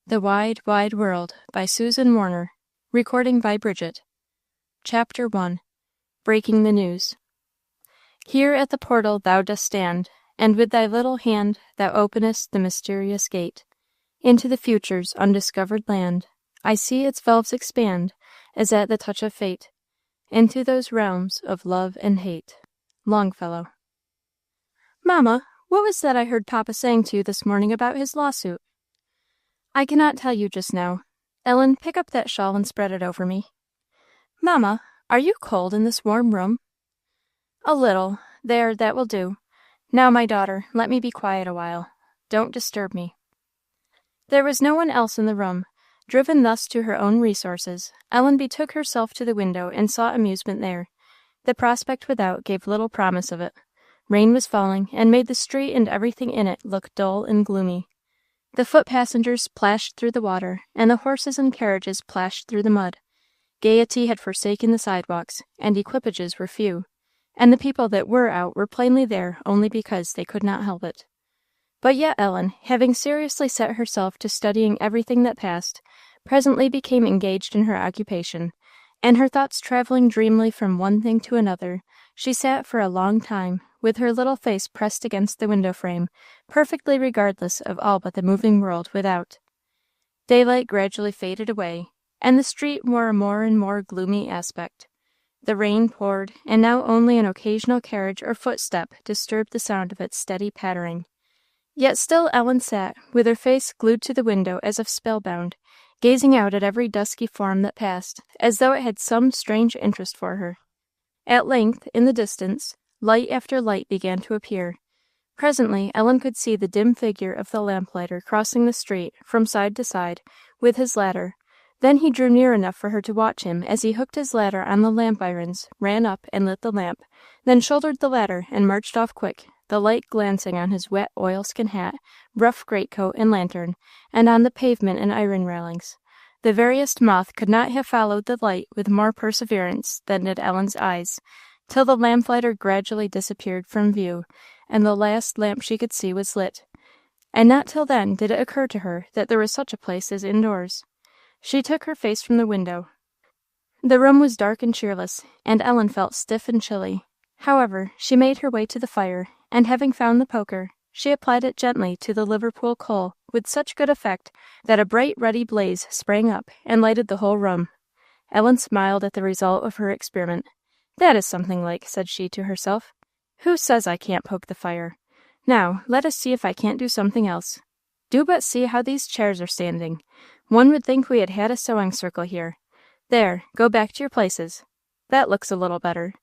The Wide, Wide World by Susan Warner. Recording by Bridget. Chapter 1. Breaking the News. Here at the portal thou dost stand, and with thy little hand thou openest the mysterious gate. Into the future's undiscovered land I see its valves expand, as at the touch of fate, into those realms of love and hate. Longfellow. Mamma, what was that I heard Papa saying to you this morning about his lawsuit? I cannot tell you just now. Ellen, pick up that shawl and spread it over me. Mamma, are you cold in this warm room? A little. There, that will do. Now, my daughter, let me be quiet a while. Don't disturb me. There was no one else in the room. Driven thus to her own resources, Ellen betook herself to the window and sought amusement there. The prospect without gave little promise of it. Rain was falling, and made the street and everything in it look dull and gloomy. The foot-passengers plashed through the water, and the horses and carriages plashed through the mud. Gaiety had forsaken the sidewalks, and equipages were few, and the people that were out were plainly there only because they could not help it. But yet Ellen, having seriously set herself to studying everything that passed, presently became engaged in her occupation, and her thoughts travelling dreamily from one thing to another, she sat for a long time, with her little face pressed against the window-frame, perfectly regardless of all but the moving world without. Daylight gradually faded away, and the street wore a more and more gloomy aspect. The rain poured, and now only an occasional carriage or footstep disturbed the sound of its steady pattering. Yet still Ellen sat, with her face glued to the window as if spellbound, gazing out at every dusky form that passed, as though it had some strange interest for her. At length, in the distance, light after light began to appear. Presently Ellen could see the dim figure of the lamplighter crossing the street, from side to side, with his ladder. Then he drew near enough for her to watch him as he hooked his ladder on the lamp irons, ran up and lit the lamp, then shouldered the ladder and marched off quick, the light glancing on his wet oilskin hat, rough greatcoat and lantern, and on the pavement and iron railings. The veriest moth could not have followed the light with more perseverance than did Ellen's eyes, till the lamplighter gradually disappeared from view, and the last lamp she could see was lit. And not till then did it occur to her that there was such a place as indoors. She took her face from the window. The room was dark and cheerless, and Ellen felt stiff and chilly. However, she made her way to the fire, and having found the poker, she applied it gently to the Liverpool coal with such good effect that a bright ruddy blaze sprang up and lighted the whole room. Ellen smiled at the result of her experiment. "That is something like," said she to herself. "Who says I can't poke the fire? Now, let us see if I can't do something else. Do but see how these chairs are standing. One would think we had had a sewing circle here. There, go back to your places. That looks a little better.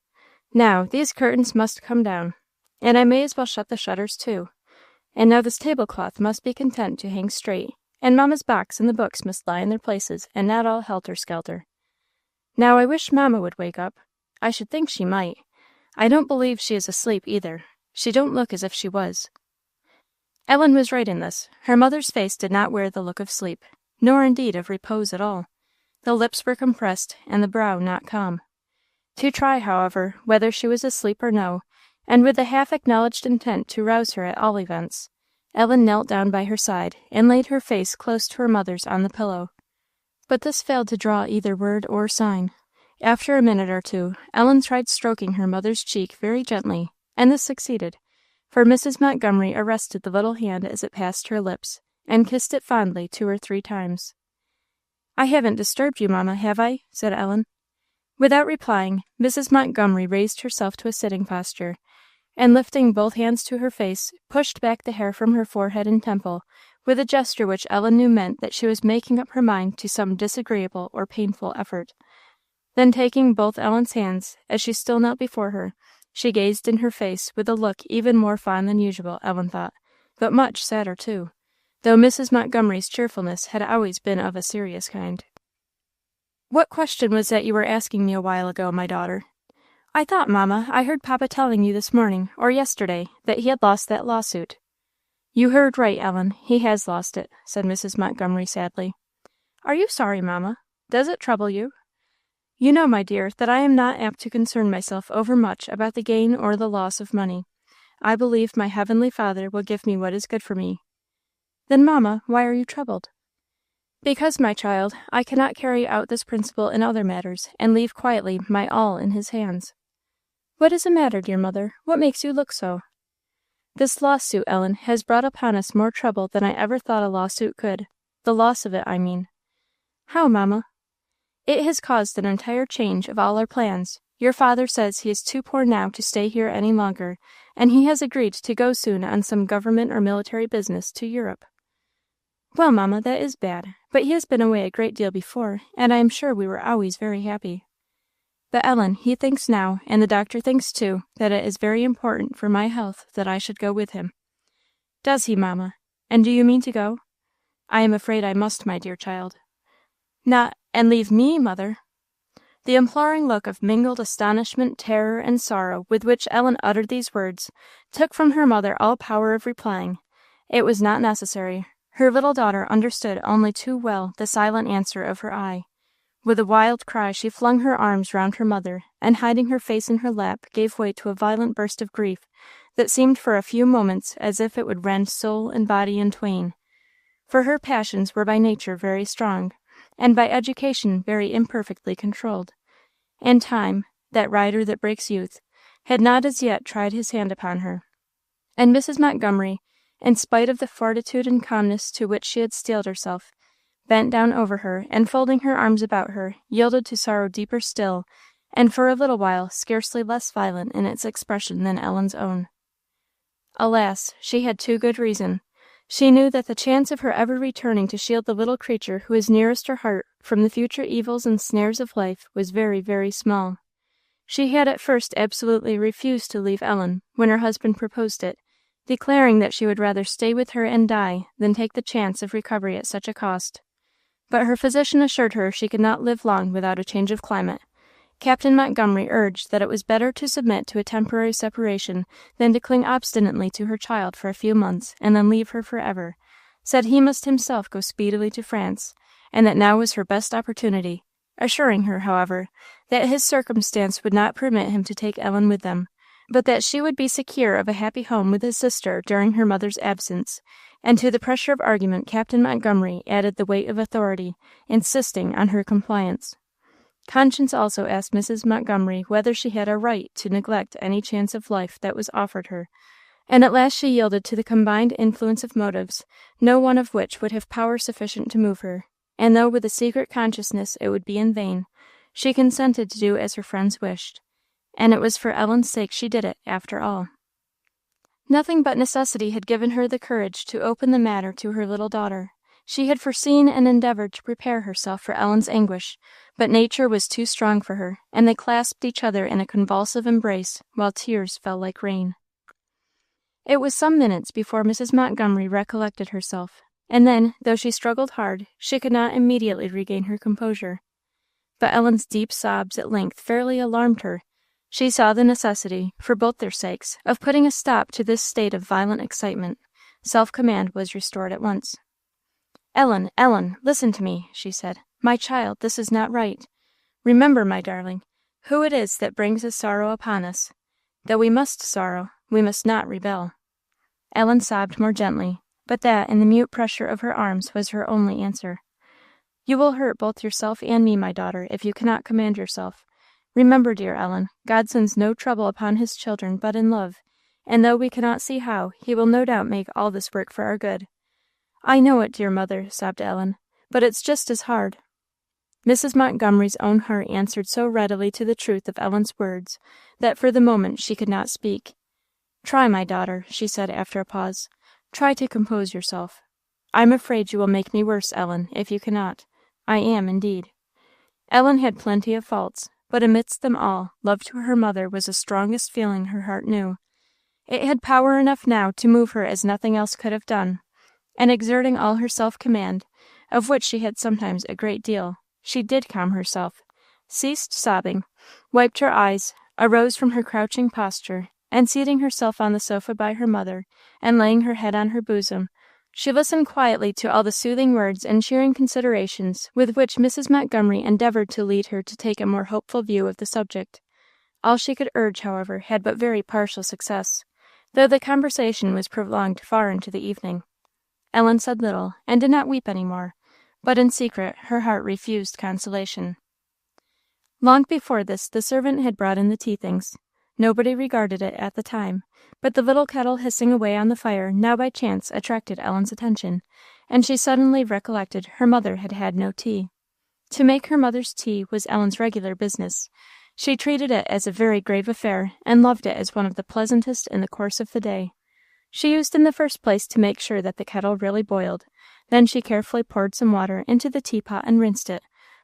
Now, these curtains must come down, and I may as well shut the shutters too. And now this tablecloth must be content to hang straight, and Mamma's box and the books must lie in their places, and not all helter-skelter. Now I wish Mamma would wake up. I should think she might. I don't believe she is asleep either. She don't look as if she was." Ellen was right in this. Her mother's face did not wear the look of sleep, nor indeed of repose at all. The lips were compressed, and the brow not calm. To try, however, whether she was asleep or no, and with the half-acknowledged intent to rouse her at all events, Ellen knelt down by her side, and laid her face close to her mother's on the pillow. But this failed to draw either word or sign. After a minute or two, Ellen tried stroking her mother's cheek very gently, and this succeeded, for Mrs. Montgomery arrested the little hand as it passed her lips, and kissed it fondly 2 or 3 times. "I haven't disturbed you, Mamma, have I?" said Ellen. Without replying, Mrs. Montgomery raised herself to a sitting posture, and lifting both hands to her face, pushed back the hair from her forehead and temple, with a gesture which Ellen knew meant that she was making up her mind to some disagreeable or painful effort. Then taking both Ellen's hands, as she still knelt before her, she gazed in her face with a look even more fond than usual, Ellen thought, but much sadder too, though Mrs. Montgomery's cheerfulness had always been of a serious kind. "What question was that you were asking me a while ago, my daughter?" "I thought, Mamma, I heard Papa telling you this morning, or yesterday, that he had lost that lawsuit." "You heard right, Ellen, he has lost it," said Mrs. Montgomery sadly. "Are you sorry, Mamma? Does it trouble you?" "You know, my dear, that I am not apt to concern myself overmuch about the gain or the loss of money. I believe my Heavenly Father will give me what is good for me." "Then, Mamma, why are you troubled?" "Because, my child, I cannot carry out this principle in other matters, and leave quietly my all in his hands." "What is the matter, dear mother? What makes you look so?" "This lawsuit, Ellen, has brought upon us more trouble than I ever thought a lawsuit could. The loss of it, I mean." "How, mamma?" "It has caused an entire change of all our plans. Your father says he is too poor now to stay here any longer, and he has agreed to go soon on some government or military business to Europe." "Well, mamma, that is bad; but he has been away a great deal before, and I am sure we were always very happy." "But, Ellen, he thinks now, and the doctor thinks too, that it is very important for my health that I should go with him." "Does he, mamma? And do you mean to go?" "I am afraid I must, my dear child." "Not and leave me, mother?" The imploring look of mingled astonishment, terror, and sorrow with which Ellen uttered these words took from her mother all power of replying. It was not necessary. Her little daughter understood only too well the silent answer of her eye. With a wild cry she flung her arms round her mother, and hiding her face in her lap, gave way to a violent burst of grief that seemed for a few moments as if it would rend soul and body in twain. For her passions were by nature very strong, and by education very imperfectly controlled. And time, that rider that breaks youth, had not as yet tried his hand upon her. And Mrs. Montgomery, in spite of the fortitude and calmness to which she had steeled herself, bent down over her, and folding her arms about her, yielded to sorrow deeper still, and for a little while scarcely less violent in its expression than Ellen's own. Alas, she had too good reason. She knew that the chance of her ever returning to shield the little creature who was nearest her heart from the future evils and snares of life was very, very small. She had at first absolutely refused to leave Ellen when her husband proposed it, declaring that she would rather stay with her and die than take the chance of recovery at such a cost. But her physician assured her she could not live long without a change of climate. Captain Montgomery urged that it was better to submit to a temporary separation than to cling obstinately to her child for a few months and then leave her forever, said he must himself go speedily to France, and that now was her best opportunity, assuring her, however, that his circumstance would not permit him to take Ellen with them, but that she would be secure of a happy home with his sister during her mother's absence, and to the pressure of argument Captain Montgomery added the weight of authority, insisting on her compliance. Conscience also asked Mrs. Montgomery whether she had a right to neglect any chance of life that was offered her, and at last she yielded to the combined influence of motives, no one of which would have power sufficient to move her, and though with a secret consciousness it would be in vain, she consented to do as her friends wished, and it was for Ellen's sake she did it, after all. Nothing but necessity had given her the courage to open the matter to her little daughter. She had foreseen and endeavored to prepare herself for Ellen's anguish, but nature was too strong for her, and they clasped each other in a convulsive embrace, while tears fell like rain. It was some minutes before Mrs. Montgomery recollected herself, and then, though she struggled hard, she could not immediately regain her composure. But Ellen's deep sobs at length fairly alarmed her. She saw the necessity, for both their sakes, of putting a stop to this state of violent excitement. Self-command was restored at once. "Ellen, Ellen, listen to me," she said. "My child, this is not right. Remember, my darling, who it is that brings a sorrow upon us. Though we must sorrow, we must not rebel." Ellen sobbed more gently, but that and the mute pressure of her arms was her only answer. "You will hurt both yourself and me, my daughter, if you cannot command yourself. Remember, dear Ellen, God sends no trouble upon his children but in love, and though we cannot see how, he will no doubt make all this work for our good." "I know it, dear mother," sobbed Ellen, "but it's just as hard." Mrs. Montgomery's own heart answered so readily to the truth of Ellen's words, that for the moment she could not speak. "Try, my daughter," she said after a pause. "Try to compose yourself. I'm afraid you will make me worse, Ellen, if you cannot. I am, indeed." Ellen had plenty of faults, but amidst them all, love to her mother was the strongest feeling her heart knew. It had power enough now to move her as nothing else could have done, and exerting all her self-command, of which she had sometimes a great deal, she did calm herself, ceased sobbing, wiped her eyes, arose from her crouching posture, and seating herself on the sofa by her mother, and laying her head on her bosom, she listened quietly to all the soothing words and cheering considerations with which Mrs. Montgomery endeavored to lead her to take a more hopeful view of the subject. All she could urge, however, had but very partial success, though the conversation was prolonged far into the evening. Ellen said little, and did not weep any more, but in secret her heart refused consolation. Long before this the servant had brought in the tea things. Nobody regarded it at the time, but the little kettle hissing away on the fire now by chance attracted Ellen's attention, and she suddenly recollected her mother had had no tea. To make her mother's tea was Ellen's regular business. She treated it as a very grave affair, and loved it as one of the pleasantest in the course of the day. She used in the first place to make sure that the kettle really boiled. Then she carefully poured some water into the teapot and rinsed it,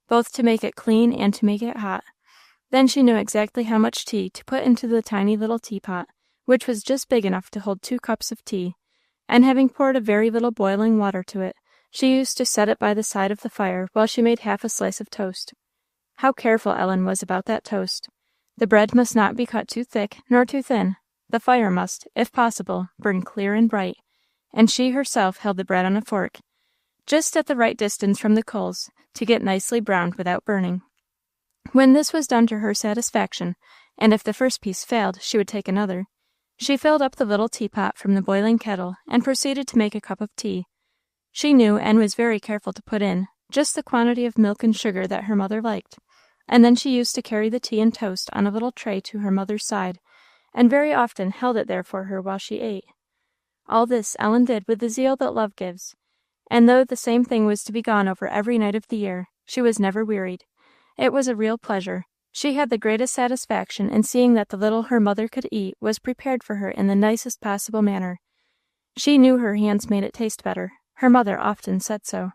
both to make it clean and to make it hot. Then she knew exactly how much tea to put into the tiny little teapot, which was just big enough to hold 2 cups of tea, and having poured a very little boiling water to it, she used to set it by the side of the fire while she made half a slice of toast. How careful Ellen was about that toast! The bread must not be cut too thick nor too thin. The fire must, if possible, burn clear and bright, and she herself held the bread on a fork, just at the right distance from the coals, to get nicely browned without burning. When this was done to her satisfaction, and if the first piece failed, she would take another, she filled up the little teapot from the boiling kettle and proceeded to make a cup of tea. She knew, and was very careful to put in, just the quantity of milk and sugar that her mother liked, and then she used to carry the tea and toast on a little tray to her mother's side, and very often held it there for her while she ate. All this Ellen did with the zeal that love gives, and though the same thing was to be gone over every night of the year, she was never wearied. It was a real pleasure. She had the greatest satisfaction in seeing that the little her mother could eat was prepared for her in the nicest possible manner. She knew her hands made it taste better. Her mother often said so.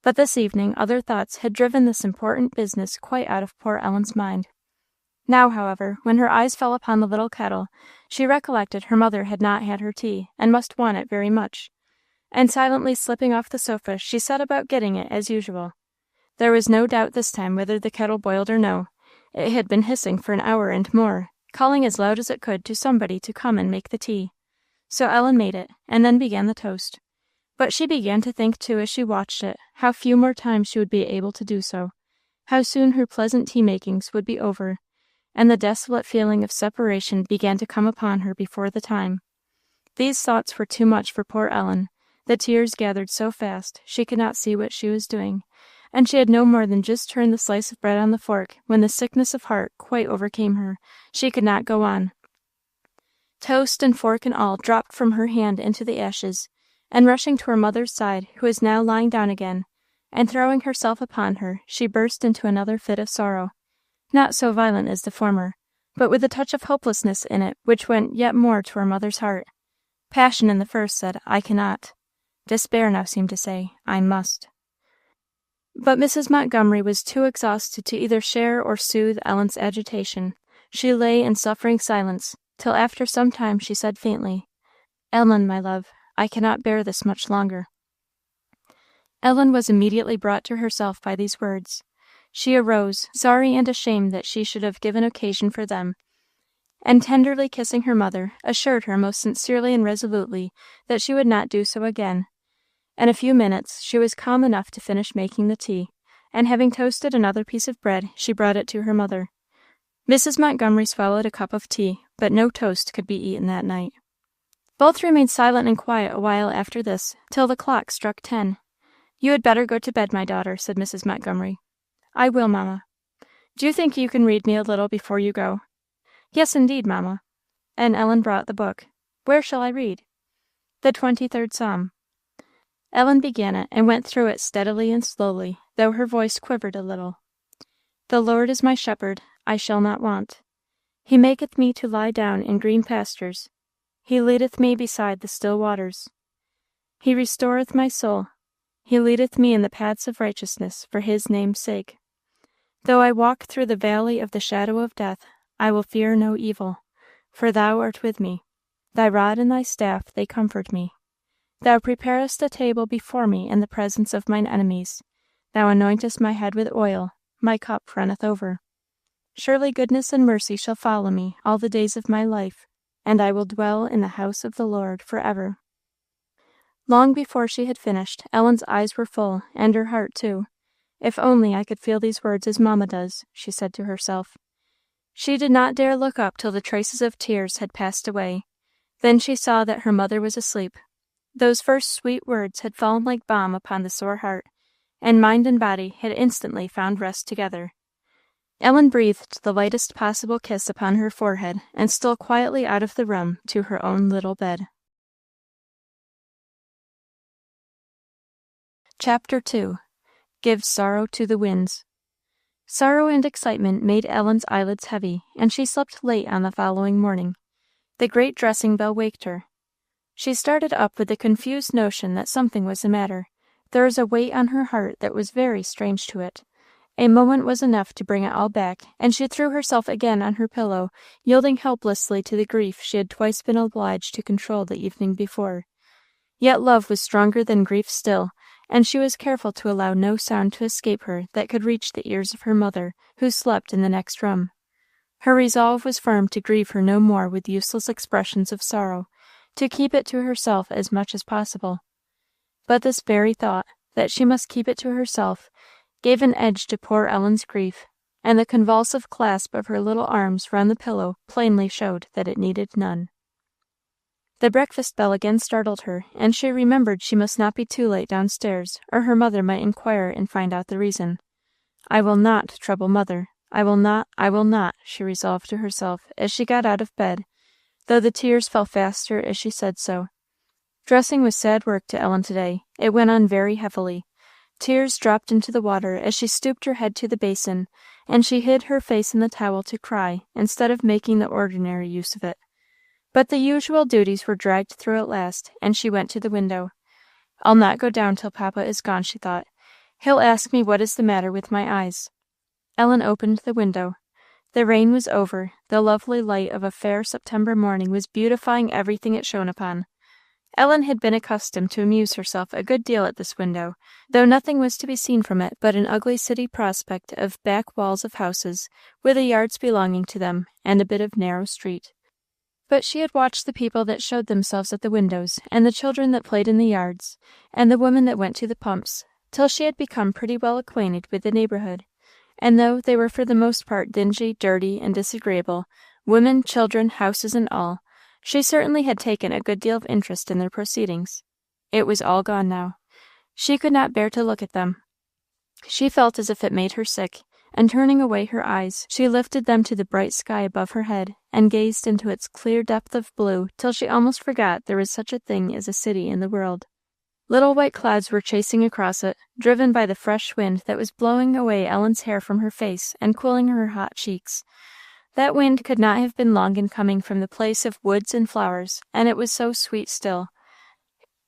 But this evening other thoughts had driven this important business quite out of poor Ellen's mind. Now, however, when her eyes fell upon the little kettle, she recollected her mother had not had her tea, and must want it very much, and silently slipping off the sofa, she set about getting it as usual. There was no doubt this time whether the kettle boiled or no. It had been hissing for an hour and more, calling as loud as it could to somebody to come and make the tea. So Ellen made it, and then began the toast. But she began to think, too, as she watched it, how few more times she would be able to do so, how soon her pleasant tea-makings would be over, and the desolate feeling of separation began to come upon her before the time. These thoughts were too much for poor Ellen. The tears gathered so fast she could not see what she was doing, and she had no more than just turned the slice of bread on the fork when the sickness of heart quite overcame her. She could not go on. Toast and fork and all dropped from her hand into the ashes, and rushing to her mother's side, who was now lying down again, and throwing herself upon her, she burst into another fit of sorrow, not so violent as the former, but with a touch of hopelessness in it which went yet more to her mother's heart. Passion in the first said, "I cannot." Despair now seemed to say, "I must." But Mrs. Montgomery was too exhausted to either share or soothe Ellen's agitation. She lay in suffering silence, till after some time she said faintly, "Ellen, my love, I cannot bear this much longer." Ellen was immediately brought to herself by these words. She arose, sorry and ashamed that she should have given occasion for them, and tenderly kissing her mother, assured her most sincerely and resolutely that she would not do so again. In a few minutes she was calm enough to finish making the tea, and having toasted another piece of bread, she brought it to her mother. Mrs. Montgomery swallowed a cup of tea, but no toast could be eaten that night. Both remained silent and quiet a while after this, till the clock struck 10. "You had better go to bed, my daughter," said Mrs. Montgomery. "I will, mamma." "Do you think you can read me a little before you go?" "Yes, indeed, mamma." And Ellen brought the book. "Where shall I read?" "The 23rd Psalm." Ellen began it, and went through it steadily and slowly, though her voice quivered a little. "The Lord is my shepherd, I shall not want. He maketh me to lie down in green pastures. He leadeth me beside the still waters. He restoreth my soul. He leadeth me in the paths of righteousness for his name's sake. Though I walk through the valley of the shadow of death, I will fear no evil, for thou art with me. Thy rod and thy staff, they comfort me. Thou preparest a table before me in the presence of mine enemies. Thou anointest my head with oil, my cup runneth over. Surely goodness and mercy shall follow me all the days of my life, and I will dwell in the house of the Lord forever." Long before she had finished, Ellen's eyes were full, and her heart too. "If only I could feel these words as mamma does," she said to herself. She did not dare look up till the traces of tears had passed away. Then she saw that her mother was asleep. Those first sweet words had fallen like balm upon the sore heart, and mind and body had instantly found rest together. Ellen breathed the lightest possible kiss upon her forehead, and stole quietly out of the room to her own little bed. Chapter 2. Gives sorrow to the winds. Sorrow and excitement made Ellen's eyelids heavy, and she slept late on the following morning. The great dressing bell waked her. She started up with the confused notion that something was the matter. There was a weight on her heart that was very strange to it. A moment was enough to bring it all back, and she threw herself again on her pillow, yielding helplessly to the grief she had twice been obliged to control the evening before. Yet love was stronger than grief still, and she was careful to allow no sound to escape her that could reach the ears of her mother, who slept in the next room. Her resolve was firm to grieve her no more with useless expressions of sorrow, to keep it to herself as much as possible. But this very thought, that she must keep it to herself, gave an edge to poor Ellen's grief, and the convulsive clasp of her little arms round the pillow plainly showed that it needed none. The breakfast bell again startled her, and she remembered she must not be too late downstairs, or her mother might inquire and find out the reason. "I will not trouble mother. I will not," she resolved to herself as she got out of bed, though the tears fell faster as she said so. Dressing was sad work to Ellen today. It went on very heavily. Tears dropped into the water as she stooped her head to the basin, and she hid her face in the towel to cry, instead of making the ordinary use of it. But the usual duties were dragged through at last, and she went to the window. "I'll not go down till Papa is gone," she thought. "He'll ask me what is the matter with my eyes." Ellen opened the window. The rain was over. The lovely light of a fair September morning was beautifying everything it shone upon. Ellen had been accustomed to amuse herself a good deal at this window, though nothing was to be seen from it but an ugly city prospect of back walls of houses, with the yards belonging to them, and a bit of narrow street. But she had watched the people that showed themselves at the windows, and the children that played in the yards, and the women that went to the pumps, till she had become pretty well acquainted with the neighbourhood. And though they were for the most part dingy, dirty, and disagreeable, women, children, houses, and all, she certainly had taken a good deal of interest in their proceedings. It was all gone now. She could not bear to look at them. She felt as if it made her sick, and turning away her eyes, she lifted them to the bright sky above her head, and gazed into its clear depth of blue till she almost forgot there was such a thing as a city in the world. Little white clouds were chasing across it, driven by the fresh wind that was blowing away Ellen's hair from her face and cooling her hot cheeks. That wind could not have been long in coming from the place of woods and flowers, and it was so sweet still.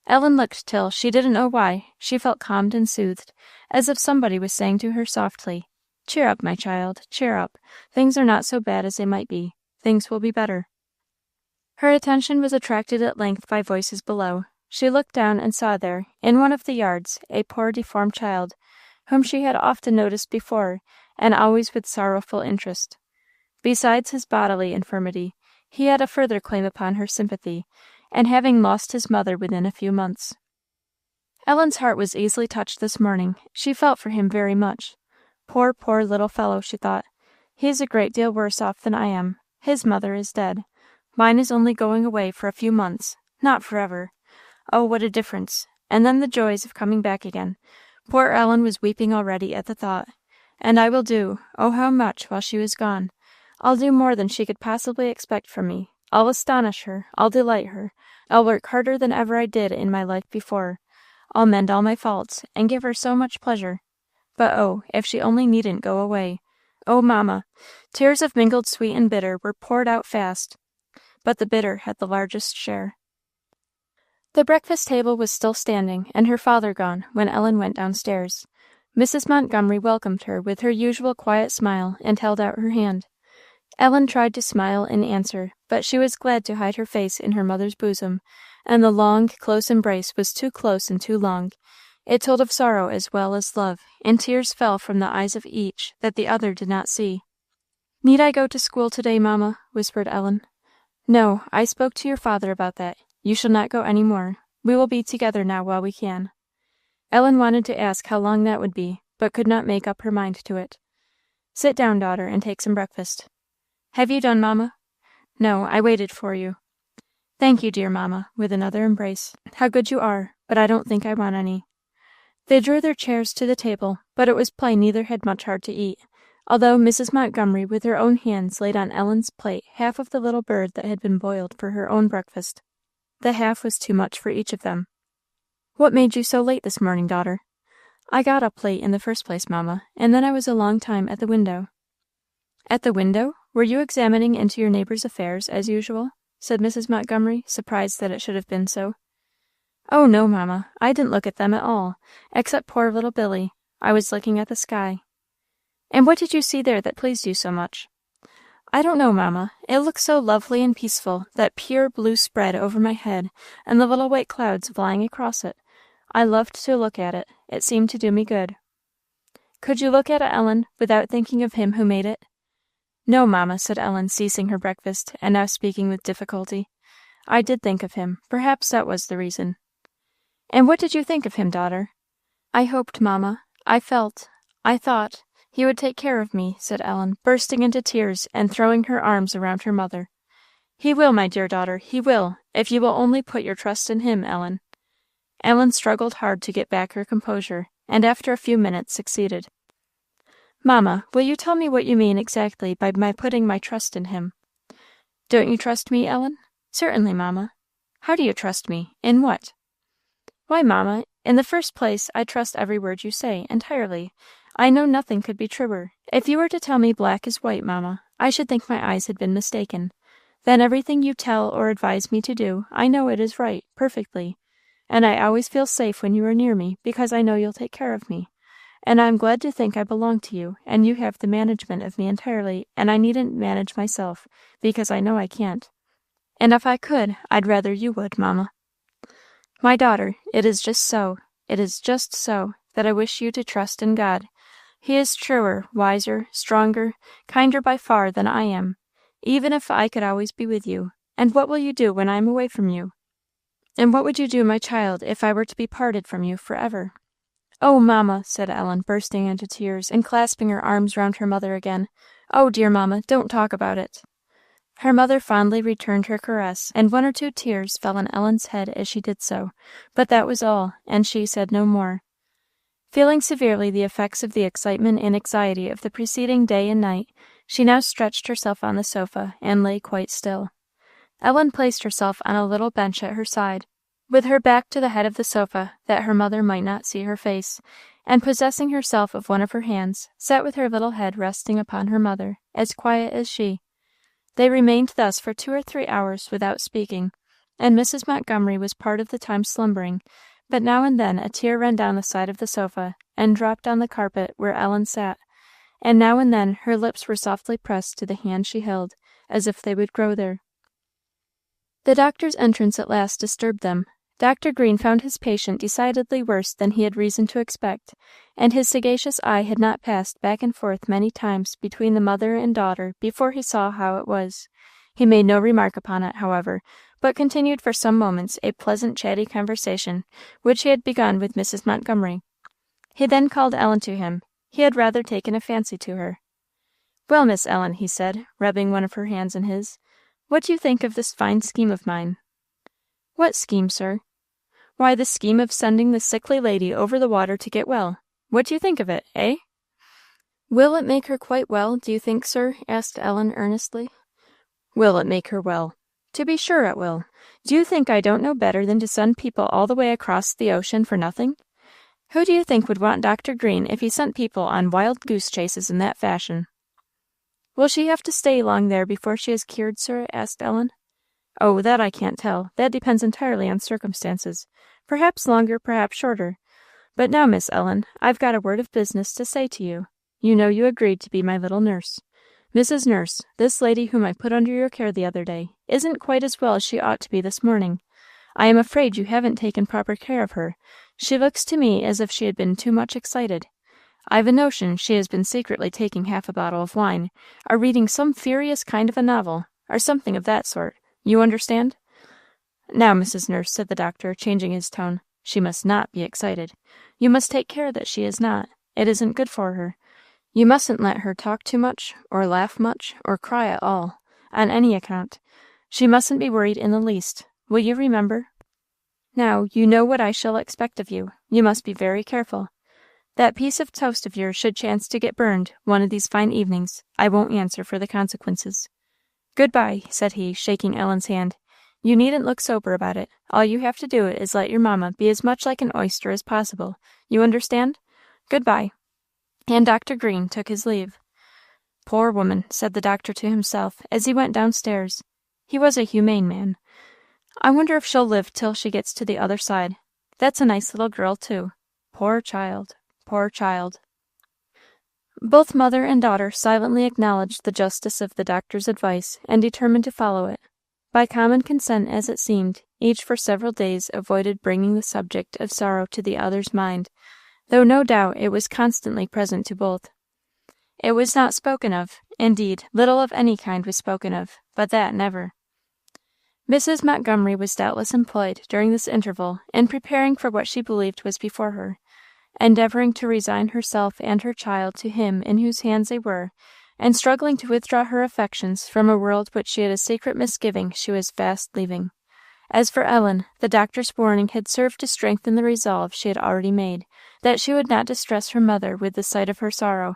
Ellen looked till, she didn't know why, she felt calmed and soothed, as if somebody was saying to her softly, "Cheer up, my child, cheer up. Things are not so bad as they might be. Things will be better." Her attention was attracted at length by voices below. She looked down and saw there, in one of the yards, a poor deformed child, whom she had often noticed before, and always with sorrowful interest. Besides his bodily infirmity, he had a further claim upon her sympathy, and having lost his mother within a few months. Ellen's heart was easily touched this morning. She felt for him very much. Poor, poor little fellow, she thought. He is a great deal worse off than I am. His mother is dead. Mine is only going away for a few months, not forever. Oh, what a difference! And then the joys of coming back again. Poor Ellen was weeping already at the thought. And I will do, oh, how much, while she was gone. I'll do more than she could possibly expect from me. I'll astonish her. I'll delight her. I'll work harder than ever I did in my life before. I'll mend all my faults, and give her so much pleasure. But oh, if she only needn't go away. Oh, mamma!" Tears of mingled sweet and bitter were poured out fast, but the bitter had the largest share. The breakfast table was still standing, and her father gone, when Ellen went downstairs. Mrs. Montgomery welcomed her with her usual quiet smile, and held out her hand. Ellen tried to smile in answer, but she was glad to hide her face in her mother's bosom, and the long, close embrace was too close and too long. It told of sorrow as well as love, and tears fell from the eyes of each that the other did not see. "Need I go to school to-day, mamma?" whispered Ellen. "No, I spoke to your father about that. You shall not go any more. We will be together now while we can." Ellen wanted to ask how long that would be, but could not make up her mind to it. "Sit down, daughter, and take some breakfast." "Have you done, mamma?" "No, I waited for you." "Thank you, dear mamma," with another embrace. "How good you are, but I don't think I want any." They drew their chairs to the table, but it was plain neither had much heart to eat, although Mrs. Montgomery with her own hands laid on Ellen's plate half of the little bird that had been boiled for her own breakfast. The half was too much for each of them. "What made you so late this morning, daughter?" "I got up late in the first place, mamma, and then I was a long time at the window." "At the window? Were you examining into your neighbours' affairs, as usual?" said Mrs. Montgomery, surprised that it should have been so. "Oh, no, mamma, I didn't look at them at all, except poor little Billy. I was looking at the sky." "And what did you see there that pleased you so much?" "I don't know, mamma. It looked so lovely and peaceful, that pure blue spread over my head, and the little white clouds flying across it. I loved to look at it. It seemed to do me good." "Could you look at it, Ellen, without thinking of him who made it?" "No, mamma," said Ellen, ceasing her breakfast, and now speaking with difficulty. "I did think of him. Perhaps that was the reason." "And what did you think of him, daughter?" "I hoped, mamma, I thought he would take care of me," said Ellen, bursting into tears and throwing her arms around her mother. "He will, my dear daughter, he will, if you will only put your trust in him, Ellen." Ellen struggled hard to get back her composure, and after a few minutes succeeded. "Mamma, will you tell me what you mean exactly by my putting my trust in him?" "Don't you trust me, Ellen?" "Certainly, mamma." "How do you trust me? In what?" "Why, mamma, in the first place, I trust every word you say, entirely. I know nothing could be truer. If you were to tell me black is white, mamma, I should think my eyes had been mistaken. Then everything you tell or advise me to do, I know it is right, perfectly. And I always feel safe when you are near me, because I know you'll take care of me. And I'm glad to think I belong to you, and you have the management of me entirely, and I needn't manage myself, because I know I can't. And if I could, I'd rather you would, mamma." "My daughter, it is just so, that I wish you to trust in God. He is truer, wiser, stronger, kinder by far than I am, even if I could always be with you. And what will you do when I am away from you?" "And what would you do, my child, if I were to be parted from you for ever?" "Oh, mamma," said Ellen, bursting into tears, and clasping her arms round her mother again. "Oh, dear mamma, don't talk about it." Her mother fondly returned her caress, and one or two tears fell on Ellen's head as she did so, but that was all, and she said no more. Feeling severely the effects of the excitement and anxiety of the preceding day and night, she now stretched herself on the sofa, and lay quite still. Ellen placed herself on a little bench at her side, with her back to the head of the sofa, that her mother might not see her face, and possessing herself of one of her hands, sat with her little head resting upon her mother, as quiet as she. They remained thus for 2 or 3 hours without speaking, and Mrs. Montgomery was part of the time slumbering, but now and then a tear ran down the side of the sofa, and dropped on the carpet where Ellen sat, and now and then her lips were softly pressed to the hand she held, as if they would grow there. The doctor's entrance at last disturbed them. Dr. Green found his patient decidedly worse than he had reason to expect, and his sagacious eye had not passed back and forth many times between the mother and daughter before he saw how it was. He made no remark upon it, however, but continued for some moments a pleasant chatty conversation, which he had begun with Mrs. Montgomery. He then called Ellen to him. He had rather taken a fancy to her. "Well, Miss Ellen," he said, rubbing one of her hands in his, "what do you think of this fine scheme of mine?" "What scheme, sir?" "Why, the scheme of sending the sickly lady over the water to get well. What do you think of it, eh?" "Will it make her quite well, do you think, sir?" asked Ellen, earnestly. "Will it make her well? To be sure it will. Do you think I don't know better than to send people all the way across the ocean for nothing? Who do you think would want Dr. Green if he sent people on wild goose chases in that fashion?" "Will she have to stay long there before she is cured, sir?" asked Ellen. "Oh, that I can't tell. That depends entirely on circumstances. Perhaps longer, perhaps shorter. But now, Miss Ellen, I've got a word of business to say to you. You know you agreed to be my little nurse. Mrs. Nurse, this lady whom I put under your care the other day, isn't quite as well as she ought to be this morning. I am afraid you haven't taken proper care of her. She looks to me as if she had been too much excited. I've a notion she has been secretly taking half a bottle of wine, or reading some furious kind of a novel, or something of that sort. You understand?" "Now, Mrs. Nurse," said the doctor, changing his tone, "she must not be excited. You must take care that she is not. It isn't good for her. You mustn't let her talk too much, or laugh much, or cry at all, on any account. She mustn't be worried in the least. Will you remember?" Now, you know what I shall expect of you. You must be very careful. That piece of toast of yours should chance to get burned one of these fine evenings, I won't answer for the consequences. Good-bye," said he, shaking Ellen's hand. "You needn't look sober about it. All you have to do is let your mamma be as much like an oyster as possible. You understand? Good-bye." And Dr. Green took his leave. "Poor woman," said the doctor to himself as he went downstairs. He was a humane man. "I wonder if she'll live till she gets to the other side. That's a nice little girl, too. Poor child, poor child." Both mother and daughter silently acknowledged the justice of the doctor's advice, and determined to follow it. By common consent, as it seemed, each for several days avoided bringing the subject of sorrow to the other's mind, though no doubt it was constantly present to both. It was not spoken of; indeed, little of any kind was spoken of, but that never. Mrs. Montgomery was doubtless employed during this interval in preparing for what she believed was before her, endeavouring to resign herself and her child to him in whose hands they were, and struggling to withdraw her affections from a world which she had a secret misgiving she was fast leaving. As for Ellen, the doctor's warning had served to strengthen the resolve she had already made, that she would not distress her mother with the sight of her sorrow,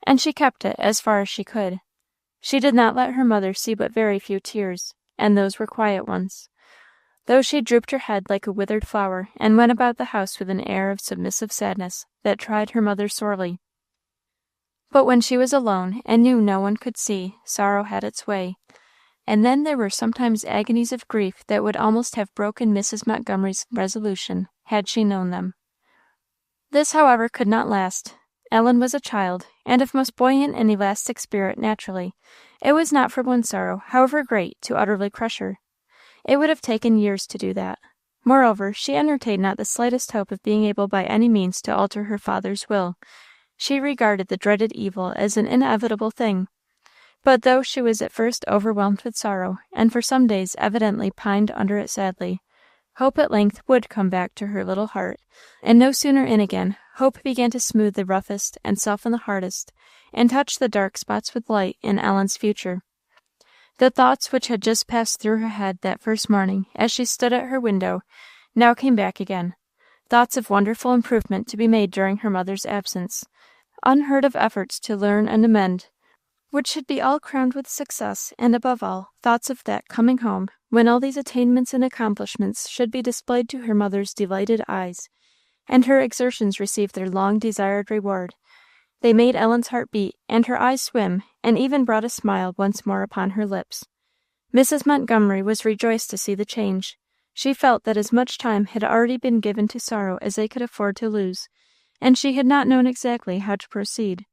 and she kept it as far as she could. She did not let her mother see but very few tears, and those were quiet ones, though she drooped her head like a withered flower, and went about the house with an air of submissive sadness that tried her mother sorely. But when she was alone, and knew no one could see, sorrow had its way, and then there were sometimes agonies of grief that would almost have broken Mrs. Montgomery's resolution, had she known them. This, however, could not last. Ellen was a child, and of most buoyant and elastic spirit naturally. It was not for one sorrow, however great, to utterly crush her. It would have taken years to do that. Moreover, she entertained not the slightest hope of being able by any means to alter her father's will. She regarded the dreaded evil as an inevitable thing. But though she was at first overwhelmed with sorrow, and for some days evidently pined under it sadly, hope at length would come back to her little heart, and no sooner in again, hope began to smooth the roughest and soften the hardest, and touch the dark spots with light in Ellen's future. The thoughts which had just passed through her head that first morning, as she stood at her window, now came back again, thoughts of wonderful improvement to be made during her mother's absence, unheard of efforts to learn and amend, which should be all crowned with success, and above all, thoughts of that coming home, when all these attainments and accomplishments should be displayed to her mother's delighted eyes, and her exertions receive their long-desired reward. They made Ellen's heart beat, and her eyes swim, and even brought a smile once more upon her lips. Mrs. Montgomery was rejoiced to see the change. She felt that as much time had already been given to sorrow as they could afford to lose, and she had not known exactly how to proceed.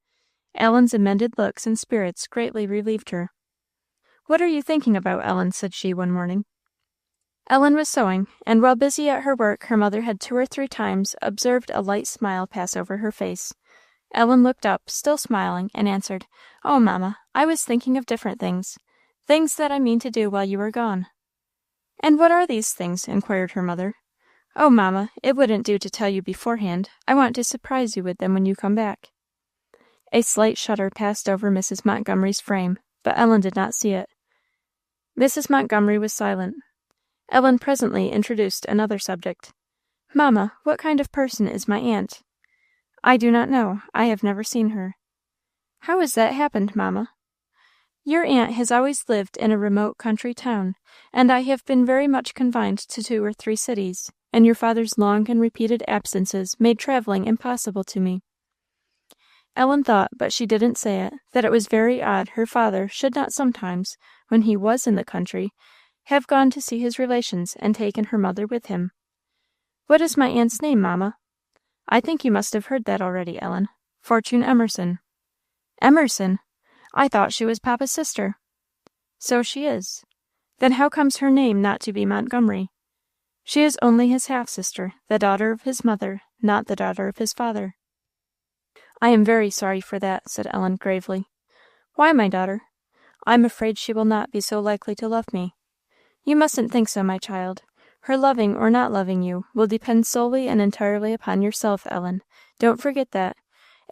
Ellen's amended looks and spirits greatly relieved her. "What are you thinking about, Ellen?" said she one morning. Ellen was sewing, and while busy at her work her mother had 2 or 3 times observed a light smile pass over her face. Ellen looked up, still smiling, and answered, "Oh, mamma, I was thinking of different things that I mean to do while you are gone." "And what are these things?" inquired her mother. "Oh, mamma, it wouldn't do to tell you beforehand. I want to surprise you with them when you come back." A slight shudder passed over Mrs. Montgomery's frame, but Ellen did not see it. Mrs. Montgomery was silent. Ellen presently introduced another subject. "Mamma, what kind of person is my aunt?" "I do not know. I have never seen her." "How has that happened, mamma?" "Your aunt has always lived in a remote country town, and I have been very much confined to 2 or 3 cities, and your father's long and repeated absences made travelling impossible to me." Ellen thought, but she didn't say it, that it was very odd her father should not sometimes, when he was in the country, have gone to see his relations and taken her mother with him. "What is my aunt's name, mamma?" "I think you must have heard that already, Ellen. Fortune Emerson." "Emerson! I thought she was papa's sister." "So she is." "Then how comes her name not to be Montgomery?" "She is only his half-sister, the daughter of his mother, not the daughter of his father." "I am very sorry for that," said Ellen, gravely. "Why, my daughter?" "I am afraid she will not be so likely to love me." "You mustn't think so, my child. Her loving or not loving you will depend solely and entirely upon yourself, Ellen. Don't forget that.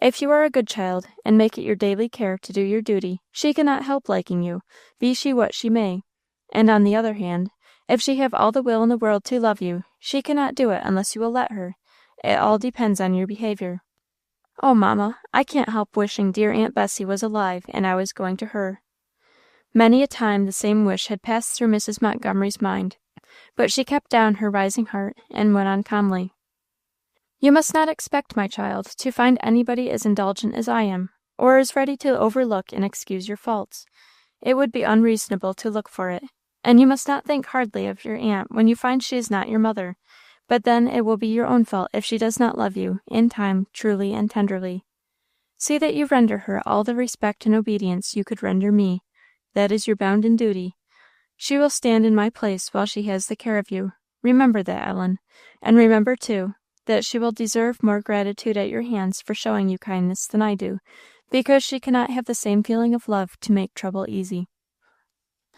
If you are a good child, and make it your daily care to do your duty, she cannot help liking you, be she what she may. And on the other hand, If she have all the will in the world to love you, she cannot do it unless you will let her. It all depends on your behavior." "Oh, mamma, I can't help wishing dear Aunt Bessie was alive, and I was going to her." Many a time the same wish had passed through Mrs. Montgomery's mind, but she kept down her rising heart, and went on calmly. "You must not expect, my child, to find anybody as indulgent as I am, or as ready to overlook and excuse your faults. It would be unreasonable to look for it, and you must not think hardly of your aunt when you find she is not your mother, but then it will be your own fault if she does not love you, in time, truly and tenderly. See that you render her all the respect and obedience you could render me. That is your bounden duty. She will stand in my place while she has the care of you. Remember that, Ellen, and remember, too, that she will deserve more gratitude at your hands for showing you kindness than I do, because she cannot have the same feeling of love to make trouble easy."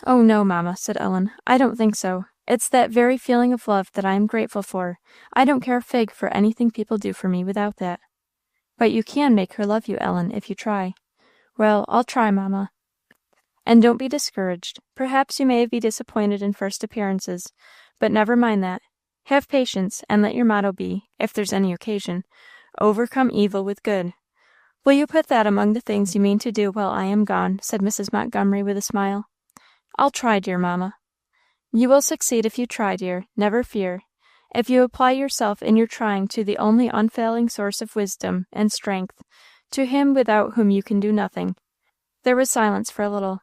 "Oh, no, mamma," said Ellen, "I don't think so. It's that very feeling of love that I am grateful for. I don't care a fig for anything people do for me without that." "But you can make her love you, Ellen, if you try." "Well, I'll try, mamma. And don't be discouraged. Perhaps you may be disappointed in first appearances, but never mind that. Have patience, and let your motto be, if there's any occasion, 'Overcome evil with good.' Will you put that among the things you mean to do while I am gone?" said Mrs. Montgomery with a smile. "I'll try, dear mamma." "You will succeed if you try, dear, never fear. If you apply yourself in your trying to the only unfailing source of wisdom and strength, to Him without whom you can do nothing." There was silence for a little.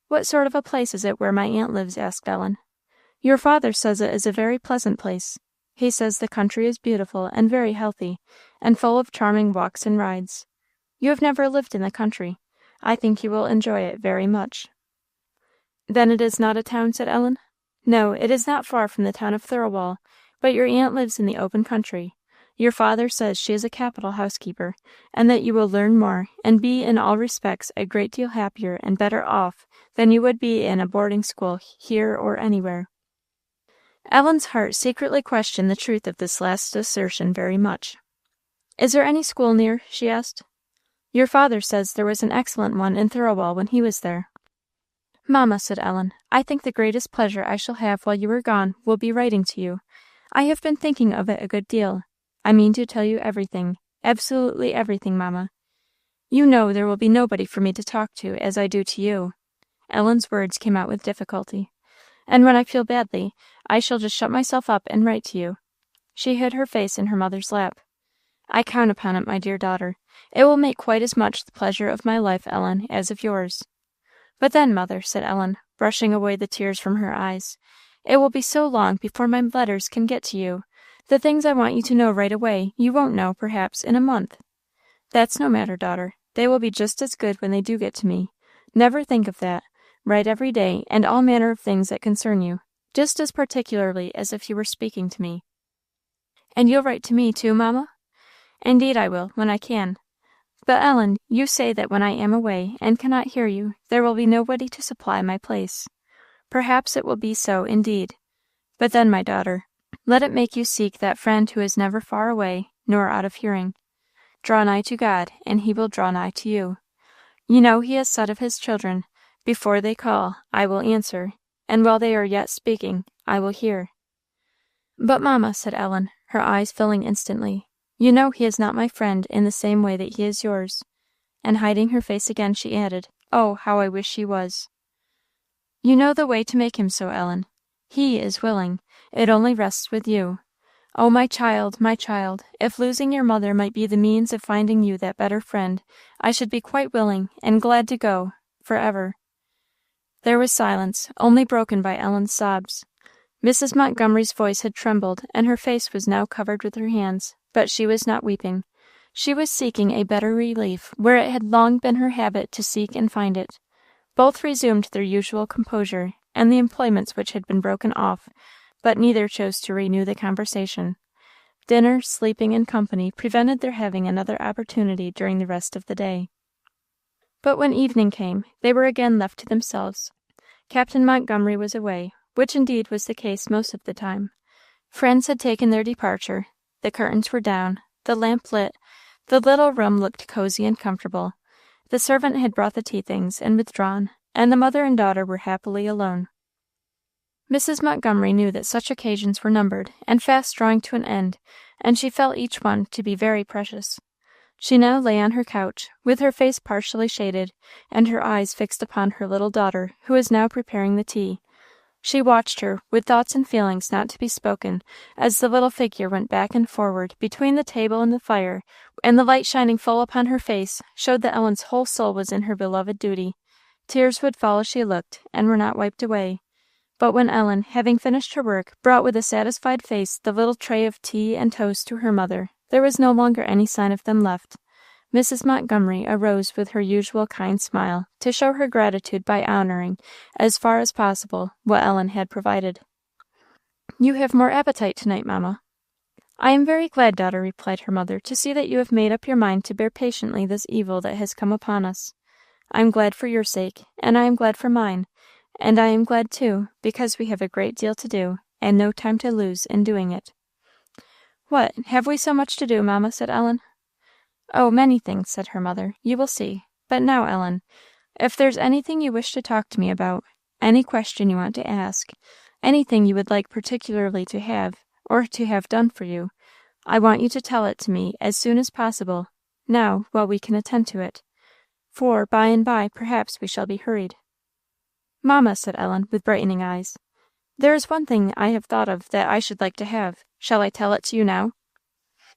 "What sort of a place is it where my aunt lives?" asked Ellen. "Your father says it is a very pleasant place. He says the country is beautiful and very healthy, and full of charming walks and rides. You have never lived in the country. I think you will enjoy it very much." "Then it is not a town?" said Ellen. "No, it is not far from the town of Thirlwall, but your aunt lives in the open country. Your father says she is a capital housekeeper, and that you will learn more, and be in all respects a great deal happier and better off than you would be in a boarding school here or anywhere." Ellen's heart secretly questioned the truth of this last assertion very much. "Is there any school near?" she asked. "Your father says there was an excellent one in Thirlwall when he was there." "Mamma," said Ellen, "I think the greatest pleasure I shall have while you are gone will be writing to you. I have been thinking of it a good deal. I mean to tell you everything, absolutely everything, mamma. You know there will be nobody for me to talk to as I do to you." Ellen's words came out with difficulty. "And when I feel badly, I shall just shut myself up and write to you." She hid her face in her mother's lap. "I count upon it, my dear daughter. It will make quite as much the pleasure of my life, Ellen, as of yours." "But then, mother," said Ellen, brushing away the tears from her eyes, "it will be so long before my letters can get to you. The things I want you to know right away, you won't know, perhaps, in a month." "That's no matter, daughter. They will be just as good when they do get to me. Never think of that. Write every day, and all manner of things that concern you, just as particularly as if you were speaking to me." "And you'll write to me, too, mamma?" "Indeed I will, when I can. But, Ellen, you say that when I am away, and cannot hear you, there will be nobody to supply my place. Perhaps it will be so, indeed. But then, my daughter, let it make you seek that friend who is never far away, nor out of hearing. Draw nigh to God, and he will draw nigh to you. You know he has said of his children, 'Before they call, I will answer, and while they are yet speaking, I will hear.'" "But, mamma," said Ellen, her eyes filling instantly, "you know he is not my friend in the same way that he is yours." And hiding her face again, she added, "Oh, how I wish he was!" "You know the way to make him so, Ellen. He is willing. It only rests with you. Oh, my child, if losing your mother might be the means of finding you that better friend, I should be quite willing and glad to go, for ever." There was silence, only broken by Ellen's sobs. Mrs. Montgomery's voice had trembled, and her face was now covered with her hands, but she was not weeping. She was seeking a better relief where it had long been her habit to seek and find it. Both resumed their usual composure, and the employments which had been broken off, but neither chose to renew the conversation. Dinner, sleeping, and company prevented their having another opportunity during the rest of the day. But when evening came, they were again left to themselves. Captain Montgomery was away, which indeed was the case most of the time. Friends had taken their departure, the curtains were down, the lamp lit, the little room looked cozy and comfortable. The servant had brought the tea things and withdrawn, and the mother and daughter were happily alone. Mrs. Montgomery knew that such occasions were numbered, and fast drawing to an end, and she felt each one to be very precious. She now lay on her couch, with her face partially shaded, and her eyes fixed upon her little daughter, who was now preparing the tea. She watched her, with thoughts and feelings not to be spoken, as the little figure went back and forward between the table and the fire, and the light shining full upon her face showed that Ellen's whole soul was in her beloved duty. Tears would fall as she looked, and were not wiped away. But when Ellen, having finished her work, brought with a satisfied face the little tray of tea and toast to her mother, there was no longer any sign of them left. Mrs. Montgomery arose with her usual kind smile, to show her gratitude by honoring, as far as possible, what Ellen had provided. "You have more appetite to-night, mamma." "I am very glad, daughter," replied her mother, "to see that you have made up your mind to bear patiently this evil that has come upon us. I am glad for your sake, and I am glad for mine, and I am glad, too, because we have a great deal to do, and no time to lose in doing it." "What, have we so much to do, mamma?" said Ellen. "Oh, many things," said her mother. "You will see. But now, Ellen, if there's anything you wish to talk to me about, any question you want to ask, anything you would like particularly to have, or to have done for you, I want you to tell it to me as soon as possible, now, while we can attend to it, for by and by perhaps we shall be hurried." "Mamma," said Ellen, with brightening eyes, "there is one thing I have thought of that I should like to have. Shall I tell it to you now?"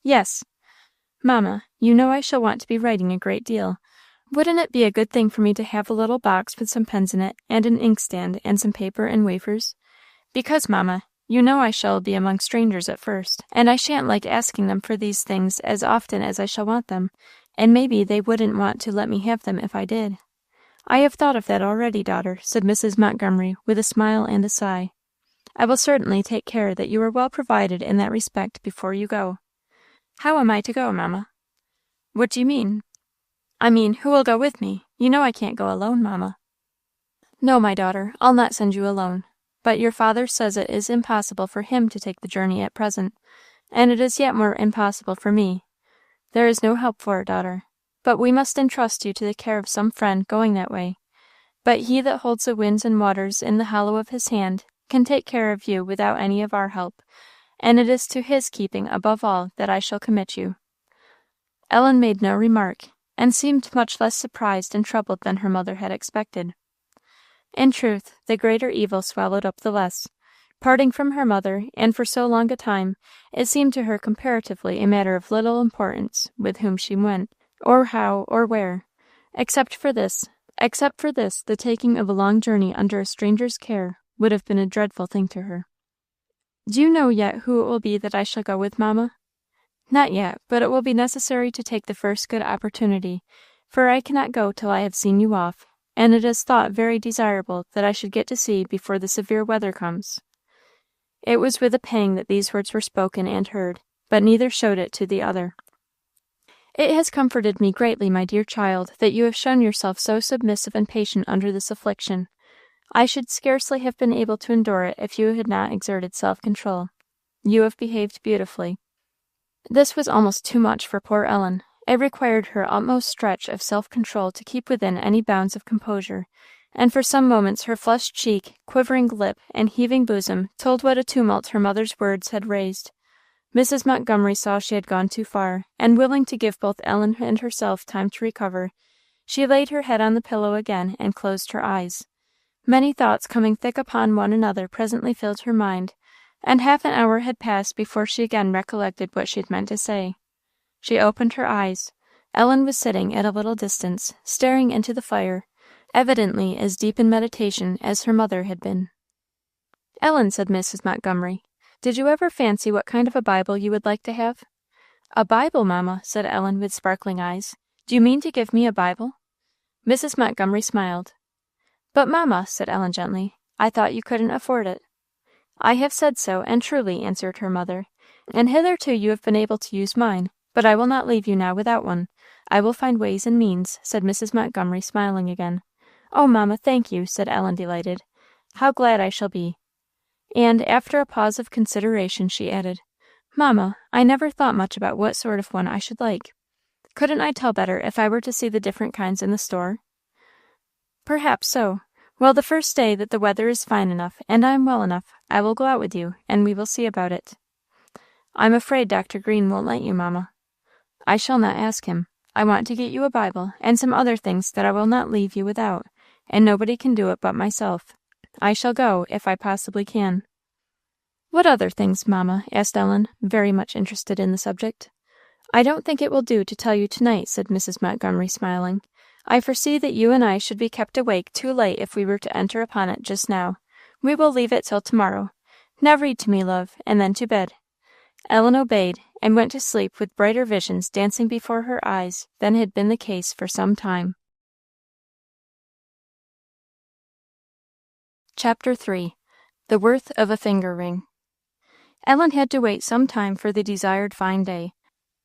"Yes." "Mamma, you know I shall want to be writing a great deal. Wouldn't it be a good thing for me to have a little box with some pens in it, and an inkstand, and some paper and wafers? Because, mamma, you know I shall be among strangers at first, and I shan't like asking them for these things as often as I shall want them, and maybe they wouldn't want to let me have them if I did." "I have thought of that already, daughter," said Mrs. Montgomery, with a smile and a sigh. "I will certainly take care that you are well provided in that respect before you go." "How am I to go, mamma?" "What do you mean?" "I mean, who will go with me? You know I can't go alone, mamma." "No, my daughter, I'll not send you alone. But your father says it is impossible for him to take the journey at present, and it is yet more impossible for me. There is no help for it, daughter. But we must entrust you to the care of some friend going that way. But he that holds the winds and waters in the hollow of his hand can take care of you without any of our help, and it is to his keeping above all that I shall commit you." Ellen made no remark, and seemed much less surprised and troubled than her mother had expected. In truth, the greater evil swallowed up the less. Parting from her mother, and for so long a time, it seemed to her comparatively a matter of little importance with whom she went, or how, or where. Except for this, the taking of a long journey under a stranger's care would have been a dreadful thing to her. "Do you know yet who it will be that I shall go with, mamma?" "Not yet, but it will be necessary to take the first good opportunity, for I cannot go till I have seen you off, and it is thought very desirable that I should get to sea before the severe weather comes." It was with a pang that these words were spoken and heard, but neither showed it to the other. "It has comforted me greatly, my dear child, that you have shown yourself so submissive and patient under this affliction. I should scarcely have been able to endure it if you had not exerted self-control. You have behaved beautifully." This was almost too much for poor Ellen. It required her utmost stretch of self-control to keep within any bounds of composure, and for some moments her flushed cheek, quivering lip, and heaving bosom told what a tumult her mother's words had raised. Mrs. Montgomery saw she had gone too far, and willing to give both Ellen and herself time to recover, she laid her head on the pillow again and closed her eyes. Many thoughts coming thick upon one another presently filled her mind, and half an hour had passed before she again recollected what she had meant to say. She opened her eyes. Ellen was sitting at a little distance, staring into the fire, evidently as deep in meditation as her mother had been. "Ellen," said Mrs. Montgomery, "did you ever fancy what kind of a Bible you would like to have?" "A Bible, mamma?" said Ellen, with sparkling eyes. "Do you mean to give me a Bible?" Mrs. Montgomery smiled. "But, mamma," said Ellen gently, "I thought you couldn't afford it." "I have said so, and truly," answered her mother, "and hitherto you have been able to use mine, but I will not leave you now without one. I will find ways and means," said Mrs. Montgomery, smiling again. "Oh, mamma, thank you," said Ellen, delighted. "How glad I shall be." And, after a pause of consideration, she added, "Mamma, I never thought much about what sort of one I should like. Couldn't I tell better if I were to see the different kinds in the store?" "Perhaps so. Well, the first day that the weather is fine enough, and I am well enough, I will go out with you, and we will see about it." "I'm afraid Dr. Green won't let you, mamma." "I shall not ask him. I want to get you a Bible, and some other things that I will not leave you without, and nobody can do it but myself. I shall go, if I possibly can." "What other things, mamma?" asked Ellen, very much interested in the subject. "I don't think it will do to tell you to night," said Mrs. Montgomery, smiling. "I foresee that you and I should be kept awake too late if we were to enter upon it just now. We will leave it till to-morrow. Now read to me, love, and then to bed." Ellen obeyed, and went to sleep with brighter visions dancing before her eyes than had been the case for some time. Chapter 3. The Worth of a Finger Ring. Ellen had to wait some time for the desired fine day.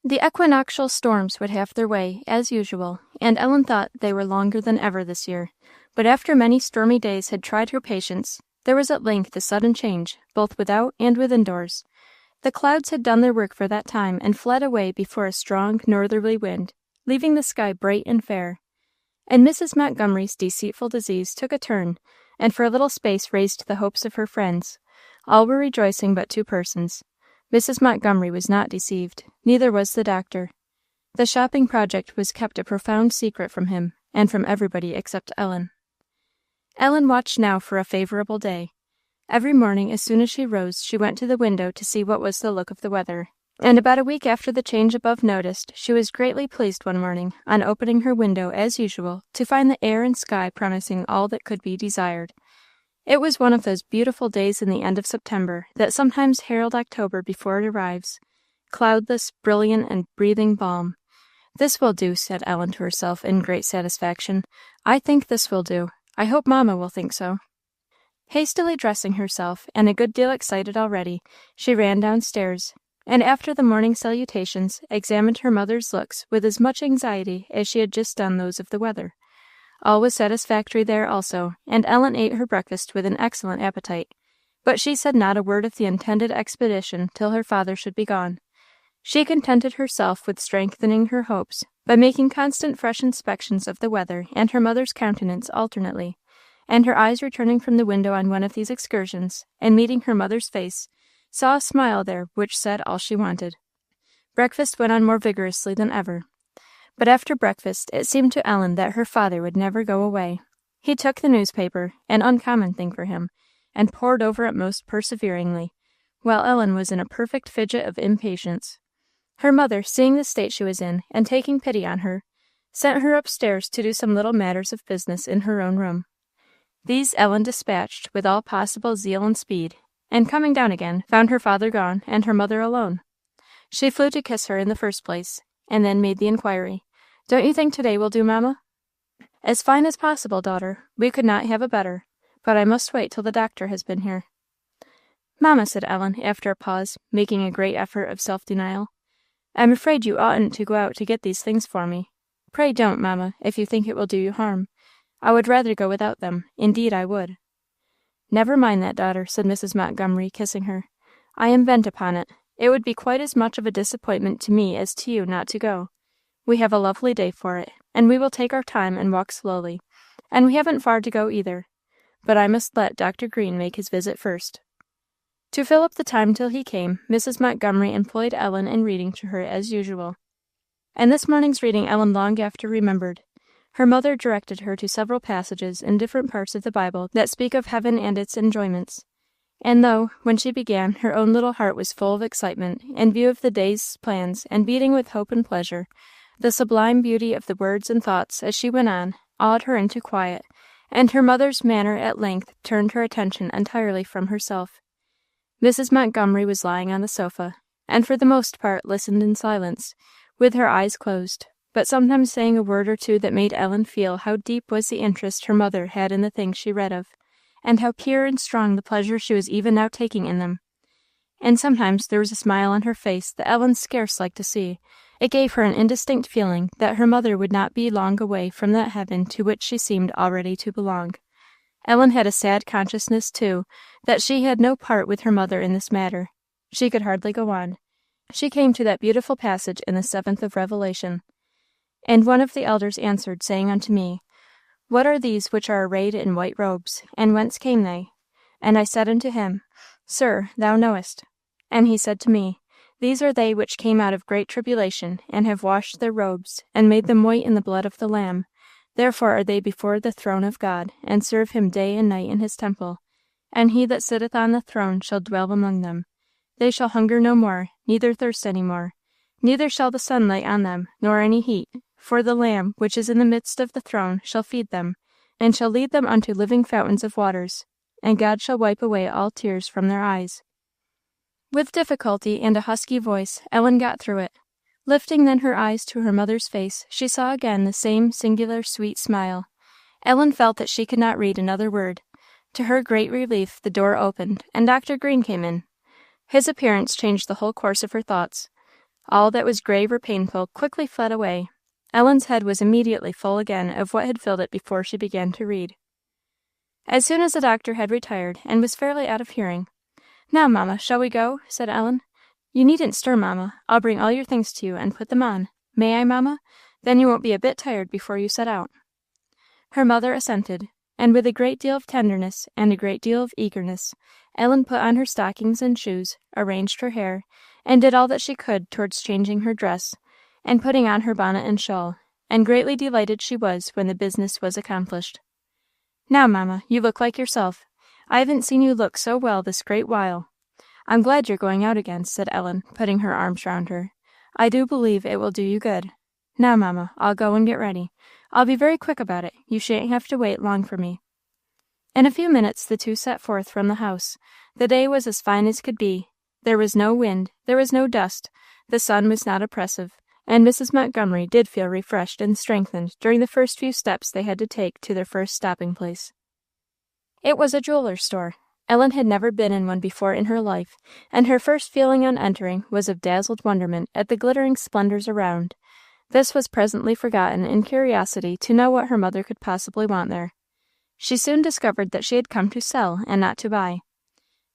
The equinoctial storms would have their way, as usual, and Ellen thought they were longer than ever this year. But after many stormy days had tried her patience, there was at length a sudden change, both without and within doors. The clouds had done their work for that time, and fled away before a strong northerly wind, leaving the sky bright and fair. And Mrs. Montgomery's deceitful disease took a turn, and for a little space raised the hopes of her friends. All were rejoicing but two persons. Mrs. Montgomery was not deceived, neither was the doctor. The shopping project was kept a profound secret from him, and from everybody except Ellen. Ellen watched now for a favorable day. Every morning, as soon as she rose, she went to the window to see what was the look of the weather, and about a week after the change above noticed, she was greatly pleased one morning, on opening her window as usual, to find the air and sky promising all that could be desired. It was one of those beautiful days in the end of September that sometimes herald October before it arrives, cloudless, brilliant, and breathing balm. "This will do," said Ellen to herself in great satisfaction. "I think this will do. I hope mamma will think so." Hastily dressing herself, and a good deal excited already, she ran downstairs, and after the morning salutations, examined her mother's looks with as much anxiety as she had just done those of the weather. All was satisfactory there also, and Ellen ate her breakfast with an excellent appetite, but she said not a word of the intended expedition till her father should be gone. She contented herself with strengthening her hopes by making constant fresh inspections of the weather and her mother's countenance alternately, and her eyes returning from the window on one of these excursions, and meeting her mother's face, saw a smile there which said all she wanted. Breakfast went on more vigorously than ever. But after breakfast it seemed to Ellen that her father would never go away. He took the newspaper, an uncommon thing for him, and pored over it most perseveringly, while Ellen was in a perfect fidget of impatience. Her mother, seeing the state she was in, and taking pity on her, sent her upstairs to do some little matters of business in her own room. These Ellen dispatched with all possible zeal and speed, and coming down again, found her father gone, and her mother alone. She flew to kiss her in the first place, and then made the inquiry, "Don't you think today will do, mamma?" "As fine as possible, daughter. We could not have a better, but I must wait till the doctor has been here." "Mamma," said Ellen, after a pause, making a great effort of self-denial, "I'm afraid you oughtn't to go out to get these things for me. Pray don't, mamma, if you think it will do you harm. I would rather go without them. Indeed I would." "Never mind that, daughter," said Mrs. Montgomery, kissing her. "I am bent upon it. It would be quite as much of a disappointment to me as to you not to go. We have a lovely day for it, and we will take our time and walk slowly, and we haven't far to go either. But I must let Dr. Green make his visit first." To fill up the time till he came, Mrs. Montgomery employed Ellen in reading to her as usual. And this morning's reading Ellen long after remembered. Her mother directed her to several passages in different parts of the Bible that speak of heaven and its enjoyments. And though, when she began, her own little heart was full of excitement, in view of the day's plans, and beating with hope and pleasure, the sublime beauty of the words and thoughts, as she went on, awed her into quiet, and her mother's manner at length turned her attention entirely from herself. Mrs. Montgomery was lying on the sofa, and for the most part listened in silence, with her eyes closed, but sometimes saying a word or two that made Ellen feel how deep was the interest her mother had in the things she read of, and how pure and strong the pleasure she was even now taking in them. And sometimes there was a smile on her face that Ellen scarce liked to see. It gave her an indistinct feeling that her mother would not be long away from that heaven to which she seemed already to belong. Ellen had a sad consciousness, too, that she had no part with her mother in this matter. She could hardly go on. She came to that beautiful passage in the 7th of Revelation. "And one of the elders answered, saying unto me, What are these which are arrayed in white robes, and whence came they? And I said unto him, Sir, thou knowest. And he said to me, These are they which came out of great tribulation, and have washed their robes, and made them white in the blood of the Lamb. Therefore are they before the throne of God, and serve him day and night in his temple. And he that sitteth on the throne shall dwell among them. They shall hunger no more, neither thirst any more. Neither shall the sun light on them, nor any heat. For the Lamb, which is in the midst of the throne, shall feed them, and shall lead them unto living fountains of waters. And God shall wipe away all tears from their eyes. With difficulty and a husky voice, Ellen got through it. Lifting then her eyes to her mother's face, she saw again the same singular sweet smile. Ellen felt that she could not read another word. To her great relief, the door opened, and Dr. Green came in. His appearance changed the whole course of her thoughts. All that was grave or painful quickly fled away. Ellen's head was immediately full again of what had filled it before she began to read. As soon as the doctor had retired, and was fairly out of hearing, "Now, mamma, shall we go?" said Ellen. "You needn't stir, mamma. I'll bring all your things to you, and put them on. May I, mamma? Then you won't be a bit tired before you set out." Her mother assented, and with a great deal of tenderness and a great deal of eagerness, Ellen put on her stockings and shoes, arranged her hair, and did all that she could towards changing her dress, and putting on her bonnet and shawl, and greatly delighted she was when the business was accomplished. "Now, mamma, you look like yourself. I haven't seen you look so well this great while. I'm glad you're going out again," said Ellen, putting her arms round her. "I do believe it will do you good. Now, mamma, I'll go and get ready. I'll be very quick about it. You shan't have to wait long for me." In a few minutes the two set forth from the house. The day was as fine as could be. There was no wind, there was no dust, the sun was not oppressive, and Mrs. Montgomery did feel refreshed and strengthened during the first few steps they had to take to their first stopping place. It was a jeweller's store. Ellen had never been in one before in her life, and her first feeling on entering was of dazzled wonderment at the glittering splendors around. This was presently forgotten in curiosity to know what her mother could possibly want there. She soon discovered that she had come to sell and not to buy.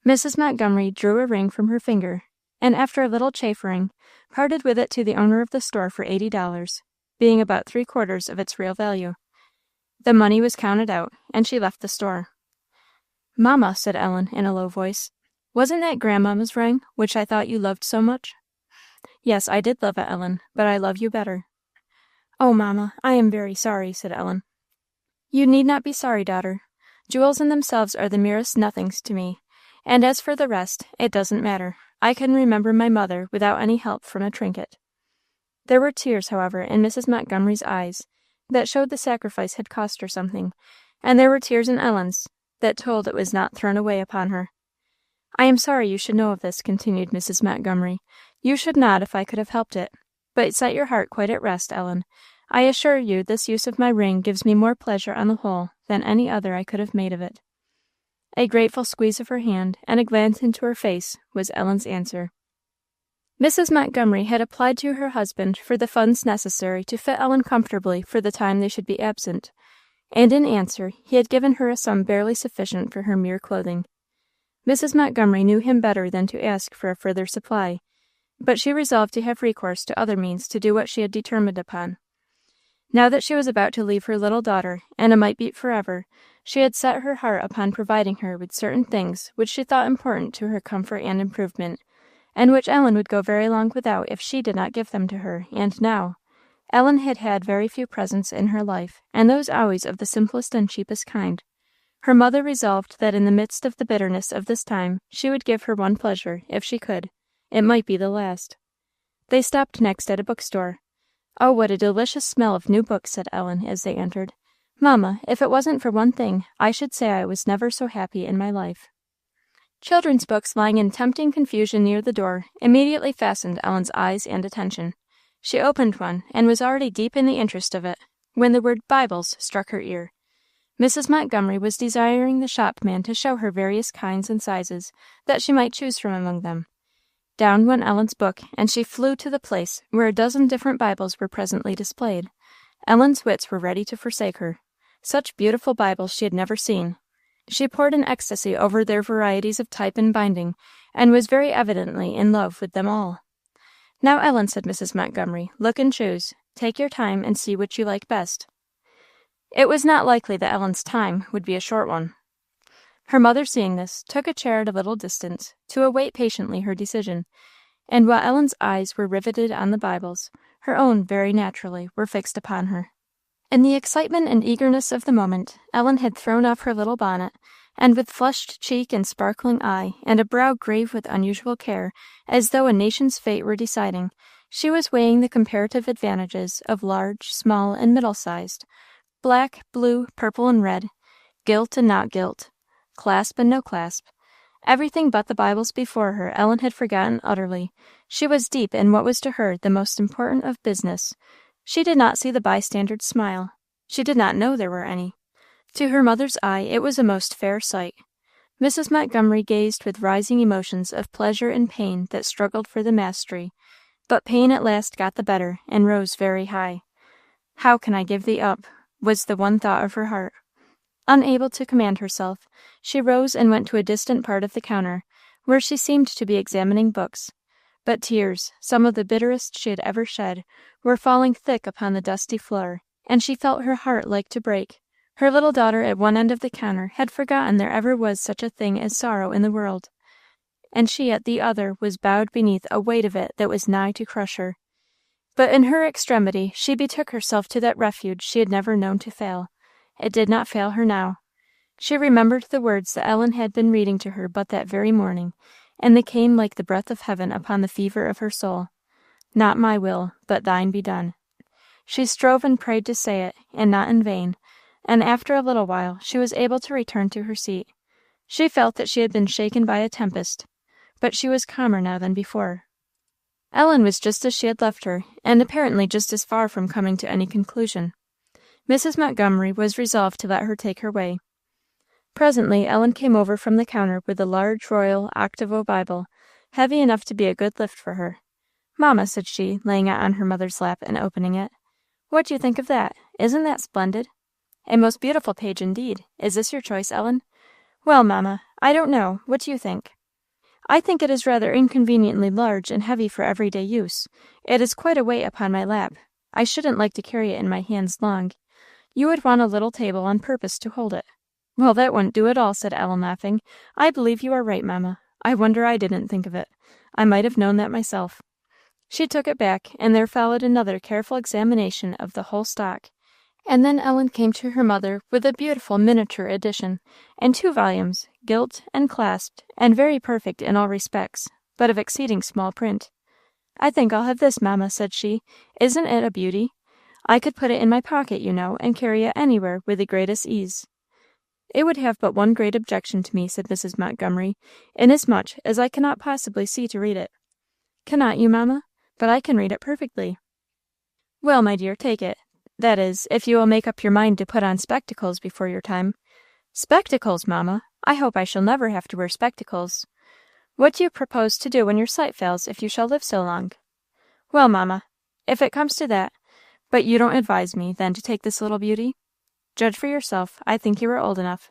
Mrs. Montgomery drew a ring from her finger, and after a little chaffering, parted with it to the owner of the store for $80, being about 3/4 of its real value. The money was counted out, and she left the store. "Mamma," said Ellen, in a low voice, "wasn't that grandmamma's ring, which I thought you loved so much?" "Yes, I did love it, Ellen, but I love you better." "Oh, mamma, I am very sorry," said Ellen. "You need not be sorry, daughter. Jewels in themselves are the merest nothings to me, and as for the rest, it doesn't matter. I can remember my mother without any help from a trinket." There were tears, however, in Mrs. Montgomery's eyes, that showed the sacrifice had cost her something, and there were tears in Ellen's, that told it was not thrown away upon her. "I am sorry you should know of this," continued Mrs. Montgomery. "You should not if I could have helped it. But set your heart quite at rest, Ellen. I assure you this use of my ring gives me more pleasure on the whole than any other I could have made of it." A grateful squeeze of her hand and a glance into her face was Ellen's answer. Mrs. Montgomery had applied to her husband for the funds necessary to fit Ellen comfortably for the time they should be absent, and in answer he had given her a sum barely sufficient for her mere clothing. Mrs. Montgomery knew him better than to ask for a further supply, but she resolved to have recourse to other means to do what she had determined upon. Now that she was about to leave her little daughter, and it might be forever, she had set her heart upon providing her with certain things which she thought important to her comfort and improvement, and which Ellen would go very long without if she did not give them to her, and now Ellen had had very few presents in her life, and those always of the simplest and cheapest kind. Her mother resolved that in the midst of the bitterness of this time she would give her one pleasure, if she could. It might be the last. They stopped next at a bookstore. "Oh, what a delicious smell of new books," said Ellen, as they entered. "Mamma, if it wasn't for one thing, I should say I was never so happy in my life." Children's books lying in tempting confusion near the door immediately fastened Ellen's eyes and attention. She opened one, and was already deep in the interest of it, when the word Bibles struck her ear. Mrs. Montgomery was desiring the shopman to show her various kinds and sizes, that she might choose from among them. Down went Ellen's book, and she flew to the place where a dozen different Bibles were presently displayed. Ellen's wits were ready to forsake her. Such beautiful Bibles she had never seen. She pored in ecstasy over their varieties of type and binding, and was very evidently in love with them all. "Now, Ellen," said Mrs. Montgomery, "look and choose. Take your time and see which you like best." It was not likely that Ellen's time would be a short one. Her mother, seeing this, took a chair at a little distance to await patiently her decision, and while Ellen's eyes were riveted on the Bibles, her own, very naturally, were fixed upon her. In the excitement and eagerness of the moment, Ellen had thrown off her little bonnet, and with flushed cheek and sparkling eye, and a brow grave with unusual care, as though a nation's fate were deciding, she was weighing the comparative advantages of large, small, and middle-sized, black, blue, purple, and red, gilt and not gilt, clasp and no clasp. Everything but the Bibles before her Ellen had forgotten utterly. She was deep in what was to her the most important of business. She did not see the bystanders smile. She did not know there were any. To her mother's eye it was a most fair sight. Mrs. Montgomery gazed with rising emotions of pleasure and pain that struggled for the mastery, but pain at last got the better, and rose very high. "How can I give thee up?" was the one thought of her heart. Unable to command herself, she rose and went to a distant part of the counter, where she seemed to be examining books. But tears, some of the bitterest she had ever shed, were falling thick upon the dusty floor, and she felt her heart like to break. Her little daughter at one end of the counter had forgotten there ever was such a thing as sorrow in the world, and she at the other was bowed beneath a weight of it that was nigh to crush her. But in her extremity she betook herself to that refuge she had never known to fail. It did not fail her now. She remembered the words that Ellen had been reading to her but that very morning, and they came like the breath of heaven upon the fever of her soul. "Not my will, but thine be done." She strove and prayed to say it, and not in vain, and after a little while she was able to return to her seat. She felt that she had been shaken by a tempest, but she was calmer now than before. Ellen was just as she had left her, and apparently just as far from coming to any conclusion. Mrs. Montgomery was resolved to let her take her way. Presently Ellen came over from the counter with a large royal octavo Bible, heavy enough to be a good lift for her. "Mamma," said she, laying it on her mother's lap and opening it, "what do you think of that? Isn't that splendid?" "A most beautiful page indeed. Is this your choice, Ellen?" "Well, mamma, I don't know. What do you think?" "I think it is rather inconveniently large and heavy for everyday use. It is quite a weight upon my lap. I shouldn't like to carry it in my hands long. You would want a little table on purpose to hold it." "Well, that wouldn't do at all," said Ellen, laughing. "I believe you are right, mamma. I wonder I didn't think of it. I might have known that myself." She took it back, and there followed another careful examination of the whole stock. And then Ellen came to her mother with a beautiful miniature edition, and 2 volumes, gilt and clasped, and very perfect in all respects, but of exceeding small print. "I think I'll have this, mamma," said she. "Isn't it a beauty? I could put it in my pocket, you know, and carry it anywhere with the greatest ease." "It would have but one great objection to me," said Mrs. Montgomery, "inasmuch as I cannot possibly see to read it." "Cannot you, mamma? But I can read it perfectly." "Well, my dear, take it. That is, if you will make up your mind to put on spectacles before your time." "Spectacles, mamma! I hope I shall never have to wear spectacles. What do you propose to do when your sight fails, if you shall live so long?" "Well, mamma, if it comes to that, but you don't advise me, then, to take this little beauty?" "Judge for yourself. I think you are old enough."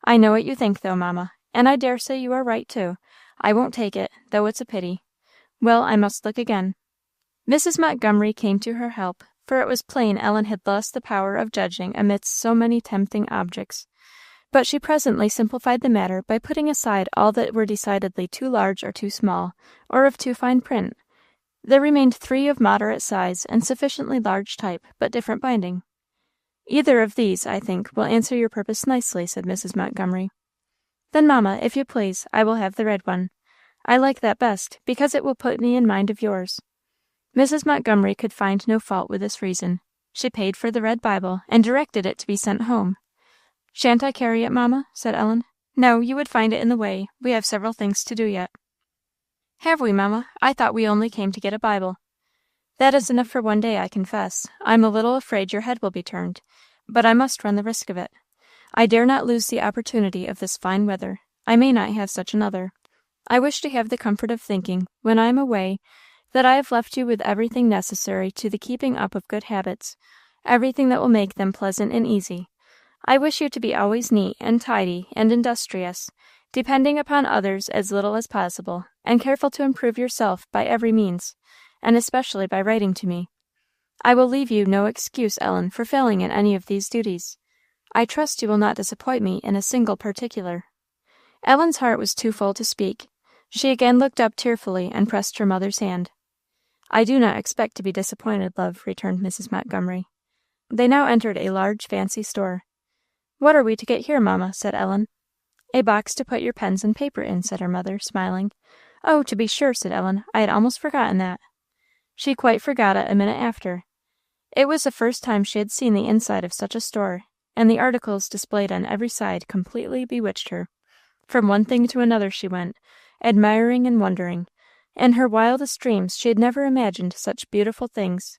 "I know what you think, though, mamma, and I dare say you are right, too. I won't take it, though it's a pity. Well, I must look again." Mrs. Montgomery came to her help, for it was plain Ellen had lost the power of judging amidst so many tempting objects. But she presently simplified the matter by putting aside all that were decidedly too large or too small, or of too fine print. There remained 3 of moderate size and sufficiently large type, but different binding. "Either of these, I think, will answer your purpose nicely," said Mrs. Montgomery. "Then, mamma, if you please, I will have the red one. I like that best, because it will put me in mind of yours." Mrs. Montgomery could find no fault with this reason. She paid for the red Bible, and directed it to be sent home. "Shan't I carry it, mamma?" said Ellen. "No, you would find it in the way. We have several things to do yet." "Have we, mamma? I thought we only came to get a Bible." "That is enough for one day, I confess. I'm a little afraid your head will be turned, but I must run the risk of it. I dare not lose the opportunity of this fine weather. I may not have such another. I wish to have the comfort of thinking, when I am away, that I have left you with everything necessary to the keeping up of good habits, everything that will make them pleasant and easy. I wish you to be always neat and tidy and industrious, depending upon others as little as possible, and careful to improve yourself by every means, and especially by writing to me. I will leave you no excuse, Ellen, for failing in any of these duties. I trust you will not disappoint me in a single particular." Ellen's heart was too full to speak. She again looked up tearfully and pressed her mother's hand. "I do not expect to be disappointed, love," returned Mrs. Montgomery. They now entered a large fancy store. "What are we to get here, mamma?" said Ellen. "A box to put your pens and paper in," said her mother, smiling. "Oh, to be sure," said Ellen. "I had almost forgotten that." She quite forgot it a minute after. It was the first time she had seen the inside of such a store, and the articles displayed on every side completely bewitched her. From one thing to another she went, admiring and wondering. In her wildest dreams she had never imagined such beautiful things.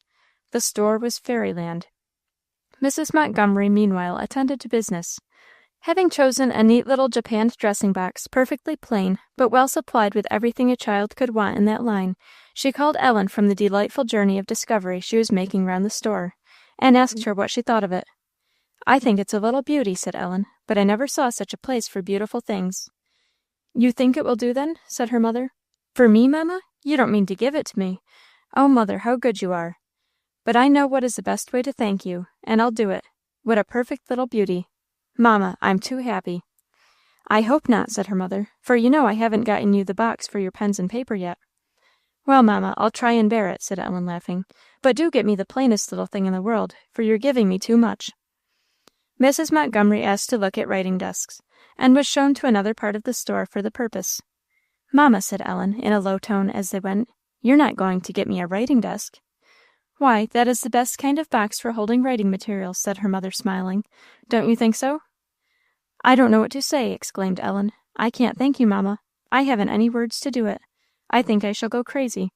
The store was fairyland. Mrs. Montgomery meanwhile attended to business. Having chosen a neat little japanned dressing box, perfectly plain, but well supplied with everything a child could want in that line, she called Ellen from the delightful journey of discovery she was making round the store, and asked her what she thought of it. "I think it's a little beauty," said Ellen, "but I never saw such a place for beautiful things." "You think it will do, then?" said her mother. "For me, mamma? You don't mean to give it to me? Oh, mother, how good you are! But I know what is the best way to thank you, and I'll do it. What a perfect little beauty! Mamma, I'm too happy." "I hope not," said her mother, "for you know I haven't gotten you the box for your pens and paper yet." "Well, mamma, I'll try and bear it," said Ellen, laughing. "But do get me the plainest little thing in the world, for you're giving me too much." Mrs. Montgomery asked to look at writing desks, and was shown to another part of the store for the purpose. "Mamma," said Ellen, in a low tone as they went, "you're not going to get me a writing desk?" "Why, that is the best kind of box for holding writing materials," said her mother, smiling. "Don't you think so?" "I don't know what to say," exclaimed Ellen. "I can't thank you, mamma. I haven't any words to do it. I think I shall go crazy."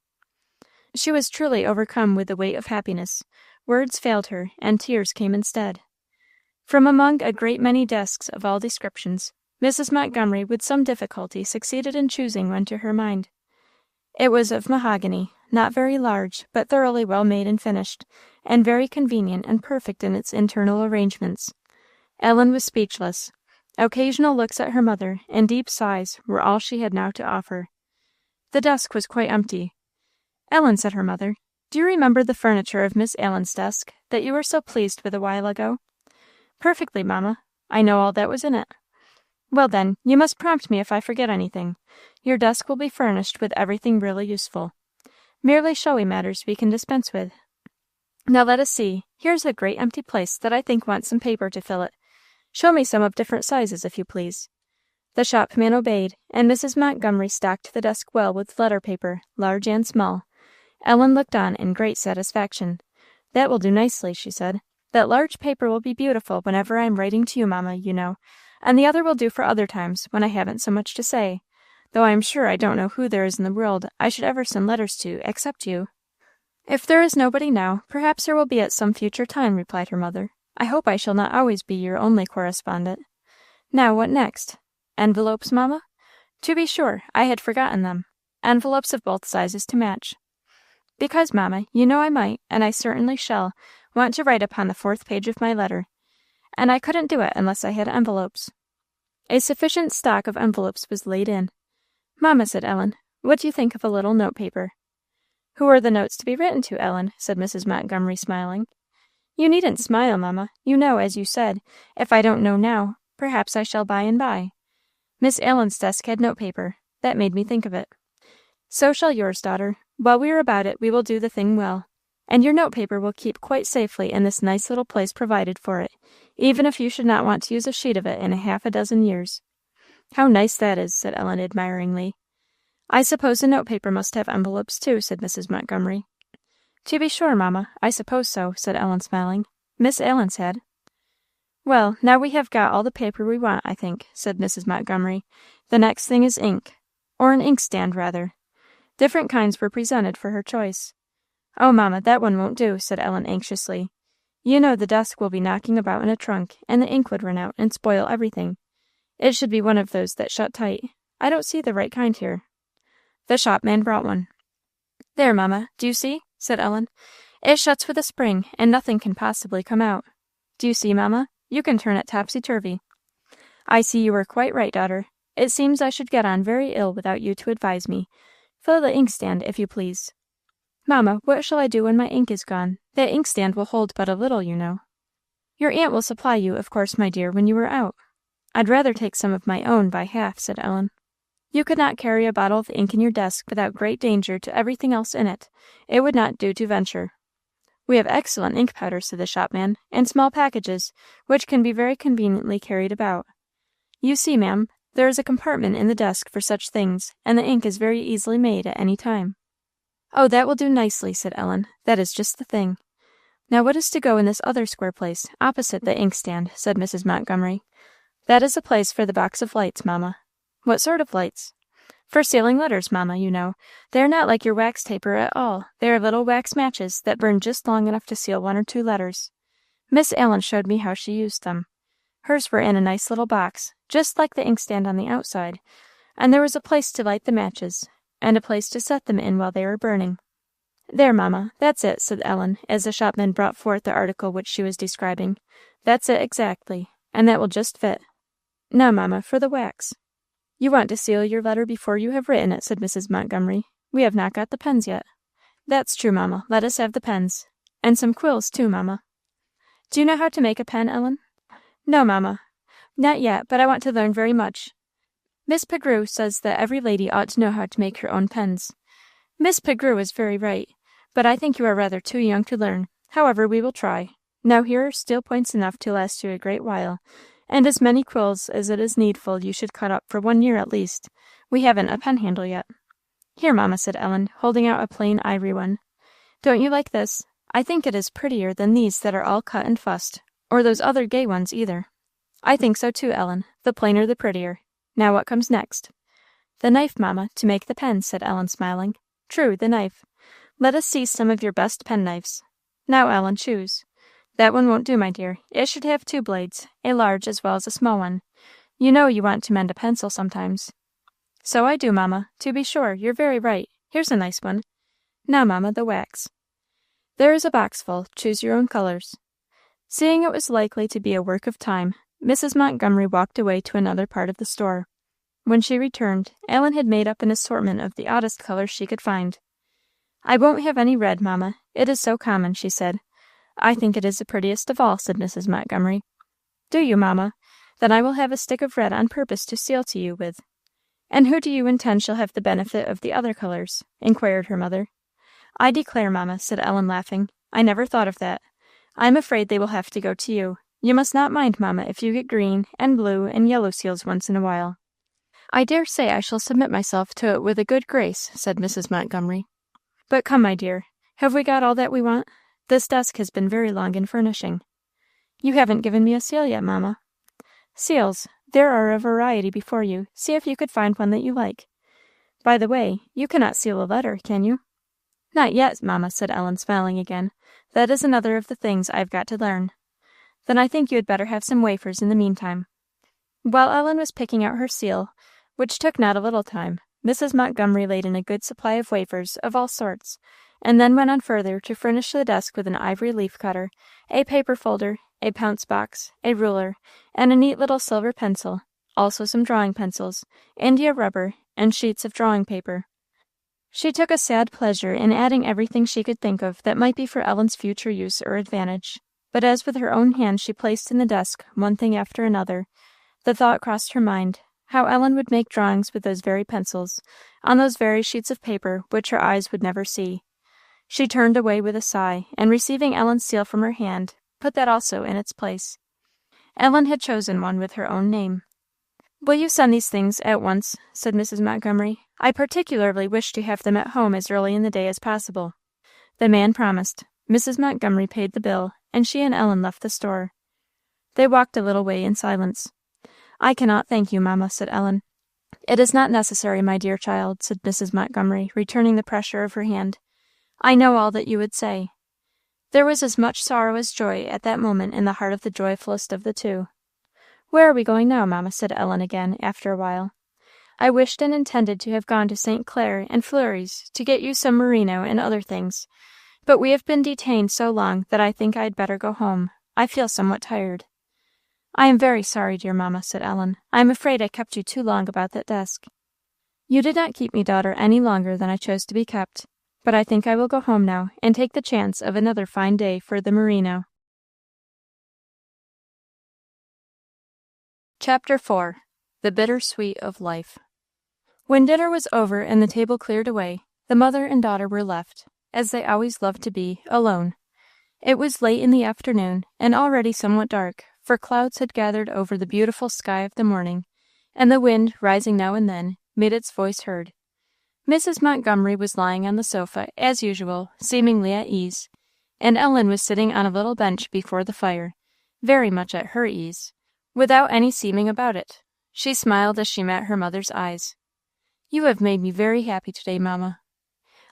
She was truly overcome with the weight of happiness. Words failed her, and tears came instead. From among a great many desks of all descriptions, Mrs. Montgomery with some difficulty succeeded in choosing one to her mind. It was of mahogany, not very large, but thoroughly well made and finished, and very convenient and perfect in its internal arrangements. Ellen was speechless. Occasional looks at her mother, and deep sighs, were all she had now to offer. The desk was quite empty. "Ellen," said her mother, "do you remember the furniture of Miss Allen's desk, that you were so pleased with a while ago?" "Perfectly, mamma. I know all that was in it." "Well, then, you must prompt me if I forget anything. Your desk will be furnished with everything really useful. Merely showy matters we can dispense with. Now let us see. Here's a great empty place that I think wants some paper to fill it. Show me some of different sizes, if you please." The shopman obeyed, and Mrs. Montgomery stocked the desk well with letter paper, large and small. Ellen looked on in great satisfaction. "That will do nicely," she said. "That large paper will be beautiful whenever I am writing to you, mamma, you know, and the other will do for other times when I haven't so much to say, though I am sure I don't know who there is in the world I should ever send letters to except you." "If there is nobody now, perhaps there will be at some future time," replied her mother. "I hope I shall not always be your only correspondent. Now, what next? Envelopes, mamma? To be sure, I had forgotten them. Envelopes of both sizes to match. Because, mamma, you know I might, and I certainly shall, want to write upon the 4th page of my letter, and I couldn't do it unless I had envelopes." A sufficient stock of envelopes was laid in. "Mamma," said Ellen, "what do you think of a little note paper?" "Who are the notes to be written to, Ellen?" said Mrs. Montgomery, smiling. "You needn't smile, mamma. You know, as you said, if I don't know now, perhaps I shall by and by. Miss Allen's desk had note paper. That made me think of it. So shall yours, daughter. While we are about it, we will do the thing well. And your note paper will keep quite safely in this nice little place provided for it, even if you should not want to use a sheet of it in half a dozen years." "How nice that is," said Ellen, admiringly. "I suppose the note paper must have envelopes too," said Mrs. Montgomery. "To be sure, mamma, I suppose so," said Ellen, smiling. "Miss Allen's had." "Well, now we have got all the paper we want, I think," said Mrs. Montgomery. "The next thing is ink, or an inkstand, rather." Different kinds were presented for her choice. "Oh, mamma, that one won't do," said Ellen, anxiously. "You know the desk will be knocking about in a trunk, and the ink would run out and spoil everything. It should be one of those that shut tight. I don't see the right kind here." The shopman brought one. "There, mamma, do you see?" said Ellen. "It shuts with a spring, and nothing can possibly come out. Do you see, mamma? You can turn it topsy-turvy." "I see you are quite right, daughter. It seems I should get on very ill without you to advise me. Fill the inkstand, if you please." Mamma, what shall I do when my ink is gone? That inkstand will hold but a little, you know." "Your aunt will supply you, of course, my dear, when you are out." "I'd rather take some of my own by half," said Ellen. "You could not carry a bottle of ink in your desk without great danger to everything else in it. It would not do to venture." "We have excellent ink powder," said the shopman, "and small packages, which can be very conveniently carried about. You see, ma'am, there is a compartment in the desk for such things, and the ink is very easily made at any time." "Oh, that will do nicely," said Ellen. "That is just the thing." "Now what is to go in this other square place, opposite the inkstand?" said Mrs. Montgomery. "That is a place for the box of lights, mamma." "What sort of lights?" "For sealing letters, mamma, you know. They are not like your wax taper at all. They are little wax matches that burn just long enough to seal 1 or 2 letters. Miss Allen showed me how she used them. Hers were in a nice little box, just like the inkstand on the outside, and there was a place to light the matches, and a place to set them in while they were burning." "There, mamma, that's it," said Ellen, as the shopman brought forth the article which she was describing. "That's it exactly, and that will just fit. Now, mamma, for the wax." "You want to seal your letter before you have written it," said Mrs. Montgomery. "We have not got the pens yet." "That's true, mamma. Let us have the pens. And some quills, too, mamma." "Do you know how to make a pen, Ellen?" "No, mamma, not yet, but I want to learn very much. Miss Pegrue says that every lady ought to know how to make her own pens." "Miss Pegrue is very right, but I think you are rather too young to learn. However, we will try. Now here are steel points enough to last you a great while, and as many quills as it is needful you should cut up for 1 year at least. We haven't a pen handle yet." "Here, mamma," said Ellen, holding out a plain ivory one. "Don't you like this? I think it is prettier than these that are all cut and fussed, or those other gay ones either." "I think so too, Ellen. The plainer the prettier. Now what comes next?" "The knife, mamma, to make the pen," said Ellen, smiling. "True, the knife. Let us see some of your best penknives. Now, Ellen, choose. That one won't do, my dear. It should have 2 blades, a large as well as a small one. You know you want to mend a pencil sometimes." "So I do, mamma. To be sure, you're very right. Here's a nice one. Now, mamma, the wax." "There is a box full. Choose your own colors." Seeing it was likely to be a work of time, Mrs. Montgomery walked away to another part of the store. When she returned, Ellen had made up an assortment of the oddest colors she could find. "I won't have any red, mamma. It is so common," she said. "I think it is the prettiest of all," said Mrs. Montgomery. "Do you, mamma? Then I will have a stick of red on purpose to seal to you with." "And who do you intend shall have the benefit of the other colors?" inquired her mother. "I declare, mamma," said Ellen, laughing, "I never thought of that. I am afraid they will have to go to you. You must not mind, mamma, if you get green and blue and yellow seals once in a while." "I dare say I shall submit myself to it with a good grace," said Mrs. Montgomery. "But come, my dear, have we got all that we want? This desk has been very long in furnishing." "You haven't given me a seal yet, mamma." "Seals. There are a variety before you. See if you could find one that you like. By the way, you cannot seal a letter, can you?" "Not yet, mamma," said Ellen, smiling again. "That is another of the things I have got to learn." "Then I think you had better have some wafers in the meantime." While Ellen was picking out her seal, which took not a little time, Mrs. Montgomery laid in a good supply of wafers of all sorts, and then went on further to furnish the desk with an ivory leaf cutter, a paper folder, a pounce box, a ruler, and a neat little silver pencil, also some drawing pencils, India rubber, and sheets of drawing paper. She took a sad pleasure in adding everything she could think of that might be for Ellen's future use or advantage; but as with her own hand she placed in the desk one thing after another, the thought crossed her mind, how Ellen would make drawings with those very pencils, on those very sheets of paper which her eyes would never see. She turned away with a sigh, and receiving Ellen's seal from her hand, put that also in its place. Ellen had chosen one with her own name. "Will you send these things at once?" said Mrs. Montgomery. "I particularly wish to have them at home as early in the day as possible." The man promised. Mrs. Montgomery paid the bill, and she and Ellen left the store. They walked a little way in silence. "I cannot thank you, mamma," said Ellen. "It is not necessary, my dear child," said Mrs. Montgomery, returning the pressure of her hand. "I know all that you would say." There was as much sorrow as joy at that moment in the heart of the joyfulest of the two. "Where are we going now, mamma?" said Ellen again, after a while. "I wished and intended to have gone to St. Clair and Fleury's to get you some merino and other things, but we have been detained so long that I think I had better go home. I feel somewhat tired." "I am very sorry, dear mamma," said Ellen. "I am afraid I kept you too long about that desk." "You did not keep me, daughter, any longer than I chose to be kept. But I think I will go home now, and take the chance of another fine day for the merino. Chapter 4. The Bitter-sweet of Life. When dinner was over and the table cleared away, the mother and daughter were left, as they always loved to be, alone. It was late in the afternoon, and already somewhat dark, for clouds had gathered over the beautiful sky of the morning, and the wind, rising now and then, made its voice heard. Mrs. Montgomery was lying on the sofa, as usual, seemingly at ease, and Ellen was sitting on a little bench before the fire, very much at her ease, without any seeming about it. She smiled as she met her mother's eyes. "You have made me very happy today, mamma."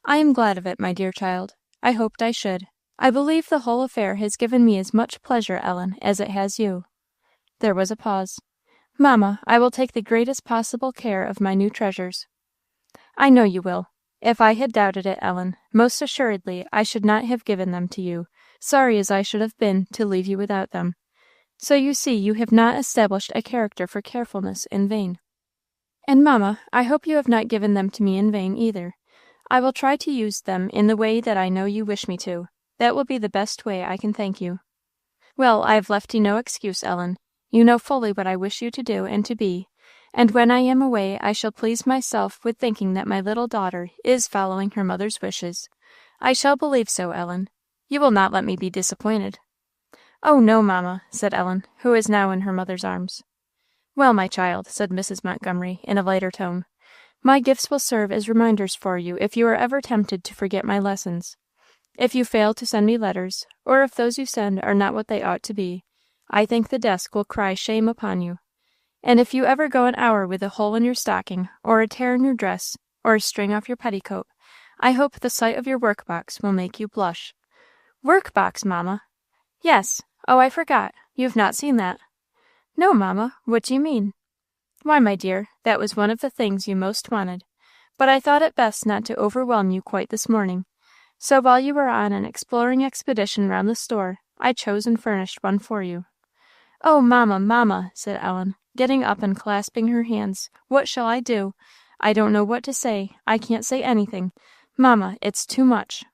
"I am glad of it, my dear child. I hoped I should. I believe the whole affair has given me as much pleasure, Ellen, as it has you." There was a pause. "Mamma, I will take the greatest possible care of my new treasures." "I know you will. If I had doubted it, Ellen, most assuredly I should not have given them to you, sorry as I should have been to leave you without them. So you see you have not established a character for carefulness in vain. And, mamma, I hope you have not given them to me in vain either. I will try to use them in the way that I know you wish me to. That will be the best way I can thank you." "Well, I have left you no excuse, Ellen. You know fully what I wish you to do and to be, and when I am away I shall please myself with thinking that my little daughter is following her mother's wishes. I shall believe so, Ellen. You will not let me be disappointed." "Oh, no, mamma," said Ellen, who was now in her mother's arms. "Well, my child," said Mrs. Montgomery, in a lighter tone, "my gifts will serve as reminders for you if you are ever tempted to forget my lessons. If you fail to send me letters, or if those you send are not what they ought to be, I think the desk will cry shame upon you. And if you ever go an hour with a hole in your stocking, or a tear in your dress, or a string off your petticoat, I hope the sight of your work-box will make you blush." "Work-box, mamma?" "Yes. Oh, I forgot. You have not seen that." "No, mamma. What do you mean?" "Why, my dear, that was one of the things you most wanted, but I thought it best not to overwhelm you quite this morning. So while you were on an exploring expedition round the store, I chose and furnished one for you." "Oh, mamma, mamma!" said Ellen, getting up and clasping her hands, "what shall I do? I don't know what to say. I can't say anything. Mamma, it's too much."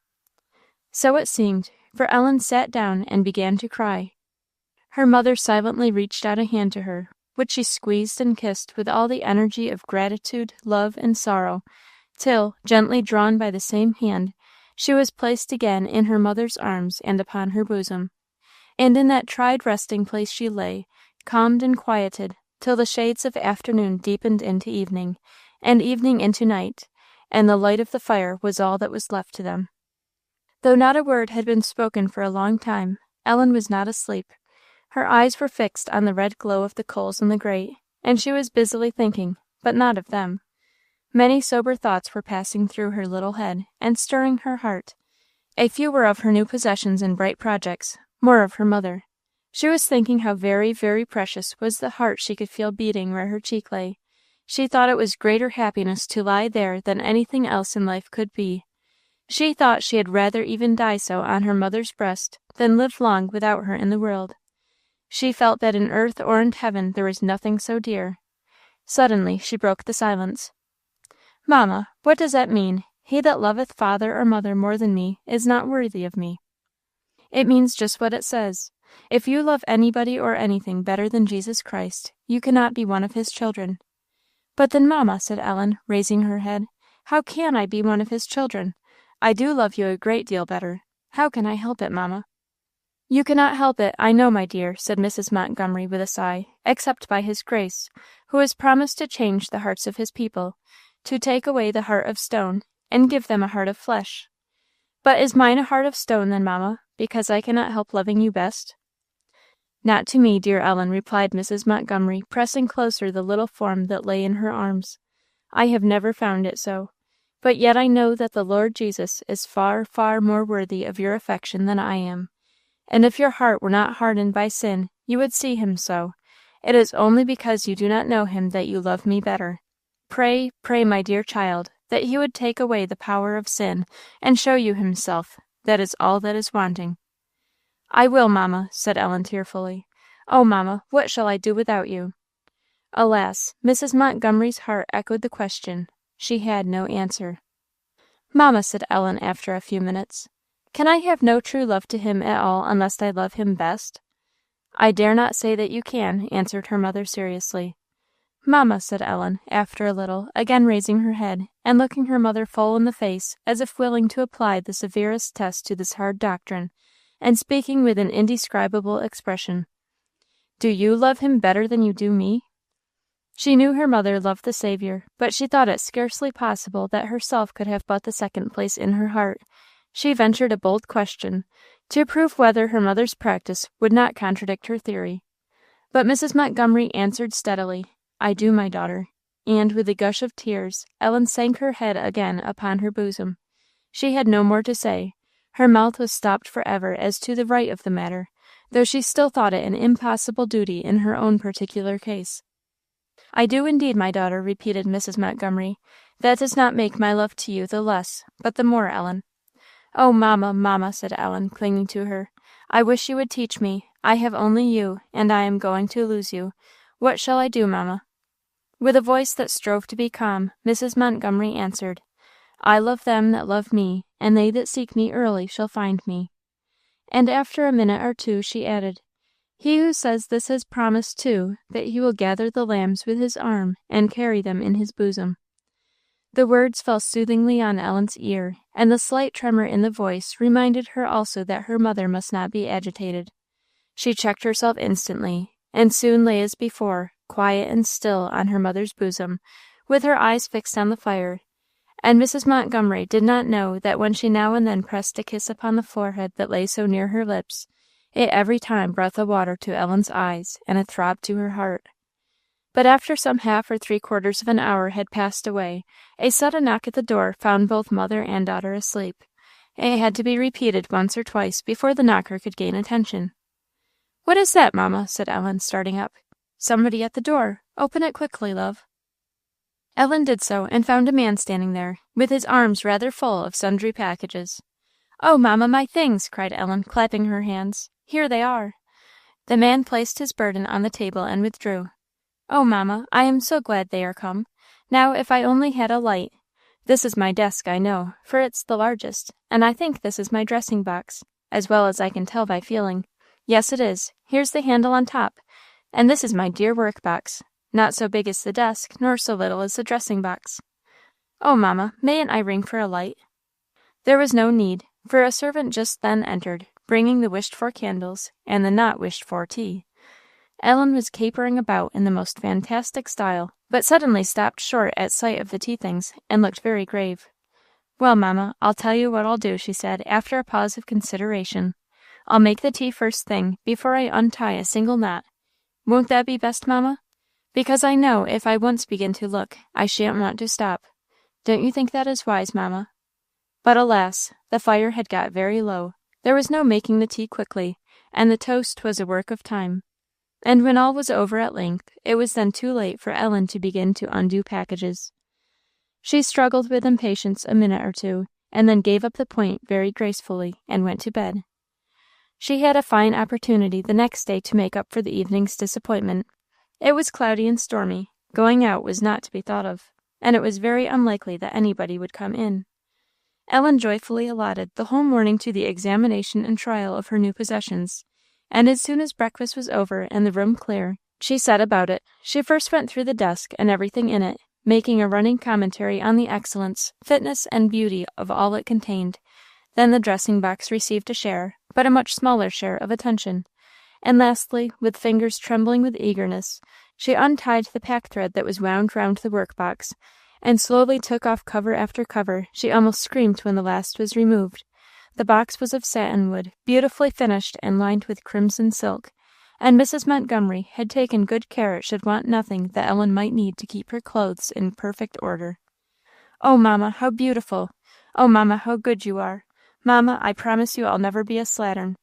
So it seemed, for Ellen sat down and began to cry. Her mother silently reached out a hand to her, which she squeezed and kissed with all the energy of gratitude, love, and sorrow, till, gently drawn by the same hand, she was placed again in her mother's arms and upon her bosom. And in that tried resting place she lay, calmed and quieted, till the shades of afternoon deepened into evening, and evening into night, and the light of the fire was all that was left to them. Though not a word had been spoken for a long time, Ellen was not asleep. Her eyes were fixed on the red glow of the coals in the grate, and she was busily thinking, but not of them. Many sober thoughts were passing through her little head, and stirring her heart. A few were of her new possessions and bright projects, more of her mother. She was thinking how very, very precious was the heart she could feel beating where her cheek lay. She thought it was greater happiness to lie there than anything else in life could be. She thought she had rather even die so on her mother's breast than live long without her in the world. She felt that in earth or in heaven there was nothing so dear. Suddenly she broke the silence. "Mamma, what does that mean? He that loveth father or mother more than me is not worthy of me." "It means just what it says. If you love anybody or anything better than Jesus Christ, you cannot be one of his children." "But then, mamma," said Ellen, raising her head, "how can I be one of his children? I do love you a great deal better. How can I help it, mamma?" "You cannot help it, I know, my dear," said Mrs. Montgomery with a sigh, "except by his grace, who has promised to change the hearts of his people, to take away the heart of stone, and give them a heart of flesh. But is mine a heart of stone, then, mamma, because I cannot help loving you best?" "Not to me, dear Ellen," replied Mrs. Montgomery, pressing closer the little form that lay in her arms. "I have never found it so. But yet I know that the Lord Jesus is far, far more worthy of your affection than I am. And if your heart were not hardened by sin, you would see him so. It is only because you do not know him that you love me better. Pray, pray, my dear child, that he would take away the power of sin, and show you himself. That is all that is wanting." "I will, mamma," said Ellen tearfully. "Oh, mamma, what shall I do without you?" Alas! Mrs. Montgomery's heart echoed the question. She had no answer. "Mamma," said Ellen, after a few minutes, "can I have no true love to him at all unless I love him best?" "I dare not say that you can," answered her mother seriously. "Mamma," said Ellen, after a little, again raising her head, and looking her mother full in the face, as if willing to apply the severest test to this hard doctrine, and speaking with an indescribable expression, "do you love him better than you do me?" She knew her mother loved the Saviour, but she thought it scarcely possible that herself could have but the second place in her heart. She ventured a bold question, to prove whether her mother's practice would not contradict her theory. But Mrs. Montgomery answered steadily, "I do, my daughter." And, with a gush of tears, Ellen sank her head again upon her bosom. She had no more to say. Her mouth was stopped for ever as to the right of the matter, though she still thought it an impossible duty in her own particular case. "I do indeed, my daughter," repeated Mrs. Montgomery. "That does not make my love to you the less, but the more, Ellen." "Oh, mamma, mamma," said Ellen, clinging to her, "I wish you would teach me. I have only you, and I am going to lose you. What shall I do, mamma?" With a voice that strove to be calm, Mrs. Montgomery answered, "I love them that love me, and they that seek me early shall find me." And after a minute or two she added, "He who says this has promised, too, that he will gather the lambs with his arm and carry them in his bosom." The words fell soothingly on Ellen's ear, and the slight tremor in the voice reminded her also that her mother must not be agitated. She checked herself instantly, and soon lay as before, quiet and still on her mother's bosom, with her eyes fixed on the fire, and Mrs. Montgomery did not know that when she now and then pressed a kiss upon the forehead that lay so near her lips, it every time brought the water to Ellen's eyes and a throb to her heart. But after some half or 3/4 of an hour had passed away, a sudden knock at the door found both mother and daughter asleep. It had to be repeated once or twice before the knocker could gain attention. "What is that, mamma?" said Ellen, starting up. "Somebody at the door. Open it quickly, love." Ellen did so, and found a man standing there, with his arms rather full of sundry packages. "Oh, mamma, my things!" cried Ellen, clapping her hands. "Here they are." The man placed his burden on the table and withdrew. "Oh, mamma, I am so glad they are come. Now, if I only had a light. This is my desk, I know, for it's the largest, and I think this is my dressing box, as well as I can tell by feeling. Yes, it is. Here's the handle on top, and this is my dear work box, not so big as the desk, nor so little as the dressing box. Oh, mamma, mayn't I ring for a light?" There was no need, for a servant just then entered, bringing the wished-for candles and the not-wished-for tea. Ellen was capering about in the most fantastic style, but suddenly stopped short at sight of the tea things, and looked very grave. "Well, mamma, I'll tell you what I'll do," she said, after a pause of consideration. "I'll make the tea first thing, before I untie a single knot. Won't that be best, mamma? Because I know, if I once begin to look, I shan't want to stop. Don't you think that is wise, mamma?" But alas, the fire had got very low. There was no making the tea quickly, and the toast was a work of time. And when all was over at length, it was then too late for Ellen to begin to undo packages. She struggled with impatience a minute or two, and then gave up the point very gracefully, and went to bed. She had a fine opportunity the next day to make up for the evening's disappointment. It was cloudy and stormy, going out was not to be thought of, and it was very unlikely that anybody would come in. Ellen joyfully allotted the whole morning to the examination and trial of her new possessions, and as soon as breakfast was over and the room clear, she set about it. She first went through the desk and everything in it, making a running commentary on the excellence, fitness, and beauty of all it contained. Then the dressing-box received a share, but a much smaller share, of attention. And lastly, with fingers trembling with eagerness, she untied the pack-thread that was wound round the work-box, and slowly took off cover after cover. She almost screamed when the last was removed. The box was of satin-wood, beautifully finished and lined with crimson silk, and Mrs. Montgomery had taken good care it should want nothing that Ellen might need to keep her clothes in perfect order. "Oh, mamma, how beautiful! Oh, mamma, how good you are! Mamma, I promise you I'll never be a slattern.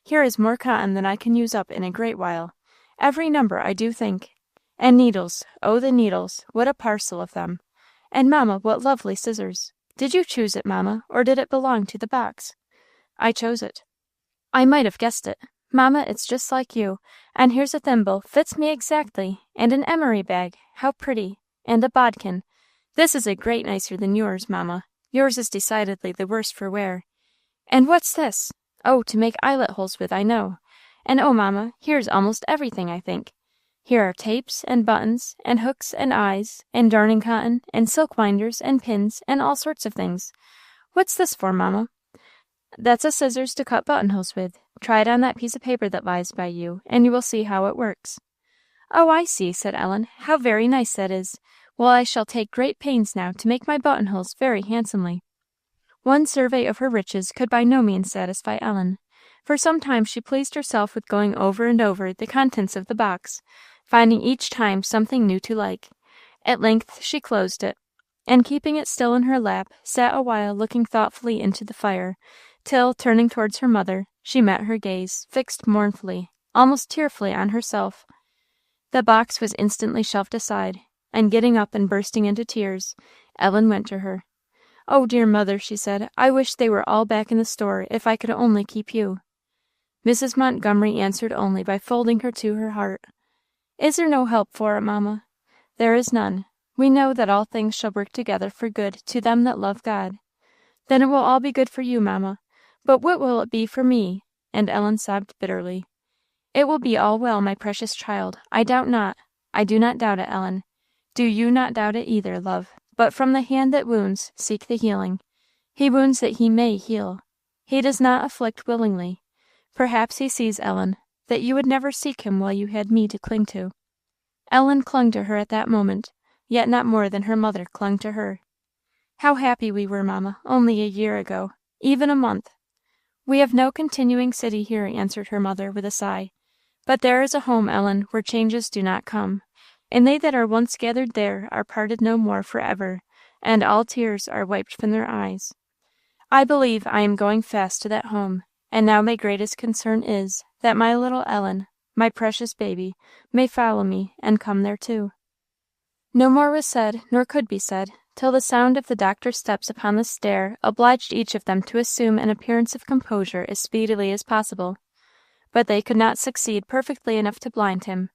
Here is more cotton than I can use up in a great while. Every number, I do think. And needles, oh, the needles, what a parcel of them! And, mamma, what lovely scissors! Did you choose it, mamma, or did it belong to the box?" "I chose it." "I might have guessed it. Mamma, it's just like you. And here's a thimble, fits me exactly, and an emery bag, how pretty, and a bodkin. This is a great nicer than yours, mamma. Yours is decidedly the worse for wear. And what's this? Oh, to make eyelet holes with, I know. And oh, mamma, here's almost everything, I think. Here are tapes, and buttons, and hooks, and eyes, and darning cotton, and silk winders, and pins, and all sorts of things. What's this for, mamma? That's a scissors to cut buttonholes with. Try it on that piece of paper that lies by you, and you will see how it works." "Oh, I see," said Ellen. "How very nice that is. Well, I shall take great pains now to make my buttonholes very handsomely." One survey of her riches could by no means satisfy Ellen. For some time she pleased herself with going over and over the contents of the box, finding each time something new to like. At length she closed it, and keeping it still in her lap, sat a while looking thoughtfully into the fire, till, turning towards her mother, she met her gaze, fixed mournfully, almost tearfully, on herself. The box was instantly shoved aside, and getting up and bursting into tears, Ellen went to her. "Oh, dear mother," she said, "I wish they were all back in the store, if I could only keep you." Mrs. Montgomery answered only by folding her to her heart. "Is there no help for it, mamma?" "There is none. We know that all things shall work together for good to them that love God." "Then it will all be good for you, mamma. But what will it be for me?" And Ellen sobbed bitterly. "It will be all well, my precious child, I doubt not. I do not doubt it, Ellen. Do you not doubt it either, love. But from the hand that wounds, seek the healing. He wounds that he may heal. He does not afflict willingly. Perhaps he sees, Ellen, that you would never seek him while you had me to cling to." Ellen clung to her at that moment, yet not more than her mother clung to her. "How happy we were, mamma, only a year ago, even a month." "We have no continuing city here," answered her mother, with a sigh. "But there is a home, Ellen, where changes do not come, and they that are once gathered there are parted no more for ever, and all tears are wiped from their eyes. I believe I am going fast to that home, and now my greatest concern is, that my little Ellen, my precious baby, may follow me, and come there too." No more was said, nor could be said, till the sound of the doctor's steps upon the stair obliged each of them to assume an appearance of composure as speedily as possible. But they could not succeed perfectly enough to blind him.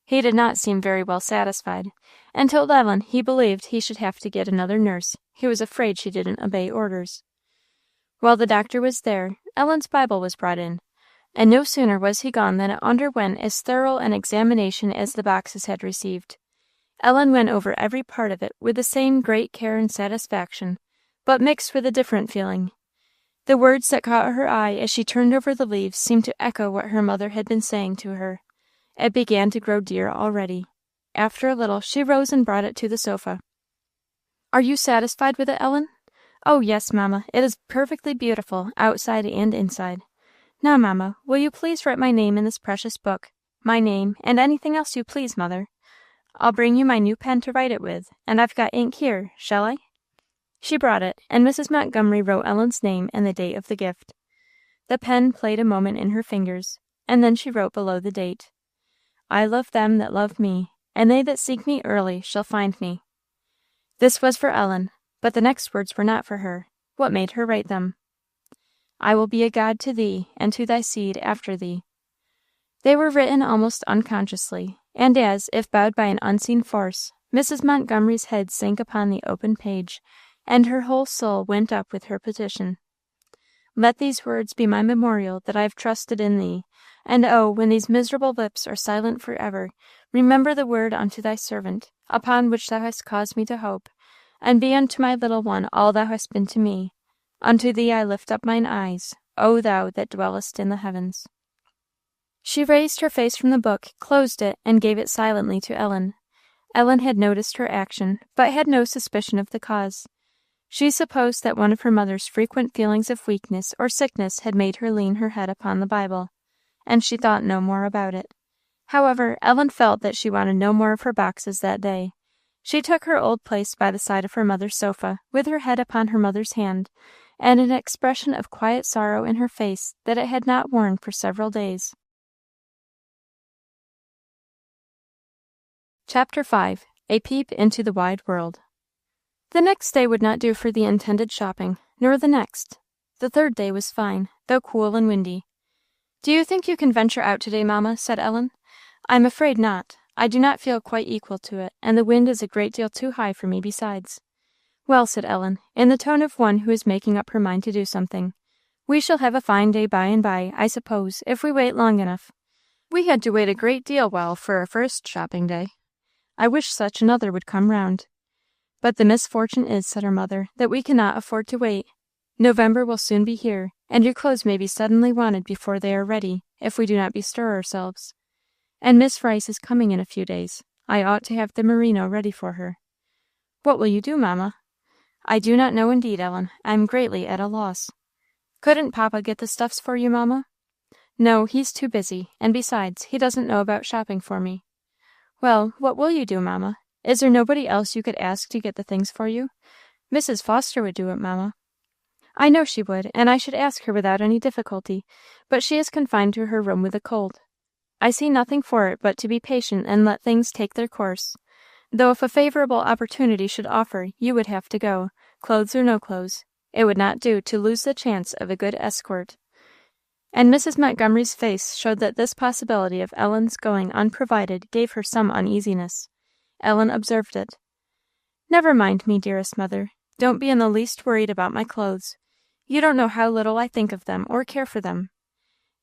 He did not seem very well satisfied, and told Ellen he believed he should have to get another nurse. He was afraid she didn't obey orders. While the doctor was there, Ellen's Bible was brought in, and no sooner was he gone than it underwent as thorough an examination as the boxes had received. Ellen went over every part of it with the same great care and satisfaction, but mixed with a different feeling. The words that caught her eye as she turned over the leaves seemed to echo what her mother had been saying to her. It began to grow dear already. After a little, she rose and brought it to the sofa. "Are you satisfied with it, Ellen?" "Oh, yes, mamma, it is perfectly beautiful, outside and inside. Now, mamma, will you please write my name in this precious book? My name, and anything else you please, mother. I'll bring you my new pen to write it with, and I've got ink here. Shall I?" She brought it, and Mrs. Montgomery wrote Ellen's name and the date of the gift. The pen played a moment in her fingers, and then she wrote below the date, "I love them that love me, and they that seek me early shall find me." This was for Ellen, but the next words were not for her. What made her write them? "I will be a God to thee, and to thy seed after thee." They were written almost unconsciously, and as if bowed by an unseen force, Mrs. Montgomery's head sank upon the open page, and her whole soul went up with her petition. "Let these words be my memorial that I have trusted in thee, and oh, when these miserable lips are silent for ever, remember the word unto thy servant, upon which thou hast caused me to hope, and be unto my little one all thou hast been to me. Unto thee I lift up mine eyes, O thou that dwellest in the heavens." She raised her face from the book, closed it, and gave it silently to Ellen. Ellen had noticed her action, but had no suspicion of the cause. She supposed that one of her mother's frequent feelings of weakness or sickness had made her lean her head upon the Bible, and she thought no more about it. However, Ellen felt that she wanted no more of her boxes that day. She took her old place by the side of her mother's sofa, with her head upon her mother's hand, and an expression of quiet sorrow in her face that it had not worn for several days. Chapter 5. A Peep into the Wide World. The next day would not do for the intended shopping, nor the next. The third day was fine, though cool and windy. "Do you think you can venture out today, mamma?" said Ellen. "I'm afraid not. I do not feel quite equal to it, and the wind is a great deal too high for me besides." "Well," said Ellen, in the tone of one who is making up her mind to do something, "we shall have a fine day by and by, I suppose, if we wait long enough. We had to wait a great deal while for our first shopping day. I wish such another would come round." "But the misfortune is," said her mother, "that we cannot afford to wait. November will soon be here, and your clothes may be suddenly wanted before they are ready, if we do not bestir ourselves. And Miss Rice is coming in a few days. I ought to have the merino ready for her." "What will you do, mamma?" "I do not know indeed, Ellen. I am greatly at a loss." "Couldn't papa get the stuffs for you, mamma?" "No, he's too busy; and besides, he doesn't know about shopping for me." "Well, what will you do, mamma? Is there nobody else you could ask to get the things for you? Mrs. Foster would do it, mamma." "I know she would, and I should ask her without any difficulty, but she is confined to her room with a cold. I see nothing for it but to be patient and let things take their course; though if a favourable opportunity should offer, you would have to go, clothes or no clothes. It would not do to lose the chance of a good escort." And Mrs. Montgomery's face showed that this possibility of Ellen's going unprovided gave her some uneasiness. Ellen observed it. "Never mind me, dearest mother. Don't be in the least worried about my clothes. You don't know how little I think of them or care for them.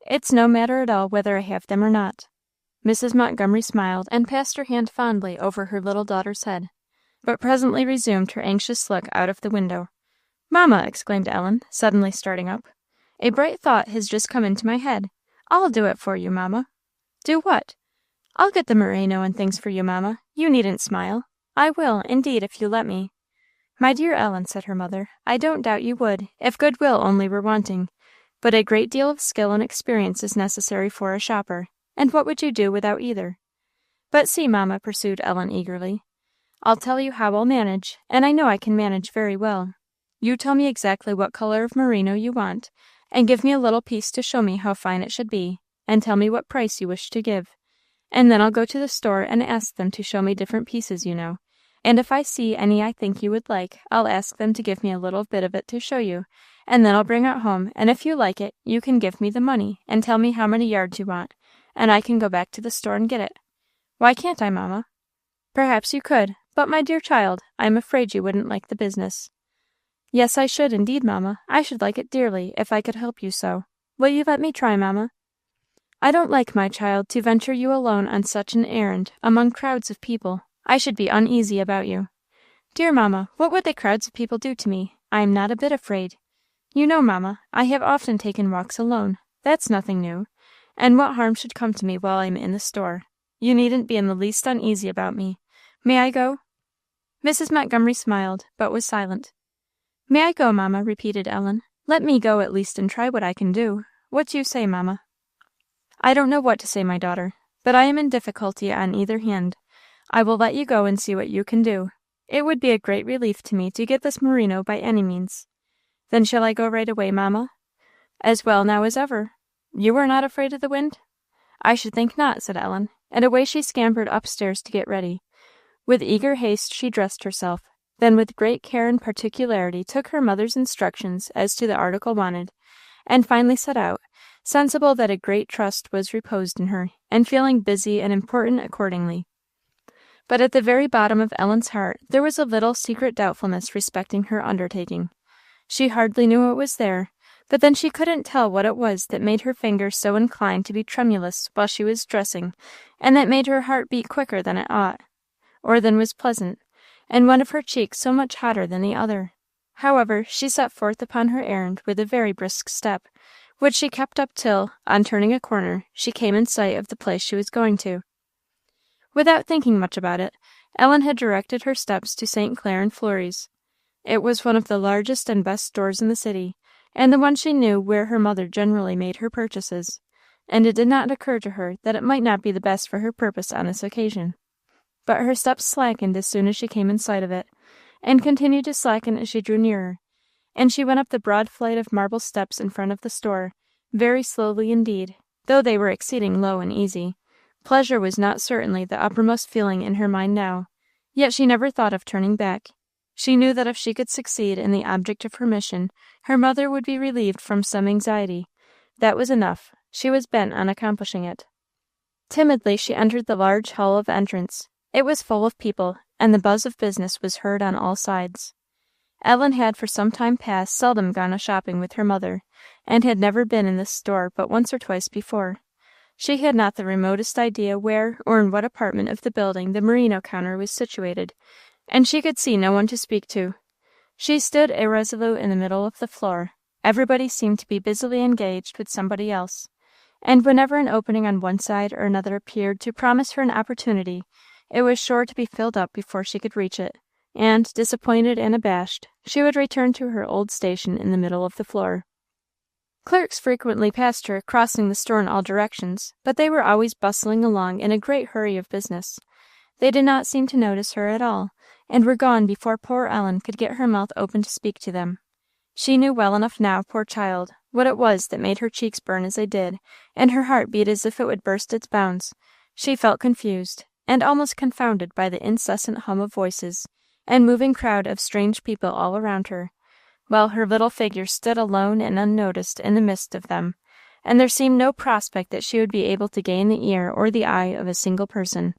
It's no matter at all whether I have them or not." Mrs. Montgomery smiled and passed her hand fondly over her little daughter's head, but presently resumed her anxious look out of the window. "Mamma!" exclaimed Ellen, suddenly starting up, "a bright thought has just come into my head. I'll do it for you, mamma." "Do what?" "I'll get the merino and things for you, mamma. You needn't smile. I will, indeed, if you let me." "My dear Ellen," said her mother, "I don't doubt you would, if goodwill only were wanting; but a great deal of skill and experience is necessary for a shopper, and what would you do without either?" "But see, mamma," pursued Ellen eagerly, "I'll tell you how I'll manage, and I know I can manage very well. You tell me exactly what colour of merino you want, and give me a little piece to show me how fine it should be, and tell me what price you wish to give, and then I'll go to the store and ask them to show me different pieces, you know, and if I see any I think you would like, I'll ask them to give me a little bit of it to show you, and then I'll bring it home, and if you like it, you can give me the money, and tell me how many yards you want, and I can go back to the store and get it. Why can't I, mamma?" "Perhaps you could, but, my dear child, I am afraid you wouldn't like the business." "Yes, I should, indeed, mamma. I should like it dearly, if I could help you so. Will you let me try, mamma?" "I don't like, my child, to venture you alone on such an errand, among crowds of people. I should be uneasy about you." "Dear mamma, what would the crowds of people do to me? I am not a bit afraid. You know, mamma, I have often taken walks alone. That's nothing new. And what harm should come to me while I am in the store? You needn't be in the least uneasy about me. May I go?" Mrs. Montgomery smiled, but was silent. "May I go, mamma?" repeated Ellen. "Let me go at least and try what I can do. What do you say, mamma?" "I don't know what to say, my daughter, but I am in difficulty on either hand. I will let you go and see what you can do. It would be a great relief to me to get this merino by any means." "Then shall I go right away, mamma?" "As well now as ever. You are not afraid of the wind?" "I should think not," said Ellen, and away she scampered upstairs to get ready. With eager haste she dressed herself, then with great care and particularity took her mother's instructions as to the article wanted, and finally set out, sensible that a great trust was reposed in her, and feeling busy and important accordingly. But at the very bottom of Ellen's heart there was a little secret doubtfulness respecting her undertaking. She hardly knew it was there, but then she couldn't tell what it was that made her fingers so inclined to be tremulous while she was dressing, and that made her heart beat quicker than it ought, or than was pleasant, and one of her cheeks so much hotter than the other. However, she set forth upon her errand with a very brisk step, which she kept up till, on turning a corner, she came in sight of the place she was going to. Without thinking much about it, Ellen had directed her steps to St. Clair and Fleury's. It was one of the largest and best stores in the city, and the one she knew where her mother generally made her purchases, and it did not occur to her that it might not be the best for her purpose on this occasion. But her steps slackened as soon as she came in sight of it, and continued to slacken as she drew nearer, and she went up the broad flight of marble steps in front of the store, very slowly indeed, though they were exceeding low and easy. Pleasure was not certainly the uppermost feeling in her mind now, yet she never thought of turning back. She knew that if she could succeed in the object of her mission, her mother would be relieved from some anxiety. That was enough. She was bent on accomplishing it. Timidly she entered the large hall of entrance. It was full of people, and the buzz of business was heard on all sides. Ellen had for some time past seldom gone a-shopping with her mother, and had never been in this store but once or twice before. She had not the remotest idea where or in what apartment of the building the merino counter was situated, and she could see no one to speak to. She stood irresolute in the middle of the floor. Everybody seemed to be busily engaged with somebody else, and whenever an opening on one side or another appeared to promise her an opportunity, it was sure to be filled up before she could reach it, and, disappointed and abashed, she would return to her old station in the middle of the floor. Clerks frequently passed her, crossing the store in all directions, but they were always bustling along in a great hurry of business. They did not seem to notice her at all, and were gone before poor Ellen could get her mouth open to speak to them. She knew well enough now, poor child, what it was that made her cheeks burn as they did, and her heart beat as if it would burst its bounds. She felt confused, and almost confounded by the incessant hum of voices, and moving crowd of strange people all around her, while her little figure stood alone and unnoticed in the midst of them, and there seemed no prospect that she would be able to gain the ear or the eye of a single person.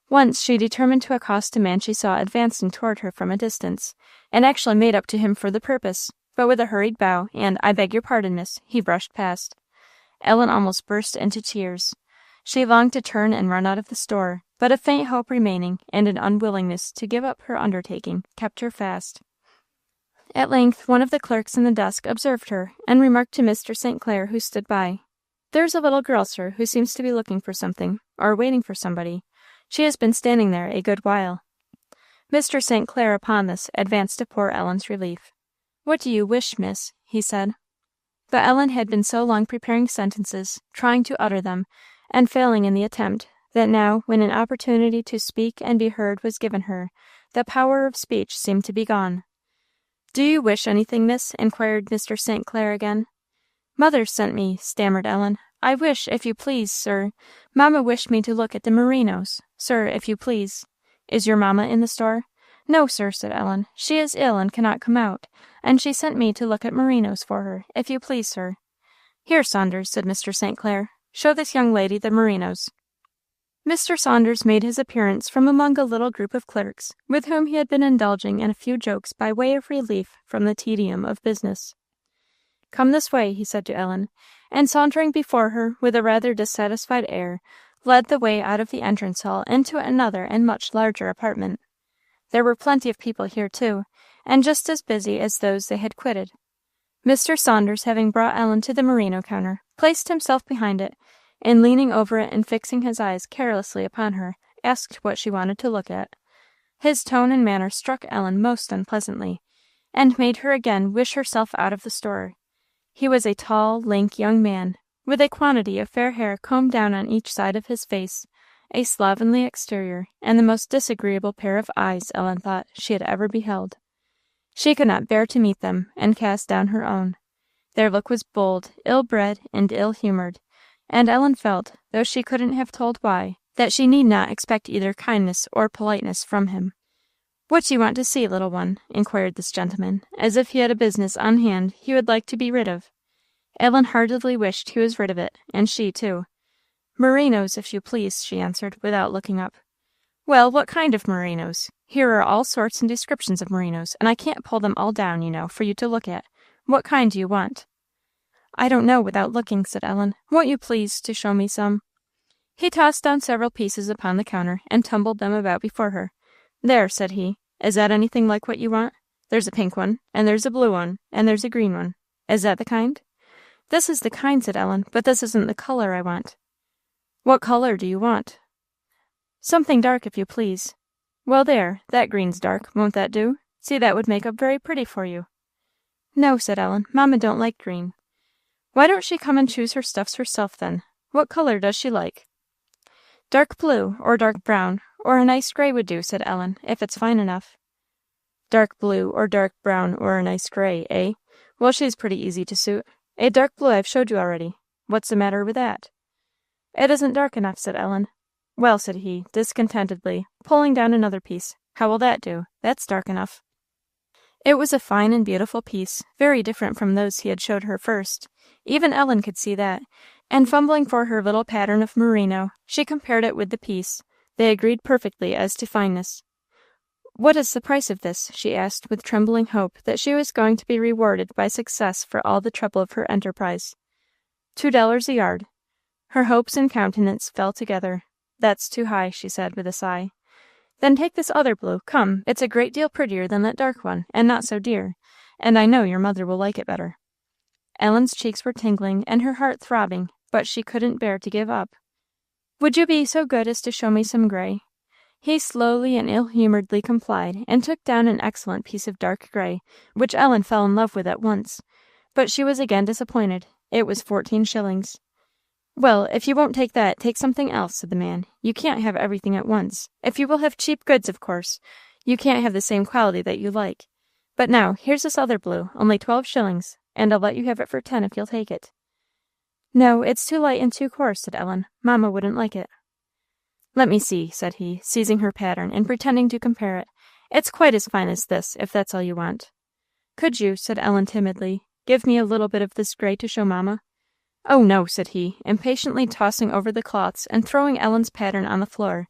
Once she determined to accost a man she saw advancing toward her from a distance, and actually made up to him for the purpose, but with a hurried bow, and "I beg your pardon, miss," he brushed past. Ellen almost burst into tears. She longed to turn and run out of the store, but a faint hope remaining, and an unwillingness to give up her undertaking, kept her fast. At length one of the clerks in the desk observed her, and remarked to Mr. St. Clair, who stood by, "There's a little girl, sir, who seems to be looking for something, or waiting for somebody. She has been standing there a good while." Mr. St. Clair, upon this, advanced to poor Ellen's relief. "What do you wish, miss?" he said. But Ellen had been so long preparing sentences, trying to utter them, and failing in the attempt, that now, when an opportunity to speak and be heard was given her, the power of speech seemed to be gone. "Do you wish anything, miss?" inquired Mr. St. Clair again. "Mother sent me," stammered Ellen. "I wish, if you please, sir, mamma wished me to look at the merinos, sir, if you please." "Is your mamma in the store?" "No, sir," said Ellen. "She is ill and cannot come out, and she sent me to look at merinos for her, if you please, sir." "Here, Saunders," said Mr. St. Clair, "show this young lady the merinos." Mr. Saunders made his appearance from among a little group of clerks, with whom he had been indulging in a few jokes by way of relief from the tedium of business. "Come this way," he said to Ellen, and sauntering before her with a rather dissatisfied air, led the way out of the entrance hall into another and much larger apartment. There were plenty of people here too, and just as busy as those they had quitted. Mr. Saunders, having brought Ellen to the merino counter, placed himself behind it, and leaning over it and fixing his eyes carelessly upon her, asked what she wanted to look at. His tone and manner struck Ellen most unpleasantly, and made her again wish herself out of the store. He was a tall, lank young man, with a quantity of fair hair combed down on each side of his face, a slovenly exterior, and the most disagreeable pair of eyes Ellen thought she had ever beheld. She could not bear to meet them, and cast down her own. Their look was bold, ill-bred, and ill-humoured, and Ellen felt, though she couldn't have told why, that she need not expect either kindness or politeness from him. "What do you want to see, little one?" inquired this gentleman, as if he had a business on hand he would like to be rid of. Ellen heartily wished he was rid of it, and she too. "Merinos, if you please," she answered, without looking up. "Well, what kind of merinos? Here are all sorts and descriptions of merinos, and I can't pull them all down, you know, for you to look at. What kind do you want?" "I don't know without looking," said Ellen. "Won't you please to show me some?" He tossed down several pieces upon the counter, and tumbled them about before her. "There," said he, "is that anything like what you want? There's a pink one, and there's a blue one, and there's a green one. Is that the kind?" "This is the kind," said Ellen, "but this isn't the colour I want." "What colour do you want?" "Something dark, if you please." "Well, there, that green's dark. Won't that do? See, that would make up very pretty for you." "No," said Ellen, "mamma don't like green." "Why don't she come and choose her stuffs herself, then? What colour does she like?" "Dark blue, or dark brown, or a nice grey would do," said Ellen, "if it's fine enough." "Dark blue, or dark brown, or a nice grey, eh? Well, she's pretty easy to suit. A dark blue I've showed you already. What's the matter with that?" "It isn't dark enough," said Ellen. "Well," said he, discontentedly, pulling down another piece, "how will that do? That's dark enough." It was a fine and beautiful piece, very different from those he had showed her first. Even Ellen could see that, and fumbling for her little pattern of merino, she compared it with the piece. They agreed perfectly as to fineness. "What is the price of this?" she asked, with trembling hope that she was going to be rewarded by success for all the trouble of her enterprise. $2 a yard. Her hopes and countenance fell together. "That's too high," she said, with a sigh. "Then take this other blue. Come, it's a great deal prettier than that dark one, and not so dear, and I know your mother will like it better." Ellen's cheeks were tingling and her heart throbbing, but she couldn't bear to give up. "Would you be so good as to show me some gray?" He slowly and ill-humouredly complied, and took down an excellent piece of dark gray, which Ellen fell in love with at once. But she was again disappointed. It was 14 shillings. "Well, if you won't take that, take something else," said the man. "You can't have everything at once. If you will have cheap goods, of course. You can't have the same quality that you like. But now, here's this other blue, only 12 shillings, and I'll let you have it for 10 if you'll take it." "No, it's too light and too coarse," said Ellen. "Mamma wouldn't like it." "Let me see," said he, seizing her pattern and pretending to compare it. "It's quite as fine as this, if that's all you want." "Could you," said Ellen timidly, "give me a little bit of this gray to show mamma?" "Oh, no," said he, impatiently tossing over the cloths and throwing Ellen's pattern on the floor.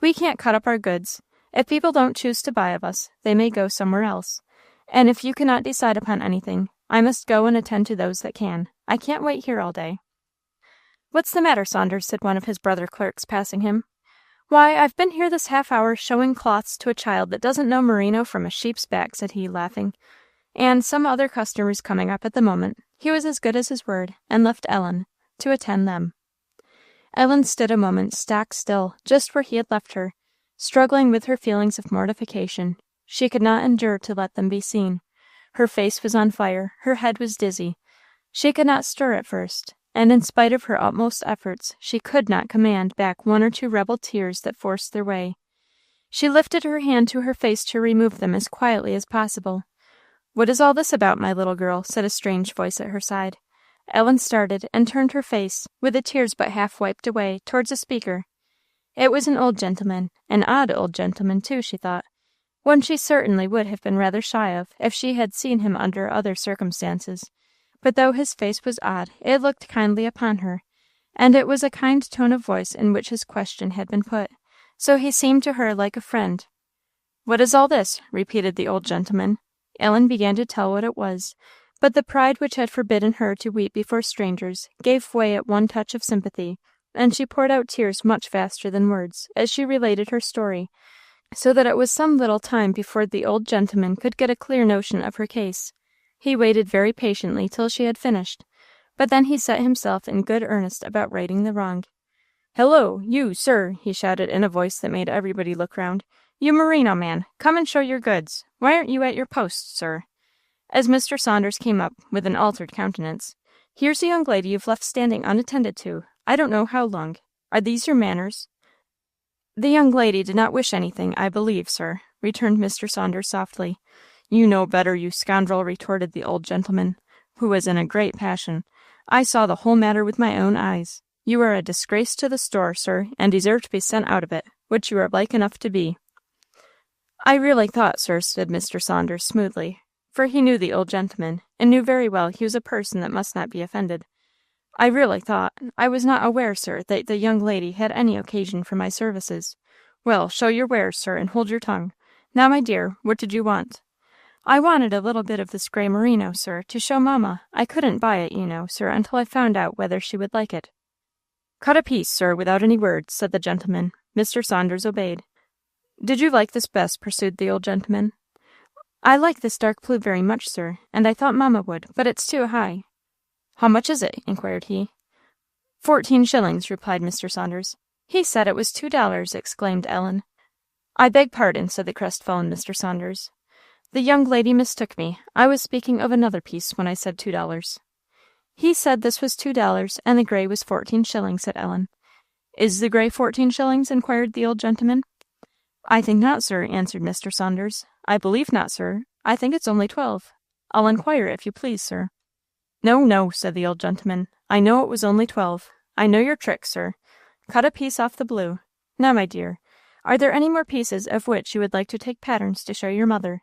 "We can't cut up our goods. If people don't choose to buy of us, they may go somewhere else. And if you cannot decide upon anything, I must go and attend to those that can. I can't wait here all day." "What's the matter, Saunders?" said one of his brother clerks, passing him. "Why, I've been here this half hour showing cloths to a child that doesn't know merino from a sheep's back," said he, laughing. And some other customers coming up at the moment, he was as good as his word, and left Ellen to attend them. Ellen stood a moment stock still, just where he had left her, struggling with her feelings of mortification. She could not endure to let them be seen. Her face was on fire, her head was dizzy. She could not stir at first, and in spite of her utmost efforts, she could not command back one or two rebel tears that forced their way. She lifted her hand to her face to remove them as quietly as possible. "What is all this about, my little girl?" said a strange voice at her side. Ellen started and turned her face, with the tears but half wiped away, towards the speaker. It was an old gentleman, an odd old gentleman, too, she thought. One she certainly would have been rather shy of, if she had seen him under other circumstances. But though his face was odd, it looked kindly upon her, and it was a kind tone of voice in which his question had been put, so he seemed to her like a friend. "What is all this?" repeated the old gentleman. Ellen began to tell what it was, but the pride which had forbidden her to weep before strangers gave way at one touch of sympathy, and she poured out tears much faster than words, as she related her story, so that it was some little time before the old gentleman could get a clear notion of her case. He waited very patiently till she had finished, but then he set himself in good earnest about righting the wrong. "Hello, you, sir!" he shouted in a voice that made everybody look round. "You merino man, come and show your goods. Why aren't you at your post, sir?" As Mr. Saunders came up, with an altered countenance. "Here's a young lady you've left standing unattended to, I don't know how long. Are these your manners?" "The young lady did not wish anything, I believe, sir," returned Mr. Saunders softly. "You know better, you scoundrel," retorted the old gentleman, who was in a great passion. "I saw the whole matter with my own eyes. You are a disgrace to the store, sir, and deserve to be sent out of it, which you are like enough to be." "I really thought, sir," said Mr. Saunders smoothly, for he knew the old gentleman, and knew very well he was a person that must not be offended. "I really thought, I was not aware, sir, that the young lady had any occasion for my services." "Well, show your wares, sir, and hold your tongue. Now, my dear, what did you want?" "I wanted a little bit of this grey merino, sir, to show mamma. I couldn't buy it, you know, sir, until I found out whether she would like it." "Cut a piece, sir, without any words," said the gentleman. Mr. Saunders obeyed. "Did you like this best?" pursued the old gentleman. "I like this dark blue very much, sir, and I thought mamma would, but it's too high." "How much is it?" inquired he. 14 shillings, replied Mr. Saunders. "He said it was $2," exclaimed Ellen. "I beg pardon," said the crestfallen Mr. Saunders. "The young lady mistook me. I was speaking of another piece when I said $2." "He said this was $2, and the grey was 14 shillings," said Ellen. "Is the grey 14 shillings?" inquired the old gentleman. "I think not, sir," answered Mr. Saunders. "I believe not, sir. I think it's only 12. I'll inquire, if you please, sir." "No, no," said the old gentleman. "I know it was only 12. I know your trick, sir. Cut a piece off the blue. Now, my dear, are there any more pieces of which you would like to take patterns to show your mother?"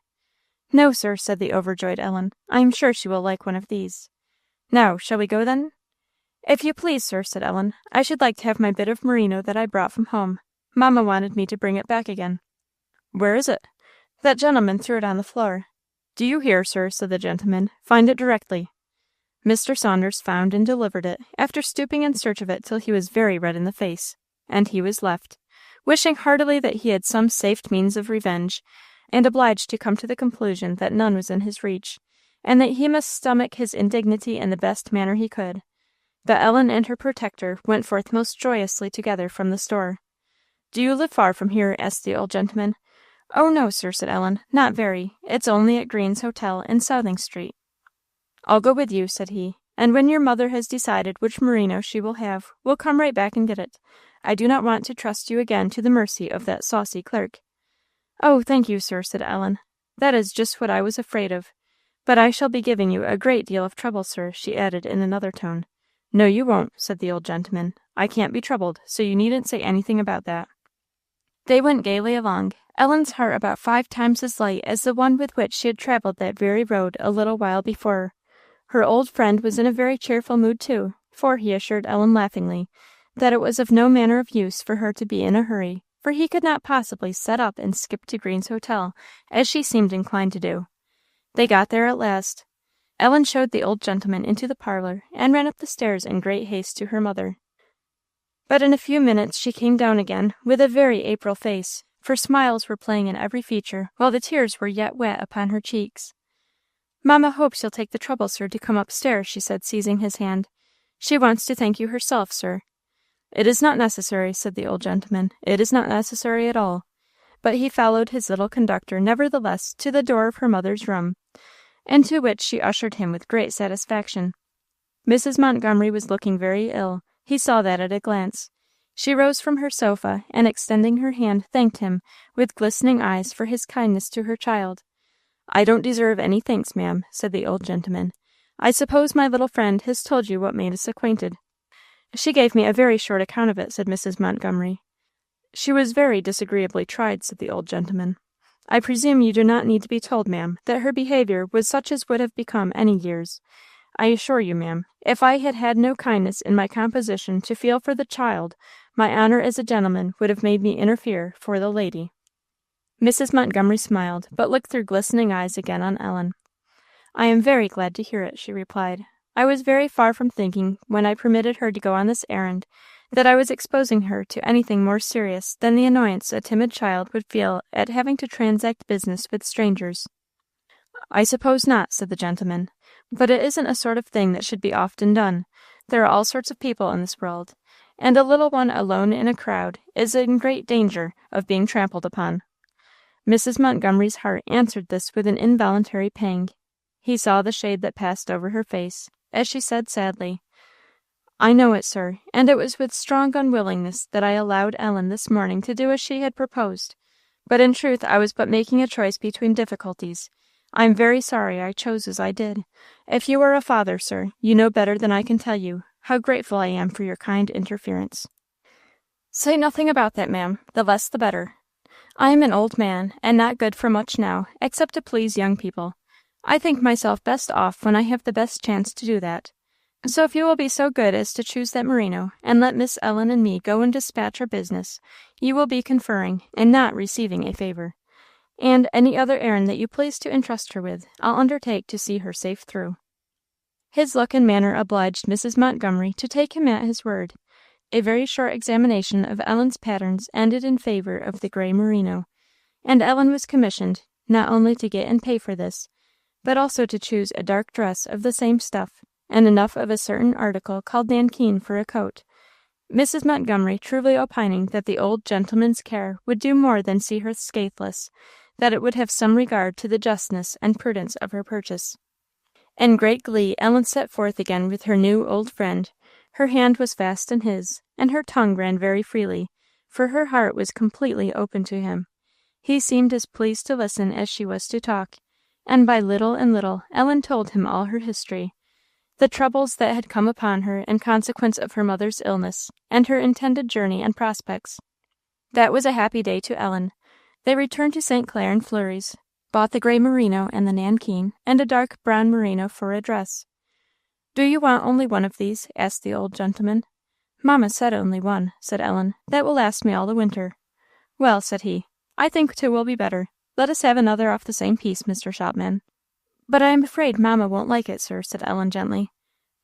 "No, sir," said the overjoyed Ellen. "I am sure she will like one of these." "Now, shall we go then?" "If you please, sir," said Ellen. "I should like to have my bit of merino that I brought from home. Mamma wanted me to bring it back again." "Where is it?" That gentleman threw it on the floor. Do you hear, sir? Said the gentleman. Find it directly. Mr. Saunders found and delivered it, after stooping in search of it till he was very red in the face, and he was left, wishing heartily that he had some safe means of revenge, and obliged to come to the conclusion that none was in his reach, and that he must stomach his indignity in the best manner he could. But Ellen and her protector went forth most joyously together from the store. Do you live far from here? Asked the old gentleman. Oh, no, sir, said Ellen, not very. It's only at Green's Hotel in Southing Street. I'll go with you, said he, and when your mother has decided which merino she will have, we'll come right back and get it. I do not want to trust you again to the mercy of that saucy clerk. Oh, thank you, sir, said Ellen. That is just what I was afraid of. But I shall be giving you a great deal of trouble, sir, she added in another tone. No, you won't, said the old gentleman. I can't be troubled, so you needn't say anything about that. They went gaily along, Ellen's heart about 5 times as light as the one with which she had travelled that very road a little while before. Her old friend was in a very cheerful mood too, for he assured Ellen laughingly that it was of no manner of use for her to be in a hurry, for he could not possibly set up and skip to Green's Hotel, as she seemed inclined to do. They got there at last. Ellen showed the old gentleman into the parlour, and ran up the stairs in great haste to her mother. But in a few minutes she came down again, with a very April face, for smiles were playing in every feature, while the tears were yet wet upon her cheeks. Mamma hopes you'll take the trouble, sir, to come upstairs, she said, seizing his hand. She wants to thank you herself, sir. It is not necessary, said the old gentleman. It is not necessary at all. But he followed his little conductor, nevertheless, to the door of her mother's room, into which she ushered him with great satisfaction. Mrs. Montgomery was looking very ill. He saw that at a glance. She rose from her sofa, and extending her hand, thanked him, with glistening eyes, for his kindness to her child. I don't deserve any thanks, ma'am, said the old gentleman. I suppose my little friend has told you what made us acquainted. She gave me a very short account of it, said Mrs. Montgomery. She was very disagreeably tried, said the old gentleman. I presume you do not need to be told, ma'am, that her behaviour was such as would have become any years. I assure you, ma'am, if I had had no kindness in my composition to feel for the child, my honour as a gentleman would have made me interfere for the lady. Mrs. Montgomery smiled, but looked through glistening eyes again on Ellen. I am very glad to hear it, she replied. I was very far from thinking, when I permitted her to go on this errand, that I was exposing her to anything more serious than the annoyance a timid child would feel at having to transact business with strangers. I suppose not, said the gentleman, but it isn't a sort of thing that should be often done. There are all sorts of people in this world, and a little one alone in a crowd is in great danger of being trampled upon. Mrs. Montgomery's heart answered this with an involuntary pang. He saw the shade that passed over her face, as she said sadly, I know it, sir, and it was with strong unwillingness that I allowed Ellen this morning to do as she had proposed. But in truth I was but making a choice between difficulties. I am very sorry I chose as I did. If you are a father, sir, you know better than I can tell you how grateful I am for your kind interference. Say nothing about that, ma'am, the less the better. I am an old man, and not good for much now, except to please young people. I think myself best off when I have the best chance to do that. So if you will be so good as to choose that merino, and let Miss Ellen and me go and dispatch our business, you will be conferring, and not receiving a favour. And any other errand that you please to entrust her with, I'll undertake to see her safe through. His look and manner obliged Mrs. Montgomery to take him at his word. A very short examination of Ellen's patterns ended in favour of the grey merino, and Ellen was commissioned not only to get and pay for this, but also to choose a dark dress of the same stuff, and enough of a certain article called nankeen for a coat, Mrs. Montgomery truly opining that the old gentleman's care would do more than see her scatheless, that it would have some regard to the justness and prudence of her purchase. In great glee Ellen set forth again with her new old friend. Her hand was fast in his, and her tongue ran very freely, for her heart was completely open to him. He seemed as pleased to listen as she was to talk, and by little and little Ellen told him all her history, the troubles that had come upon her in consequence of her mother's illness, and her intended journey and prospects. That was a happy day to Ellen. They returned to St. Clair in flurries, bought the grey merino and the nankeen, and a dark brown merino for a dress. Do you want only one of these? asked the old gentleman. Mamma said only one, said Ellen. That will last me all the winter. Well, said he, I think two will be better. Let us have another off the same piece, Mr. Shopman." "But I am afraid mamma won't like it, sir," said Ellen gently.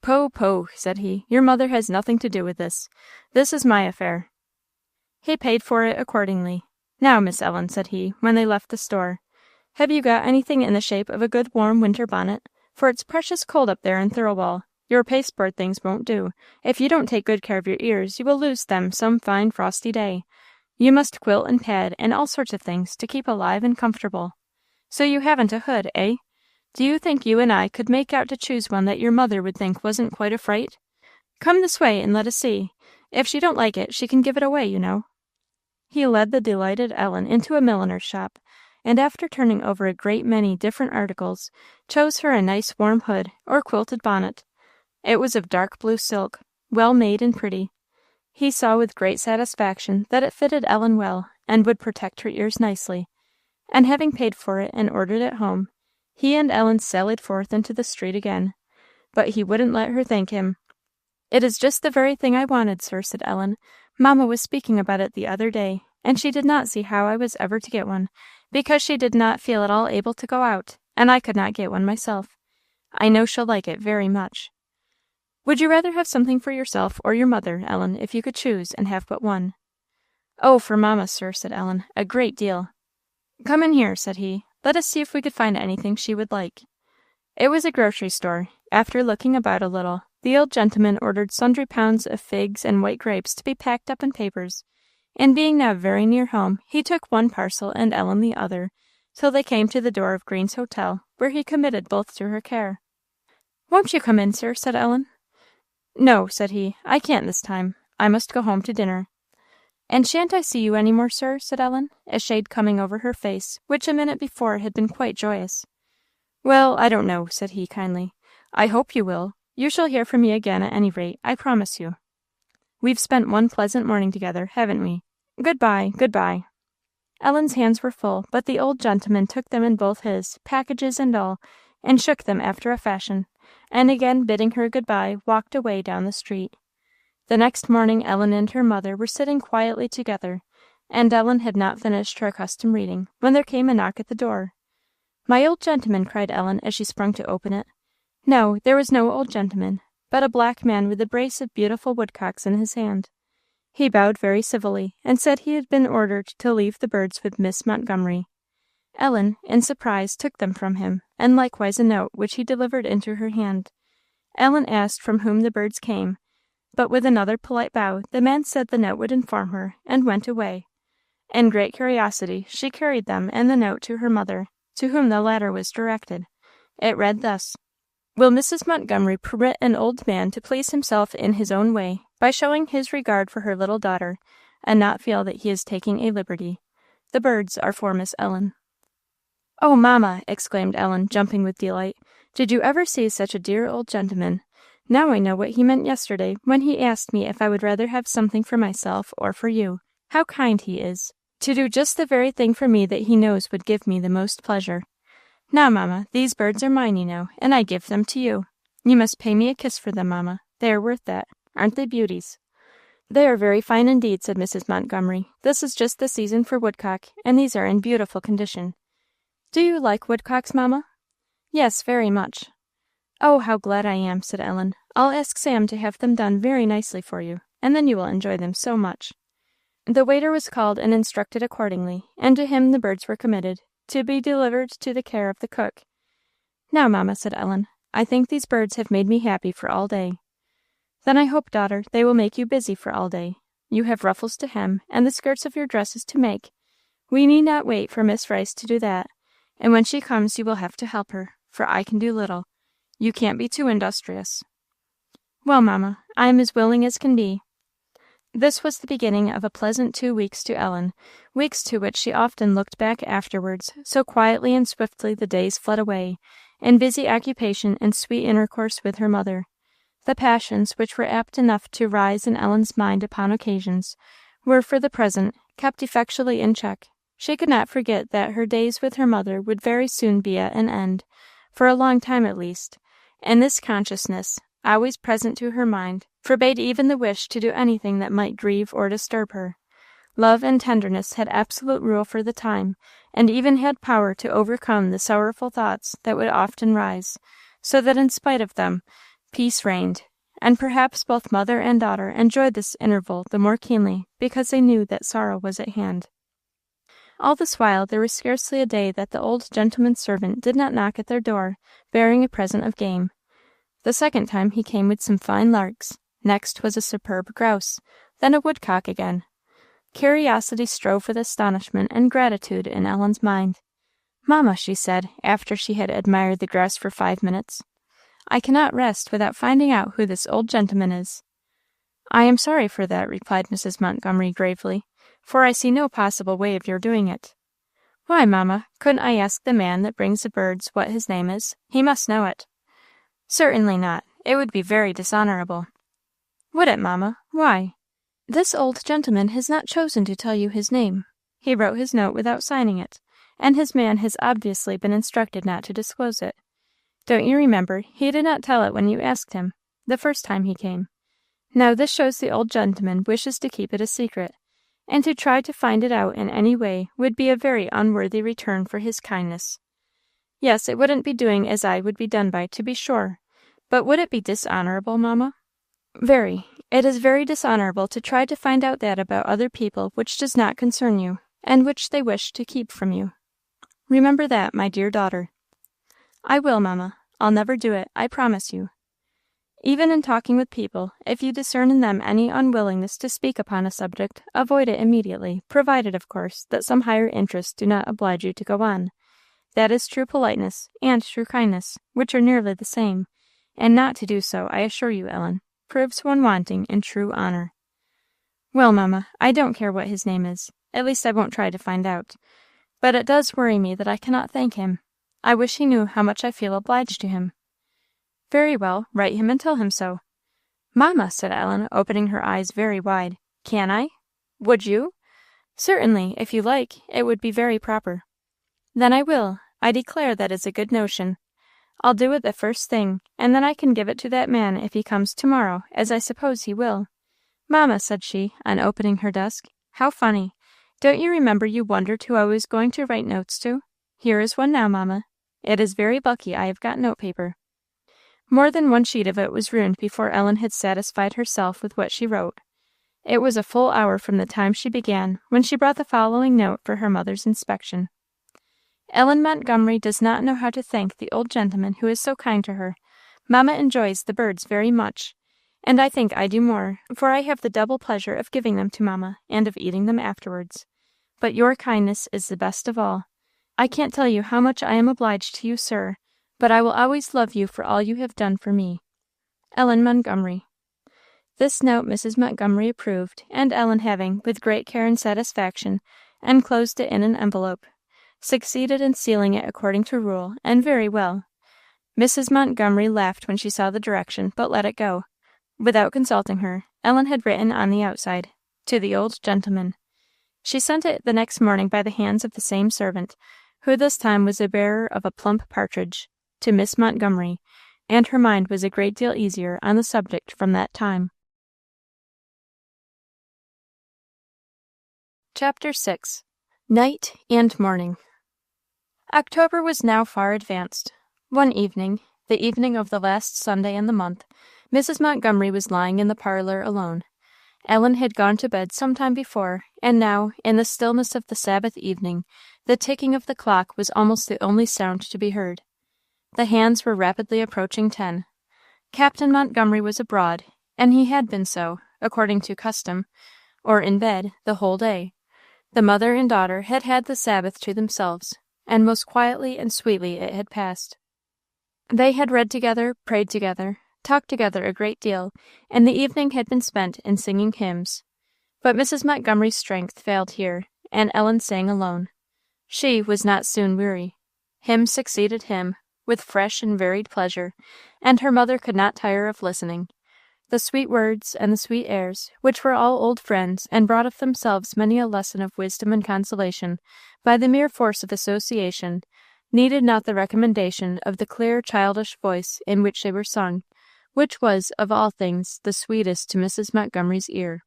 "Poh, poh," said he. "Your mother has nothing to do with this. This is my affair." He paid for it accordingly. "Now, Miss Ellen," said he, when they left the store, "have you got anything in the shape of a good warm winter bonnet? For it's precious cold up there in Thirlwall. Your pasteboard things won't do. If you don't take good care of your ears, you will lose them some fine frosty day. You must quilt and pad, and all sorts of things, to keep alive and comfortable. So you haven't a hood, eh? Do you think you and I could make out to choose one that your mother would think wasn't quite a fright? Come this way, and let us see. If she don't like it, she can give it away, you know." He led the delighted Ellen into a milliner's shop, and after turning over a great many different articles, chose her a nice warm hood, or quilted bonnet. It was of dark blue silk, well made and pretty. He saw with great satisfaction that it fitted Ellen well, and would protect her ears nicely, and having paid for it and ordered it home, he and Ellen sallied forth into the street again. But he wouldn't let her thank him. "It is just the very thing I wanted, sir," said Ellen. "Mamma was speaking about it the other day, and she did not see how I was ever to get one, because she did not feel at all able to go out, and I could not get one myself. I know she'll like it very much." "Would you rather have something for yourself or your mother, Ellen, if you could choose, and have but one?" "Oh, for mamma, sir," said Ellen, "a great deal." "Come in here," said he. "Let us see if we could find anything she would like." It was a grocery store. After looking about a little, the old gentleman ordered sundry pounds of figs and white grapes to be packed up in papers, and being now very near home, he took one parcel and Ellen the other, till they came to the door of Green's Hotel, where he committed both to her care. "Won't you come in, sir?" said Ellen. "No," said he, "I can't this time. I must go home to dinner." "And shan't I see you any more, sir?" said Ellen, a shade coming over her face, which a minute before had been quite joyous. "Well, I don't know," said he, kindly. "I hope you will. You shall hear from me again at any rate, I promise you. We've spent one pleasant morning together, haven't we? Good-bye, good-bye." Ellen's hands were full, but the old gentleman took them in both his, packages and all, and shook them after a fashion, and again bidding her good-bye, walked away down the street. The next morning Ellen and her mother were sitting quietly together, and Ellen had not finished her accustomed reading, when there came a knock at the door. "My old gentleman," cried Ellen, as she sprung to open it. No, there was no old gentleman, but a black man with a brace of beautiful woodcocks in his hand. He bowed very civilly, and said he had been ordered to leave the birds with Miss Montgomery. Ellen, in surprise, took them from him, and likewise a note, which he delivered into her hand. Ellen asked from whom the birds came, but with another polite bow the man said the note would inform her, and went away. In great curiosity she carried them and the note to her mother, to whom the latter was directed. It read thus: "Will Mrs. Montgomery permit an old man to please himself in his own way, by showing his regard for her little daughter, and not feel that he is taking a liberty? The birds are for Miss Ellen." "Oh, mamma!" exclaimed Ellen, jumping with delight. "Did you ever see such a dear old gentleman? Now I know what he meant yesterday, when he asked me if I would rather have something for myself or for you. How kind he is, to do just the very thing for me that he knows would give me the most pleasure. Now, mamma, these birds are mine, you know, and I give them to you. You must pay me a kiss for them, mamma. They are worth that. Aren't they beauties?" "They are very fine indeed," said Mrs. Montgomery. "This is just the season for woodcock, and these are in beautiful condition. Do you like woodcocks, mamma?" "Yes, very much." "Oh, how glad I am," said Ellen. "I'll ask Sam to have them done very nicely for you, and then you will enjoy them so much." The waiter was called and instructed accordingly, and to him the birds were committed, to be delivered to the care of the cook. "Now, mamma," said Ellen, "I think these birds have made me happy for all day." "Then I hope, daughter, they will make you busy for all day. You have ruffles to hem, and the skirts of your dresses to make. We need not wait for Miss Rice to do that, and when she comes you will have to help her, for I can do little. You can't be too industrious." "Well, mamma, I am as willing as can be." This was the beginning of a pleasant 2 weeks to Ellen, weeks to which she often looked back afterwards, so quietly and swiftly the days fled away, in busy occupation and sweet intercourse with her mother. The passions which were apt enough to rise in Ellen's mind upon occasions, were, for the present, kept effectually in check. She could not forget that her days with her mother would very soon be at an end, for a long time at least, and this consciousness, always present to her mind, forbade even the wish to do anything that might grieve or disturb her. Love and tenderness had absolute rule for the time, and even had power to overcome the sorrowful thoughts that would often rise, so that in spite of them, peace reigned, and perhaps both mother and daughter enjoyed this interval the more keenly because they knew that sorrow was at hand. All this while there was scarcely a day that the old gentleman's servant did not knock at their door, bearing a present of game. The second time he came with some fine larks, next was a superb grouse, then a woodcock again. Curiosity strove with astonishment and gratitude in Ellen's mind. "Mamma," she said, after she had admired the grouse for 5 minutes, "I cannot rest without finding out who this old gentleman is." "I am sorry for that," replied Mrs. Montgomery gravely, "for I see no possible way of your doing it." "Why, mamma, couldn't I ask the man that brings the birds what his name is? He must know it." "Certainly not. It would be very dishonorable." "Would it, mamma? Why?" "This old gentleman has not chosen to tell you his name. He wrote his note without signing it, and his man has obviously been instructed not to disclose it. Don't you remember, he did not tell it when you asked him, the first time he came. Now this shows the old gentleman wishes to keep it a secret, and to try to find it out in any way would be a very unworthy return for his kindness. Yes, it wouldn't be doing as I would be done by, to be sure, but would it be dishonorable, mamma?" "Very. It is very dishonorable to try to find out that about other people which does not concern you, and which they wish to keep from you. Remember that, my dear daughter." "I will, mamma. I'll never do it, I promise you." "Even in talking with people, if you discern in them any unwillingness to speak upon a subject, avoid it immediately, provided, of course, that some higher interests do not oblige you to go on. That is true politeness, and true kindness, which are nearly the same, and not to do so, I assure you, Ellen, proves one wanting in true honour." "Well, mamma, I don't care what his name is, at least I won't try to find out, but it does worry me that I cannot thank him. I wish he knew how much I feel obliged to him." "Very well, write him and tell him so." "Mamma," said Ellen, opening her eyes very wide, "can I? Would you?" "Certainly, if you like, it would be very proper." "Then I will. I declare that is a good notion. I'll do it the first thing, and then I can give it to that man if he comes to-morrow, as I suppose he will. Mamma," said she, on opening her desk, "how funny! Don't you remember you wondered who I was going to write notes to? Here is one now, mamma. It is very lucky I have got note paper." More than one sheet of it was ruined before Ellen had satisfied herself with what she wrote. It was a full hour from the time she began, when she brought the following note for her mother's inspection. "Ellen Montgomery does not know how to thank the old gentleman who is so kind to her. Mamma enjoys the birds very much, and I think I do more, for I have the double pleasure of giving them to mamma, and of eating them afterwards. But your kindness is the best of all. I can't tell you how much I am obliged to you, sir, but I will always love you for all you have done for me. Ellen Montgomery." This note Mrs. Montgomery approved, and Ellen having, with great care and satisfaction, enclosed it in an envelope, succeeded in sealing it according to rule, and very well. Mrs. Montgomery laughed when she saw the direction, but let it go. Without consulting her, Ellen had written on the outside, "To the old gentleman." She sent it the next morning by the hands of the same servant, who this time was the bearer of a plump partridge, to Miss Montgomery, and her mind was a great deal easier on the subject from that time. Chapter 6. Night and Morning. October was now far advanced. One evening, the evening of the last Sunday in the month, Mrs. Montgomery was lying in the parlour alone. Ellen had gone to bed some time before, and now, in the stillness of the Sabbath evening, the ticking of the clock was almost the only sound to be heard. The hands were rapidly approaching 10. Captain Montgomery was abroad, and he had been so, according to custom, or in bed, the whole day. The mother and daughter had had the Sabbath to themselves, and most quietly and sweetly it had passed. They had read together, prayed together, talked together a great deal, and the evening had been spent in singing hymns. But Mrs. Montgomery's strength failed here, and Ellen sang alone. She was not soon weary. Hymn succeeded hymn, with fresh and varied pleasure, and her mother could not tire of listening. The sweet words and the sweet airs, which were all old friends, and brought of themselves many a lesson of wisdom and consolation, by the mere force of association, needed not the recommendation of the clear childish voice in which they were sung, which was, of all things, the sweetest to Mrs. Montgomery's ear.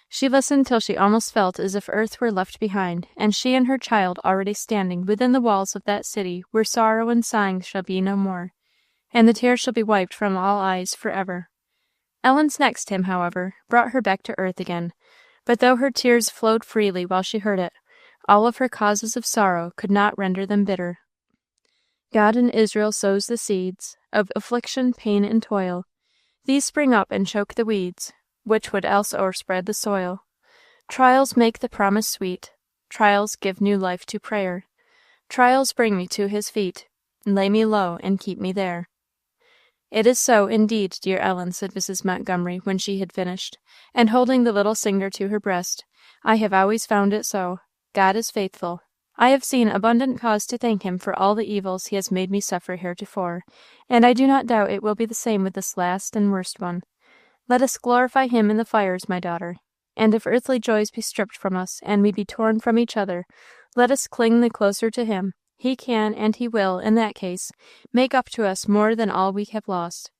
She listened till she almost felt as if earth were left behind, and she and her child already standing within the walls of that city where sorrow and sighing shall be no more, and the tears shall be wiped from all eyes for ever. Ellen's next hymn, however, brought her back to earth again, but though her tears flowed freely while she heard it, all of her causes of sorrow could not render them bitter. God in Israel sows the seeds of affliction, pain, and toil. These spring up and choke the weeds, which would else o'erspread the soil. Trials make the promise sweet. Trials give new life to prayer. Trials bring me to his feet, and lay me low and keep me there. It is so, indeed, dear Ellen, said Mrs. Montgomery, when she had finished, and holding the little singer to her breast. I have always found it so. God is faithful. I have seen abundant cause to thank him for all the evils he has made me suffer heretofore, and I do not doubt it will be the same with this last and worst one. Let us glorify him in the fires, my daughter, and if earthly joys be stripped from us, and we be torn from each other, let us cling the closer to him. He can, and he will, in that case, make up to us more than all we have lost.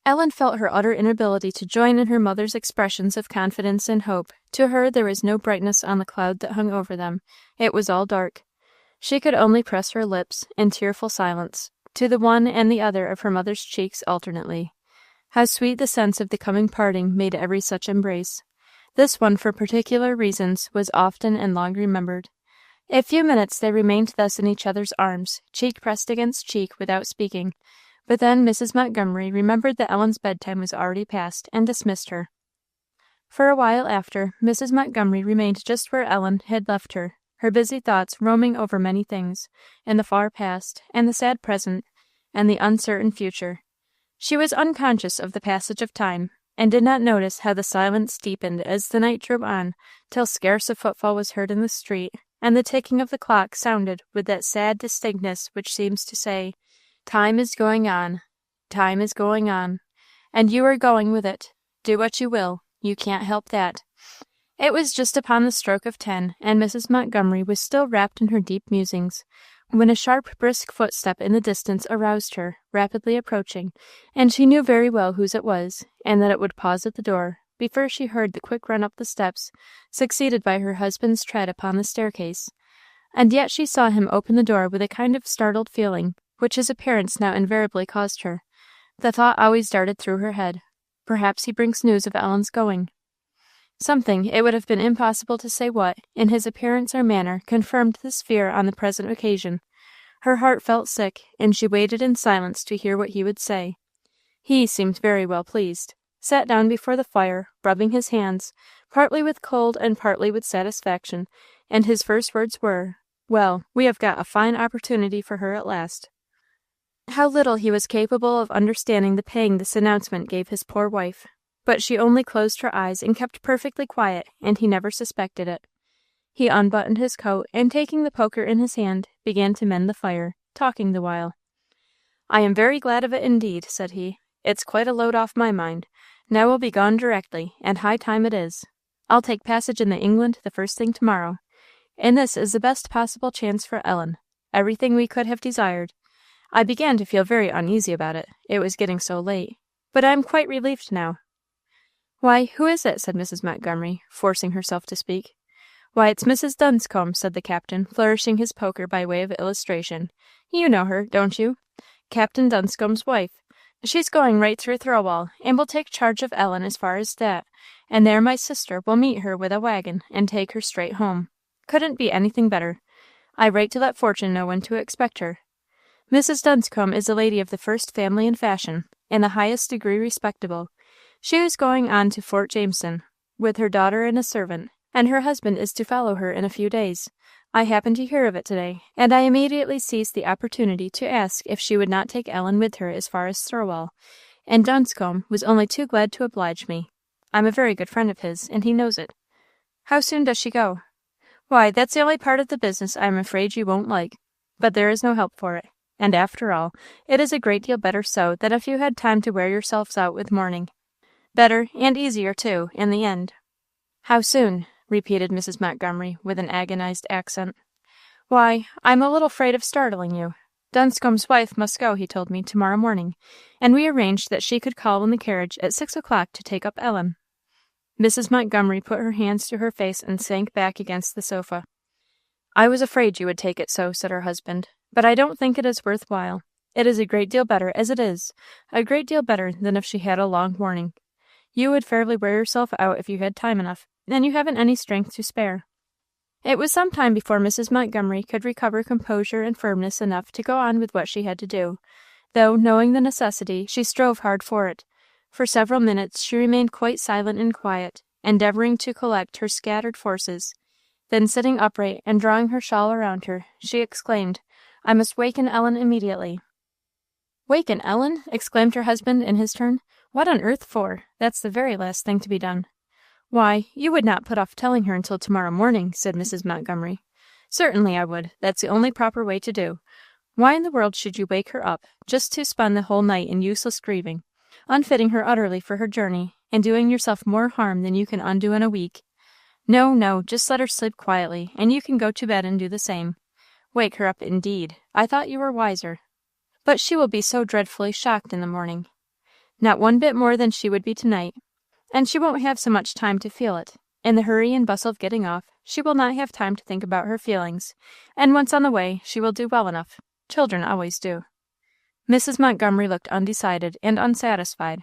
Ellen felt her utter inability to join in her mother's expressions of confidence and hope. To her there was no brightness on the cloud that hung over them. It was all dark. She could only press her lips, in tearful silence, to the one and the other of her mother's cheeks alternately. How sweet the sense of the coming parting made every such embrace. This one, for particular reasons, was often and long remembered. A few minutes they remained thus in each other's arms, cheek pressed against cheek, without speaking. But then Mrs. Montgomery remembered that Ellen's bedtime was already past, and dismissed her. For a while after, Mrs. Montgomery remained just where Ellen had left her, her busy thoughts roaming over many things, in the far past, and the sad present, and the uncertain future. She was unconscious of the passage of time, and did not notice how the silence deepened as the night drew on, till scarce a footfall was heard in the street, and the ticking of the clock sounded with that sad distinctness which seems to say, Time is going on, time is going on, and you are going with it. Do what you will, you can't help that. It was just upon the stroke of 10, and Mrs. Montgomery was still wrapped in her deep musings, when a sharp, brisk footstep in the distance aroused her, rapidly approaching, and she knew very well whose it was, and that it would pause at the door, before she heard the quick run up the steps, succeeded by her husband's tread upon the staircase. And yet she saw him open the door with a kind of startled feeling, which his appearance now invariably caused her. The thought always darted through her head, perhaps he brings news of Ellen's going. Something, it would have been impossible to say what, in his appearance or manner, confirmed this fear on the present occasion. Her heart felt sick, and she waited in silence to hear what he would say. He seemed very well pleased, sat down before the fire, rubbing his hands, partly with cold and partly with satisfaction, and his first words were, "Well, we have got a fine opportunity for her at last." How little he was capable of understanding the pang this announcement gave his poor wife. But she only closed her eyes and kept perfectly quiet, and he never suspected it. He unbuttoned his coat, and taking the poker in his hand, began to mend the fire, talking the while. "I am very glad of it indeed," said he. "It's quite a load off my mind. Now we'll be gone directly, and high time it is. I'll take passage in the England the first thing tomorrow. And this is the best possible chance for Ellen. Everything we could have desired. I began to feel very uneasy about it, it was getting so late. But I am quite relieved now." "Why, who is it?" said Mrs. Montgomery, forcing herself to speak. "Why, it's Mrs. Dunscombe," said the captain, flourishing his poker by way of illustration. "You know her, don't you? Captain Dunscombe's wife. She's going right through Thirlwall, and will take charge of Ellen as far as that, and there my sister will meet her with a wagon, and take her straight home. Couldn't be anything better. I write to let Fortune know when to expect her. Mrs. Dunscombe is a lady of the first family in fashion, in the highest degree respectable. She is going on to Fort Jameson, with her daughter and a servant, and her husband is to follow her in a few days. I happened to hear of it today, and I immediately seized the opportunity to ask if she would not take Ellen with her as far as Thirlwall, and Dunscombe was only too glad to oblige me. I'm a very good friend of his, and he knows it." "How soon does she go?" "Why, that's the only part of the business I am afraid you won't like, but there is no help for it. And after all, it is a great deal better so than if you had time to wear yourselves out with mourning. Better, and easier too, in the end." "How soon?" repeated Mrs. Montgomery, with an agonized accent. "Why, I'm a little afraid of startling you. Dunscombe's wife must go, he told me, tomorrow morning, and we arranged that she could call in the carriage at 6 o'clock to take up Ellen." Mrs. Montgomery put her hands to her face and sank back against the sofa. "I was afraid you would take it so," said her husband, "but I don't think it is worth while. It is a great deal better as it is, a great deal better than if she had a long warning. You would fairly wear yourself out if you had time enough, and you haven't any strength to spare." It was some time before Mrs. Montgomery could recover composure and firmness enough to go on with what she had to do, though, knowing the necessity, she strove hard for it. For several minutes she remained quite silent and quiet, endeavouring to collect her scattered forces. Then, sitting upright and drawing her shawl around her, she exclaimed, "I must waken Ellen immediately." "Waken Ellen!" exclaimed her husband in his turn. "What on earth for? That's the very last thing to be done." "Why, you would not put off telling her until tomorrow morning," said Mrs. Montgomery. "Certainly I would. That's the only proper way to do. Why in the world should you wake her up, just to spend the whole night in useless grieving, unfitting her utterly for her journey, and doing yourself more harm than you can undo in a week? No, no, just let her sleep quietly, and you can go to bed and do the same. Wake her up, indeed! I thought you were wiser. But she will be so dreadfully shocked in the morning." "Not one bit more than she would be tonight. And she won't have so much time to feel it. In the hurry and bustle of getting off, she will not have time to think about her feelings, and once on the way, she will do well enough. Children always do." Mrs. Montgomery looked undecided and unsatisfied.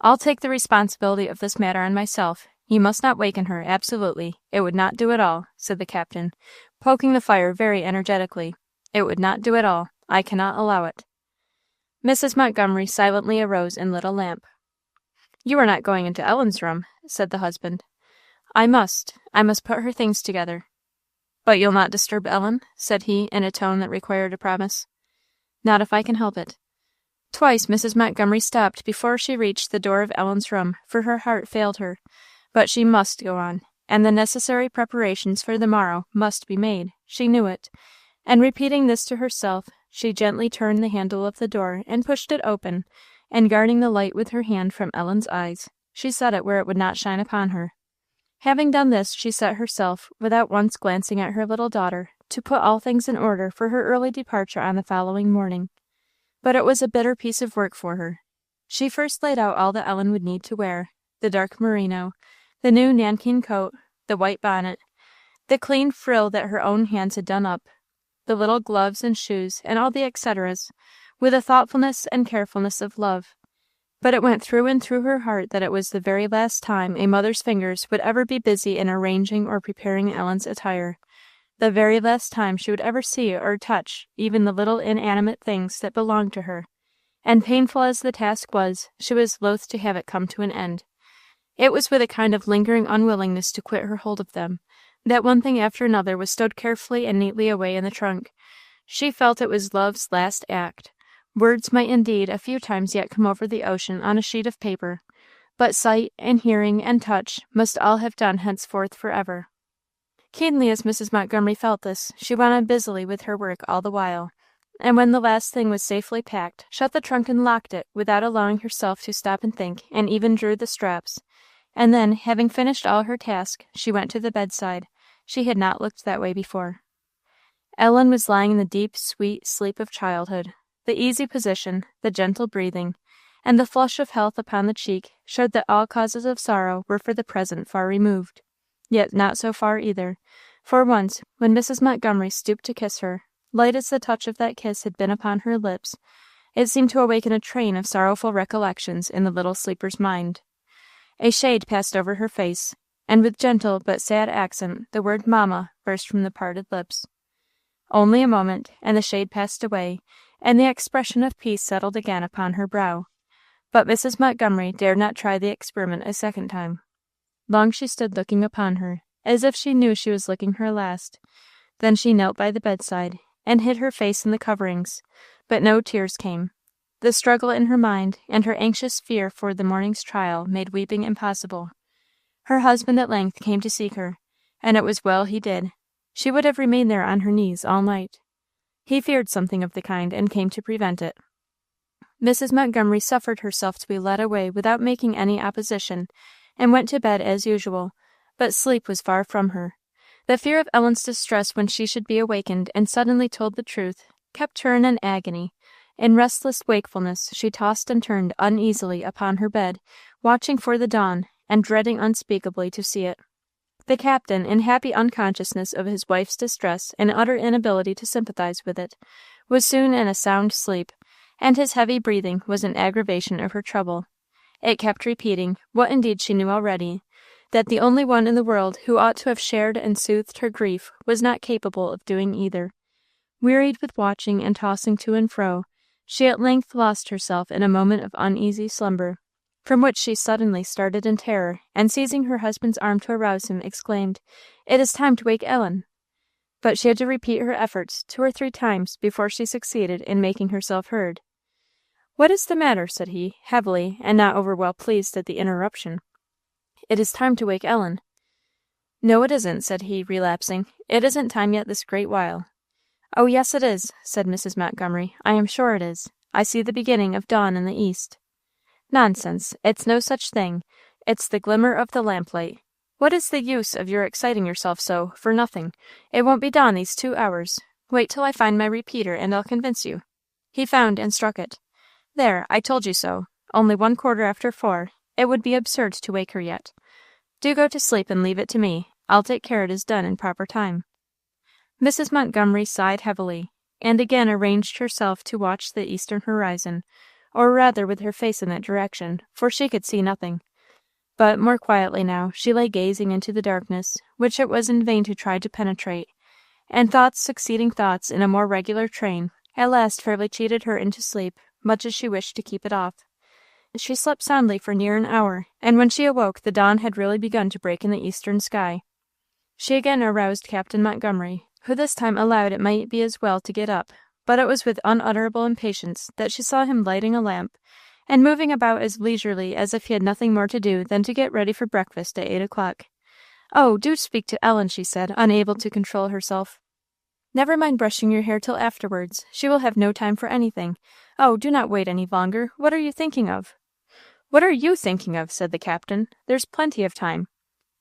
"I'll take the responsibility of this matter on myself. You must not waken her, absolutely. It would not do at all," said the captain, poking the fire very energetically. "It would not do at all. I cannot allow it." Mrs. Montgomery silently arose and lit a lamp. "You are not going into Ellen's room," said the husband. I must put her things together." "But you'll not disturb Ellen?" said he, in a tone that required a promise. "Not if I can help it." Twice Mrs. Montgomery stopped before she reached the door of Ellen's room, for her heart failed her. But she must go on, and the necessary preparations for the morrow must be made. She knew it, and repeating this to herself, she gently turned the handle of the door and pushed it open, and guarding the light with her hand from Ellen's eyes, she set it where it would not shine upon her. Having done this, she set herself, without once glancing at her little daughter, to put all things in order for her early departure on the following morning. But it was a bitter piece of work for her. She first laid out all that Ellen would need to wear: the dark merino, the new nankeen coat, the white bonnet, the clean frill that her own hands had done up, the little gloves and shoes, and all the etceteras, with a thoughtfulness and carefulness of love. But it went through and through her heart that it was the very last time a mother's fingers would ever be busy in arranging or preparing Ellen's attire, the very last time she would ever see or touch even the little inanimate things that belonged to her, and painful as the task was, she was loath to have it come to an end. It was with a kind of lingering unwillingness to quit her hold of them, that one thing after another was stowed carefully and neatly away in the trunk. She felt it was love's last act. Words might indeed a few times yet come over the ocean on a sheet of paper, but sight and hearing and touch must all have done henceforth forever. Keenly as Mrs. Montgomery felt this, she went on busily with her work all the while, and when the last thing was safely packed, shut the trunk and locked it without allowing herself to stop and think, and even drew the straps. And then, having finished all her task, she went to the bedside. She had not looked that way before. Ellen was lying in the deep, sweet sleep of childhood. The easy position, the gentle breathing, and the flush of health upon the cheek showed that all causes of sorrow were for the present far removed. Yet not so far either, for once, when Mrs. Montgomery stooped to kiss her, light as the touch of that kiss had been upon her lips, it seemed to awaken a train of sorrowful recollections in the little sleeper's mind. A shade passed over her face, and with gentle but sad accent the word "Mamma" burst from the parted lips. Only a moment, and the shade passed away, and the expression of peace settled again upon her brow. But Mrs. Montgomery dared not try the experiment a second time. Long she stood looking upon her, as if she knew she was looking her last. Then she knelt by the bedside, and hid her face in the coverings, but no tears came. The struggle in her mind, and her anxious fear for the morning's trial, made weeping impossible. Her husband at length came to seek her, and it was well he did. She would have remained there on her knees all night. He feared something of the kind, and came to prevent it. Mrs. Montgomery suffered herself to be led away without making any opposition, and went to bed as usual, but sleep was far from her. The fear of Ellen's distress when she should be awakened and suddenly told the truth kept her in an agony. In restless wakefulness she tossed and turned uneasily upon her bed, watching for the dawn, and dreading unspeakably to see it. The captain, in happy unconsciousness of his wife's distress and utter inability to sympathize with it, was soon in a sound sleep, and his heavy breathing was an aggravation of her trouble. It kept repeating, what indeed she knew already, that the only one in the world who ought to have shared and soothed her grief was not capable of doing either. Wearied with watching and tossing to and fro, she at length lost herself in a moment of uneasy slumber, from which she suddenly started in terror, and seizing her husband's arm to arouse him, exclaimed, "It is time to wake Ellen!" But she had to repeat her efforts 2 or 3 times before she succeeded in making herself heard. "What is the matter?" said he, heavily, and not over well pleased at the interruption. "It is time to wake Ellen." "No, it isn't," said he, relapsing. "It isn't time yet this great while." "Oh, yes, it is," said Mrs. Montgomery. "I am sure it is. I see the beginning of dawn in the east." "Nonsense! It's no such thing. It's the glimmer of the lamplight. What is the use of your exciting yourself so, for nothing? It won't be dawn these 2 hours. Wait till I find my repeater, and I'll convince you." He found and struck it. "There, I told you so. Only 4:15. It would be absurd to wake her yet. Do go to sleep and leave it to me. I'll take care it is done in proper time." Mrs. Montgomery sighed heavily, and again arranged herself to watch the eastern horizon, or rather with her face in that direction, for she could see nothing. But more quietly now she lay gazing into the darkness, which it was in vain to try to penetrate, and thoughts succeeding thoughts in a more regular train at last fairly cheated her into sleep, much as she wished to keep it off. She slept soundly for near an hour, and when she awoke the dawn had really begun to break in the eastern sky. She again aroused Captain Montgomery, who this time allowed it might be as well to get up, but it was with unutterable impatience that she saw him lighting a lamp, and moving about as leisurely as if he had nothing more to do than to get ready for breakfast at 8 o'clock. "Oh, do speak to Ellen," she said, unable to control herself. "Never mind brushing your hair till afterwards. She will have no time for anything. Oh, do not wait any longer. What are you thinking of?" "What are you thinking of?" said the captain. "There's plenty of time.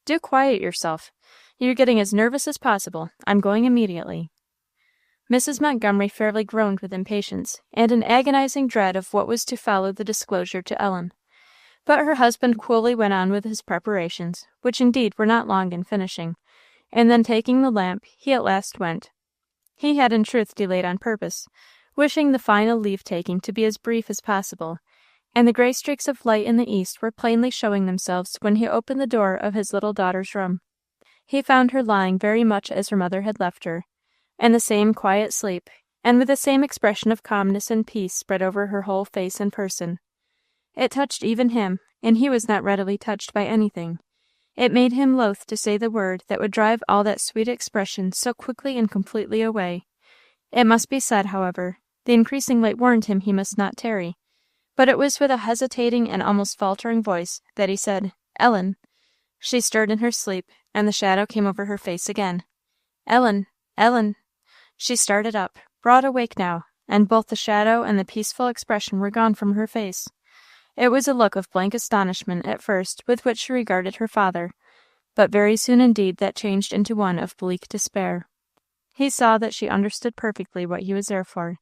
Do quiet yourself. You're getting as nervous as possible. I'm going immediately." Mrs. Montgomery fairly groaned with impatience, and an agonizing dread of what was to follow the disclosure to Ellen. But her husband coolly went on with his preparations, which indeed were not long in finishing, and then taking the lamp, he at last went. He had in truth delayed on purpose, wishing the final leave-taking to be as brief as possible, and the grey streaks of light in the east were plainly showing themselves when he opened the door of his little daughter's room. He found her lying very much as her mother had left her, in the same quiet sleep, and with the same expression of calmness and peace spread over her whole face and person. It touched even him, and he was not readily touched by anything. It made him loath to say the word that would drive all that sweet expression so quickly and completely away. It must be said, however, the increasing light warned him he must not tarry, but it was with a hesitating and almost faltering voice that he said, "Ellen." She stirred in her sleep, and the shadow came over her face again. "Ellen, Ellen." She started up, broad awake now, and both the shadow and the peaceful expression were gone from her face. It was a look of blank astonishment at first with which she regarded her father, but very soon indeed that changed into one of bleak despair. He saw that she understood perfectly what he was there for,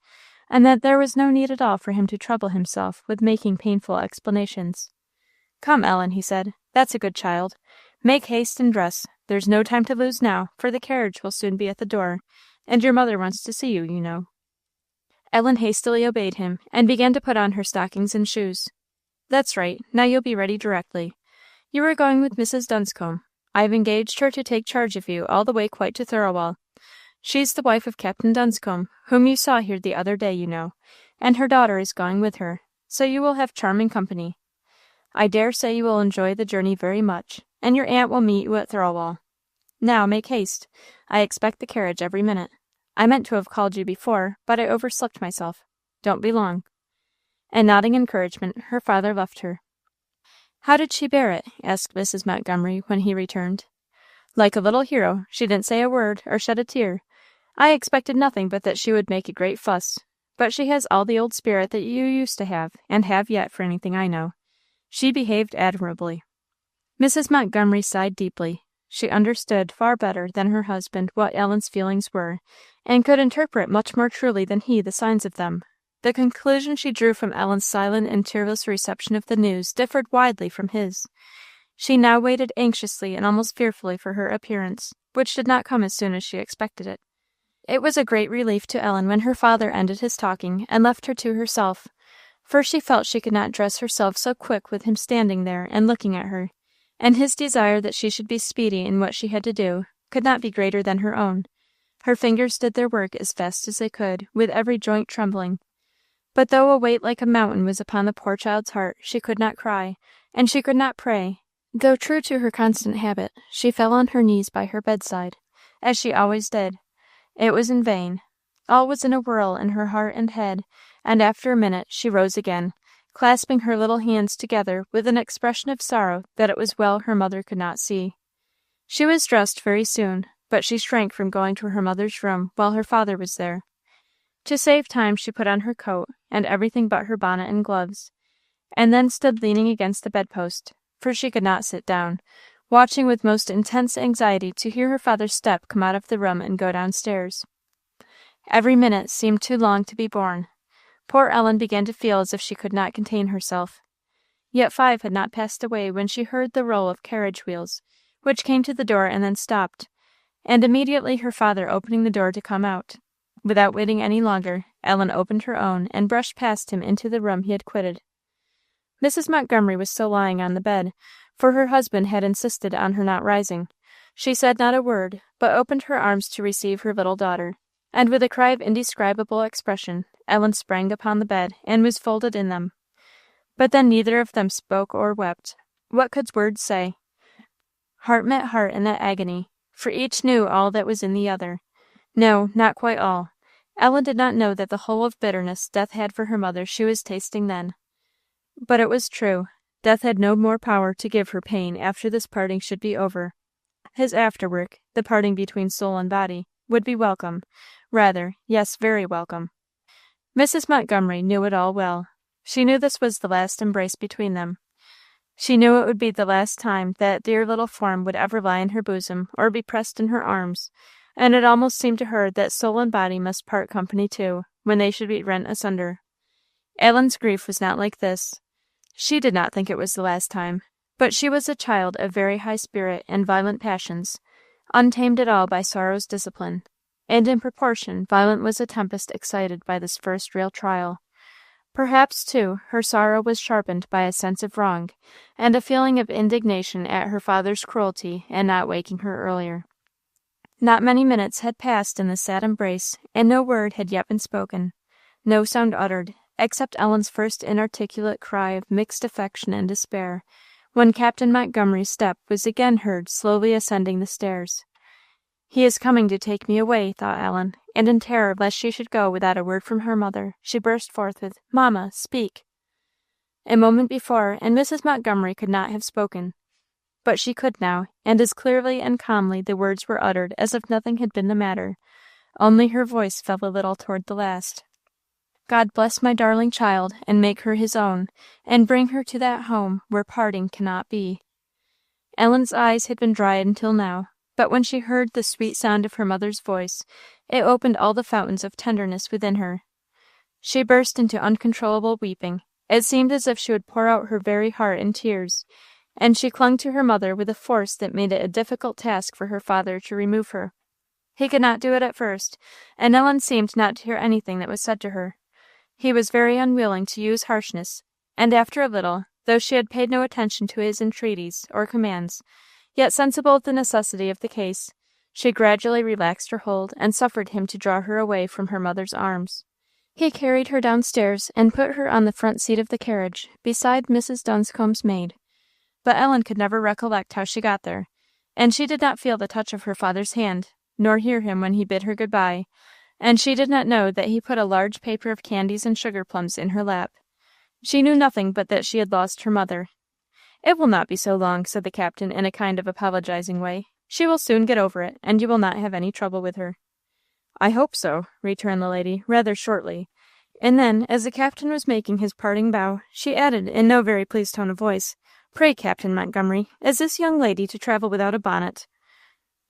and that there was no need at all for him to trouble himself with making painful explanations. "Come, Ellen," he said, "that's a good child. Make haste and dress. There's no time to lose now, for the carriage will soon be at the door, and your mother wants to see you, you know." Ellen hastily obeyed him, and began to put on her stockings and shoes. "That's right. Now you'll be ready directly. You are going with Mrs. Dunscombe. I have engaged her to take charge of you all the way quite to Thirlwall. She's the wife of Captain Dunscombe, whom you saw here the other day, you know, and her daughter is going with her, so you will have charming company. I dare say you will enjoy the journey very much, and your aunt will meet you at Thirlwall. Now make haste. I expect the carriage every minute. I meant to have called you before, but I overslept myself. Don't be long." And nodding encouragement, her father left her. "How did she bear it?" asked Mrs. Montgomery when he returned. "Like a little hero. She didn't say a word or shed a tear. I expected nothing but that she would make a great fuss, but she has all the old spirit that you used to have, and have yet, for anything I know. She behaved admirably." Mrs. Montgomery sighed deeply. She understood far better than her husband what Ellen's feelings were, and could interpret much more truly than he the signs of them. The conclusion she drew from Ellen's silent and tearless reception of the news differed widely from his. She now waited anxiously and almost fearfully for her appearance, which did not come as soon as she expected it. It was a great relief to Ellen when her father ended his talking and left her to herself, for she felt she could not dress herself so quick with him standing there and looking at her, and his desire that she should be speedy in what she had to do could not be greater than her own. Her fingers did their work as fast as they could, with every joint trembling. But though a weight like a mountain was upon the poor child's heart, she could not cry, and she could not pray. Though true to her constant habit, she fell on her knees by her bedside, as she always did. It was in vain. All was in a whirl in her heart and head, and after a minute she rose again, clasping her little hands together with an expression of sorrow that it was well her mother could not see. She was dressed very soon, but she shrank from going to her mother's room while her father was there. To save time she put on her coat, and everything but her bonnet and gloves, and then stood leaning against the bedpost, for she could not sit down, watching with most intense anxiety to hear her father's step come out of the room and go downstairs. Every minute seemed too long to be borne. Poor Ellen began to feel as if she could not contain herself. Yet 5 had not passed away when she heard the roll of carriage wheels, which came to the door and then stopped, and immediately her father opening the door to come out. Without waiting any longer, Ellen opened her own and brushed past him into the room he had quitted. Mrs. Montgomery was still lying on the bed, for her husband had insisted on her not rising. She said not a word, but opened her arms to receive her little daughter, and with a cry of indescribable expression, Ellen sprang upon the bed and was folded in them. But then neither of them spoke or wept. What could words say? Heart met heart in that agony, for each knew all that was in the other. No, not quite all. Ellen did not know that the whole of bitterness Death had for her mother she was tasting then. But it was true. Death had no more power to give her pain after this parting should be over. His afterwork, the parting between soul and body, would be welcome. Rather, yes, very welcome. Mrs. Montgomery knew it all well. She knew this was the last embrace between them. She knew it would be the last time that dear little form would ever lie in her bosom or be pressed in her arms, and it almost seemed to her that soul and body must part company too, when they should be rent asunder. Ellen's grief was not like this. She did not think it was the last time, but she was a child of very high spirit and violent passions, untamed at all by sorrow's discipline, and in proportion violent was the tempest excited by this first real trial. Perhaps, too, her sorrow was sharpened by a sense of wrong, and a feeling of indignation at her father's cruelty in not waking her earlier. Not many minutes had passed in this sad embrace, and no word had yet been spoken, no sound uttered, except Ellen's first inarticulate cry of mixed affection and despair, when Captain Montgomery's step was again heard slowly ascending the stairs. "He is coming to take me away," thought Ellen, and in terror lest she should go without a word from her mother, she burst forth with, "Mamma, speak!" A moment before, and Mrs. Montgomery could not have spoken. But she could now, and as clearly and calmly the words were uttered as if nothing had been the matter, only her voice fell a little toward the last. "God bless my darling child, and make her his own, and bring her to that home where parting cannot be." Ellen's eyes had been dry until now, but when she heard the sweet sound of her mother's voice, it opened all the fountains of tenderness within her. She burst into uncontrollable weeping. It seemed as if she would pour out her very heart in tears, and she clung to her mother with a force that made it a difficult task for her father to remove her. He could not do it at first, and Ellen seemed not to hear anything that was said to her. He was very unwilling to use harshness, and after a little, though she had paid no attention to his entreaties or commands, yet sensible of the necessity of the case, she gradually relaxed her hold and suffered him to draw her away from her mother's arms. He carried her downstairs and put her on the front seat of the carriage, beside Mrs. Dunscombe's maid. But Ellen could never recollect how she got there, and she did not feel the touch of her father's hand, nor hear him when he bid her good-bye, and she did not know that he put a large paper of candies and sugar plums in her lap. She knew nothing but that she had lost her mother. "It will not be so long," said the captain in a kind of apologizing way. "She will soon get over it, and you will not have any trouble with her." "I hope so," returned the lady, rather shortly, and then, as the captain was making his parting bow, she added, in no very pleased tone of voice, "Pray, Captain Montgomery, is this young lady to travel without a bonnet?"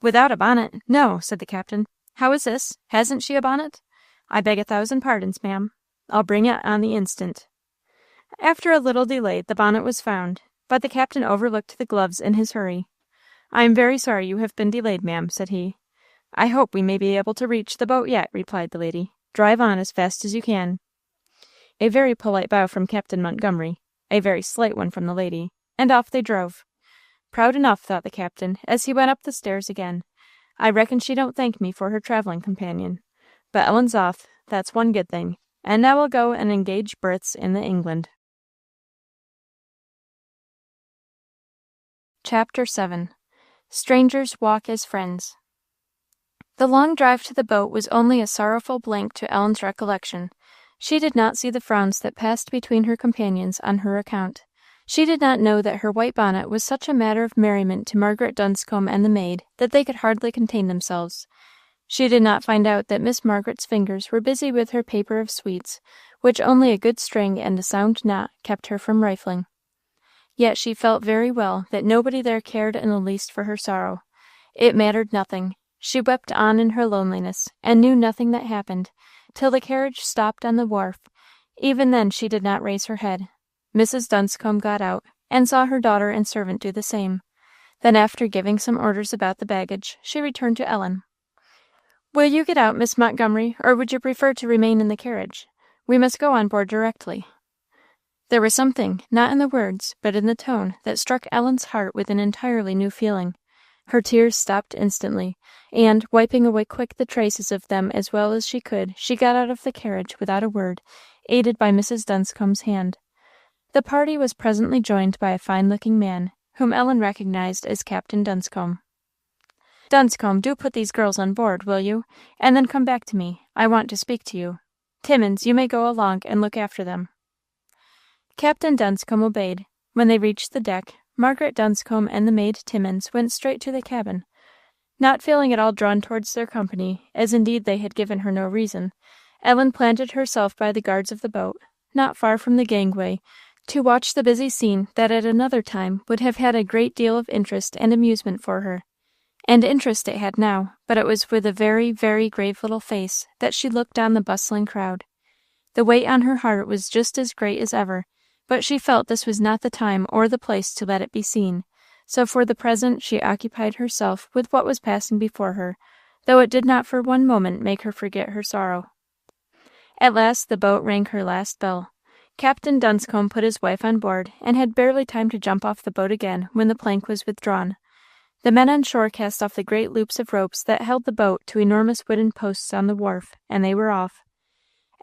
"Without a bonnet? No," said the captain. "How is this? Hasn't she a bonnet?" "I beg 1,000 pardons, ma'am. I'll bring it on the instant." After a little delay, the bonnet was found. but the captain overlooked the gloves in his hurry. "I am very sorry you have been delayed, ma'am," said he. "I hope we may be able to reach the boat yet," replied the lady. "Drive on as fast as you can." A very polite bow from Captain Montgomery, a very slight one from the lady, and off they drove. Proud enough, thought the captain, as he went up the stairs again. I reckon she don't thank me for her travelling companion. But Ellen's off, that's one good thing, and now we'll go and engage berths in the England. Chapter 7. Strangers Walk as Friends. The long drive to the boat was only a sorrowful blank to Ellen's recollection. She did not see the frowns that passed between her companions on her account. She did not know that her white bonnet was such a matter of merriment to Margaret Dunscombe and the maid that they could hardly contain themselves. She did not find out that Miss Margaret's fingers were busy with her paper of sweets, which only a good string and a sound knot kept her from rifling. Yet she felt very well that nobody there cared in the least for her sorrow. It mattered nothing. She wept on in her loneliness, and knew nothing that happened, till the carriage stopped on the wharf. Even then she did not raise her head. Mrs. Dunscombe got out, and saw her daughter and servant do the same. Then, after giving some orders about the baggage, she returned to Ellen. "Will you get out, Miss Montgomery, or would you prefer to remain in the carriage? We must go on board directly." There was something, not in the words, but in the tone, that struck Ellen's heart with an entirely new feeling. Her tears stopped instantly, and, wiping away quick the traces of them as well as she could, she got out of the carriage without a word, aided by Mrs. Dunscombe's hand. The party was presently joined by a fine-looking man, whom Ellen recognized as Captain Dunscombe. "Dunscombe, do put these girls on board, will you? And then come back to me. I want to speak to you. Timmins, you may go along and look after them." Captain Dunscombe obeyed. When they reached the deck, Margaret Dunscombe and the maid Timmins went straight to the cabin. Not feeling at all drawn towards their company, as indeed they had given her no reason, Ellen planted herself by the guards of the boat, not far from the gangway, to watch the busy scene that at another time would have had a great deal of interest and amusement for her. And interest it had now, but it was with a very, very grave little face that she looked on the bustling crowd. The weight on her heart was just as great as ever, but she felt this was not the time or the place to let it be seen, so for the present she occupied herself with what was passing before her, though it did not for one moment make her forget her sorrow. At last the boat rang her last bell. Captain Dunscombe put his wife on board, and had barely time to jump off the boat again when the plank was withdrawn. The men on shore cast off the great loops of ropes that held the boat to enormous wooden posts on the wharf, and they were off.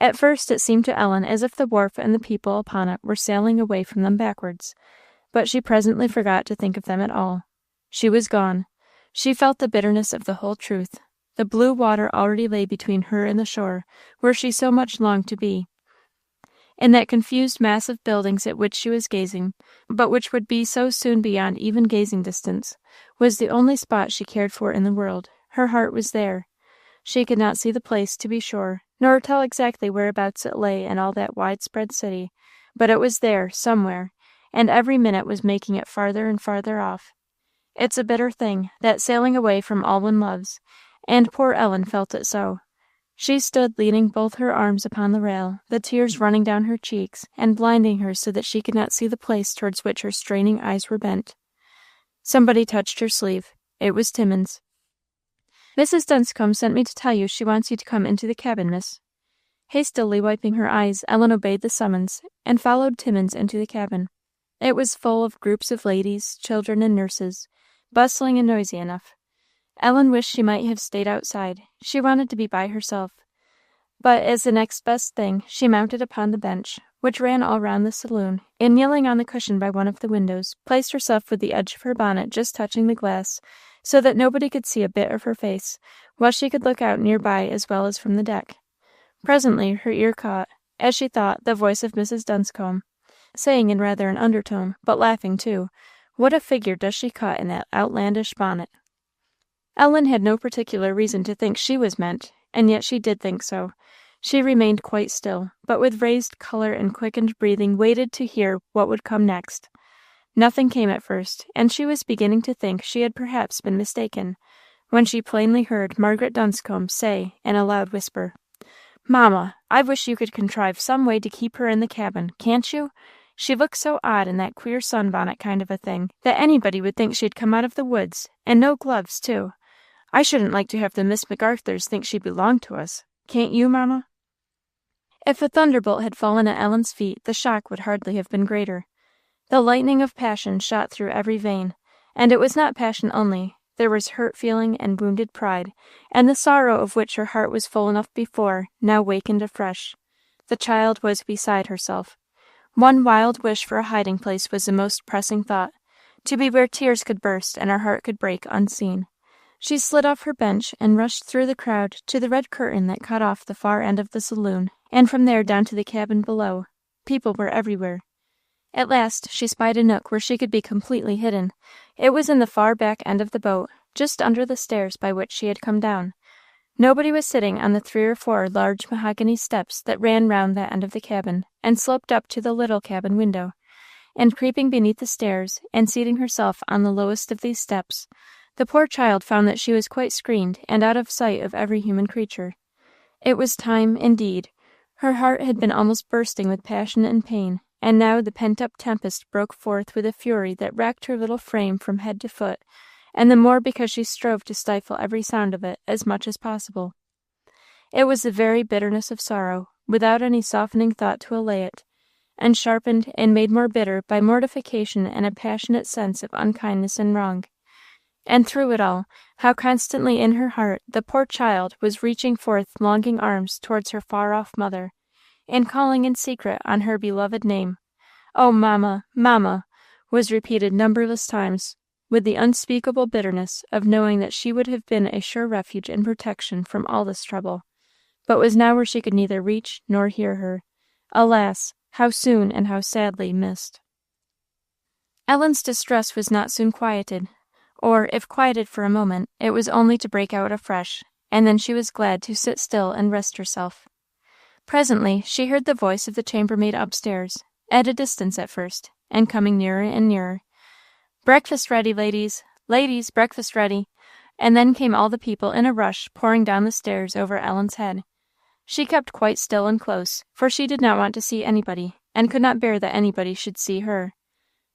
At first it seemed to Ellen as if the wharf and the people upon it were sailing away from them backwards, but she presently forgot to think of them at all. She was gone. She felt the bitterness of the whole truth. The blue water already lay between her and the shore, where she so much longed to be. In that confused mass of buildings at which she was gazing, but which would be so soon beyond even gazing distance, was the only spot she cared for in the world. Her heart was there. She could not see the place, to be sure, nor tell exactly whereabouts it lay in all that wide-spread city, but it was there, somewhere, and every minute was making it farther and farther off. It's a bitter thing, that sailing away from all one loves, and poor Ellen felt it so. She stood leaning both her arms upon the rail, the tears running down her cheeks, and blinding her so that she could not see the place towards which her straining eyes were bent. Somebody touched her sleeve. It was Timmins. "Mrs. Dunscombe sent me to tell you she wants you to come into the cabin, miss." Hastily wiping her eyes, Ellen obeyed the summons, and followed Timmins into the cabin. It was full of groups of ladies, children, and nurses, bustling and noisy enough. Ellen wished she might have stayed outside. She wanted to be by herself. But as the next best thing, she mounted upon the bench, which ran all round the saloon, and kneeling on the cushion by one of the windows, placed herself with the edge of her bonnet just touching the glass, so that nobody could see a bit of her face, while she could look out near by as well as from the deck. Presently her ear caught, as she thought, the voice of Mrs. Dunscombe, saying in rather an undertone, but laughing too, "What a figure does she cut in that outlandish bonnet!" Ellen had no particular reason to think she was meant, and yet she did think so. She remained quite still, but with raised colour and quickened breathing waited to hear what would come next. Nothing came at first, and she was beginning to think she had perhaps been mistaken, when she plainly heard Margaret Dunscombe say in a loud whisper, "Mamma, I wish you could contrive some way to keep her in the cabin, can't you? She looked so odd in that queer sunbonnet kind of a thing, that anybody would think she'd come out of the woods, and no gloves, too. I shouldn't like to have the Miss MacArthurs think she belonged to us. Can't you, Mamma?" If a thunderbolt had fallen at Ellen's feet, the shock would hardly have been greater. The lightning of passion shot through every vein, and it was not passion only. There was hurt feeling and wounded pride, and the sorrow of which her heart was full enough before, now wakened afresh. The child was beside herself. One wild wish for a hiding place was the most pressing thought, to be where tears could burst and her heart could break unseen. She slid off her bench and rushed through the crowd to the red curtain that cut off the far end of the saloon, and from there down to the cabin below. People were everywhere. At last she spied a nook where she could be completely hidden. It was in the far back end of the boat, just under the stairs by which she had come down. Nobody was sitting on the 3 or 4 large mahogany steps that ran round that end of the cabin, and sloped up to the little cabin window. And creeping beneath the stairs, and seating herself on the lowest of these steps, the poor child found that she was quite screened and out of sight of every human creature. It was time, indeed. Her heart had been almost bursting with passion and pain, and now the pent-up tempest broke forth with a fury that racked her little frame from head to foot, and the more because she strove to stifle every sound of it as much as possible. It was the very bitterness of sorrow, without any softening thought to allay it, and sharpened and made more bitter by mortification and a passionate sense of unkindness and wrong. And through it all, how constantly in her heart the poor child was reaching forth longing arms towards her far-off mother, and calling in secret on her beloved name. "Oh, Mamma, Mamma!" was repeated numberless times, with the unspeakable bitterness of knowing that she would have been a sure refuge and protection from all this trouble, but was now where she could neither reach nor hear her. Alas, how soon and how sadly missed! Ellen's distress was not soon quieted, or, if quieted for a moment, it was only to break out afresh, and then she was glad to sit still and rest herself. Presently she heard the voice of the chambermaid upstairs, at a distance at first, and coming nearer and nearer. "Breakfast ready, ladies! Ladies, breakfast ready!" And then came all the people in a rush pouring down the stairs over Ellen's head. She kept quite still and close, for she did not want to see anybody, and could not bear that anybody should see her.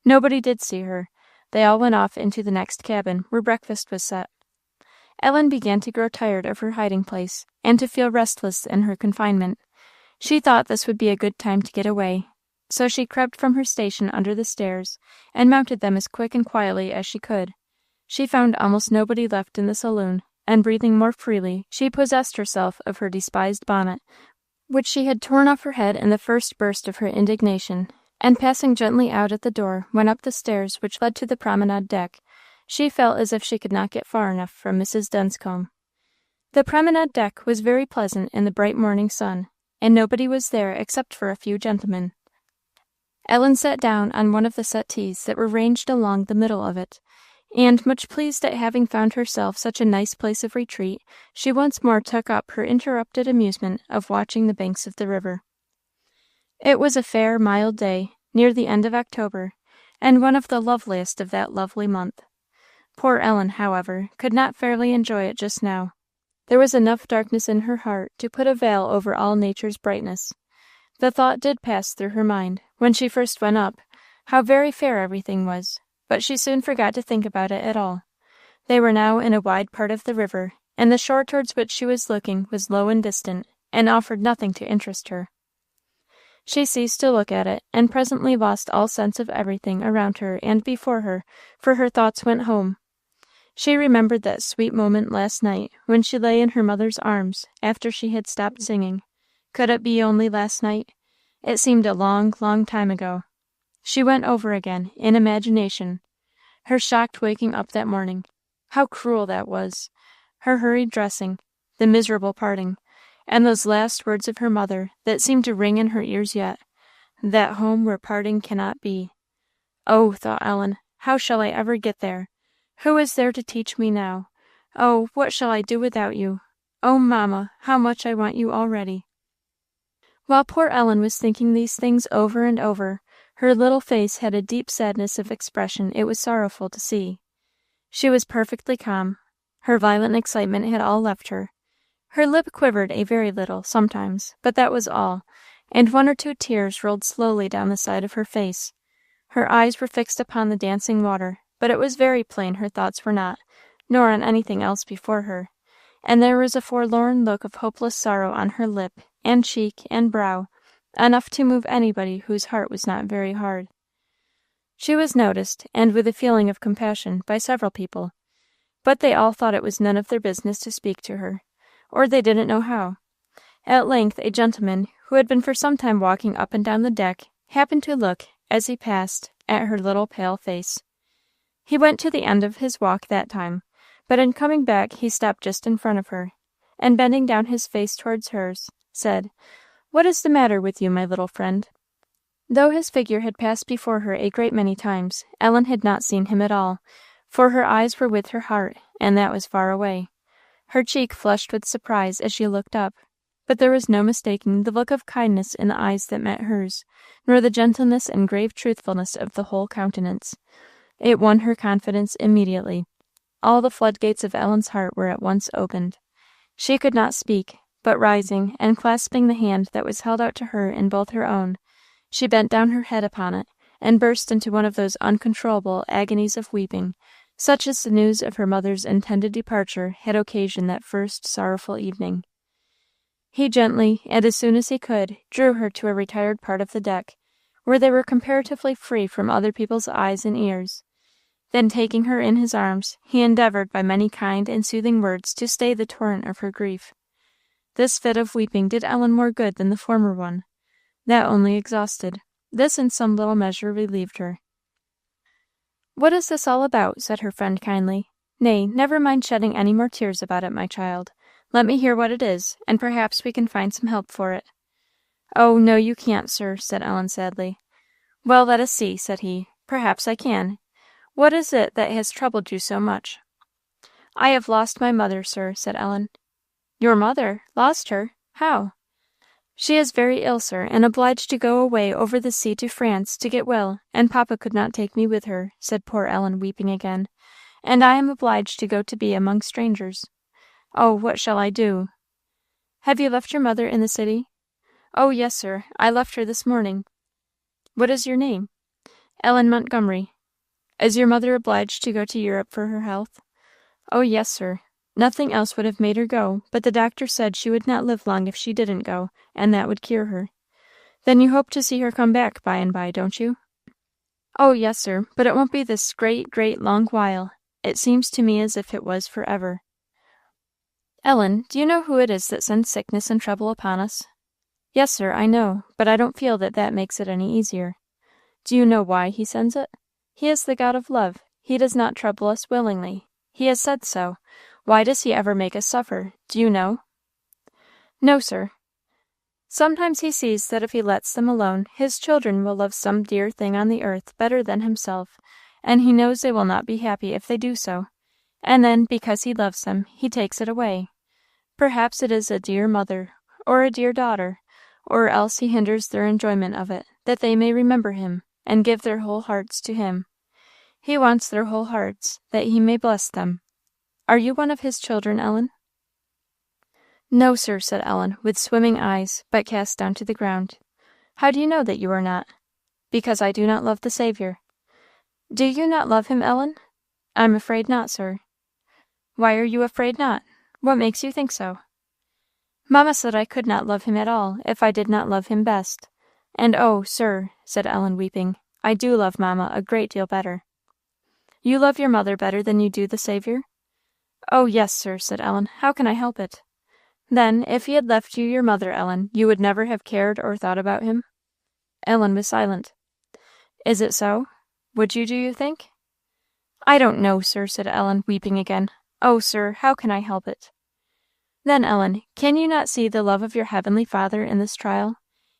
Nobody did see her. They all went off into the next cabin, where breakfast was set. Ellen began to grow tired of her hiding place, and to feel restless in her confinement. She thought this would be a good time to get away, so she crept from her station under the stairs, and mounted them as quick and quietly as she could. She found almost nobody left in the saloon, and breathing more freely, she possessed herself of her despised bonnet, which she had torn off her head in the first burst of her indignation, and passing gently out at the door, went up the stairs which led to the promenade deck. She felt as if she could not get far enough from Mrs. Dunscombe. The promenade deck was very pleasant in the bright morning sun, and nobody was there except for a few gentlemen. Ellen sat down on one of the settees that were ranged along the middle of it, and, much pleased at having found herself such a nice place of retreat, she once more took up her interrupted amusement of watching the banks of the river. It was a fair, mild day, near the end of October, and one of the loveliest of that lovely month. Poor Ellen, however, could not fairly enjoy it just now. There was enough darkness in her heart to put a veil over all nature's brightness. The thought did pass through her mind, when she first went up, how very fair everything was, but she soon forgot to think about it at all. They were now in a wide part of the river, and the shore towards which she was looking was low and distant, and offered nothing to interest her. She ceased to look at it, and presently lost all sense of everything around her and before her, for her thoughts went home. She remembered that sweet moment last night when she lay in her mother's arms after she had stopped singing. Could it be only last night? It seemed a long, long time ago. She went over again, in imagination, her shocked waking up that morning. How cruel that was! Her hurried dressing, the miserable parting, and those last words of her mother that seemed to ring in her ears yet, "That home where parting cannot be." Oh, thought Ellen, how shall I ever get there? Who is there to teach me now? Oh, what shall I do without you? Oh, Mamma, how much I want you already! While poor Ellen was thinking these things over and over, her little face had a deep sadness of expression it was sorrowful to see. She was perfectly calm. Her violent excitement had all left her. Her lip quivered a very little, sometimes, but that was all, and 1 or 2 tears rolled slowly down the side of her face. Her eyes were fixed upon the dancing water, but it was very plain her thoughts were not, nor on anything else before her, and there was a forlorn look of hopeless sorrow on her lip, and cheek, and brow, enough to move anybody whose heart was not very hard. She was noticed, and with a feeling of compassion, by several people, but they all thought it was none of their business to speak to her, or they didn't know how. At length a gentleman, who had been for some time walking up and down the deck, happened to look, as he passed, at her little pale face. He went to the end of his walk that time, but in coming back he stopped just in front of her, and bending down his face towards hers, said, "What is the matter with you, my little friend?" Though his figure had passed before her a great many times, Ellen had not seen him at all, for her eyes were with her heart, and that was far away. Her cheek flushed with surprise as she looked up, but there was no mistaking the look of kindness in the eyes that met hers, nor the gentleness and grave truthfulness of the whole countenance. It won her confidence immediately. All the floodgates of Ellen's heart were at once opened. She could not speak, but rising, and clasping the hand that was held out to her in both her own, she bent down her head upon it, and burst into one of those uncontrollable agonies of weeping, such as the news of her mother's intended departure had occasioned that first sorrowful evening. He gently, and as soon as he could, drew her to a retired part of the deck, where they were comparatively free from other people's eyes and ears. Then, taking her in his arms, he endeavoured by many kind and soothing words to stay the torrent of her grief. This fit of weeping did Ellen more good than the former one. That only exhausted. This in some little measure relieved her. "What is this all about?" said her friend kindly. "Nay, never mind shedding any more tears about it, my child. Let me hear what it is, and perhaps we can find some help for it." "Oh, no, you can't, sir," said Ellen sadly. "Well, let us see," said he. "Perhaps I can. What is it that has troubled you so much?" "I have lost my mother, sir," said Ellen. "Your mother? Lost her? How?" "She is very ill, sir, and obliged to go away over the sea to France to get well, and papa could not take me with her," said poor Ellen, weeping again, "and I am obliged to go to be among strangers. Oh, what shall I do?" "Have you left your mother in the city?" "Oh, yes, sir, I left her this morning." "What is your name?" "Ellen Montgomery." "Is your mother obliged to go to Europe for her health?" "Oh, yes, sir. Nothing else would have made her go, but the doctor said she would not live long if she didn't go, and that would cure her." "Then you hope to see her come back by and by, don't you?" "Oh, yes, sir, but it won't be this great, great long while. It seems to me as if it was for ever." "Ellen, do you know who it is that sends sickness and trouble upon us?" "Yes, sir, I know, but I don't feel that that makes it any easier." "Do you know why he sends it? He is the God of love. He does not trouble us willingly. He has said so. Why does he ever make us suffer? Do you know?" "No, sir." "Sometimes he sees that if he lets them alone, his children will love some dear thing on the earth better than himself, and he knows they will not be happy if they do so; and then, because he loves them, he takes it away. Perhaps it is a dear mother, or a dear daughter, or else he hinders their enjoyment of it, that they may remember him, and give their whole hearts to him. He wants their whole hearts, that he may bless them. Are you one of his children, Ellen?" "No, sir," said Ellen, with swimming eyes, but cast down to the ground. "How do you know that you are not?" "Because I do not love the Saviour." "Do you not love him, Ellen?" "I'm afraid not, sir." "Why are you afraid not? What makes you think so?" "Mamma said I could not love him at all, if I did not love him best. And oh, sir," said Ellen, weeping, "I do love Mamma a great deal better." "You love your mother better than you do the Saviour?" "Oh, yes, sir," said Ellen. "How can I help it?" "Then, if he had left you your mother, Ellen, you would never have cared or thought about him?" Ellen was silent. "Is it so? Would you, do you think?" "I don't know, sir," said Ellen, weeping again. "Oh, sir, how can I help it?" "Then, Ellen, can you not see the love of your heavenly Father in this trial?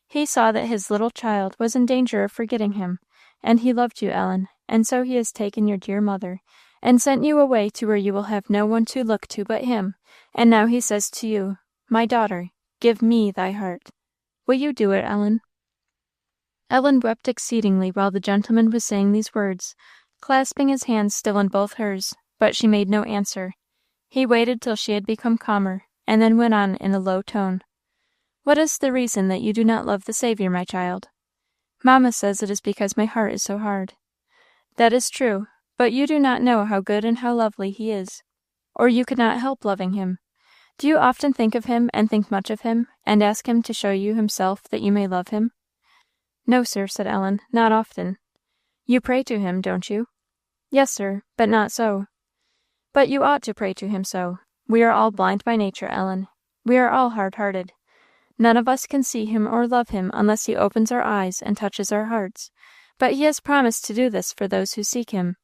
He saw that his little child was in danger of forgetting him, and he loved you, Ellen, and so he has taken your dear mother, and sent you away to where you will have no one to look to but him, and now he says to you, 'My daughter, give me thy heart.' Will you do it, Ellen?" Ellen wept exceedingly while the gentleman was saying these words, clasping his hands still in both hers, but she made no answer. He waited till she had become calmer, and then went on in a low tone, What is the reason that you do not love the Saviour, my child?" "Mamma says it is because my heart is so hard." "That is true, but you do not know how good and how lovely he is, or you could not help loving him. Do you often think of him, and think much of him, and ask him to show you himself that you may love him?" "No, sir," said Ellen, "not often." "You pray to him, don't you?" "Yes, sir, but not so." "But you ought to pray to him so. We are all blind by nature, Ellen. We are all hard-hearted. None of us can see him or love him unless he opens our eyes and touches our hearts, but he has promised to do this for those who seek him.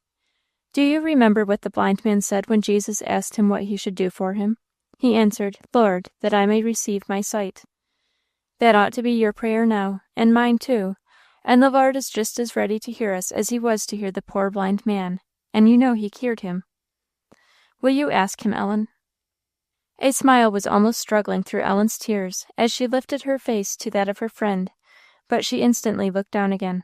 Do you remember what the blind man said when Jesus asked him what he should do for him? He answered, 'Lord, that I may receive my sight.' That ought to be your prayer now, and mine too, and the Lord is just as ready to hear us as he was to hear the poor blind man, and you know he cured him. Will you ask him, Ellen?" A smile was almost struggling through Ellen's tears as she lifted her face to that of her friend, but she instantly looked down again.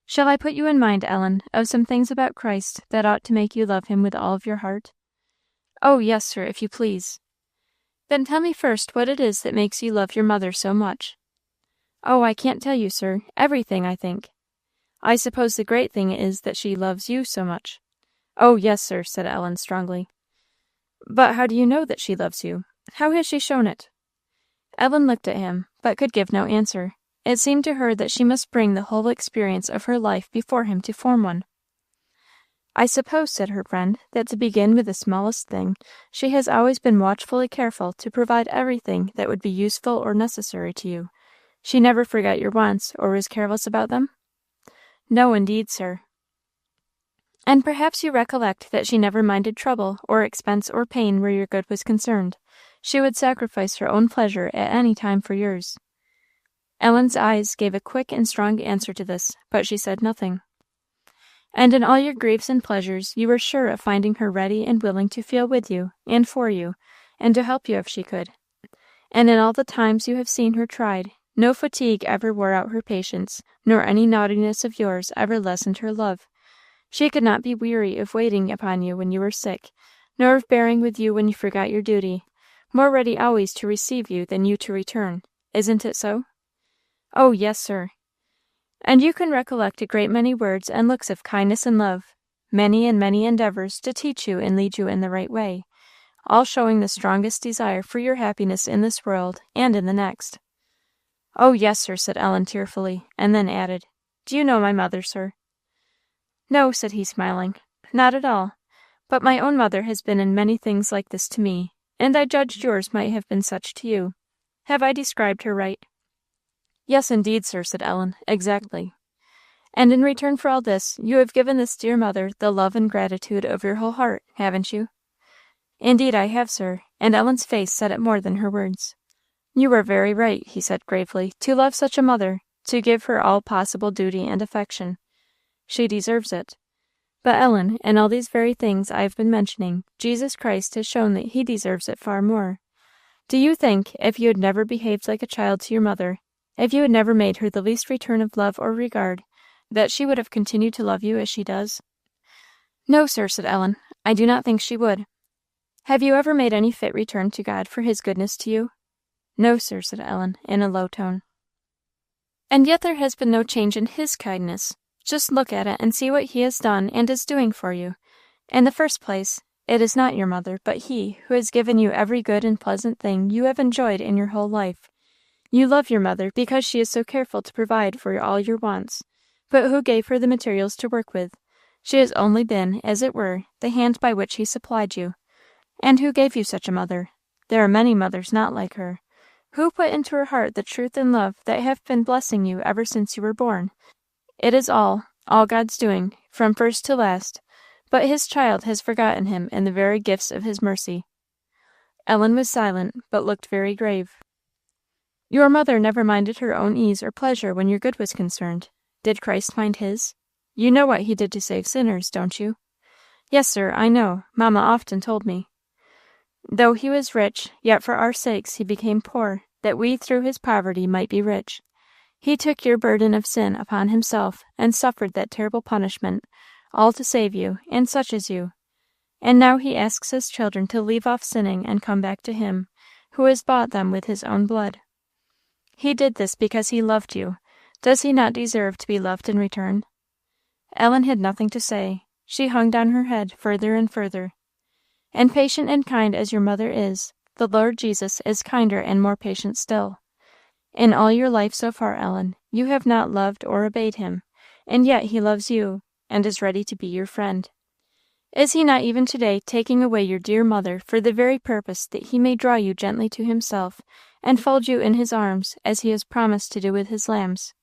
"Shall I put you in mind, Ellen, of some things about Christ that ought to make you love him with all of your heart?" "Oh, yes, sir, if you please." "Then tell me first what it is that makes you love your mother so much." "Oh, I can't tell you, sir. Everything, I think." "I suppose the great thing is that she loves you so much." "Oh, yes, sir," said Ellen, strongly. "But how do you know that she loves you? How has she shown it?" Ellen looked at him, but could give no answer. It seemed to her that she must bring the whole experience of her life before him to form one. "I suppose," said her friend, "that to begin with the smallest thing, she has always been watchfully careful to provide everything that would be useful or necessary to you. She never forgot your wants, or was careless about them?" "No, indeed, sir." "And perhaps you recollect that she never minded trouble, or expense, or pain where your good was concerned. She would sacrifice her own pleasure at any time for yours." Ellen's eyes gave a quick and strong answer to this, but she said nothing. "And in all your griefs and pleasures you were sure of finding her ready and willing to feel with you, and for you, and to help you if she could. And in all the times you have seen her tried, no fatigue ever wore out her patience, nor any naughtiness of yours ever lessened her love. She could not be weary of waiting upon you when you were sick, nor of bearing with you when you forgot your duty, more ready always to receive you than you to return. Isn't it so?" "Oh, yes, sir." "And you can recollect a great many words and looks of kindness and love, many and many endeavours to teach you and lead you in the right way, all showing the strongest desire for your happiness in this world and in the next." "Oh, yes, sir," said Ellen, tearfully, and then added, "Do you know my mother, sir?" "No," said he, smiling, "not at all; but my own mother has been in many things like this to me, and I judged yours might have been such to you. Have I described her right?" "Yes, indeed, sir," said Ellen, "exactly." "And in return for all this, you have given this dear mother the love and gratitude of your whole heart, haven't you?" "Indeed I have, sir," and Ellen's face said it more than her words. "You are very right," he said, gravely, "to love such a mother, to give her all possible duty and affection. She deserves it. But, Ellen, in all these very things I have been mentioning, Jesus Christ has shown that he deserves it far more. Do you think, if you had never behaved like a child to your mother, if you had never made her the least return of love or regard, that she would have continued to love you as she does?" "No, sir," said Ellen, "I do not think she would." "Have you ever made any fit return to God for his goodness to you?" "No, sir," said Ellen, in a low tone. "And yet there has been no change in his kindness. Just look at it and see what he has done and is doing for you. In the first place, it is not your mother, but he, who has given you every good and pleasant thing you have enjoyed in your whole life. You love your mother because she is so careful to provide for all your wants, but who gave her the materials to work with? She has only been, as it were, the hand by which he supplied you. And who gave you such a mother? There are many mothers not like her. Who put into her heart the truth and love that have been blessing you ever since you were born? It is all God's doing, from first to last, but his child has forgotten him in the very gifts of his mercy." Ellen was silent, but looked very grave. "Your mother never minded her own ease or pleasure when your good was concerned. Did Christ mind his? You know what he did to save sinners, don't you?" "Yes, sir, I know. Mamma often told me." "Though he was rich, yet for our sakes he became poor, that we through his poverty might be rich. He took your burden of sin upon himself, and suffered that terrible punishment, all to save you, and such as you. And now he asks his children to leave off sinning and come back to him, who has bought them with his own blood." He did this because he loved you. Does he not deserve to be loved in return?" Ellen had nothing to say. She hung down her head further and further. "And patient and kind as your mother is, the Lord Jesus is kinder and more patient still. In all your life so far, Ellen, you have not loved or obeyed him, and yet he loves you, and is ready to be your friend. Is he not even today taking away your dear mother for the very purpose that he may draw you gently to himself, and fold you in his arms, as he has promised to do with his lambs?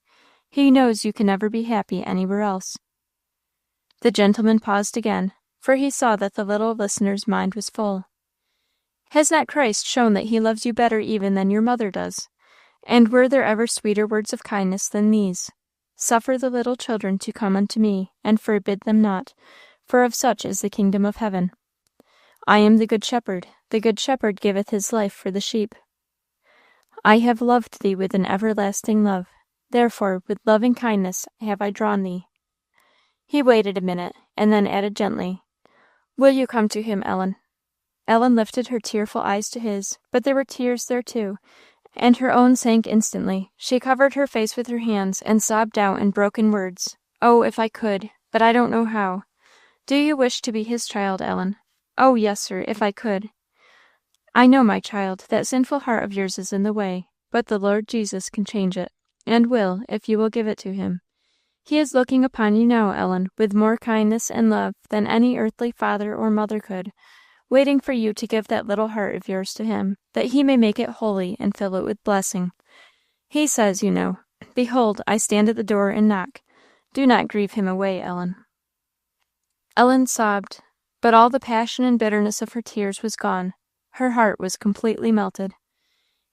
He knows you can never be happy anywhere else." The gentleman paused again, for he saw that the little listener's mind was full. "Has not Christ shown that he loves you better even than your mother does? And were there ever sweeter words of kindness than these? 'Suffer the little children to come unto me, and forbid them not, for of such is the kingdom of heaven.' I am the good shepherd giveth his life for the sheep. I have loved thee with an everlasting love, therefore with loving kindness have I drawn thee." He waited a minute, and then added gently, "Will you come to him, Ellen?" Ellen lifted her tearful eyes to his, but there were tears there too, and her own sank instantly. She covered her face with her hands, and sobbed out in broken words, "Oh, if I could! But I don't know how. Do you wish to be his child, Ellen?" "Oh, yes, sir, if I could." "I know, my child, that sinful heart of yours is in the way, but the Lord Jesus can change it, and will, if you will give it to him. He is looking upon you now, Ellen, with more kindness and love than any earthly father or mother could, waiting for you to give that little heart of yours to him, that he may make it holy and fill it with blessing. He says, you know, 'Behold, I stand at the door and knock.' Do not grieve him away, Ellen." Ellen sobbed, but all the passion and bitterness of her tears was gone. Her heart was completely melted.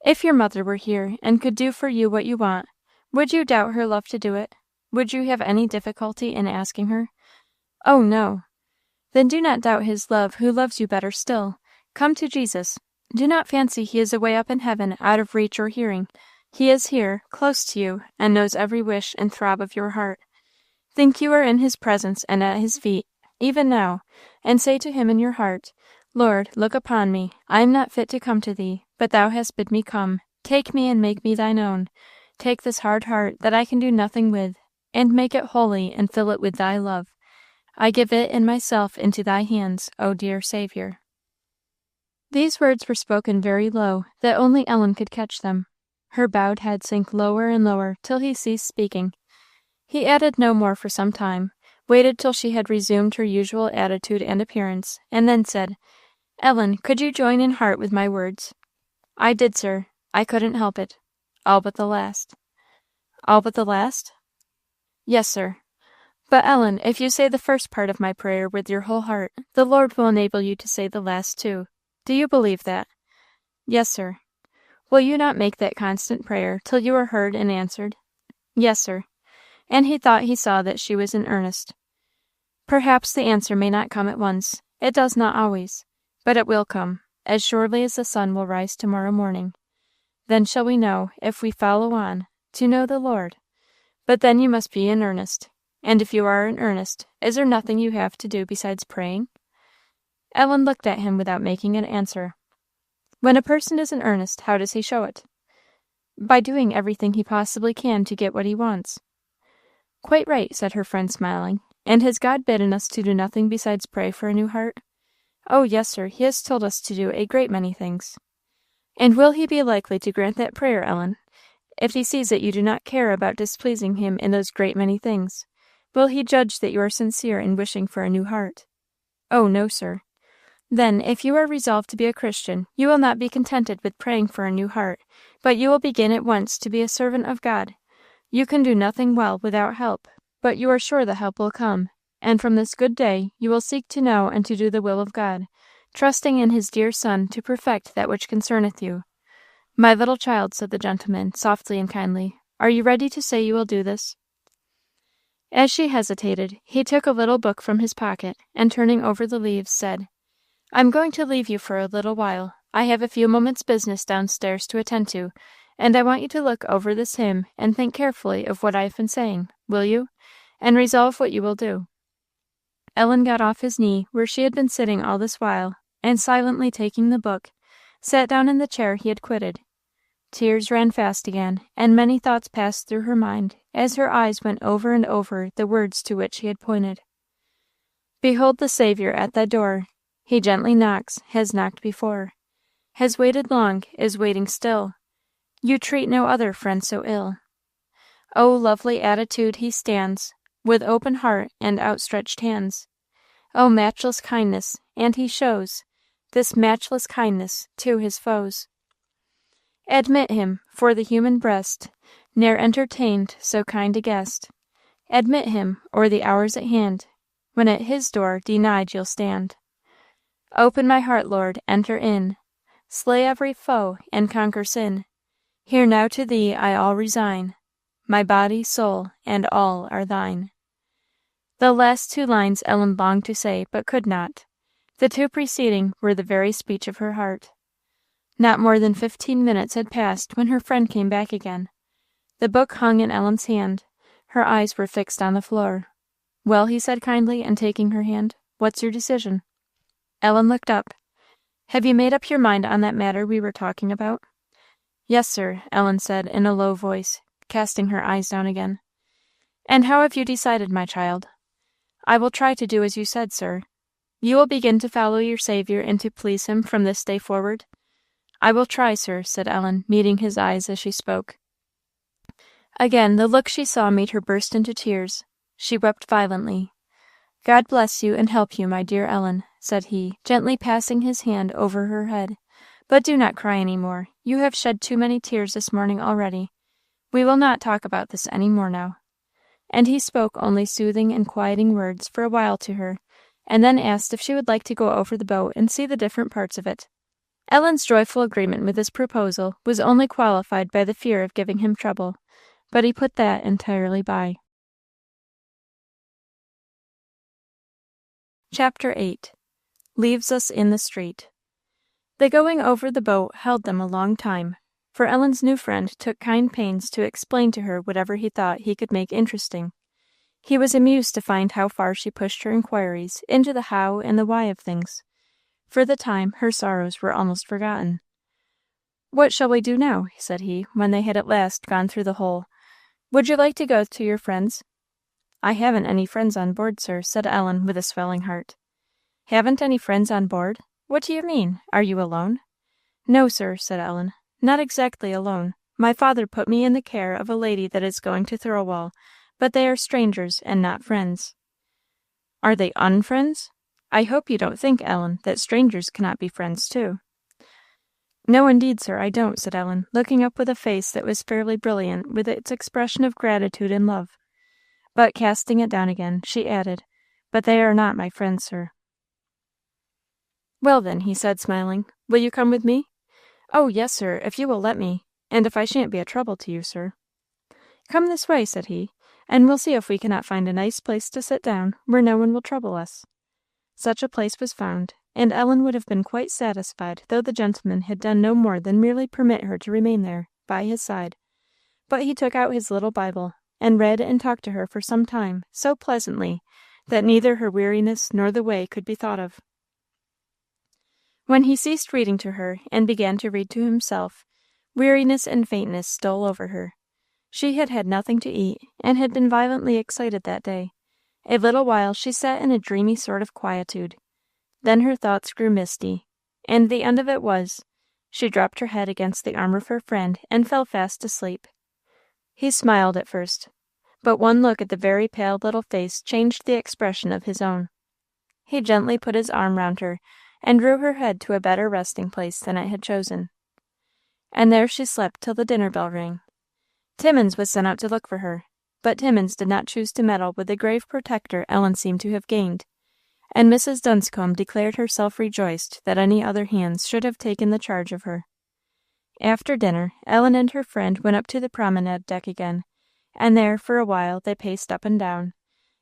If your mother were here, and could do for you what you want, would you doubt her love to do it? Would you have any difficulty in asking her? Oh, no. Then do not doubt his love, who loves you better still. Come to Jesus. Do not fancy he is away up in heaven, out of reach or hearing. He is here, close to you, and knows every wish and throb of your heart. Think you are in his presence and at his feet, even now, and say to him in your heart, 'Lord, look upon me. I am not fit to come to thee, but thou hast bid me come. Take me and make me thine own. Take this hard heart that I can do nothing with, and make it holy and fill it with thy love. I give it and myself into thy hands, O dear Saviour.'" These words were spoken very low, that only Ellen could catch them. Her bowed head sank lower and lower till he ceased speaking. He added no more for some time, waited till she had resumed her usual attitude and appearance, and then said, "Ellen, could you join in heart with my words?" "I did, sir. I couldn't help it. All but the last." "All but the last?" "Yes, sir. But, Ellen, if you say the first part of my prayer with your whole heart, the Lord will enable you to say the last too. Do you believe that?" "Yes, sir." "Will you not make that constant prayer till you are heard and answered?" "Yes, sir." And he thought he saw that she was in earnest. "Perhaps the answer may not come at once. It does not always. But it will come, as surely as the sun will rise tomorrow morning. Then shall we know, if we follow on, to know the Lord. But then you must be in earnest. And if you are in earnest, is there nothing you have to do besides praying?" Ellen looked at him without making an answer. When a person is in earnest, how does he show it? By doing everything he possibly can to get what he wants. "Quite right," said her friend, smiling. "And has God bidden us to do nothing besides pray for a new heart?" "Oh, yes, sir, he has told us to do a great many things." "And will he be likely to grant that prayer, Ellen, if he sees that you do not care about displeasing him in those great many things? Will he judge that you are sincere in wishing for a new heart?" "Oh, no, sir." "Then, if you are resolved to be a Christian, you will not be contented with praying for a new heart, but you will begin at once to be a servant of God. You can do nothing well without help, but you are sure the help will come, and from this good day you will seek to know and to do the will of God, trusting in his dear Son to perfect that which concerneth you. My little child," said the gentleman, softly and kindly, "are you ready to say you will do this?" As she hesitated, he took a little book from his pocket, and turning over the leaves, said, "I'm going to leave you for a little while. I have a few moments' business downstairs to attend to, and I want you to look over this hymn and think carefully of what I have been saying, will you? And resolve what you will do." Ellen got off his knee, where she had been sitting all this while, and silently taking the book, sat down in the chair he had quitted. Tears ran fast again, and many thoughts passed through her mind as her eyes went over and over the words to which he had pointed. Behold the Saviour at thy door. He gently knocks, has knocked before, has waited long, is waiting still. You treat no other friend so ill. O lovely attitude he stands, with open heart and outstretched hands. O matchless kindness, and he shows this matchless kindness to his foes. Admit him, for the human breast ne'er entertained so kind a guest. Admit him, or the hour's at hand, when at his door denied you'll stand. Open my heart, Lord, enter in, slay every foe, and conquer sin. Here now to thee I all resign, my body, soul, and all are thine. The last two lines Ellen longed to say, but could not. The two preceding were the very speech of her heart. Not more than 15 minutes had passed when her friend came back again. The book hung in Ellen's hand. Her eyes were fixed on the floor. "Well," he said kindly, and taking her hand, "what's your decision?" Ellen looked up. "Have you made up your mind on that matter we were talking about?" "Yes, sir," Ellen said in a low voice, casting her eyes down again. "And how have you decided, my child?" "I will try to do as you said, sir." "You will begin to follow your Saviour and to please him from this day forward?" "I will try, sir," said Ellen, meeting his eyes as she spoke. Again the look she saw made her burst into tears. She wept violently. "God bless you and help you, my dear Ellen," said he, gently passing his hand over her head. "But do not cry any more. You have shed too many tears this morning already. We will not talk about this any more now." And he spoke only soothing and quieting words for a while to her, and then asked if she would like to go over the boat and see the different parts of it. Ellen's joyful agreement with this proposal was only qualified by the fear of giving him trouble, but he put that entirely by. Chapter 8. Leaves us in the street. The going over the boat held them a long time, for Ellen's new friend took kind pains to explain to her whatever he thought he could make interesting. He was amused to find how far she pushed her inquiries into the how and the why of things. For the time, her sorrows were almost forgotten. "What shall we do now?" said he, when they had at last gone through the hole. "Would you like to go to your friends?" "I haven't any friends on board, sir," said Ellen, with a swelling heart. "Haven't any friends on board? What do you mean? Are you alone?" "No, sir," said Ellen, "not exactly alone. My father put me in the care of a lady that is going to Thirlwall, but they are strangers and not friends." "Are they unfriends? I hope you don't think, Ellen, that strangers cannot be friends too." "No, indeed, sir, I don't," said Ellen, looking up with a face that was fairly brilliant with its expression of gratitude and love. But casting it down again, she added, "But they are not my friends, sir." "Well, then," he said, smiling, "will you come with me?" "Oh, yes, sir, if you will let me, and if I shan't be a trouble to you, sir." "Come this way," said he, "and we'll see if we cannot find a nice place to sit down where no one will trouble us." Such a place was found, and Ellen would have been quite satisfied though the gentleman had done no more than merely permit her to remain there, by his side. But he took out his little Bible, and read and talked to her for some time so pleasantly that neither her weariness nor the way could be thought of. When he ceased reading to her and began to read to himself, weariness and faintness stole over her. She had had nothing to eat, and had been violently excited that day. A little while she sat in a dreamy sort of quietude. Then her thoughts grew misty, and the end of it was, she dropped her head against the arm of her friend and fell fast asleep. He smiled at first, but one look at the very pale little face changed the expression of his own. He gently put his arm round her, and drew her head to a better resting place than it had chosen. And there she slept till the dinner bell rang. Timmins was sent out to look for her, but Timmins did not choose to meddle with the grave protector Ellen seemed to have gained, and Mrs. Dunscombe declared herself rejoiced that any other hands should have taken the charge of her. After dinner, Ellen and her friend went up to the promenade deck again, and there for a while they paced up and down,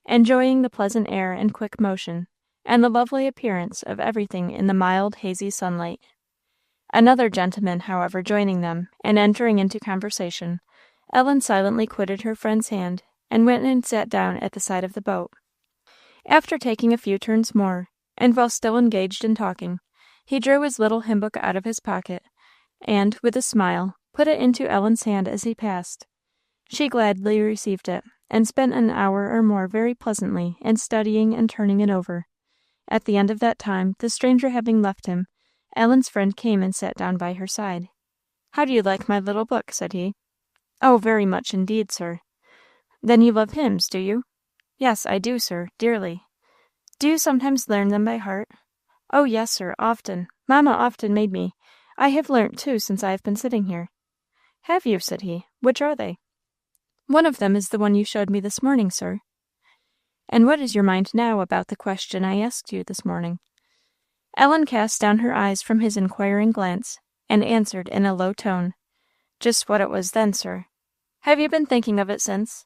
enjoying the pleasant air and quick motion, and the lovely appearance of everything in the mild hazy sunlight. Another gentleman, however, joining them, and entering into conversation, Ellen silently quitted her friend's hand, and went and sat down at the side of the boat. After taking a few turns more, and while still engaged in talking, he drew his little hymn book out of his pocket, and, with a smile, put it into Ellen's hand as he passed. She gladly received it, and spent an hour or more very pleasantly in studying and turning it over. At the end of that time, the stranger having left him, Ellen's friend came and sat down by her side. "How do you like my little book?" said he. "Oh, very much indeed, sir." "Then you love hymns, do you?" "Yes, I do, sir, dearly." "Do you sometimes learn them by heart?" "Oh, yes, sir, often. Mamma often made me. I have learnt, too, since I have been sitting here." "Have you?" said he. "Which are they?" "One of them is the one you showed me this morning, sir." "And what is your mind now about the question I asked you this morning?" Ellen cast down her eyes from his inquiring glance, and answered in a low tone, "Just what it was then, sir." "Have you been thinking of it since?"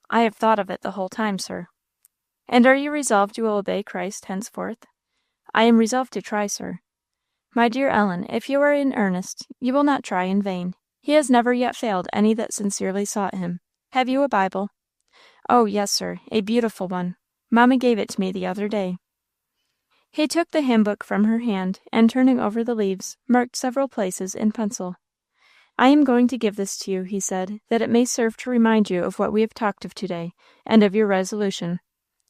"I have thought of it the whole time, sir." "And are you resolved you will obey Christ henceforth?" "I am resolved to try, sir." "My dear Ellen, if you are in earnest, you will not try in vain. He has never yet failed any that sincerely sought him. Have you a Bible?" "Oh, yes, sir, a beautiful one. Mamma gave it to me the other day." He took the hymn book from her hand, and turning over the leaves, marked several places in pencil. "I am going to give this to you," he said, "that it may serve to remind you of what we have talked of to-day, and of your resolution."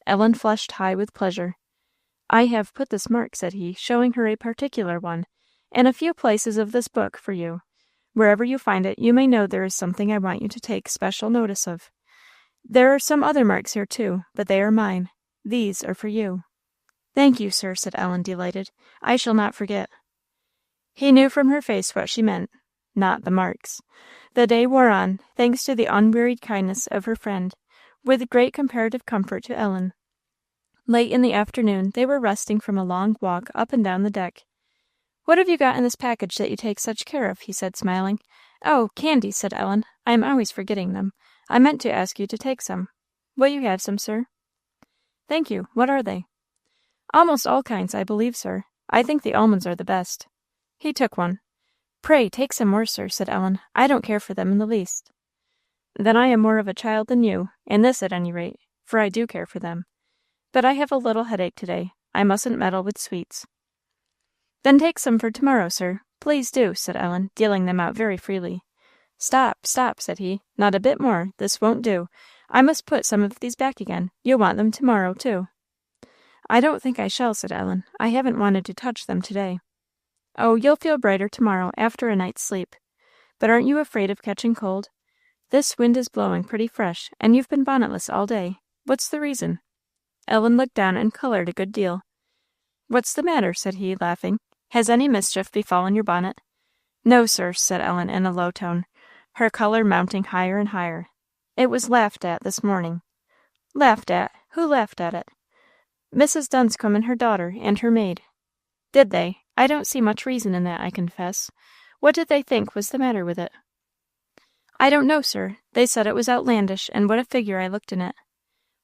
Ellen flushed high with pleasure. "I have put this mark," said he, showing her a particular one, "in a few places of this book for you. Wherever you find it, you may know there is something I want you to take special notice of. There are some other marks here, too, but they are mine. These are for you." "Thank you, sir," said Ellen, delighted. "I shall not forget." He knew from her face what she meant, not the marks. The day wore on, thanks to the unwearied kindness of her friend, with great comparative comfort to Ellen. Late in the afternoon, they were resting from a long walk up and down the deck. "What have you got in this package that you take such care of?" he said, smiling. "Oh, candies," said Ellen. "I am always forgetting them. I meant to ask you to take some. Will you have some, sir?" "Thank you. What are they?" "Almost all kinds, I believe, sir. I think the almonds are the best." He took one. "Pray take some more, sir," said Ellen. "I don't care for them in the least." "Then I am more of a child than you, in this at any rate, for I do care for them. But I have a little headache to-day. I mustn't meddle with sweets." "Then take some for to-morrow, sir. Please do," said Ellen, dealing them out very freely. "Stop, stop," said he. "Not a bit more. This won't do. I must put some of these back again. You'll want them to-morrow, too." "I don't think I shall," said Ellen. "I haven't wanted to touch them to-day." "Oh, you'll feel brighter to-morrow, after a night's sleep. But aren't you afraid of catching cold? This wind is blowing pretty fresh, and you've been bonnetless all day. What's the reason?" Ellen looked down and coloured a good deal. "What's the matter?" said he, laughing. "Has any mischief befallen your bonnet?" "No, sir," said Ellen in a low tone, her colour mounting higher and higher. "It was laughed at this morning." "Laughed at? Who laughed at it?" "Mrs. Dunscombe and her daughter, and her maid." "Did they? I don't see much reason in that, I confess. What did they think was the matter with it?" "I don't know, sir. They said it was outlandish, and what a figure I looked in it."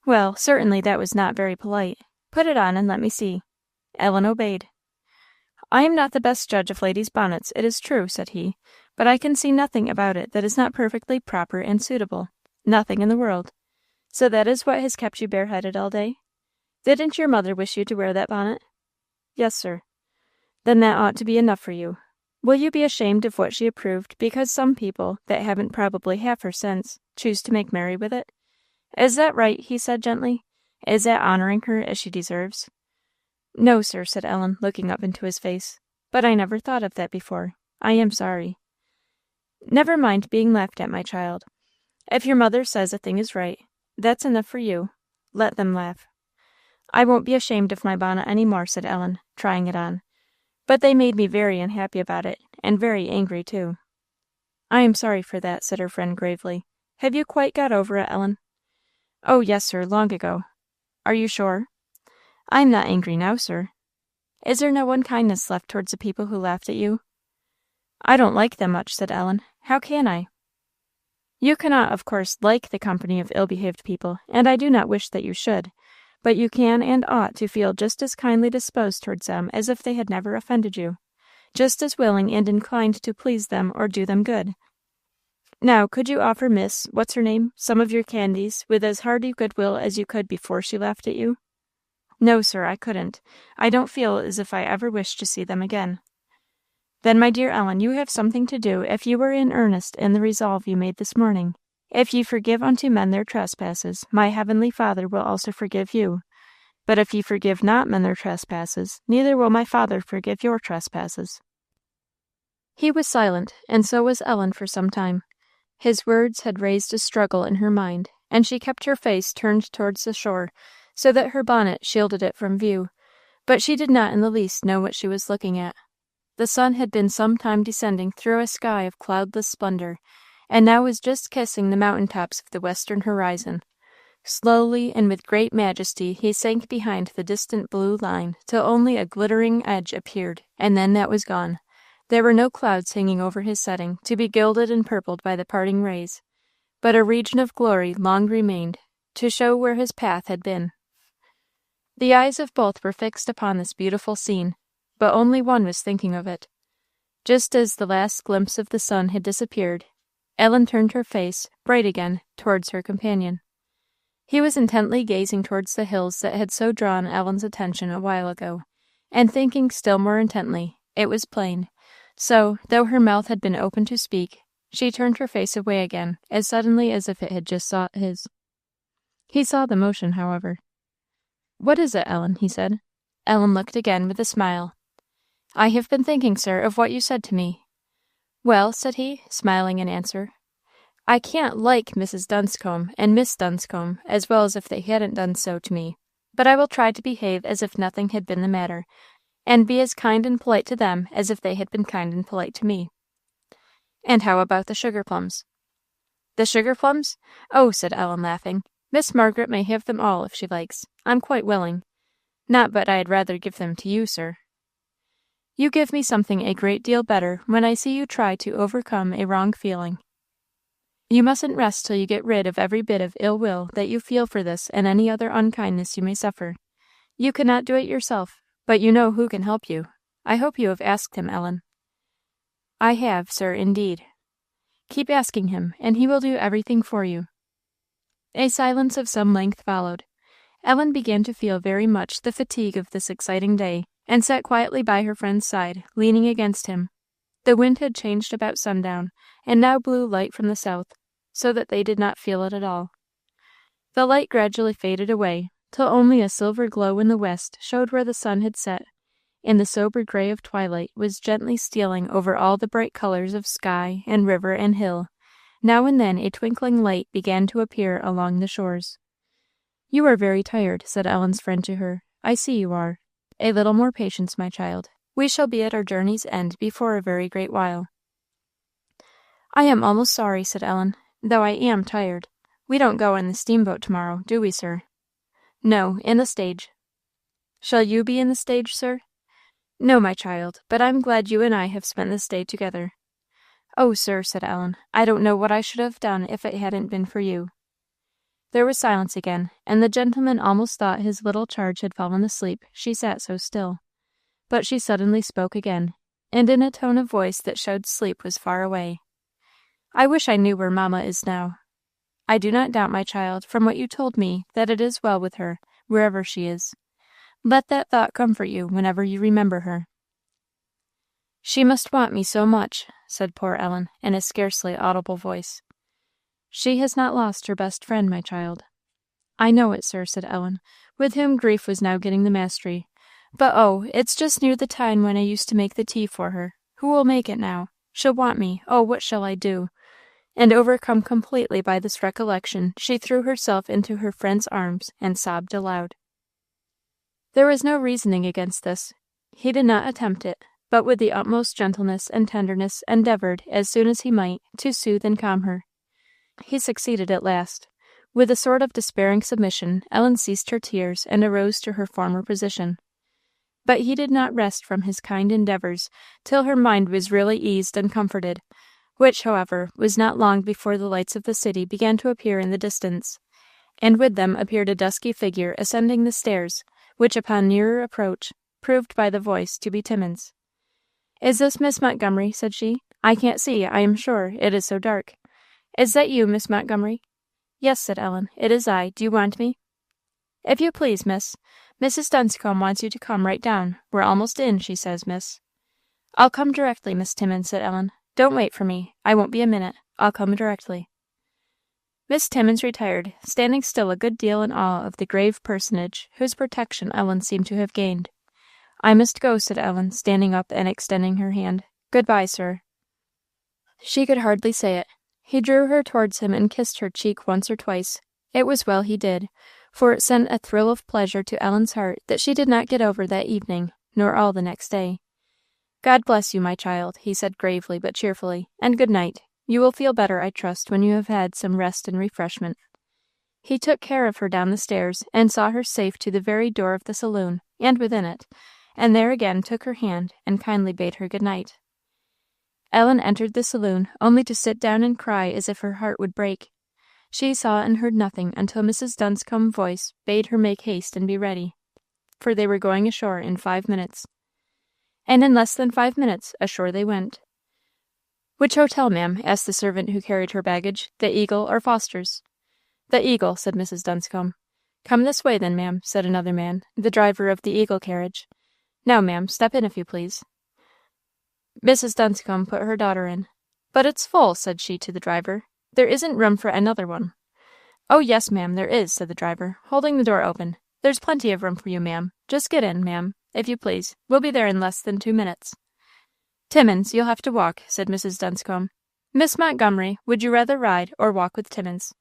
"Well, certainly that was not very polite. Put it on and let me see." Ellen obeyed. "I am not the best judge of ladies' bonnets, it is true," said he, "but I can see nothing about it that is not perfectly proper and suitable. Nothing in the world. So that is what has kept you bareheaded all day? Didn't your mother wish you to wear that bonnet?" "Yes, sir." "Then that ought to be enough for you. Will you be ashamed of what she approved because some people, that haven't probably half her sense, choose to make merry with it? Is that right?" he said gently. "Is that honouring her as she deserves?" "No, sir," said Ellen, looking up into his face. "But I never thought of that before. I am sorry." "Never mind being laughed at, my child. If your mother says a thing is right, that's enough for you. Let them laugh." "I won't be ashamed of my bonnet any more," said Ellen, trying it on. "But they made me very unhappy about it, and very angry too." "I am sorry for that," said her friend gravely. "Have you quite got over it, Ellen?" "Oh, yes, sir, long ago." "Are you sure?" "I am not angry now, sir." "Is there no unkindness left towards the people who laughed at you?" "I don't like them much," said Ellen. "How can I?" "You cannot, of course, like the company of ill-behaved people, and I do not wish that you should; but you can and ought to feel just as kindly disposed towards them as if they had never offended you, just as willing and inclined to please them or do them good. Now, could you offer Miss What's her name some of your candies with as hearty goodwill as you could before she laughed at you?" "No, sir, I couldn't. I don't feel as if I ever wished to see them again." Then, my dear Ellen, you have something to do if you were in earnest in the resolve you made this morning. If ye forgive unto men their trespasses, my heavenly Father will also forgive you. But if ye forgive not men their trespasses, neither will my Father forgive your trespasses." He was silent, and so was Ellen for some time. His words had raised a struggle in her mind, and she kept her face turned towards the shore, so that her bonnet shielded it from view, but she did not in the least know what she was looking at. The sun had been some time descending through a sky of cloudless splendor, and now was just kissing the mountain tops of the western horizon. Slowly and with great majesty he sank behind the distant blue line till only a glittering edge appeared, and then that was gone. There were no clouds hanging over his setting, to be gilded and purpled by the parting rays, but a region of glory long remained, to show where his path had been. The eyes of both were fixed upon this beautiful scene, but only one was thinking of it. Just as the last glimpse of the sun had disappeared, Ellen turned her face, bright again, towards her companion. He was intently gazing towards the hills that had so drawn Ellen's attention a while ago, and thinking still more intently, it was plain. So, though her mouth had been open to speak, she turned her face away again, as suddenly as if it had just sought his. He saw the motion, however. "What is it, Ellen?" he said. Ellen looked again with a smile. "I have been thinking, sir, of what you said to me." "Well," said he, smiling in answer, "I can't like Mrs. Dunscombe and Miss Dunscombe as well as if they hadn't done so to me, but I will try to behave as if nothing had been the matter, and be as kind and polite to them as if they had been kind and polite to me." "And how about the sugar plums?" "The sugar plums? Oh," said Ellen, laughing, "Miss Margaret may have them all if she likes. I'm quite willing. Not but I'd rather give them to you, sir." "You give me something a great deal better when I see you try to overcome a wrong feeling. You mustn't rest till you get rid of every bit of ill will that you feel for this and any other unkindness you may suffer. You cannot do it yourself, but you know who can help you. I hope you have asked him, Ellen." "I have, sir, indeed." "Keep asking him, and he will do everything for you." A silence of some length followed. Ellen began to feel very much the fatigue of this exciting day, and sat quietly by her friend's side, leaning against him. The wind had changed about sundown, and now blew light from the south, so that they did not feel it at all. The light gradually faded away, till only a silver glow in the west showed where the sun had set, and the sober gray of twilight was gently stealing over all the bright colors of sky and river and hill. Now and then a twinkling light began to appear along the shores. "You are very tired," said Ellen's friend to her. "I see you are. A little more patience, my child. We shall be at our journey's end before a very great while." "I am almost sorry," said Ellen, "though I am tired. We don't go in the steamboat tomorrow, do we, sir?" "No, in the stage." "Shall you be in the stage, sir?" "No, my child, but I'm glad you and I have spent this day together." "Oh, sir," said Ellen, "I don't know what I should have done if it hadn't been for you." There was silence again, and the gentleman almost thought his little charge had fallen asleep, she sat so still. But she suddenly spoke again, and in a tone of voice that showed sleep was far away. "I wish I knew where mamma is now." "I do not doubt, my child, from what you told me, that it is well with her, wherever she is. Let that thought comfort you whenever you remember her." "She must want me so much," said poor Ellen, in a scarcely audible voice. "She has not lost her best friend, my child." "I know it, sir," said Ellen, with whom grief was now getting the mastery. "But oh, it's just near the time when I used to make the tea for her. Who will make it now? She'll want me. Oh, what shall I do?" And overcome completely by this recollection, she threw herself into her friend's arms and sobbed aloud. There was no reasoning against this. He did not attempt it, but with the utmost gentleness and tenderness endeavored, as soon as he might, to soothe and calm her. He succeeded at last. With a sort of despairing submission, Ellen ceased her tears and arose to her former position. But he did not rest from his kind endeavours till her mind was really eased and comforted, which, however, was not long before the lights of the city began to appear in the distance, and with them appeared a dusky figure ascending the stairs, which, upon nearer approach, proved by the voice to be Timmins. "Is this Miss Montgomery?" said she. "I can't see, I am sure, it is so dark. Is that you, Miss Montgomery?" "Yes," said Ellen, "it is I. Do you want me?" "If you please, miss. Mrs. Dunscombe wants you to come right down. We're almost in, she says, miss." "I'll come directly, Miss Timmins," said Ellen. "Don't wait for me. I won't be a minute. I'll come directly." Miss Timmins retired, standing still a good deal in awe of the grave personage whose protection Ellen seemed to have gained. "I must go," said Ellen, standing up and extending her hand. "Good-bye, sir." She could hardly say it. He drew her towards him and kissed her cheek once or twice. It was well he did, for it sent a thrill of pleasure to Ellen's heart that she did not get over that evening, nor all the next day. "God bless you, my child," he said gravely but cheerfully, "and good night. You will feel better, I trust, when you have had some rest and refreshment." He took care of her down the stairs, and saw her safe to the very door of the saloon, and within it, and there again took her hand and kindly bade her good night. Ellen entered the saloon, only to sit down and cry as if her heart would break. She saw and heard nothing until Mrs. Dunscombe's voice bade her make haste and be ready, for they were going ashore in 5 minutes. And in less than 5 minutes ashore they went. "Which hotel, ma'am?" asked the servant who carried her baggage, "the Eagle or Foster's?" "The Eagle," said Mrs. Dunscombe. "Come this way, then, ma'am," said another man, the driver of the Eagle carriage. "Now, ma'am, step in if you please." Mrs. Dunscombe put her daughter in. "But it's full," said she to the driver. "There isn't room for another one." "Oh, yes, ma'am, there is," said the driver, holding the door open. "There's plenty of room for you, ma'am. Just get in, ma'am, if you please. We'll be there in less than 2 minutes." "Timmins, you'll have to walk," said Mrs. Dunscombe. "Miss Montgomery, would you rather ride or walk with Timmins?"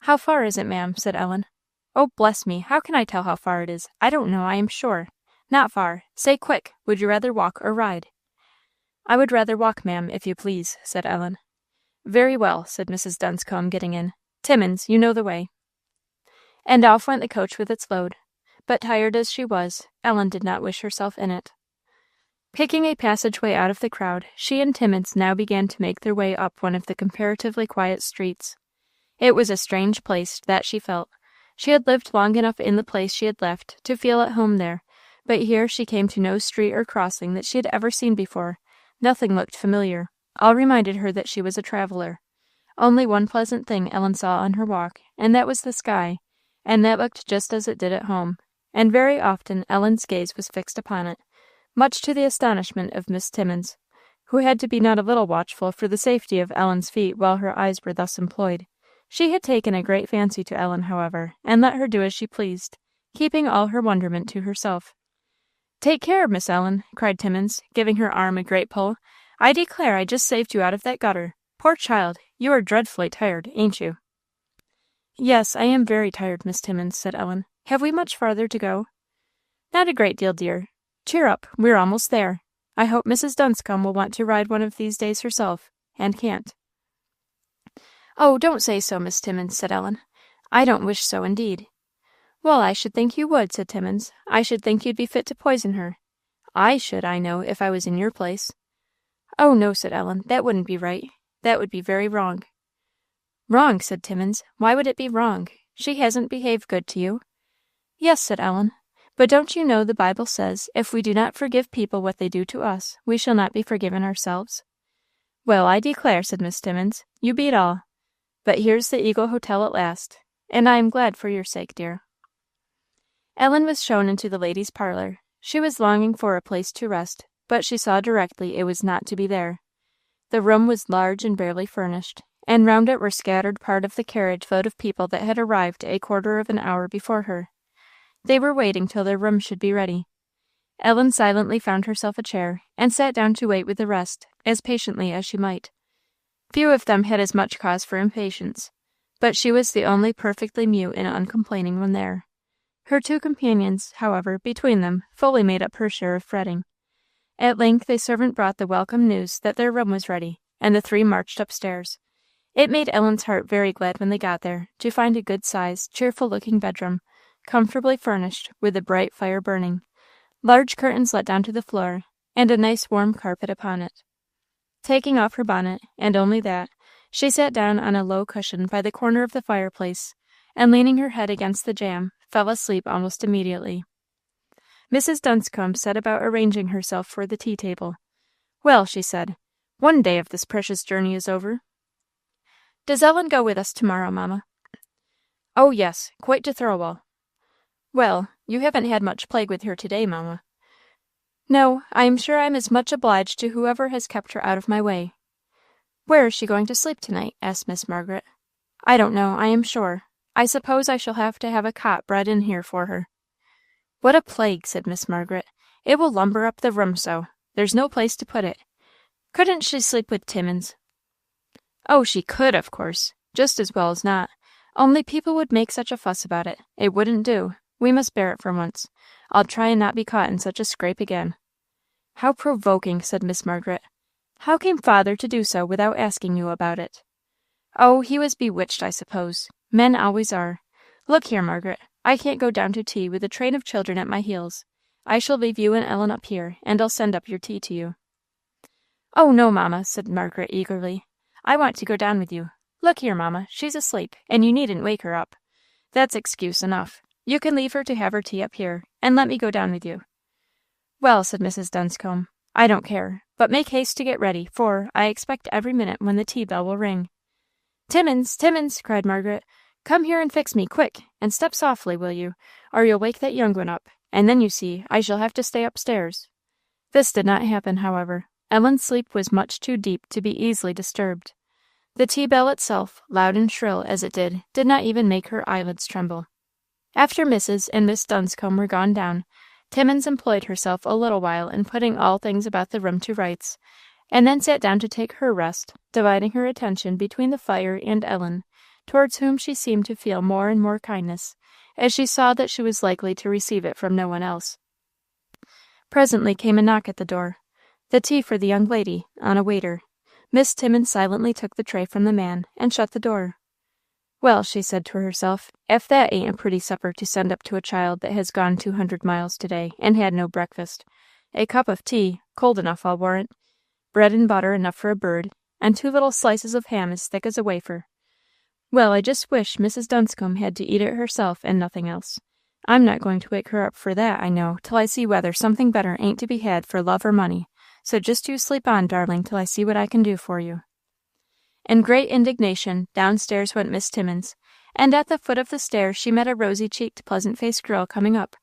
"How far is it, ma'am?" said Ellen. "Oh, bless me, how can I tell how far it is? I don't know, I am sure. Not far. Say quick, would you rather walk or ride?" "I would rather walk, ma'am, if you please," said Ellen. "Very well," said Mrs. Dunscombe, getting in. "Timmins, you know the way." And off went the coach with its load. But tired as she was, Ellen did not wish herself in it. Picking a passageway out of the crowd, she and Timmins now began to make their way up one of the comparatively quiet streets. It was a strange place, that she felt. She had lived long enough in the place she had left to feel at home there, but here she came to no street or crossing that she had ever seen before. Nothing looked familiar. All reminded her that she was a traveller. Only one pleasant thing Ellen saw on her walk, and that was the sky, and that looked just as it did at home, and very often Ellen's gaze was fixed upon it, much to the astonishment of Miss Timmins, who had to be not a little watchful for the safety of Ellen's feet while her eyes were thus employed. She had taken a great fancy to Ellen, however, and let her do as she pleased, keeping all her wonderment to herself. "Take care, Miss Ellen," cried Timmins, giving her arm a great pull. "I declare I just saved you out of that gutter. Poor child, you are dreadfully tired, ain't you?" "Yes, I am very tired, Miss Timmins," said Ellen. "Have we much farther to go?" "Not a great deal, dear. Cheer up, we're almost there. I hope Mrs. Dunscombe will want to ride one of these days herself, and can't." "Oh, don't say so, Miss Timmins," said Ellen. "I don't wish so, indeed." "Well, I should think you would," said Timmins. "I should think you'd be fit to poison her. I should, I know, if I was in your place." "Oh, no," said Ellen, "that wouldn't be right. That would be very wrong." "Wrong!" said Timmins. "Why would it be wrong? She hasn't behaved good to you." "Yes," said Ellen. "But don't you know the Bible says, if we do not forgive people what they do to us, we shall not be forgiven ourselves?" "Well, I declare," said Miss Timmins, "you beat all. But here's the Eagle Hotel at last, and I am glad for your sake, dear." Ellen was shown into the ladies' parlour. She was longing for a place to rest, but she saw directly it was not to be there. The room was large and barely furnished, and round it were scattered part of the carriage load of people that had arrived a quarter of an hour before her. They were waiting till their room should be ready. Ellen silently found herself a chair, and sat down to wait with the rest, as patiently as she might. Few of them had as much cause for impatience, but she was the only perfectly mute and uncomplaining one there. Her two companions, however, between them, fully made up her share of fretting. At length a servant brought the welcome news that their room was ready, and the three marched upstairs. It made Ellen's heart very glad when they got there, to find a good-sized, cheerful-looking bedroom, comfortably furnished, with a bright fire burning, large curtains let down to the floor, and a nice warm carpet upon it. Taking off her bonnet, and only that, she sat down on a low cushion by the corner of the fireplace, and leaning her head against the jamb, fell asleep almost immediately. Mrs. Dunscombe set about arranging herself for the tea-table. "Well," she said, "one day of this precious journey is over. Does Ellen go with us to-morrow, mamma?" "Oh, yes, quite to Thirlwall." "Well, you haven't had much plague with her to-day, mamma." No, I am sure I'm as much obliged to whoever has kept her out of my way." "Where is she going to sleep tonight?" asked Miss Margaret. "I don't know, I am sure. I suppose I shall have to have a cot brought in here for her." "What a plague!" said Miss Margaret. "It will lumber up the room so. There's no place to put it. Couldn't she sleep with Timmins?" "Oh, she could, of course, just as well as not. Only people would make such a fuss about it. It wouldn't do. We must bear it for once. I'll try and not be caught in such a scrape again." "How provoking!" said Miss Margaret. "How came father to do so without asking you about it?" "Oh, he was bewitched, I suppose. Men always are. Look here, Margaret, I can't go down to tea with a train of children at my heels. I shall leave you and Ellen up here, and I'll send up your tea to you." "Oh, no, mamma," said Margaret eagerly. "I want to go down with you. Look here, mamma, she's asleep, and you needn't wake her up. That's excuse enough. You can leave her to have her tea up here, and let me go down with you." "Well," said Mrs. Dunscombe, "I don't care, but make haste to get ready, for I expect every minute when the tea bell will ring." "Timmins, Timmins!" cried Margaret, "come here and fix me, quick, and step softly, will you, or you'll wake that young one up, and then, you see, I shall have to stay upstairs." This did not happen, however. Ellen's sleep was much too deep to be easily disturbed. The tea bell itself, loud and shrill as it did not even make her eyelids tremble. After Mrs. and Miss Dunscombe were gone down, Timmins employed herself a little while in putting all things about the room to rights, and then sat down to take her rest, dividing her attention between the fire and Ellen, towards whom she seemed to feel more and more kindness, as she saw that she was likely to receive it from no one else. Presently came a knock at the door. The tea for the young lady, on a waiter. Miss Timmins silently took the tray from the man, and shut the door. "Well," she said to herself, "if that ain't a pretty supper to send up to a child that has gone 200 miles to-day, and had no breakfast. A cup of tea, cold enough, I'll warrant, bread and butter enough for a bird, and 2 little slices of ham as thick as a wafer. Well, I just wish Mrs. Dunscombe had to eat it herself and nothing else. I'm not going to wake her up for that, I know, till I see whether something better ain't to be had for love or money. So just you sleep on, darling, till I see what I can do for you." In great indignation, downstairs went Miss Timmins, and at the foot of the stairs she met a rosy-cheeked, pleasant-faced girl coming up.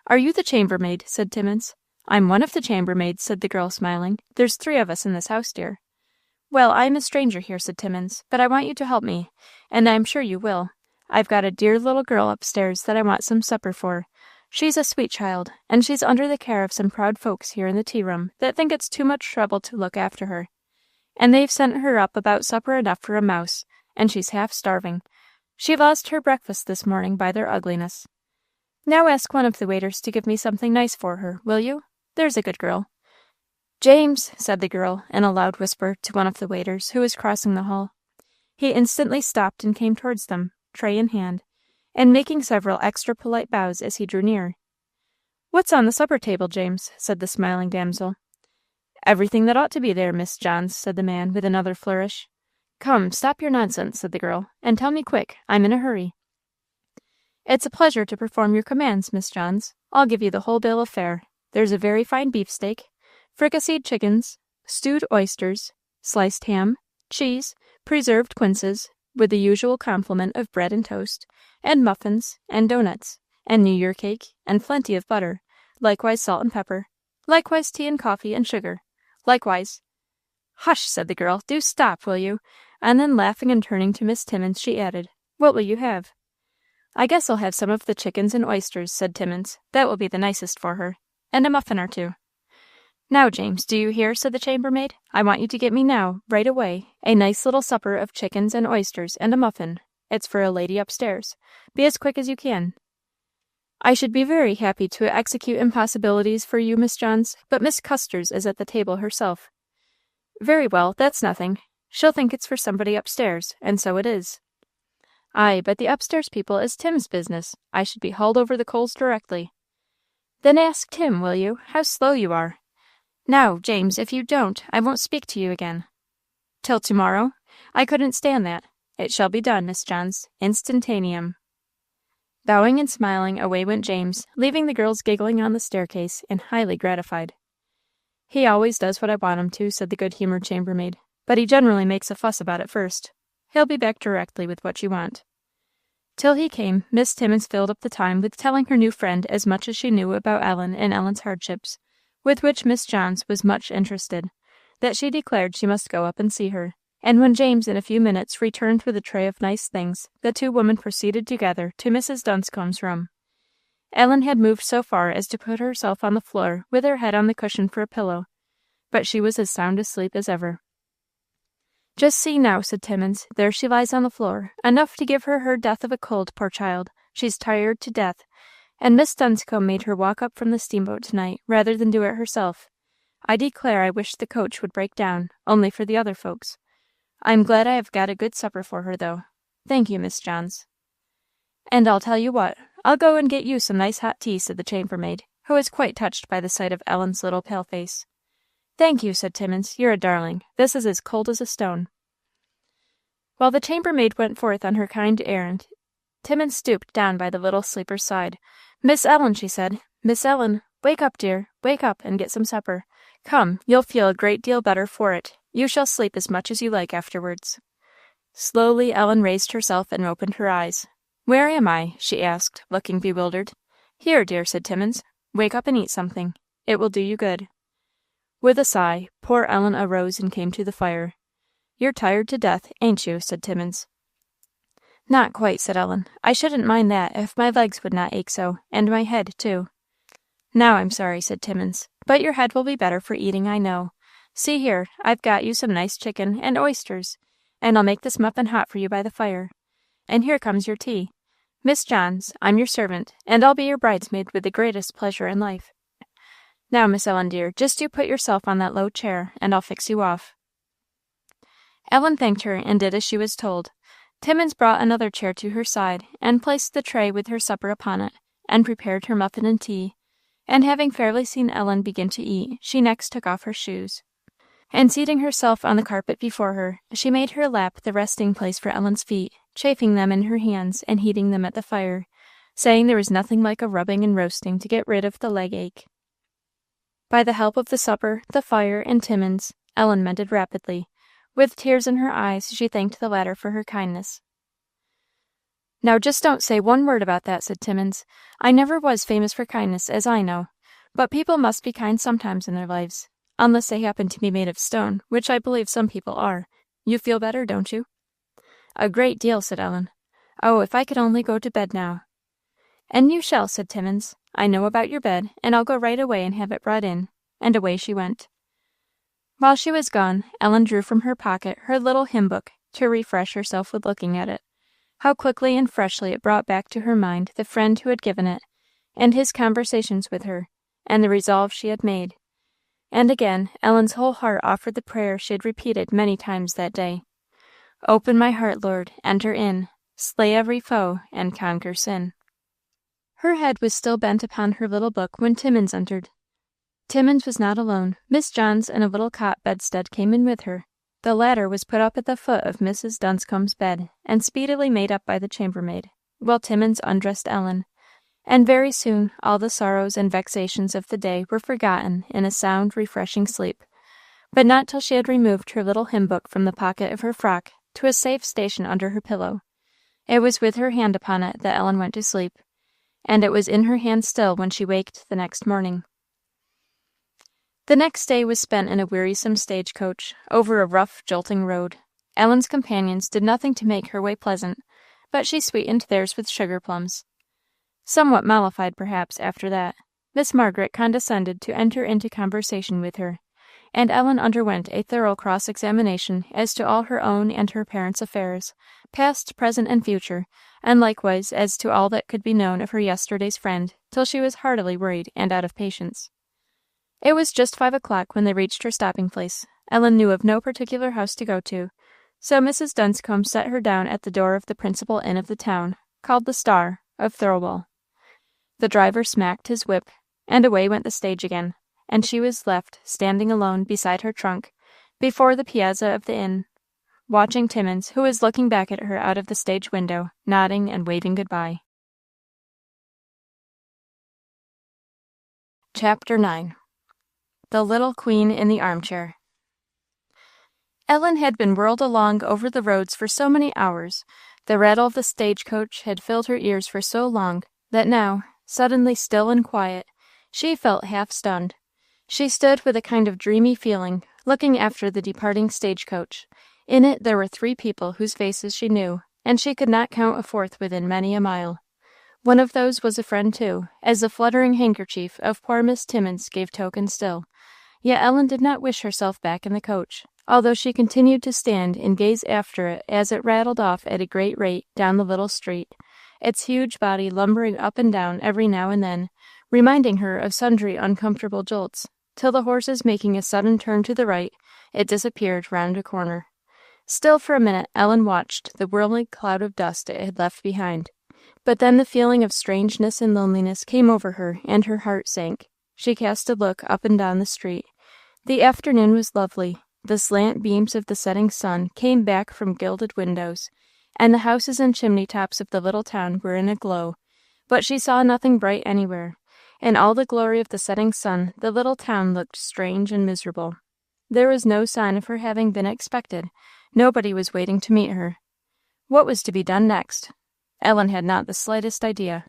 "Are you the chambermaid?" said Timmins. "I'm one of the chambermaids," said the girl, smiling. "There's 3 of us in this house, dear." "Well, I am a stranger here," said Timmins, "but I want you to help me, and I am sure you will. I've got a dear little girl upstairs that I want some supper for. She's a sweet child, and she's under the care of some proud folks here in the tea-room that think it's too much trouble to look after her. And they've sent her up about supper enough for a mouse, and she's half starving. She lost her breakfast this morning by their ugliness. Now ask one of the waiters to give me something nice for her, will you? There's a good girl." "James," said the girl, in a loud whisper, to one of the waiters, who was crossing the hall. He instantly stopped and came towards them, tray in hand, and making several extra polite bows as he drew near. "What's on the supper table, James?" said the smiling damsel. "Everything that ought to be there, Miss Johns," said the man, with another flourish. "Come, stop your nonsense," said the girl, "and tell me quick. I'm in a hurry." "It's a pleasure to perform your commands, Miss Johns. I'll give you the whole bill of fare. There's a very fine beefsteak, fricasseed chickens, stewed oysters, sliced ham, cheese, preserved quinces, with the usual complement of bread and toast, and muffins, and doughnuts, and New Year cake, and plenty of butter, likewise salt and pepper, likewise tea and coffee and sugar, likewise—" "Hush!" said the girl. "Do stop, will you?" And then, laughing and turning to Miss Timmins, she added, "What will you have?" "I guess I'll have some of the chickens and oysters," said Timmins. "That will be the nicest for her. And a muffin or 2. "Now, James, do you hear?" said the chambermaid. "I want you to get me now, right away, a nice little supper of chickens and oysters and a muffin. It's for a lady upstairs. Be as quick as you can." "I should be very happy to execute impossibilities for you, Miss Johns, but Miss Custers is at the table herself." "Very well, that's nothing. She'll think it's for somebody upstairs, and so it is." "Ay, but the upstairs people is Tim's business. I should be hauled over the coals directly." "Then ask Tim, will you? How slow you are! Now, James, if you don't, I won't speak to you again." "Till to-morrow? I couldn't stand that. It shall be done, Miss Johns, instantaneum." Bowing and smiling, away went James, leaving the girls giggling on the staircase, and highly gratified. "He always does what I want him to," said the good-humoured chambermaid, "but he generally makes a fuss about it first. He'll be back directly with what you want." Till he came, Miss Timmins filled up the time with telling her new friend as much as she knew about Ellen and Ellen's hardships, with which Miss Johns was much interested, that she declared she must go up and see her, and when James in a few minutes returned with a tray of nice things, the two women proceeded together to Mrs. Dunscombe's room. Ellen had moved so far as to put herself on the floor with her head on the cushion for a pillow, but she was as sound asleep as ever. "Just see now," said Timmins, "there she lies on the floor, enough to give her death of a cold, poor child. She's tired to death, and Miss Dunscombe made her walk up from the steamboat to-night, rather than do it herself. I declare I wish the coach would break down, only for the other folks. I am glad I have got a good supper for her, though. Thank you, Miss Johns." "And I'll tell you what, I'll go and get you some nice hot tea," said the chambermaid, who was quite touched by the sight of Ellen's little pale face. "Thank you," said Timmins. "You're a darling. This is as cold as a stone." While the chambermaid went forth on her kind errand, Timmins stooped down by the little sleeper's side. "Miss Ellen," she said, "Miss Ellen, wake up, dear, wake up and get some supper. Come, you'll feel a great deal better for it. You shall sleep as much as you like afterwards." Slowly Ellen raised herself and opened her eyes. "Where am I?" she asked, looking bewildered. "Here, dear," said Timmins. "Wake up and eat something. It will do you good." With a sigh, poor Ellen arose and came to the fire. "You're tired to death, ain't you?" said Timmins. "Not quite," said Ellen. "I shouldn't mind that if my legs would not ache so, and my head, too." "Now I'm sorry," said Timmins, "but your head will be better for eating, I know. See here, I've got you some nice chicken and oysters, and I'll make this muffin hot for you by the fire. And here comes your tea. Miss Johns, I'm your servant, and I'll be your bridesmaid with the greatest pleasure in life. Now, Miss Ellen, dear, just you put yourself on that low chair, and I'll fix you off." Ellen thanked her and did as she was told. Timmins brought another chair to her side, and placed the tray with her supper upon it, and prepared her muffin and tea, and having fairly seen Ellen begin to eat, she next took off her shoes, and seating herself on the carpet before her, she made her lap the resting place for Ellen's feet, chafing them in her hands and heating them at the fire, saying there was nothing like a rubbing and roasting to get rid of the leg ache. By the help of the supper, the fire, and Timmins, Ellen mended rapidly. With tears in her eyes, she thanked the latter for her kindness. "Now just don't say one word about that," said Timmins. "I never was famous for kindness, as I know, but people must be kind sometimes in their lives, unless they happen to be made of stone, which I believe some people are. You feel better, don't you?" "A great deal," said Ellen. "Oh, if I could only go to bed now." "And you shall," said Timmins. "I know about your bed, and I'll go right away and have it brought in." And away she went. While she was gone, Ellen drew from her pocket her little hymn book to refresh herself with looking at it. How quickly and freshly it brought back to her mind the friend who had given it, and his conversations with her, and the resolve she had made. And again, Ellen's whole heart offered the prayer she had repeated many times that day. "Open my heart, Lord, enter in, slay every foe, and conquer sin." Her head was still bent upon her little book when Timmins entered. Timmins was not alone. Miss Johns and a little cot bedstead came in with her. The latter was put up at the foot of Mrs. Dunscombe's bed, and speedily made up by the chambermaid, while Timmins undressed Ellen, and very soon all the sorrows and vexations of the day were forgotten in a sound, refreshing sleep, but not till she had removed her little hymn book from the pocket of her frock to a safe station under her pillow. It was with her hand upon it that Ellen went to sleep, and it was in her hand still when she waked the next morning. The next day was spent in a wearisome stagecoach, over a rough, jolting road. Ellen's companions did nothing to make her way pleasant, but she sweetened theirs with sugar plums. Somewhat mollified, perhaps, after that, Miss Margaret condescended to enter into conversation with her, and Ellen underwent a thorough cross-examination as to all her own and her parents' affairs, past, present, and future, and likewise as to all that could be known of her yesterday's friend, till she was heartily worried and out of patience. It was just 5 o'clock when they reached her stopping place. Ellen knew of no particular house to go to, so Mrs. Dunscombe set her down at the door of the principal inn of the town, called the Star, of Thirlwall. The driver smacked his whip, and away went the stage again, and she was left standing alone beside her trunk, before the piazza of the inn, watching Timmins, who was looking back at her out of the stage window, nodding and waving good-bye. Chapter 9. The Little Queen in the Armchair. Ellen had been whirled along over the roads for so many hours, the rattle of the stagecoach had filled her ears for so long, that now, suddenly still and quiet, she felt half stunned. She stood with a kind of dreamy feeling, looking after the departing stagecoach. In it there were 3 people whose faces she knew, and she could not count a fourth within many a mile. One of those was a friend, too, as the fluttering handkerchief of poor Miss Timmins gave token still. Yet Ellen did not wish herself back in the coach, although she continued to stand and gaze after it as it rattled off at a great rate down the little street, its huge body lumbering up and down every now and then, reminding her of sundry uncomfortable jolts, till the horses making a sudden turn to the right, it disappeared round a corner. Still for a minute Ellen watched the whirling cloud of dust it had left behind. But then the feeling of strangeness and loneliness came over her, and her heart sank. She cast a look up and down the street. The afternoon was lovely. The slant beams of the setting sun came back from gilded windows, and the houses and chimney tops of the little town were in a glow. But she saw nothing bright anywhere. In all the glory of the setting sun, the little town looked strange and miserable. There was no sign of her having been expected. Nobody was waiting to meet her. What was to be done next? Ellen had not the slightest idea.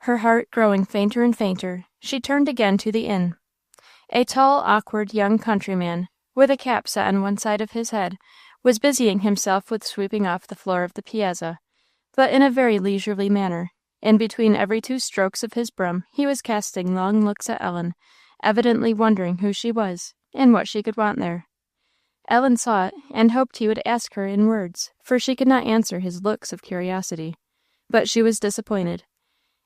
Her heart growing fainter and fainter, she turned again to the inn. A tall, awkward young countryman, with a cap set on one side of his head, was busying himself with sweeping off the floor of the piazza, but in a very leisurely manner. In between every 2 strokes of his broom he was casting long looks at Ellen, evidently wondering who she was, and what she could want there. Ellen saw it, and hoped he would ask her in words, for she could not answer his looks of curiosity. But she was disappointed.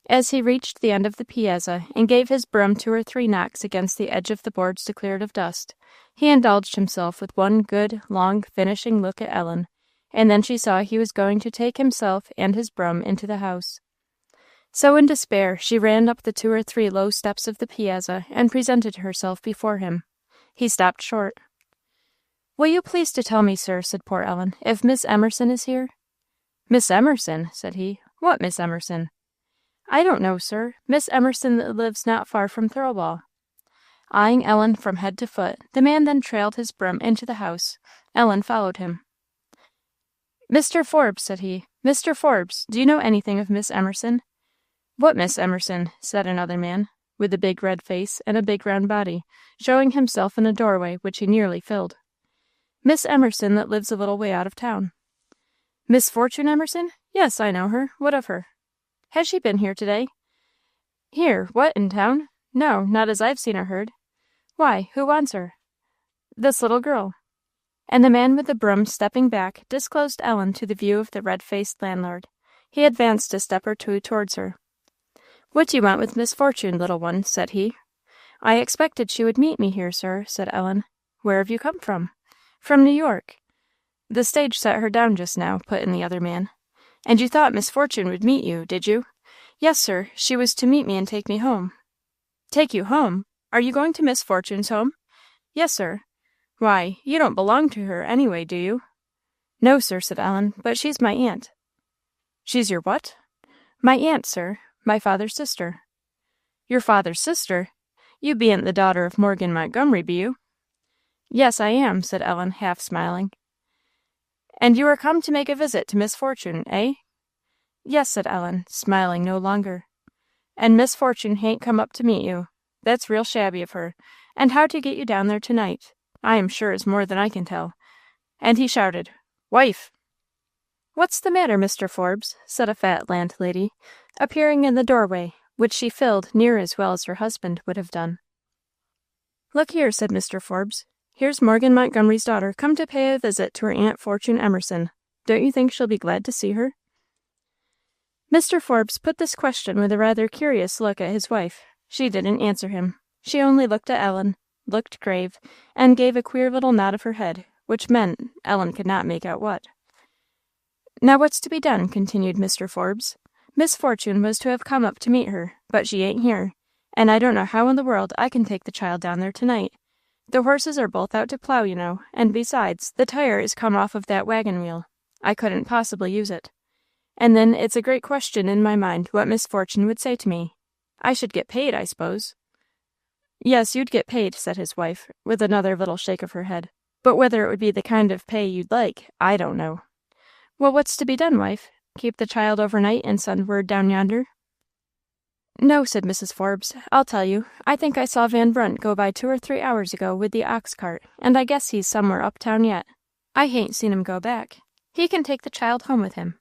As he reached the end of the piazza, and gave his broom 2 or 3 knocks against the edge of the boards to clear it of dust, he indulged himself with one good, long, finishing look at Ellen, and then she saw he was going to take himself and his broom into the house. So in despair she ran up the 2 or 3 low steps of the piazza, and presented herself before him. He stopped short. "Will you please to tell me, sir," said poor Ellen, "if Miss Emerson is here?" "Miss Emerson?" said he. "What Miss Emerson?" "I don't know, sir. Miss Emerson that lives not far from Thirlwall." Eyeing Ellen from head to foot, the man then trailed his broom into the house. Ellen followed him. "Mr. Forbes," said he, "Mr. Forbes, do you know anything of Miss Emerson?" "What Miss Emerson?" said another man, with a big red face and a big round body, showing himself in a doorway which he nearly filled. "Miss Emerson that lives a little way out of town." "Miss Fortune Emerson? Yes, I know her. What of her?" "Has she been here today?" "Here? What, in town? No, not as I've seen or heard." "Why, who wants her?" "This little girl." And the man with the broom, stepping back, disclosed Ellen to the view of the red-faced landlord. He advanced a step or 2 towards her. "What do you want with Miss Fortune, little one?" said he. "I expected she would meet me here, sir," said Ellen. "Where have you come from?" "From New York." "The stage set her down just now," put in the other man. "And you thought Miss Fortune would meet you, did you?" "Yes, sir. She was to meet me and take me home." "Take you home? Are you going to Miss Fortune's home?" "Yes, sir." "Why, you don't belong to her, anyway, do you?" "No, sir," said Ellen, "but she's my aunt." "She's your what?" "My aunt, sir. My father's sister." "Your father's sister? You bean't the daughter of Morgan Montgomery, be you?" "Yes, I am," said Ellen, half smiling. "And you are come to make a visit to Miss Fortune, eh?" "Yes," said Ellen, smiling no longer. "And Miss Fortune hain't come up to meet you. That's real shabby of her. And how to get you down there to-night, I am sure is more than I can tell." And he shouted, "Wife!" "What's the matter, Mr. Forbes?" said a fat landlady, appearing in the doorway, which she filled near as well as her husband would have done. "Look here," said Mr. Forbes. "Here's Morgan Montgomery's daughter come to pay a visit to her Aunt Fortune Emerson. Don't you think she'll be glad to see her?" Mr. Forbes put this question with a rather curious look at his wife. She didn't answer him. She only looked at Ellen, looked grave, and gave a queer little nod of her head, which meant Ellen could not make out what. "Now what's to be done?" continued Mr. Forbes. "Miss Fortune was to have come up to meet her, but she ain't here, and I don't know how in the world I can take the child down there to-night. The horses are both out to plow, you know, and besides, the tire is come off of that wagon wheel. I couldn't possibly use it. And then it's a great question in my mind what Miss Fortune would say to me. I should get paid, I suppose." "Yes, you'd get paid," said his wife, with another little shake of her head. "But whether it would be the kind of pay you'd like, I don't know." "Well, what's to be done, wife? Keep the child overnight and send word down yonder?" No, said Mrs. Forbes. I'll tell you. I think I saw Van Brunt go by 2 or 3 hours ago with the ox cart, and I guess he's somewhere uptown yet. I hain't seen him go back. He can take the child home with him.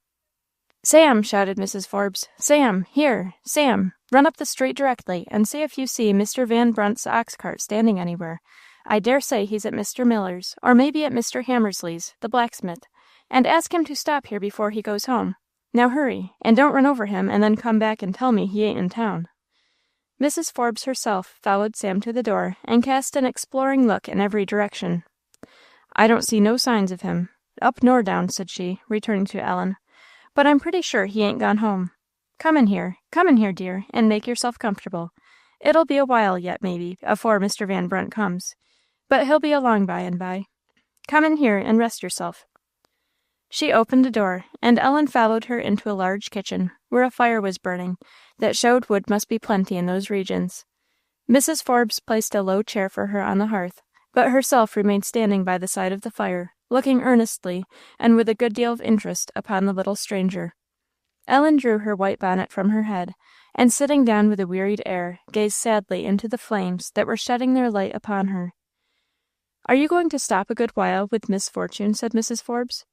Sam, shouted Mrs. Forbes. Sam, here, Sam, run up the street directly, and see if you see Mr. Van Brunt's ox cart standing anywhere. I dare say he's at Mr. Miller's, or maybe at Mr. Hammersley's, the blacksmith, and ask him to stop here before he goes home. Now hurry, and don't run over him and then come back and tell me he ain't in town. Mrs. Forbes herself followed Sam to the door and cast an exploring look in every direction. I don't see no signs of him, up nor down, said she, returning to Ellen, but I'm pretty sure he ain't gone home. Come in here, dear, and make yourself comfortable. It'll be a while yet, maybe, afore Mr. Van Brunt comes, but he'll be along by and by. Come in here and rest yourself. She opened a door, and Ellen followed her into a large kitchen, where a fire was burning, that showed wood must be plenty in those regions. Mrs. Forbes placed a low chair for her on the hearth, but herself remained standing by the side of the fire, looking earnestly, and with a good deal of interest, upon the little stranger. Ellen drew her white bonnet from her head, and sitting down with a wearied air, gazed sadly into the flames that were shedding their light upon her. Are you going to stop a good while with Miss Fortune? Said Mrs. Forbes.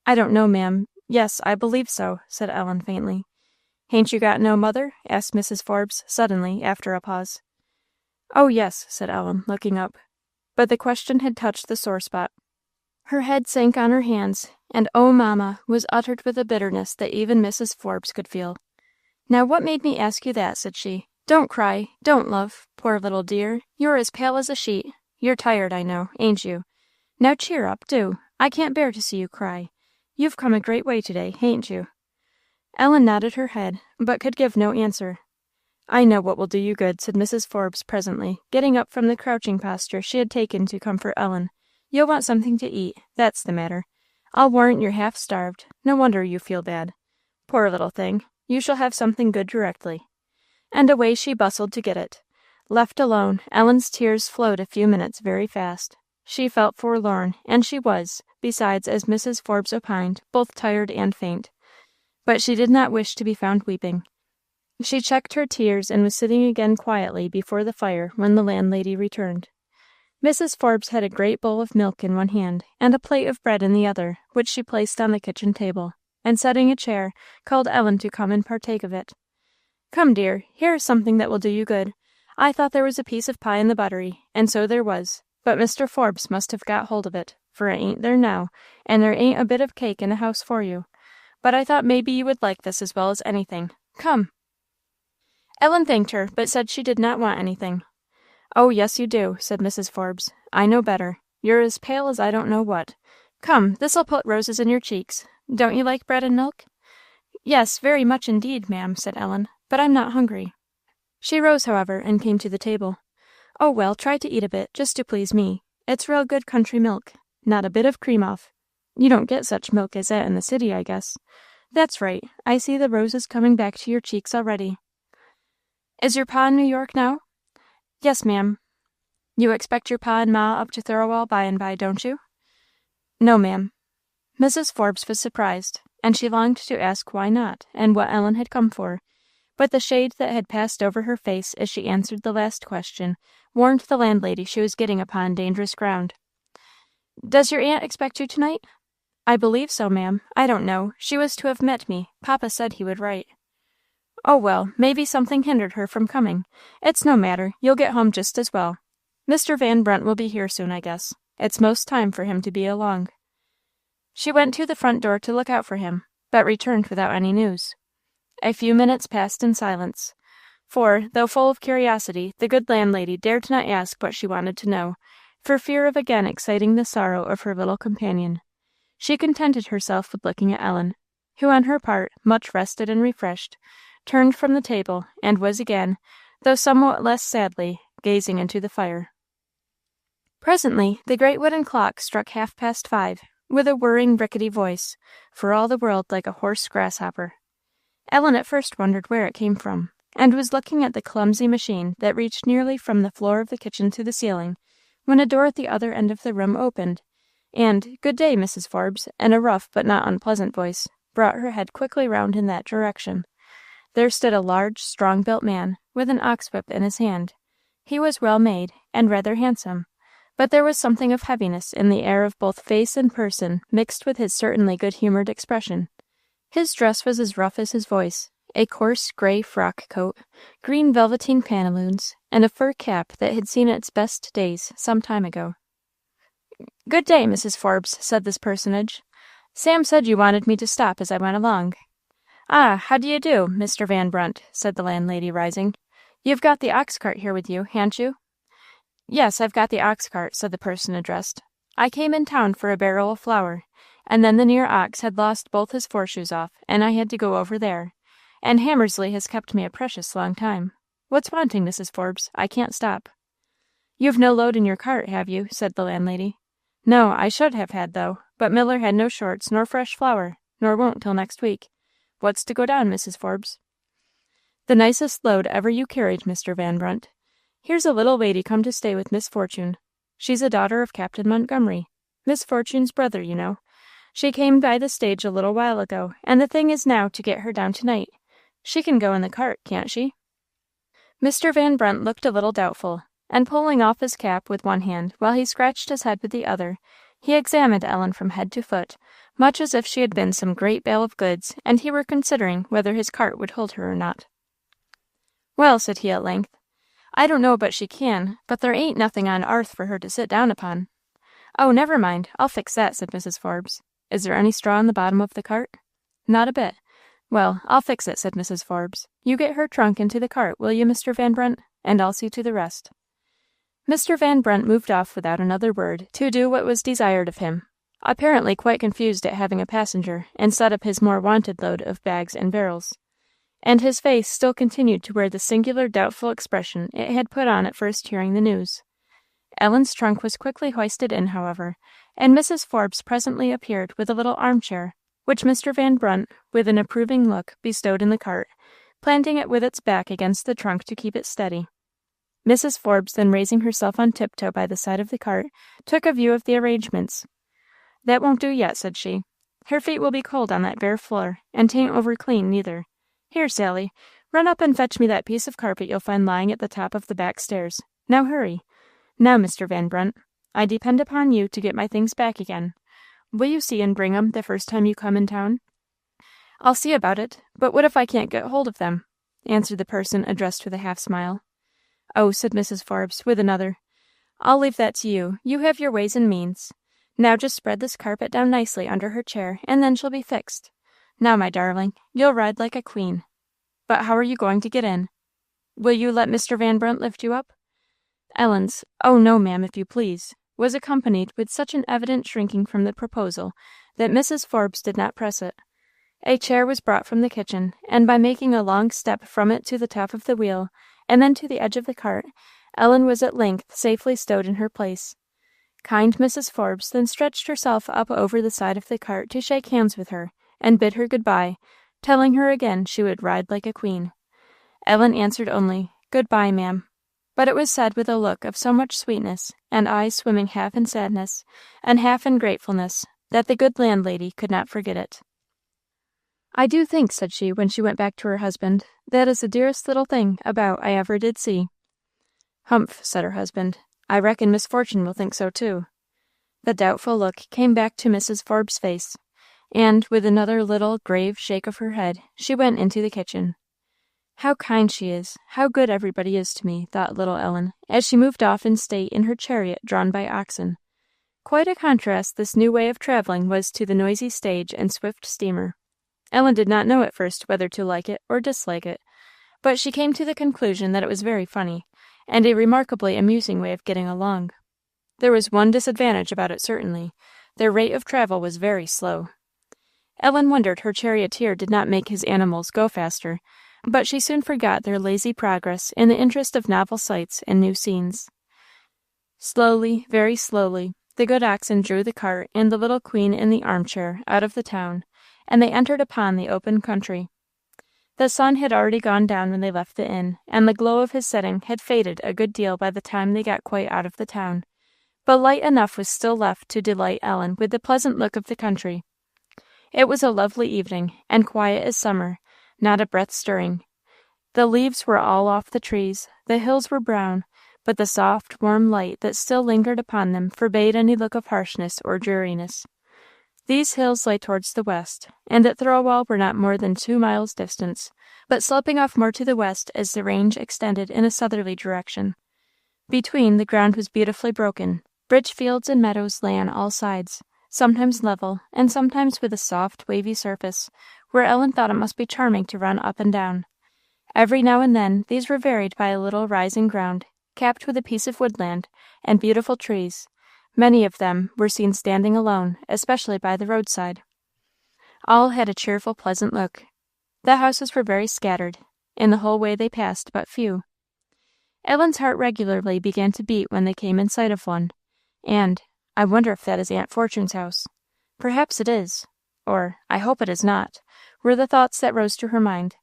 I don't know, ma'am. Yes, I believe so, said Ellen faintly. Hain't you got no mother? asked Mrs. Forbes, suddenly, after a pause. Oh, yes, said Ellen, looking up. But the question had touched the sore spot. Her head sank on her hands, and "Oh, mamma" was uttered with a bitterness that even Mrs. Forbes could feel. Now, what made me ask you that? said she. Don't cry, don't, love, poor little dear. You're as pale as a sheet. You're tired, I know, ain't you? Now cheer up, do. I can't bear to see you cry. You've come a great way today, hain't you? Ellen nodded her head, but could give no answer. I know what will do you good, said Mrs. Forbes presently, getting up from the crouching posture she had taken to comfort Ellen. You'll want something to eat, that's the matter. I'll warrant you're half starved. No wonder you feel bad. Poor little thing, you shall have something good directly. And away she bustled to get it. Left alone, Ellen's tears flowed a few minutes very fast. She felt forlorn, and she was, besides, as Mrs. Forbes opined, both tired and faint. But she did not wish to be found weeping. She checked her tears and was sitting again quietly before the fire when the landlady returned. Mrs. Forbes had a great bowl of milk in one hand, and a plate of bread in the other, which she placed on the kitchen table, and setting a chair, called Ellen to come and partake of it. Come, dear, here is something that will do you good. I thought there was a piece of pie in the buttery, and so there was, but Mr. Forbes must have got hold of it, for it ain't there now, and there ain't a bit of cake in the house for you. But I thought maybe you would like this as well as anything. Come. Ellen thanked her, but said she did not want anything. Oh, yes, you do, said Mrs. Forbes. I know better. You're as pale as I don't know what. Come, this'll put roses in your cheeks. Don't you like bread and milk? Yes, very much indeed, ma'am, said Ellen, but I'm not hungry. She rose, however, and came to the table. Oh, well, try to eat a bit, just to please me. It's real good country milk. Not a bit of cream off. You don't get such milk as that in the city, I guess. That's right. I see the roses coming back to your cheeks already. Is your pa in New York now? Yes, ma'am. You expect your pa and ma up to Thirlwall by and by, don't you? No, ma'am. Mrs. Forbes was surprised, and she longed to ask why not, and what Ellen had come for, but the shade that had passed over her face as she answered the last question warned the landlady she was getting upon dangerous ground. Does your aunt expect you tonight? I believe so, ma'am. I don't know. She was to have met me. Papa said he would write. Oh, well, maybe something hindered her from coming. It's no matter. You'll get home just as well. Mr. Van Brunt will be here soon, I guess. It's most time for him to be along. She went to the front door to look out for him, but returned without any news. A few minutes passed in silence, for, though full of curiosity, the good landlady dared not ask what she wanted to know, for fear of again exciting the sorrow of her little companion. She contented herself with looking at Ellen, who on her part, much rested and refreshed, turned from the table, and was again, though somewhat less sadly, gazing into the fire. Presently the great wooden clock struck 5:30, with a whirring, rickety voice, for all the world like a hoarse grasshopper. Ellen at first wondered where it came from, and was looking at the clumsy machine that reached nearly from the floor of the kitchen to the ceiling, when a door at the other end of the room opened, and "Good day, Mrs. Forbes," in a rough but not unpleasant voice, brought her head quickly round in that direction. there stood a large, strong-built man, with an ox-whip in his hand. He was well-made, and rather handsome, but there was something of heaviness in the air of both face and person mixed with his certainly good-humoured expression. His dress was as rough as his voice, a coarse grey frock coat, green velveteen pantaloons, and a fur cap that had seen its best days some time ago. "Good day, Mrs. Forbes," said this personage. "Sam said you wanted me to stop as I went along." "Ah, how do you do, Mr. Van Brunt?" said the landlady, rising. "You've got the ox-cart here with you, ha'n't you?" "Yes, I've got the ox-cart," said the person addressed. "I came in town for a barrel of flour, and then the near ox had lost both his foreshoes off, and I had to go over there. And Hammersley has kept me a precious long time. What's wanting, Mrs. Forbes? I can't stop." "You've no load in your cart, have you?" said the landlady. "No, I should have had, though, but Miller had no shorts nor fresh flour, nor won't till next week. What's to go down, Mrs. Forbes?" "The nicest load ever you carried, Mr. Van Brunt. Here's a little lady come to stay with Miss Fortune. She's a daughter of Captain Montgomery, Miss Fortune's brother, you know. She came by the stage a little while ago, and the thing is now to get her down tonight. She can go in the cart, can't she?" Mr. Van Brunt looked a little doubtful, and pulling off his cap with one hand while he scratched his head with the other, he examined Ellen from head to foot, much as if she had been some great bale of goods, and he were considering whether his cart would hold her or not. "Well," said he at length, "I don't know but she can, but there ain't nothing on arth for her to sit down upon." "Oh, never mind, I'll fix that," said Mrs. Forbes. "Is there any straw in the bottom of the cart?" "Not a bit." "Well, I'll fix it," said Mrs. Forbes. "You get her trunk into the cart, will you, Mr. Van Brunt? And I'll see to the rest." Mr. Van Brunt moved off without another word to do what was desired of him, apparently quite confused at having a passenger instead of his more wonted load of bags and barrels. And his face still continued to wear the singular doubtful expression it had put on at first hearing the news. Ellen's trunk was quickly hoisted in, however, and Mrs. Forbes presently appeared with a little armchair, which Mr. Van Brunt, with an approving look, bestowed in the cart, planting it with its back against the trunk to keep it steady. Mrs. Forbes, then raising herself on tiptoe by the side of the cart, took a view of the arrangements. "That won't do yet," said she. "Her feet will be cold on that bare floor, and 'tain't over clean neither. Here, Sally, run up and fetch me that piece of carpet you'll find lying at the top of the back stairs. Now hurry. Now, Mr. Van Brunt, I depend upon you to get my things back again. Will you see and bring 'em the first time you come in town?" "I'll see about it, but what if I can't get hold of them?" answered the person addressed with a half-smile. "Oh," said Mrs. Forbes, with another, "I'll leave that to you. You have your ways and means. Now just spread this carpet down nicely under her chair, and then she'll be fixed. Now, my darling, you'll ride like a queen. But how are you going to get in? Will you let Mr. Van Brunt lift you up?" Ellen's "Oh, no, ma'am, if you please," was accompanied with such an evident shrinking from the proposal that Mrs. Forbes did not press it. A chair was brought from the kitchen, and by making a long step from it to the top of the wheel, and then to the edge of the cart, Ellen was at length safely stowed in her place. Kind Mrs. Forbes then stretched herself up over the side of the cart to shake hands with her, and bid her good-bye, telling her again she would ride like a queen. Ellen answered only, "Good-bye, ma'am," but it was said with a look of so much sweetness, and eyes swimming half in sadness and half in gratefulness, that the good landlady could not forget it. "I do think," said she, when she went back to her husband, "that is the dearest little thing about I ever did see." "Humph," said her husband, "I reckon Miss Fortune will think so too." The doubtful look came back to Mrs. Forbes' face, and, with another little grave shake of her head, she went into the kitchen. "How kind she is, how good everybody is to me," thought little Ellen, as she moved off in state in her chariot drawn by oxen. Quite a contrast this new way of travelling was to the noisy stage and swift steamer. Ellen did not know at first whether to like it or dislike it, but she came to the conclusion that it was very funny, and a remarkably amusing way of getting along. There was one disadvantage about it certainly: their rate of travel was very slow. Ellen wondered her charioteer did not make his animals go faster, but she soon forgot their lazy progress in the interest of novel sights and new scenes. Slowly, very slowly, the good oxen drew the cart and the little queen in the armchair out of the town, and they entered upon the open country. The sun had already gone down when they left the inn, and the glow of his setting had faded a good deal by the time they got quite out of the town, but light enough was still left to delight Ellen with the pleasant look of the country. It was a lovely evening, and quiet as summer, not a breath stirring. The leaves were all off the trees, the hills were brown, but the soft, warm light that still lingered upon them forbade any look of harshness or dreariness. These hills lay towards the west, and at Thirlwall were not more than 2 miles distant, but sloping off more to the west as the range extended in a southerly direction. Between, the ground was beautifully broken. Rich fields and meadows lay on all sides, sometimes level, and sometimes with a soft, wavy surface, where Ellen thought it must be charming to run up and down. Every now and then these were varied by a little rising ground, capped with a piece of woodland, and beautiful trees. Many of them were seen standing alone, especially by the roadside. All had a cheerful, pleasant look. The houses were very scattered. In the whole way they passed but few. Ellen's heart regularly began to beat when they came in sight of one, and, I wonder if that is Aunt Fortune's house. Perhaps it is, or I hope it is not, were the thoughts that rose to her mind.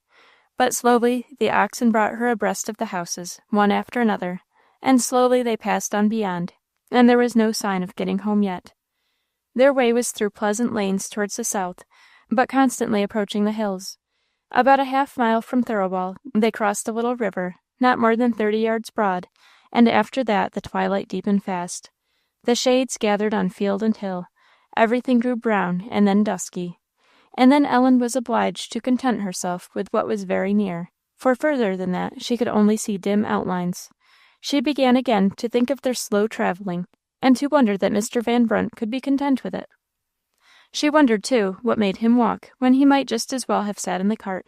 But slowly the oxen brought her abreast of the houses, one after another, and slowly they passed on beyond, and there was no sign of getting home yet. Their way was through pleasant lanes towards the south, but constantly approaching the hills. About a half-mile from Thirlwall they crossed a little river, not more than 30 yards broad, and after that the twilight deepened fast. The shades gathered on field and hill. Everything grew brown and then dusky. And then Ellen was obliged to content herself with what was very near, for further than that she could only see dim outlines. She began again to think of their slow travelling, and to wonder that Mr. Van Brunt could be content with it. She wondered, too, what made him walk, when he might just as well have sat in the cart.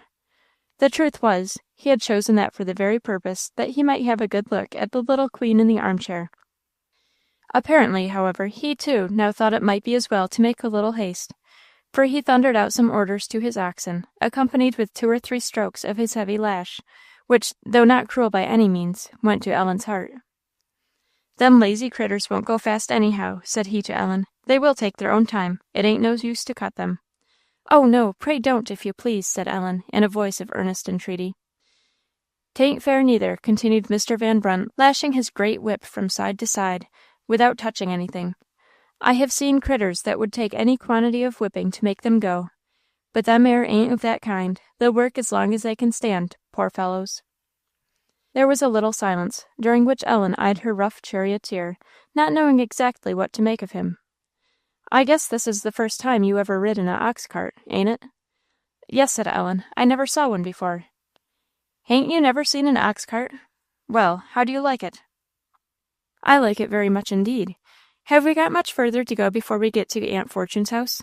The truth was, he had chosen that for the very purpose that he might have a good look at the little queen in the armchair. Apparently, however, he, too, now thought it might be as well to make a little haste, for he thundered out some orders to his oxen, accompanied with 2 or 3 strokes of his heavy lash, which, though not cruel by any means, went to Ellen's heart. "Them lazy critters won't go fast anyhow," said he to Ellen. "They will take their own time. It ain't no use to cut them." "Oh, no, pray don't, if you please," said Ellen, in a voice of earnest entreaty. "'Tain't fair neither," continued Mr. Van Brunt, lashing his great whip from side to side, without touching anything. "I have seen critters that would take any quantity of whipping to make them go. But them air ain't of that kind. They'll work as long as they can stand, poor fellows." There was a little silence, during which Ellen eyed her rough charioteer, not knowing exactly what to make of him. "I guess this is the first time you ever rid in a ox cart, ain't it?" "Yes," said Ellen. "I never saw one before." "Hain't you never seen an ox cart? Well, how do you like it?" "I like it very much indeed. Have we got much further to go before we get to Aunt Fortune's house?"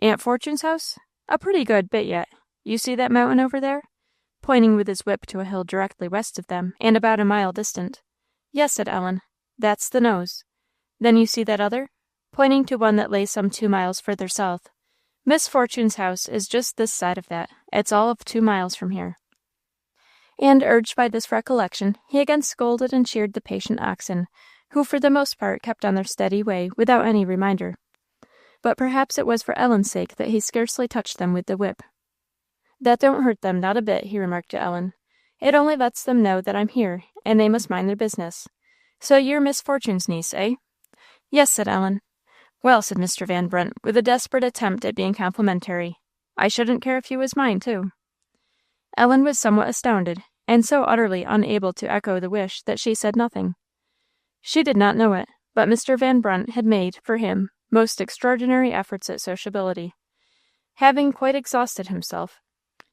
"Aunt Fortune's house? A pretty good bit yet. You see that mountain over there?" pointing with his whip to a hill directly west of them, and about a mile distant. "Yes," said Ellen. "That's the Nose. Then you see that other?" pointing to one that lay some 2 miles further south. "Miss Fortune's house is just this side of that. It's all of 2 miles from here." And, urged by this recollection, he again scolded and cheered the patient oxen, who for the most part kept on their steady way without any reminder. But perhaps it was for Ellen's sake that he scarcely touched them with the whip. "That don't hurt them, not a bit," he remarked to Ellen. "It only lets them know that I'm here, and they must mind their business. So you're Miss Fortune's niece, eh?" "Yes," said Ellen. "Well," said Mr. Van Brunt, with a desperate attempt at being complimentary, "I shouldn't care if you was mine, too." Ellen was somewhat astounded, and so utterly unable to echo the wish that she said nothing. She did not know it, but Mr. Van Brunt had made, for him, most extraordinary efforts at sociability. Having quite exhausted himself,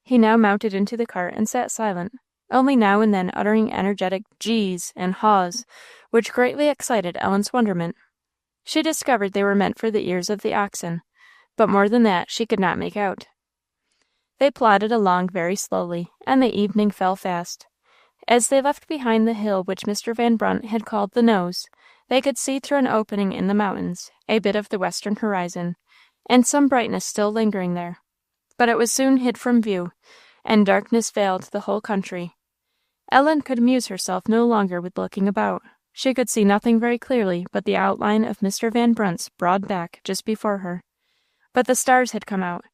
he now mounted into the cart and sat silent, only now and then uttering energetic "gees" and "haws," which greatly excited Ellen's wonderment. She discovered they were meant for the ears of the oxen, but more than that she could not make out. They plodded along very slowly, and the evening fell fast. As they left behind the hill which Mr. Van Brunt had called the Nose, they could see through an opening in the mountains a bit of the western horizon, and some brightness still lingering there. But it was soon hid from view, and darkness veiled the whole country. Ellen could amuse herself no longer with looking about. She could see nothing very clearly but the outline of Mr. Van Brunt's broad back just before her. But the stars had come out,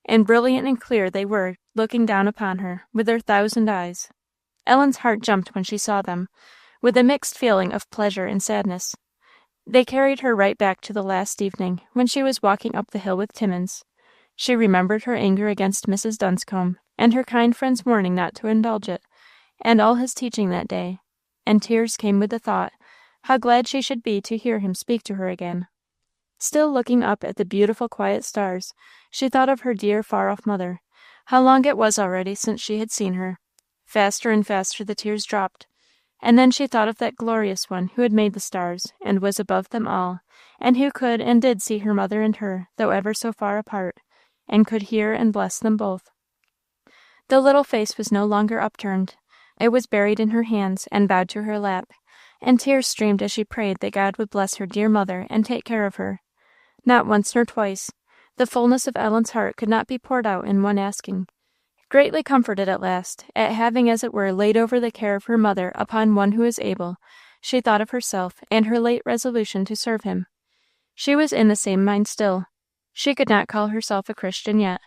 and brilliant and clear they were, looking down upon her, with their 1,000 eyes. Ellen's heart jumped when she saw them, with a mixed feeling of pleasure and sadness. They carried her right back to the last evening, when she was walking up the hill with Timmins. She remembered her anger against Mrs. Dunscombe, and her kind friend's warning not to indulge it, and all his teaching that day, and tears came with the thought how glad she should be to hear him speak to her again. Still looking up at the beautiful quiet stars, she thought of her dear far-off mother, how long it was already since she had seen her. Faster and faster the tears dropped, and then she thought of that glorious one who had made the stars, and was above them all, and who could and did see her mother and her, though ever so far apart, and could hear and bless them both. The little face was no longer upturned. It was buried in her hands and bowed to her lap, and tears streamed as she prayed that God would bless her dear mother and take care of her. Not once nor twice. The fullness of Ellen's heart could not be poured out in one asking. Greatly comforted at last, at having as it were laid over the care of her mother upon one who is able, she thought of herself and her late resolution to serve him. She was in the same mind still. She could not call herself a Christian yet,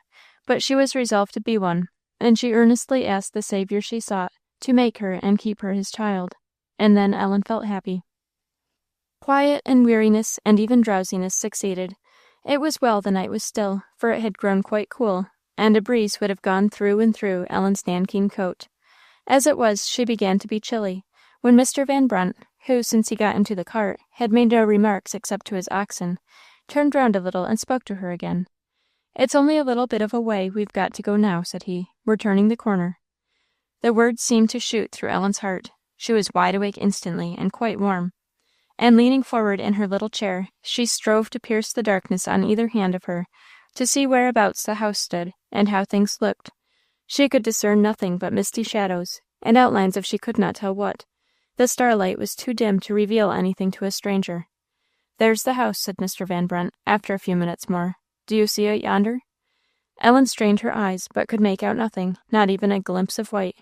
but she was resolved to be one, and she earnestly asked the Saviour she sought to make her and keep her his child. And then Ellen felt happy. Quiet and weariness and even drowsiness succeeded. It was well the night was still, for it had grown quite cool, and a breeze would have gone through and through Ellen's nankeen coat. As it was, she began to be chilly, when Mr. Van Brunt, who, since he got into the cart, had made no remarks except to his oxen, turned round a little and spoke to her again. "It's only a little bit of a way we've got to go now," said he. "We're turning the corner." The words seemed to shoot through Ellen's heart. She was wide awake instantly, and quite warm. And leaning forward in her little chair, she strove to pierce the darkness on either hand of her, to see whereabouts the house stood, and how things looked. She could discern nothing but misty shadows, and outlines of she could not tell what. The starlight was too dim to reveal anything to a stranger. "There's the house," said Mr. Van Brunt, after a few minutes more. "Do you see it yonder?" Ellen strained her eyes, but could make out nothing, not even a glimpse of white.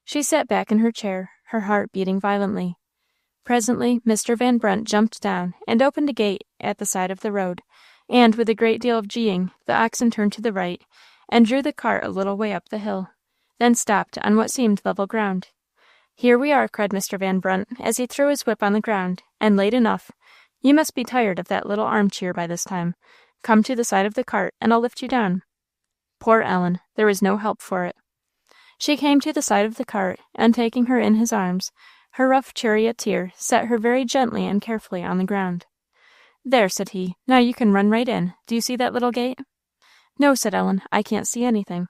She sat back in her chair, her heart beating violently. Presently Mr. Van Brunt jumped down and opened a gate at the side of the road, and, with a great deal of geeing, the oxen turned to the right, and drew the cart a little way up the hill, then stopped on what seemed level ground. "Here we are," cried Mr. Van Brunt, as he threw his whip on the ground, "and late enough. You must be tired of that little armchair by this time. Come to the side of the cart, and I'll lift you down." Poor Ellen! There was no help for it. She came to the side of the cart, and taking her in his arms, her rough charioteer set her very gently and carefully on the ground. "There," said he, "now you can run right in. Do you see that little gate?" "No," said Ellen, "I can't see anything."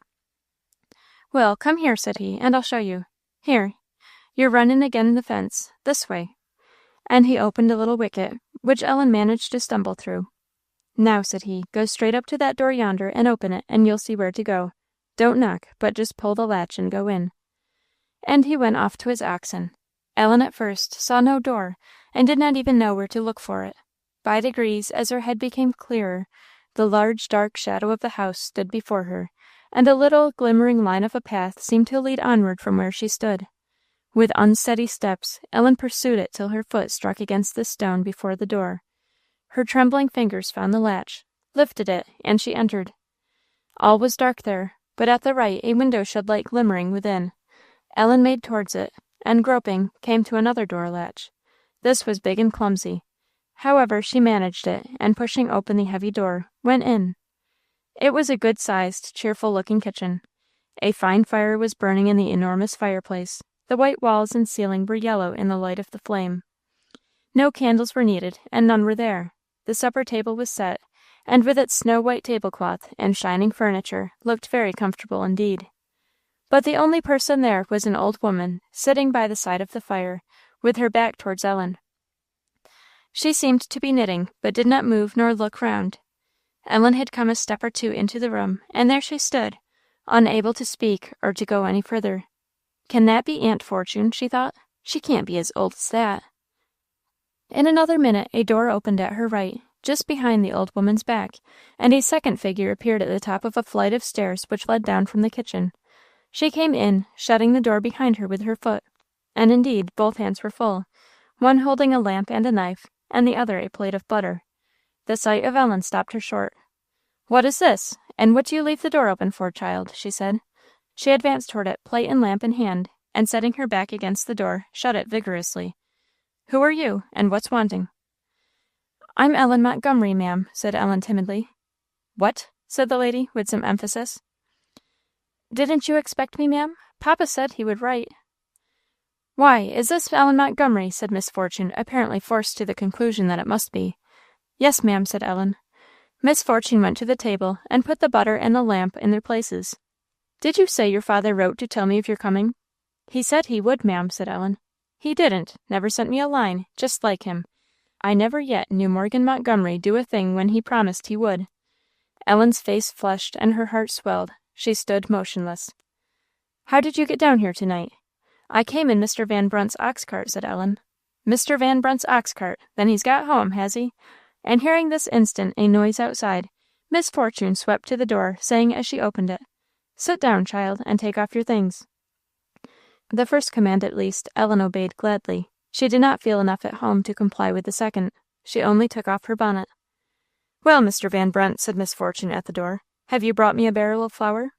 "Well, come here," said he, "and I'll show you. Here, you're running again the fence, this way." And he opened a little wicket, which Ellen managed to stumble through. "Now," said he, "go straight up to that door yonder and open it, and you'll see where to go. Don't knock, but just pull the latch and go in." And he went off to his oxen. Ellen at first saw no door, and did not even know where to look for it. By degrees, as her head became clearer, the large dark shadow of the house stood before her, and a little glimmering line of a path seemed to lead onward from where she stood. With unsteady steps, Ellen pursued it till her foot struck against the stone before the door. Her trembling fingers found the latch, lifted it, and she entered. All was dark there, but at the right a window shed light glimmering within. Ellen made towards it, and groping, came to another door latch. This was big and clumsy. However, she managed it, and pushing open the heavy door, went in. It was a good-sized, cheerful-looking kitchen. A fine fire was burning in the enormous fireplace. The white walls and ceiling were yellow in the light of the flame. No candles were needed, and none were there. The supper table was set, and with its snow-white tablecloth and shining furniture, looked very comfortable indeed. But the only person there was an old woman, sitting by the side of the fire, with her back towards Ellen. She seemed to be knitting, but did not move nor look round. Ellen had come a step or two into the room, and there she stood, unable to speak or to go any further. "Can that be Aunt Fortune?" she thought. "She can't be as old as that." In another minute a door opened at her right, just behind the old woman's back, and a second figure appeared at the top of a flight of stairs which led down from the kitchen. She came in, shutting the door behind her with her foot, and indeed both hands were full, one holding a lamp and a knife, and the other a plate of butter. The sight of Ellen stopped her short. "What is this? And what do you leave the door open for, child?" she said. She advanced toward it, plate and lamp in hand, and setting her back against the door, shut it vigorously. "Who are you, and what's wanting?" "I'm Ellen Montgomery, ma'am," said Ellen timidly. "What?" said the lady, with some emphasis. Didn't you expect me, ma'am? Papa said he would write." "Why, is this Ellen Montgomery?" said Miss Fortune, apparently forced to the conclusion that it must be. "Yes, ma'am," said Ellen. Miss Fortune went to the table and put the butter and the lamp in their places. "Did you say your father wrote to tell me of your coming?" "He said he would, ma'am," said Ellen. "He didn't. Never sent me a line. Just like him. I never yet knew Morgan Montgomery do a thing when he promised he would." Ellen's face flushed and her heart swelled. She stood motionless. "How did you get down here to-night?" "I came in Mr. Van Brunt's ox cart," said Ellen. "Mr. Van Brunt's ox cart! Then he's got home, has he?" And hearing this instant a noise outside, Miss Fortune swept to the door, saying as she opened it, "Sit down, child, and take off your things." The first command, at least, Ellen obeyed gladly. She did not feel enough at home to comply with the second. She only took off her bonnet. "Well, Mr. Van Brunt," said Miss Fortune at the door, "have you brought me a barrel of flour?"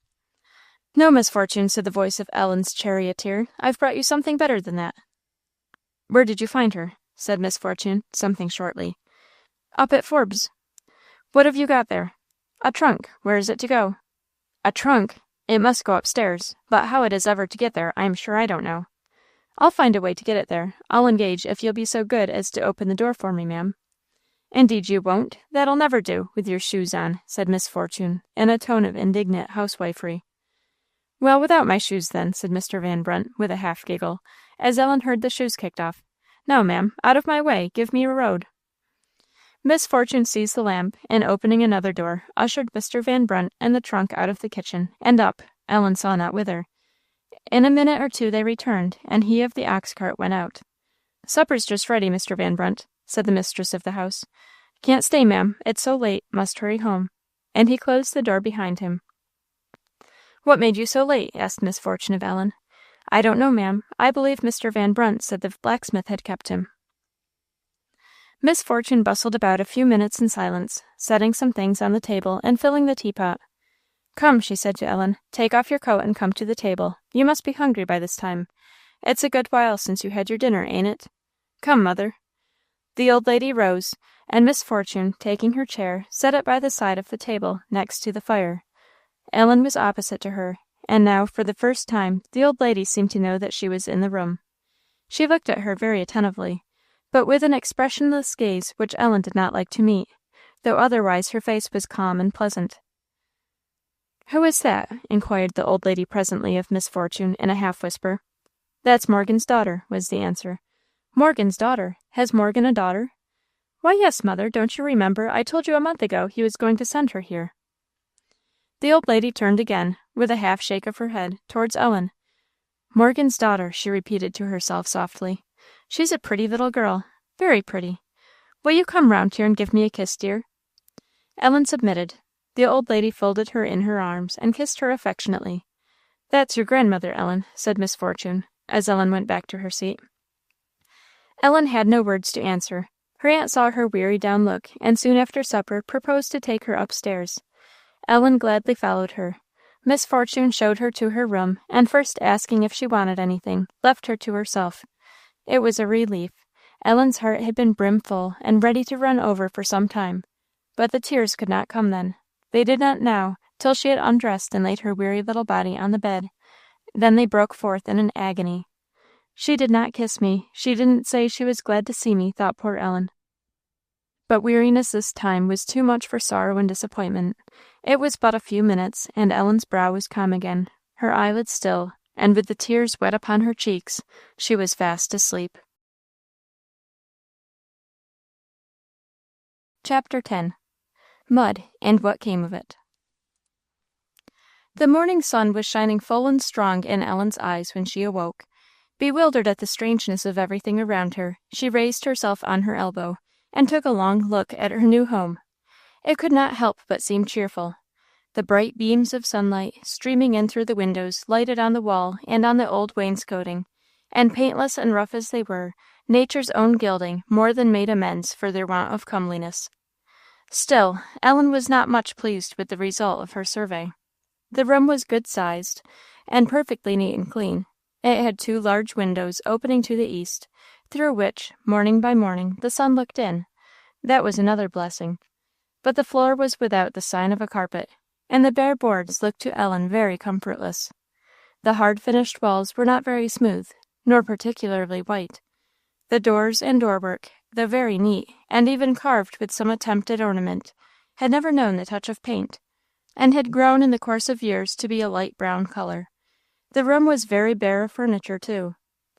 "No, Miss Fortune," said the voice of Ellen's charioteer. "I've brought you something better than that." "Where did you find her?" said Miss Fortune, something shortly. "Up at Forbes." "What have you got there?" "A trunk. Where is it to go?" "A trunk! It must go upstairs, but how it is ever to get there, I am sure I don't know." "I'll find a way to get it there. I'll engage if you'll be so good as to open the door for me, ma'am." "Indeed you won't. That'll never do, with your shoes on," said Miss Fortune, in a tone of indignant housewifery. "Well, without my shoes, then," said Mr. Van Brunt, with a half giggle, as Ellen heard the shoes kicked off. "Now, ma'am, out of my way. Give me a road." Miss Fortune seized the lamp, and opening another door, ushered Mr. Van Brunt and the trunk out of the kitchen, and up, Ellen saw not whither. In a minute or two they returned, and he of the ox cart went out. "Supper's just ready, Mr. Van Brunt," said the mistress of the house. "Can't stay, ma'am. It's so late. Must hurry home." And he closed the door behind him. "What made you so late?" asked Miss Fortune of Ellen. "I don't know, ma'am. I believe Mr. Van Brunt said the blacksmith had kept him." Miss Fortune bustled about a few minutes in silence, setting some things on the table and filling the teapot. "Come," she said to Ellen, "take off your coat and come to the table. You must be hungry by this time. It's a good while since you had your dinner, ain't it? Come, mother." The old lady rose, and Miss Fortune, taking her chair, set it by the side of the table, next to the fire. Ellen was opposite to her, and now, for the first time, the old lady seemed to know that she was in the room. She looked at her very attentively, but with an expressionless gaze which Ellen did not like to meet, though otherwise her face was calm and pleasant. "Who is that?" inquired the old lady presently of Miss Fortune, in a half whisper. "That's Morgan's daughter," was the answer. "Morgan's daughter! Has Morgan a daughter?" "Why, yes, mother. Don't you remember I told you a month ago he was going to send her here?" The old lady turned again, with a half shake of her head, towards Ellen. "Morgan's daughter," she repeated to herself softly. "She's a pretty little girl, very pretty. Will you come round here and give me a kiss, dear?" Ellen submitted. The old lady folded her in her arms, and kissed her affectionately. "That's your grandmother, Ellen," said Miss Fortune, as Ellen went back to her seat. Ellen had no words to answer. Her aunt saw her weary down look, and soon after supper proposed to take her upstairs. Ellen gladly followed her. Miss Fortune showed her to her room, and first asking if she wanted anything, left her to herself. It was a relief. Ellen's heart had been brimful and ready to run over for some time, but the tears could not come then. They did not now, till she had undressed and laid her weary little body on the bed. Then they broke forth in an agony. "She did not kiss me. She didn't say she was glad to see me," thought poor Ellen. But weariness this time was too much for sorrow and disappointment. It was but a few minutes, and Ellen's brow was calm again, her eyelids still, and with the tears wet upon her cheeks, she was fast asleep. Chapter 10. Mud, and what came of it. The morning sun was shining full and strong in Ellen's eyes when she awoke. Bewildered at the strangeness of everything around her, she raised herself on her elbow, and took a long look at her new home. It could not help but seem cheerful. The bright beams of sunlight, streaming in through the windows, lighted on the wall and on the old wainscoting, and paintless and rough as they were, nature's own gilding more than made amends for their want of comeliness. Still, Ellen was not much pleased with the result of her survey. The room was good-sized, and perfectly neat and clean. It had 2 large windows opening to the east, through which, morning by morning, the sun looked in. That was another blessing. But the floor was without the sign of a carpet. and the bare boards looked to Ellen very comfortless. The hard-finished walls were not very smooth, nor particularly white. The doors and doorwork, though very neat, and even carved with some attempt at ornament, had never known the touch of paint, and had grown in the course of years to be a light brown color. The room was very bare of furniture, too.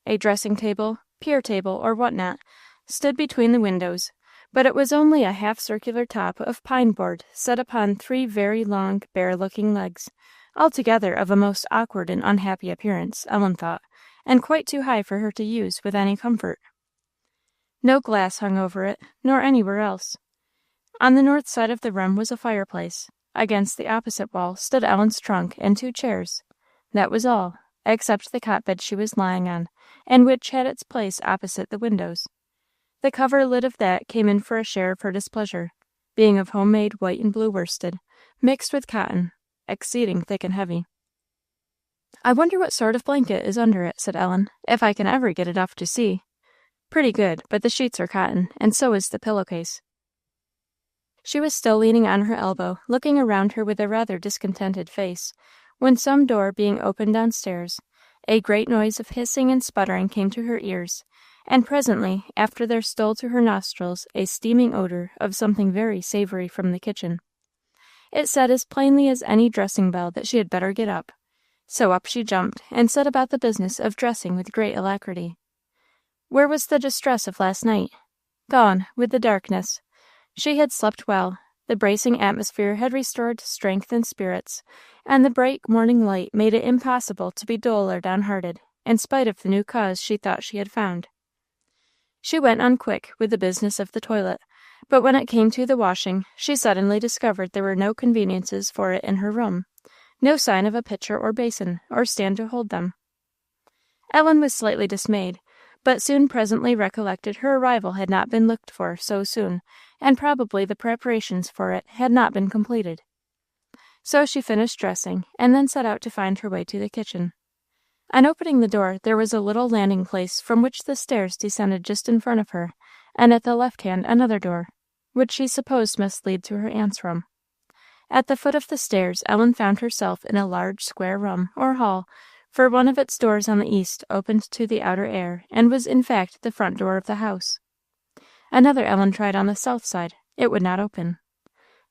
A dressing-table, pier table, or what-not, stood between the windows, but it was only a half-circular top of pine board set upon 3 very long, bare-looking legs, altogether of a most awkward and unhappy appearance, Ellen thought, and quite too high for her to use with any comfort. No glass hung over it, nor anywhere else. On the north side of the room was a fireplace. Against the opposite wall stood Ellen's trunk and 2 chairs. That was all, except the cot-bed she was lying on, and which had its place opposite the windows. The cover-lid of that came in for a share of her displeasure, being of homemade white and blue worsted, mixed with cotton, exceeding thick and heavy. "I wonder what sort of blanket is under it," said Ellen, "if I can ever get it off to see. Pretty good, but the sheets are cotton, and so is the pillowcase." She was still leaning on her elbow, looking around her with a rather discontented face, when some door being opened downstairs, a great noise of hissing and sputtering came to her ears, and presently after there stole to her nostrils a steaming odor of something very savory from the kitchen. It said as plainly as any dressing bell that she had better get up, so up she jumped, and set about the business of dressing with great alacrity. Where was the distress of last night? Gone, with the darkness. She had slept well, the bracing atmosphere had restored strength and spirits, and the bright morning light made it impossible to be dull or downhearted, in spite of the new cause she thought she had found. She went on quick with the business of the toilet, but when it came to the washing, she suddenly discovered there were no conveniences for it in her room, no sign of a pitcher or basin, or stand to hold them. Ellen was slightly dismayed, but soon presently recollected her arrival had not been looked for so soon, and probably the preparations for it had not been completed. So she finished dressing, and then set out to find her way to the kitchen. On opening the door, there was a little landing place from which the stairs descended just in front of her, and at the left hand another door, which she supposed must lead to her aunt's room. At the foot of the stairs, Ellen found herself in a large square room, or hall, for one of its doors on the east opened to the outer air, and was in fact the front door of the house. Another Ellen tried on the south side. It would not open.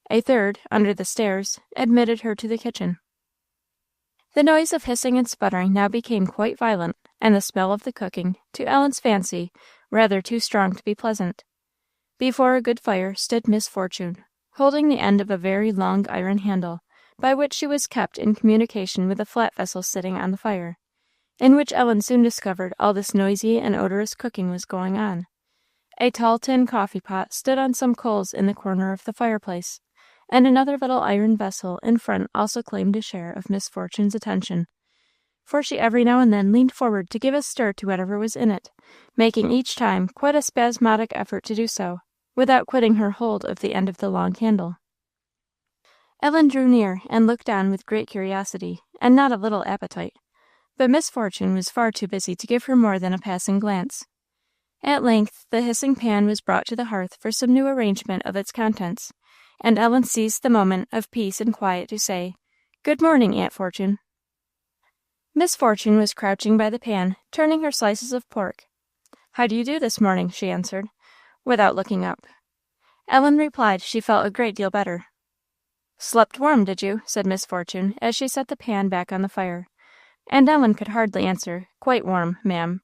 A third, under the stairs, admitted her to the kitchen. The noise of hissing and sputtering now became quite violent, and the smell of the cooking, to Ellen's fancy, rather too strong to be pleasant. Before a good fire stood Miss Fortune, holding the end of a very long iron handle, by which she was kept in communication with a flat vessel sitting on the fire, in which Ellen soon discovered all this noisy and odorous cooking was going on. A tall tin coffee-pot stood on some coals in the corner of the fireplace, and another little iron vessel in front also claimed a share of Miss Fortune's attention, for she every now and then leaned forward to give a stir to whatever was in it, making each time quite a spasmodic effort to do so, without quitting her hold of the end of the long handle. Ellen drew near and looked on with great curiosity, and not a little appetite, but Miss Fortune was far too busy to give her more than a passing glance. At length the hissing pan was brought to the hearth for some new arrangement of its contents, and Ellen seized the moment of peace and quiet to say, "Good morning, Aunt Fortune." Miss Fortune was crouching by the pan, turning her slices of pork. "How do you do this morning?" she answered, without looking up. Ellen replied she felt a great deal better. "Slept warm, did you?" said Miss Fortune, as she set the pan back on the fire. And Ellen could hardly answer, "Quite warm, ma'am,"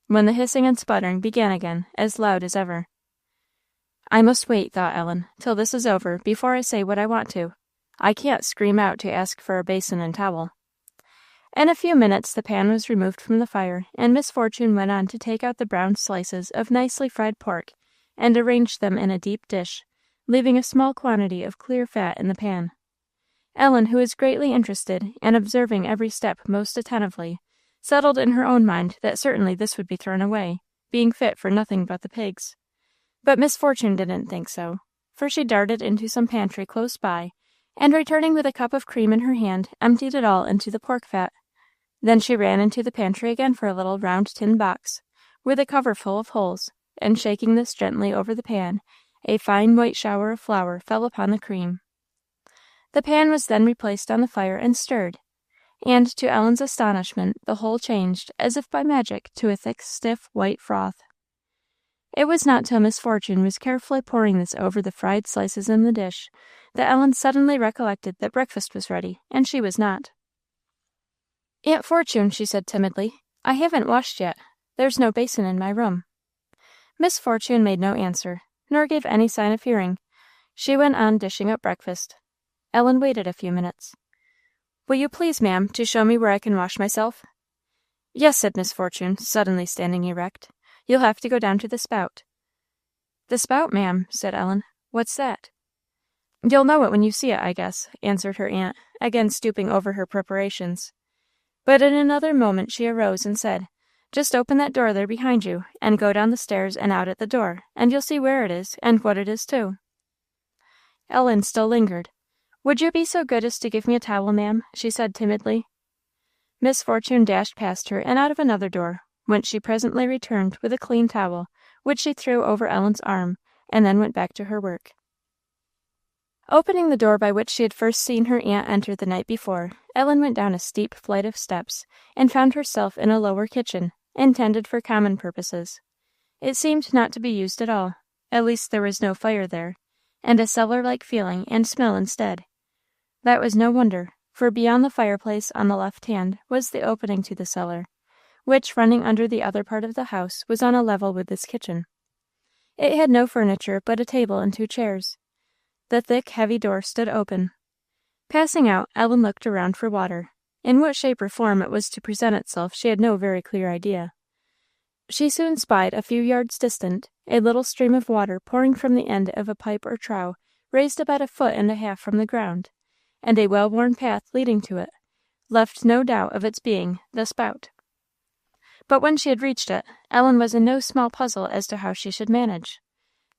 when the hissing and sputtering began again, as loud as ever. "I must wait," thought Ellen, "till this is over, before I say what I want to. I can't scream out to ask for a basin and towel." In a few minutes the pan was removed from the fire, and Miss Fortune went on to take out the browned slices of nicely fried pork, and arrange them in a deep dish, leaving a small quantity of clear fat in the pan. Ellen, who was greatly interested, and observing every step most attentively, settled in her own mind that certainly this would be thrown away, being fit for nothing but the pigs. But Miss Fortune didn't think so, for she darted into some pantry close by, and returning with a cup of cream in her hand, emptied it all into the pork fat. Then she ran into the pantry again for a little round tin box, with a cover full of holes, and shaking this gently over the pan, a fine white shower of flour fell upon the cream. The pan was then replaced on the fire and stirred, and, to Ellen's astonishment, the whole changed, as if by magic, to a thick, stiff, white froth. It was not till Miss Fortune was carefully pouring this over the fried slices in the dish that Ellen suddenly recollected that breakfast was ready, and she was not. "Aunt Fortune," she said timidly, "I haven't washed yet. There's no basin in my room." Miss Fortune made no answer, nor gave any sign of hearing. She went on dishing up breakfast. Ellen waited a few minutes. "Will you please, ma'am, to show me where I can wash myself?" "Yes," said Miss Fortune, suddenly standing erect. "You'll have to go down to the spout." "The spout, ma'am?" said Ellen. "What's that?" "You'll know it when you see it, I guess," answered her aunt, again stooping over her preparations. But in another moment she arose and said, "Just open that door there behind you, and go down the stairs and out at the door, and you'll see where it is, and what it is too." Ellen still lingered. "Would you be so good as to give me a towel, ma'am?" she said timidly. Miss Fortune dashed past her and out of another door, whence she presently returned with a clean towel, which she threw over Ellen's arm, and then went back to her work. Opening the door by which she had first seen her aunt enter the night before, Ellen went down a steep flight of steps, and found herself in a lower kitchen, intended for common purposes. It seemed not to be used at all, at least there was no fire there, and a cellar-like feeling and smell instead. That was no wonder, for beyond the fireplace on the left hand was the opening to the cellar, which, running under the other part of the house, was on a level with this kitchen. It had no furniture but a table and 2 chairs. The thick, heavy door stood open. Passing out, Ellen looked around for water. In what shape or form it was to present itself she had no very clear idea. She soon spied, a few yards distant, a little stream of water pouring from the end of a pipe or trough raised about 1.5 feet from the ground, and a well-worn path leading to it, left no doubt of its being the spout. But when she had reached it, Ellen was in no small puzzle as to how she should manage.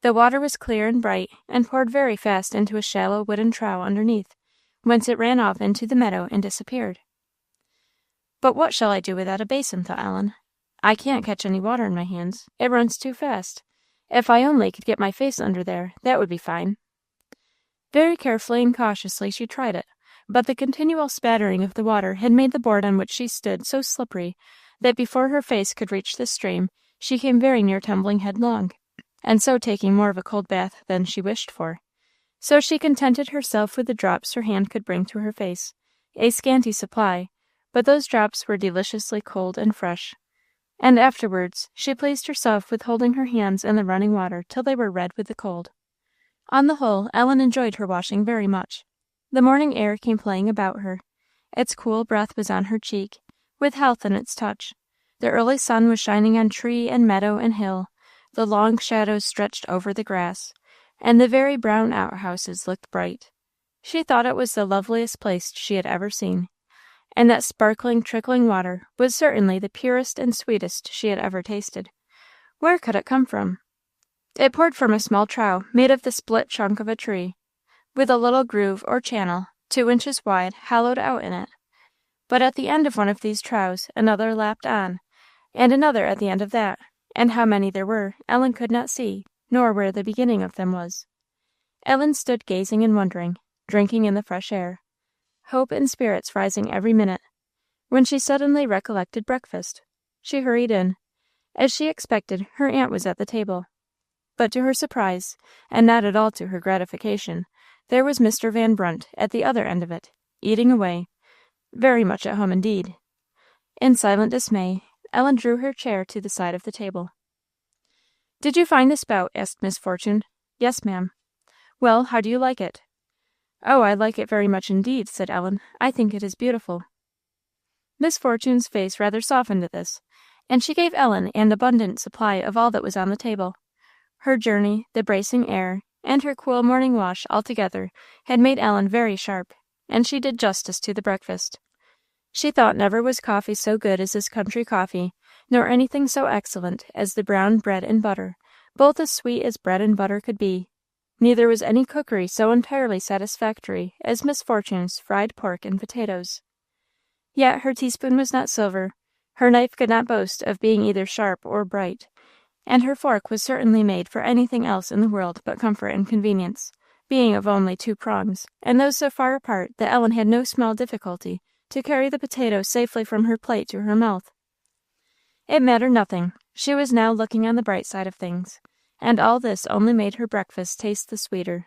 The water was clear and bright, and poured very fast into a shallow wooden trough underneath, whence it ran off into the meadow and disappeared. "But what shall I do without a basin?" thought Ellen. "I can't catch any water in my hands. It runs too fast. If I only could get my face under there, that would be fine." Very carefully and cautiously she tried it, but the continual spattering of the water had made the board on which she stood so slippery that before her face could reach the stream she came very near tumbling headlong, and so taking more of a cold bath than she wished for. So she contented herself with the drops her hand could bring to her face, a scanty supply, but those drops were deliciously cold and fresh. And afterwards she pleased herself with holding her hands in the running water till they were red with the cold. On the whole, Ellen enjoyed her washing very much. The morning air came playing about her. Its cool breath was on her cheek, with health in its touch. The early sun was shining on tree and meadow and hill. The long shadows stretched over the grass, and the very brown outhouses looked bright. She thought it was the loveliest place she had ever seen, and that sparkling, trickling water was certainly the purest and sweetest she had ever tasted. Where could it come from? It poured from a small trough made of the split trunk of a tree, with a little groove or channel, 2 inches wide, hollowed out in it. But at the end of one of these troughs another lapped on, and another at the end of that, and how many there were Ellen could not see, nor where the beginning of them was. Ellen stood gazing and wondering, drinking in the fresh air, hope and spirits rising every minute, when she suddenly recollected breakfast. She hurried in. As she expected, her aunt was at the table. But to her surprise, and not at all to her gratification, there was Mr. Van Brunt at the other end of it, eating away, very much at home indeed. In silent dismay, Ellen drew her chair to the side of the table. "Did you find the spout?" asked Miss Fortune. "Yes, ma'am." "Well, how do you like it?" "Oh, I like it very much indeed," said Ellen. "I think it is beautiful." Miss Fortune's face rather softened at this, and she gave Ellen an abundant supply of all that was on the table. Her journey, the bracing air, and her cool morning wash altogether had made Ellen very sharp, and she did justice to the breakfast. She thought never was coffee so good as this country coffee, nor anything so excellent as the brown bread and butter, both as sweet as bread and butter could be. Neither was any cookery so entirely satisfactory as Miss Fortune's fried pork and potatoes. Yet her teaspoon was not silver, her knife could not boast of being either sharp or bright, and her fork was certainly made for anything else in the world but comfort and convenience, being of only 2 prongs, and those so far apart that Ellen had no small difficulty to carry the potato safely from her plate to her mouth. It mattered nothing. She was now looking on the bright side of things, and all this only made her breakfast taste the sweeter.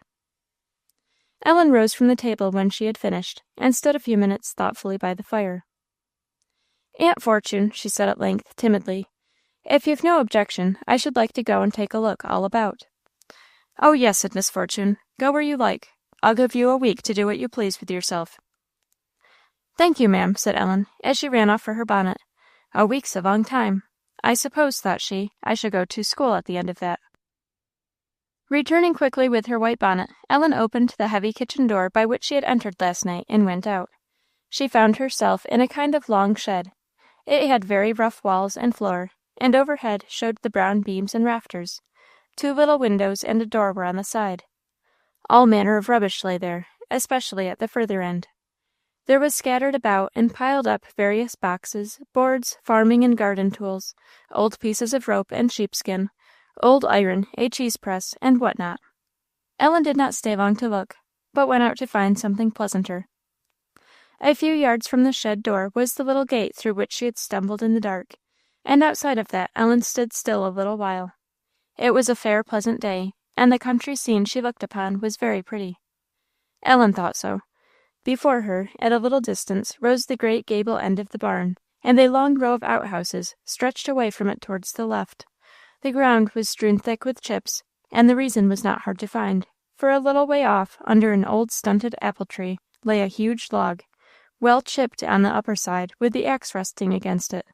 Ellen rose from the table when she had finished, and stood a few minutes thoughtfully by the fire. "Aunt Fortune," she said at length, timidly, "if you've no objection, I should like to go and take a look all about." "Oh, yes," said Miss Fortune, "go where you like. I'll give you a week to do what you please with yourself." "Thank you, ma'am," said Ellen, as she ran off for her bonnet. "A week's a long time. I suppose," thought she, "I shall go to school at the end of that." Returning quickly with her white bonnet, Ellen opened the heavy kitchen door by which she had entered last night, and went out. She found herself in a kind of long shed. It had very rough walls and floor, and overhead showed the brown beams and rafters. 2 little windows and a door were on the side. All manner of rubbish lay there, especially at the further end. There was scattered about and piled up various boxes, boards, farming and garden tools, old pieces of rope and sheepskin, old iron, a cheese press, and what not. Ellen did not stay long to look, but went out to find something pleasanter. A few yards from the shed door was the little gate through which she had stumbled in the dark, and outside of that Ellen stood still a little while. It was a fair, pleasant day, and the country scene she looked upon was very pretty. Ellen thought so. Before her, at a little distance, rose the great gable end of the barn, and a long row of outhouses stretched away from it towards the left. The ground was strewn thick with chips, and the reason was not hard to find, for a little way off, under an old stunted apple tree, lay a huge log, well chipped on the upper side, with the axe resting against it,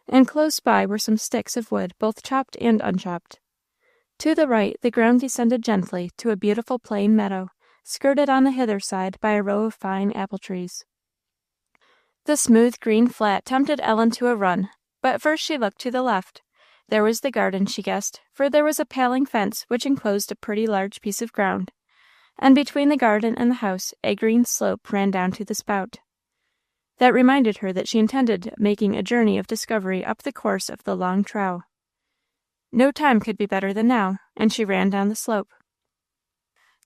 and close by were some sticks of wood, both chopped and unchopped. To the right, the ground descended gently to a beautiful plain meadow, skirted on the hither side by a row of fine apple trees. The smooth green flat tempted Ellen to a run, but first she looked to the left. There was the garden, she guessed, for there was a paling fence which enclosed a pretty large piece of ground, and between the garden and the house a green slope ran down to the spout. That reminded her that she intended making a journey of discovery up the course of the long trough. No time could be better than now, and she ran down the slope.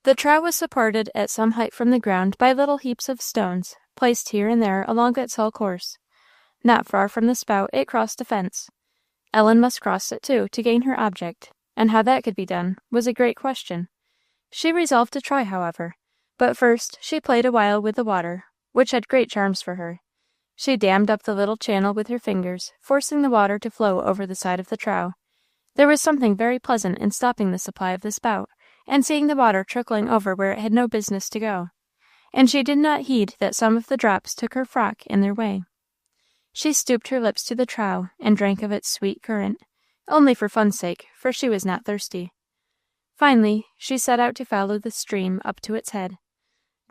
The trough was supported at some height from the ground by little heaps of stones, placed here and there along its whole course. Not far from the spout it crossed a fence. Ellen must cross it too, to gain her object, and how that could be done was a great question. She resolved to try, however, but first she played a while with the water, which had great charms for her. She dammed up the little channel with her fingers, forcing the water to flow over the side of the trough. There was something very pleasant in stopping the supply of the spout, and seeing the water trickling over where it had no business to go, and she did not heed that some of the drops took her frock in their way. She stooped her lips to the trough and drank of its sweet current, only for fun's sake, for she was not thirsty. Finally, she set out to follow the stream up to its head.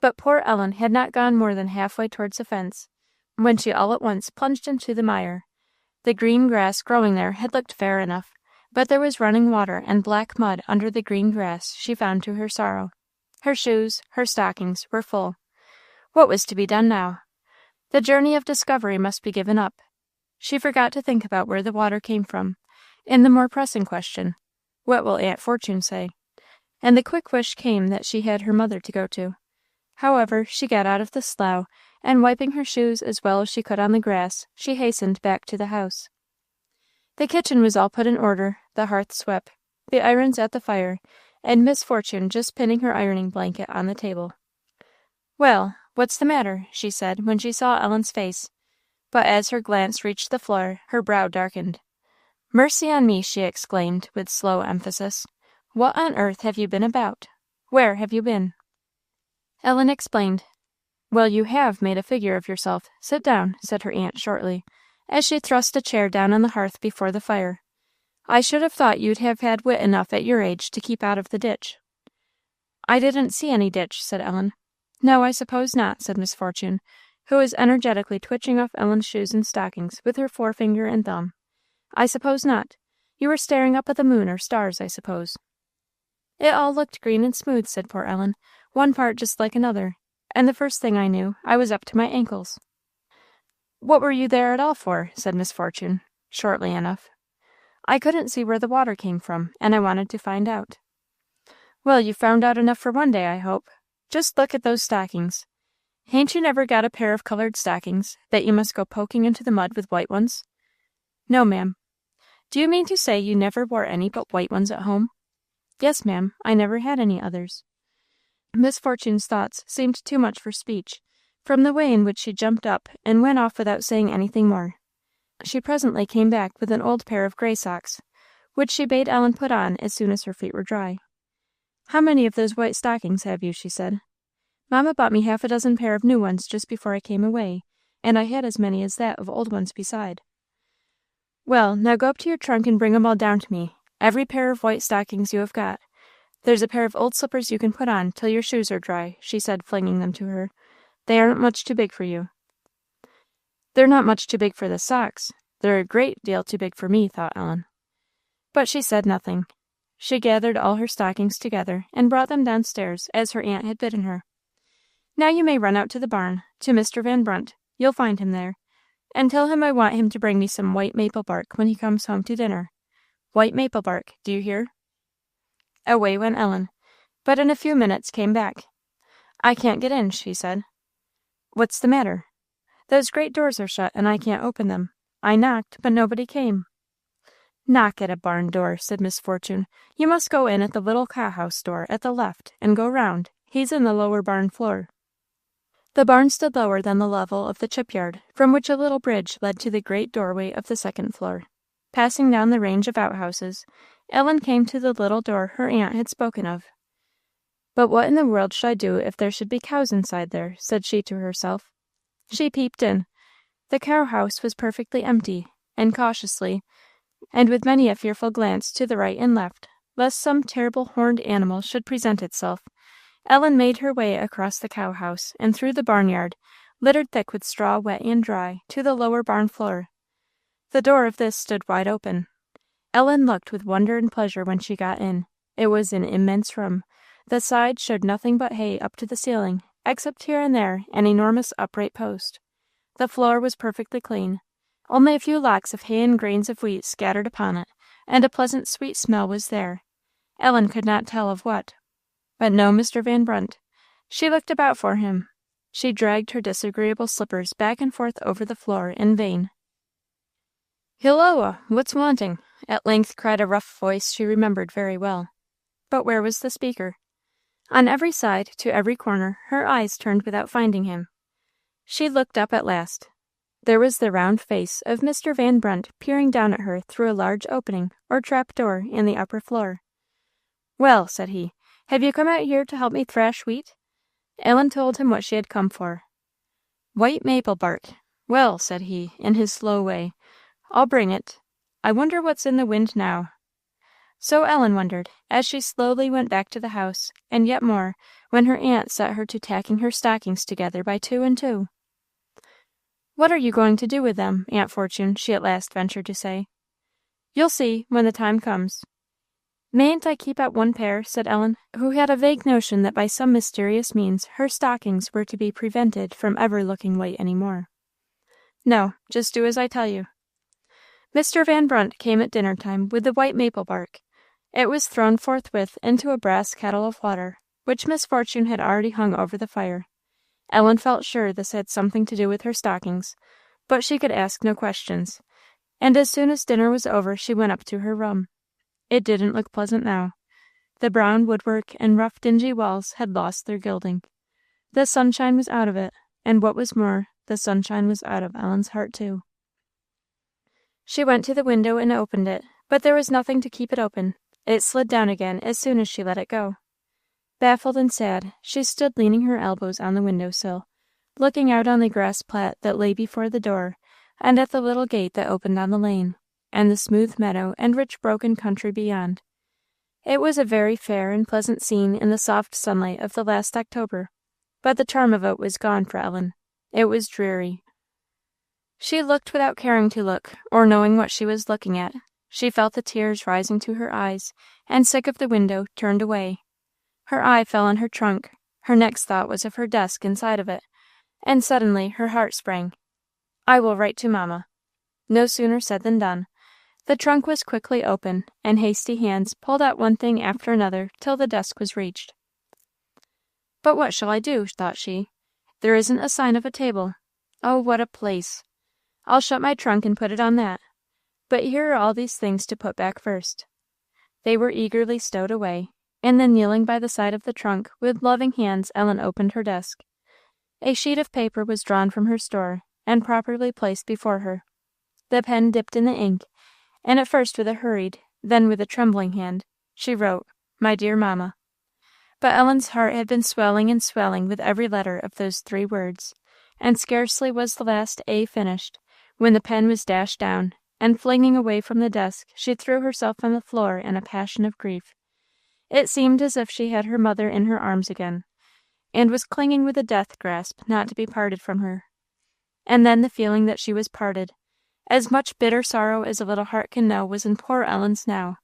But poor Ellen had not gone more than halfway towards the fence, when she all at once plunged into the mire. The green grass growing there had looked fair enough, but there was running water and black mud under the green grass, she found to her sorrow. Her shoes, her stockings, were full. What was to be done now? The journey of discovery must be given up. She forgot to think about where the water came from, and the more pressing question, what will Aunt Fortune say? And the quick wish came that she had her mother to go to. However, she got out of the slough, and wiping her shoes as well as she could on the grass, she hastened back to the house. The kitchen was all put in order, the hearth swept, the irons at the fire, and Miss Fortune just pinning her ironing blanket on the table. "Well, what's the matter?" she said, when she saw Ellen's face. But as her glance reached the floor, her brow darkened. "Mercy on me!" she exclaimed, with slow emphasis. "What on earth have you been about? Where have you been?" Ellen explained. "Well, you have made a figure of yourself. Sit down," said her aunt shortly, as she thrust a chair down on the hearth before the fire. "I should have thought you'd have had wit enough at your age to keep out of the ditch." "I didn't see any ditch," said Ellen. "No, I suppose not," said Miss Fortune, who was energetically twitching off Ellen's shoes and stockings with her forefinger and thumb. "I suppose not. You were staring up at the moon or stars, I suppose." "It all looked green and smooth," said poor Ellen, "one part just like another, and the first thing I knew, I was up to my ankles." "What were you there at all for?" said Miss Fortune, shortly enough. "I couldn't see where the water came from, and I wanted to find out." Well, you found out enough for one day, I hope. Just look at those stockings. Hain't you never got a pair of colored stockings, that you must go poking into the mud with white ones? No, ma'am. Do you mean to say you never wore any but white ones at home? Yes, ma'am, I never had any others. Miss Fortune's thoughts seemed too much for speech, from the way in which she jumped up and went off without saying anything more. She presently came back with an old pair of gray socks, which she bade Ellen put on as soon as her feet were dry. How many of those white stockings have you? She said. Mamma bought me half a dozen pair of new ones just before I came away, and I had as many as that of old ones beside. Well, now go up to your trunk and bring 'em all down to me, every pair of white stockings you have got. There's a pair of old slippers you can put on till your shoes are dry, she said, flinging them to her. They aren't much too big for you. They're not much too big for the socks. They're a great deal too big for me, thought Ellen. But she said nothing. She gathered all her stockings together and brought them downstairs as her aunt had bidden her. Now you may run out to the barn, to Mr. Van Brunt, you'll find him there, and tell him I want him to bring me some white maple bark when he comes home to dinner. White maple bark, do you hear? Away went Ellen, but in a few minutes came back. I can't get in, she said. What's the matter? Those great doors are shut, and I can't open them. I knocked, but nobody came. Knock at a barn door, said Miss Fortune. You must go in at the little cowhouse door at the left, and go round. He's in the lower barn floor. The barn stood lower than the level of the chipyard, from which a little bridge led to the great doorway of the second floor. Passing down the range of outhouses, Ellen came to the little door her aunt had spoken of. But what in the world should I do if there should be cows inside there? Said she to herself. She peeped in. The cow-house was perfectly empty, and cautiously, and with many a fearful glance to the right and left, lest some terrible horned animal should present itself, Ellen made her way across the cow-house and through the barnyard, littered thick with straw wet and dry, to the lower barn floor. The door of this stood wide open. Ellen looked with wonder and pleasure when she got in. It was an immense room. The sides showed nothing but hay up to the ceiling, except here and there an enormous upright post. The floor was perfectly clean. Only a few locks of hay and grains of wheat scattered upon it, and a pleasant sweet smell was there. Ellen could not tell of what. But no Mr. Van Brunt. She looked about for him. She dragged her disagreeable slippers back and forth over the floor in vain. "Hilloa! What's wanting?" at length cried a rough voice she remembered very well. But where was the speaker? On every side, to every corner, her eyes turned without finding him. She looked up at last. There was the round face of Mr. Van Brunt peering down at her through a large opening, or trap door, in the upper floor. "Well," said he, "have you come out here to help me thrash wheat?" Ellen told him what she had come for. "White maple bark. Well," said he, in his slow way, "I'll bring it. I wonder what's in the wind now." So Ellen wondered, as she slowly went back to the house, and yet more, when her aunt set her to tacking her stockings together by two and two. "What are you going to do with them, Aunt Fortune?" she at last ventured to say. "You'll see, when the time comes." "Mayn't I keep out one pair?" said Ellen, who had a vague notion that by some mysterious means her stockings were to be prevented from ever looking white any more. "No, just do as I tell you." Mr. Van Brunt came at dinner time with the white maple bark. It was thrown forthwith into a brass kettle of water, which Miss Fortune had already hung over the fire. Ellen felt sure this had something to do with her stockings, but she could ask no questions, and as soon as dinner was over she went up to her room. It didn't look pleasant now. The brown woodwork and rough dingy walls had lost their gilding. The sunshine was out of it, and what was more, the sunshine was out of Ellen's heart too. She went to the window and opened it, but there was nothing to keep it open. It slid down again as soon as she let it go. Baffled and sad, she stood leaning her elbows on the window sill, looking out on the grass plat that lay before the door, and at the little gate that opened on the lane, and the smooth meadow and rich broken country beyond. It was a very fair and pleasant scene in the soft sunlight of the last October, but the charm of it was gone for Ellen. It was dreary. She looked without caring to look, or knowing what she was looking at. She felt the tears rising to her eyes, and, sick of the window, turned away. Her eye fell on her trunk. Her next thought was of her desk inside of it, and suddenly her heart sprang. "I will write to mamma." No sooner said than done. The trunk was quickly opened, and hasty hands pulled out one thing after another till the desk was reached. "But what shall I do?" thought she. "There isn't a sign of a table. Oh, what a place! I'll shut my trunk and put it on that. But here are all these things to put back first." They were eagerly stowed away, and then kneeling by the side of the trunk, with loving hands Ellen opened her desk. A sheet of paper was drawn from her store, and properly placed before her. The pen dipped in the ink, and at first with a hurried, then with a trembling hand, she wrote, "My dear mamma." But Ellen's heart had been swelling and swelling with every letter of those 3 words, and scarcely was the last A finished, when the pen was dashed down, and flinging away from the desk, she threw herself on the floor in a passion of grief. It seemed as if she had her mother in her arms again, and was clinging with a death grasp not to be parted from her. And then the feeling that she was parted. As much bitter sorrow as a little heart can know was in poor Ellen's now.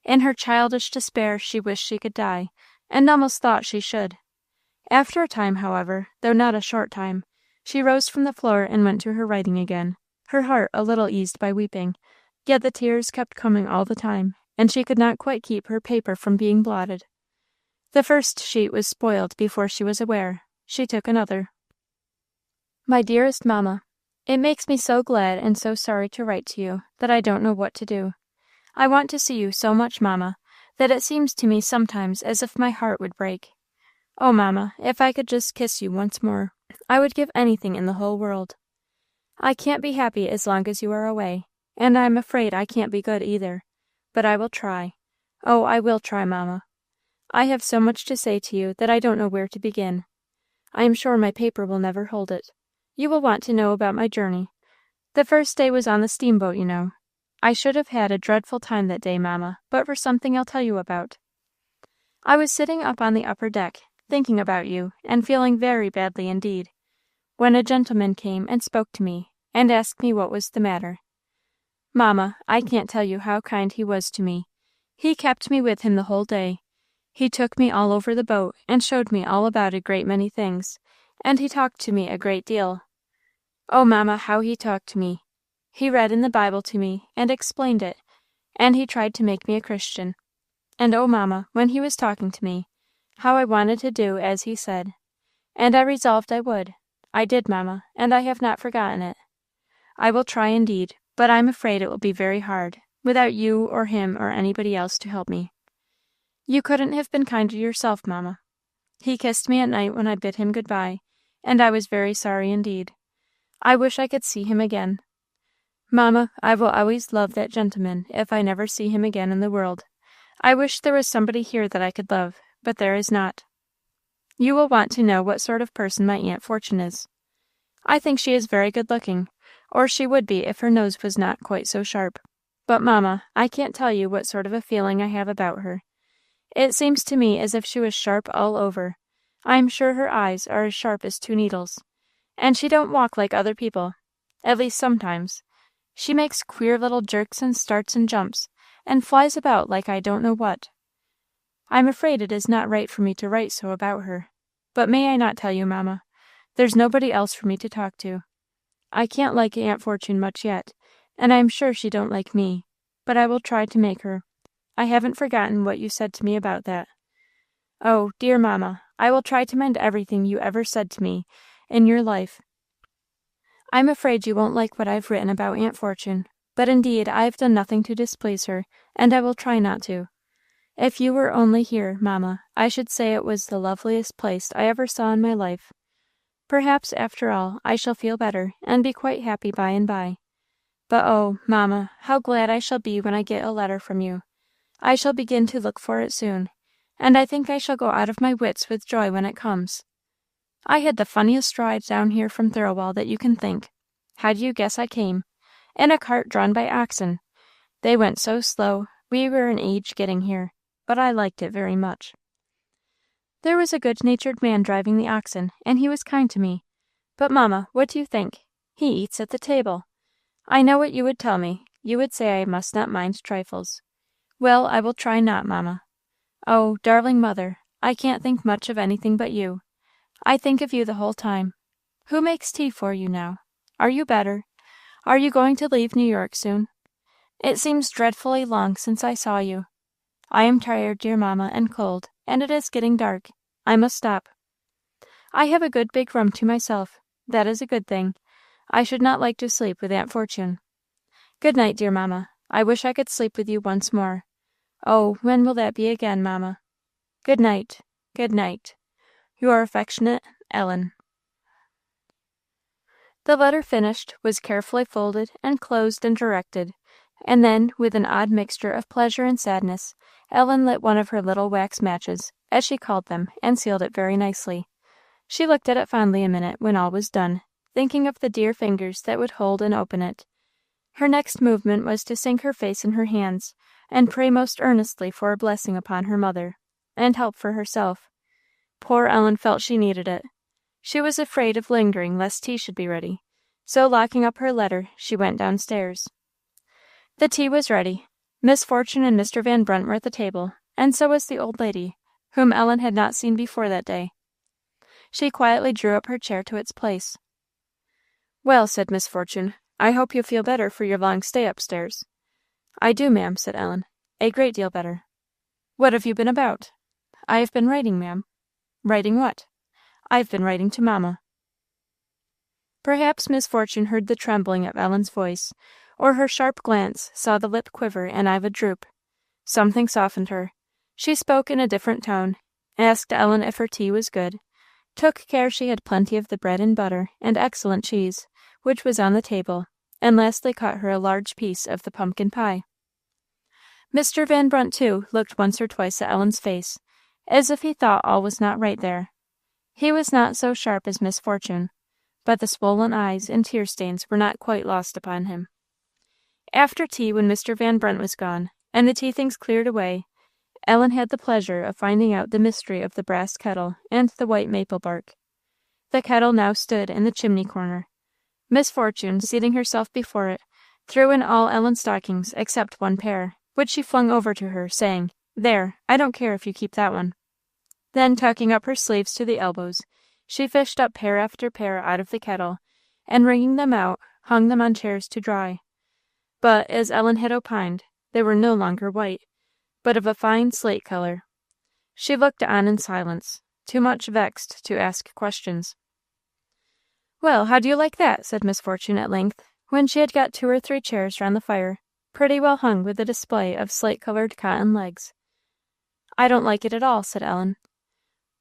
In her childish despair she wished she could die, and almost thought she should. After a time, however, though not a short time, she rose from the floor and went to her writing again, her heart a little eased by weeping, yet the tears kept coming all the time, and she could not quite keep her paper from being blotted. The first sheet was spoiled before she was aware. She took another. "My dearest mamma, it makes me so glad and so sorry to write to you that I don't know what to do. I want to see you so much, mamma, that it seems to me sometimes as if my heart would break. Oh, mamma, if I could just kiss you once more, I would give anything in the whole world. I can't be happy as long as you are away, and I am afraid I can't be good either, but I will try. Oh, I will try, mamma. I have so much to say to you that I don't know where to begin. I am sure my paper will never hold it. You will want to know about my journey. The first day was on the steamboat, you know. I should have had a dreadful time that day, mamma, but for something I'll tell you about. I was sitting up on the upper deck, thinking about you, and feeling very badly indeed, when a gentleman came and spoke to me, and asked me what was the matter. Mamma, I can't tell you how kind he was to me. He kept me with him the whole day. He took me all over the boat, and showed me all about a great many things, and he talked to me a great deal. Oh, mamma, how he talked to me! He read in the Bible to me, and explained it, and he tried to make me a Christian. And oh, mamma, when he was talking to me, how I wanted to do as he said. And I resolved I would. I did, mamma, and I have not forgotten it. I will try indeed, but I'm afraid it will be very hard, without you or him or anybody else to help me. You couldn't have been kinder yourself, mamma. He kissed me at night when I bid him good-bye, and I was very sorry indeed. I wish I could see him again. Mamma, I will always love that gentleman if I never see him again in the world. I wish there was somebody here that I could love, but there is not. You will want to know what sort of person my Aunt Fortune is. I think she is very good-looking, or she would be if her nose was not quite so sharp. But, mamma, I can't tell you what sort of a feeling I have about her. It seems to me as if she was sharp all over. I am sure her eyes are as sharp as 2 needles. And she don't walk like other people, at least sometimes. She makes queer little jerks and starts and jumps, and flies about like I don't know what. I'm afraid it is not right for me to write so about her. But may I not tell you, mamma? There's nobody else for me to talk to. I can't like Aunt Fortune much yet, and I am sure she don't like me, but I will try to make her. I haven't forgotten what you said to me about that. Oh, dear mamma, I will try to mend everything you ever said to me in your life. I'm afraid you won't like what I've written about Aunt Fortune, but indeed I have done nothing to displease her, and I will try not to. If you were only here, mamma, I should say it was the loveliest place I ever saw in my life. Perhaps, after all, I shall feel better, and be quite happy by and by. But oh, mamma, how glad I shall be when I get a letter from you. I shall begin to look for it soon, and I think I shall go out of my wits with joy when it comes. I had the funniest ride down here from Thirlwall that you can think. How do you guess I came? In a cart drawn by oxen. They went so slow, we were an age getting here, but I liked it very much. There was a good-natured man driving the oxen, and he was kind to me. But, mamma, what do you think? He eats at the table. I know what you would tell me. You would say I must not mind trifles. Well, I will try not, mamma. Oh, darling mother, I can't think much of anything but you. I think of you the whole time. Who makes tea for you now? Are you better? Are you going to leave New York soon? It seems dreadfully long since I saw you. I am tired, dear mamma, and cold, and it is getting dark. I must stop. I have a good big room to myself. That is a good thing. I should not like to sleep with Aunt Fortune. Good night, dear mamma. I wish I could sleep with you once more. Oh, when will that be again, mamma? Good night. Good night. Your affectionate Ellen. The letter finished, was carefully folded and closed and directed, and then, with an odd mixture of pleasure and sadness, Ellen lit one of her little wax matches, as she called them, and sealed it very nicely. She looked at it fondly a minute when all was done, thinking of the dear fingers that would hold and open it. Her next movement was to sink her face in her hands, and pray most earnestly for a blessing upon her mother, and help for herself. Poor Ellen felt she needed it. She was afraid of lingering lest tea should be ready, so locking up her letter, she went downstairs. The tea was ready. Miss Fortune and Mr. Van Brunt were at the table, and so was the old lady, whom Ellen had not seen before that day. She quietly drew up her chair to its place. "Well," said Miss Fortune, "I hope you feel better for your long stay upstairs." "I do, ma'am," said Ellen, "a great deal better." "What have you been about?" "I have been writing, ma'am." "Writing what?" "I've been writing to mamma." Perhaps Miss Fortune heard the trembling of Ellen's voice, or her sharp glance saw the lip quiver and eyelid droop. Something softened her. She spoke in a different tone, asked Ellen if her tea was good, took care she had plenty of the bread and butter and excellent cheese, which was on the table, and lastly cut her a large piece of the pumpkin pie. Mr. Van Brunt, too, looked once or twice at Ellen's face, as if he thought all was not right there. He was not so sharp as Miss Fortune, but the swollen eyes and tear stains were not quite lost upon him. After tea, when Mr. Van Brunt was gone, and the tea things cleared away, Ellen had the pleasure of finding out the mystery of the brass kettle and the white maple bark. The kettle now stood in the chimney corner. Miss Fortune, seating herself before it, threw in all Ellen's stockings except one pair, which she flung over to her, saying, "There, I don't care if you keep that one." Then, tucking up her sleeves to the elbows, she fished up pair after pair out of the kettle, and wringing them out, hung them on chairs to dry. But, as Ellen had opined, they were no longer white, but of a fine slate color. She looked on in silence, too much vexed to ask questions. "Well, how do you like that?" said Miss Fortune at length, when she had got 2 or 3 chairs round the fire, pretty well hung with a display of slate-colored cotton legs. "I don't like it at all," said Ellen.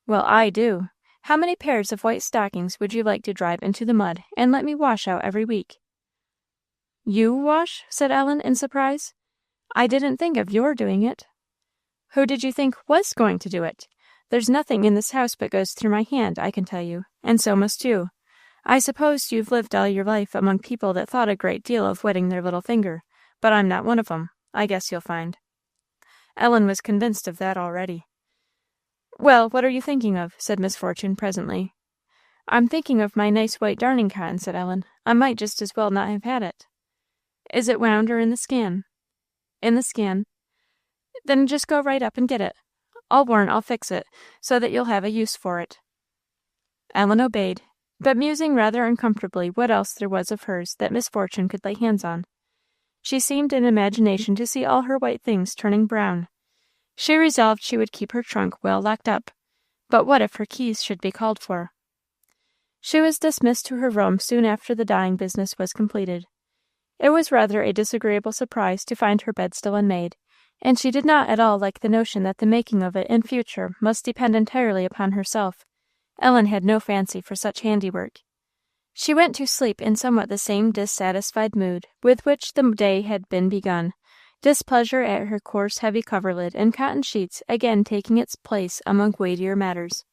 "Well, I do. How many pairs of white stockings would you like to drive into the mud and let me wash out every week?" "You wash?" said Ellen, in surprise. "I didn't think of your doing it." "Who did you think was going to do it? There's nothing in this house but goes through my hand, I can tell you, and so must you. I suppose you've lived all your life among people that thought a great deal of wetting their little finger, but I'm not one of 'em, I guess you'll find." Ellen was convinced of that already. "Well, what are you thinking of?" said Miss Fortune presently. "I'm thinking of my nice white darning cotton," said Ellen. "I might just as well not have had it." "Is it wound or in the scan?" "In the scan." "Then just go right up and get it. I'll warrant I'll fix it, so that you'll have a use for it." Ellen obeyed, but musing rather uncomfortably what else there was of hers that Miss Fortune could lay hands on. She seemed in imagination to see all her white things turning brown. She resolved she would keep her trunk well locked up, but what if her keys should be called for? She was dismissed to her room soon after the dyeing business was completed. It was rather a disagreeable surprise to find her bed still unmade, and she did not at all like the notion that the making of it in future must depend entirely upon herself. Ellen had no fancy for such handiwork. She went to sleep in somewhat the same dissatisfied mood with which the day had been begun, displeasure at her coarse heavy coverlid and cotton sheets again taking its place among weightier matters,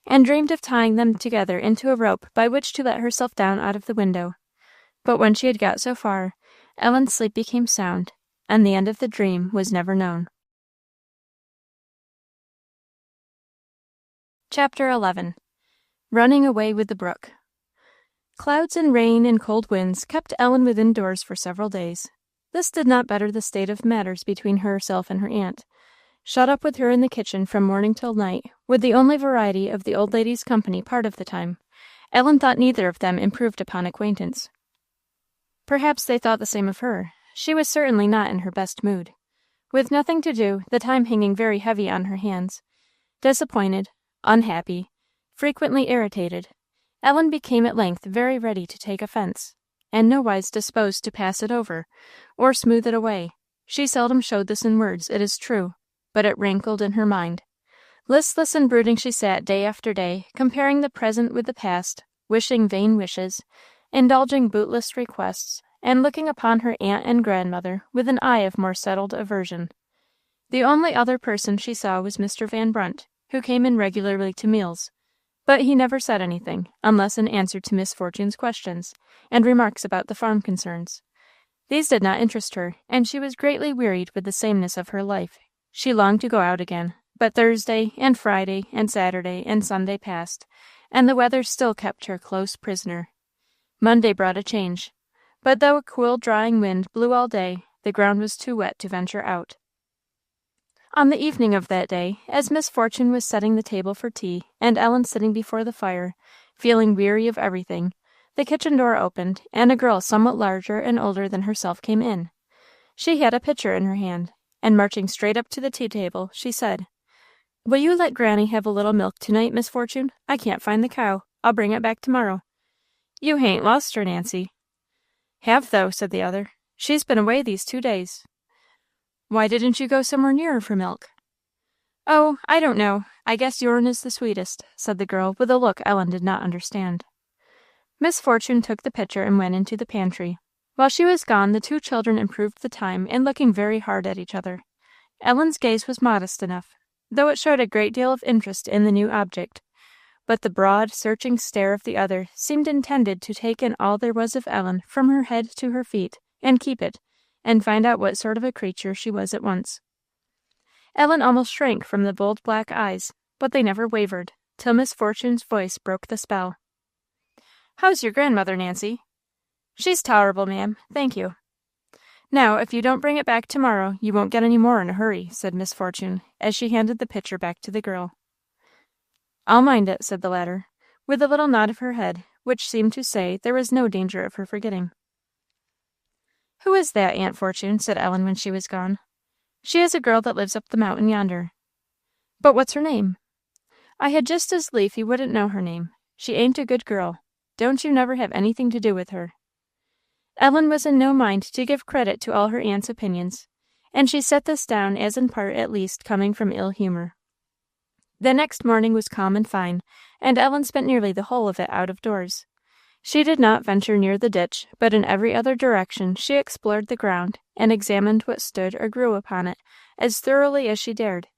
and dreamed of tying them together into a rope by which to let herself down out of the window. But when she had got so far, Ellen's sleep became sound, and the end of the dream was never known. Chapter 11. Running away with the brook. Clouds and rain and cold winds kept Ellen within doors for several days. This did not better the state of matters between herself and her aunt. Shut up with her in the kitchen from morning till night, with the only variety of the old lady's company part of the time, Ellen thought neither of them improved upon acquaintance. Perhaps they thought the same of her. She was certainly not in her best mood. With nothing to do, the time hanging very heavy on her hands, disappointed, unhappy, frequently irritated, Ellen became at length very ready to take offence, and nowise disposed to pass it over, or smooth it away. She seldom showed this in words, it is true, but it rankled in her mind. Listless and brooding she sat day after day, comparing the present with the past, wishing vain wishes, indulging bootless requests, and looking upon her aunt and grandmother with an eye of more settled aversion. The only other person she saw was Mr. Van Brunt, who came in regularly to meals, but he never said anything, unless in answer to Miss Fortune's questions, and remarks about the farm concerns. These did not interest her, and she was greatly wearied with the sameness of her life. She longed to go out again, but Thursday, and Friday, and Saturday, and Sunday passed, and the weather still kept her close prisoner. Monday brought a change, but though a cool, drying wind blew all day, the ground was too wet to venture out. On the evening of that day, as Miss Fortune was setting the table for tea, and Ellen sitting before the fire, feeling weary of everything, the kitchen door opened, and a girl somewhat larger and older than herself came in. She had a pitcher in her hand, and marching straight up to the tea table, she said, "Will you let Granny have a little milk to-night, Miss Fortune? I can't find the cow. I'll bring it back tomorrow." "You hain't lost her, Nancy." "Have, though," said the other. "She's been away these 2 days." "Why didn't you go somewhere nearer for milk?" "Oh, I don't know. I guess your'n is the sweetest," said the girl, with a look Ellen did not understand. Miss Fortune took the pitcher and went into the pantry. While she was gone, the two children improved the time in looking very hard at each other. Ellen's gaze was modest enough, though it showed a great deal of interest in the new object, but the broad, searching stare of the other seemed intended to take in all there was of Ellen from her head to her feet, and keep it, and find out what sort of a creature she was at once. Ellen almost shrank from the bold black eyes, but they never wavered, till Miss Fortune's voice broke the spell. "How's your grandmother, Nancy?" "She's tolerable, ma'am, thank you." "Now, if you don't bring it back tomorrow, you won't get any more in a hurry," said Miss Fortune, as she handed the pitcher back to the girl. "I'll mind it," said the latter, with a little nod of her head, which seemed to say there was no danger of her forgetting. "Who is that, Aunt Fortune?" said Ellen when she was gone. "She is a girl that lives up the mountain yonder." "But what's her name?" "I had just as lief you wouldn't know her name. She ain't a good girl. Don't you never have anything to do with her." Ellen was in no mind to give credit to all her aunt's opinions, and she set this down as in part at least coming from ill humour. The next morning was calm and fine, and Ellen spent nearly the whole of it out of doors. She did not venture near the ditch, but in every other direction she explored the ground, and examined what stood or grew upon it, as thoroughly as she dared.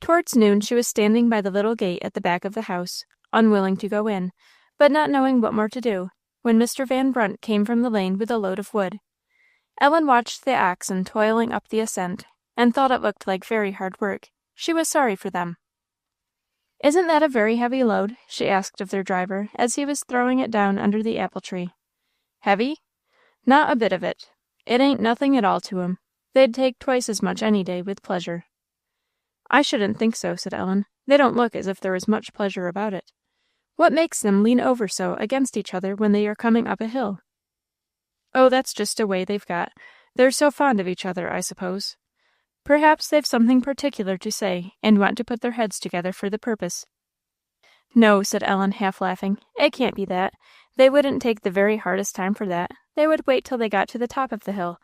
Towards noon she was standing by the little gate at the back of the house, unwilling to go in, but not knowing what more to do, when Mr. Van Brunt came from the lane with a load of wood. Ellen watched the oxen toiling up the ascent, and thought it looked like very hard work. She was sorry for them. "Isn't that a very heavy load?" she asked of their driver, as he was throwing it down under the apple tree. "Heavy? Not a bit of it. It ain't nothing at all to 'em. They'd take twice as much any day, with pleasure." "I shouldn't think so," said Ellen. "They don't look as if there was much pleasure about it. What makes them lean over so against each other when they are coming up a hill?" "Oh, that's just a way they've got. They're so fond of each other, I suppose. Perhaps they've something particular to say, and want to put their heads together for the purpose." "No," said Ellen, half laughing, "it can't be that. They wouldn't take the very hardest time for that. They would wait till they got to the top of the hill.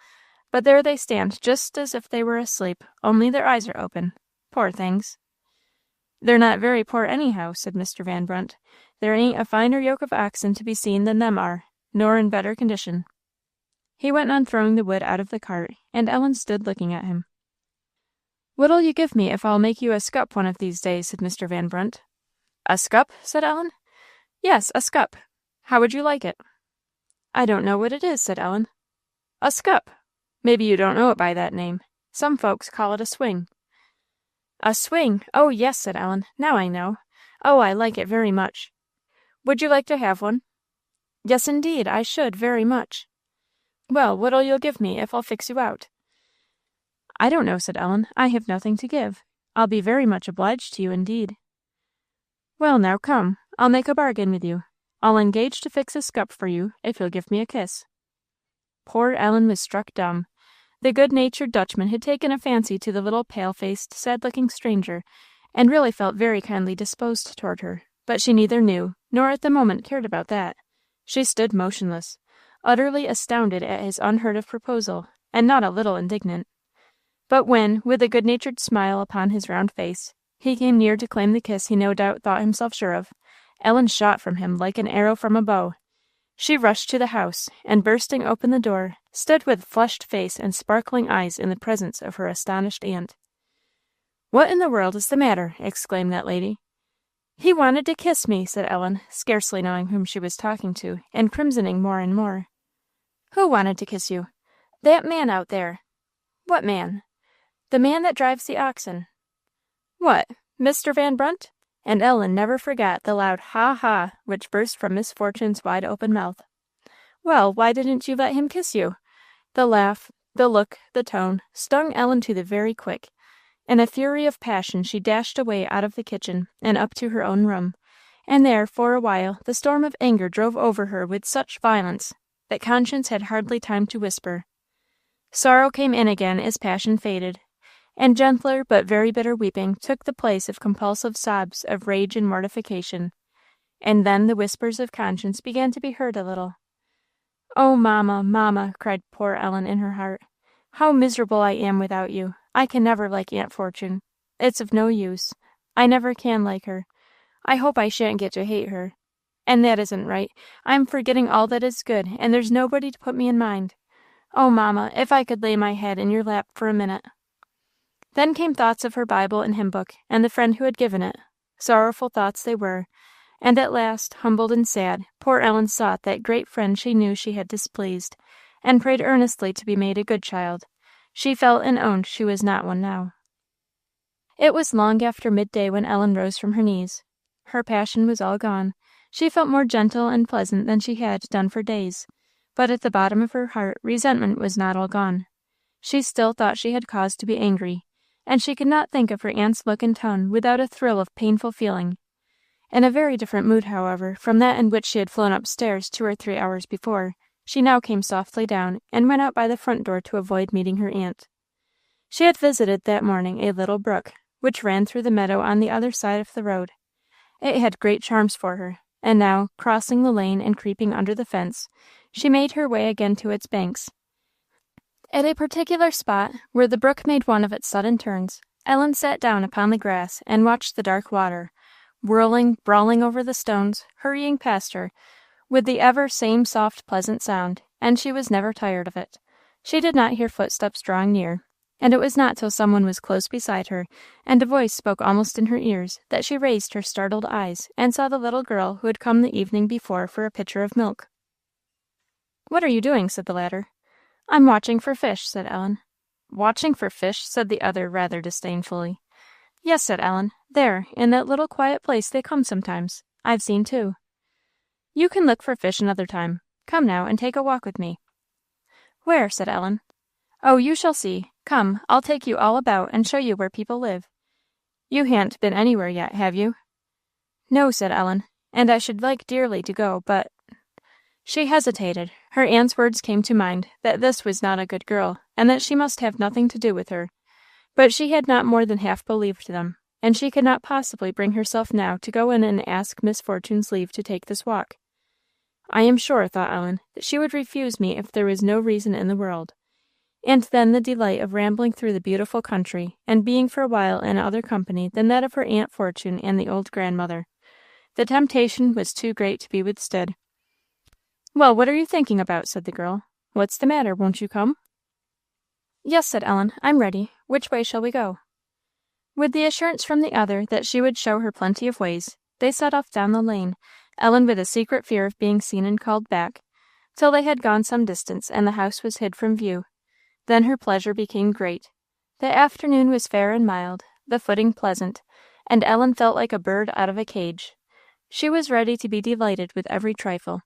But there they stand, just as if they were asleep, only their eyes are open. Poor things." "They're not very poor anyhow," said Mr. Van Brunt. "There ain't a finer yoke of oxen to be seen than them are, nor in better condition." He went on throwing the wood out of the cart, and Ellen stood looking at him. "What'll you give me if I'll make you a scup one of these days?" said Mr. Van Brunt. "A scup?" said Ellen. "Yes, a scup. How would you like it?" "I don't know what it is," said Ellen. "A scup! Maybe you don't know it by that name. Some folks call it a swing." "A swing! Oh, yes," said Ellen. "Now I know. Oh, I like it very much. Would you like to have one?" "Yes, indeed, I should, very much." "Well, what'll you give me if I'll fix you out?" "I don't know," said Ellen. "I have nothing to give. I'll be very much obliged to you, indeed." "Well, now come, I'll make a bargain with you. I'll engage to fix a scup for you if you'll give me a kiss." Poor Ellen was struck dumb. The good-natured Dutchman had taken a fancy to the little pale-faced, sad-looking stranger, and really felt very kindly disposed toward her, but she neither knew, nor at the moment cared about that. She stood motionless, utterly astounded at his unheard-of proposal, and not a little indignant. But when, with a good-natured smile upon his round face, he came near to claim the kiss he no doubt thought himself sure of, Ellen shot from him like an arrow from a bow. She rushed to the house, and bursting open the door, stood with flushed face and sparkling eyes in the presence of her astonished aunt. "What in the world is the matter?" exclaimed that lady. "He wanted to kiss me," said Ellen, scarcely knowing whom she was talking to, and crimsoning more and more. "Who wanted to kiss you?" "That man out there." "What man?" "The man that drives the oxen." "What, Mr. Van Brunt?" And Ellen never forgot the loud ha-ha which burst from Miss Fortune's wide-open mouth. "Well, why didn't you let him kiss you?" The laugh, the look, the tone, stung Ellen to the very quick. In a fury of passion she dashed away out of the kitchen and up to her own room, and there, for a while, the storm of anger drove over her with such violence that Conscience had hardly time to whisper. Sorrow came in again as passion faded, and gentler but very bitter weeping took the place of compulsive sobs of rage and mortification. And then the whispers of Conscience began to be heard a little. "Oh, mamma, mamma," cried poor Ellen in her heart, "how miserable I am without you! I can never like Aunt Fortune. It's of no use. I never can like her. I hope I shan't get to hate her. And that isn't right. I'm forgetting all that is good, and there's nobody to put me in mind. Oh, mamma, if I could lay my head in your lap for a minute." Then came thoughts of her Bible and hymn book, and the friend who had given it. Sorrowful thoughts they were, and at last, humbled and sad, poor Ellen sought that great friend she knew she had displeased, and prayed earnestly to be made a good child. She felt and owned she was not one now. It was long after midday when Ellen rose from her knees. Her passion was all gone. She felt more gentle and pleasant than she had done for days, but at the bottom of her heart resentment was not all gone. She still thought she had cause to be angry, and she could not think of her aunt's look and tone without a thrill of painful feeling. In a very different mood, however, from that in which she had flown upstairs 2 or 3 hours before, she now came softly down, and went out by the front door to avoid meeting her aunt. She had visited that morning a little brook, which ran through the meadow on the other side of the road. It had great charms for her, and now, crossing the lane and creeping under the fence, she made her way again to its banks. At a particular spot, where the brook made one of its sudden turns, Ellen sat down upon the grass and watched the dark water, whirling, brawling over the stones, hurrying past her, with the ever same soft, pleasant sound, and she was never tired of it. She did not hear footsteps drawing near, and it was not till someone was close beside her, and a voice spoke almost in her ears, that she raised her startled eyes, and saw the little girl who had come the evening before for a pitcher of milk. "What are you doing?" said the latter. "I'm watching for fish," said Ellen. "Watching for fish?" said the other rather disdainfully. "Yes," said Ellen. "There, in that little quiet place they come sometimes. I've seen 2. You can look for fish another time. Come now, and take a walk with me." "Where?" said Ellen. "Oh, you shall see. Come, I'll take you all about and show you where people live. You ha'n't been anywhere yet, have you?" "No," said Ellen, "and I should like dearly to go, but—" She hesitated. Her aunt's words came to mind, that this was not a good girl, and that she must have nothing to do with her. But she had not more than half believed them, and she could not possibly bring herself now to go in and ask Miss Fortune's leave to take this walk. "I am sure," thought Ellen, "that she would refuse me if there was no reason in the world." And then the delight of rambling through the beautiful country, and being for a while in other company than that of her Aunt Fortune and the old grandmother. The temptation was too great to be withstood. "Well, what are you thinking about?" said the girl. "What's the matter? Won't you come?" "Yes," said Ellen, "I'm ready. Which way shall we go?" With the assurance from the other that she would show her plenty of ways, they set off down the lane, Ellen with a secret fear of being seen and called back, till they had gone some distance and the house was hid from view. Then her pleasure became great. The afternoon was fair and mild, the footing pleasant, and Ellen felt like a bird out of a cage. She was ready to be delighted with every trifle.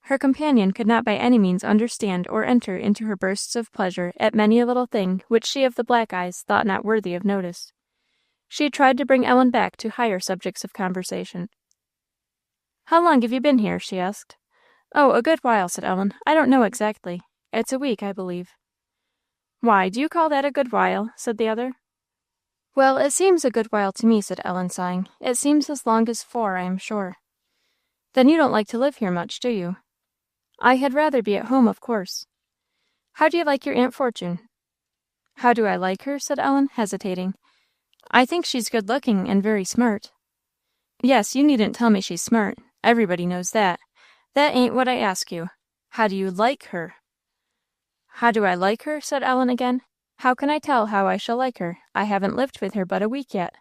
Her companion could not by any means understand or enter into her bursts of pleasure at many a little thing which she of the black eyes thought not worthy of notice. She tried to bring Ellen back to higher subjects of conversation. "How long have you been here?" she asked. "Oh, a good while," said Ellen. "I don't know exactly. It's a week, I believe." Why, do you call that a good while?" said the other. "Well, it seems a good while to me," said Ellen, sighing. "It seems as long as 4, I am sure." "Then you don't like to live here much, do you?" "I had rather be at home, of course." "How do you like your Aunt Fortune?" "How do I like her?" said Ellen, hesitating. "I think she's good-looking and very smart." "Yes, you needn't tell me she's smart. Everybody knows that. That ain't what I ask you. How do you like her?" "How do I like her?" said Ellen again. "How can I tell how I shall like her? I haven't lived with her but a week yet."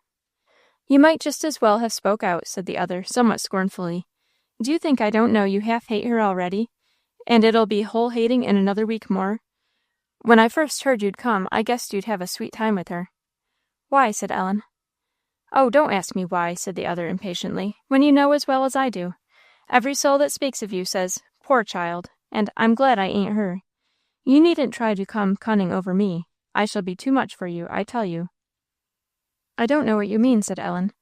"You might just as well have spoke out," said the other, somewhat scornfully. "Do you think I don't know you half hate her already? And it'll be whole hating in another week more. When I first heard you'd come, I guessed you'd have a sweet time with her." "Why?" said Ellen. "Oh, don't ask me why," said the other impatiently, "when you know as well as I do. Every soul that speaks of you says, 'Poor child,' and I'm glad I ain't her. You needn't try to come cunning over me. I shall be too much for you, I tell you." "I don't know what you mean," said Ellen.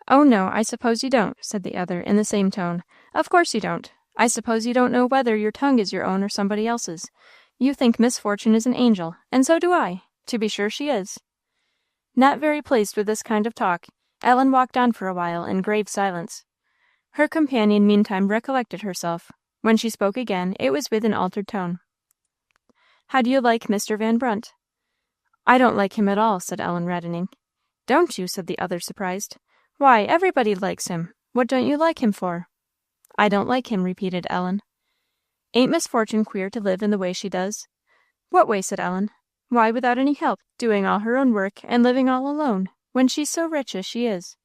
"Oh, no, I suppose you don't," said the other, in the same tone. "Of course you don't. I suppose you don't know whether your tongue is your own or somebody else's. You think Miss Fortune is an angel, and so do I. To be sure she is." Not very pleased with this kind of talk, Ellen walked on for a while in grave silence. Her companion meantime recollected herself. When she spoke again, it was with an altered tone. "How do you like Mr. Van Brunt?" "I don't like him at all," said Ellen, reddening. "Don't you?" said the other, surprised. "Why, everybody likes him. What don't you like him for?" "I don't like him," repeated Ellen. "Ain't Miss Fortune queer to live in the way she does?" "What way?" said Ellen. "Why, without any help, doing all her own work, and living all alone, when she's so rich as she is."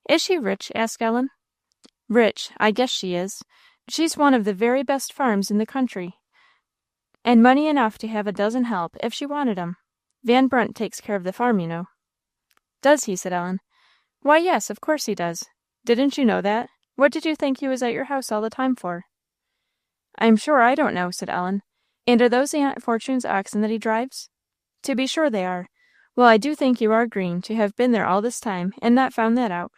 "Is she rich?" asked Ellen. "Rich, I guess she is. She's one of the very best farms in the country, and money enough to have a dozen help, if she wanted 'em. Van Brunt takes care of the farm, you know." "Does he?" said Ellen. "Why, yes, of course he does. Didn't you know that? What did you think he was at your house all the time for?" "I'm sure I don't know," said Ellen. "And are those Aunt Fortune's oxen that he drives?" "To be sure they are. Well, I do think you are green, to have been there all this time, and not found that out.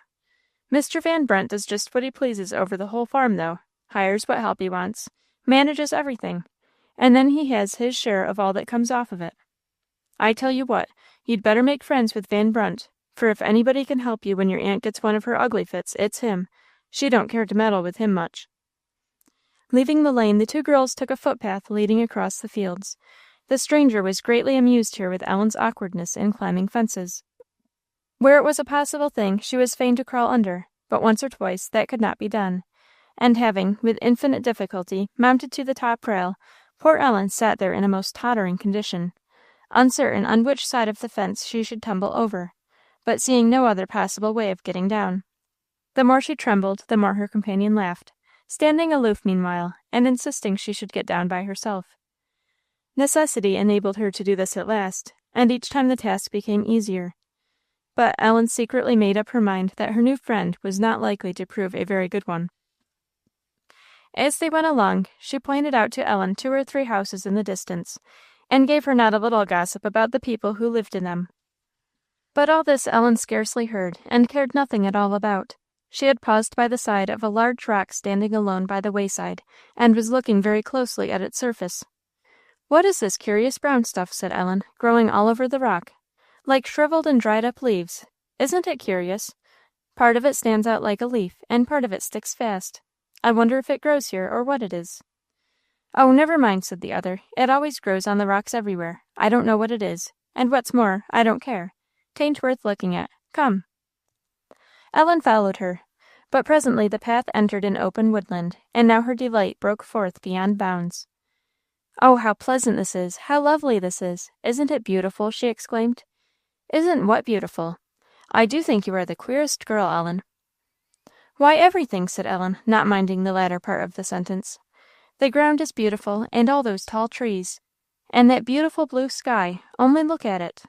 Mr. Van Brunt does just what he pleases over the whole farm, though, hires what help he wants, manages everything, and then he has his share of all that comes off of it. I tell you what, you'd better make friends with Van Brunt, for if anybody can help you when your aunt gets one of her ugly fits, it's him. She don't care to meddle with him much." Leaving the lane, the two girls took a footpath leading across the fields. The stranger was greatly amused here with Ellen's awkwardness in climbing fences. Where it was a possible thing, she was fain to crawl under, but once or twice that could not be done, and having, with infinite difficulty, mounted to the top rail, poor Ellen sat there in a most tottering condition, uncertain on which side of the fence she should tumble over, but seeing no other possible way of getting down. The more she trembled, the more her companion laughed, standing aloof meanwhile, and insisting she should get down by herself. Necessity enabled her to do this at last, and each time the task became easier. But Ellen secretly made up her mind that her new friend was not likely to prove a very good one. As they went along, she pointed out to Ellen 2 or 3 houses in the distance, and gave her not a little gossip about the people who lived in them. But all this Ellen scarcely heard, and cared nothing at all about. She had paused by the side of a large rock standing alone by the wayside, and was looking very closely at its surface. "What is this curious brown stuff?" said Ellen, "growing all over the rock, like shriveled and dried up leaves? Isn't it curious? Part of it stands out like a leaf, and part of it sticks fast. I wonder if it grows here, or what it is." "Oh, never mind," said the other. "It always grows on the rocks everywhere. I don't know what it is, and what's more, I don't care. 'Tain't worth looking at. Come." Ellen followed her, but presently the path entered an open woodland, and now her delight broke forth beyond bounds. "Oh, how pleasant this is! How lovely this is! Isn't it beautiful?" she exclaimed. "Isn't what beautiful? I do think you are the queerest girl, Ellen." "Why, everything," said Ellen, not minding the latter part of the sentence. "The ground is beautiful, and all those tall trees, and that beautiful blue sky, only look at it.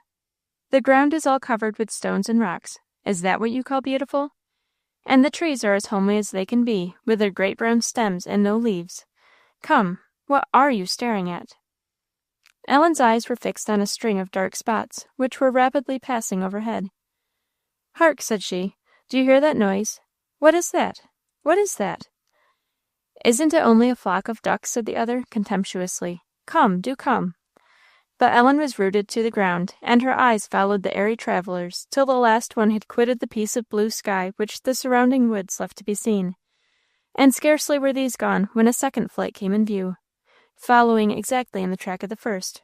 The ground is all covered with stones and rocks. Is that what you call beautiful? And the trees are as homely as they can be, with their great brown stems and no leaves. Come, what are you staring at?" Ellen's eyes were fixed on a string of dark spots, which were rapidly passing overhead. "Hark," said she, "do you hear that noise? What is that? What is that?" "Isn't it only a flock of ducks?" said the other, contemptuously. "Come, do come." But Ellen was rooted to the ground, and her eyes followed the airy travellers till the last one had quitted the piece of blue sky which the surrounding woods left to be seen. And scarcely were these gone when a second flight came in view, following exactly in the track of the first.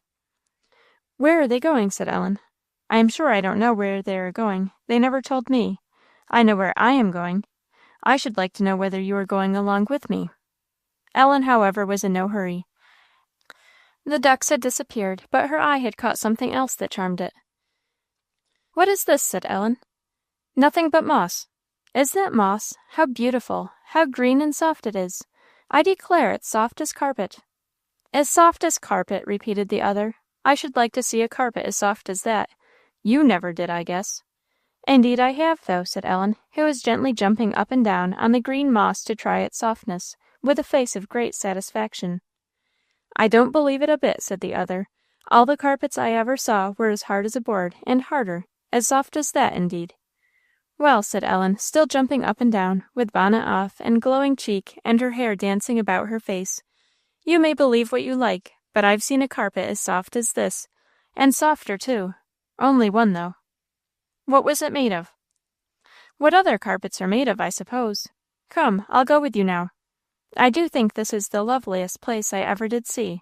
"Where are they going?" said Ellen. "I am sure I don't know where they are going. They never told me. I know where I am going. I should like to know whether you are going along with me." Ellen, however, was in no hurry. The ducks had disappeared, but her eye had caught something else that charmed it. "What is this?" said Ellen. "Nothing but moss." "Is that moss? How beautiful! How green and soft it is! I declare it's soft as carpet." "As soft as carpet," repeated the other. "I should like to see a carpet as soft as that. You never did, I guess." "Indeed I have, though," said Ellen, who was gently jumping up and down on the green moss to try its softness, with a face of great satisfaction. "I don't believe it a bit," said the other. "All the carpets I ever saw were as hard as a board, and harder. As soft as that, indeed." "Well," said Ellen, still jumping up and down, with bonnet off, and glowing cheek, and her hair dancing about her face, "you may believe what you like, but I've seen a carpet as soft as this, and softer too. Only one, though." "What was it made of?" "What other carpets are made of, I suppose. Come, I'll go with you now. I do think this is the loveliest place I ever did see.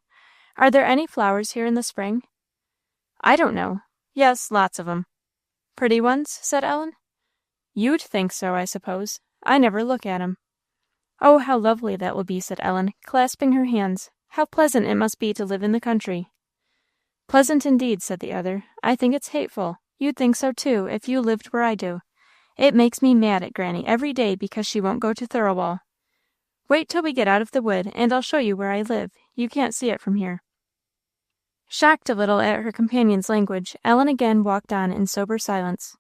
Are there any flowers here in the spring?" "I don't know. Yes, lots of 'em." "Pretty ones?" said Ellen. "You'd think so, I suppose. I never look at 'em." "Oh, how lovely that will be," said Ellen, clasping her hands. "How pleasant it must be to live in the country." "Pleasant indeed," said the other. "I think it's hateful. You'd think so, too, if you lived where I do. It makes me mad at Granny every day because she won't go to Thirlwall. Wait till we get out of the wood, and I'll show you where I live. You can't see it from here." Shocked a little at her companion's language, Ellen again walked on in sober silence.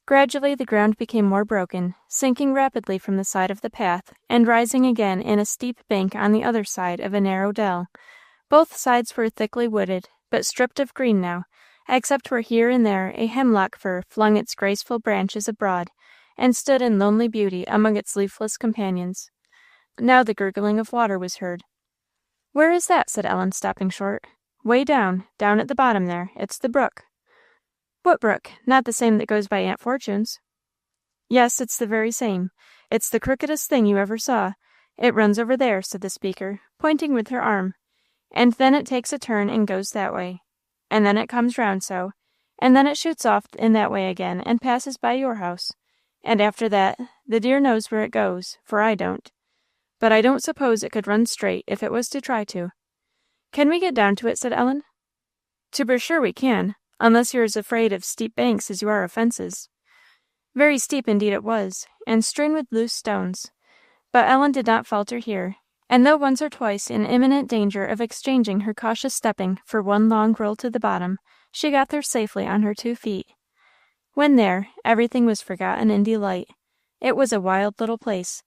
Gradually the ground became more broken, sinking rapidly from the side of the path, and rising again in a steep bank on the other side of a narrow dell. Both sides were thickly wooded, but stripped of green now, except where here and there a hemlock fir flung its graceful branches abroad, and stood in lonely beauty among its leafless companions. Now the gurgling of water was heard. "Where is that?" said Ellen, stopping short. "Way down at the bottom there. It's the brook." "What brook? Not the same that goes by Aunt Fortune's?" "Yes, it's the very same. It's the crookedest thing you ever saw. It runs over there," said the speaker, pointing with her arm, "and then it takes a turn and goes that way, and then it comes round so, and then it shoots off in that way again and passes by your house, and after that, the dear knows where it goes, for I don't. But I don't suppose it could run straight if it was to try to." "Can we get down to it?" said Ellen. "To be sure we can, unless you're as afraid of steep banks as you are of fences." Very steep indeed it was, and strewn with loose stones. But Ellen did not falter here, and though once or twice in imminent danger of exchanging her cautious stepping for one long roll to the bottom, she got there safely on her 2 feet. When there, everything was forgotten in delight. It was a wild little place.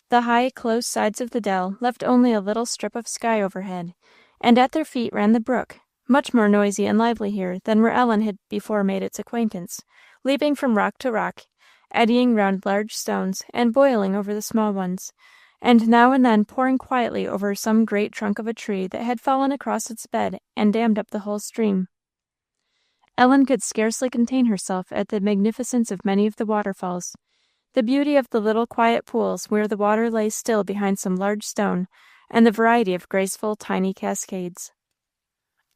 The high, close sides of the dell left only a little strip of sky overhead, and at their feet ran the brook, much more noisy and lively here than where Ellen had before made its acquaintance, leaping from rock to rock, eddying round large stones, and boiling over the small ones, and now and then pouring quietly over some great trunk of a tree that had fallen across its bed and dammed up the whole stream. Ellen could scarcely contain herself at the magnificence of many of the waterfalls, the beauty of the little quiet pools where the water lay still behind some large stone, and the variety of graceful tiny cascades.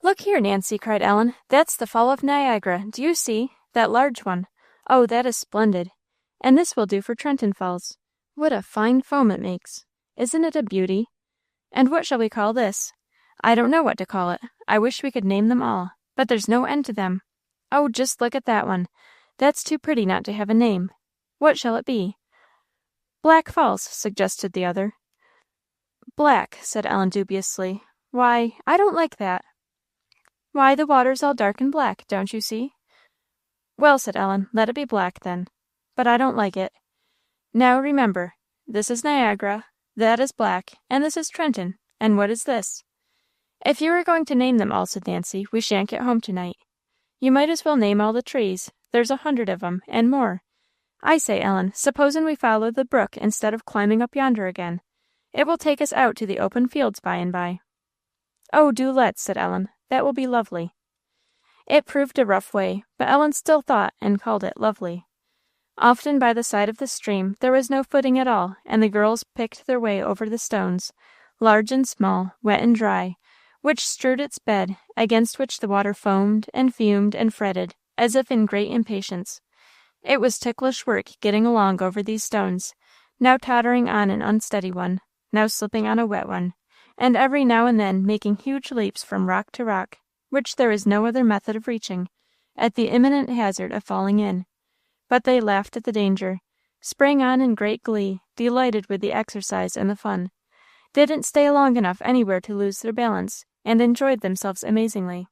"Look here, Nancy," cried Ellen. "That's the Fall of Niagara. Do you see? That large one. Oh, that is splendid. And this will do for Trenton Falls. What a fine foam it makes. Isn't it a beauty? And what shall we call this? I don't know what to call it. I wish we could name them all. But there's no end to them. Oh, just look at that one. That's too pretty not to have a name. What shall it be?" "Black Falls," suggested the other. "Black," said Ellen dubiously. "Why, I don't like that." "Why, the water's all dark and black, don't you see?" "Well," said Ellen, "let it be black, then. But I don't like it. Now, remember, this is Niagara, that is Black, and this is Trenton, and what is this?" "If you are going to name them all," said Nancy, "we shan't get home tonight. You might as well name all the trees. There's 100 of 'em, and more. I say, Ellen, supposin' we follow the brook instead of climbing up yonder again. It will take us out to the open fields by and by." "Oh, do let's," said Ellen. "That will be lovely." It proved a rough way, but Ellen still thought and called it lovely. Often by the side of the stream there was no footing at all, and the girls picked their way over the stones, large and small, wet and dry, which strewed its bed, against which the water foamed and fumed and fretted, as if in great impatience. It was ticklish work getting along over these stones, now tottering on an unsteady one, now slipping on a wet one, and every now and then making huge leaps from rock to rock, which there was no other method of reaching, at the imminent hazard of falling in. But they laughed at the danger, sprang on in great glee, delighted with the exercise and the fun, didn't stay long enough anywhere to lose their balance, and enjoyed themselves amazingly.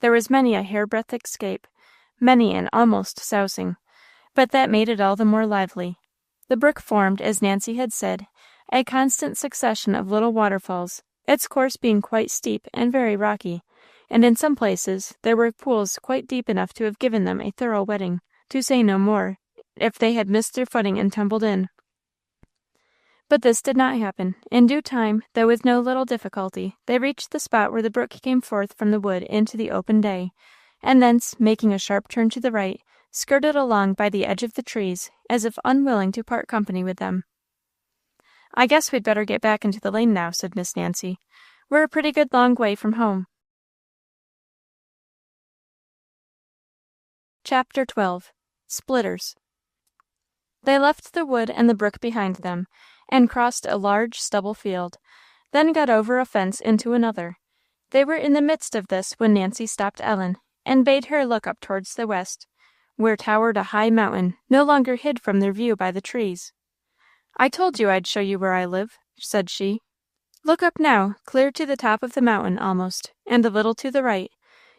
There was many a hairbreadth escape, many an almost sousing, but that made it all the more lively. The brook formed, as Nancy had said, a constant succession of little waterfalls, its course being quite steep and very rocky, and in some places there were pools quite deep enough to have given them a thorough wetting, to say no more, if they had missed their footing and tumbled in. But this did not happen. In due time, though with no little difficulty, they reached the spot where the brook came forth from the wood into the open day, and thence, making a sharp turn to the right, skirted along by the edge of the trees, as if unwilling to part company with them. "I guess we'd better get back into the lane now," said Miss Nancy. "We're a pretty good long way from home." Chapter 12. Splitters. They left the wood and the brook behind them, and crossed a large stubble field, then got over a fence into another. They were in the midst of this when Nancy stopped Ellen, and bade her look up towards the west, where towered a high mountain, no longer hid from their view by the trees. "I told you I'd show you where I live," said she. "Look up now, clear to the top of the mountain almost, and a little to the right.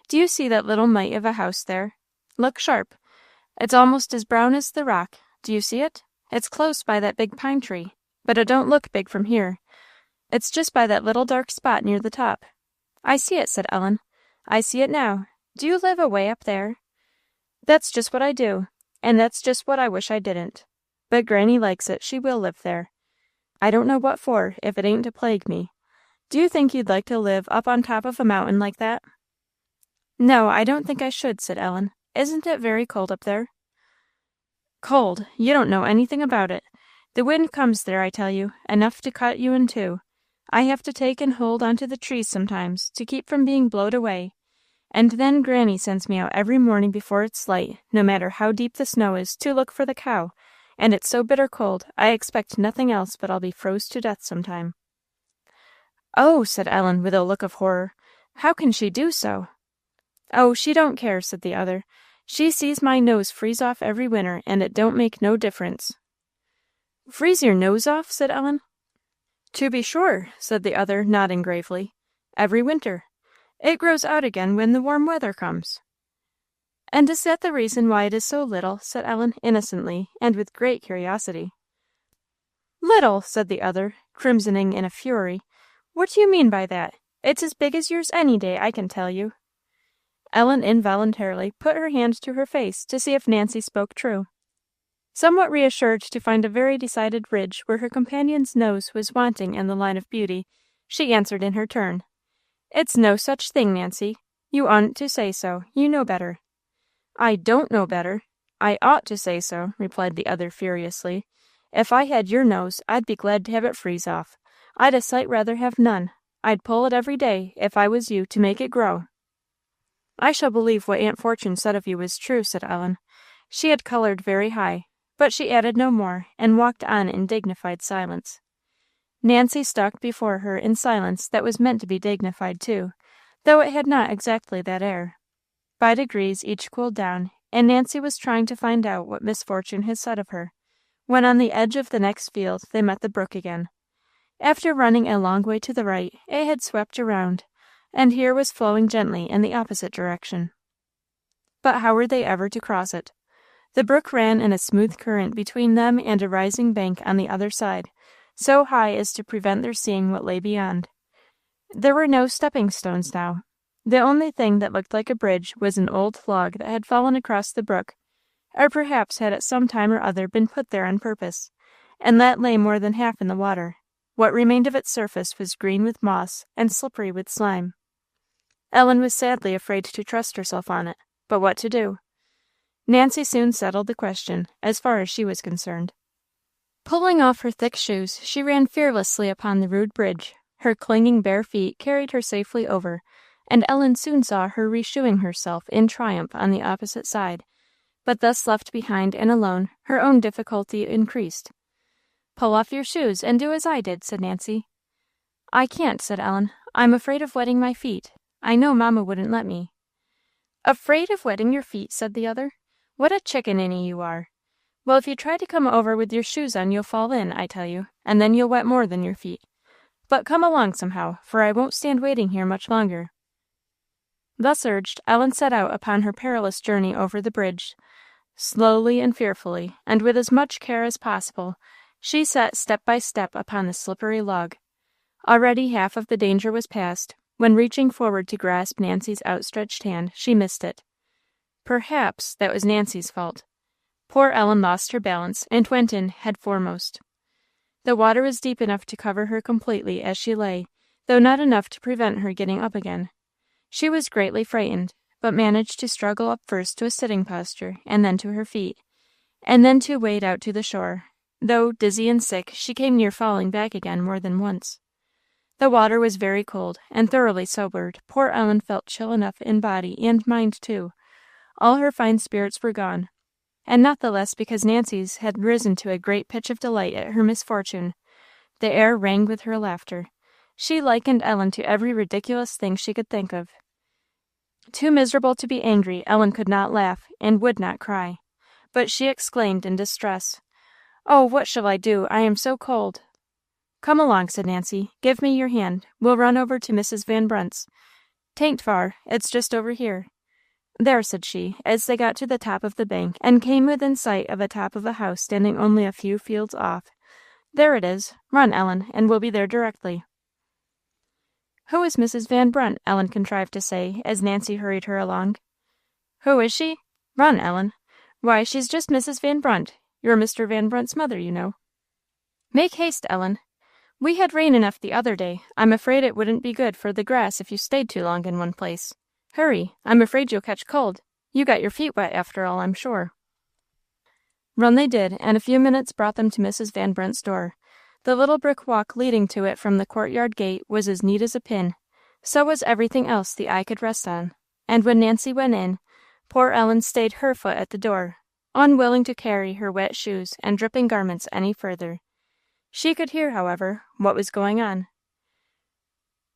Do you see that little mite of a house there? Look sharp. It's almost as brown as the rock. Do you see it? It's close by that big pine tree, but it don't look big from here. It's just by that little dark spot near the top." "I see it," said Ellen. "I see it now. Do you live away up there?" "That's just what I do, and that's just what I wish I didn't. But Granny likes it. She will live there. I don't know what for, if it ain't to plague me. Do you think you'd like to live up on top of a mountain like that?" "No, I don't think I should," said Ellen. "Isn't it very cold up there?" "Cold! You don't know anything about it. The wind comes there, I tell you, enough to cut you in two. I have to take and hold on to the trees sometimes, to keep from being blowed away. And then Granny sends me out every morning before it's light, no matter how deep the snow is, to look for the cow, and it's so bitter cold, I expect nothing else but I'll be froze to death sometime." "Oh!" said Ellen, with a look of horror. "How can she do so?" "Oh, she don't care," said the other. "She sees my nose freeze off every winter, and it don't make no difference." "Freeze your nose off?" said Ellen. "To be sure," said the other, nodding gravely. "Every winter. It grows out again when the warm weather comes." "And is that the reason why it is so little?" said Ellen, innocently, and with great curiosity. "Little!" said the other, crimsoning in a fury. "What do you mean by that? It's as big as yours any day, I can tell you." Ellen involuntarily put her hand to her face to see if Nancy spoke true. Somewhat reassured to find a very decided ridge where her companion's nose was wanting in the line of beauty, she answered in her turn, "It's no such thing, Nancy. You oughtn't to say so. You know better." "I don't know better. I ought to say so," replied the other furiously. "If I had your nose, I'd be glad to have it freeze off. I'd a sight rather have none. I'd pull it every day, if I was you, to make it grow." "I shall believe what Aunt Fortune said of you is true," said Ellen. She had coloured very high, but she added no more, and walked on in dignified silence. Nancy stalked before her in silence that was meant to be dignified too, though it had not exactly that air. By degrees each cooled down, and Nancy was trying to find out what Miss Fortune had said of her, when on the edge of the next field they met the brook again. After running a long way to the right, it had swept around, and here was flowing gently in the opposite direction. But how were they ever to cross it? The brook ran in a smooth current between them and a rising bank on the other side, so high as to prevent their seeing what lay beyond. There were no stepping stones now. The only thing that looked like a bridge was an old log that had fallen across the brook, or perhaps had at some time or other been put there on purpose, and that lay more than half in the water. What remained of its surface was green with moss and slippery with slime. Ellen was sadly afraid to trust herself on it, but what to do? Nancy soon settled the question, as far as she was concerned. Pulling off her thick shoes, she ran fearlessly upon the rude bridge. Her clinging bare feet carried her safely over, and Ellen soon saw her reshoeing herself in triumph on the opposite side. But thus left behind and alone, her own difficulty increased. "Pull off your shoes, and do as I did," said Nancy. "I can't," said Ellen. "I'm afraid of wetting my feet. I know Mamma wouldn't let me." "Afraid of wetting your feet?" said the other. "What a chicken-inny you are! Well, if you try to come over with your shoes on, you'll fall in, I tell you, and then you'll wet more than your feet. But come along somehow, for I won't stand waiting here much longer." Thus urged, Ellen set out upon her perilous journey over the bridge. Slowly and fearfully, and with as much care as possible, she set step by step upon the slippery log. Already half of the danger was past, when reaching forward to grasp Nancy's outstretched hand, she missed it. Perhaps that was Nancy's fault. Poor Ellen lost her balance and went in head foremost. The water was deep enough to cover her completely as she lay, though not enough to prevent her getting up again. She was greatly frightened, but managed to struggle up first to a sitting posture, and then to her feet, and then to wade out to the shore. Though dizzy and sick, she came near falling back again more than once. The water was very cold, and thoroughly sobered, poor Ellen felt chill enough in body and mind too. All her fine spirits were gone, and not the less because Nancy's had risen to a great pitch of delight at her misfortune. The air rang with her laughter. She likened Ellen to every ridiculous thing she could think of. Too miserable to be angry, Ellen could not laugh, and would not cry. But she exclaimed in distress, "Oh, what shall I do? I am so cold." "Come along," said Nancy. "Give me your hand. We'll run over to Mrs. Van Brunt's. 'Tain't far. It's just over here." "There," said she, as they got to the top of the bank, and came within sight of the top of a house standing only a few fields off. "There it is. Run, Ellen, and we'll be there directly." "Who is Mrs. Van Brunt?" Ellen contrived to say, as Nancy hurried her along. "Who is she? Run, Ellen. Why, she's just Mrs. Van Brunt. You're Mr. Van Brunt's mother, you know." "Make haste, Ellen. We had rain enough the other day. I'm afraid it wouldn't be good for the grass if you stayed too long in one place. Hurry, I'm afraid you'll catch cold. You got your feet wet after all, I'm sure." Run they did, and a few minutes brought them to Mrs. Van Brunt's door. The little brick walk leading to it from the courtyard gate was as neat as a pin. So was everything else the eye could rest on. And when Nancy went in, poor Ellen stayed her foot at the door, unwilling to carry her wet shoes and dripping garments any further. She could hear, however, what was going on.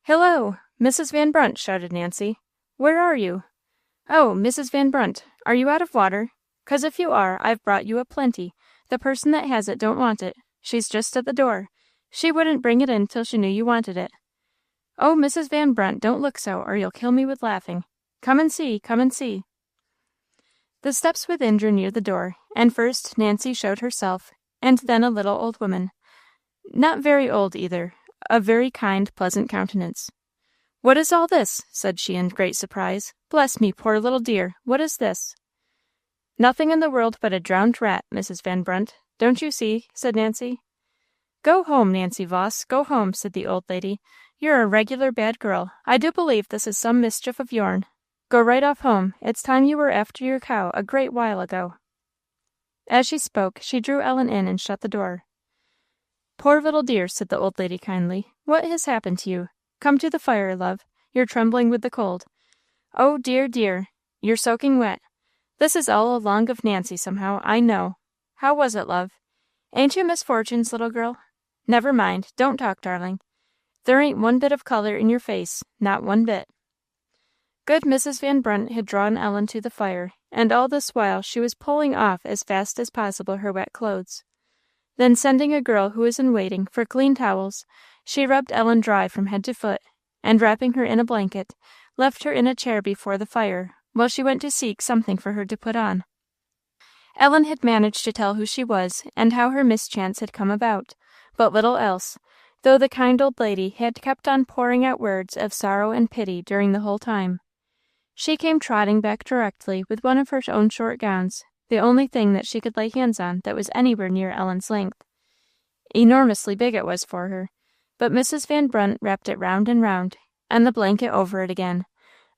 "Hello, Mrs. Van Brunt!" shouted Nancy. "Where are you? Oh, Mrs. Van Brunt, are you out of water? 'Cause if you are, I've brought you a plenty. The person that has it don't want it. She's just at the door. She wouldn't bring it in till she knew you wanted it. Oh, Mrs. Van Brunt, don't look so, or you'll kill me with laughing. Come and see, come and see." The steps within drew near the door, and first Nancy showed herself, and then a little old woman. Not very old either, a very kind, pleasant countenance. "What is all this?" said she in great surprise. "Bless me, poor little dear, what is this?" "Nothing in the world but a drowned rat, Mrs. Van Brunt. Don't you see?" said Nancy. "Go home, Nancy Voss, go home," said the old lady. "You're a regular bad girl. I do believe this is some mischief of yourn. Go right off home. It's time you were after your cow a great while ago." As she spoke, she drew Ellen in and shut the door. "Poor little dear," said the old lady kindly. "What has happened to you? Come to the fire, love. You're trembling with the cold. Oh, dear, dear, you're soaking wet. This is all along of Nancy, somehow, I know. How was it, love? Ain't you Miss Fortune's little girl? Never mind, don't talk, darling. There ain't one bit of colour in your face, not one bit." Good Mrs. Van Brunt had drawn Ellen to the fire, and all this while she was pulling off as fast as possible her wet clothes. Then sending a girl who was in waiting for clean towels, she rubbed Ellen dry from head to foot, and wrapping her in a blanket, left her in a chair before the fire, while she went to seek something for her to put on. Ellen had managed to tell who she was, and how her mischance had come about, but little else, though the kind old lady had kept on pouring out words of sorrow and pity during the whole time. She came trotting back directly with one of her own short gowns, the only thing that she could lay hands on that was anywhere near Ellen's length. Enormously big it was for her, but Mrs. Van Brunt wrapped it round and round, and the blanket over it again,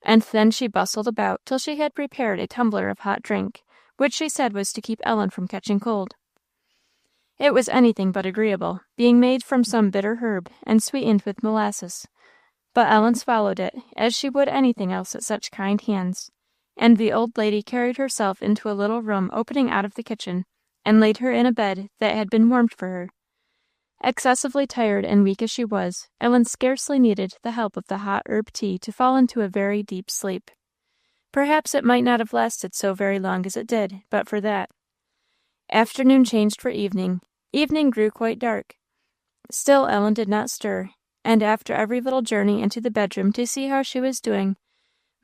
and then she bustled about till she had prepared a tumbler of hot drink, which she said was to keep Ellen from catching cold. It was anything but agreeable, being made from some bitter herb and sweetened with molasses. But Ellen swallowed it, as she would anything else at such kind hands, and the old lady carried herself into a little room opening out of the kitchen, and laid her in a bed that had been warmed for her. Excessively tired and weak as she was, Ellen scarcely needed the help of the hot herb tea to fall into a very deep sleep. Perhaps it might not have lasted so very long as it did, but for that. Afternoon changed for evening. Evening grew quite dark. Still Ellen did not stir, and after every little journey into the bedroom to see how she was doing,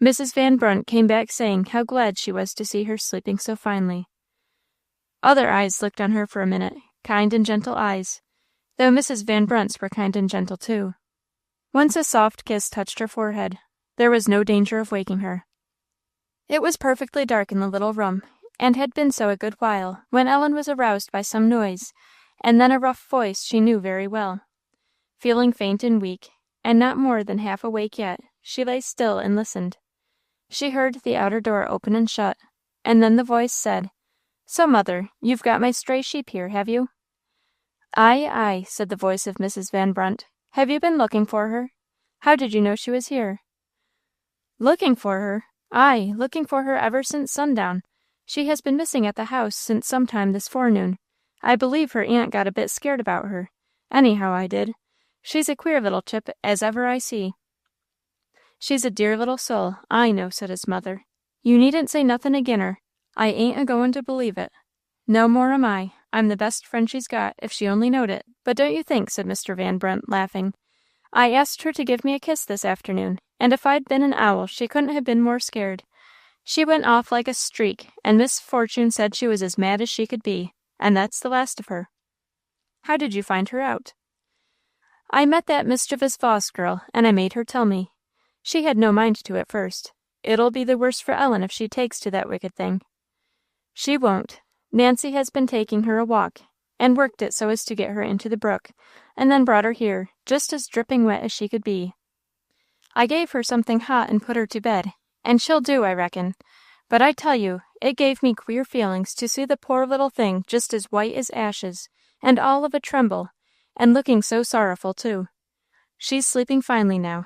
Mrs. Van Brunt came back saying how glad she was to see her sleeping so finely. Other eyes looked on her for a minute, kind and gentle eyes, though Mrs. Van Brunt's were kind and gentle too. Once a soft kiss touched her forehead. There was no danger of waking her. It was perfectly dark in the little room, and had been so a good while, when Ellen was aroused by some noise, and then a rough voice she knew very well. Feeling faint and weak, and not more than half awake yet, she lay still and listened. She heard the outer door open and shut, and then the voice said, "So, mother, you've got my stray sheep here, have you?" "Aye, aye," said the voice of Mrs. Van Brunt. "Have you been looking for her? How did you know she was here?" "Looking for her? Aye, looking for her ever since sundown. She has been missing at the house since some time this forenoon. I believe her aunt got a bit scared about her. Anyhow, I did. She's a queer little chip as ever I see." "She's a dear little soul, I know," said his mother. "You needn't say nothin' agin her. I ain't a-goin' to believe it. No more am I. I'm the best friend she's got, if she only knowed it. But don't you think," said Mr. Van Brunt, laughing, "I asked her to give me a kiss this afternoon, and if I'd been an owl she couldn't have been more scared. She went off like a streak, and Miss Fortune said she was as mad as she could be, and that's the last of her." "How did you find her out?" "I met that mischievous Voss girl, and I made her tell me. She had no mind to at first. It'll be the worse for Ellen if she takes to that wicked thing." "She won't. Nancy has been taking her a walk, and worked it so as to get her into the brook, and then brought her here, just as dripping wet as she could be. I gave her something hot and put her to bed, and she'll do, I reckon. But I tell you, it gave me queer feelings to see the poor little thing just as white as ashes, and all of a tremble, and looking so sorrowful too. She's sleeping finely now,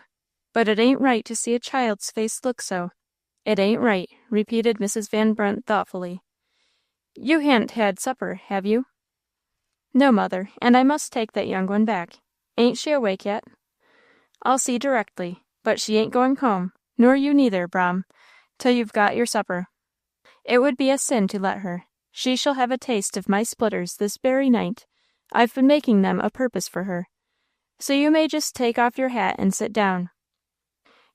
but it ain't right to see a child's face look so. It ain't right," repeated Mrs. Van Brunt thoughtfully. "You ha'n't had supper, have you?" "No, mother, and I must take that young one back. Ain't she awake yet?" "I'll see directly, but she ain't going home, nor you neither, Brom, till you've got your supper. It would be a sin to let her. She shall have a taste of my splitters this very night. I've been making them a purpose for her. So you may just take off your hat and sit down."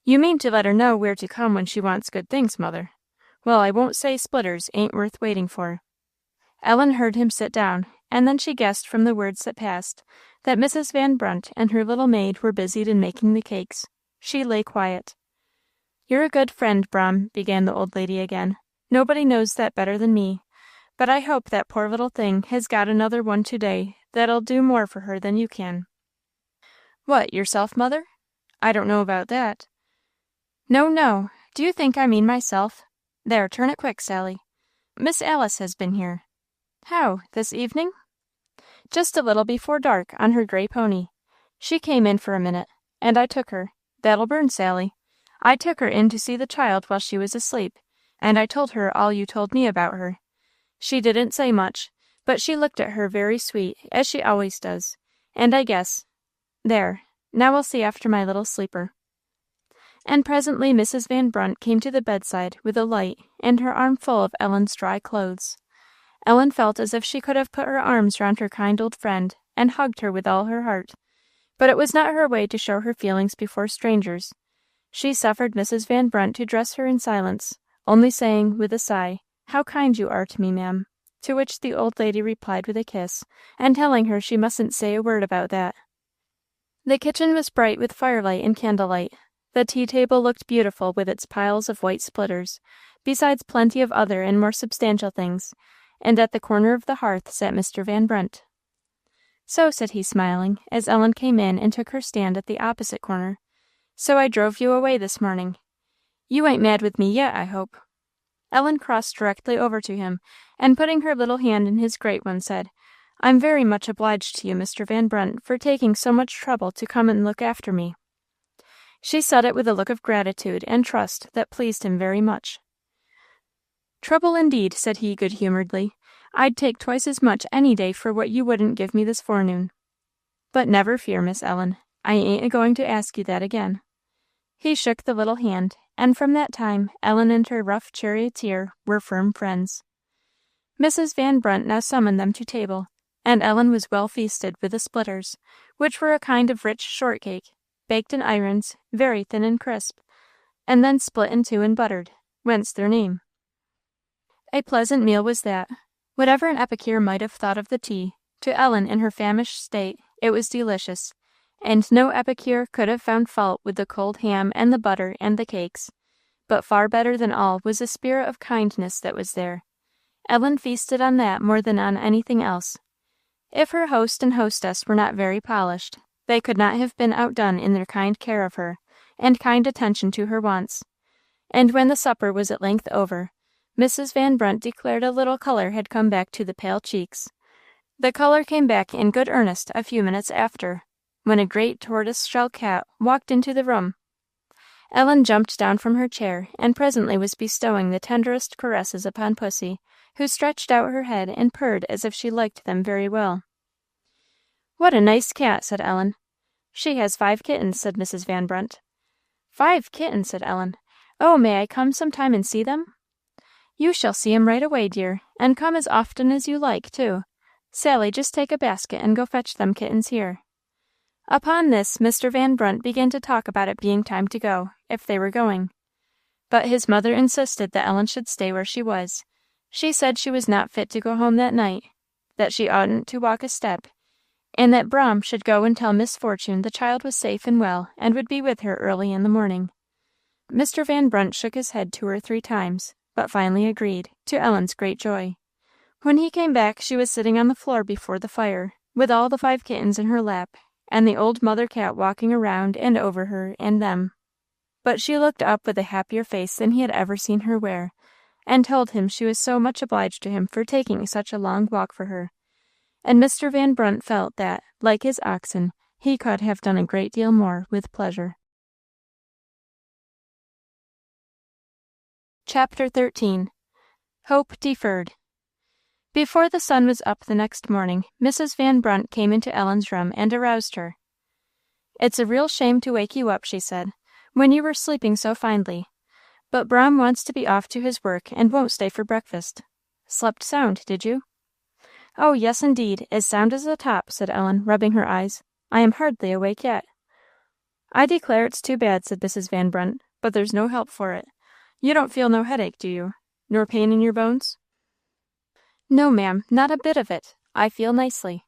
"You mean to let her know where to come when she wants good things, mother. Well, I won't say splitters ain't worth waiting for." Ellen heard him sit down, and then she guessed from the words that passed that Mrs. Van Brunt and her little maid were busied in making the cakes. She lay quiet. "You're a good friend, Brom," began the old lady again. "Nobody knows that better than me. But I hope that poor little thing has got another one to-day that'll do more for her than you can." "What, yourself, mother? I don't know about that." "No, no. Do you think I mean myself? There, turn it quick, Sally. Miss Alice has been here." "How, this evening?" "Just a little before dark, on her gray pony. She came in for a minute, and I took her. That'll burn, Sally. I took her in to see the child while she was asleep, and I told her all you told me about her. She didn't say much, but she looked at her very sweet, as she always does, and I guess there, now I'll see after my little sleeper." And presently Mrs. Van Brunt came to the bedside with a light and her arm full of Ellen's dry clothes. Ellen felt as if she could have put her arms round her kind old friend and hugged her with all her heart, but it was not her way to show her feelings before strangers. She suffered Mrs. Van Brunt to dress her in silence, only saying, with a sigh, "How kind you are to me, ma'am," to which the old lady replied with a kiss, and telling her she mustn't say a word about that. The kitchen was bright with firelight and candlelight. The tea-table looked beautiful with its piles of white splitters, besides plenty of other and more substantial things, and at the corner of the hearth sat Mr. Van Brunt. "So," said he, smiling, as Ellen came in and took her stand at the opposite corner, "so I drove you away this morning. You ain't mad with me yet, I hope." Ellen crossed directly over to him, and putting her little hand in his great one, said, "I'm very much obliged to you, Mr. Van Brunt, for taking so much trouble to come and look after me." She said it with a look of gratitude and trust that pleased him very much. "Trouble indeed," said he good-humouredly. "I'd take twice as much any day for what you wouldn't give me this forenoon. But never fear, Miss Ellen, I ain't a-going to ask you that again." He shook the little hand, and from that time Ellen and her rough charioteer were firm friends. Mrs. Van Brunt now summoned them to table, and Ellen was well feasted with the splitters, which were a kind of rich shortcake, baked in irons, very thin and crisp, and then split in two and buttered, whence their name. A pleasant meal was that. Whatever an epicure might have thought of the tea, to Ellen in her famished state it was delicious, and no epicure could have found fault with the cold ham and the butter and the cakes. But far better than all was the spirit of kindness that was there. Ellen feasted on that more than on anything else. If her host and hostess were not very polished, they could not have been outdone in their kind care of her, and kind attention to her wants. And when the supper was at length over, Mrs. Van Brunt declared a little colour had come back to the pale cheeks. The colour came back in good earnest a few minutes after, when a great tortoise-shell cat walked into the room. Ellen jumped down from her chair, and presently was bestowing the tenderest caresses upon Pussy, who stretched out her head and purred as if she liked them very well. "What a nice cat!" said Ellen. "She has 5 kittens," said Mrs. Van Brunt. "5 kittens!" said Ellen. "Oh, may I come some time and see them?" "You shall see 'em right away, dear, and come as often as you like, too. Sally, just take a basket and go fetch them kittens here." Upon this, Mr. Van Brunt began to talk about it being time to go, if they were going. But his mother insisted that Ellen should stay where she was. She said she was not fit to go home that night, that she oughtn't to walk a step, and that Braham should go and tell Miss Fortune the child was safe and well, and would be with her early in the morning. Mr. Van Brunt shook his head 2 or 3 times, but finally agreed, to Ellen's great joy. When he came back, she was sitting on the floor before the fire, with all the 5 kittens in her lap, and the old mother cat walking around and over her and them. But she looked up with a happier face than he had ever seen her wear, and told him she was so much obliged to him for taking such a long walk for her. And Mr. Van Brunt felt that, like his oxen, he could have done a great deal more with pleasure. Chapter 13. Hope Deferred. Before the sun was up the next morning, Mrs. Van Brunt came into Ellen's room and aroused her. "It's a real shame to wake you up," she said, "when you were sleeping so finely. But Braham wants to be off to his work and won't stay for breakfast. Slept sound, did you?" "Oh, yes, indeed, as sound as a top," said Ellen, rubbing her eyes. "I am hardly awake yet." "I declare it's too bad," said Mrs. Van Brunt, "but there's no help for it. You don't feel no headache, do you? Nor pain in your bones?" "No, ma'am, not a bit of it. I feel nicely."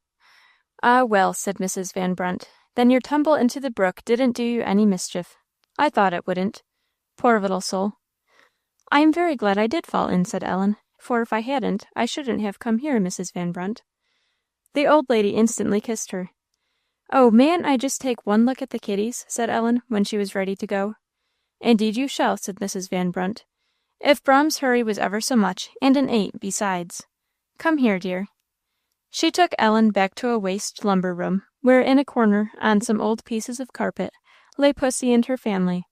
"Ah, well," said Mrs. Van Brunt, "then your tumble into the brook didn't do you any mischief. I thought it wouldn't. Poor little soul." "I am very glad I did fall in," said Ellen, "for if I hadn't, I shouldn't have come here, Mrs. Van Brunt." The old lady instantly kissed her. "Oh, mayn't I just take one look at the kitties?" said Ellen, when she was ready to go. "Indeed you shall," said Mrs. Van Brunt. "If Brahm's hurry was ever so much, and an 8 besides. Come here, dear." She took Ellen back to a waste lumber room, where in a corner, on some old pieces of carpet, lay Pussy and her family.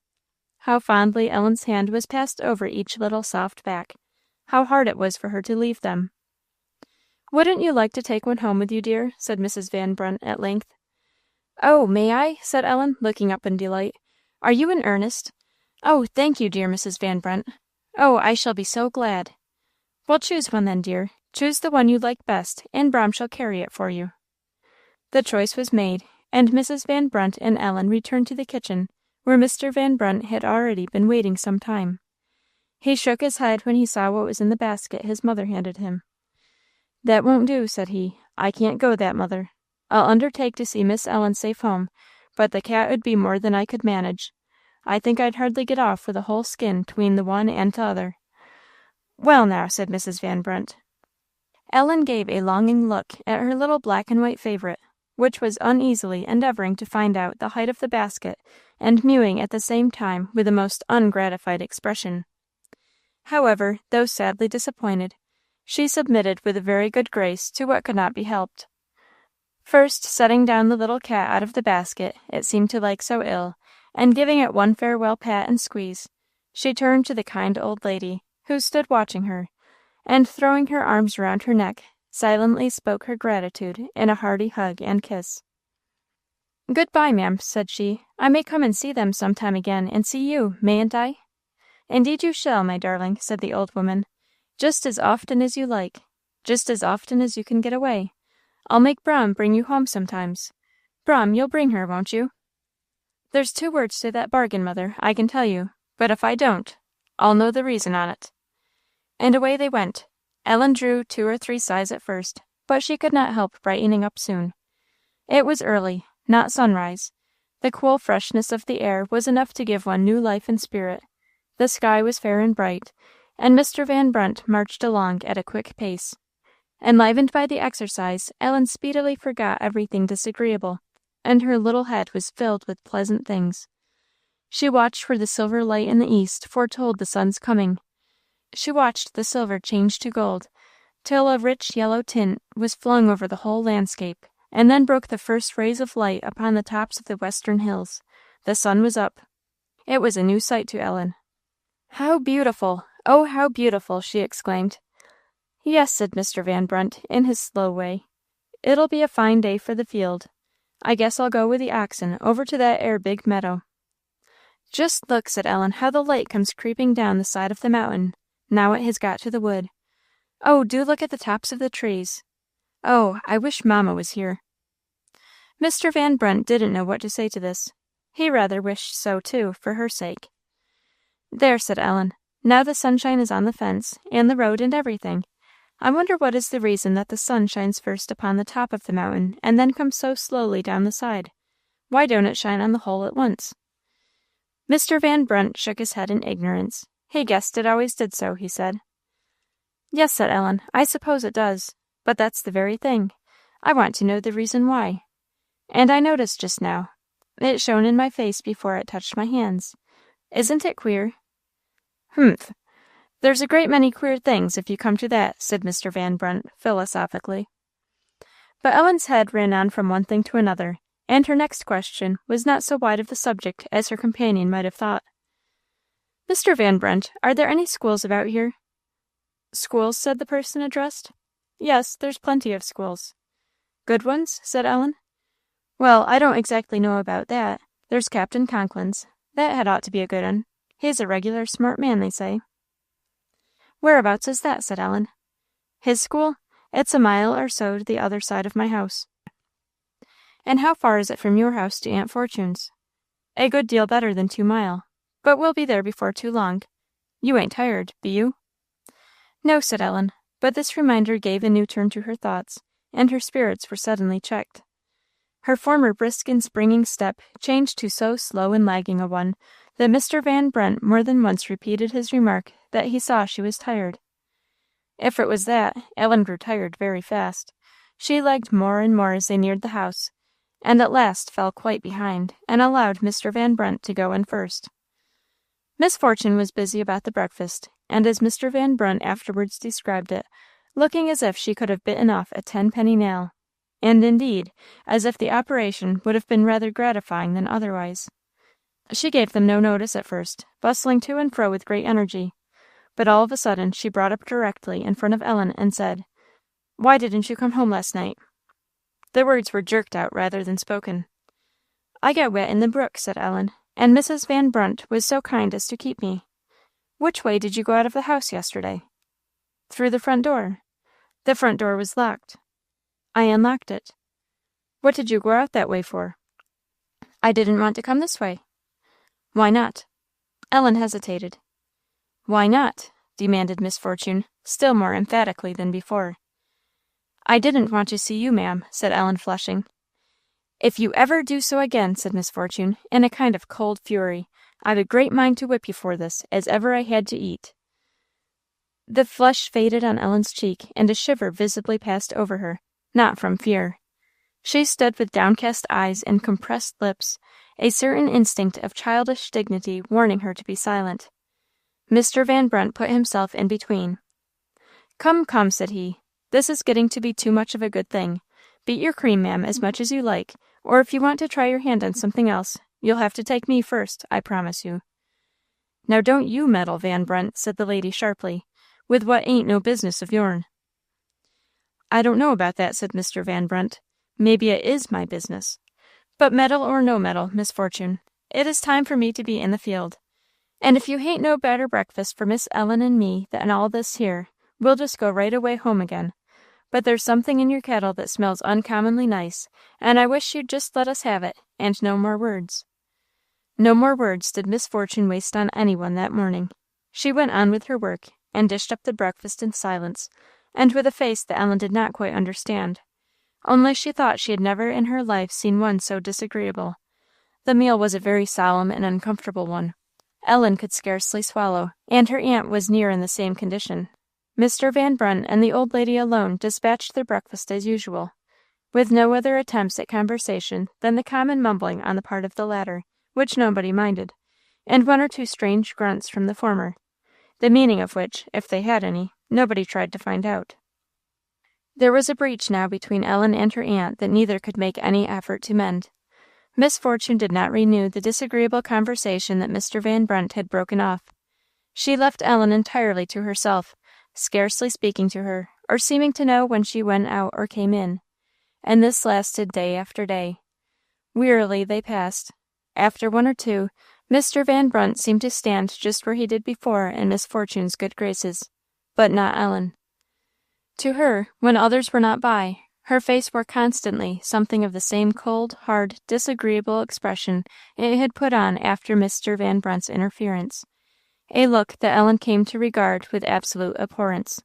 How fondly Ellen's hand was passed over each little soft back. How hard it was for her to leave them. "Wouldn't you like to take one home with you, dear?" said Mrs. Van Brunt at length. "Oh, may I?" said Ellen, looking up in delight. "Are you in earnest? Oh, thank you, dear Mrs. Van Brunt. Oh, I shall be so glad." "Well, choose one then, dear. Choose the one you like best, and Braham shall carry it for you." The choice was made, and Mrs. Van Brunt and Ellen returned to the kitchen, where Mr. Van Brunt had already been waiting some time. He shook his head when he saw what was in the basket his mother handed him. "That won't do," said he. "I can't go that, mother. I'll undertake to see Miss Ellen safe home, but the cat 'ud be more than I could manage. I think I'd hardly get off with a whole skin 'tween the one and t'other." "Well, now," said Mrs. Van Brunt. Ellen gave a longing look at her little black and white favourite, which was uneasily endeavoring to find out the height of the basket, and mewing at the same time with a most ungratified expression. However, though sadly disappointed, she submitted with a very good grace to what could not be helped. First setting down the little cat out of the basket it seemed to like so ill, and giving it one farewell pat and squeeze, she turned to the kind old lady, who stood watching her, and throwing her arms round her neck, silently spoke her gratitude in a hearty hug and kiss. "Good-bye, ma'am," said she. "I may come and see them some time again, and see you, mayn't I?" "Indeed you shall, my darling," said the old woman, "just as often as you like, just as often as you can get away. I'll make Brom bring you home sometimes. Brom, you'll bring her, won't you?" "There's 2 words to that bargain, mother, I can tell you, but if I don't, I'll know the reason on't." And away they went. Ellen drew 2 or 3 sighs at first, but she could not help brightening up soon. It was early, not sunrise. The cool freshness of the air was enough to give one new life and spirit. The sky was fair and bright, and Mr. Van Brunt marched along at a quick pace. Enlivened by the exercise, Ellen speedily forgot everything disagreeable, and her little head was filled with pleasant things. She watched where the silver light in the east foretold the sun's coming. She watched the silver change to gold, till a rich yellow tint was flung over the whole landscape, and then broke the first rays of light upon the tops of the western hills. The sun was up. It was a new sight to Ellen. "How beautiful! Oh, how beautiful!" she exclaimed. "Yes," said Mr. Van Brunt, in his slow way. "It'll be a fine day for the field. I guess I'll go with the oxen over to that 'ere big meadow." "Just look," said Ellen, "how the light comes creeping down the side of the mountain, now it has got to the wood. Oh, do look at the tops of the trees. Oh, I wish Mamma was here." Mr. Van Brunt didn't know what to say to this. He rather wished so, too, for her sake. "There," said Ellen, "now the sunshine is on the fence, and the road, and everything. I wonder what is the reason that the sun shines first upon the top of the mountain, and then comes so slowly down the side. Why don't it shine on the whole at once?" Mr. Van Brunt shook his head in ignorance. He guessed it always did so, he said. "Yes," said Ellen, "I suppose it does. But that's the very thing. I want to know the reason why. And I noticed just now. It shone in my face before it touched my hands. Isn't it queer?" "Humph! There's a great many queer things, if you come to that," said Mr. Van Brunt, philosophically. But Ellen's head ran on from one thing to another, and her next question was not so wide of the subject as her companion might have thought. "Mr. Van Brunt, are there any schools about here?" "Schools?" said the person addressed. "Yes, there's plenty of schools." "Good ones?" said Ellen. "Well, I don't exactly know about that. There's Captain Conklin's. That had ought to be a good un. He's a regular smart man, they say." "Whereabouts is that?" said Ellen. "His school? It's a mile or so to the other side of my house." "And how far is it from your house to Aunt Fortune's?" "A good deal better than 2 mile. But we'll be there before too long. You ain't tired, be you?" "No," said Ellen, but this reminder gave a new turn to her thoughts, and her spirits were suddenly checked. Her former brisk and springing step changed to so slow and lagging a one that Mr. Van Brunt more than once repeated his remark that he saw she was tired. If it was that, Ellen grew tired very fast. She lagged more and more as they neared the house, and at last fell quite behind, and allowed Mr. Van Brunt to go in first. Miss Fortune was busy about the breakfast, and as Mr. Van Brunt afterwards described it, looking as if she could have bitten off a 10-penny nail, and indeed as if the operation would have been rather gratifying than otherwise. She gave them no notice at first, bustling to and fro with great energy, but all of a sudden she brought up directly in front of Ellen and said, "Why didn't you come home last night?" The words were jerked out rather than spoken. "I got wet in the brook," said Ellen, "and Mrs. Van Brunt was so kind as to keep me." "Which way did you go out of the house yesterday?" "Through the front door." "The front door was locked." "I unlocked it." "What did you go out that way for?" "I didn't want to come this way." "Why not?" Ellen hesitated. "Why not?" demanded Miss Fortune, still more emphatically than before. "I didn't want to see you, ma'am," said Ellen, flushing. "If you ever do so again," said Miss Fortune, in a kind of cold fury, "I've a great mind to whip you for this, as ever I had to eat." The flush faded on Ellen's cheek, and a shiver visibly passed over her, not from fear. She stood with downcast eyes and compressed lips, a certain instinct of childish dignity warning her to be silent. Mr. Van Brunt put himself in between. "Come, come," said he, "this is getting to be too much of a good thing. Beat your cream, ma'am, as much as you like, or if you want to try your hand on something else, you'll have to take me first, I promise you." "Now don't you meddle, Van Brunt," said the lady sharply, "with what ain't no business of yourn." "I don't know about that," said Mr. Van Brunt. "Maybe it is my business. But meddle or no meddle, Miss Fortune, it is time for me to be in the field. And if you hain't no better breakfast for Miss Ellen and me than all this here, we'll just go right away home again. But there's something in your kettle that smells uncommonly nice, and I wish you'd just let us have it, and no more words." No more words did Miss Fortune waste on any one that morning. She went on with her work, and dished up the breakfast in silence, and with a face that Ellen did not quite understand. Only she thought she had never in her life seen one so disagreeable. The meal was a very solemn and uncomfortable one. Ellen could scarcely swallow, and her aunt was near in the same condition. Mr. Van Brunt and the old lady alone dispatched their breakfast as usual, with no other attempts at conversation than the common mumbling on the part of the latter, which nobody minded, and one or two strange grunts from the former, the meaning of which, if they had any, nobody tried to find out. There was a breach now between Ellen and her aunt that neither could make any effort to mend. Miss Fortune did not renew the disagreeable conversation that Mr. Van Brunt had broken off. She left Ellen entirely to herself, scarcely speaking to her, or seeming to know when she went out or came in. And this lasted day after day. Wearily they passed. After one or two, Mr. Van Brunt seemed to stand just where he did before in Miss Fortune's good graces, but not Ellen. To her, when others were not by, her face wore constantly something of the same cold, hard, disagreeable expression it had put on after Mr. Van Brunt's interference, a look that Ellen came to regard with absolute abhorrence.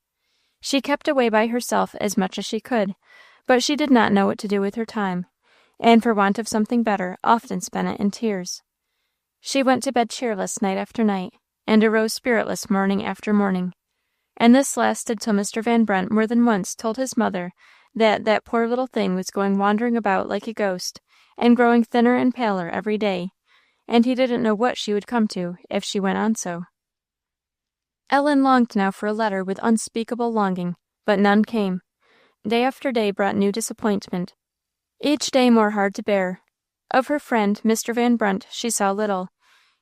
She kept away by herself as much as she could, but she did not know what to do with her time, and for want of something better often spent it in tears. She went to bed cheerless night after night, and arose spiritless morning after morning, and this lasted till Mr. Van Brunt more than once told his mother that poor little thing was going wandering about like a ghost, and growing thinner and paler every day, and he didn't know what she would come to if she went on so. Ellen longed now for a letter with unspeakable longing, but none came. Day after day brought new disappointment, each day more hard to bear. Of her friend, Mr. Van Brunt, she saw little.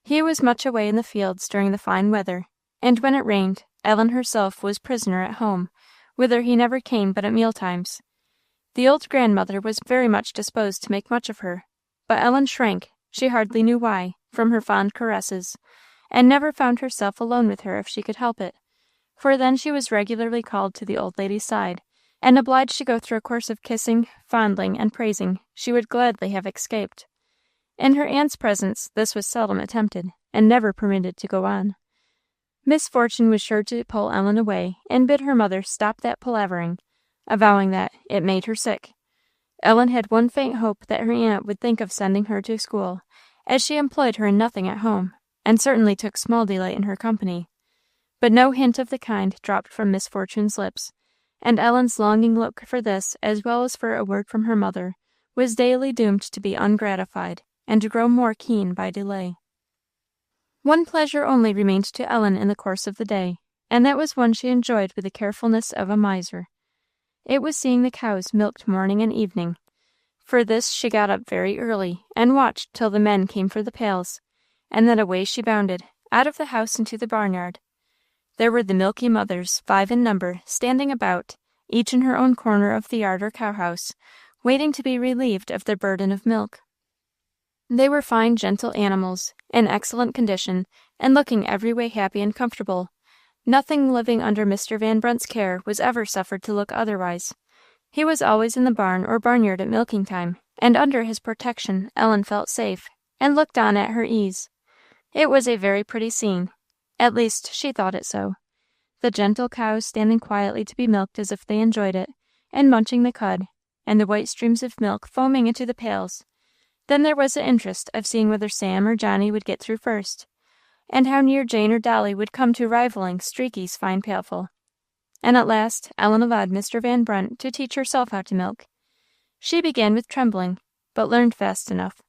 He was much away in the fields during the fine weather, and when it rained, Ellen herself was prisoner at home, whither he never came but at mealtimes. The old grandmother was very much disposed to make much of her, but Ellen shrank, she hardly knew why, from her fond caresses, and never found herself alone with her if she could help it, for then she was regularly called to the old lady's side, and obliged to go through a course of kissing, fondling, and praising she would gladly have escaped. In her aunt's presence this was seldom attempted, and never permitted to go on. Miss Fortune was sure to pull Ellen away, and bid her mother stop that palavering, avowing that it made her sick. Ellen had one faint hope that her aunt would think of sending her to school, as she employed her in nothing at home, and certainly took small delight in her company. But no hint of the kind dropped from Miss Fortune's lips, and Ellen's longing look for this, as well as for a word from her mother, was daily doomed to be ungratified, and to grow more keen by delay. One pleasure only remained to Ellen in the course of the day, and that was one she enjoyed with the carefulness of a miser. It was seeing the cows milked morning and evening. For this she got up very early, and watched till the men came for the pails, and then away she bounded, out of the house into the barnyard. There were the milky mothers, 5 in number, standing about, each in her own corner of the yard or cowhouse, waiting to be relieved of their burden of milk. They were fine, gentle animals, in excellent condition, and looking every way happy and comfortable. Nothing living under Mr. Van Brunt's care was ever suffered to look otherwise. He was always in the barn or barnyard at milking time, and under his protection Ellen felt safe, and looked on at her ease. It was a very pretty scene. At least, she thought it so. The gentle cows standing quietly to be milked as if they enjoyed it, and munching the cud, and the white streams of milk foaming into the pails. Then there was the interest of seeing whether Sam or Johnny would get through first, and how near Jane or Dolly would come to rivaling Streaky's fine pailful. And at last Ellen allowed Mr. Van Brunt to teach herself how to milk. She began with trembling, but learned fast enough,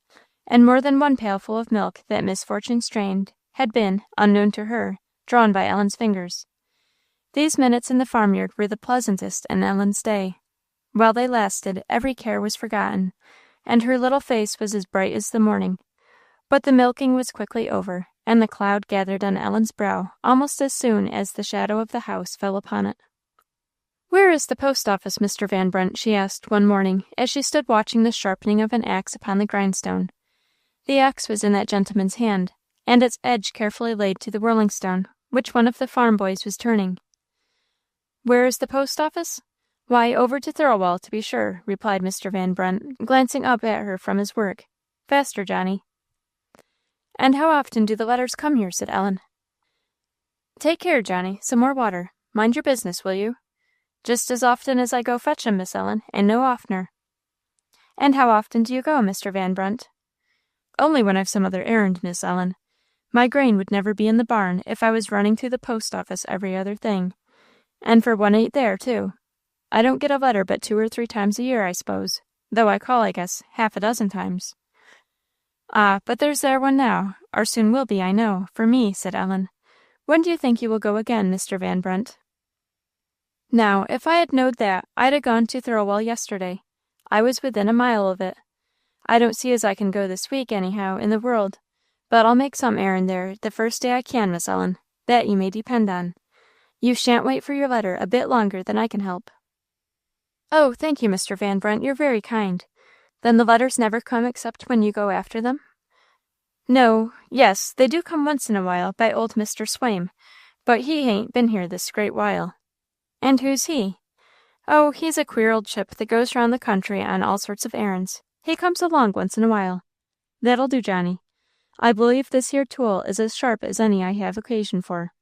and more than one pailful of milk that Miss Fortune strained had been, unknown to her, drawn by Ellen's fingers. These minutes in the farmyard were the pleasantest in Ellen's day. While they lasted, every care was forgotten, and her little face was as bright as the morning. But the milking was quickly over, and the cloud gathered on Ellen's brow almost as soon as the shadow of the house fell upon it. "Where is the post office, Mr. Van Brunt?" she asked one morning, as she stood watching the sharpening of an axe upon the grindstone. The axe was in that gentleman's hand, and its edge carefully laid to the whirling stone, which one of the farm boys was turning. "Where is the post office? Why, over to Thirlwall, to be sure," replied Mr. Van Brunt, glancing up at her from his work. "Faster, Johnny." "And how often do the letters come here?" said Ellen. "Take care, Johnny. Some more water. Mind your business, will you?" "Just as often as I go fetch 'em, Miss Ellen, and no oftener." "And how often do you go, Mr. Van Brunt?" "Only when I've some other errand, Miss Ellen. My grain would never be in the barn if I was running to the post office every other thing. And for one ain't there, too. I don't get a letter but 2 or 3 times a year, I s'pose, though I call, I guess, half a dozen times." "Ah, but there's there one now, or soon will be, I know, for me," said Ellen. "When do you think you will go again, Mr. Van Brunt?" "Now, if I had knowed that, I'd 'a gone to Thirlwall yesterday. I was within a mile of it. I don't see as I can go this week, anyhow, in the world, but I'll make some errand there the first day I can, Miss Ellen, that you may depend on. You shan't wait for your letter a bit longer than I can help." "Oh, thank you, Mr. Van Brunt, you're very kind. Then the letters never come except when you go after them?" Yes, they do come once in a while by old Mr. Swaim, but he hain't been here this great while." "And who's he?" "Oh, he's a queer old chip that goes round the country on all sorts of errands. He comes along once in a while. That'll do, Johnny. I believe this here tool is as sharp as any I have occasion for."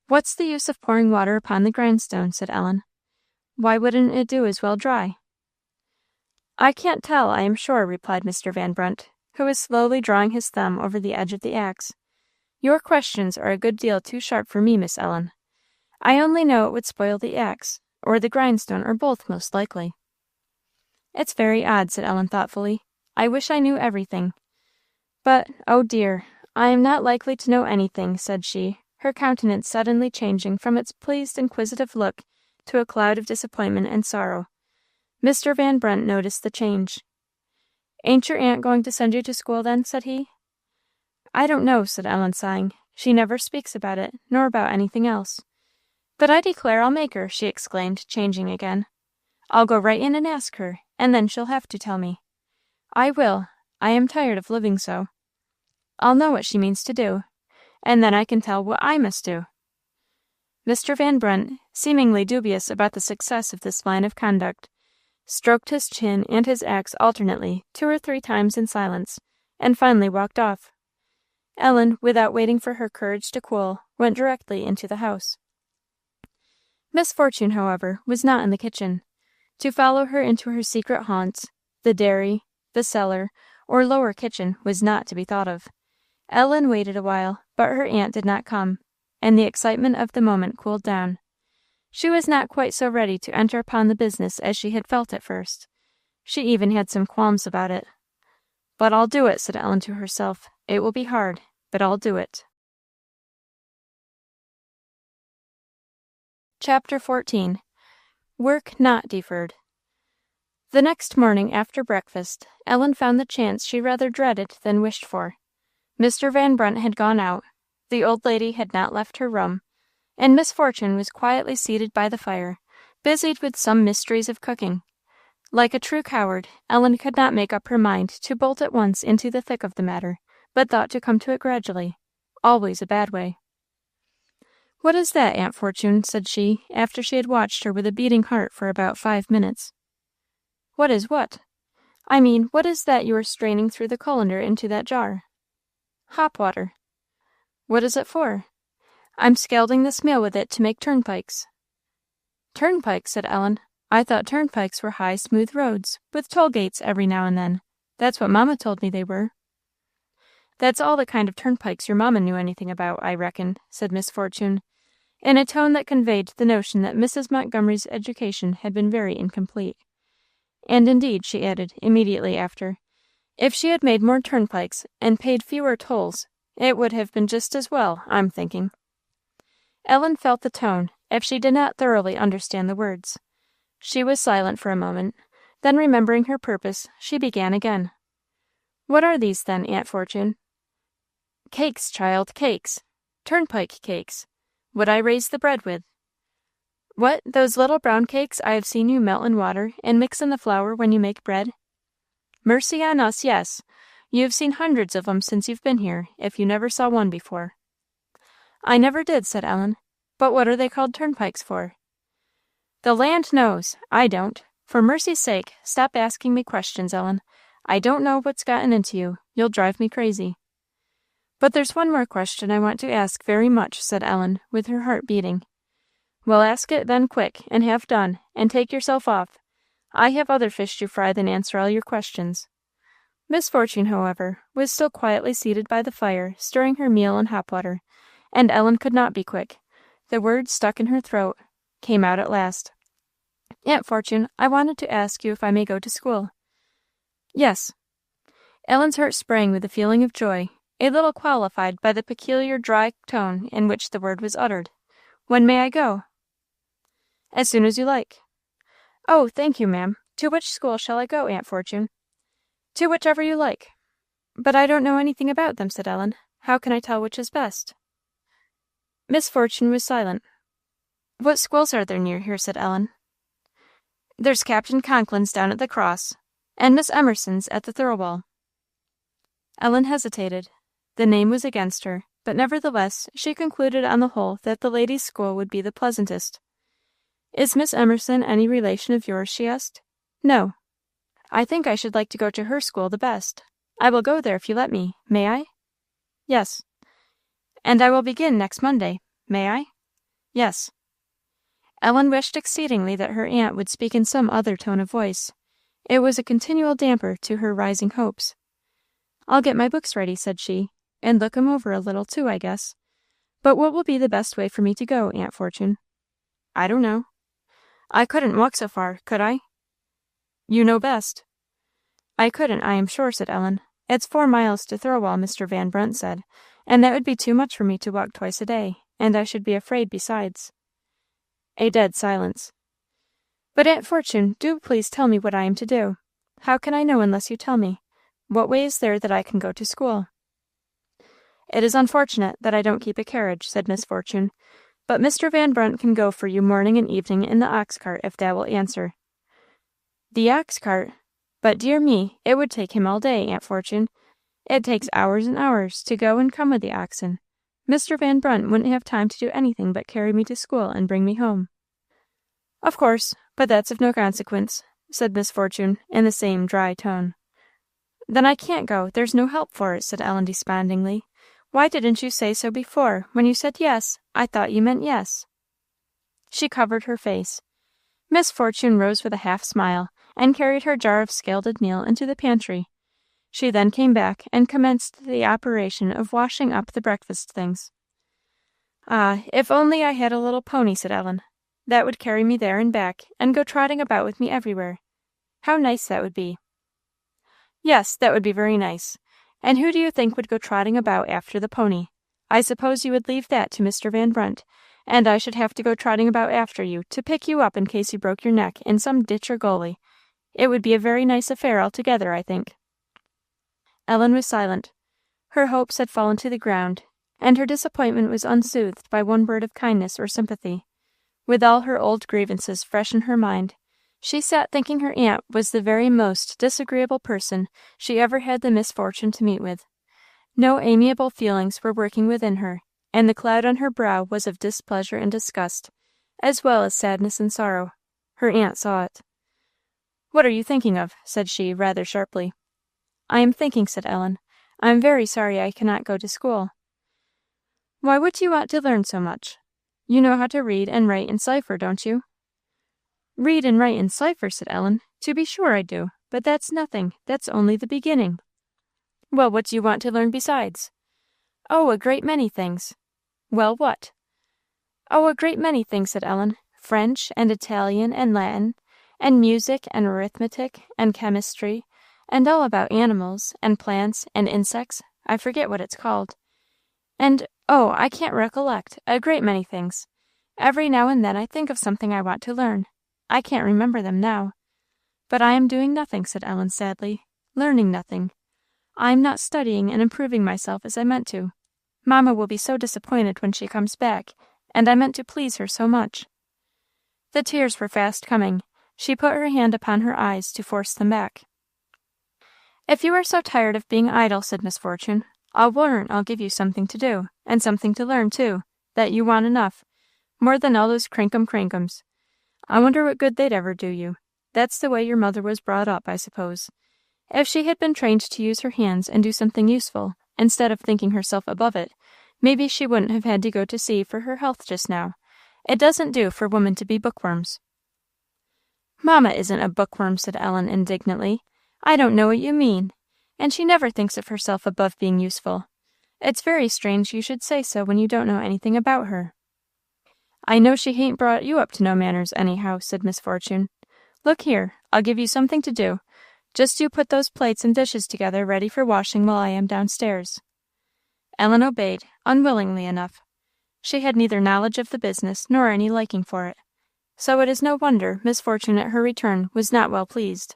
"What's the use of pouring water upon the grindstone?" said Ellen. "Why wouldn't it do as well dry?" "I can't tell, I am sure," replied Mr. Van Brunt, who was slowly drawing his thumb over the edge of the axe. "Your questions are a good deal too sharp for me, Miss Ellen. I only know it would spoil the axe, or the grindstone, or both, most likely." "It's very odd," said Ellen thoughtfully. "I wish I knew everything. But, oh dear, I am not likely to know anything," said she, her countenance suddenly changing from its pleased, inquisitive look to a cloud of disappointment and sorrow. Mr. Van Brunt noticed the change. "Ain't your aunt going to send you to school, then?" said he. "I don't know," said Ellen, sighing. "She never speaks about it, nor about anything else. But I declare I'll make her," she exclaimed, changing again. "I'll go right in and ask her, and then she'll have to tell me. I will. I am tired of living so. I'll know what she means to do, and then I can tell what I must do." Mr. Van Brunt, seemingly dubious about the success of this line of conduct, stroked his chin and his axe alternately 2 or 3 times in silence, and finally walked off. Ellen, without waiting for her courage to cool, went directly into the house. Miss Fortune, however, was not in the kitchen. To follow her into her secret haunts, the dairy, the cellar, or lower kitchen, was not to be thought of. Ellen waited a while, but her aunt did not come, and the excitement of the moment cooled down. She was not quite so ready to enter upon the business as she had felt at first. She even had some qualms about it. "But I'll do it," said Ellen to herself. "It will be hard, but I'll do it." Chapter 14. Work Not Deferred. The next morning after breakfast, Ellen found the chance she rather dreaded than wished for. Mr. Van Brunt had gone out, the old lady had not left her room, and Miss Fortune was quietly seated by the fire, busied with some mysteries of cooking. Like a true coward, Ellen could not make up her mind to bolt at once into the thick of the matter, but thought to come to it gradually. Always a bad way. "What is that, Aunt Fortune?" said she, after she had watched her with a beating heart for about 5 minutes. "What is what?" "I mean, what is that you are straining through the colander into that jar?" "Hop water." "What is it for?" "I'm scalding this meal with it to make turnpikes." "Turnpikes?" said Ellen. "I thought turnpikes were high, smooth roads, with toll gates every now and then. That's what Mamma told me they were." "That's all the kind of turnpikes your mamma knew anything about, I reckon," said Miss Fortune, in a tone that conveyed the notion that Mrs. Montgomery's education had been very incomplete. And indeed, she added, immediately after, if she had made more turnpikes and paid fewer tolls, it would have been just as well, I'm thinking. Ellen felt the tone, if she did not thoroughly understand the words. She was silent for a moment. Then, remembering her purpose, she began again. What are these, then, Aunt Fortune? Cakes, child, cakes. Turnpike cakes. What I raise the bread with. What, those little brown cakes I have seen you melt in water and mix in the flour when you make bread? Mercy on us, yes. You have seen hundreds of 'em since you've been here, if you never saw one before. I never did, said Ellen. But what are they called turnpikes for? The land knows. I don't. For mercy's sake, stop asking me questions, Ellen. I don't know what's gotten into you. You'll drive me crazy. But there's one more question I want to ask very much, said Ellen, with her heart beating. Well, ask it then quick, and have done, and take yourself off. I have other fish to fry than answer all your questions. Miss Fortune, however, was still quietly seated by the fire, stirring her meal in hot water, and Ellen could not be quick. The words stuck in her throat, came out at last. Aunt Fortune, I wanted to ask you if I may go to school. Yes. Ellen's heart sprang with a feeling of joy, a little qualified by the peculiar dry tone in which the word was uttered. When may I go? As soon as you like. Oh, thank you, ma'am. To which school shall I go, Aunt Fortune? To whichever you like. But I don't know anything about them, said Ellen. How can I tell which is best? Miss Fortune was silent. What schools are there near here? Said Ellen. There's Captain Conklin's down at the Cross, and Miss Emerson's at the Thirlwall. Ellen hesitated. The name was against her, but nevertheless she concluded on the whole that the ladies' school would be the pleasantest. Is Miss Emerson any relation of yours? She asked. No. I think I should like to go to her school the best. I will go there if you let me. May I? Yes. And I will begin next Monday. May I? Yes. Ellen wished exceedingly that her aunt would speak in some other tone of voice. It was a continual damper to her rising hopes. I'll get my books ready, said she, and look 'em over a little too, I guess. But what will be the best way for me to go, Aunt Fortune? I don't know. I couldn't walk so far, could I? You know best. I couldn't, I am sure, said Ellen. It's 4 miles to Thirlwall, Mr. Van Brunt said, and that would be too much for me to walk twice a day, and I should be afraid besides. A dead silence. But, Aunt Fortune, do please tell me what I am to do. How can I know unless you tell me? What way is there that I can go to school? It is unfortunate that I don't keep a carriage, said Miss Fortune, but Mr. Van Brunt can go for you morning and evening in the ox cart, if that will answer. The ox cart? But, dear me, it would take him all day, Aunt Fortune. It takes hours and hours to go and come with the oxen. Mr. Van Brunt wouldn't have time to do anything but carry me to school and bring me home. Of course, but that's of no consequence, said Miss Fortune, in the same dry tone. Then I can't go. There's no help for it, said Ellen despondingly. Why didn't you say so before? When you said yes, I thought you meant yes. She covered her face. Miss Fortune rose with a half smile, and carried her jar of scalded meal into the pantry. She then came back and commenced the operation of washing up the breakfast things. Ah, if only I had a little pony, said Ellen. That would carry me there and back, and go trotting about with me everywhere. How nice that would be. Yes, that would be very nice. And who do you think would go trotting about after the pony? I suppose you would leave that to Mr. Van Brunt, and I should have to go trotting about after you, to pick you up in case you broke your neck in some ditch or gully. It would be a very nice affair altogether, I think. Ellen was silent. Her hopes had fallen to the ground, and her disappointment was unsoothed by one word of kindness or sympathy. With all her old grievances fresh in her mind, she sat thinking her aunt was the very most disagreeable person she ever had the misfortune to meet with. No amiable feelings were working within her, and the cloud on her brow was of displeasure and disgust, as well as sadness and sorrow. Her aunt saw it. "What are you thinking of?" said she, rather sharply. "I am thinking," said Ellen. "I am very sorry I cannot go to school." "Why, what do you want to learn so much? You know how to read and write and cipher, don't you?" "Read and write and cipher," said Ellen. "To be sure I do, but that's nothing. That's only the beginning." "Well, what do you want to learn besides?" "Oh, a great many things." "Well, what?" "Oh, a great many things," said Ellen. "French and Italian and Latin, and music and arithmetic and chemistry, and all about animals and plants and insects. I forget what it's called. And, oh, I can't recollect, a great many things. Every now and then I think of something I want to learn. I can't remember them now. But I am doing nothing," said Ellen sadly, "learning nothing. I am not studying and improving myself as I meant to. Mamma will be so disappointed when she comes back, and I meant to please her so much." The tears were fast coming. She put her hand upon her eyes to force them back. "If you are so tired of being idle," said Miss Fortune, "I'll warrant I'll give you something to do, and something to learn, too, that you want enough, more than all those crinkum-crankums. I wonder what good they'd ever do you. That's the way your mother was brought up, I suppose. If she had been trained to use her hands and do something useful, instead of thinking herself above it, maybe she wouldn't have had to go to sea for her health just now. It doesn't do for women to be bookworms." "Mamma isn't a bookworm," said Ellen indignantly. "I don't know what you mean. And she never thinks of herself above being useful. It's very strange you should say so when you don't know anything about her." "I know she hain't brought you up to no manners, anyhow," said Miss Fortune. "Look here, I'll give you something to do. Just you put those plates and dishes together ready for washing while I am downstairs." Ellen obeyed, unwillingly enough. She had neither knowledge of the business nor any liking for it, so it is no wonder Miss Fortune at her return was not well pleased.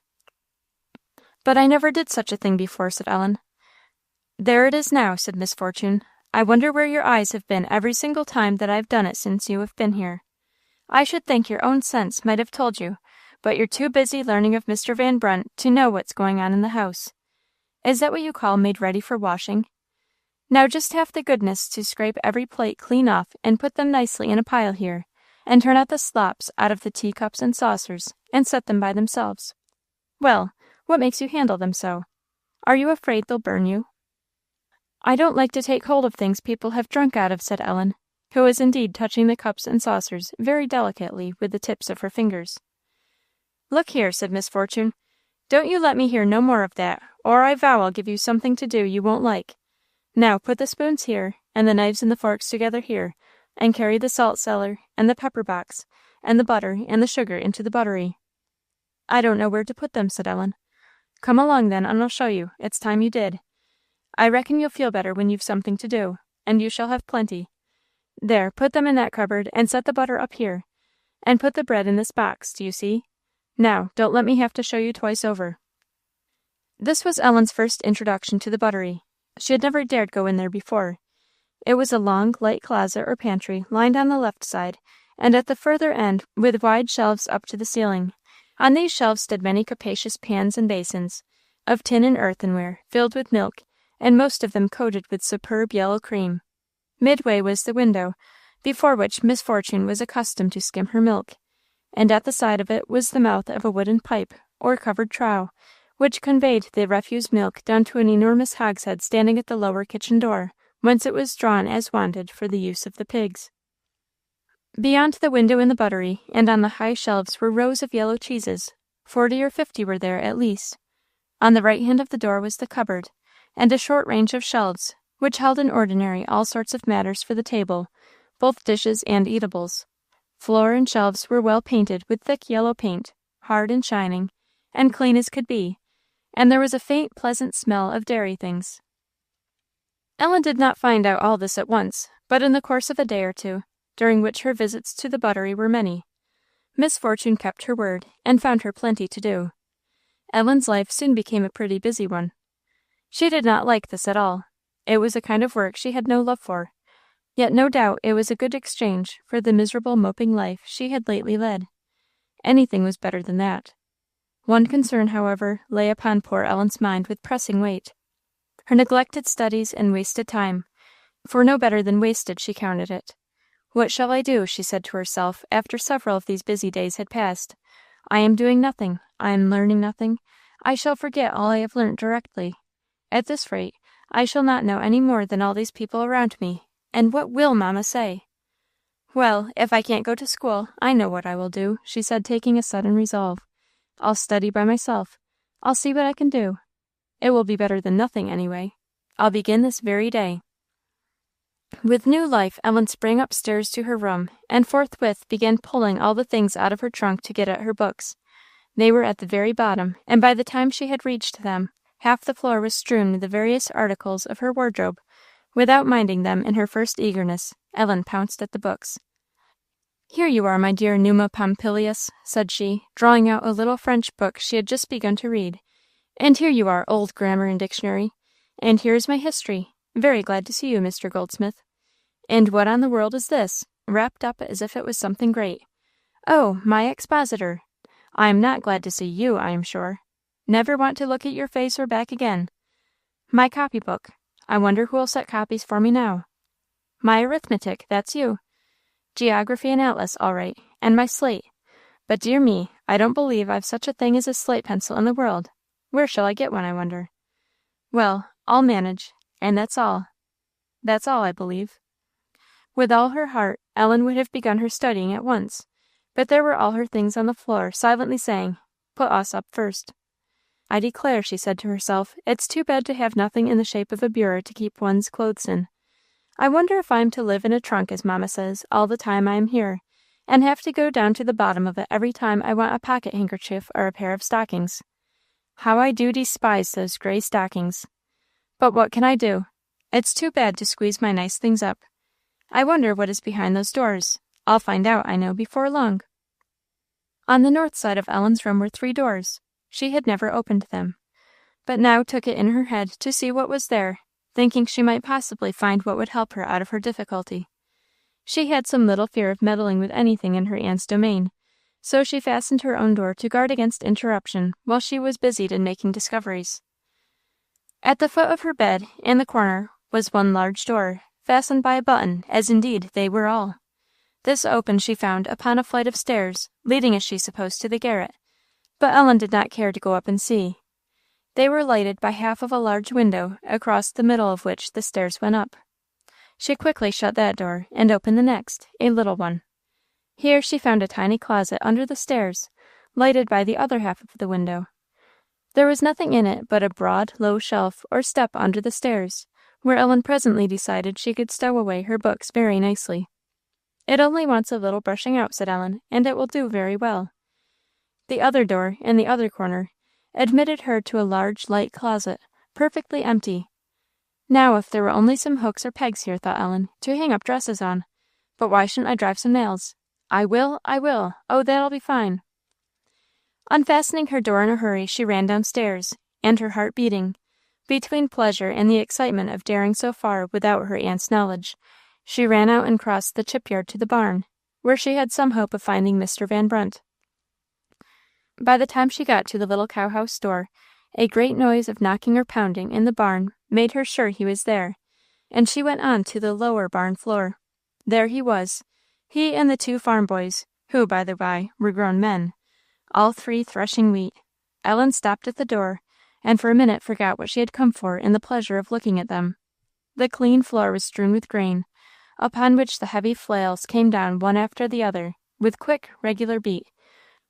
"But I never did such a thing before," said Ellen. "There it is now," said Miss Fortune. "I wonder where your eyes have been every single time that I've done it since you have been here. I should think your own sense might have told you, but you're too busy learning of Mr. Van Brunt to know what's going on in the house. Is that what you call made ready for washing? Now just have the goodness to scrape every plate clean off and put them nicely in a pile here, and turn out the slops out of the teacups and saucers, and set them by themselves. Well, what makes you handle them so? Are you afraid they'll burn you?" "I don't like to take hold of things people have drunk out of," said Ellen, who was indeed touching the cups and saucers very delicately with the tips of her fingers. "Look here," said Miss Fortune, "don't you let me hear no more of that, or I vow I'll give you something to do you won't like. Now put the spoons here, and the knives and the forks together here, and carry the salt cellar, and the pepper box, and the butter and the sugar into the buttery." "I don't know where to put them," said Ellen. "Come along then, and I'll show you. It's time you did. I reckon you'll feel better when you've something to do, and you shall have plenty. There, put them in that cupboard, and set the butter up here, and put the bread in this box, do you see? Now, don't let me have to show you twice over." This was Ellen's first introduction to the buttery. She had never dared go in there before. It was a long, light closet or pantry, lined on the left side, and at the further end with wide shelves up to the ceiling. On these shelves stood many capacious pans and basins, of tin and earthenware, filled with milk, and most of them coated with superb yellow cream. Midway was the window, before which Miss Fortune was accustomed to skim her milk, and at the side of it was the mouth of a wooden pipe, or covered trough, which conveyed the refuse milk down to an enormous hogshead standing at the lower kitchen door, whence it was drawn as wanted for the use of the pigs. Beyond the window in the buttery, and on the high shelves, were rows of yellow cheeses. 40 or 50 were there, at least. On the right hand of the door was the cupboard, and a short range of shelves, which held in ordinary all sorts of matters for the table, both dishes and eatables. Floor and shelves were well painted with thick yellow paint, hard and shining, and clean as could be, and there was a faint, pleasant smell of dairy things. Ellen did not find out all this at once, but in the course of a day or two, during which her visits to the buttery were many. Miss Fortune kept her word, and found her plenty to do. Ellen's life soon became a pretty busy one. She did not like this at all. It was a kind of work she had no love for, yet no doubt it was a good exchange for the miserable moping life she had lately led. Anything was better than that. One concern, however, lay upon poor Ellen's mind with pressing weight. Her neglected studies and wasted time, for no better than wasted she counted it. "What shall I do?" she said to herself, after several of these busy days had passed. "I am doing nothing. I am learning nothing. I shall forget all I have learnt directly. At this rate, I shall not know any more than all these people around me. And what will mamma say? Well, if I can't go to school, I know what I will do," she said, taking a sudden resolve. "I'll study by myself. I'll see what I can do. It will be better than nothing, anyway. I'll begin this very day." With new life, Ellen sprang upstairs to her room, and forthwith began pulling all the things out of her trunk to get at her books. They were at the very bottom, and by the time she had reached them, half the floor was strewn with the various articles of her wardrobe. Without minding them in her first eagerness, Ellen pounced at the books. "Here you are, my dear Numa Pompilius," said she, drawing out a little French book she had just begun to read. "And here you are, old grammar and dictionary. And here is my history. Very glad to see you, Mr. Goldsmith. And what on the world is this, wrapped up as if it was something great? Oh, my expositor! I am not glad to see you, I am sure. Never want to look at your face or back again. My copybook. I wonder who'll set copies for me now. My arithmetic, that's you. Geography and atlas, all right, and my slate. But dear me, I don't believe I've such a thing as a slate pencil in the world. Where shall I get one, I wonder? Well, I'll manage, and that's all. That's all, I believe." With all her heart, Ellen would have begun her studying at once, but there were all her things on the floor, silently saying, "Put us up first." "I declare," she said to herself, "it's too bad to have nothing in the shape of a bureau to keep one's clothes in. I wonder if I am to live in a trunk, as mamma says, all the time I am here, and have to go down to the bottom of it every time I want a pocket handkerchief or a pair of stockings. How I do despise those gray stockings. But what can I do? It's too bad to squeeze my nice things up. I wonder what is behind those doors. I'll find out, I know, before long." On the north side of Ellen's room were 3 doors. She had never opened them, but now took it in her head to see what was there, thinking she might possibly find what would help her out of her difficulty. She had some little fear of meddling with anything in her aunt's domain, so she fastened her own door to guard against interruption while she was busied in making discoveries. At the foot of her bed, in the corner, was one large door, fastened by a button, as indeed they were all. This opened, she found, upon a flight of stairs, leading, as she supposed, to the garret, but Ellen did not care to go up and see. They were lighted by half of a large window, across the middle of which the stairs went up. She quickly shut that door, and opened the next, a little one. Here she found a tiny closet under the stairs, lighted by the other half of the window. There was nothing in it but a broad, low shelf or step under the stairs, where Ellen presently decided she could stow away her books very nicely. "It only wants a little brushing out," said Ellen, "and it will do very well." The other door, in the other corner, admitted her to a large, light closet, perfectly empty. "Now, if there were only some hooks or pegs here," thought Ellen, "to hang up dresses on. But why shouldn't I drive some nails? I will. Oh, that'll be fine." Unfastening her door in a hurry, she ran downstairs, and her heart beating. Between pleasure and the excitement of daring so far without her aunt's knowledge, she ran out and crossed the chip-yard to the barn, where she had some hope of finding Mr. Van Brunt. By the time she got to the little cow-house door, a great noise of knocking or pounding in the barn made her sure he was there, and she went on to the lower barn floor. There he was, he and the 2 farm boys, who, by the by, were grown men, all 3 threshing wheat. Ellen stopped at the door, and for a minute forgot what she had come for in the pleasure of looking at them. The clean floor was strewn with grain, upon which the heavy flails came down one after the other, with quick, regular beat.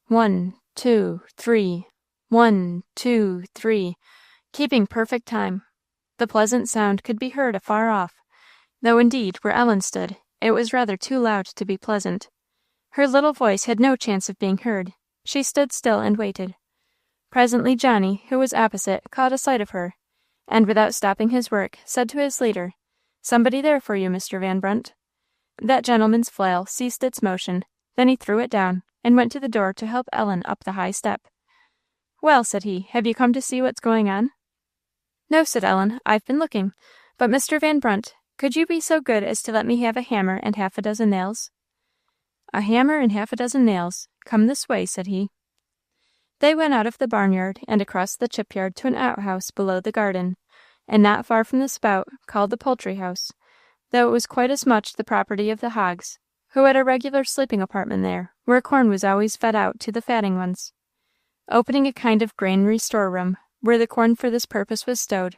1, 2, 3, 1, 2, 3, keeping perfect time. The pleasant sound could be heard afar off, though indeed, where Ellen stood, it was rather too loud to be pleasant. Her little voice had no chance of being heard. She stood still and waited. Presently Johnny, who was opposite, caught a sight of her, and without stopping his work, said to his leader, "Somebody there for you, Mr. Van Brunt." That gentleman's flail ceased its motion, then he threw it down, and went to the door to help Ellen up the high step. "Well," said he, "have you come to see what's going on?" "No," said Ellen, "I've been looking. But, Mr. Van Brunt, could you be so good as to let me have a hammer and half a dozen nails?" "A hammer and half a dozen nails. Come this way," said he. They went out of the barnyard and across the chip-yard to an outhouse below the garden, and not far from the spout, called the poultry house, though it was quite as much the property of the hogs, who had a regular sleeping apartment there, where corn was always fed out to the fatting ones. Opening a kind of granary storeroom, where the corn for this purpose was stowed,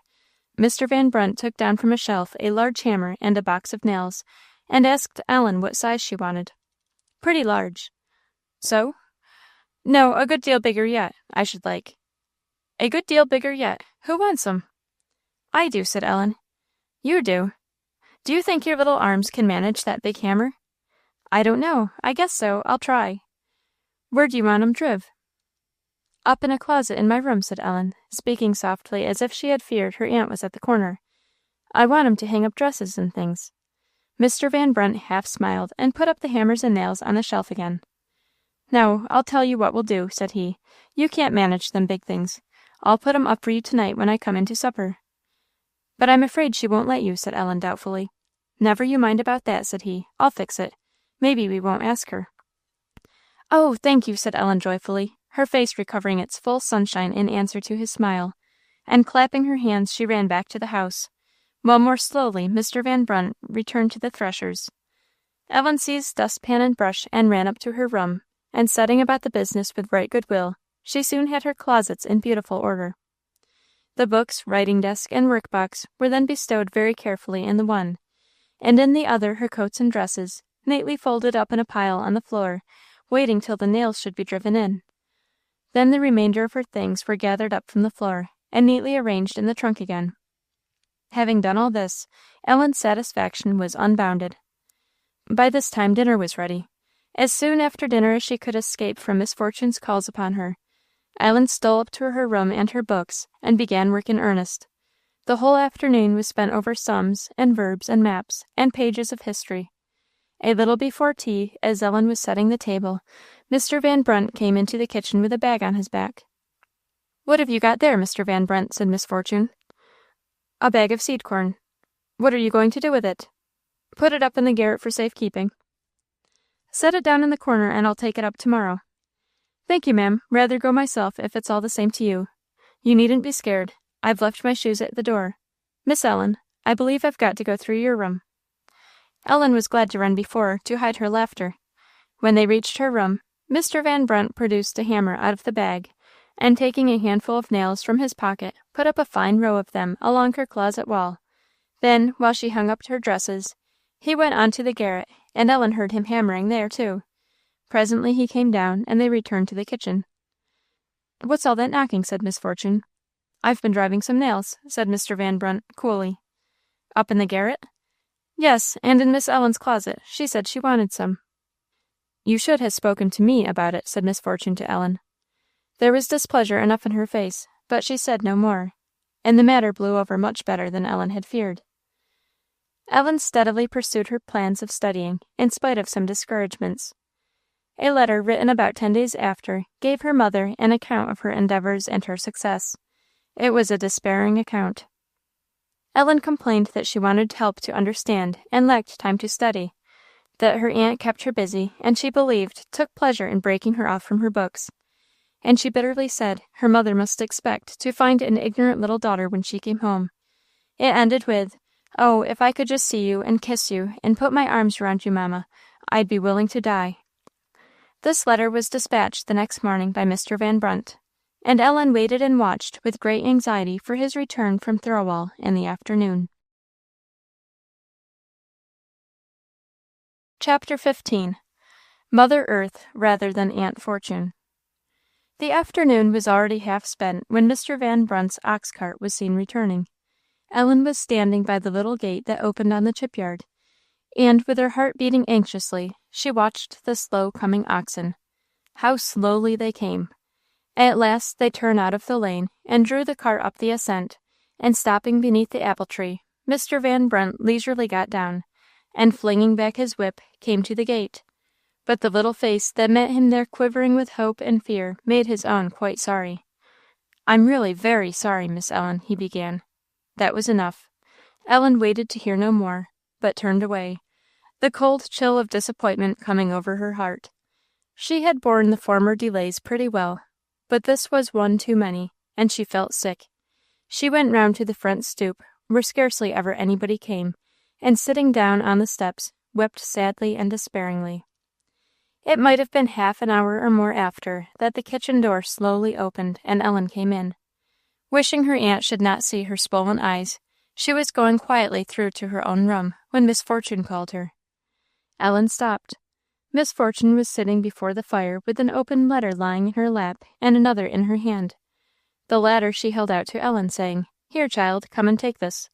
Mr. Van Brunt took down from a shelf a large hammer and a box of nails, and asked Ellen what size she wanted. "Pretty large." "So?" "No, a good deal bigger yet, I should like." "A good deal bigger yet. Who wants 'em?" "I do," said Ellen. "You do? Do you think your little arms can manage that big hammer?" "I don't know. I guess so. I'll try." "Where do you want 'em driv?" "Up in a closet in my room," said Ellen, speaking softly as if she had feared her aunt was at the corner. "I want 'em to hang up dresses and things." Mr. Van Brunt half smiled, and put up the hammers and nails on the shelf again. "Now, I'll tell you what we'll do," said he. "You can't manage them big things. I'll put 'em up for you tonight when I come in to supper." "But I'm afraid she won't let you," said Ellen, doubtfully. "Never you mind about that," said he. "I'll fix it. Maybe we won't ask her." "Oh, thank you," said Ellen, joyfully, her face recovering its full sunshine in answer to his smile; and clapping her hands, she ran back to the house, while more slowly Mr. Van Brunt returned to the threshers. Ellen seized dustpan and brush and ran up to her room, and setting about the business with right good will, she soon had her closets in beautiful order. The books, writing desk, and work box were then bestowed very carefully in the one, and in the other her coats and dresses, neatly folded up in a pile on the floor, waiting till the nails should be driven in. Then the remainder of her things were gathered up from the floor, and neatly arranged in the trunk again. Having done all this, Ellen's satisfaction was unbounded. By this time dinner was ready. As soon after dinner as she could escape from Miss Fortune's calls upon her, Ellen stole up to her room and her books, and began work in earnest. The whole afternoon was spent over sums, and verbs, and maps, and pages of history. A little before tea, as Ellen was setting the table, Mr. Van Brunt came into the kitchen with a bag on his back. "What have you got there, Mr. Van Brunt?" said Miss Fortune. "A bag of seed corn." "What are you going to do with it?" "Put it up in the garret for safe keeping." "Set it down in the corner, and I'll take it up to-morrow." "Thank you, ma'am. Rather go myself, if it's all the same to you. You needn't be scared. I've left my shoes at the door. Miss Ellen, I believe I've got to go through your room." Ellen was glad to run before, to hide her laughter. When they reached her room, Mr. Van Brunt produced a hammer out of the bag, and taking a handful of nails from his pocket, put up a fine row of them along her closet wall. Then, while she hung up her dresses, he went on to the garret, and Ellen heard him hammering there too. Presently he came down, and they returned to the kitchen. "What's all that knocking?" said Miss Fortune. "I've been driving some nails," said Mr. Van Brunt, coolly. "Up in the garret?" "Yes, and in Miss Ellen's closet. She said she wanted some." "You should have spoken to me about it," said Miss Fortune to Ellen. There was displeasure enough in her face, but she said no more, and the matter blew over much better than Ellen had feared. Ellen steadily pursued her plans of studying, in spite of some discouragements. A letter written about 10 days after gave her mother an account of her endeavours and her success. It was a despairing account. Ellen complained that she wanted help to understand, and lacked time to study; that her aunt kept her busy, and she believed took pleasure in breaking her off from her books; and she bitterly said her mother must expect to find an ignorant little daughter when she came home. It ended with, "Oh, if I could just see you, and kiss you, and put my arms around you, Mamma, I'd be willing to die." This letter was dispatched the next morning by Mr. Van Brunt, and Ellen waited and watched with great anxiety for his return from Thirlwall in the afternoon. Chapter 15. Mother Earth rather than Aunt Fortune. The afternoon was already half spent when Mr. Van Brunt's ox cart was seen returning. Ellen was standing by the little gate that opened on the chip-yard, and, with her heart beating anxiously, she watched the slow-coming oxen. How slowly they came! At last they turned out of the lane, and drew the cart up the ascent, and stopping beneath the apple tree, Mr. Van Brunt leisurely got down, and flinging back his whip, came to the gate. But the little face that met him there quivering with hope and fear made his own quite sorry. "I'm really very sorry, Miss Ellen," he began. That was enough. Ellen waited to hear no more, but turned away, the cold chill of disappointment coming over her heart. She had borne the former delays pretty well, but this was one too many, and she felt sick. She went round to the front stoop, where scarcely ever anybody came, and sitting down on the steps, wept sadly and despairingly. It might have been half an hour or more after that the kitchen door slowly opened, and Ellen came in. Wishing her aunt should not see her swollen eyes, she was going quietly through to her own room, when Miss Fortune called her. Ellen stopped. Miss Fortune was sitting before the fire with an open letter lying in her lap and another in her hand. The latter she held out to Ellen, saying, "Here, child, come and take this."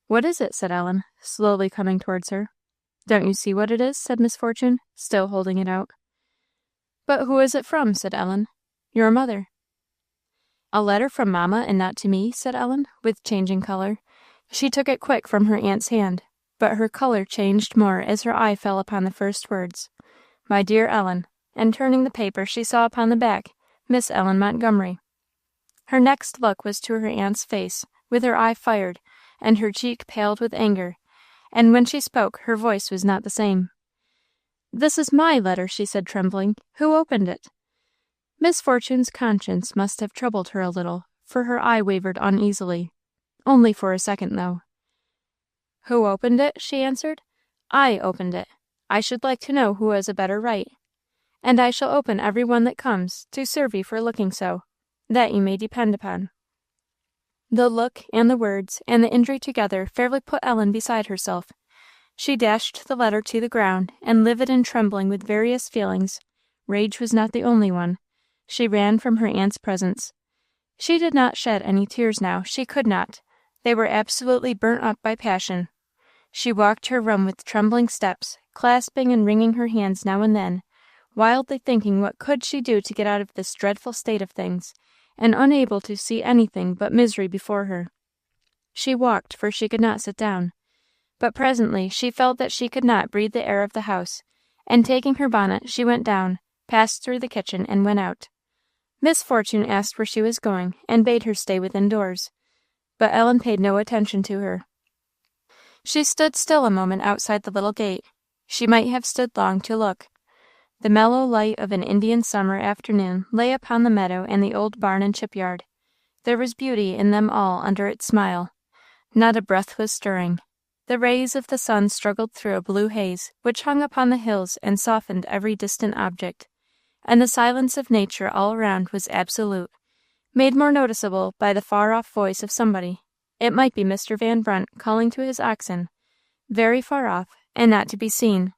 "What is it?" said Ellen, slowly coming towards her. "Don't you see what it is?" said Miss Fortune, still holding it out. "But who is it from?" said Ellen. "Your mother." "A letter from mamma, and not to me?" said Ellen, with changing color. She took it quick from her aunt's hand, but her color changed more as her eye fell upon the first words, "My dear Ellen," and turning the paper, she saw upon the back, "Miss Ellen Montgomery." Her next look was to her aunt's face, with her eye fired, and her cheek paled with anger, and when she spoke, her voice was not the same. "This is my letter," she said, trembling. "Who opened it?" Miss Fortune's conscience must have troubled her a little, for her eye wavered uneasily. Only for a second, though. "Who opened it?" she answered. "I opened it. I should like to know who has a better right. And I shall open every one that comes, to serve you for looking so. That you may depend upon." The look, and the words, and the injury together fairly put Ellen beside herself. She dashed the letter to the ground, and livid and trembling with various feelings, rage was not the only one, she ran from her aunt's presence. She did not shed any tears now, she could not. They were absolutely burnt up by passion. She walked her room with trembling steps, clasping and wringing her hands now and then, wildly thinking what could she do to get out of this dreadful state of things, and unable to see anything but misery before her. She walked, for she could not sit down. But presently she felt that she could not breathe the air of the house, and taking her bonnet, she went down, passed through the kitchen, and went out. Miss Fortune asked where she was going, and bade her stay within doors. But Ellen paid no attention to her. She stood still a moment outside the little gate. She might have stood long to look. The mellow light of an Indian summer afternoon lay upon the meadow and the old barn and chipyard. There was beauty in them all under its smile. Not a breath was stirring. The rays of the sun struggled through a blue haze, which hung upon the hills and softened every distant object, and the silence of nature all around was absolute, made more noticeable by the far-off voice of somebody. It might be Mr. Van Brunt calling to his oxen, very far off, and not to be seen.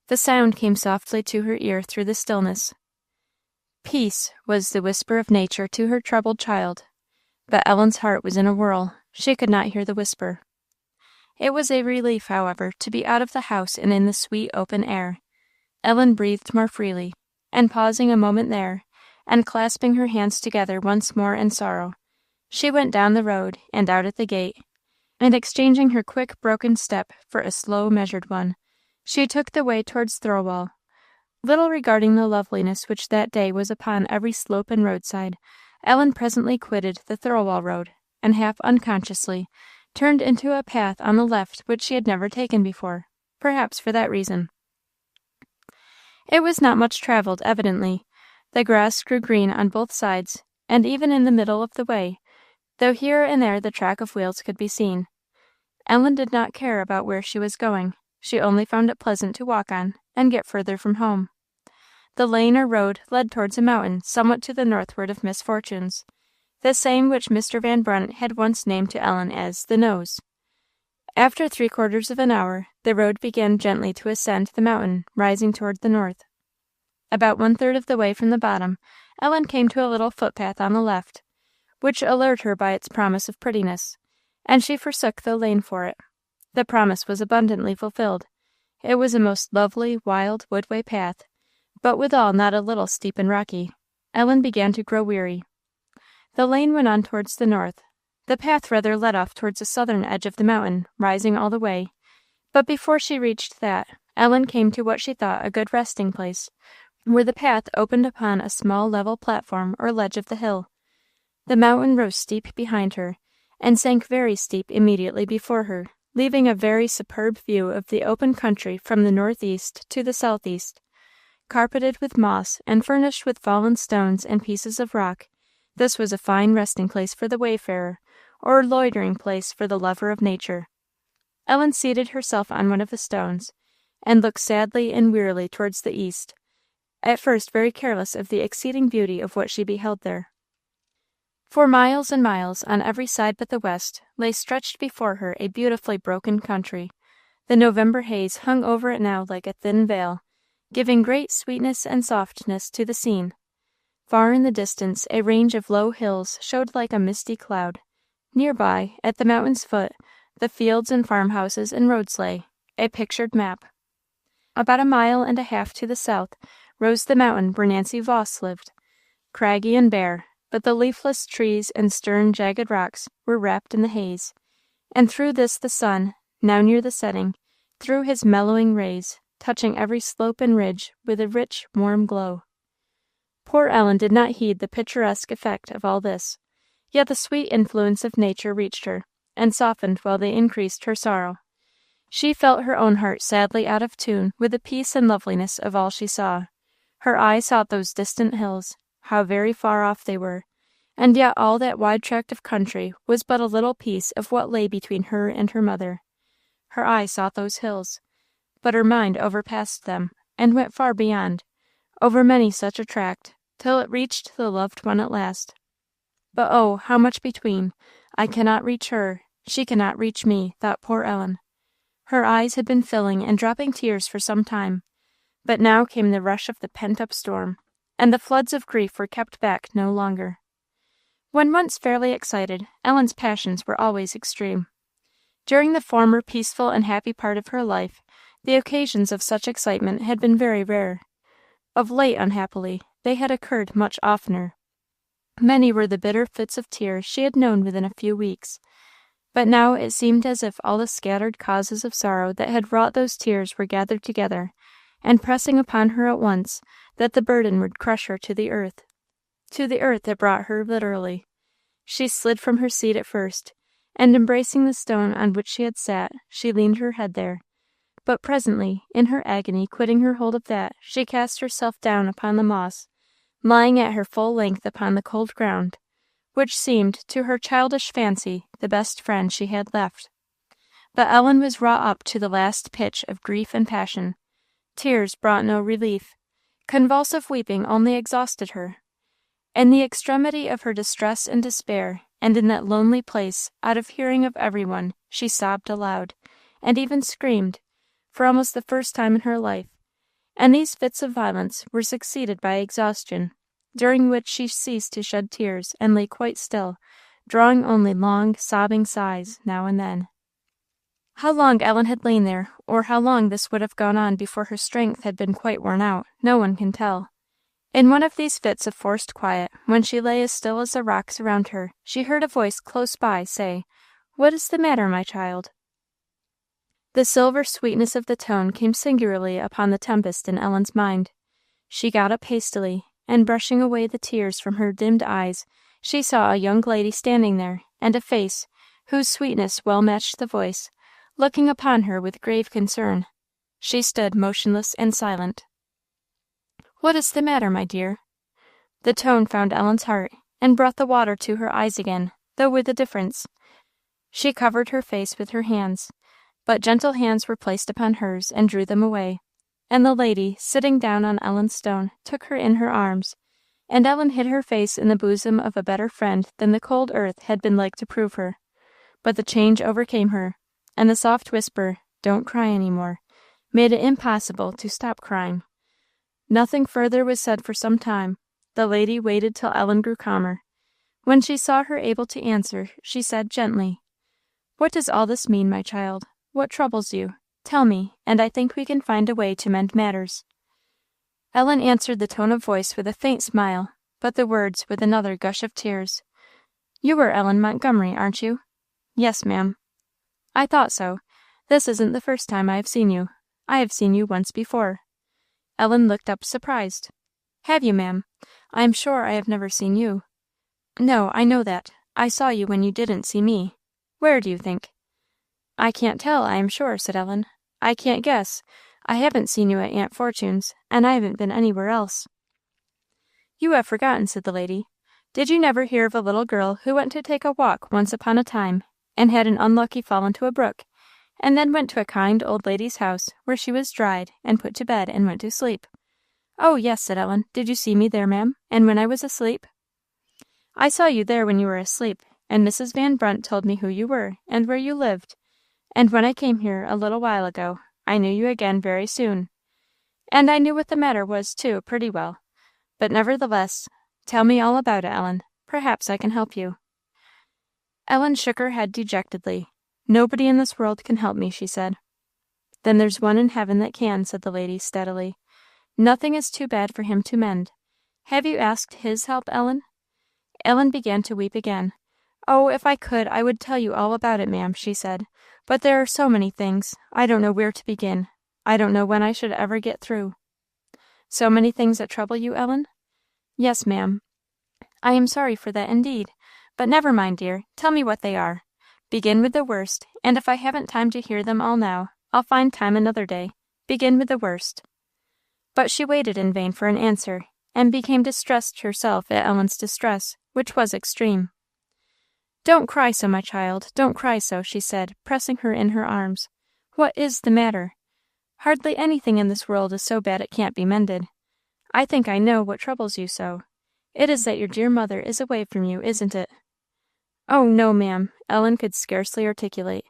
The sound came softly to her ear through the stillness. "Peace," was the whisper of nature to her troubled child. But Ellen's heart was in a whirl. She could not hear the whisper. It was a relief, however, to be out of the house and in the sweet open air. Ellen breathed more freely, and pausing a moment there, and clasping her hands together once more in sorrow, she went down the road and out at the gate, and exchanging her quick broken step for a slow measured one, she took the way towards Thirlwall. Little regarding the loveliness which that day was upon every slope and roadside, Ellen presently quitted the Thirlwall road, and half unconsciously turned into a path on the left which she had never taken before, perhaps for that reason. It was not much travelled, evidently. The grass grew green on both sides, and even in the middle of the way, though here and there the track of wheels could be seen. Ellen did not care about where she was going. She only found it pleasant to walk on, and get further from home. The lane or road led towards a mountain somewhat to the northward of Miss Fortune's, the same which Mr. Van Brunt had once named to Ellen as the Nose. After 3/4 of an hour, the road began gently to ascend the mountain, rising toward the north. About 1/3 of the way from the bottom, Ellen came to a little footpath on the left, which allured her by its promise of prettiness, and she forsook the lane for it. The promise was abundantly fulfilled. It was a most lovely, wild, woodway path, but withal not a little steep and rocky. Ellen began to grow weary. The lane went on towards the north. The path rather led off towards the southern edge of the mountain, rising all the way. But before she reached that, Ellen came to what she thought a good resting place, where the path opened upon a small level platform or ledge of the hill. The mountain rose steep behind her, and sank very steep immediately before her, leaving a very superb view of the open country from the northeast to the southeast. Carpeted with moss, and furnished with fallen stones and pieces of rock, this was a fine resting place for the wayfarer, or loitering place for the lover of nature. Ellen seated herself on one of the stones, and looked sadly and wearily towards the east, at first very careless of the exceeding beauty of what she beheld there. For miles and miles, on every side but the west, lay stretched before her a beautifully broken country. The November haze hung over it now like a thin veil, giving great sweetness and softness to the scene. Far in the distance, a range of low hills showed like a misty cloud. Near by, at the mountain's foot, the fields and farmhouses and roads lay, a pictured map. About 1.5 miles to the south rose the mountain where Nancy Voss lived, craggy and bare, but the leafless trees and stern, jagged rocks were wrapped in the haze, and through this the sun, now near the setting, threw his mellowing rays, touching every slope and ridge with a rich, warm glow. Poor Ellen did not heed the picturesque effect of all this, yet the sweet influence of nature reached her, and softened while they increased her sorrow. She felt her own heart sadly out of tune with the peace and loveliness of all she saw. Her eye sought those distant hills, how very far off they were, and yet all that wide tract of country was but a little piece of what lay between her and her mother. Her eye sought those hills, but her mind overpassed them, and went far beyond, over many such a tract, till it reached the loved one at last. But oh, how much between! I cannot reach her, she cannot reach me, thought poor Ellen. Her eyes had been filling and dropping tears for some time, but now came the rush of the pent-up storm, and the floods of grief were kept back no longer. When once fairly excited, Ellen's passions were always extreme. During the former peaceful and happy part of her life, the occasions of such excitement had been very rare. Of late, unhappily, they had occurred much oftener. Many were the bitter fits of tears she had known within a few weeks, but now it seemed as if all the scattered causes of sorrow that had wrought those tears were gathered together, and pressing upon her at once, that the burden would crush her to the earth it brought her literally. She slid from her seat at first, and embracing the stone on which she had sat, she leaned her head there. But presently, in her agony quitting her hold of that, she cast herself down upon the moss, lying at her full length upon the cold ground, which seemed, to her childish fancy, the best friend she had left. But Ellen was wrought up to the last pitch of grief and passion. Tears brought no relief. Convulsive weeping only exhausted her. In the extremity of her distress and despair, and in that lonely place, out of hearing of every one, she sobbed aloud, and even screamed, for almost the first time in her life, and these fits of violence were succeeded by exhaustion, during which she ceased to shed tears, and lay quite still, drawing only long, sobbing sighs now and then. How long Ellen had lain there, or how long this would have gone on before her strength had been quite worn out, no one can tell. In one of these fits of forced quiet, when she lay as still as the rocks around her, she heard a voice close by say, "What is the matter, my child?" The silver sweetness of the tone came singularly upon the tempest in Ellen's mind. She got up hastily, and brushing away the tears from her dimmed eyes, she saw a young lady standing there, and a face, whose sweetness well matched the voice, looking upon her with grave concern. She stood motionless and silent. "What is the matter, my dear?" The tone found Ellen's heart, and brought the water to her eyes again, though with a difference. She covered her face with her hands, but gentle hands were placed upon hers and drew them away, and the lady, sitting down on Ellen's stone, took her in her arms, and Ellen hid her face in the bosom of a better friend than the cold earth had been like to prove her. But the change overcame her, and the soft whisper, "Don't cry any more," made it impossible to stop crying. Nothing further was said for some time. The lady waited till Ellen grew calmer. When she saw her able to answer, she said gently, "What does all this mean, my child? What troubles you? Tell me, and I think we can find a way to mend matters." Ellen answered the tone of voice with a faint smile, but the words with another gush of tears. "You are Ellen Montgomery, aren't you?" "Yes, ma'am." "I thought so. This isn't the first time I have seen you. I have seen you once before." Ellen looked up surprised. "Have you, ma'am? I am sure I have never seen you." "No, I know that. I saw you when you didn't see me. Where do you think?" "I can't tell, I am sure," said Ellen. "I can't guess. I haven't seen you at Aunt Fortune's, and I haven't been anywhere else." "You have forgotten," said the lady. "Did you never hear of a little girl who went to take a walk once upon a time, and had an unlucky fall into a brook, and then went to a kind old lady's house, where she was dried, and put to bed, and went to sleep?" "Oh, yes," said Ellen. "Did you see me there, ma'am, and when I was asleep?" "I saw you there when you were asleep, and Mrs. Van Brunt told me who you were, and where you lived, and when I came here, a little while ago, I knew you again very soon. And I knew what the matter was, too, pretty well. But nevertheless, tell me all about it, Ellen. Perhaps I can help you." Ellen shook her head dejectedly. "Nobody in this world can help me," she said. "Then there's one in heaven that can," said the lady, steadily. "Nothing is too bad for him to mend. Have you asked his help, Ellen?" Ellen began to weep again. "Oh, if I could, I would tell you all about it, ma'am," she said. "But there are so many things. I don't know where to begin. I don't know when I should ever get through." "So many things that trouble you, Ellen?" "Yes, ma'am." "I am sorry for that, indeed. But never mind, dear. Tell me what they are. Begin with the worst, and if I haven't time to hear them all now, I'll find time another day. Begin with the worst." But she waited in vain for an answer, and became distressed herself at Ellen's distress, which was extreme. "Don't cry so, my child, don't cry so," she said, pressing her in her arms. "What is the matter? Hardly anything in this world is so bad it can't be mended. I think I know what troubles you so. It is that your dear mother is away from you, isn't it?" "Oh, no, ma'am," Ellen could scarcely articulate,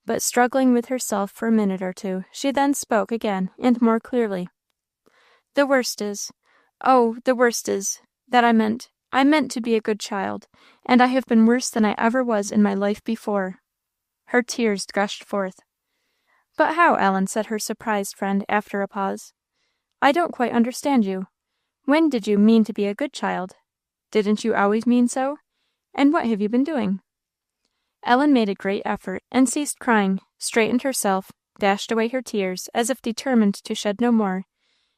but struggling with herself for a minute or two, she then spoke again, and more clearly. "The worst is that I meant to be a good child, and I have been worse than I ever was in my life before." Her tears gushed forth. "But how, Ellen?" said her surprised friend, after a pause. "I don't quite understand you. When did you mean to be a good child? Didn't you always mean so? And what have you been doing?" Ellen made a great effort, and ceased crying, straightened herself, dashed away her tears, as if determined to shed no more,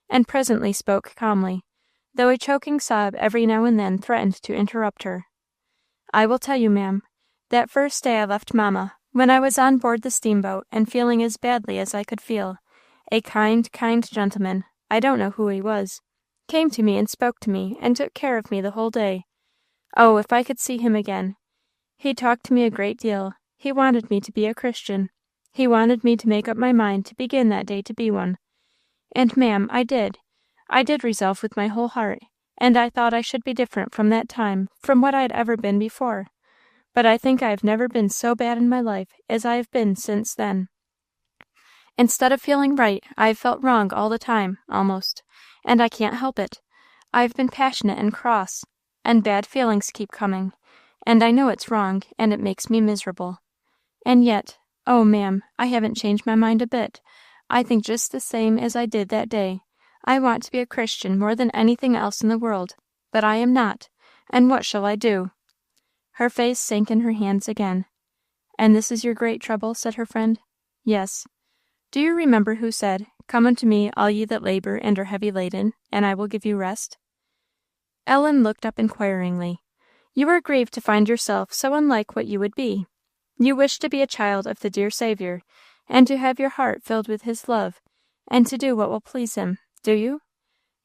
and presently spoke calmly, though a choking sob every now and then threatened to interrupt her. "I will tell you, ma'am. That first day I left mamma, when I was on board the steamboat, and feeling as badly as I could feel, a kind, kind gentleman, I don't know who he was, came to me and spoke to me, and took care of me the whole day. Oh, if I could see him again! He talked to me a great deal. He wanted me to be a Christian. He wanted me to make up my mind to begin that day to be one. And, ma'am, I did. I did resolve with my whole heart, and I thought I should be different from that time from what I had ever been before. But I think I have never been so bad in my life as I have been since then. Instead of feeling right, I have felt wrong all the time, almost, and I can't help it. I have been passionate and cross, and bad feelings keep coming, and I know it's wrong, and it makes me miserable. And yet, oh, ma'am, I haven't changed my mind a bit. I think just the same as I did that day. I want to be a Christian more than anything else in the world, but I am not, and what shall I do?" Her face sank in her hands again. "And this is your great trouble?" said her friend. "Yes." "Do you remember who said, 'Come unto me, all ye that labor and are heavy laden, and I will give you rest'?" Ellen looked up inquiringly. "You are grieved to find yourself so unlike what you would be. You wish to be a child of the dear Saviour, and to have your heart filled with his love, and to do what will please him, do you?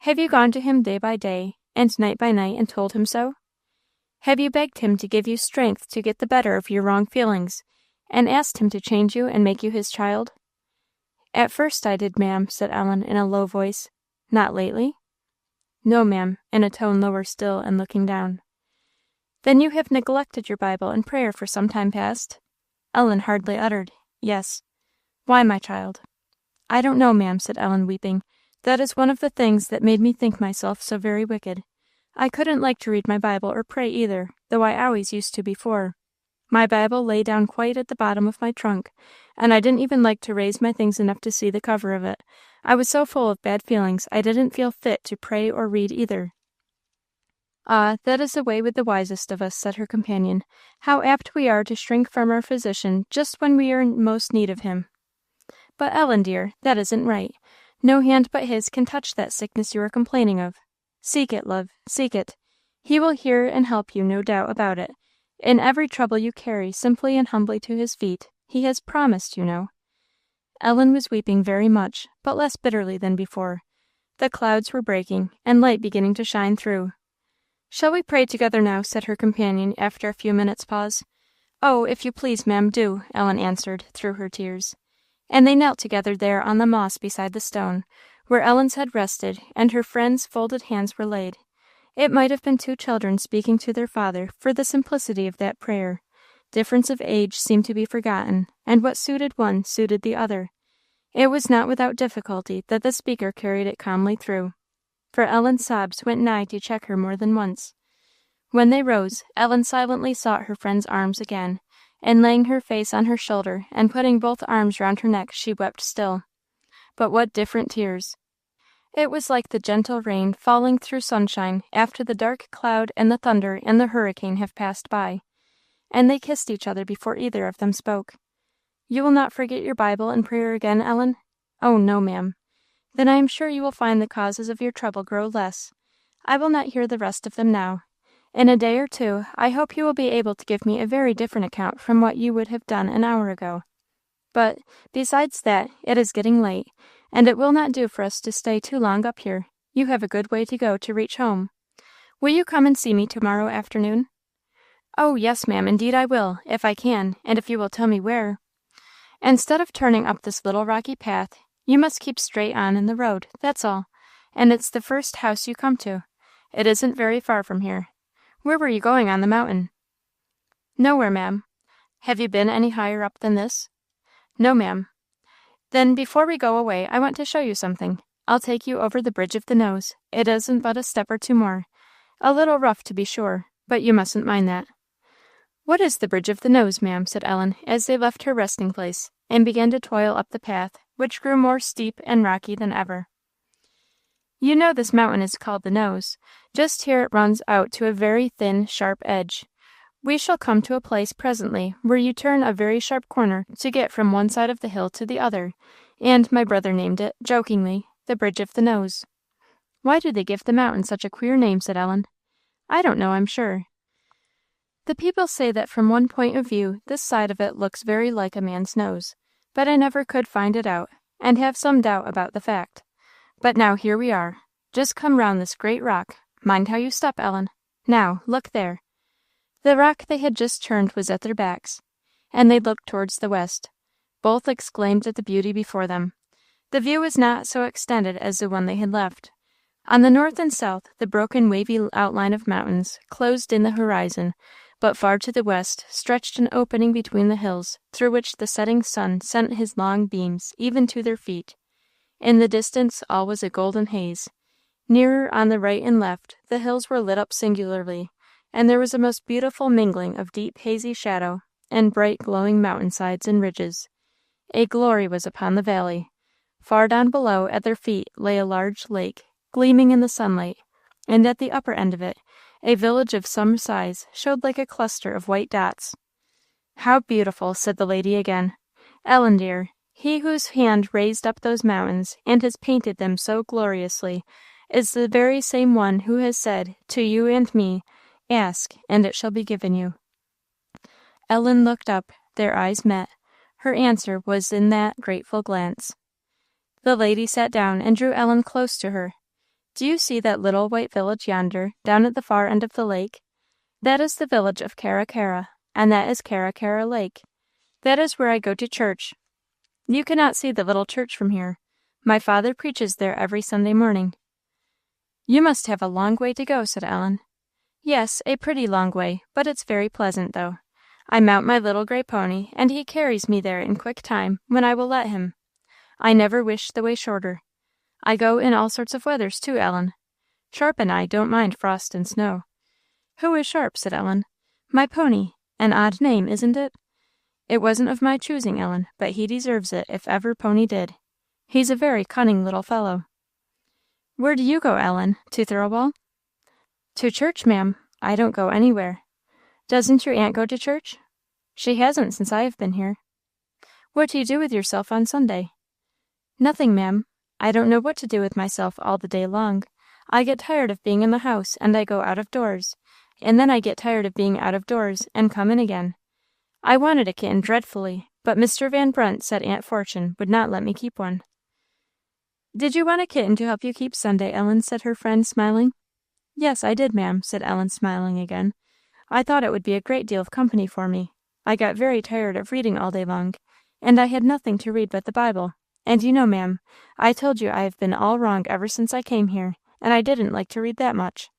Have you gone to him day by day, and night by night, and told him so? Have you begged him to give you strength to get the better of your wrong feelings, and asked him to change you and make you his child?" "At first I did, ma'am," said Ellen, in a low voice. "Not lately?" "No, ma'am," in a tone lower still, and looking down. "Then you have neglected your Bible and prayer for some time past?" Ellen hardly uttered, "Yes." "Why, my child?" "I don't know, ma'am," said Ellen, weeping. "That is one of the things that made me think myself so very wicked. I couldn't like to read my Bible or pray either, though I always used to before. My Bible lay down quite at the bottom of my trunk, and I didn't even like to raise my things enough to see the cover of it. I was so full of bad feelings I didn't feel fit to pray or read either." "Ah, that is the way with the wisest of us," said her companion. "How apt we are to shrink from our physician just when we are in most need of him." "But, Ellen, dear, that isn't right. No hand but his can touch that sickness you are complaining of. Seek it, love, seek it. He will hear and help you, no doubt about it. In every trouble you carry simply and humbly to his feet. He has promised, you know." Ellen was weeping very much, but less bitterly than before. The clouds were breaking, and light beginning to shine through. "Shall we pray together now?" said her companion, after a few minutes' pause. "Oh, if you please, ma'am, do," Ellen answered, through her tears. And they knelt together there on the moss beside the stone, where Ellen's head rested, and her friend's folded hands were laid. It might have been two children speaking to their father, for the simplicity of that prayer. Difference of age seemed to be forgotten, and what suited one suited the other. It was not without difficulty that the speaker carried it calmly through, for Ellen's sobs went nigh to check her more than once. When they rose, Ellen silently sought her friend's arms again, and laying her face on her shoulder, and putting both arms round her neck, she wept still. But what different tears! It was like the gentle rain falling through sunshine after the dark cloud and the thunder and the hurricane have passed by. And they kissed each other before either of them spoke. "You will not forget your Bible and prayer again, Ellen?" "Oh, no, ma'am." "Then I am sure you will find the causes of your trouble grow less. I will not hear the rest of them now. In a day or two, I hope you will be able to give me a very different account from what you would have done an hour ago. But, besides that, it is getting late, and it will not do for us to stay too long up here. You have a good way to go to reach home. Will you come and see me tomorrow afternoon?" "Oh, yes, ma'am, indeed I will, if I can, and if you will tell me where." "Instead of turning up this little rocky path, you must keep straight on in the road, that's all, and it's the first house you come to. It isn't very far from here. Where were you going on the mountain?" "Nowhere, ma'am." "Have you been any higher up than this?" "No, ma'am." "Then, before we go away, I want to show you something. I'll take you over the bridge of the nose. It isn't but a step or two more. A little rough, to be sure, but you mustn't mind that." "What is the bridge of the nose, ma'am?" said Ellen, as they left her resting place, and began to toil up the path, which grew more steep and rocky than ever. "You know this mountain is called the Nose. Just here it runs out to a very thin, sharp edge. We shall come to a place presently where you turn a very sharp corner to get from one side of the hill to the other, and my brother named it, jokingly, the Bridge of the Nose." "Why do they give the mountain such a queer name?" said Ellen. "I don't know, I'm sure. The people say that from one point of view this side of it looks very like a man's nose, but I never could find it out, and have some doubt about the fact. But now here we are. Just come round this great rock. Mind how you step, Ellen. Now, look there." The rock they had just turned was at their backs, and they looked towards the west. Both exclaimed at the beauty before them. The view was not so extended as the one they had left. On the north and south, the broken wavy outline of mountains closed in the horizon, but far to the west stretched an opening between the hills, through which the setting sun sent his long beams even to their feet. In the distance all was a golden haze. Nearer, on the right and left, the hills were lit up singularly, and there was a most beautiful mingling of deep hazy shadow and bright glowing mountain-sides and ridges. A glory was upon the valley. Far down below, at their feet, lay a large lake, gleaming in the sunlight, and at the upper end of it, a village of some size showed like a cluster of white dots. "How beautiful!" said the lady again. "Ellen, dear, he whose hand raised up those mountains, and has painted them so gloriously, is the very same one who has said to you and me, 'Ask, and it shall be given you.'" Ellen looked up. Their eyes met. Her answer was in that grateful glance. The lady sat down and drew Ellen close to her. "Do you see that little white village yonder, down at the far end of the lake? That is the village of Cara Cara, and that is Cara Cara Lake. That is where I go to church. You cannot see the little church from here. My father preaches there every Sunday morning." "You must have a long way to go," said Ellen. "Yes, a pretty long way, but it's very pleasant, though. I mount my little gray pony, and he carries me there in quick time, when I will let him. I never wish the way shorter. I go in all sorts of weathers, too, Ellen. Sharp and I don't mind frost and snow." "Who is Sharp?" said Ellen. "My pony. An odd name, isn't it?" "It wasn't of my choosing, Ellen, but he deserves it, if ever pony did. He's a very cunning little fellow." "Where do you go, Ellen? To Thirlwall?" "To church, ma'am. I don't go anywhere." "Doesn't your aunt go to church?" "She hasn't since I have been here." "What do you do with yourself on Sunday?" "Nothing, ma'am. I don't know what to do with myself all the day long. I get tired of being in the house, and I go out of doors, and then I get tired of being out of doors, and come in again. I wanted a kitten dreadfully, but Mr. Van Brunt said Aunt Fortune would not let me keep one." "Did you want a kitten to help you keep Sunday, Ellen?" said her friend, smiling. "Yes, I did, ma'am," said Ellen, smiling again. "I thought it would be a great deal of company for me. I got very tired of reading all day long, and I had nothing to read but the Bible. And you know, ma'am, I told you I have been all wrong ever since I came here, and I didn't like to read that much."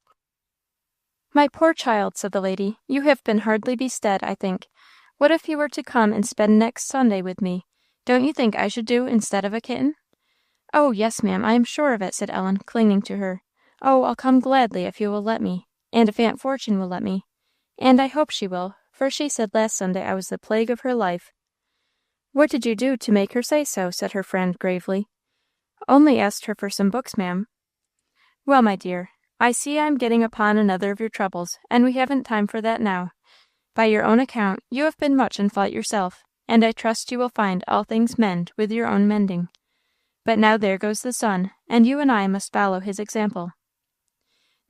"My poor child," said the lady, "you have been hardly bestead, I think. What if you were to come and spend next Sunday with me? Don't you think I should do instead of a kitten?" "Oh, yes, ma'am, I am sure of it," said Ellen, clinging to her. "Oh, I'll come gladly if you will let me, and if Aunt Fortune will let me. And I hope she will, for she said last Sunday I was the plague of her life." "What did you do to make her say so?" said her friend, gravely. "Only asked her for some books, ma'am." "Well, my dear, I see I'm getting upon another of your troubles, and we haven't time for that now. By your own account, you have been much in fault yourself, and I trust you will find all things mend with your own mending. But now there goes the sun, and you and I must follow his example."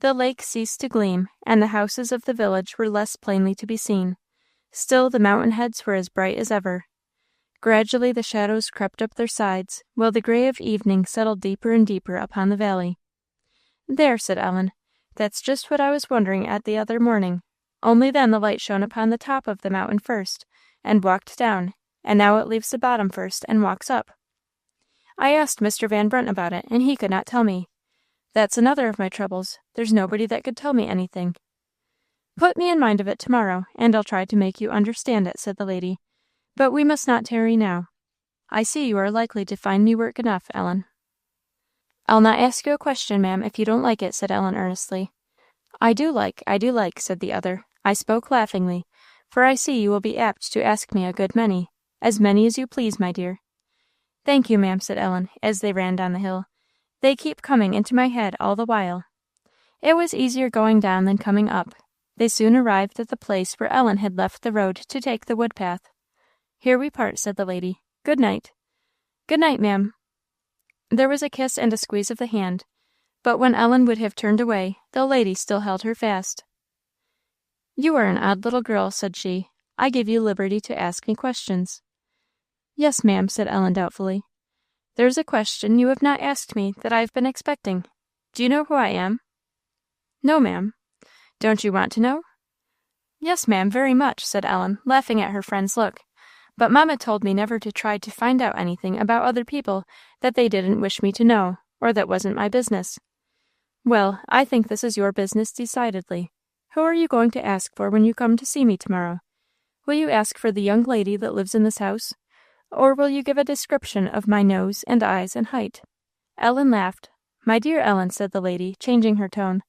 The lake ceased to gleam, and the houses of the village were less plainly to be seen. Still the mountain heads were as bright as ever. Gradually the shadows crept up their sides, while the gray of evening settled deeper and deeper upon the valley. "There," said Ellen, "that's just what I was wondering at the other morning. Only then the light shone upon the top of the mountain first, and walked down, and now it leaves the bottom first, and walks up. I asked Mr. Van Brunt about it, and he could not tell me. That's another of my troubles. There's nobody that could tell me anything." "Put me in mind of it tomorrow, and I'll try to make you understand it," said the lady. "But we must not tarry now. I see you are likely to find me work enough, Ellen." "I'll not ask you a question, ma'am, if you don't like it," said Ellen earnestly. I do like," said the other. "I spoke laughingly, for I see you will be apt to ask me a good many. As many as you please, my dear." "Thank you, ma'am," said Ellen, as they ran down the hill. "They keep coming into my head all the while." It was easier going down than coming up. They soon arrived at the place where Ellen had left the road to take the wood path. "Here we part," said the lady. "Good night." "Good night, ma'am." There was a kiss and a squeeze of the hand, but when Ellen would have turned away, the lady still held her fast. "You are an odd little girl," said she. "I give you liberty to ask me questions." "Yes, ma'am," said Ellen doubtfully. "There's a question you have not asked me that I have been expecting. Do you know who I am?" "No, ma'am." "Don't you want to know?" "Yes, ma'am, very much," said Ellen, laughing at her friend's look. "But Mamma told me never to try to find out anything about other people that they didn't wish me to know, or that wasn't my business." "Well, I think this is your business decidedly. Who are you going to ask for when you come to see me tomorrow? Will you ask for the young lady that lives in this house? Or will you give a description of my nose and eyes and height?" Ellen laughed. "My dear Ellen," said the lady, changing her tone,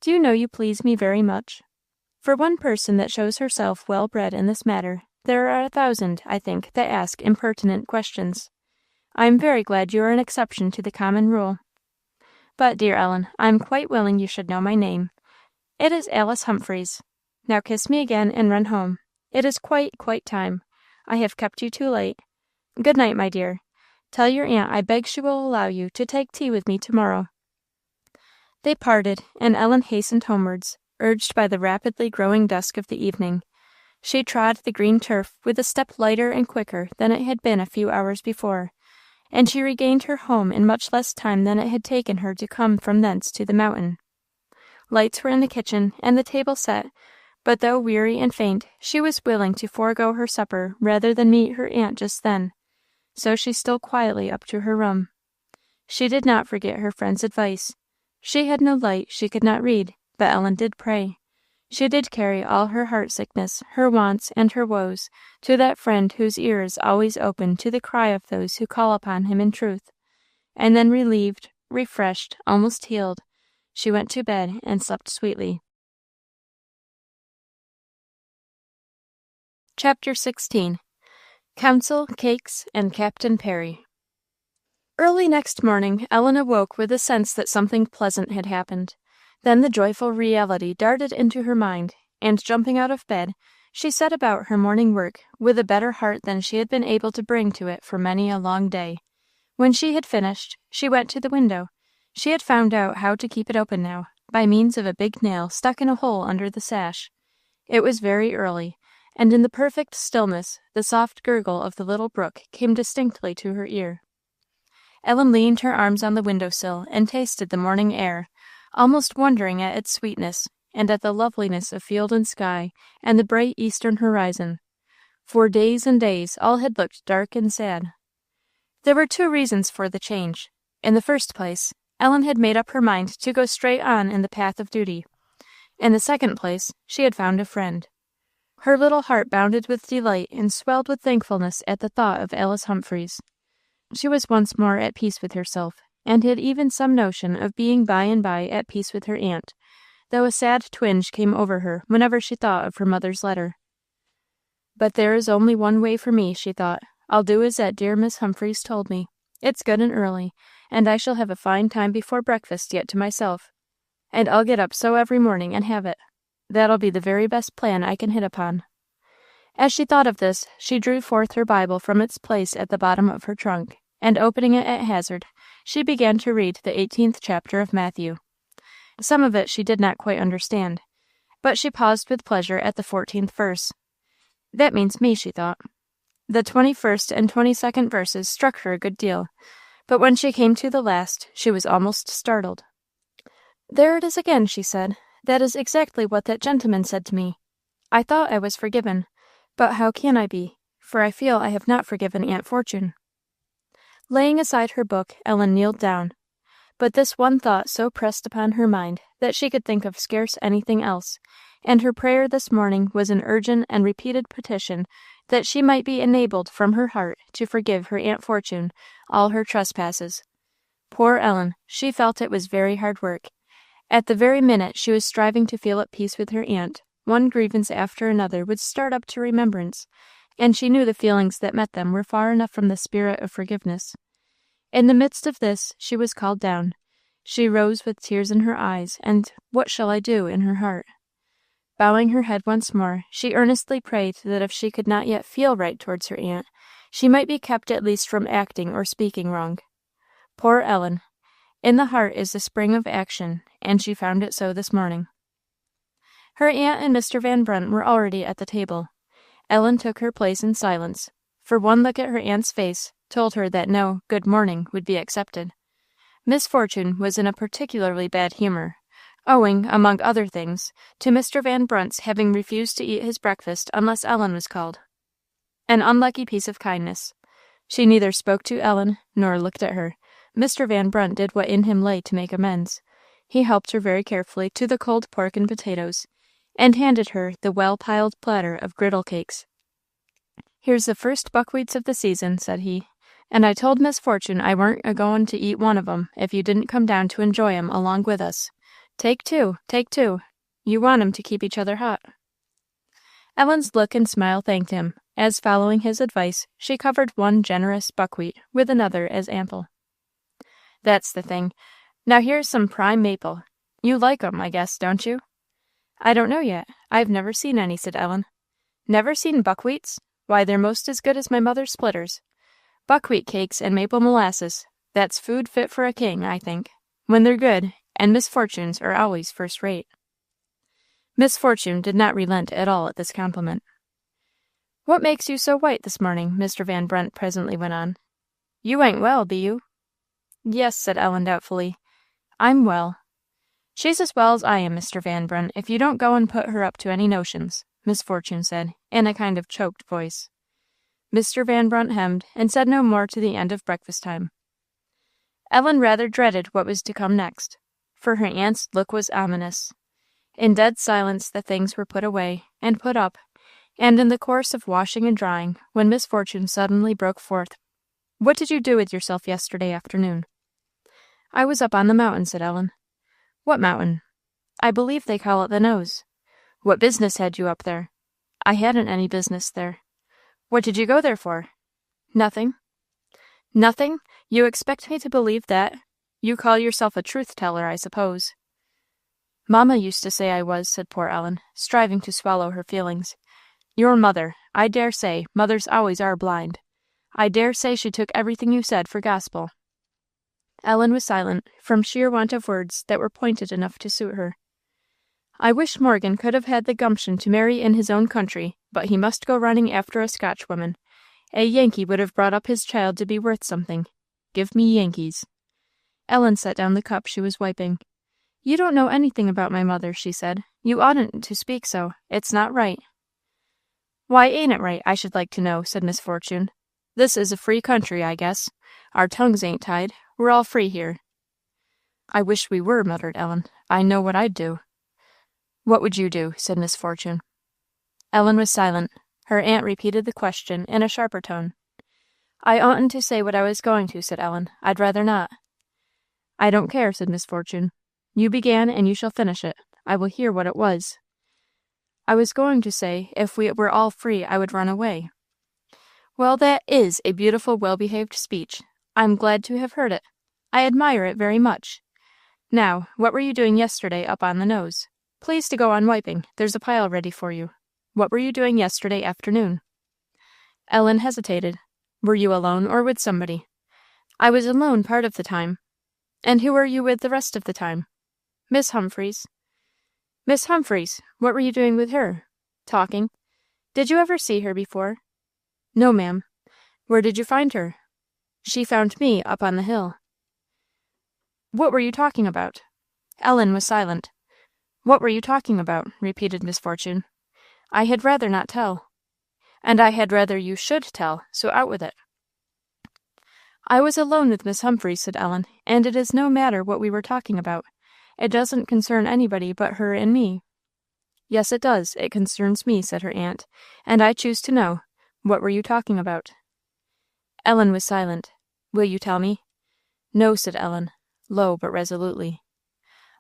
"do you know you please me very much? For one person that shows herself well bred in this matter, there are 1,000, I think, that ask impertinent questions. I am very glad you are an exception to the common rule. But, dear Ellen, I am quite willing you should know my name. It is Alice Humphreys. Now kiss me again and run home. It is quite time. I have kept you too late. Good night, my dear. Tell your aunt I beg she will allow you to take tea with me tomorrow." They parted, and Ellen hastened homewards, urged by the rapidly growing dusk of the evening. She trod the green turf with a step lighter and quicker than it had been a few hours before, and she regained her home in much less time than it had taken her to come from thence to the mountain. Lights were in the kitchen, and the table set, but though weary and faint, she was willing to forego her supper rather than meet her aunt just then, so she stole quietly up to her room. She did not forget her friend's advice. She had no light, she could not read, but Ellen did pray. She did carry all her heart sickness, her wants, and her woes, to that friend whose ear is always open to the cry of those who call upon him in truth. And then relieved, refreshed, almost healed, she went to bed and slept sweetly. Chapter 16. Counsel, Cakes, and Captain Perry. Early next morning, Ellen awoke with a sense that something pleasant had happened. Then the joyful reality darted into her mind, and jumping out of bed, she set about her morning work with a better heart than she had been able to bring to it for many a long day. When she had finished, she went to the window. She had found out how to keep it open now, by means of a big nail stuck in a hole under the sash. It was very early, and in the perfect stillness the soft gurgle of the little brook came distinctly to her ear. Ellen leaned her arms on the window-sill and tasted the morning air, almost wondering at its sweetness, and at the loveliness of field and sky, and the bright eastern horizon. For days and days all had looked dark and sad. There were 2 reasons for the change. In the first place, Ellen had made up her mind to go straight on in the path of duty. In the second place, she had found a friend. Her little heart bounded with delight and swelled with thankfulness at the thought of Alice Humphreys. She was once more at peace with herself, and had even some notion of being by and by at peace with her aunt, though a sad twinge came over her whenever she thought of her mother's letter. "But there is only one way for me," she thought. "I'll do as that dear Miss Humphreys told me. It's good and early, and I shall have a fine time before breakfast yet to myself. And I'll get up so every morning and have it. That'll be the very best plan I can hit upon." As she thought of this, she drew forth her Bible from its place at the bottom of her trunk, and opening it at hazard, she began to read the 18th chapter of Matthew. Some of it she did not quite understand, but she paused with pleasure at the 14th verse. "That means me," she thought. The 21st and 22nd verses struck her a good deal, but when she came to the last, she was almost startled. "There it is again," she said. "That is exactly what that gentleman said to me. I thought I was forgiven, but how can I be? For I feel I have not forgiven Aunt Fortune." Laying aside her book, Ellen kneeled down. But this one thought so pressed upon her mind that she could think of scarce anything else, and her prayer this morning was an urgent and repeated petition that she might be enabled from her heart to forgive her Aunt Fortune all her trespasses. Poor Ellen, she felt it was very hard work. At the very minute she was striving to feel at peace with her aunt, one grievance after another would start up to remembrance, and she knew the feelings that met them were far enough from the spirit of forgiveness. In the midst of this, she was called down. She rose with tears in her eyes, and "What shall I do?" in her heart. Bowing her head once more, she earnestly prayed that if she could not yet feel right towards her aunt, she might be kept at least from acting or speaking wrong. Poor Ellen! In the heart is the spring of action, and she found it so this morning. Her aunt and Mr. Van Brunt were already at the table. Ellen took her place in silence, for one look at her aunt's face told her that no "good morning" would be accepted. Miss Fortune was in a particularly bad humour, owing, among other things, to Mr. Van Brunt's having refused to eat his breakfast unless Ellen was called. An unlucky piece of kindness. She neither spoke to Ellen nor looked at her. Mr. Van Brunt did what in him lay to make amends. He helped her very carefully to the cold pork and potatoes, and handed her the well-piled platter of griddle cakes. "Here's the first buckwheats of the season," said he, "and I told Miss Fortune I warn't a-goin' to eat one of 'em if you didn't come down to enjoy 'em along with us. Take two, take two. You want 'em to keep each other hot." Ellen's look and smile thanked him, as, following his advice, she covered one generous buckwheat with another as ample. "That's the thing. Now here's some prime maple. You like 'em, I guess, don't you?" "I don't know yet. I've never seen any," said Ellen. "Never seen buckwheats? Why, they're most as good as my mother's splitters. Buckwheat cakes and maple molasses, that's food fit for a king, I think, when they're good, and Miss Fortune's are always first rate." Miss Fortune did not relent at all at this compliment. "What makes you so white this morning?" Mr. Van Brunt presently went on. "You ain't well, be you?" "Yes," said Ellen doubtfully. "I'm well." "She's as well as I am, Mr. Van Brunt, if you don't go and put her up to any notions," Miss Fortune said, in a kind of choked voice. Mr. Van Brunt hemmed, and said no more to the end of breakfast time. Ellen rather dreaded what was to come next, for her aunt's look was ominous. In dead silence the things were put away, and put up, and in the course of washing and drying, when Miss Fortune suddenly broke forth, "What did you do with yourself yesterday afternoon?" "I was up on the mountain," said Ellen. "What mountain?" "I believe they call it the Nose." "What business had you up there?" "I hadn't any business there." "What did you go there for?" "Nothing." "Nothing? You expect me to believe that? You call yourself a truth-teller, I suppose." "Mamma used to say I was," said poor Ellen, striving to swallow her feelings. "Your mother, I dare say, mothers always are blind. I dare say she took everything you said for gospel." Ellen was silent, from sheer want of words that were pointed enough to suit her. "I wish Morgan could have had the gumption to marry in his own country, but he must go running after a Scotchwoman. A Yankee would have brought up his child to be worth something. Give me Yankees." Ellen set down the cup she was wiping. "You don't know anything about my mother," she said. "You oughtn't to speak so. It's not right." "Why ain't it right, I should like to know?" said Miss Fortune. "This is a free country, I guess. Our tongues ain't tied. We're all free here." "I wish we were," muttered Ellen. "I know what I'd do." "What would you do?" said Miss Fortune. Ellen was silent. Her aunt repeated the question in a sharper tone. "I oughtn't to say what I was going to," said Ellen. "I'd rather not." "I don't care," said Miss Fortune. "You began, and you shall finish it. I will hear what it was." "I was going to say, if we were all free, I would run away." "Well, that is a beautiful, well-behaved speech. I'm glad to have heard it. I admire it very much. Now, what were you doing yesterday up on the nose? Please to go on wiping. There's a pile ready for you. What were you doing yesterday afternoon? Ellen hesitated. Were you alone or with somebody? I was alone part of the time. And who were you with the rest of the time? Miss Humphreys. Miss Humphreys, what were you doing with her? Talking. Did you ever see her before? No, ma'am. Where did you find her? She found me up on the hill. What were you talking about? Ellen was silent. What were you talking about? Repeated Miss Fortune. I had rather not tell. And I had rather you should tell, so out with it. I was alone with Miss Humphreys, said Ellen, and it is no matter what we were talking about. It doesn't concern anybody but her and me. Yes, it does. It concerns me, said her aunt, and I choose to know. What were you talking about? Ellen was silent. Will you tell me? No, said Ellen, low but resolutely.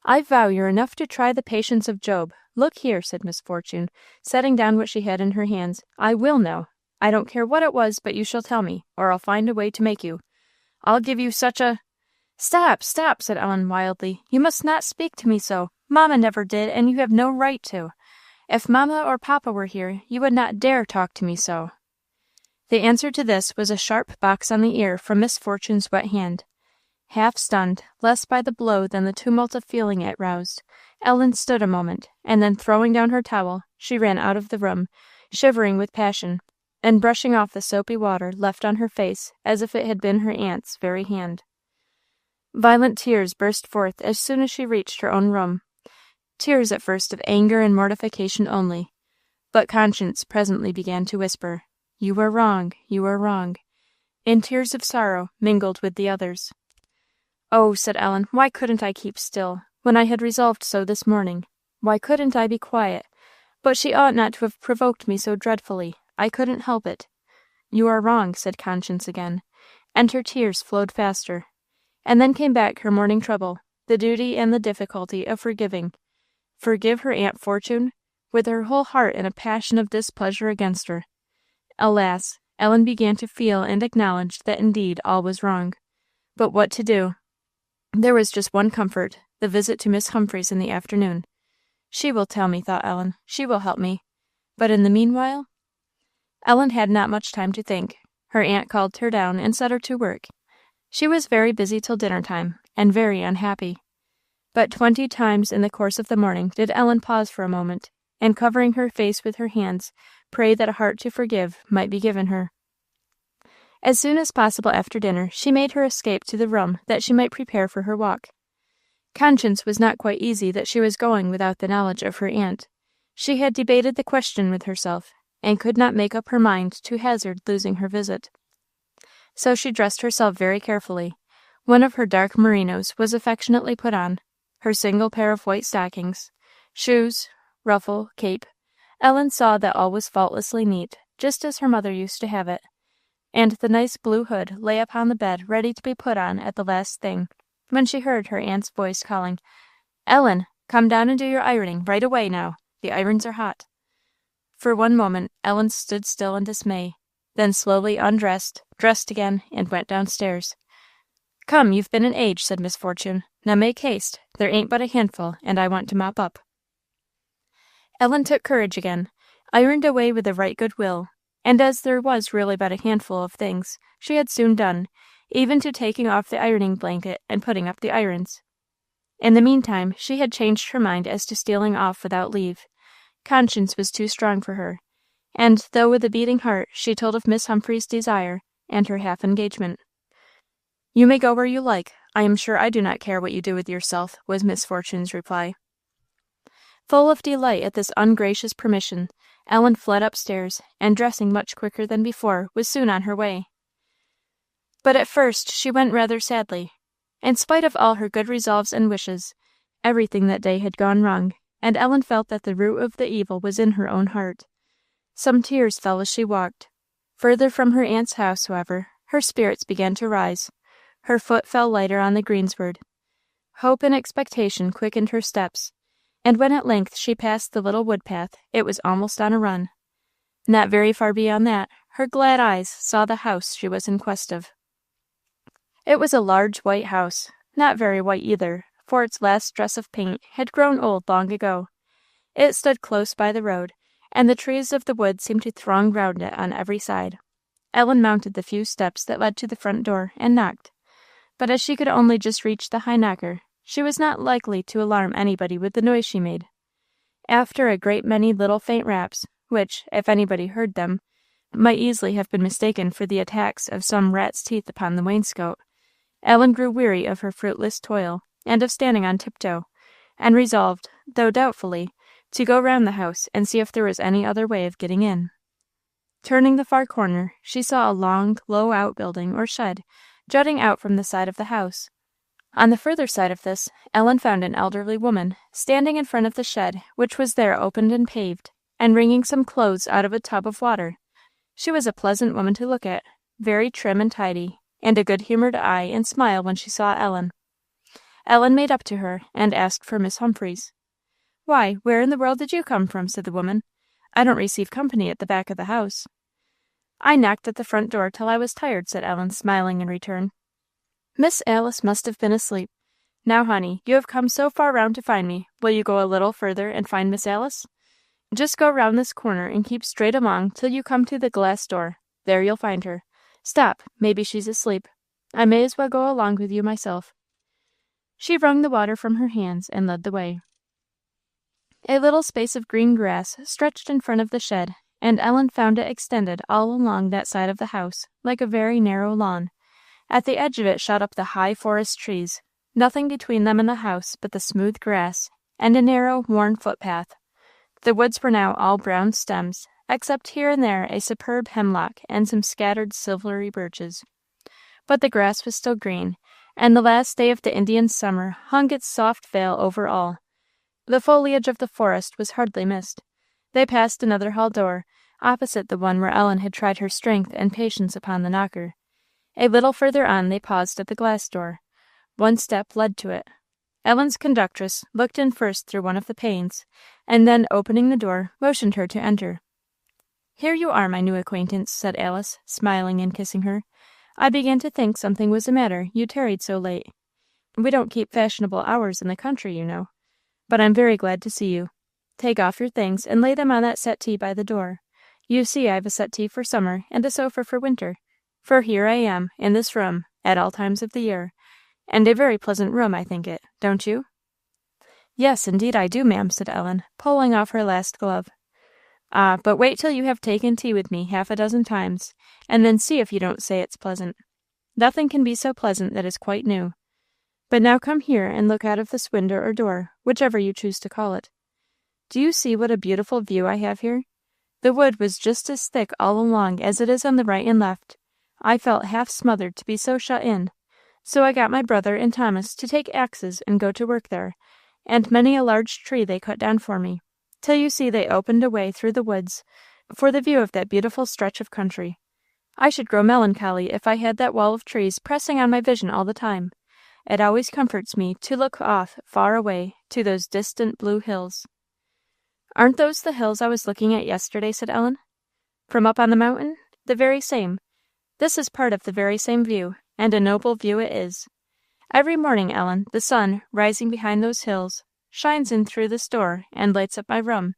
I vow you're enough to try the patience of Job. Look here, said Miss Fortune, setting down what she had in her hands. I will know. I don't care what it was, but you shall tell me, or I'll find a way to make you. I'll give you such a— Stop, stop, said Ellen wildly. You must not speak to me so. Mamma never did, and you have no right to. If Mamma or Papa were here, you would not dare talk to me so. The answer to this was a sharp box on the ear from Miss Fortune's wet hand. Half stunned, less by the blow than the tumult of feeling it roused, Ellen stood a moment, and then throwing down her towel, she ran out of the room, shivering with passion, and brushing off the soapy water left on her face as if it had been her aunt's very hand. Violent tears burst forth as soon as she reached her own room. Tears at first of anger and mortification only, but conscience presently began to whisper, You are wrong, you are wrong, and tears of sorrow mingled with the others. Oh, said Ellen, why couldn't I keep still, when I had resolved so this morning? Why couldn't I be quiet? But she ought not to have provoked me so dreadfully. I couldn't help it. You are wrong, said conscience again, and her tears flowed faster. And then came back her morning trouble, the duty and the difficulty of forgiving. Forgive her Aunt Fortune? With her whole heart in a passion of displeasure against her. Alas, Ellen began to feel and acknowledge that indeed all was wrong. But what to do? There was just one comfort, the visit to Miss Humphreys in the afternoon. She will tell me, thought Ellen. She will help me. But in the meanwhile? Ellen had not much time to think. Her aunt called her down and set her to work. She was very busy till dinner time, and very unhappy. But 20 times in the course of the morning did Ellen pause for a moment, and covering her face with her hands, pray that a heart to forgive might be given her. As soon as possible after dinner, she made her escape to the room that she might prepare for her walk. Conscience was not quite easy that she was going without the knowledge of her aunt. She had debated the question with herself, and could not make up her mind to hazard losing her visit. So she dressed herself very carefully. One of her dark merinos was affectionately put on, her single pair of white stockings, shoes, ruffle, cape. Ellen saw that all was faultlessly neat, just as her mother used to have it, and the nice blue hood lay upon the bed ready to be put on at the last thing, when she heard her aunt's voice calling, "Ellen, come down and do your ironing, right away now. The irons are hot." For one moment Ellen stood still in dismay, then slowly undressed, dressed again, and went downstairs. "Come, you've been an age," said Miss Fortune. "Now make haste. There ain't but a handful, and I want to mop up." Ellen took courage again, ironed away with a right good will, and as there was really but a handful of things, she had soon done, even to taking off the ironing blanket and putting up the irons. In the meantime, she had changed her mind as to stealing off without leave. Conscience was too strong for her, and, though with a beating heart, she told of Miss Humphrey's desire and her half-engagement. "You may go where you like. I am sure I do not care what you do with yourself," was Miss Fortune's reply. Full of delight at this ungracious permission, Ellen fled upstairs, and dressing much quicker than before, was soon on her way. But at first she went rather sadly. In spite of all her good resolves and wishes, everything that day had gone wrong, and Ellen felt that the root of the evil was in her own heart. Some tears fell as she walked. Further from her aunt's house, however, her spirits began to rise. Her foot fell lighter on the greensward. Hope and expectation quickened her steps, and when at length she passed the little wood path, it was almost on a run. Not very far beyond that, her glad eyes saw the house she was in quest of. It was a large white house, not very white either, for its last dress of paint had grown old long ago. It stood close by the road, and the trees of the wood seemed to throng round it on every side. Ellen mounted the few steps that led to the front door, and knocked. But as she could only just reach the high knocker, she was not likely to alarm anybody with the noise she made. After a great many little faint raps, which, if anybody heard them, might easily have been mistaken for the attacks of some rat's teeth upon the wainscot, Ellen grew weary of her fruitless toil, and of standing on tiptoe, and resolved, though doubtfully, to go round the house and see if there was any other way of getting in. Turning the far corner, she saw a long, low outbuilding or shed jutting out from the side of the house. On the further side of this, Ellen found an elderly woman standing in front of the shed, which was there opened and paved, and wringing some clothes out of a tub of water. She was a pleasant woman to look at, very trim and tidy, and a good-humoured eye and smile when she saw Ellen. Ellen made up to her, and asked for Miss Humphreys. "Why, where in the world did you come from?" said the woman. "I don't receive company at the back of the house." "I knocked at the front door till I was tired," said Ellen, smiling in return. "Miss Alice must have been asleep. Now, honey, you have come so far round to find me, will you go a little further and find Miss Alice? Just go round this corner and keep straight along till you come to the glass door. There you'll find her. Stop, maybe she's asleep. I may as well go along with you myself." She wrung the water from her hands and led the way. A little space of green grass stretched in front of the shed, and Ellen found it extended all along that side of the house, like a very narrow lawn. At the edge of it shot up the high forest trees, nothing between them and the house but the smooth grass, and a narrow, worn footpath. The woods were now all brown stems, except here and there a superb hemlock and some scattered silvery birches. But the grass was still green, and the last day of the Indian summer hung its soft veil over all. The foliage of the forest was hardly missed. They passed another hall door, opposite the one where Ellen had tried her strength and patience upon the knocker. A little further on they paused at the glass door. One step led to it. Ellen's conductress looked in first through one of the panes, and then, opening the door, motioned her to enter. "Here you are, my new acquaintance," said Alice, smiling and kissing her. "I began to think something was the matter, you tarried so late. We don't keep fashionable hours in the country, you know. But I'm very glad to see you. Take off your things and lay them on that settee by the door. You see I've a settee for summer and a sofa for winter, for here I am, in this room, at all times of the year, and a very pleasant room, I think it, don't you?" "Yes, indeed I do, ma'am," said Ellen, pulling off her last glove. "Ah, but wait till you have taken tea with me half a dozen times, and then see if you don't say it's pleasant. Nothing can be so pleasant that is quite new. But now come here and look out of this window or door, whichever you choose to call it. Do you see what a beautiful view I have here? The wood was just as thick all along as it is on the right and left. I felt half smothered to be so shut in, so I got my brother and Thomas to take axes and go to work there, and many a large tree they cut down for me, till you see they opened a way through the woods for the view of that beautiful stretch of country. I should grow melancholy if I had that wall of trees pressing on my vision all the time. It always comforts me to look off far away to those distant blue hills." "Aren't those the hills I was looking at yesterday?" said Ellen. "From up on the mountain? The very same. This is part of the very same view, and a noble view it is. Every morning, Ellen, the sun, rising behind those hills, shines in through this door and lights up my room.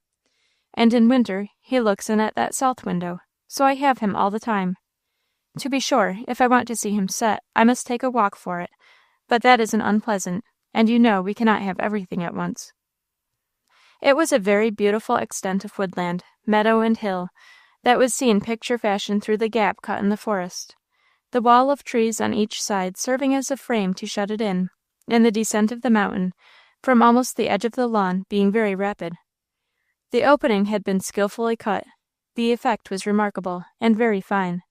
And in winter he looks in at that south window, so I have him all the time. To be sure, if I want to see him set, I must take a walk for it, but that isn't unpleasant, and you know we cannot have everything at once." It was a very beautiful extent of woodland, meadow and hill, that was seen picture fashion through the gap cut in the forest, the wall of trees on each side serving as a frame to shut it in, and the descent of the mountain, from almost the edge of the lawn, being very rapid. The opening had been skilfully cut. The effect was remarkable, and very fine,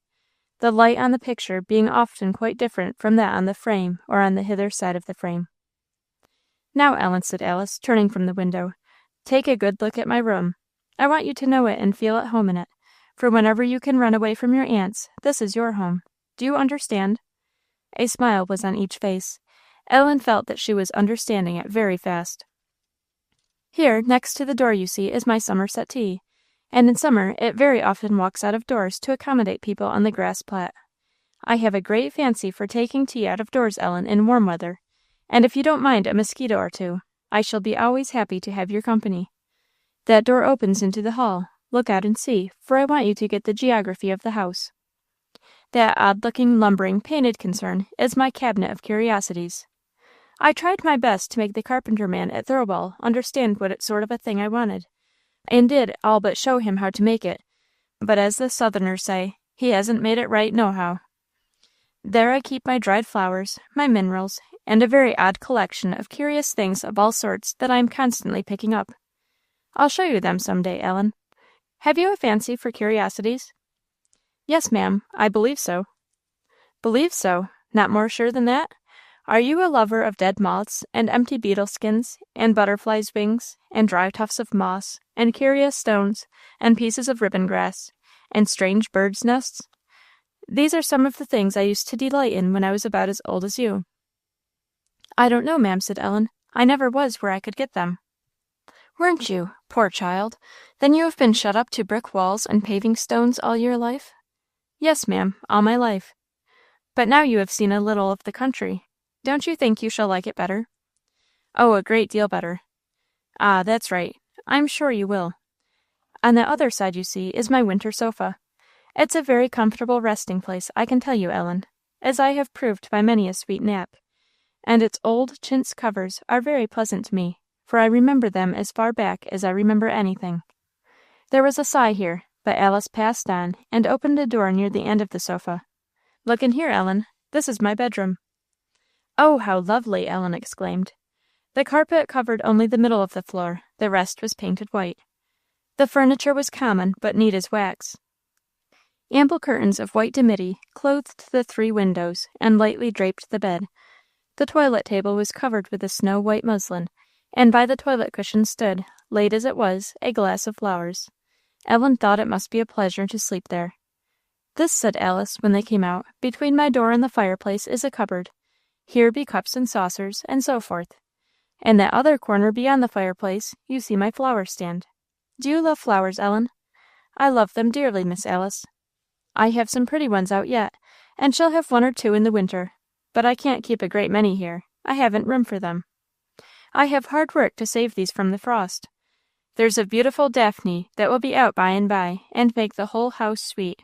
the light on the picture being often quite different from that on the frame or on the hither side of the frame. "Now, Ellen," said Alice, turning from the window, "take a good look at my room. I want you to know it and feel at home in it, for whenever you can run away from your aunts, this is your home. Do you understand?" A smile was on each face. Ellen felt that she was understanding it very fast. "Here, next to the door, you see, is my summer settee, and in summer it very often walks out of doors to accommodate people on the grass plat. I have a great fancy for taking tea out of doors, Ellen, in warm weather, and if you don't mind a mosquito or two, I shall be always happy to have your company. That door opens into the hall. Look out and see, for I want you to get the geography of the house. That odd-looking, lumbering, painted concern is my cabinet of curiosities. I tried my best to make the carpenter man at Thirlwall understand what sort of a thing I wanted, and did all but show him how to make it, but as the Southerners say, he hasn't made it right nohow. There I keep my dried flowers, my minerals, and a very odd collection of curious things of all sorts that I am constantly picking up. I'll show you them some day, Ellen. Have you a fancy for curiosities? Yes, ma'am, I believe so. Believe so? Not more sure than that? Are you a lover of dead moths, and empty beetle skins, and butterflies' wings, and dry tufts of moss, and curious stones, and pieces of ribbon grass, and strange birds' nests? These are some of the things I used to delight in when I was about as old as you. I don't know, ma'am, said Ellen. I never was where I could get them. Weren't you? Poor child. Then you have been shut up to brick walls and paving stones all your life? Yes, ma'am, all my life. But now you have seen a little of the country. Don't you think you shall like it better? Oh, a great deal better. Ah, that's right. I'm sure you will. On the other side, you see, is my winter sofa. It's a very comfortable resting place, I can tell you, Ellen, as I have proved by many a sweet nap. And its old chintz covers are very pleasant to me, for I remember them as far back as I remember anything. There was a sigh here, but Alice passed on and opened a door near the end of the sofa. Look in here, Ellen. This is my bedroom. Oh, how lovely! Ellen exclaimed. The carpet covered only the middle of the floor, the rest was painted white. The furniture was common, but neat as wax. Ample curtains of white dimity clothed the 3 windows and lightly draped the bed. The toilet table was covered with a snow-white muslin, and by the toilet cushion stood, late as it was, a glass of flowers. Ellen thought it must be a pleasure to sleep there. This, said Alice, when they came out, between my door and the fireplace is a cupboard. Here be cups and saucers, and so forth. In that other corner beyond the fireplace, you see my flower stand. Do you love flowers, Ellen? I love them dearly, Miss Alice. I have some pretty ones out yet, and shall have 1 or 2 in the winter, but I can't keep a great many here. I haven't room for them. I have hard work to save these from the frost. There's a beautiful daphne that will be out by and by, and make the whole house sweet.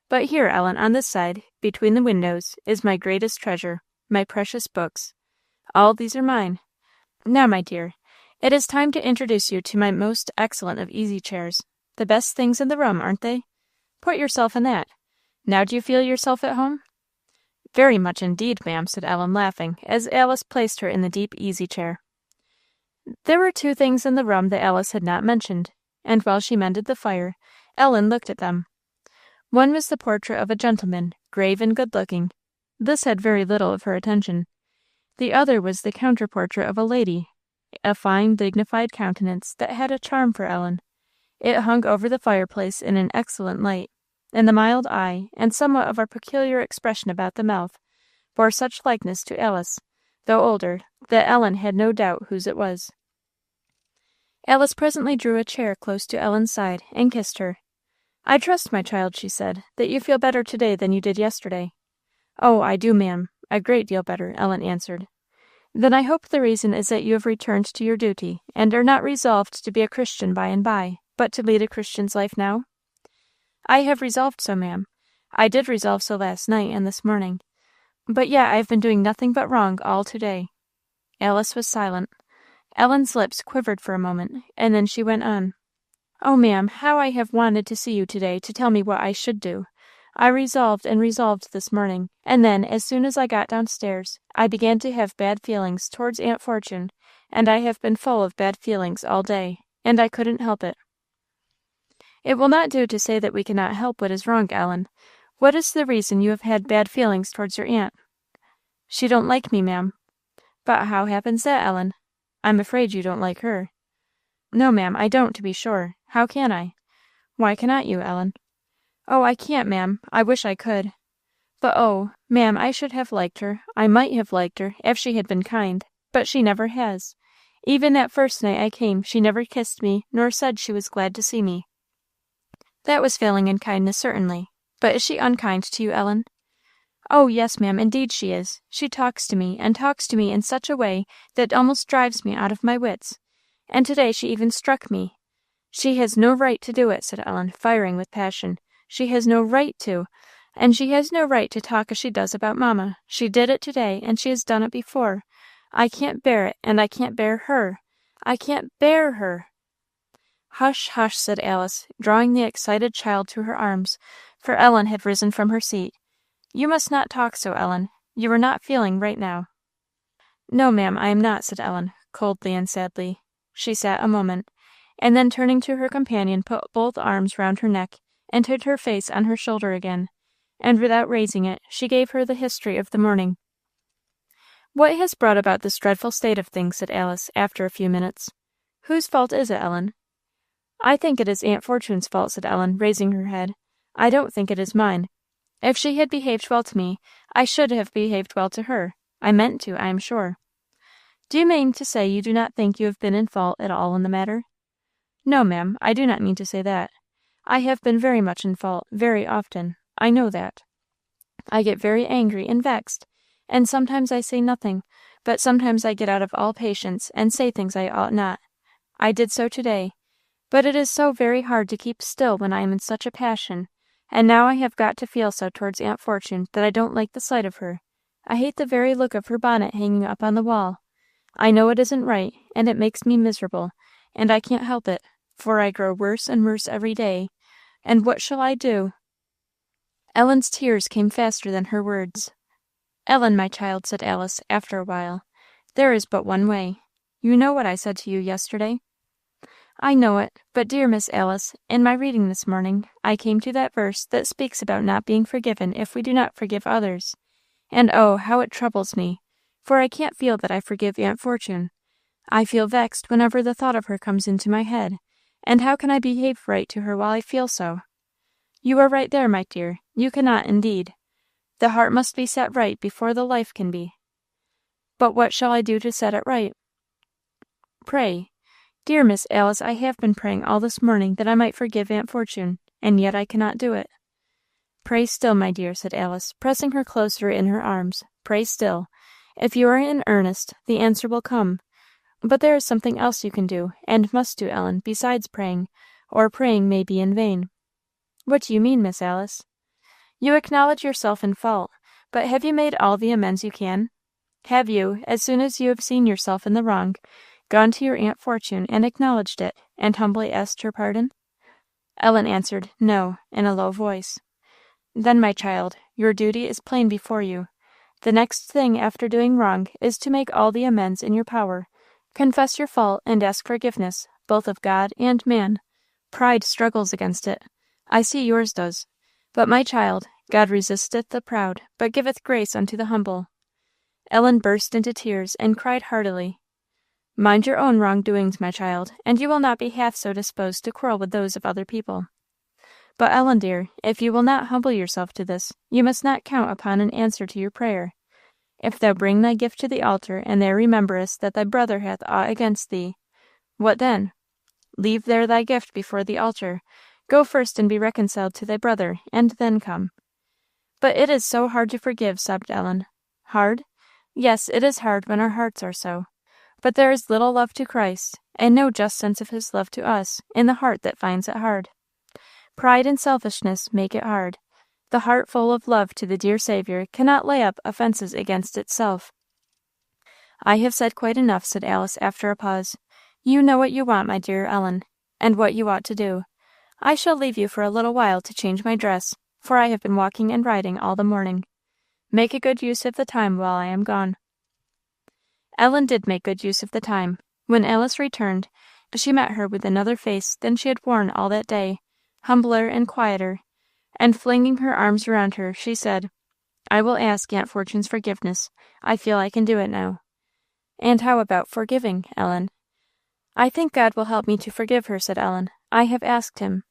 But here, Ellen, on this side, between the windows, is my greatest treasure, my precious books. All these are mine. Now, my dear, it is time to introduce you to my most excellent of easy chairs. The best things in the room, aren't they? Put yourself in that. Now do you feel yourself at home? Very much indeed, ma'am, said Ellen, laughing, as Alice placed her in the deep easy chair. There were 2 things in the room that Alice had not mentioned, and while she mended the fire, Ellen looked at them. One was the portrait of a gentleman, grave and good-looking. This had very little of her attention. The other was the counterportrait of a lady, a fine, dignified countenance that had a charm for Ellen. It hung over the fireplace in an excellent light, and the mild eye, and somewhat of a peculiar expression about the mouth, bore such likeness to Alice, though older, that Ellen had no doubt whose it was. Alice presently drew a chair close to Ellen's side, and kissed her. I trust, my child, she said, that you feel better today than you did yesterday. Oh, I do, ma'am, a great deal better, Ellen answered. Then I hope the reason is that you have returned to your duty, and are not resolved to be a Christian by and by, but to lead a Christian's life now? I have resolved so, ma'am. I did resolve so last night and this morning. But yet I have been doing nothing but wrong all to-day. Alice was silent. Ellen's lips quivered for a moment, and then she went on. Oh, ma'am, how I have wanted to see you to-day to tell me what I should do. I resolved and resolved this morning, and then, as soon as I got downstairs, I began to have bad feelings towards Aunt Fortune, and I have been full of bad feelings all day, and I couldn't help it. It will not do to say that we cannot help what is wrong, Ellen. What is the reason you have had bad feelings towards your aunt? She don't like me, ma'am. But how happens that, Ellen? I'm afraid you don't like her. No, ma'am, I don't, to be sure. How can I? Why cannot you, Ellen? Oh, I can't, ma'am. I wish I could. But oh, ma'am, I should have liked her. I might have liked her, if she had been kind. But she never has. Even that first night I came, she never kissed me, nor said she was glad to see me. That was failing in kindness, certainly. But is she unkind to you, Ellen? "Oh, yes, ma'am, indeed she is. She talks to me, and talks to me in such a way that almost drives me out of my wits. And to-day she even struck me." "She has no right to do it," said Ellen, firing with passion. "She has no right to. And she has no right to talk as she does about mamma. She did it to-day, and she has done it before. I can't bear it, and I can't bear her. I can't bear her." "Hush, hush," said Alice, drawing the excited child to her arms, for Ellen had risen from her seat. "You must not talk so, Ellen. You are not feeling right now." "No, ma'am, I am not," said Ellen, coldly and sadly. She sat a moment, and then turning to her companion, put both arms round her neck, and hid her face on her shoulder again, and without raising it, she gave her the history of the morning. "What has brought about this dreadful state of things?" said Alice, after a few minutes. "Whose fault is it, Ellen?" "I think it is Aunt Fortune's fault," said Ellen, raising her head. "I don't think it is mine. If she had behaved well to me, I should have behaved well to her. I meant to, I am sure." "Do you mean to say you do not think you have been in fault at all in the matter?" "No, ma'am, I do not mean to say that. I have been very much in fault, very often. I know that. I get very angry and vexed, and sometimes I say nothing, but sometimes I get out of all patience, and say things I ought not. I did so to-day. But it is so very hard to keep still when I am in such a passion, and now I have got to feel so towards Aunt Fortune that I don't like the sight of her. I hate the very look of her bonnet hanging up on the wall. I know it isn't right, and it makes me miserable, and I can't help it, for I grow worse and worse every day. And what shall I do?" Ellen's tears came faster than her words. "Ellen, my child," said Alice, after a while, "there is but one way. You know what I said to you yesterday?" "I know it, but, dear Miss Alice, in my reading this morning, I came to that verse that speaks about not being forgiven if we do not forgive others. And oh, how it troubles me, for I can't feel that I forgive Aunt Fortune. I feel vexed whenever the thought of her comes into my head, and how can I behave right to her while I feel so?" "You are right there, my dear. You cannot, indeed. The heart must be set right before the life can be." "But what shall I do to set it right?" "Pray. Dear Miss Alice, I have been praying all this morning that I might forgive Aunt Fortune, and yet I cannot do it." "Pray still, my dear," said Alice, pressing her closer in her arms. "Pray still. If you are in earnest, the answer will come. But there is something else you can do, and must do, Ellen, besides praying, or praying may be in vain." "What do you mean, Miss Alice?" "You acknowledge yourself in fault, but have you made all the amends you can? Have you, as soon as you have seen yourself in the wrong, gone to your Aunt Fortune and acknowledged it, and humbly asked her pardon?" Ellen answered, "No," in a low voice. "Then, my child, your duty is plain before you. The next thing after doing wrong is to make all the amends in your power. Confess your fault and ask forgiveness, both of God and man. Pride struggles against it. I see yours does. But, my child, God resisteth the proud, but giveth grace unto the humble." Ellen burst into tears and cried heartily. "Mind your own wrong-doings, my child, and you will not be half so disposed to quarrel with those of other people. But, Ellen, dear, if you will not humble yourself to this, you must not count upon an answer to your prayer. If thou bring thy gift to the altar, and there rememberest that thy brother hath aught against thee, what then? Leave there thy gift before the altar. Go first and be reconciled to thy brother, and then come." "But it is so hard to forgive," sobbed Ellen. "Hard? Yes, it is hard when our hearts are so. But there is little love to Christ, and no just sense of his love to us, in the heart that finds it hard. Pride and selfishness make it hard. The heart full of love to the dear Saviour cannot lay up offences against itself." "I have said quite enough," said Alice, after a pause. "You know what you want, my dear Ellen, and what you ought to do. I shall leave you for a little while to change my dress, for I have been walking and riding all the morning. Make a good use of the time while I am gone." Ellen did make good use of the time. When Alice returned, she met her with another face than she had worn all that day, humbler and quieter, and flinging her arms around her, she said, "I will ask Aunt Fortune's forgiveness. I feel I can do it now." "And how about forgiving, Ellen?" "I think God will help me to forgive her," said Ellen. "I have asked him.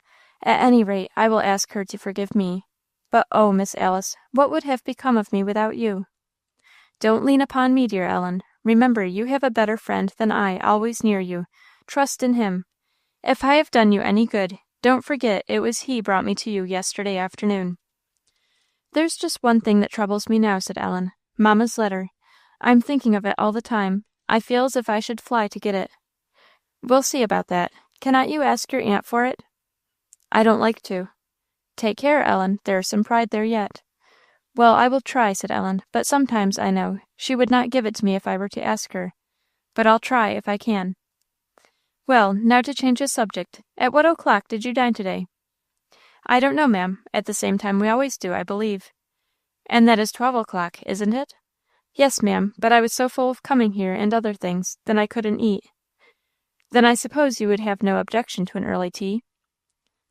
At any rate, I will ask her to forgive me. But oh, Miss Alice, what would have become of me without you?" "Don't lean upon me, dear Ellen. Remember, you have a better friend than I always near you. Trust in him. If I have done you any good, don't forget it was he brought me to you yesterday afternoon." "There's just one thing that troubles me now," said Ellen. "Mamma's letter. I'm thinking of it all the time. I feel as if I should fly to get it." "We'll see about that. Cannot you ask your aunt for it?" "I don't like to." "Take care, Ellen. There is some pride there yet." "Well, I will try," said Ellen; "but sometimes, I know, she would not give it to me if I were to ask her. But I'll try, if I can. Well, now to change the subject, at what o'clock did you dine to-day?" "I don't know, ma'am. At the same time we always do, I believe." "And that is 12 o'clock, isn't it?" "Yes, ma'am; but I was so full of coming here and other things, that I couldn't eat." "Then I suppose you would have no objection to an early tea?"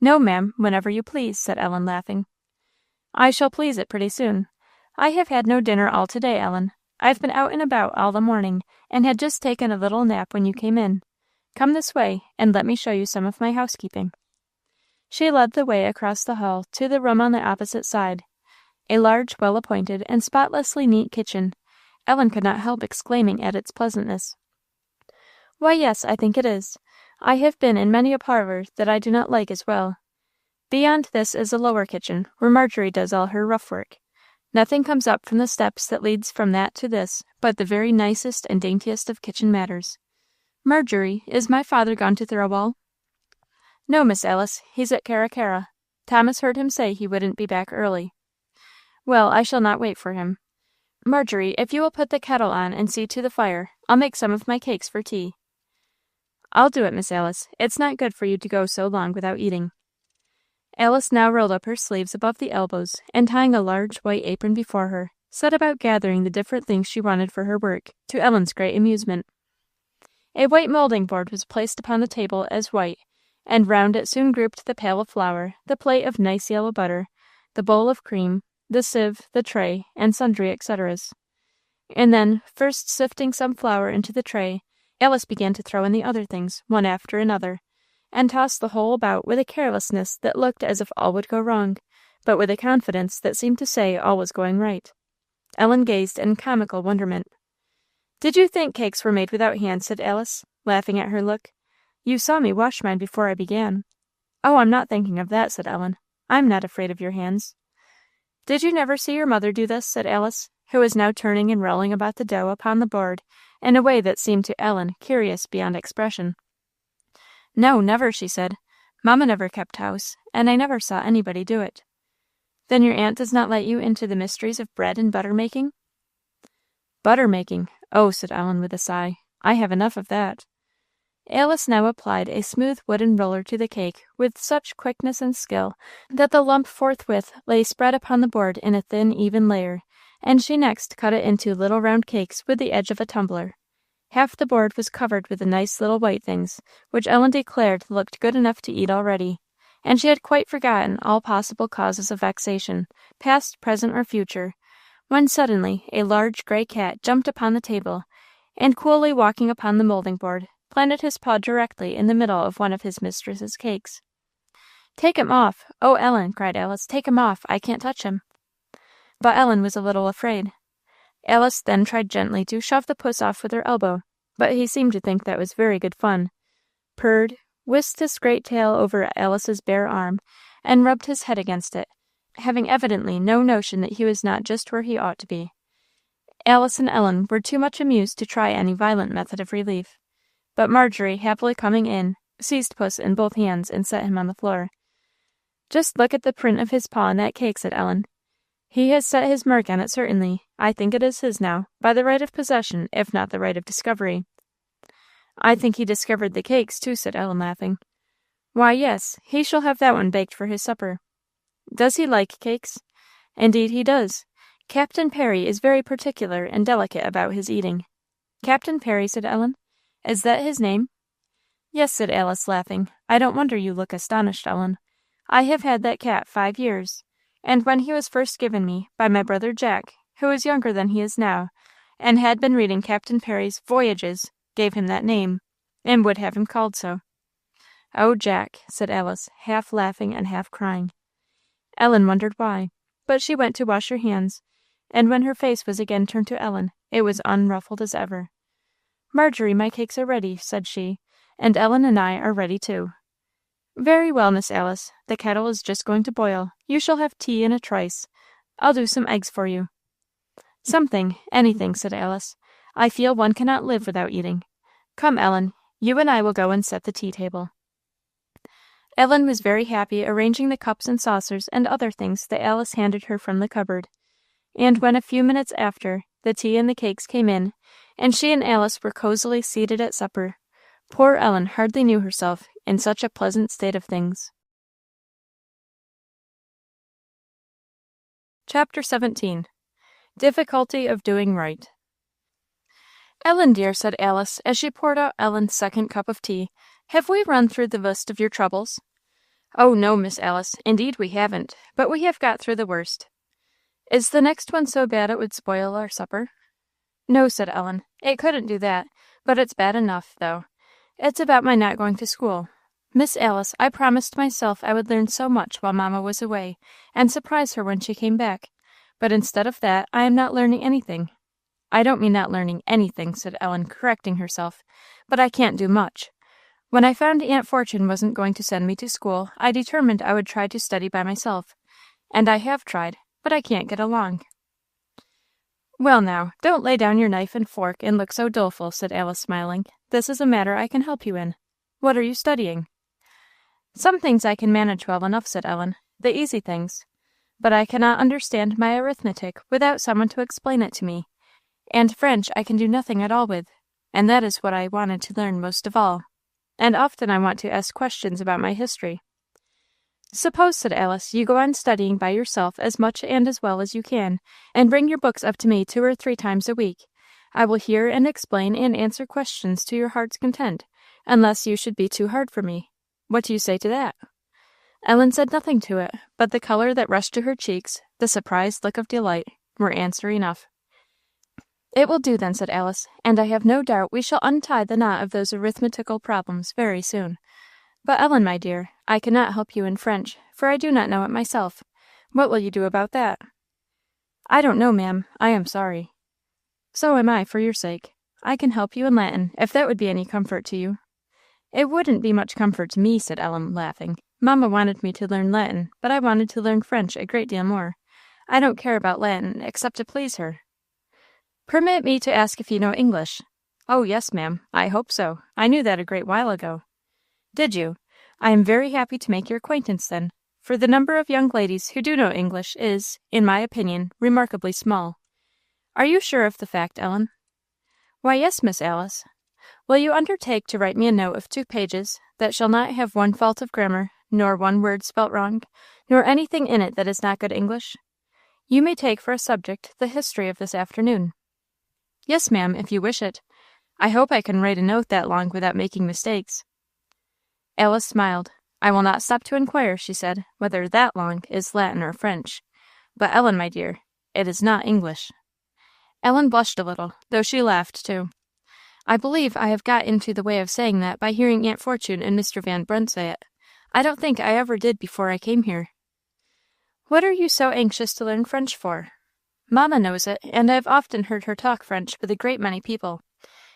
"No, ma'am, whenever you please," said Ellen, laughing. "I shall please it pretty soon. I have had no dinner all to-day, Ellen. I've been out and about all the morning, and had just taken a little nap when you came in. Come this way, and let me show you some of my housekeeping." She led the way across the hall to the room on the opposite side, a large, well-appointed, and spotlessly neat kitchen. Ellen could not help exclaiming at its pleasantness. "Why, yes, I think it is. I have been in many a parlour that I do not like as well. Beyond this is a lower kitchen, where Margery does all her rough work. Nothing comes up from the steps that leads from that to this but the very nicest and daintiest of kitchen matters. Margery, is my father gone to Thirlwall?" "No, Miss Alice, he's at Carra Carra. Thomas heard him say he wouldn't be back early." "Well, I shall not wait for him. Margery, if you will put the kettle on and see to the fire, I'll make some of my cakes for tea." "I'll do it, Miss Alice. It's not good for you to go so long without eating." Alice now rolled up her sleeves above the elbows, and tying a large white apron before her, set about gathering the different things she wanted for her work, to Ellen's great amusement. A white moulding board was placed upon the table as white, and round it soon grouped the pail of flour, the plate of nice yellow butter, the bowl of cream, the sieve, the tray, and sundry etceteras. And then, first sifting some flour into the tray, Alice began to throw in the other things, one after another, and tossed the whole about with a carelessness that looked as if all would go wrong, but with a confidence that seemed to say all was going right. Ellen gazed in comical wonderment. "Did you think cakes were made without hands?" said Alice, laughing at her look. "You saw me wash mine before I began." "Oh, I'm not thinking of that," said Ellen. "I'm not afraid of your hands." "Did you never see your mother do this?" said Alice, who was now turning and rolling about the dough upon the board in a way that seemed to Ellen curious beyond expression. "No, never," she said. "Mamma never kept house, and I never saw anybody do it." "Then your aunt does not let you into the mysteries of bread and butter making?" "Butter making! Oh," said Ellen, with a sigh, "I have enough of that." Alice now applied a smooth wooden roller to the cake with such quickness and skill that the lump forthwith lay spread upon the board in a thin, even layer, and she next cut it into little round cakes with the edge of a tumbler. Half the board was covered with the nice little white things, which Ellen declared looked good enough to eat already, and she had quite forgotten all possible causes of vexation, past, present, or future, when suddenly a large gray cat jumped upon the table, and coolly walking upon the moulding board, planted his paw directly in the middle of one of his mistress's cakes. "Take him off! Oh, Ellen," cried Alice, "take him off! I can't touch him." But Ellen was a little afraid. Alice then tried gently to shove the puss off with her elbow, but he seemed to think that was very good fun, purred, whisked his great tail over Alice's bare arm, and rubbed his head against it, having evidently no notion that he was not just where he ought to be. Alice and Ellen were too much amused to try any violent method of relief, but Margery, happily coming in, seized puss in both hands and set him on the floor. "Just look at the print of his paw in that cake," said Ellen. "He has set his mark on it, certainly. I think it is his now, by the right of possession, if not the right of discovery." "I think he discovered the cakes, too," said Ellen, laughing. "Why, yes, he shall have that one baked for his supper." "Does he like cakes?" "Indeed he does. Captain Perry is very particular and delicate about his eating." "Captain Perry?" said Ellen. "Is that his name?" "Yes," said Alice, laughing. "I don't wonder you look astonished, Ellen. I have had that cat 5 years, and when he was first given me, by my brother Jack, who is younger than he is now, and had been reading Captain Perry's Voyages, gave him that name, and would have him called so." "Oh, Jack!" said Alice, half laughing and half crying. Ellen wondered why, but she went to wash her hands, and when her face was again turned to Ellen, it was unruffled as ever. "Margery, my cakes are ready," said she, "and Ellen and I are ready too." "Very well, Miss Alice, the kettle is just going to boil. You shall have tea in a trice. I'll do some eggs for you." "Something, anything," said Alice. "I feel one cannot live without eating. Come, Ellen, you and I will go and set the tea table." Ellen was very happy arranging the cups and saucers and other things that Alice handed her from the cupboard; and when a few minutes after, the tea and the cakes came in, and she and Alice were cosily seated at supper, poor Ellen hardly knew herself in such a pleasant state of things. Chapter 17. Difficulty of doing right. "Ellen, dear," said Alice, as she poured out Ellen's second cup of tea, "have we run through the list of your troubles?" "Oh, no, Miss Alice, indeed we haven't, but we have got through the worst." "Is the next one so bad it would spoil our supper?" "No," said Ellen, "it couldn't do that, but it's bad enough, though. It's about my not going to school. Miss Alice, I promised myself I would learn so much while Mamma was away, and surprise her when she came back; but instead of that, I am not learning anything." "I don't mean not learning anything," said Ellen, correcting herself, "but I can't do much. When I found Aunt Fortune wasn't going to send me to school, I determined I would try to study by myself; and I have tried, but I can't get along." "Well, now, don't lay down your knife and fork and look so doleful," said Alice, smiling. "This is a matter I can help you in. What are you studying?" "Some things I can manage well enough," said Ellen, "the easy things; but I cannot understand my arithmetic without someone to explain it to me, and French I can do nothing at all with, and that is what I wanted to learn most of all, and often I want to ask questions about my history." "Suppose," said Alice, "you go on studying by yourself as much and as well as you can, and bring your books up to me 2 or 3 times a week. I will hear and explain and answer questions to your heart's content, unless you should be too hard for me. What do you say to that?" Ellen said nothing to it, but the colour that rushed to her cheeks, the surprised look of delight, were answer enough. "It will do then," said Alice, "and I have no doubt we shall untie the knot of those arithmetical problems very soon. But, Ellen, my dear, I cannot help you in French, for I do not know it myself. What will you do about that?" "I don't know, ma'am. I am sorry." "So am I, for your sake. I can help you in Latin, if that would be any comfort to you." "It wouldn't be much comfort to me," said Ellen, laughing. "Mamma wanted me to learn Latin, but I wanted to learn French a great deal more. I don't care about Latin, except to please her." "Permit me to ask if you know English?" "Oh, yes, ma'am. I hope so. I knew that a great while ago." "Did you? I am very happy to make your acquaintance, then, for the number of young ladies who do know English is, in my opinion, remarkably small. Are you sure of the fact, Ellen?" "Why, yes, Miss Alice." "Will you undertake to write me a note of 2 pages, that shall not have one fault of grammar, nor one word spelt wrong, nor anything in it that is not good English? You may take for a subject the history of this afternoon." "Yes, ma'am, if you wish it. I hope I can write a note that long without making mistakes." Alice smiled. "I will not stop to inquire," she said, "whether that long is Latin or French. But, Ellen, my dear, it is not English." Ellen blushed a little, though she laughed too. "I believe I have got into the way of saying that by hearing Aunt Fortune and Mr. Van Brunt say it. I don't think I ever did before I came here." "What are you so anxious to learn French for?" "Mamma knows it, and I have often heard her talk French with a great many people,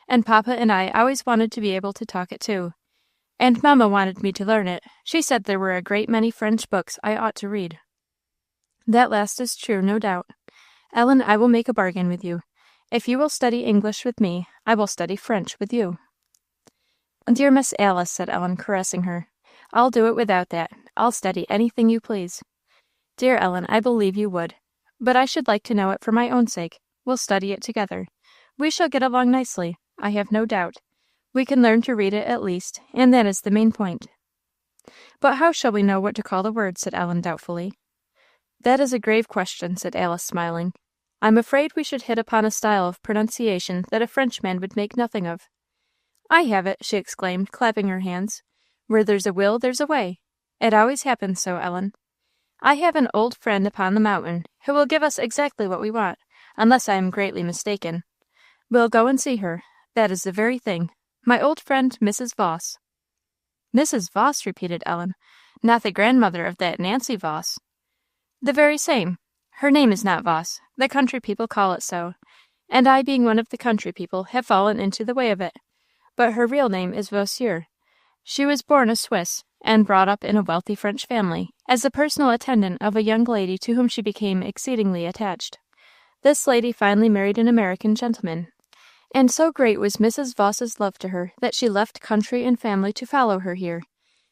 and Papa and I always wanted to be able to talk it too. And Mamma wanted me to learn it. She said there were a great many French books I ought to read." "That last is true, no doubt. Ellen, I will make a bargain with you. If you will study English with me, I will study French with you." "Dear Miss Alice," said Ellen, caressing her, "I'll do it without that. I'll study anything you please." "Dear Ellen, I believe you would. But I should like to know it for my own sake. We'll study it together. We shall get along nicely, I have no doubt. We can learn to read it at least, and that is the main point." "But how shall we know what to call the words?" said Ellen, doubtfully. "That is a grave question," said Alice, smiling. "I'm afraid we should hit upon a style of pronunciation that a Frenchman would make nothing of." "I have it!" she exclaimed, clapping her hands. "Where there's a will, there's a way. It always happens so, Ellen. I have an old friend upon the mountain who will give us exactly what we want, unless I am greatly mistaken. We'll go and see her. That is the very thing. My old friend, Mrs. Voss." "Mrs. Voss?" repeated Ellen. "Not the grandmother of that Nancy Voss?" "The very same. Her name is not Voss; the country people call it so, and I, being one of the country people, have fallen into the way of it. But her real name is Vossier. She was born a Swiss, and brought up in a wealthy French family, as the personal attendant of a young lady to whom she became exceedingly attached. This lady finally married an American gentleman, and so great was Mrs. Voss's love to her that she left country and family to follow her here.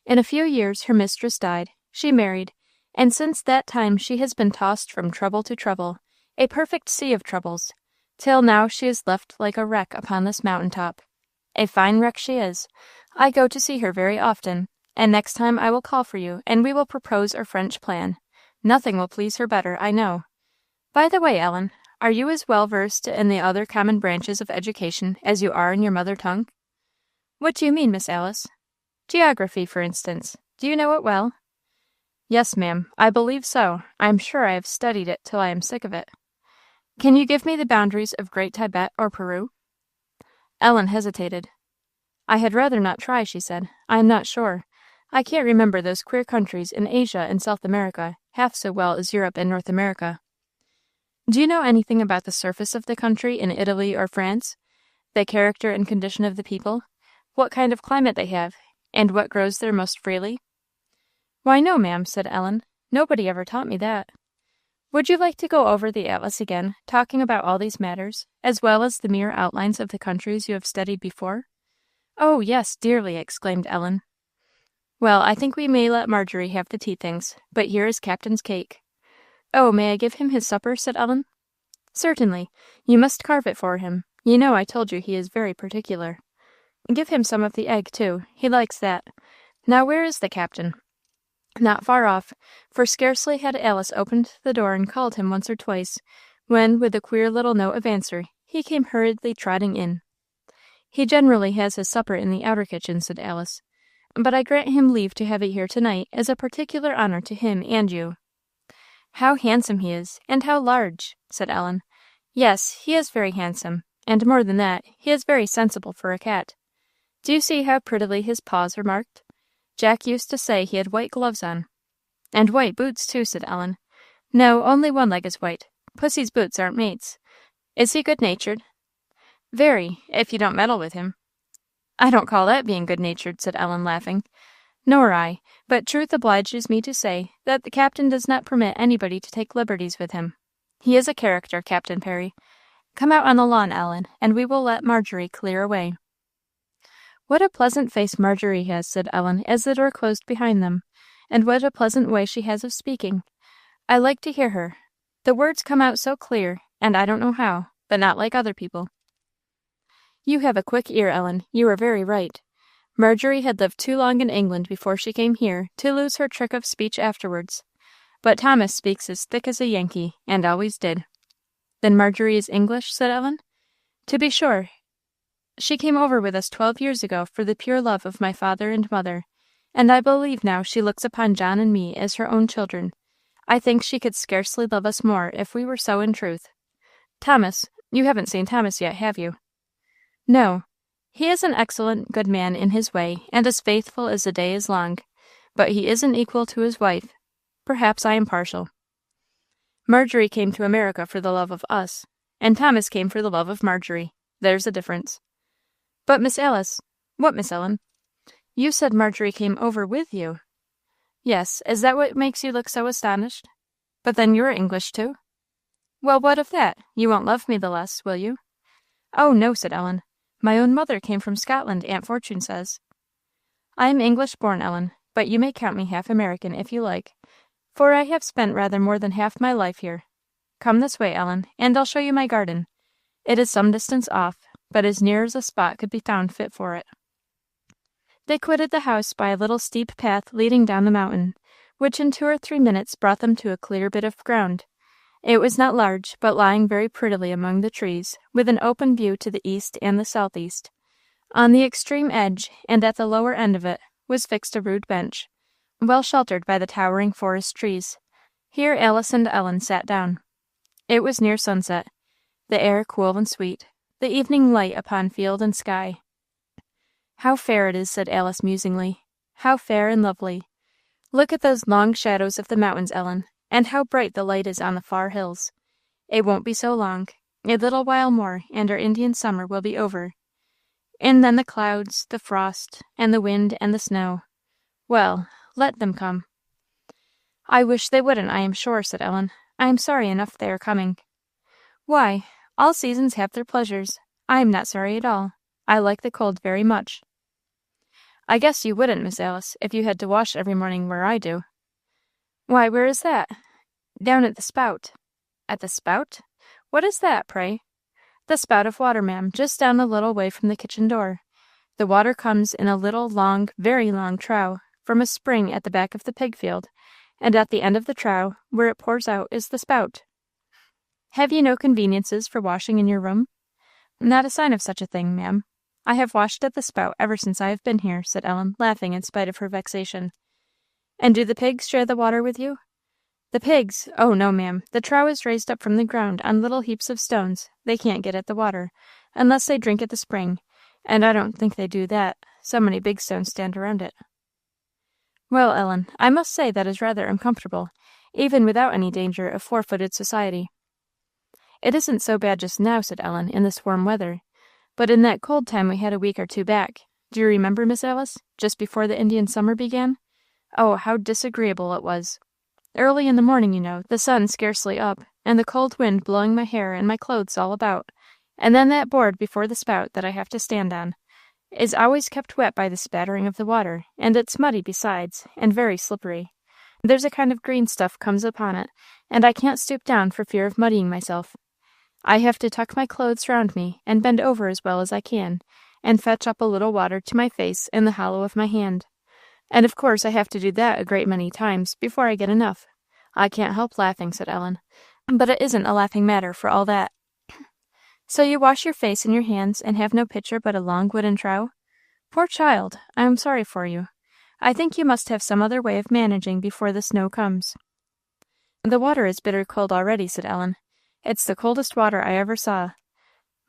In a few years her mistress died, she married, and since that time she has been tossed from trouble to trouble, a perfect sea of troubles, till now she is left like a wreck upon this mountain top. A fine wreck she is. I go to see her very often, and next time I will call for you, and we will propose our French plan. Nothing will please her better, I know. By the way, Ellen, are you as well versed in the other common branches of education as you are in your mother tongue? What do you mean, Miss Alice? Geography, for instance. Do you know it well? Yes, ma'am, I believe so. I am sure I have studied it till I am sick of it. Can you give me the boundaries of Great Tibet or Peru? Ellen hesitated. I had rather not try, she said. I am not sure. I can't remember those queer countries in Asia and South America half so well as Europe and North America. Do you know anything about the surface of the country in Italy or France? The character and condition of the people? What kind of climate they have, and what grows there most freely? Why, no, ma'am, said Ellen. Nobody ever taught me that. Would you like to go over the atlas again, talking about all these matters, as well as the mere outlines of the countries you have studied before? Oh, yes, dearly, exclaimed Ellen. Well, I think we may let Marjorie have the tea things, but here is Captain's cake. Oh, may I give him his supper? Said Ellen. Certainly. You must carve it for him. You know I told you he is very particular. Give him some of the egg, too. He likes that. Now where is the captain? Not far off, for scarcely had Alice opened the door and called him once or twice, when, with a queer little note of answer, he came hurriedly trotting in. He generally has his supper in the outer kitchen, said Alice, but I grant him leave to have it here tonight as a particular honour to him and you. How handsome he is, and how large, said Ellen. Yes, he is very handsome, and more than that, he is very sensible for a cat. Do you see how prettily his paws are marked? Jack used to say he had white gloves on. And white boots, too, said Ellen. No, only one leg is white. Pussy's boots aren't mates. Is he good-natured? Very, if you don't meddle with him. I don't call that being good-natured, said Ellen, laughing. Nor I, but truth obliges me to say that the captain does not permit anybody to take liberties with him. He is a character, Captain Perry. Come out on the lawn, Ellen, and we will let Marjorie clear away. What a pleasant face Marjorie has, said Ellen, as the door closed behind them, and what a pleasant way she has of speaking. I like to hear her. The words come out so clear, and I don't know how, but not like other people. You have a quick ear, Ellen. You are very right. Marjorie had lived too long in England before she came here to lose her trick of speech afterwards. But Thomas speaks as thick as a Yankee, and always did. Then Marjorie is English, said Ellen. To be sure. She came over with us 12 years ago for the pure love of my father and mother, and I believe now she looks upon John and me as her own children. I think she could scarcely love us more if we were so in truth. Thomas, you haven't seen Thomas yet, have you? No. He is an excellent, good man in his way, and as faithful as the day is long, but he isn't equal to his wife. Perhaps I am partial. Marjorie came to America for the love of us, and Thomas came for the love of Marjorie. There's a difference. But Miss Alice— What, Miss Ellen? You said Marjorie came over with you. Yes, is that what makes you look so astonished? But then you're English, too. Well, what of that? You won't love me the less, will you? Oh, no, said Ellen. My own mother came from Scotland, Aunt Fortune says. I am English-born, Ellen, but you may count me half American if you like, for I have spent rather more than half my life here. Come this way, Ellen, and I'll show you my garden. It is some distance off, but as near as a spot could be found fit for it. They quitted the house by a little steep path leading down the mountain, which in 2 or 3 minutes brought them to a clear bit of ground. It was not large, but lying very prettily among the trees, with an open view to the east and the southeast. On the extreme edge, and at the lower end of it, was fixed a rude bench, well sheltered by the towering forest trees. Here Alice and Ellen sat down. It was near sunset, the air cool and sweet, the evening light upon field and sky. How fair it is, said Alice musingly. How fair and lovely. Look at those long shadows of the mountains, Ellen, and how bright the light is on the far hills. It won't be so long. A little while more, and our Indian summer will be over. And then the clouds, the frost, and the wind and the snow. Well, let them come." "I wish they wouldn't, I am sure," said Ellen. "I am sorry enough they are coming." "Why, all seasons have their pleasures. I am not sorry at all. I like the cold very much." "I guess you wouldn't, Miss Alice, if you had to wash every morning where I do." "Why, where is that?" "Down at the spout." "At the spout? What is that, pray?" "The spout of water, ma'am, just down a little way from the kitchen door. The water comes in a little long, very long trough, from a spring at the back of the pig field, and at the end of the trough, where it pours out, is the spout." "Have you no conveniences for washing in your room?" "Not a sign of such a thing, ma'am. I have washed at the spout ever since I have been here," said Ellen, laughing in spite of her vexation. "And do the pigs share the water with you?" "The pigs? Oh, no, ma'am. The trough is raised up from the ground on little heaps of stones. They can't get at the water, unless they drink at the spring, and I don't think they do that, so many big stones stand around it." "Well, Ellen, I must say that is rather uncomfortable, even without any danger of four-footed society." "It isn't so bad just now," said Ellen, "in this warm weather, but in that cold time we had a week or two back. Do you remember, Miss Alice, just before the Indian summer began? Oh, how disagreeable it was! Early in the morning, you know, the sun scarcely up, and the cold wind blowing my hair and my clothes all about, and then that board before the spout that I have to stand on is always kept wet by the spattering of the water, and it's muddy besides, and very slippery. There's a kind of green stuff comes upon it, and I can't stoop down for fear of muddying myself. I have to tuck my clothes round me, and bend over as well as I can, and fetch up a little water to my face in the hollow of my hand. And of course I have to do that a great many times before I get enough. I can't help laughing," said Ellen, "but it isn't a laughing matter for all that." "So you wash your face and your hands, and have no pitcher but a long wooden trough? Poor child! I am sorry for you. I think you must have some other way of managing before the snow comes." "The water is bitter cold already," said Ellen. "It's the coldest water I ever saw.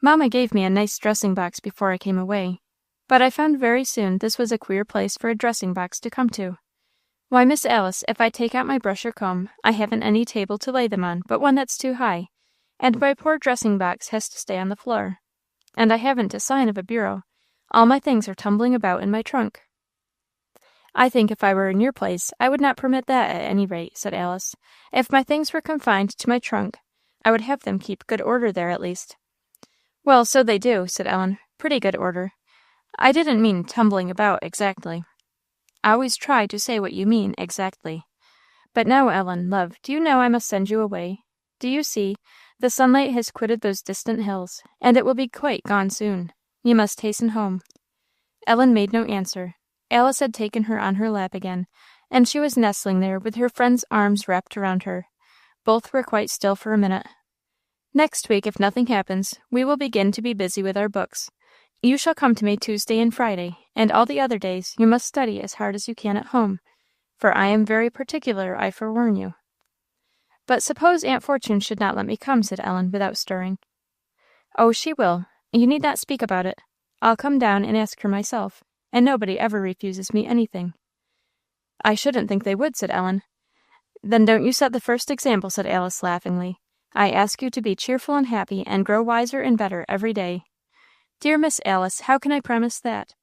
Mamma gave me a nice dressing box before I came away, but I found very soon this was a queer place for a dressing box to come to. Why, Miss Alice, if I take out my brush or comb, I haven't any table to lay them on but one that's too high, and my poor dressing box has to stay on the floor. And I haven't a sign of a bureau. All my things are tumbling about in my trunk." "I think if I were in your place, I would not permit that at any rate," said Alice. "If my things were confined to my trunk, I would have them keep good order there at least." "Well, so they do," said Ellen. "Pretty good order. I didn't mean tumbling about exactly." "Always try to say what you mean exactly. But now, Ellen, love, do you know I must send you away? Do you see, the sunlight has quitted those distant hills, and it will be quite gone soon. You must hasten home." Ellen made no answer. Alice had taken her on her lap again, and she was nestling there with her friend's arms wrapped around her. Both were quite still for a minute. "Next week, if nothing happens, we will begin to be busy with our books. You shall come to me Tuesday and Friday, and all the other days you must study as hard as you can at home, for I am very particular, I forewarn you." "But suppose Aunt Fortune should not let me come," said Ellen, without stirring. "Oh, she will. You need not speak about it. I'll come down and ask her myself, and nobody ever refuses me anything." "I shouldn't think they would," said Ellen. "Then don't you set the first example," said Alice, laughingly. "I ask you to be cheerful and happy, and grow wiser and better every day." "Dear Miss Alice, how can I promise that?"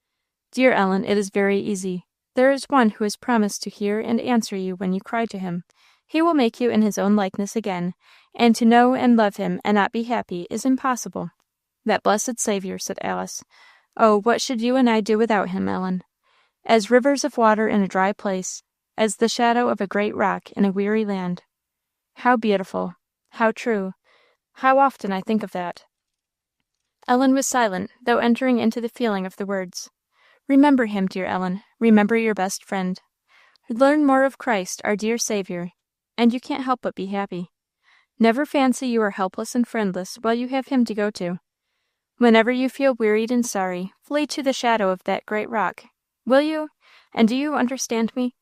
"Dear Ellen, it is very easy. There is one who has promised to hear and answer you when you cry to him. He will make you in his own likeness again, and to know and love him and not be happy is impossible." "That blessed Saviour," said Alice. "Oh, what should you and I do without him, Ellen? As rivers of water in a dry place, as the shadow of a great rock in a weary land." How beautiful! How true! How often I think of that! Ellen was silent, though entering into the feeling of the words. Remember him, dear Ellen. Remember your best friend. Learn more of Christ, our dear Saviour, and you can't help but be happy. Never fancy you are helpless and friendless while you have him to go to. Whenever you feel wearied and sorry, flee to the shadow of that great rock. Will you? And do you understand me?"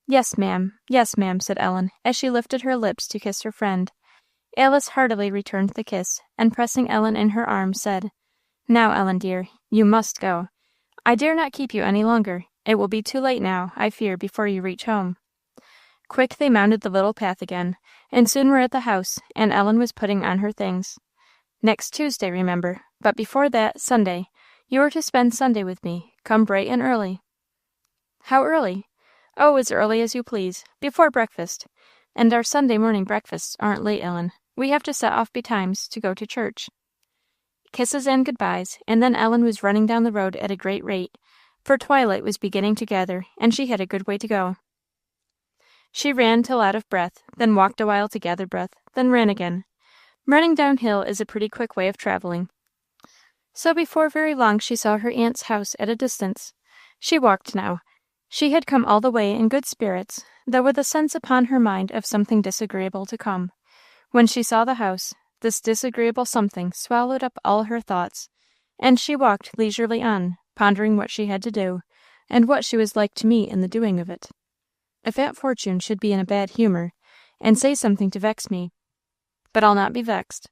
Yes, ma'am, said Ellen, as she lifted her lips to kiss her friend. Alice heartily returned the kiss, and pressing Ellen in her arms, said, "Now, Ellen, dear, you must go. I dare not keep you any longer. It will be too late now, I fear, before you reach home." Quick they mounted the little path again, and soon were at the house, and Ellen was putting on her things. "Next Tuesday, remember, but before that, Sunday. You are to spend Sunday with me. Come bright and early." "How early?" "Oh, as early as you please, before breakfast. And our Sunday morning breakfasts aren't late, Ellen. We have to set off betimes to go to church." Kisses and good-byes, and then Ellen was running down the road at a great rate, for twilight was beginning to gather, and she had a good way to go. She ran till out of breath, then walked a while to gather breath, then ran again. Running downhill is a pretty quick way of traveling. So before very long she saw her aunt's house at a distance. She walked now. She had come all the way in good spirits, though with a sense upon her mind of something disagreeable to come. When she saw the house, this disagreeable something swallowed up all her thoughts, and she walked leisurely on, pondering what she had to do, and what she was like to meet in the doing of it. If Aunt Fortune should be in a bad humour, and say something to vex me. But I'll not be vexed.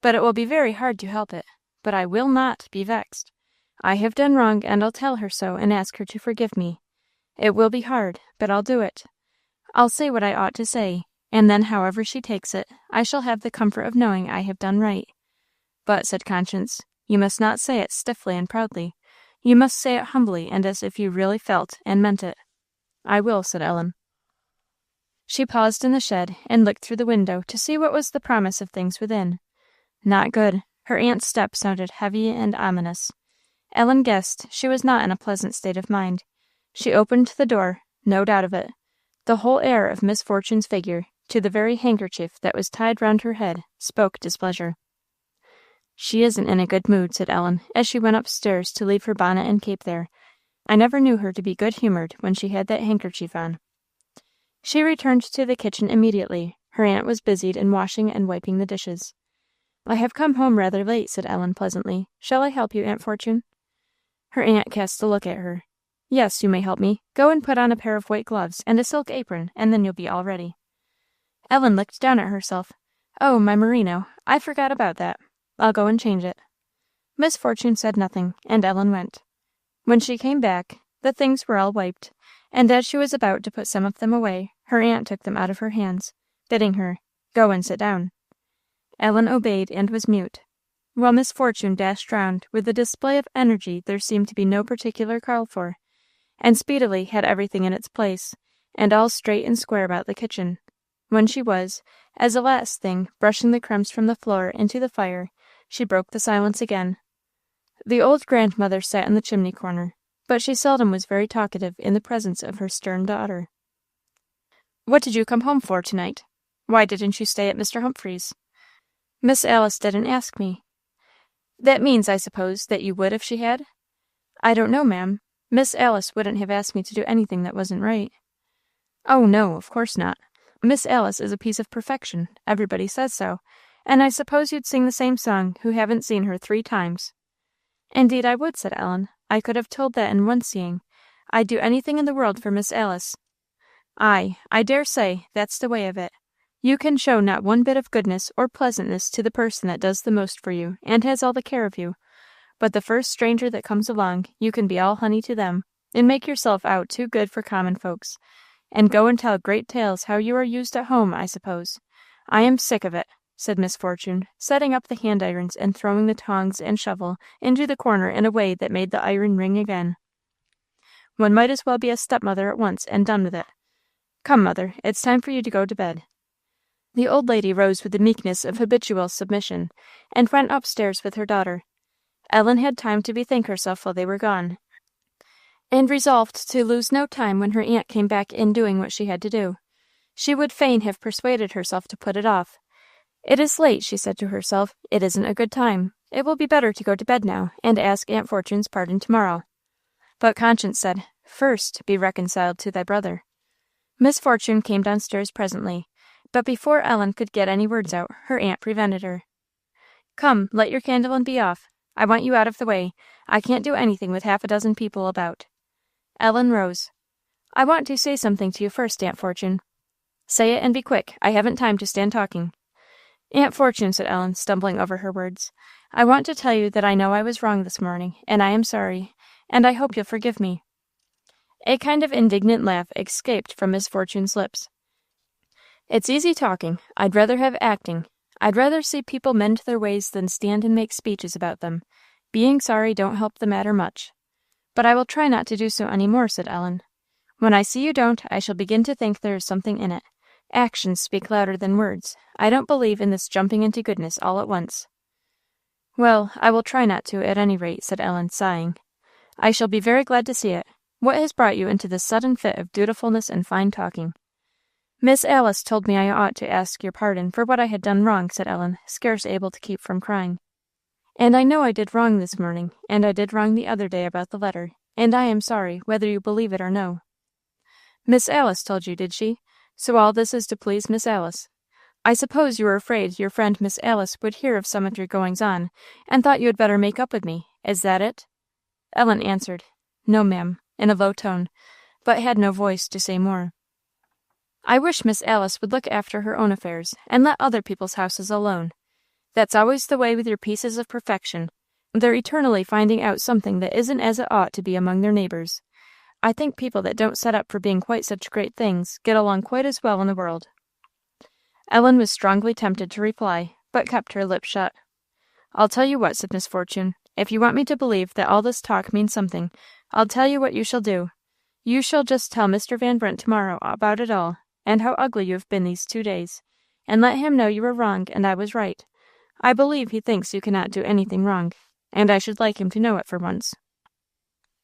But it will be very hard to help it. But I will not be vexed. I have done wrong, and I'll tell her so, and ask her to forgive me. It will be hard, but I'll do it. I'll say what I ought to say, and then however she takes it, I shall have the comfort of knowing I have done right. But, said Conscience, you must not say it stiffly and proudly. You must say it humbly, and as if you really felt and meant it. I will, said Ellen. She paused in the shed, and looked through the window to see what was the promise of things within. Not good. Her aunt's step sounded heavy and ominous. Ellen guessed she was not in a pleasant state of mind. She opened the door, no doubt of it. The whole air of Miss Fortune's figure, to the very handkerchief that was tied round her head, spoke displeasure. She isn't in a good mood, said Ellen, as she went upstairs to leave her bonnet and cape there. I never knew her to be good-humoured when she had that handkerchief on. She returned to the kitchen immediately. Her aunt was busied in washing and wiping the dishes. I have come home rather late, said Ellen pleasantly. Shall I help you, Aunt Fortune? Her aunt cast a look at her. Yes, you may help me. Go and put on a pair of white gloves and a silk apron, and then you'll be all ready. Ellen looked down at herself. Oh, my merino. I forgot about that. I'll go and change it. Miss Fortune said nothing, and Ellen went. When she came back, the things were all wiped, and as she was about to put some of them away, her aunt took them out of her hands, bidding her, Go and sit down. Ellen obeyed and was mute, while Miss Fortune dashed round with a display of energy there seemed to be no particular call for, and speedily had everything in its place, and all straight and square about the kitchen. When she was, as a last thing, brushing the crumbs from the floor into the fire, she broke the silence again. The old grandmother sat in the chimney corner, but she seldom was very talkative in the presence of her stern daughter. What did you come home for to-night? Why didn't you stay at Mr. Humphrey's? Miss Alice didn't ask me. That means, I suppose, that you would if she had? I don't know, ma'am. Miss Alice wouldn't have asked me to do anything that wasn't right. Oh, no, of course not. Miss Alice is a piece of perfection. Everybody says so. And I suppose you'd sing the same song who haven't seen her 3 times. Indeed I would, said Ellen. I could have told that in one seeing. I'd do anything in the world for Miss Alice. Ay, I dare say, that's the way of it. You can show not one bit of goodness or pleasantness to the person that does the most for you, and has all the care of you. But the first stranger that comes along, you can be all honey to them, and make yourself out too good for common folks, and go and tell great tales how you are used at home, I suppose. I am sick of it, said Miss Fortune, setting up the hand-irons and throwing the tongs and shovel into the corner in a way that made the iron ring again. One might as well be a stepmother at once and done with it. Come, mother, it's time for you to go to bed. The old lady rose with the meekness of habitual submission, and went upstairs with her daughter. Ellen had time to bethink herself while they were gone, and resolved to lose no time when her aunt came back in doing what she had to do. She would fain have persuaded herself to put it off. It is late, she said to herself. It isn't a good time. It will be better to go to bed now, and ask Aunt Fortune's pardon tomorrow. But conscience said, First be reconciled to thy brother. Miss Fortune came downstairs presently, but before Ellen could get any words out, her aunt prevented her. Come, light your candle and be off. I want you out of the way. I can't do anything with 6 people about. Ellen rose. I want to say something to you first, Aunt Fortune. Say it and be quick. I haven't time to stand talking. Aunt Fortune, said Ellen, stumbling over her words, I want to tell you that I know I was wrong this morning, and I am sorry, and I hope you'll forgive me. A kind of indignant laugh escaped from Miss Fortune's lips. It's easy talking. I'd rather have acting. I'd rather see people mend their ways than stand and make speeches about them. Being sorry don't help the matter much. But I will try not to do so any more, said Ellen. When I see you don't, I shall begin to think there is something in it. Actions speak louder than words. I don't believe in this jumping into goodness all at once." "Well, I will try not to, at any rate," said Ellen, sighing. "I shall be very glad to see it. What has brought you into this sudden fit of dutifulness and fine talking?" "Miss Alice told me I ought to ask your pardon for what I had done wrong," said Ellen, scarce able to keep from crying. "And I know I did wrong this morning, and I did wrong the other day about the letter, and I am sorry, whether you believe it or no." "Miss Alice told you, did she? So all this is to please Miss Alice. I suppose you were afraid your friend Miss Alice would hear of some of your goings on, and thought you had better make up with me. Is that it?" Ellen answered, "No, ma'am," in a low tone, but had no voice to say more. "I wish Miss Alice would look after her own affairs, and let other people's houses alone. That's always the way with your pieces of perfection. They're eternally finding out something that isn't as it ought to be among their neighbours. I think people that don't set up for being quite such great things get along quite as well in the world." Ellen was strongly tempted to reply, but kept her lips shut. "I'll tell you what," said Miss Fortune. "If you want me to believe that all this talk means something, I'll tell you what you shall do. You shall just tell Mr. Van Brunt to-morrow about it all, and how ugly you have been these 2 days, and let him know you were wrong and I was right. I believe he thinks you cannot do anything wrong, and I should like him to know it for once."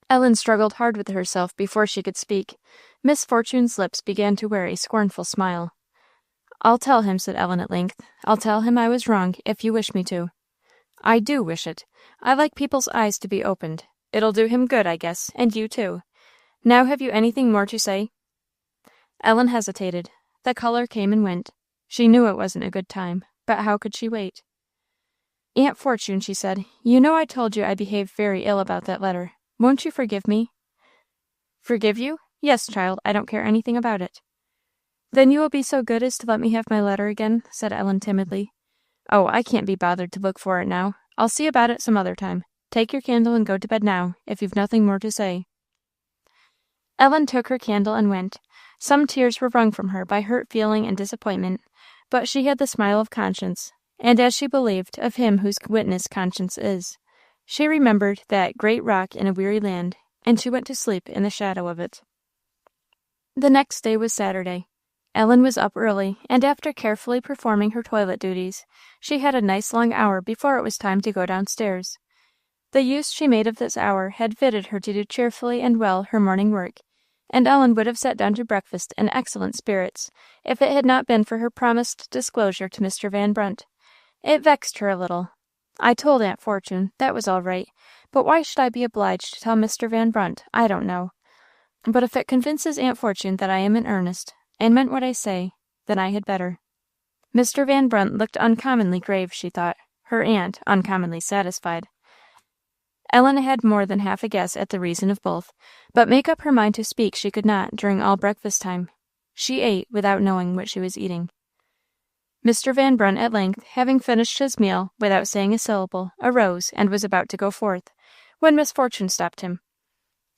Ellen struggled hard with herself before she could speak. Miss Fortune's lips began to wear a scornful smile. "I'll tell him," said Ellen at length. "I'll tell him I was wrong, if you wish me to." "I do wish it. I like people's eyes to be opened. It'll do him good, I guess, and you too. Now have you anything more to say?" Ellen hesitated. The colour came and went. She knew it wasn't a good time, but how could she wait? "Aunt Fortune," she said, "you know I told you I behaved very ill about that letter. Won't you forgive me?" "Forgive you? Yes, child, I don't care anything about it." "Then you will be so good as to let me have my letter again?" said Ellen timidly. "Oh, I can't be bothered to look for it now. I'll see about it some other time. Take your candle and go to bed now, if you've nothing more to say." Ellen took her candle and went. Some tears were wrung from her by hurt feeling and disappointment, but she had the smile of conscience, and as she believed, of him whose witness conscience is. She remembered that great rock in a weary land, and she went to sleep in the shadow of it. The next day was Saturday. Ellen was up early, and after carefully performing her toilet duties, she had a nice long hour before it was time to go downstairs. The use she made of this hour had fitted her to do cheerfully and well her morning work, and Ellen would have sat down to breakfast in excellent spirits, if it had not been for her promised disclosure to Mr. Van Brunt. It vexed her a little. "I told Aunt Fortune, that was all right, but why should I be obliged to tell Mr. Van Brunt? I don't know. But if it convinces Aunt Fortune that I am in earnest, and meant what I say, then I had better." Mr. Van Brunt looked uncommonly grave, she thought, her aunt uncommonly satisfied. Ellen had more than half a guess at the reason of both, but make up her mind to speak she could not during all breakfast time. She ate without knowing what she was eating. Mr. Van Brunt at length, having finished his meal without saying a syllable, arose and was about to go forth, when Miss Fortune stopped him.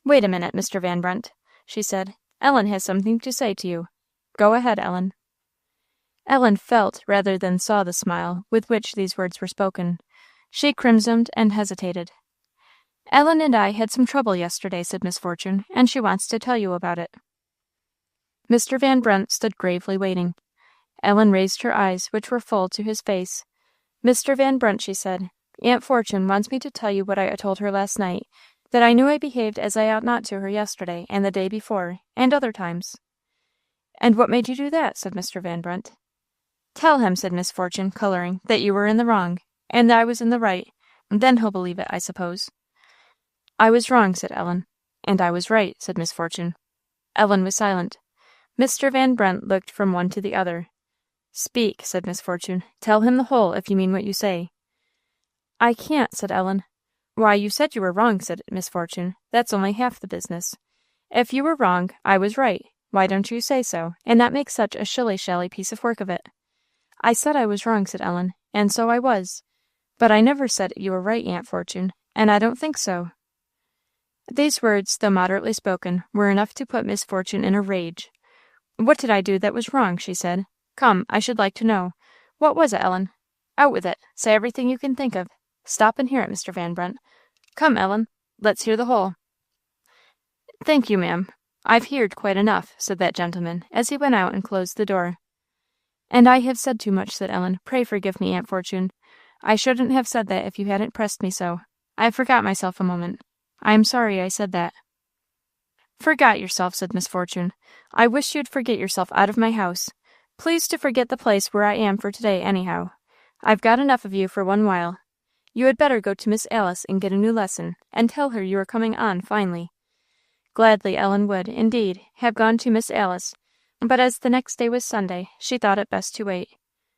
"Wait a minute, Mr. Van Brunt," she said. "Ellen has something to say to you. Go ahead, Ellen." Ellen felt rather than saw the smile with which these words were spoken. She crimsoned and hesitated. "Ellen and I had some trouble yesterday," said Miss Fortune, "and she wants to tell you about it." Mr. Van Brunt stood gravely waiting. Ellen raised her eyes, which were full, to his face. "Mr. Van Brunt," she said, "Aunt Fortune wants me to tell you what I told her last night, that I knew I behaved as I ought not to her yesterday and the day before, and other times." "And what made you do that?" said Mr. Van Brunt. "Tell him," said Miss Fortune, colouring, "that you were in the wrong, and I was in the right, then he'll believe it, I suppose." "I was wrong," said Ellen. "And I was right," said Miss Fortune. Ellen was silent. Mr. Van Brunt looked from one to the other. "Speak," said Miss Fortune. "Tell him the whole, if you mean what you say." "I can't," said Ellen. "Why, you said you were wrong," said Miss Fortune. "That's only half the business. If you were wrong, I was right. Why don't you say so, and not make such a shilly-shally piece of work of it?" "I said I was wrong," said Ellen, "and so I was. But I never said you were right, Aunt Fortune, and I don't think so." These words, though moderately spoken, were enough to put Miss Fortune in a rage. "What did I do that was wrong?" she said. "Come, I should like to know. What was it, Ellen? Out with it. Say everything you can think of. Stop and hear it, Mr. Van Brunt. Come, Ellen, let's hear the whole." "Thank you, ma'am. "I've heerd quite enough," said that gentleman, as he went out and closed the door. "And I have said too much," said Ellen. "Pray forgive me, Aunt Fortune. I shouldn't have said that if you hadn't pressed me so. I forgot myself a moment. I am sorry I said that." "Forgot yourself," said Miss Fortune. "I wish you'd forget yourself out of my house. Please to forget the place where I am for to-day, anyhow. I've got enough of you for one while. You had better go to Miss Alice and get a new lesson, and tell her you are coming on finely." Gladly Ellen would, indeed, have gone to Miss Alice, but as the next day was Sunday, she thought it best to wait.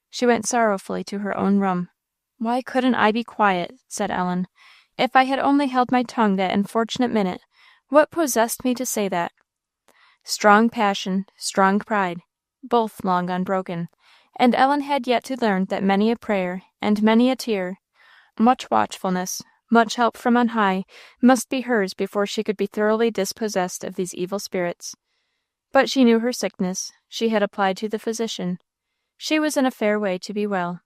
She went sorrowfully to her own room. "Why couldn't I be quiet?" said Ellen. "If I had only held my tongue that unfortunate minute, what possessed me to say that?" Strong passion, strong pride, both long unbroken, and Ellen had yet to learn that many a prayer and many a tear, much watchfulness, much help from on high, must be hers before she could be thoroughly dispossessed of these evil spirits. But she knew her sickness; she had applied to the physician; she was in a fair way to be well.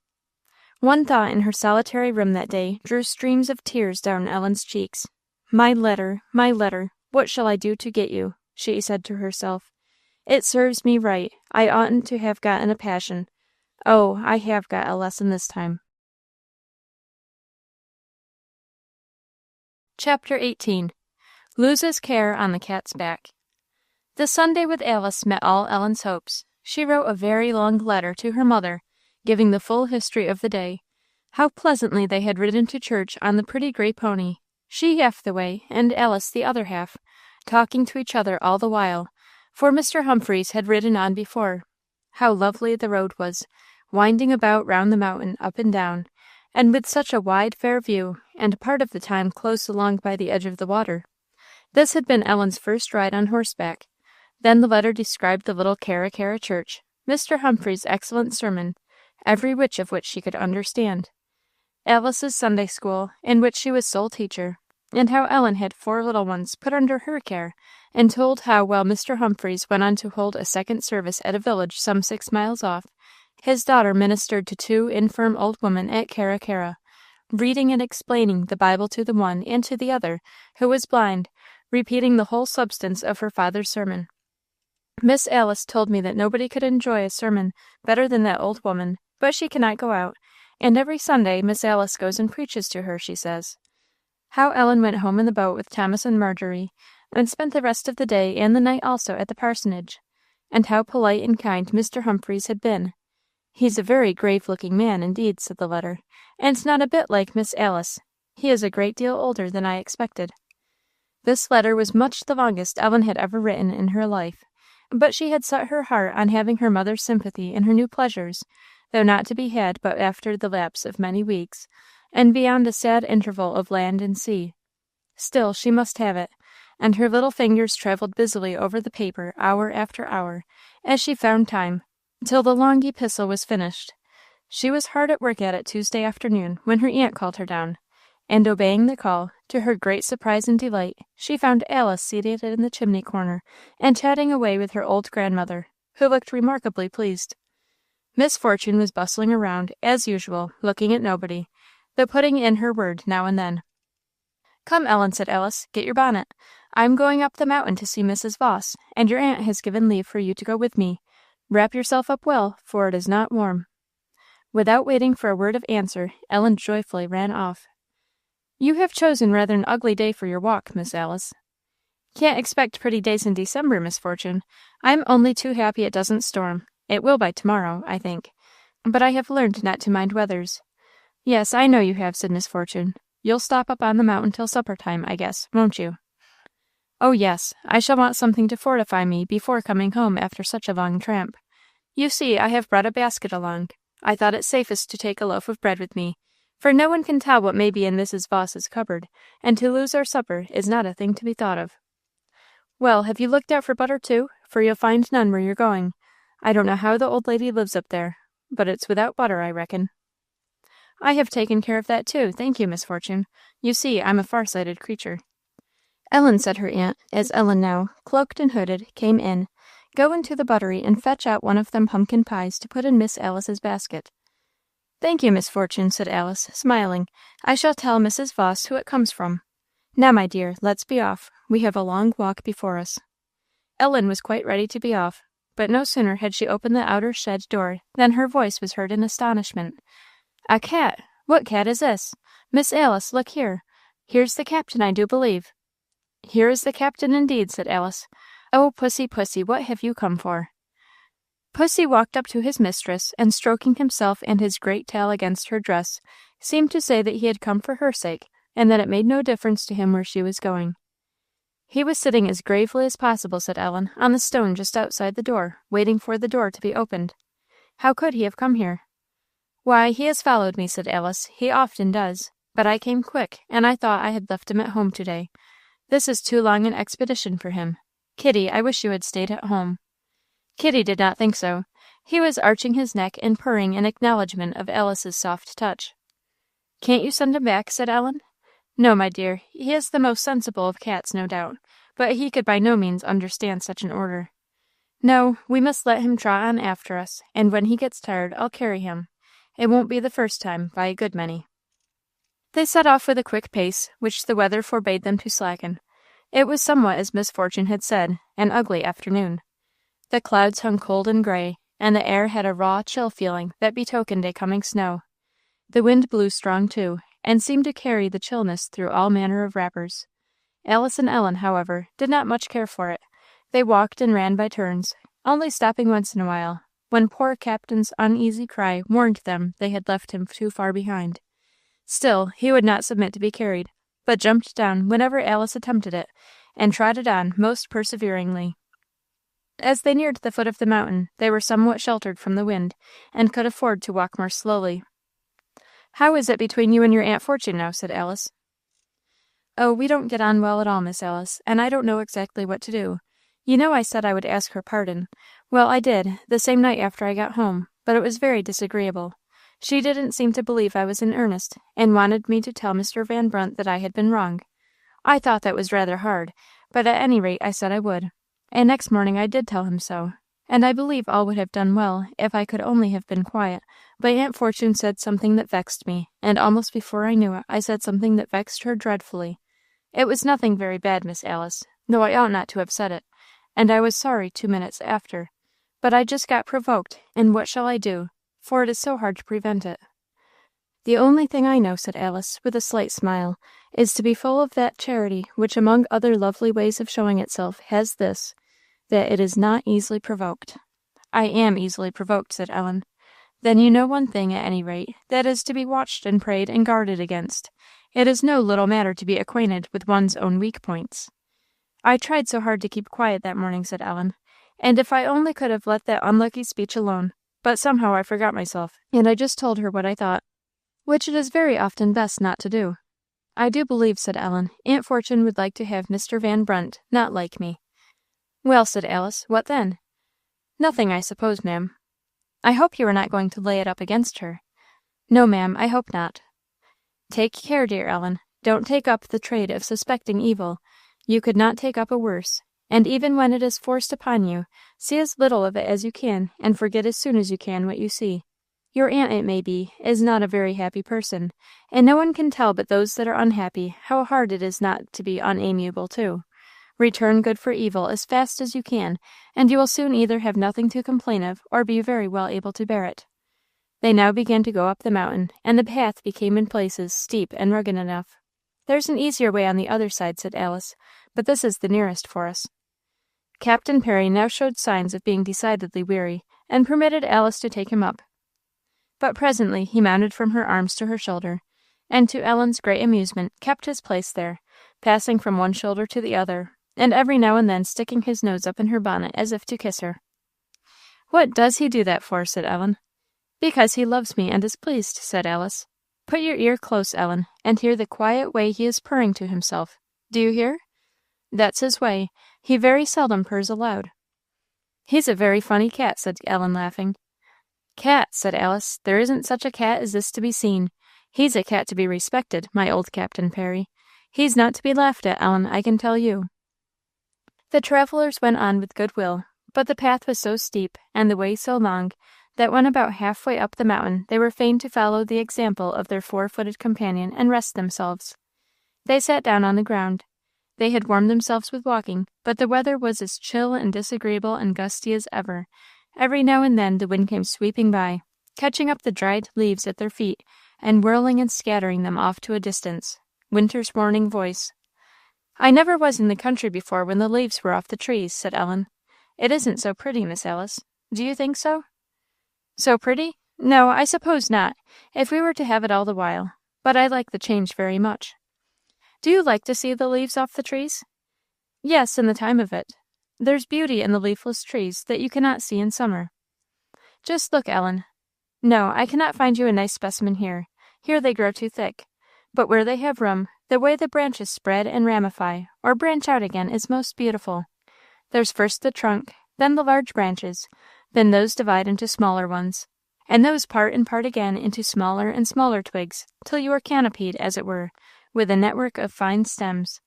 One thought in her solitary room that day drew streams of tears down Ellen's cheeks. My letter, what shall I do to get you?" she said to herself. "It serves me right. I oughtn't to have got in a passion. Oh, I have got a lesson this time." Chapter 18. Loses Care on the Cat's Back. The Sunday with Alice met all Ellen's hopes. She wrote a very long letter to her mother, giving the full history of the day. How pleasantly they had ridden to church on the pretty gray pony, she half the way, and Alice the other half, talking to each other all the while, for Mr. Humphreys had ridden on before. How lovely the road was, winding about round the mountain, up and down, and with such a wide fair view, and part of the time close along by the edge of the water. This had been Ellen's first ride on horseback. Then the letter described the little Carra church, Mr. Humphreys' excellent sermon, every which of which she could understand, Alice's Sunday school, in which she was sole teacher, and how Ellen had 4 little ones put under her care, and told how, while Mr. Humphreys went on to hold a second service at a village some 6 miles off, his daughter ministered to 2 infirm old women at Carra, reading and explaining the Bible to the one and to the other, who was blind, repeating the whole substance of her father's sermon. Miss Alice told me that nobody could enjoy a sermon better than that old woman, but she cannot go out, and every Sunday Miss Alice goes and preaches to her, she says. How Ellen went home in the boat with Thomas and Marjorie, and spent the rest of the day and the night also at the parsonage, and how polite and kind Mr. Humphreys had been. "He's a very grave-looking man, indeed," said the letter, "and not a bit like Miss Alice. He is a great deal older than I expected." This letter was much the longest Ellen had ever written in her life, but she had set her heart on having her mother's sympathy in her new pleasures, though not to be had but after the lapse of many weeks, and beyond a sad interval of land and sea. Still, she must have it, and her little fingers travelled busily over the paper hour after hour, as she found time, till the long epistle was finished. She was hard at work at it Tuesday afternoon when her aunt called her down, and obeying the call, to her great surprise and delight, she found Alice seated in the chimney corner, and chatting away with her old grandmother, who looked remarkably pleased. Miss Fortune was bustling around, as usual, looking at nobody, though putting in her word now and then. "Come, Ellen," said Alice, "get your bonnet. I am going up the mountain to see Mrs. Voss, and your aunt has given leave for you to go with me. Wrap yourself up well, for it is not warm." Without waiting for a word of answer, Ellen joyfully ran off. "You have chosen rather an ugly day for your walk, Miss Alice." "Can't expect pretty days in December, Miss Fortune. I am only too happy it doesn't storm. It will by tomorrow, I think. But I have learned not to mind weathers." "Yes, I know you have," said Miss Fortune. "You'll stop up on the mountain till supper time, I guess, won't you?" "Oh, yes. I shall want something to fortify me before coming home after such a long tramp. You see, I have brought a basket along. I thought it safest to take a loaf of bread with me, for no one can tell what may be in Mrs. Voss's cupboard, and to lose our supper is not a thing to be thought of." "Well, have you looked out for butter, too? For you'll find none where you're going. I don't know how the old lady lives up there, but it's without butter, I reckon." "I have taken care of that, too, thank you, Miss Fortune. You see, I'm a far-sighted creature." "Ellen," said her aunt, as Ellen now, cloaked and hooded, came in, "go into the buttery and fetch out one of them pumpkin pies to put in Miss Alice's basket." "Thank you, Miss Fortune," said Alice, smiling. "I shall tell Mrs. Voss who it comes from. Now, my dear, let's be off. We have a long walk before us." Ellen was quite ready to be off, but no sooner had she opened the outer shed door than her voice was heard in astonishment. "A cat! What cat is this? Miss Alice, look here. Here's the captain, I do believe." "Here is the captain, indeed," said Alice. "Oh, Pussy, Pussy, what have you come for?" Pussy walked up to his mistress, and stroking himself and his great tail against her dress, seemed to say that he had come for her sake, and that it made no difference to him where she was going. "He was sitting as gravely as possible," said Ellen, "on the stone just outside the door, waiting for the door to be opened. How could he have come here?" "Why, he has followed me," said Alice. "He often does. But I came quick, and I thought I had left him at home to-day. This is too long an expedition for him. Kitty, I wish you had stayed at home." Kitty did not think so. He was arching his neck and purring in acknowledgment of Alice's soft touch. "Can't you send him back?" said Ellen. "No, my dear. He is the most sensible of cats, no doubt, but he could by no means understand such an order. No, we must let him trot on after us, and when he gets tired I'll carry him. It won't be the first time, by a good many." They set off with a quick pace, which the weather forbade them to slacken. It was somewhat as Miss Fortune had said, an ugly afternoon. The clouds hung cold and gray, and the air had a raw, chill feeling that betokened a coming snow. The wind blew strong too, and seemed to carry the chillness through all manner of wrappers. Alice and Ellen, however, did not much care for it. They walked and ran by turns, only stopping once in a while, when poor Captain's uneasy cry warned them they had left him too far behind. Still, he would not submit to be carried, but jumped down whenever Alice attempted it, and trotted on most perseveringly. As they neared the foot of the mountain, they were somewhat sheltered from the wind, and could afford to walk more slowly. "How is it between you and your Aunt Fortune now?" said Alice. "Oh, we don't get on well at all, Miss Alice, and I don't know exactly what to do. You know I said I would ask her pardon. Well, I did, the same night after I got home, but it was very disagreeable. She didn't seem to believe I was in earnest, and wanted me to tell Mr. Van Brunt that I had been wrong. I thought that was rather hard, but at any rate I said I would, and next morning I did tell him so, and I believe all would have done well if I could only have been quiet, but Aunt Fortune said something that vexed me, and almost before I knew it I said something that vexed her dreadfully. It was nothing very bad, Miss Alice, though I ought not to have said it, and I was sorry 2 minutes after, but I just got provoked, and what shall I do? For it is so hard to prevent it." "The only thing I know," said Alice, with a slight smile, "is to be full of that charity which among other lovely ways of showing itself has this, that it is not easily provoked." "I am easily provoked," said Ellen. "Then you know one thing, at any rate, that is to be watched and prayed and guarded against. It is no little matter to be acquainted with one's own weak points." "I tried so hard to keep quiet that morning," said Ellen, "and if I only could have let that unlucky speech alone, but somehow I forgot myself, and I just told her what I thought, which it is very often best not to do." "I do believe," said Ellen, "Aunt Fortune would like to have Mr. Van Brunt not like me." "Well," said Alice, "what then?" "Nothing, I suppose, ma'am." "I hope you are not going to lay it up against her." "No, ma'am, I hope not." "Take care, dear Ellen. Don't take up the trade of suspecting evil. You could not take up a worse, and even when it is forced upon you, see as little of it as you can, and forget as soon as you can what you see. Your aunt, it may be, is not a very happy person, and no one can tell but those that are unhappy how hard it is not to be unamiable too. Return good for evil as fast as you can, and you will soon either have nothing to complain of or be very well able to bear it." They now began to go up the mountain, and the path became in places steep and rugged enough. "There's an easier way on the other side," said Alice, "but this is the nearest for us." Captain Perry now showed signs of being decidedly weary, and permitted Alice to take him up. But presently he mounted from her arms to her shoulder, and to Ellen's great amusement kept his place there, passing from one shoulder to the other, and every now and then sticking his nose up in her bonnet as if to kiss her. "What does he do that for?" said Ellen. "Because he loves me and is pleased," said Alice. "Put your ear close, Ellen, and hear the quiet way he is purring to himself. Do you hear? That's his way. He very seldom purrs aloud." "He's a very funny cat," said Ellen, laughing. "Cat," said Alice, "there isn't such a cat as this to be seen. He's a cat to be respected, my old Captain Perry. He's not to be laughed at, Ellen, I can tell you." The travellers went on with good will, but the path was so steep, and the way so long, that when about halfway up the mountain they were fain to follow the example of their 4-footed companion and rest themselves. They sat down on the ground. They had warmed themselves with walking, but the weather was as chill and disagreeable and gusty as ever. Every now and then the wind came sweeping by, catching up the dried leaves at their feet, and whirling and scattering them off to a distance. Winter's warning voice. "I never was in the country before when the leaves were off the trees," said Ellen. "It isn't so pretty, Miss Alice. Do you think so?" "So pretty? No, I suppose not, if we were to have it all the while. But I like the change very much." "Do you like to see the leaves off the trees?" "Yes, in the time of it. There's beauty in the leafless trees that you cannot see in summer. Just look, Ellen. No, I cannot find you a nice specimen here. Here they grow too thick. But where they have room, the way the branches spread and ramify, or branch out again, is most beautiful. There's first the trunk, then the large branches, then those divide into smaller ones, and those part and part again into smaller and smaller twigs, till you are canopied, as it were, with a network of fine stems.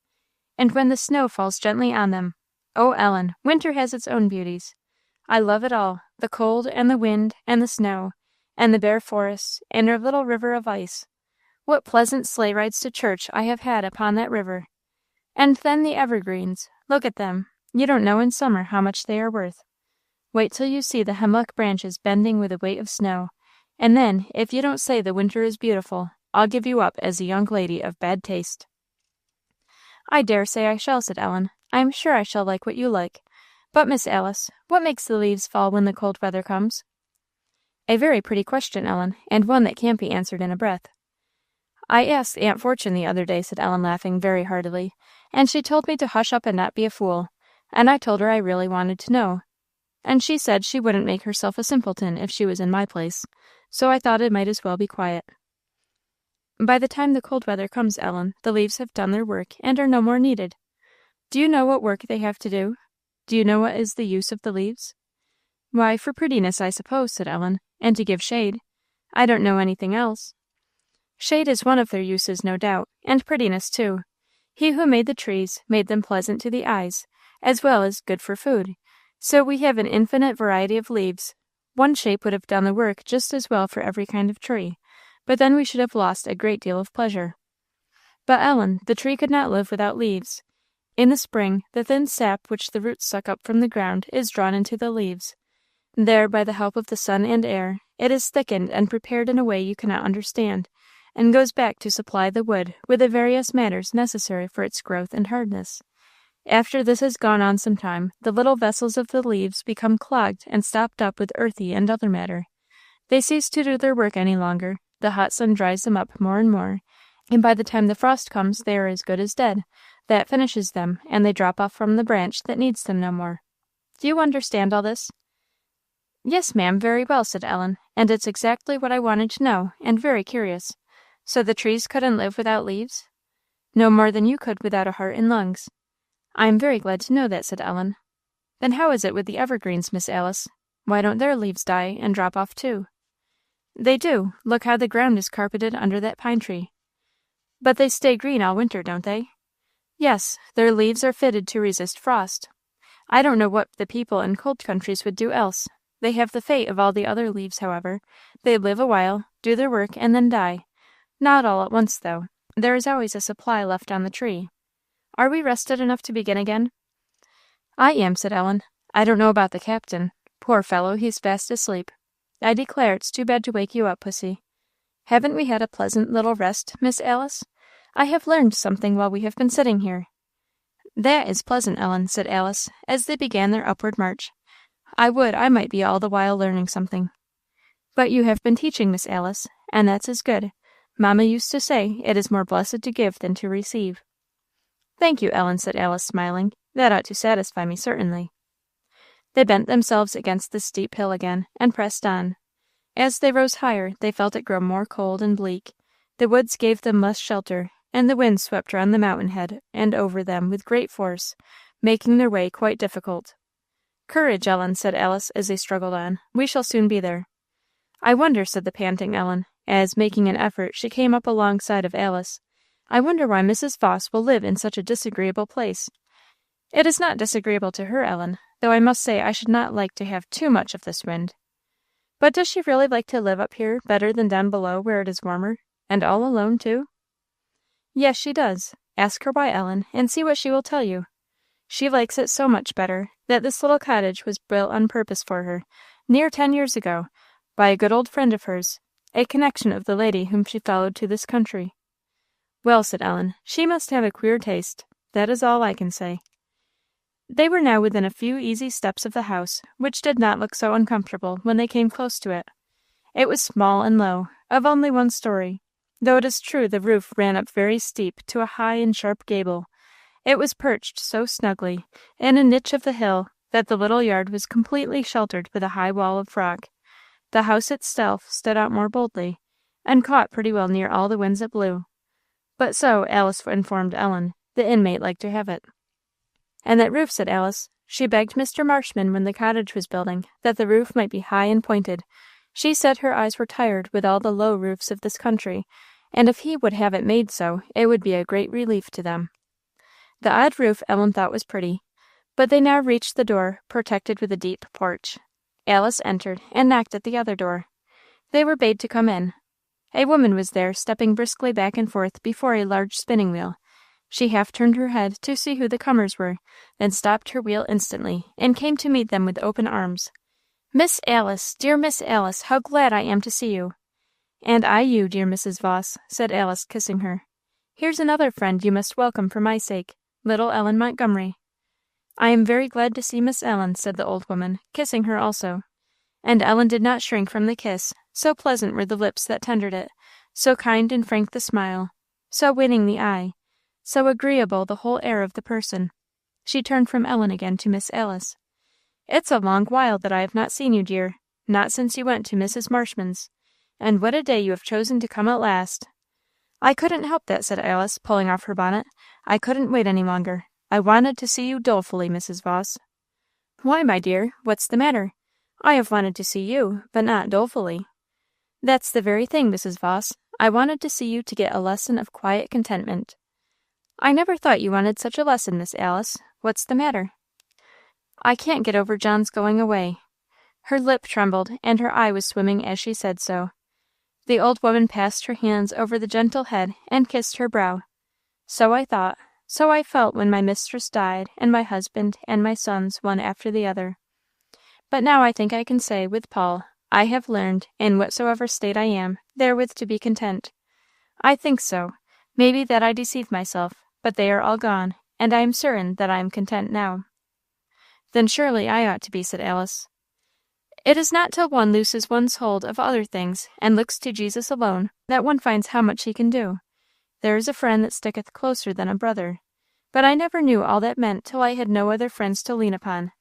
And when the snow falls gently on them, oh, Ellen, winter has its own beauties. I love it all, the cold and the wind and the snow, and the bare forests, and our little river of ice. What pleasant sleigh rides to church I have had upon that river! And then the evergreens, look at them. You don't know in summer how much they are worth. Wait till you see the hemlock branches bending with the weight of snow, and then, if you don't say the winter is beautiful, I'll give you up as a young lady of bad taste." "I dare say I shall," said Ellen. "I am sure I shall like what you like. But, Miss Alice, what makes the leaves fall when the cold weather comes?" "A very pretty question, Ellen, and one that can't be answered in a breath." "I asked Aunt Fortune the other day," said Ellen, laughing very heartily, "and she told me to hush up and not be a fool, and I told her I really wanted to know. And she said she wouldn't make herself a simpleton if she was in my place, so I thought it might as well be quiet." "By the time the cold weather comes, Ellen, the leaves have done their work and are no more needed. Do you know what work they have to do? Do you know what is the use of the leaves?" "Why, for prettiness, I suppose," said Ellen, "and to give shade. I don't know anything else." "Shade is one of their uses, no doubt, and prettiness too. He who made the trees made them pleasant to the eyes, as well as good for food. So we have an infinite variety of leaves. One shape would have done the work just as well for every kind of tree, but then we should have lost a great deal of pleasure." "But, Ellen, the tree could not live without leaves. In the spring, the thin sap which the roots suck up from the ground is drawn into the leaves. There, by the help of the sun and air, it is thickened and prepared in a way you cannot understand, and goes back to supply the wood with the various matters necessary for its growth and hardness. After this has gone on some time, the little vessels of the leaves become clogged and stopped up with earthy and other matter. They cease to do their work any longer, the hot sun dries them up more and more, and by the time the frost comes they are as good as dead. That finishes them, and they drop off from the branch that needs them no more. Do you understand all this?" "Yes, ma'am, very well," said Ellen, "and it's exactly what I wanted to know, and very curious. So the trees couldn't live without leaves?" "No more than you could without a heart and lungs." "I am very glad to know that," said Ellen. "Then how is it with the evergreens, Miss Alice? Why don't their leaves die and drop off too?" "They do. Look how the ground is carpeted under that pine tree." "But they stay green all winter, don't they?" "Yes, their leaves are fitted to resist frost. I don't know what the people in cold countries would do else. They have the fate of all the other leaves, however. They live a while, do their work, and then die. Not all at once, though. There is always a supply left on the tree. Are we rested enough to begin again?" "I am," said Ellen. "I don't know about the captain. Poor fellow, he's fast asleep. I declare it's too bad to wake you up, pussy. Haven't we had a pleasant little rest, Miss Alice? I have learned something while we have been sitting here." "That is pleasant, Ellen," said Alice, as they began their upward march. "I would I might be all the while learning something." "But you have been teaching, Miss Alice, and that's as good. Mamma used to say, it is more blessed to give than to receive." "Thank you, Ellen," said Alice, smiling. "That ought to satisfy me, certainly." They bent themselves against the steep hill again, and pressed on. As they rose higher, they felt it grow more cold and bleak. The woods gave them less shelter, and the wind swept round the mountain head and over them with great force, making their way quite difficult. "Courage, Ellen," said Alice, as they struggled on. "We shall soon be there." "I wonder," said the panting Ellen, as, making an effort, she came up alongside of Alice, "I wonder why Mrs. Vos will live in such a disagreeable place." "It is not disagreeable to her, Ellen, though I must say I should not like to have too much of this wind." "But does she really like to live up here better than down below where it is warmer, and all alone too?" "Yes, she does. Ask her why, Ellen, and see what she will tell you. She likes it so much better that this little cottage was built on purpose for her, near 10 years ago, by a good old friend of hers, a connection of the lady whom she followed to this country." "Well," said Ellen, "she must have a queer taste. That is all I can say." They were now within a few easy steps of the house, which did not look so uncomfortable when they came close to it. It was small and low, of only one story, though it is true the roof ran up very steep to a high and sharp gable. It was perched so snugly in a niche of the hill that the little yard was completely sheltered with a high wall of rock. The house itself stood out more boldly, and caught pretty well near all the winds that blew. But so, Alice informed Ellen, the inmate liked to have it. "And that roof," said Alice. "She begged Mr. Marshman, when the cottage was building, that the roof might be high and pointed. She said her eyes were tired with all the low roofs of this country, and if he would have it made so, it would be a great relief to them." The odd roof Ellen thought was pretty, but they now reached the door, protected with a deep porch. Alice entered, and knocked at the other door. They were bade to come in. A woman was there, stepping briskly back and forth before a large spinning wheel. She half turned her head to see who the comers were, then stopped her wheel instantly, and came to meet them with open arms. "Miss Alice, dear Miss Alice, how glad I am to see you!" "And I you, dear Mrs. Voss," said Alice, kissing her. "Here's another friend you must welcome for my sake, little Ellen Montgomery." "I am very glad to see Miss Ellen," said the old woman, kissing her also. And Ellen did not shrink from the kiss, so pleasant were the lips that tendered it, so kind and frank the smile, so winning the eye, so agreeable the whole air of the person. She turned from Ellen again to Miss Alice. "It's a long while that I have not seen you, dear, not since you went to Mrs. Marshman's. And what a day you have chosen to come at last!" "I couldn't help that," said Alice, pulling off her bonnet. "I couldn't wait any longer. I wanted to see you dolefully, Mrs. Voss." "Why, my dear, what's the matter? I have wanted to see you, but not dolefully." "That's the very thing, Mrs. Voss. I wanted to see you to get a lesson of quiet contentment." "I never thought you wanted such a lesson, Miss Alice. What's the matter?" "I can't get over John's going away." Her lip trembled, and her eye was swimming as she said so. The old woman passed her hands over the gentle head and kissed her brow. "So I thought, so I felt when my mistress died, and my husband and my sons one after the other. But now I think I can say, with Paul, I have learned, in whatsoever state I am, therewith to be content. I think so. Maybe that I deceive myself, but they are all gone, and I am certain that I am content now." "Then surely I ought to be," said Alice. "It is not till one looses one's hold of other things, and looks to Jesus alone, that one finds how much he can do. There is a friend that sticketh closer than a brother. But I never knew all that meant till I had no other friends to lean upon.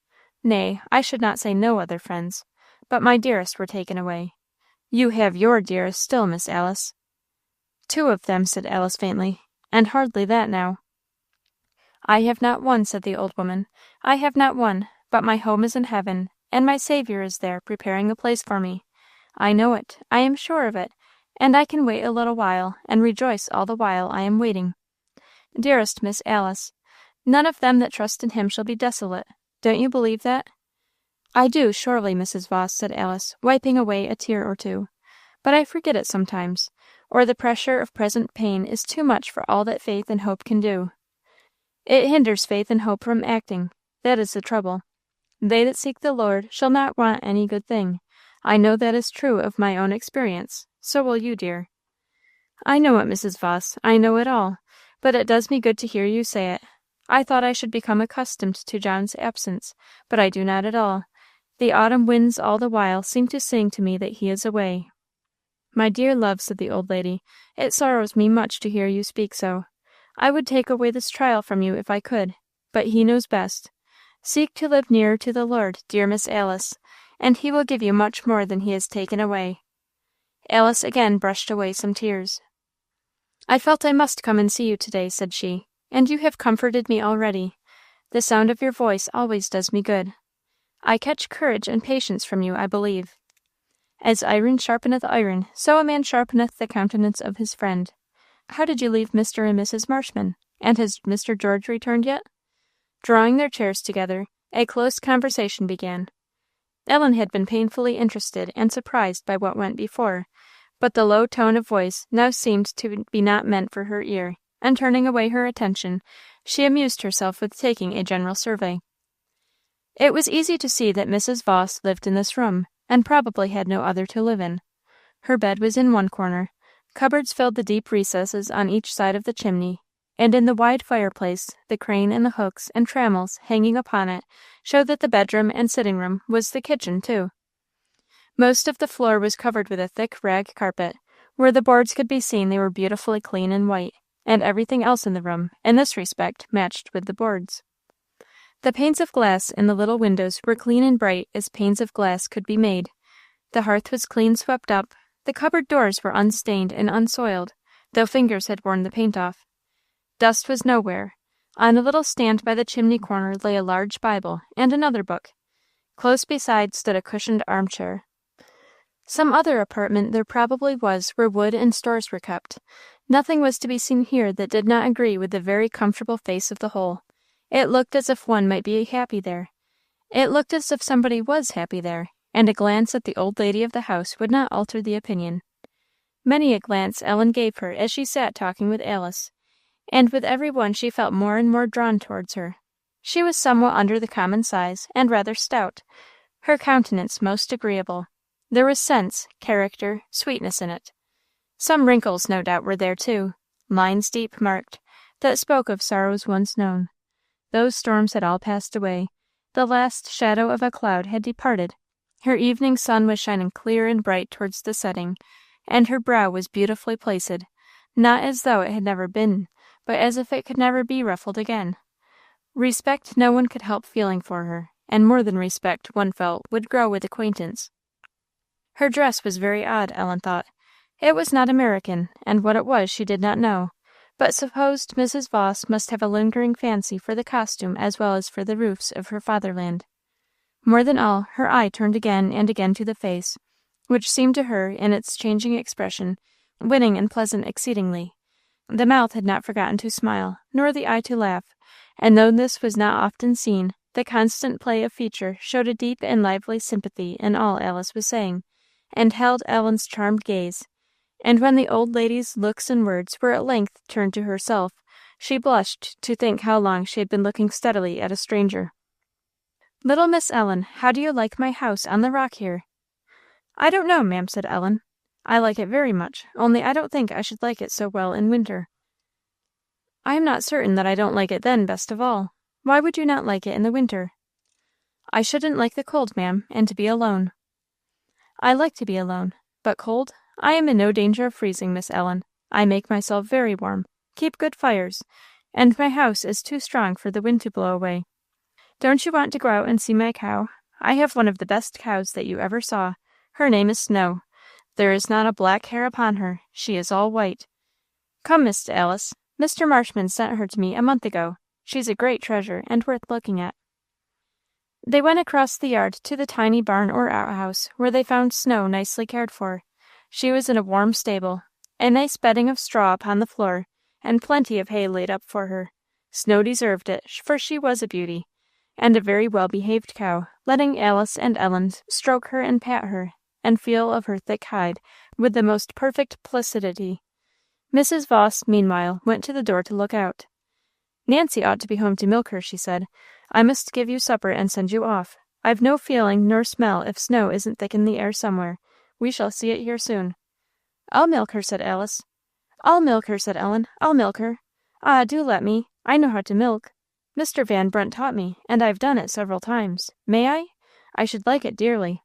Nay, I should not say no other friends, but my dearest were taken away. You have your dearest still, Miss Alice." "Two of them," said Alice faintly, "and hardly that now." "I have not one," said the old woman. "I have not one, but my home is in heaven, and my Saviour is there preparing a place for me. I know it, I am sure of it, and I can wait a little while, and rejoice all the while I am waiting. Dearest Miss Alice, none of them that trust in him shall be desolate. Don't you believe that?" "I do, surely, Mrs. Voss," said Alice, wiping away a tear or two. "But I forget it sometimes, or the pressure of present pain is too much for all that faith and hope can do. It hinders faith and hope from acting. That is the trouble. They that seek the Lord shall not want any good thing. I know that is true of my own experience. So will you, dear." "I know it, Mrs. Voss, I know it all, but it does me good to hear you say it. I thought I should become accustomed to John's absence, but I do not at all. The autumn winds all the while seem to sing to me that he is away." "My dear love," said the old lady, "it sorrows me much to hear you speak so. I would take away this trial from you if I could, but he knows best. Seek to live nearer to the Lord, dear Miss Alice, and he will give you much more than he has taken away." Alice again brushed away some tears. "I felt I must come and see you to day," said she, "and you have comforted me already. The sound of your voice always does me good. I catch courage and patience from you, I believe. As iron sharpeneth iron, so a man sharpeneth the countenance of his friend. How did you leave Mr. and Mrs. Marshman? And has Mr. George returned yet?" Drawing their chairs together, a close conversation began. Ellen had been painfully interested and surprised by what went before, but the low tone of voice now seemed to be not meant for her ear. and turning away her attention, she amused herself with taking a general survey. It was easy to see that Mrs. Voss lived in this room, and probably had no other to live in. Her bed was in one corner, cupboards filled the deep recesses on each side of the chimney, and in the wide fireplace the crane and the hooks and trammels hanging upon it showed that the bedroom and sitting room was the kitchen too. Most of the floor was covered with a thick rag carpet. Where the boards could be seen they were beautifully clean and white, and everything else in the room, in this respect, matched with the boards. The panes of glass in the little windows were clean and bright as panes of glass could be made. The hearth was clean swept up. The cupboard doors were unstained and unsoiled, though fingers had worn the paint off. Dust was nowhere. On a little stand by the chimney corner lay a large Bible and another book. Close beside stood a cushioned armchair. Some other apartment there probably was where wood and stores were kept. Nothing was to be seen here that did not agree with the very comfortable face of the whole. It looked as if one might be happy there. It looked as if somebody was happy there, and a glance at the old lady of the house would not alter the opinion. Many a glance Ellen gave her as she sat talking with Alice, and with every one she felt more and more drawn towards her. She was somewhat under the common size, and rather stout, her countenance most agreeable. There was sense, character, sweetness in it. Some wrinkles, no doubt, were there too, lines deep marked, that spoke of sorrows once known. Those storms had all passed away. The last shadow of a cloud had departed. Her evening sun was shining clear and bright towards the setting, and her brow was beautifully placid, not as though it had never been, but as if it could never be ruffled again. Respect no one could help feeling for her, and more than respect, one felt, would grow with acquaintance. Her dress was very odd, Ellen thought. It was not American, and what it was she did not know, but supposed Mrs. Voss must have a lingering fancy for the costume as well as for the roofs of her fatherland. More than all, her eye turned again and again to the face, which seemed to her, in its changing expression, winning and pleasant exceedingly. The mouth had not forgotten to smile, nor the eye to laugh, and though this was not often seen, the constant play of feature showed a deep and lively sympathy in all Alice was saying, and held Ellen's charmed gaze, and when the old lady's looks and words were at length turned to herself, she blushed to think how long she had been looking steadily at a stranger. "Little Miss Ellen, how do you like my house on the rock here?" "I don't know, ma'am," said Ellen. "I like it very much, only I don't think I should like it so well in winter." "I am not certain that I don't like it then best of all. Why would you not like it in the winter?" "I shouldn't like the cold, ma'am, and to be alone." "I like to be alone. But cold? I am in no danger of freezing, Miss Ellen. I make myself very warm, keep good fires, and my house is too strong for the wind to blow away. Don't you want to go out and see my cow? I have one of the best cows that you ever saw. Her name is Snow. There is not a black hair upon her. She is all white. Come, Miss Alice. Mr. Marshman sent her to me a month ago. She's a great treasure, and worth looking at." They went across the yard to the tiny barn or outhouse, where they found Snow nicely cared for. She was in a warm stable, a nice bedding of straw upon the floor, and plenty of hay laid up for her. Snow deserved it, for she was a beauty, and a very well-behaved cow, letting Alice and Ellen stroke her and pat her, and feel of her thick hide, with the most perfect placidity. Mrs. Voss, meanwhile, went to the door to look out. "Nancy ought to be home to milk her," she said. "I must give you supper and send you off. I've no feeling nor smell if snow isn't thick in the air somewhere. We shall see it here soon." "I'll milk her," said Alice. "I'll milk her," said Ellen. "I'll milk her. Ah, do let me. I know how to milk. Mr. Van Brunt taught me, and I've done it several times. May I? I should like it dearly."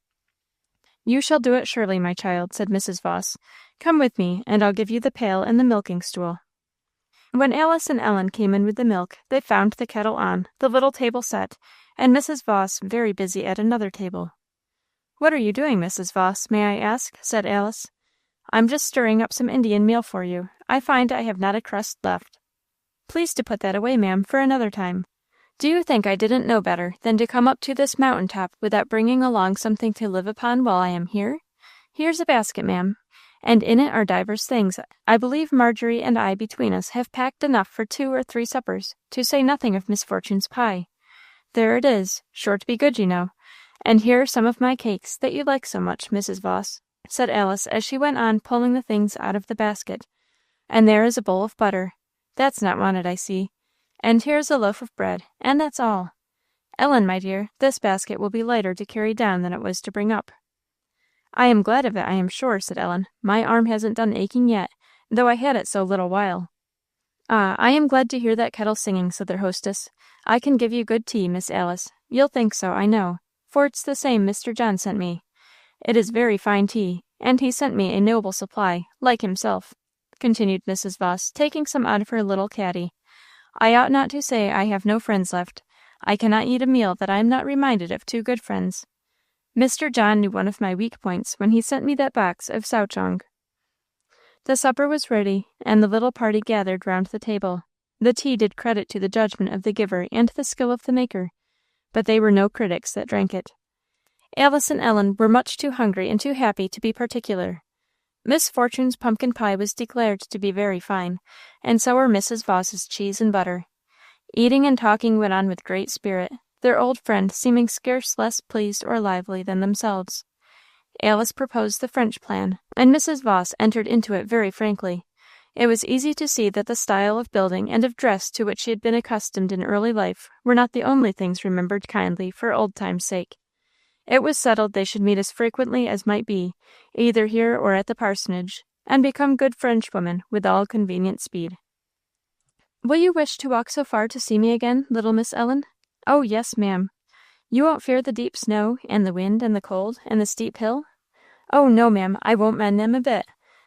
"You shall do it surely, my child," said Mrs. Voss. "Come with me, and I'll give you the pail and the milking stool." When Alice and Ellen came in with the milk, they found the kettle on, the little table set, and Mrs. Voss very busy at another table. "What are you doing, Mrs. Voss, may I ask?" said Alice. "I'm just stirring up some Indian meal for you. I find I have not a crust left." "Please to put that away, ma'am, for another time. Do you think I didn't know better than to come up to this mountain top without bringing along something to live upon while I am here? Here's a basket, ma'am, and in it are divers things. I believe Marjorie and I between us have packed enough for 2 or 3 suppers, to say nothing of Miss Fortune's pie. There it is, sure to be good, you know. And here are some of my cakes that you like so much, Mrs. Voss," said Alice as she went on pulling the things out of the basket. "And there is a bowl of butter. That's not wanted, I see. And here's a loaf of bread, and that's all. Ellen, my dear, this basket will be lighter to carry down than it was to bring up." "I am glad of it, I am sure," said Ellen. "My arm hasn't done aching yet, though I had it so little while." "Ah, I am glad to hear that kettle singing," said their hostess. "I can give you good tea, Miss Alice. You'll think so, I know, for it's the same Mr. John sent me. It is very fine tea, and he sent me a noble supply, like himself," continued Mrs. Voss, taking some out of her little caddy. "I ought not to say I have no friends left. I cannot eat a meal that I am not reminded of two good friends. Mr. John knew one of my weak points when he sent me that box of souchong." The supper was ready, and the little party gathered round the table. The tea did credit to the judgment of the giver and the skill of the maker, but they were no critics that drank it. Alice and Ellen were much too hungry and too happy to be particular. Miss Fortune's pumpkin pie was declared to be very fine, and so were Mrs. Voss's cheese and butter. Eating and talking went on with great spirit, their old friend seeming scarce less pleased or lively than themselves. Alice proposed the French plan, and Mrs. Voss entered into it very frankly. It was easy to see that the style of building and of dress to which she had been accustomed in early life were not the only things remembered kindly for old time's sake. It was settled they should meet as frequently as might be, either here or at the parsonage, and become good Frenchwomen with all convenient speed. "Will you wish to walk so far to see me again, little Miss Ellen?" "Oh, yes, ma'am." "You won't fear the deep snow, and the wind, and the cold, and the steep hill?" "Oh, no, ma'am, I won't mind them a bit.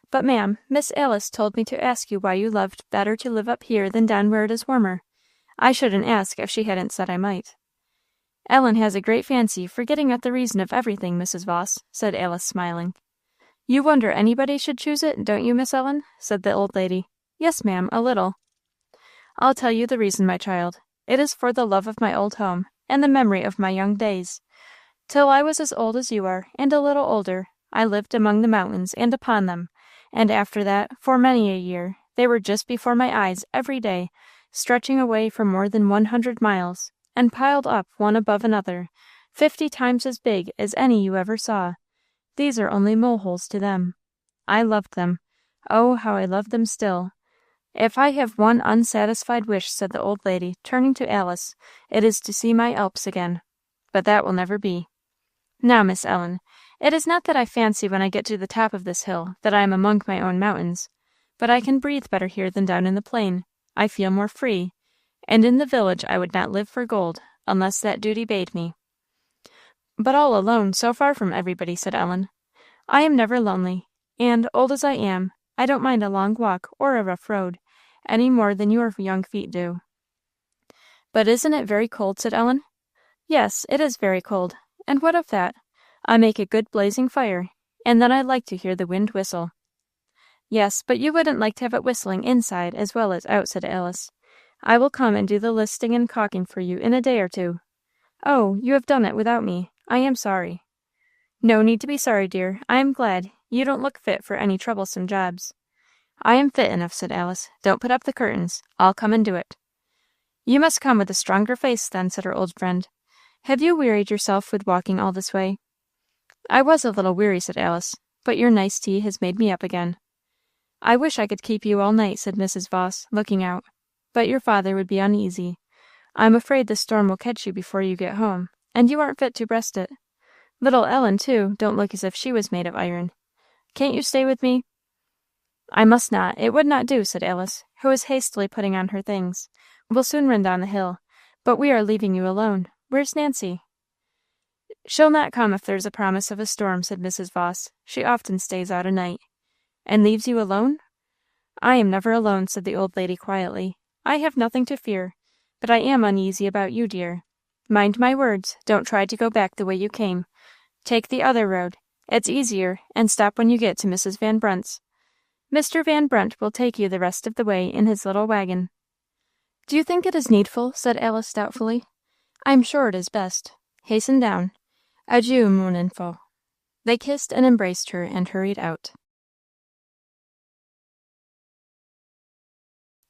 But, ma'am, Miss Alice told me to ask you why you loved better to live up here than down where it is warmer. I shouldn't ask if she hadn't said I might." "Ellen has a great fancy for getting at the reason of everything, Mrs. Voss," said Alice, smiling. "You wonder anybody should choose it, don't you, Miss Ellen?" said the old lady. "Yes, ma'am, a little." "I'll tell you the reason, my child. It is for the love of my old home, and the memory of my young days. Till I was as old as you are, and a little older, I lived among the mountains and upon them, and after that, for many a year, they were just before my eyes every day, stretching away for more than 100 miles, and piled up one above another, 50 times as big as any you ever saw. These are only moleholes to them. I loved them. Oh, how I love them still! If I have one unsatisfied wish," said the old lady, turning to Alice, "it is to see my Alps again. But that will never be. Now, Miss Ellen, it is not that I fancy when I get to the top of this hill that I am among my own mountains, but I can breathe better here than down in the plain. I feel more free, and in the village I would not live for gold, unless that duty bade me." "But all alone, so far from everybody," said Ellen. "I am never lonely, and, old as I am, I don't mind a long walk or a rough road, any more than your young feet do." "But isn't it very cold?" said Ellen. "Yes, it is very cold, and what of that? I make a good blazing fire, and then I like to hear the wind whistle." "Yes, but you wouldn't like to have it whistling inside as well as out," said Alice. "I will come and do the listing and caulking for you in a day or two." "Oh, you have done it without me. I am sorry." "No need to be sorry, dear. I am glad. You don't look fit for any troublesome jobs." "I am fit enough," said Alice. "Don't put up the curtains. I'll come and do it." "You must come with a stronger face, then," said her old friend. "Have you wearied yourself with walking all this way?" "I was a little weary," said Alice, "but your nice tea has made me up again." "I wish I could keep you all night," said Mrs. Voss, looking out, "but your father would be uneasy. I'm afraid the storm will catch you before you get home, and you aren't fit to breast it. Little Ellen, too, don't look as if she was made of iron. Can't you stay with me?" "I must not. It would not do," said Alice, who was hastily putting on her things. "We'll soon run down the hill, but we are leaving you alone. Where's Nancy?" "She'll not come if there's a promise of a storm," said Mrs. Voss. "She often stays out a night." "And leaves you alone?" "I am never alone," said the old lady quietly. "I have nothing to fear, but I am uneasy about you, dear. Mind my words, don't try to go back the way you came. Take the other road. It's easier, and stop when you get to Mrs. Van Brunt's. Mr. Van Brunt will take you the rest of the way in his little wagon." "Do you think it is needful?" said Alice doubtfully. "I am sure it is best. Hasten down. Adieu, mon enfant." They kissed and embraced her and hurried out.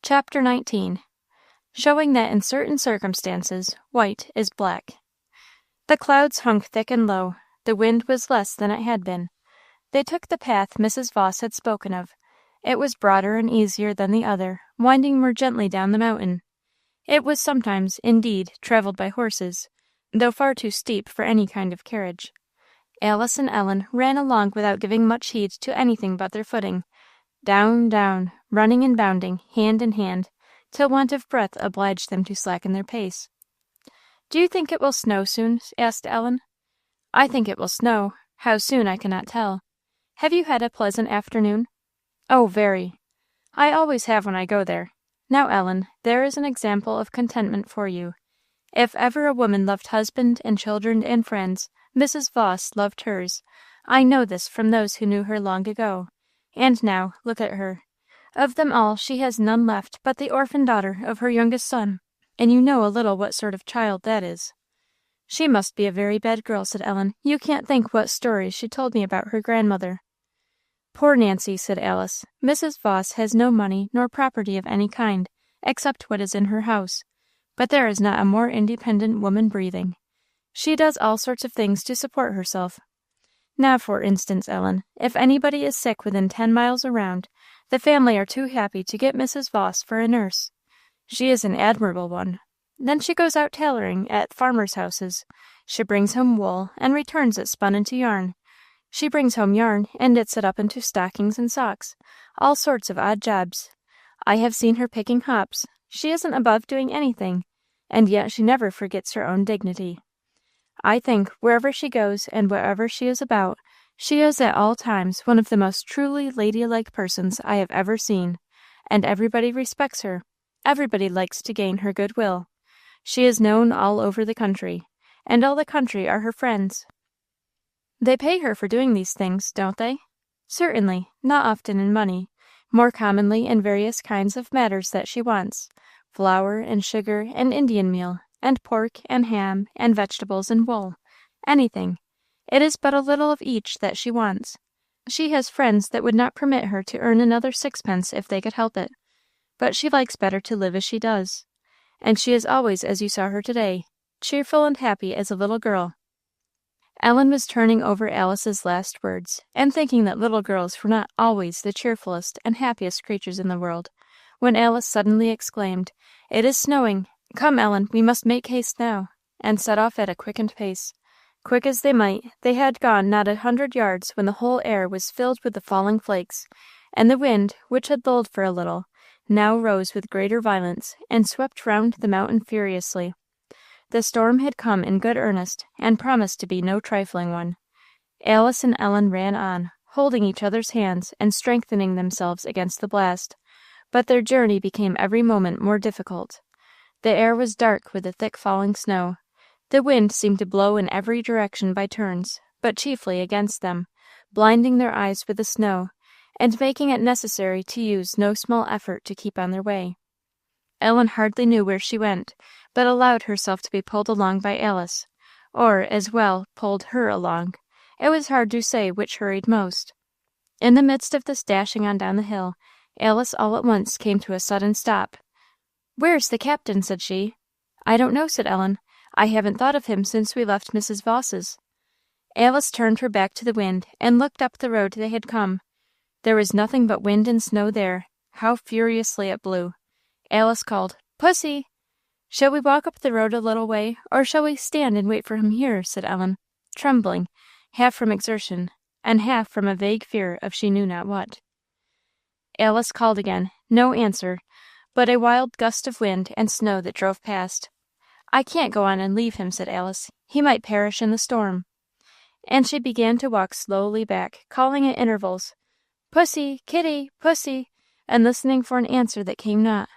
Chapter 19. Showing that in certain circumstances white is black. The clouds hung thick and low. The wind was less than it had been. They took the path Mrs. Voss had spoken of. It was broader and easier than the other, winding more gently down the mountain. It was sometimes, indeed, travelled by horses, though far too steep for any kind of carriage. Alice and Ellen ran along without giving much heed to anything but their footing, down, down, running and bounding, hand in hand, till want of breath obliged them to slacken their pace. "Do you think it will snow soon?" asked Ellen. "I think it will snow. How soon I cannot tell. Have you had a pleasant afternoon?" "Oh, very. I always have when I go there. Now, Ellen, there is an example of contentment for you. If ever a woman loved husband and children and friends, Mrs. Voss loved hers. I know this from those who knew her long ago. And now, look at her. Of them all she has none left but the orphan daughter of her youngest son, and you know a little what sort of child that is." "She must be a very bad girl," said Ellen. "You can't think what stories she told me about her grandmother." "Poor Nancy," said Alice. "Mrs. Voss has no money nor property of any kind, except what is in her house, but there is not a more independent woman breathing. She does all sorts of things to support herself. Now, for instance, Ellen, if anybody is sick within 10 miles around, the family are too happy to get Mrs. Voss for a nurse. She is an admirable one. Then she goes out tailoring at farmers' houses. She brings home wool, and returns it spun into yarn. She brings home yarn, and knits it up into stockings and socks, all sorts of odd jobs. I have seen her picking hops. She isn't above doing anything, and yet she never forgets her own dignity. I think, wherever she goes and wherever she is about, she is at all times one of the most truly ladylike persons I have ever seen, and everybody respects her. Everybody likes to gain her good will. She is known all over the country, and all the country are her friends." "They pay her for doing these things, don't they?" "Certainly, not often in money, more commonly in various kinds of matters that she wants, flour and sugar and Indian meal, and pork and ham and vegetables and wool, anything. It is but a little of each that she wants. She has friends that would not permit her to earn another sixpence if they could help it, but she likes better to live as she does. And she is always as you saw her today, cheerful and happy as a little girl." Ellen was turning over Alice's last words, and thinking that little girls were not always the cheerfulest and happiest creatures in the world, when Alice suddenly exclaimed, "It is snowing! Come, Ellen, we must make haste now," and set off at a quickened pace. Quick as they might, they had gone not 100 yards when the whole air was filled with the falling flakes, and the wind, which had lulled for a little, now rose with greater violence, and swept round the mountain furiously. The storm had come in good earnest, and promised to be no trifling one. Alice and Ellen ran on, holding each other's hands and strengthening themselves against the blast, but their journey became every moment more difficult. The air was dark with the thick falling snow. The wind seemed to blow in every direction by turns, but chiefly against them, blinding their eyes with the snow, and making it necessary to use no small effort to keep on their way. Ellen hardly knew where she went, but allowed herself to be pulled along by Alice, or, as well, pulled her along. It was hard to say which hurried most. In the midst of this dashing on down the hill, Alice all at once came to a sudden stop. "Where's the captain?" said she. "I don't know," said Ellen. "I haven't thought of him since we left Mrs. Voss's." Alice turned her back to the wind, and looked up the road they had come. There was nothing but wind and snow there. How furiously it blew! Alice called, "Pussy!" "Shall we walk up the road a little way, or shall we stand and wait for him here?" said Ellen, trembling, half from exertion, and half from a vague fear of she knew not what. Alice called again. No answer, but a wild gust of wind and snow that drove past. "I can't go on and leave him," said Alice. "He might perish in the storm." And she began to walk slowly back, calling at intervals, "Pussy, kitty, pussy," and listening for an answer that came not.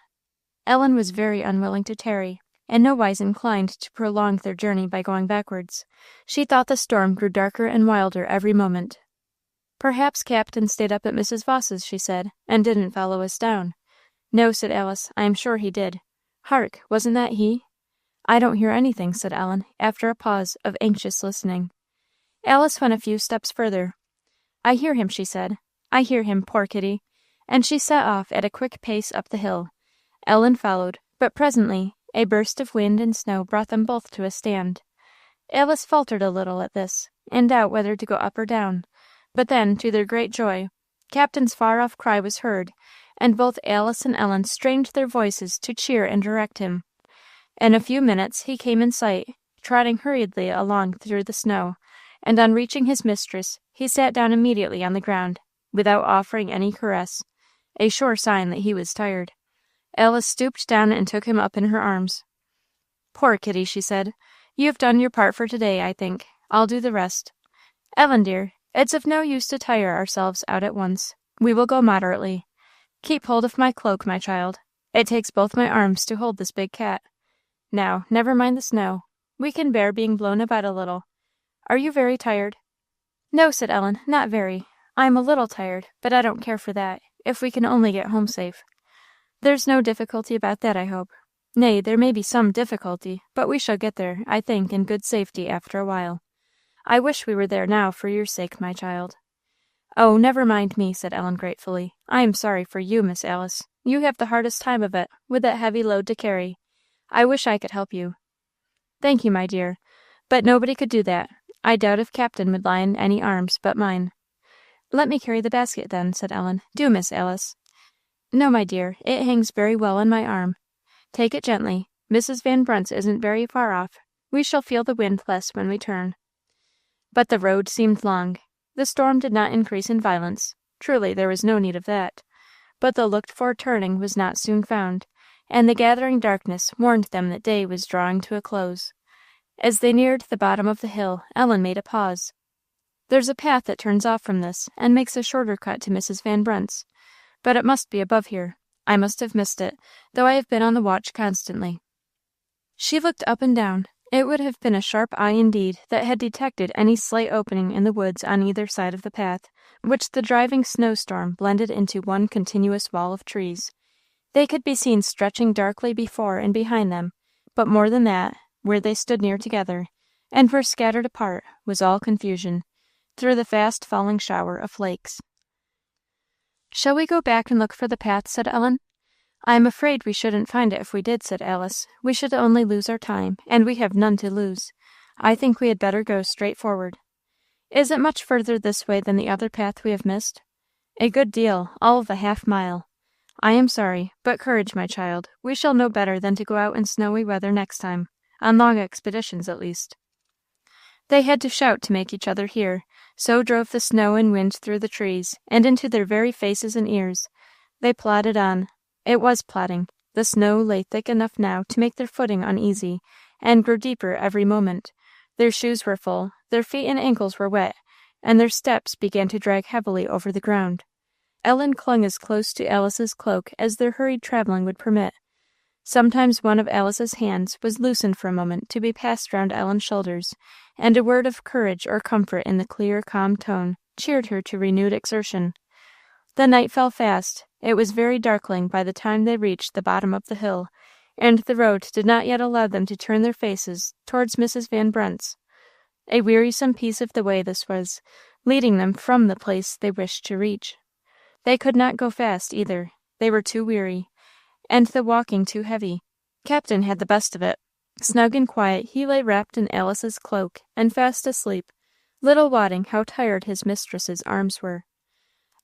Ellen was very unwilling to tarry, and nowise inclined to prolong their journey by going backwards. She thought the storm grew darker and wilder every moment. "Perhaps Captain stayed up at Mrs. Voss's," she said, "and didn't follow us down." "No," said Alice, "I am sure he did. Hark, wasn't that he?" "I don't hear anything," said Ellen, after a pause of anxious listening. Alice went a few steps further. "I hear him," she said. "I hear him, poor kitty," and she set off at a quick pace up the hill. Ellen followed, but presently a burst of wind and snow brought them both to a stand. Alice faltered a little at this, in doubt whether to go up or down, but then, to their great joy, Captain's far-off cry was heard, and both Alice and Ellen strained their voices to cheer and direct him. In a few minutes he came in sight, trotting hurriedly along through the snow, and on reaching his mistress, he sat down immediately on the ground, without offering any caress, a sure sign that he was tired. Alice stooped down and took him up in her arms. "Poor kitty," she said, "you have done your part for today, I think. I'll do the rest. Ellen, dear, it's of no use to tire ourselves out at once. We will go moderately. Keep hold of my cloak, my child. It takes both my arms to hold this big cat. Now, never mind the snow. We can bear being blown about a little. Are you very tired?" "No," said Ellen, "not very. I am a little tired, but I don't care for that, if we can only get home safe. There's no difficulty about that, I hope. Nay, there may be some difficulty, but we shall get there, I think, in good safety after a while. I wish we were there now for your sake, my child." "Oh, never mind me," said Ellen gratefully. "I am sorry for you, Miss Alice. You have the hardest time of it, with that heavy load to carry. I wish I could help you." "Thank you, my dear, but nobody could do that. I doubt if Captain would lie in any arms but mine." "Let me carry the basket, then," said Ellen. "Do, Miss Alice." "No, my dear, it hangs very well on my arm. Take it gently. Mrs. Van Brunt's isn't very far off. We shall feel the wind less when we turn." But the road seemed long. The storm did not increase in violence. Truly, there was no need of that. But the looked-for turning was not soon found, and the gathering darkness warned them that day was drawing to a close. As they neared the bottom of the hill, Ellen made a pause. "There's a path that turns off from this, and makes a shorter cut to Mrs. Van Brunt's. But it must be above here. I must have missed it, though I have been on the watch constantly." She looked up and down. It would have been a sharp eye indeed that had detected any slight opening in the woods on either side of the path, which the driving snowstorm blended into one continuous wall of trees. They could be seen stretching darkly before and behind them, but more than that, where they stood near together, and were scattered apart, was all confusion, through the fast falling shower of flakes. "Shall we go back and look for the path?" said Ellen. "I am afraid we shouldn't find it if we did," said Alice. "We should only lose our time, and we have none to lose. I think we had better go straight forward." "Is it much further this way than the other path we have missed?" "A good deal, all of a half-mile. I am sorry, but courage, my child. We shall know better than to go out in snowy weather next time, on long expeditions at least." They had to shout to make each other hear, so drove the snow and wind through the trees, and into their very faces and ears. They plodded on. It was plodding. The snow lay thick enough now to make their footing uneasy, and grew deeper every moment. Their shoes were full, their feet and ankles were wet, and their steps began to drag heavily over the ground. Ellen clung as close to Alice's cloak as their hurried travelling would permit. Sometimes one of Alice's hands was loosened for a moment to be passed round Ellen's shoulders, and a word of courage or comfort in the clear, calm tone cheered her to renewed exertion. The night fell fast. It was very darkling by the time they reached the bottom of the hill, and the road did not yet allow them to turn their faces towards Mrs. Van Brunt's. A wearisome piece of the way this was, leading them from the place they wished to reach. They could not go fast either. They were too weary, and the walking too heavy. Captain had the best of it. Snug and quiet he lay wrapped in Alice's cloak, and fast asleep, little wotting how tired his mistress's arms were.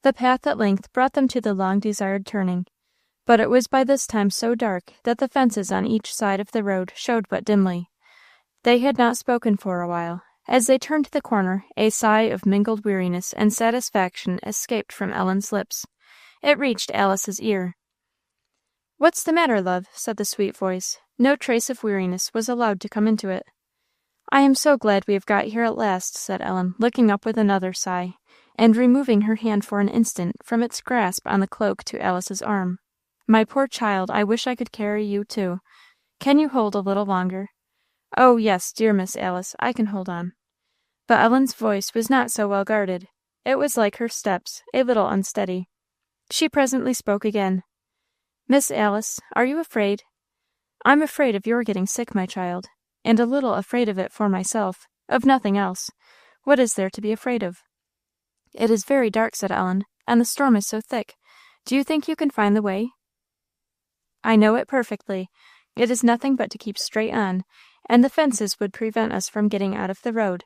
The path at length brought them to the long-desired turning, but it was by this time so dark that the fences on each side of the road showed but dimly. They had not spoken for a while. As they turned the corner, a sigh of mingled weariness and satisfaction escaped from Ellen's lips. It reached Alice's ear. "What's the matter, love?" said the sweet voice. No trace of weariness was allowed to come into it. "I am so glad we have got here at last," said Ellen, looking up with another sigh, and removing her hand for an instant from its grasp on the cloak to Alice's arm. "My poor child, I wish I could carry you too. Can you hold a little longer?" "Oh, yes, dear Miss Alice, I can hold on." But Ellen's voice was not so well guarded. It was like her steps, a little unsteady. She presently spoke again. "Miss Alice, are you afraid?" "I'm afraid of your getting sick, my child, and a little afraid of it for myself, of nothing else. What is there to be afraid of?" "It is very dark," said Ellen, "and the storm is so thick. Do you think you can find the way?" "I know it perfectly. It is nothing but to keep straight on, and the fences would prevent us from getting out of the road.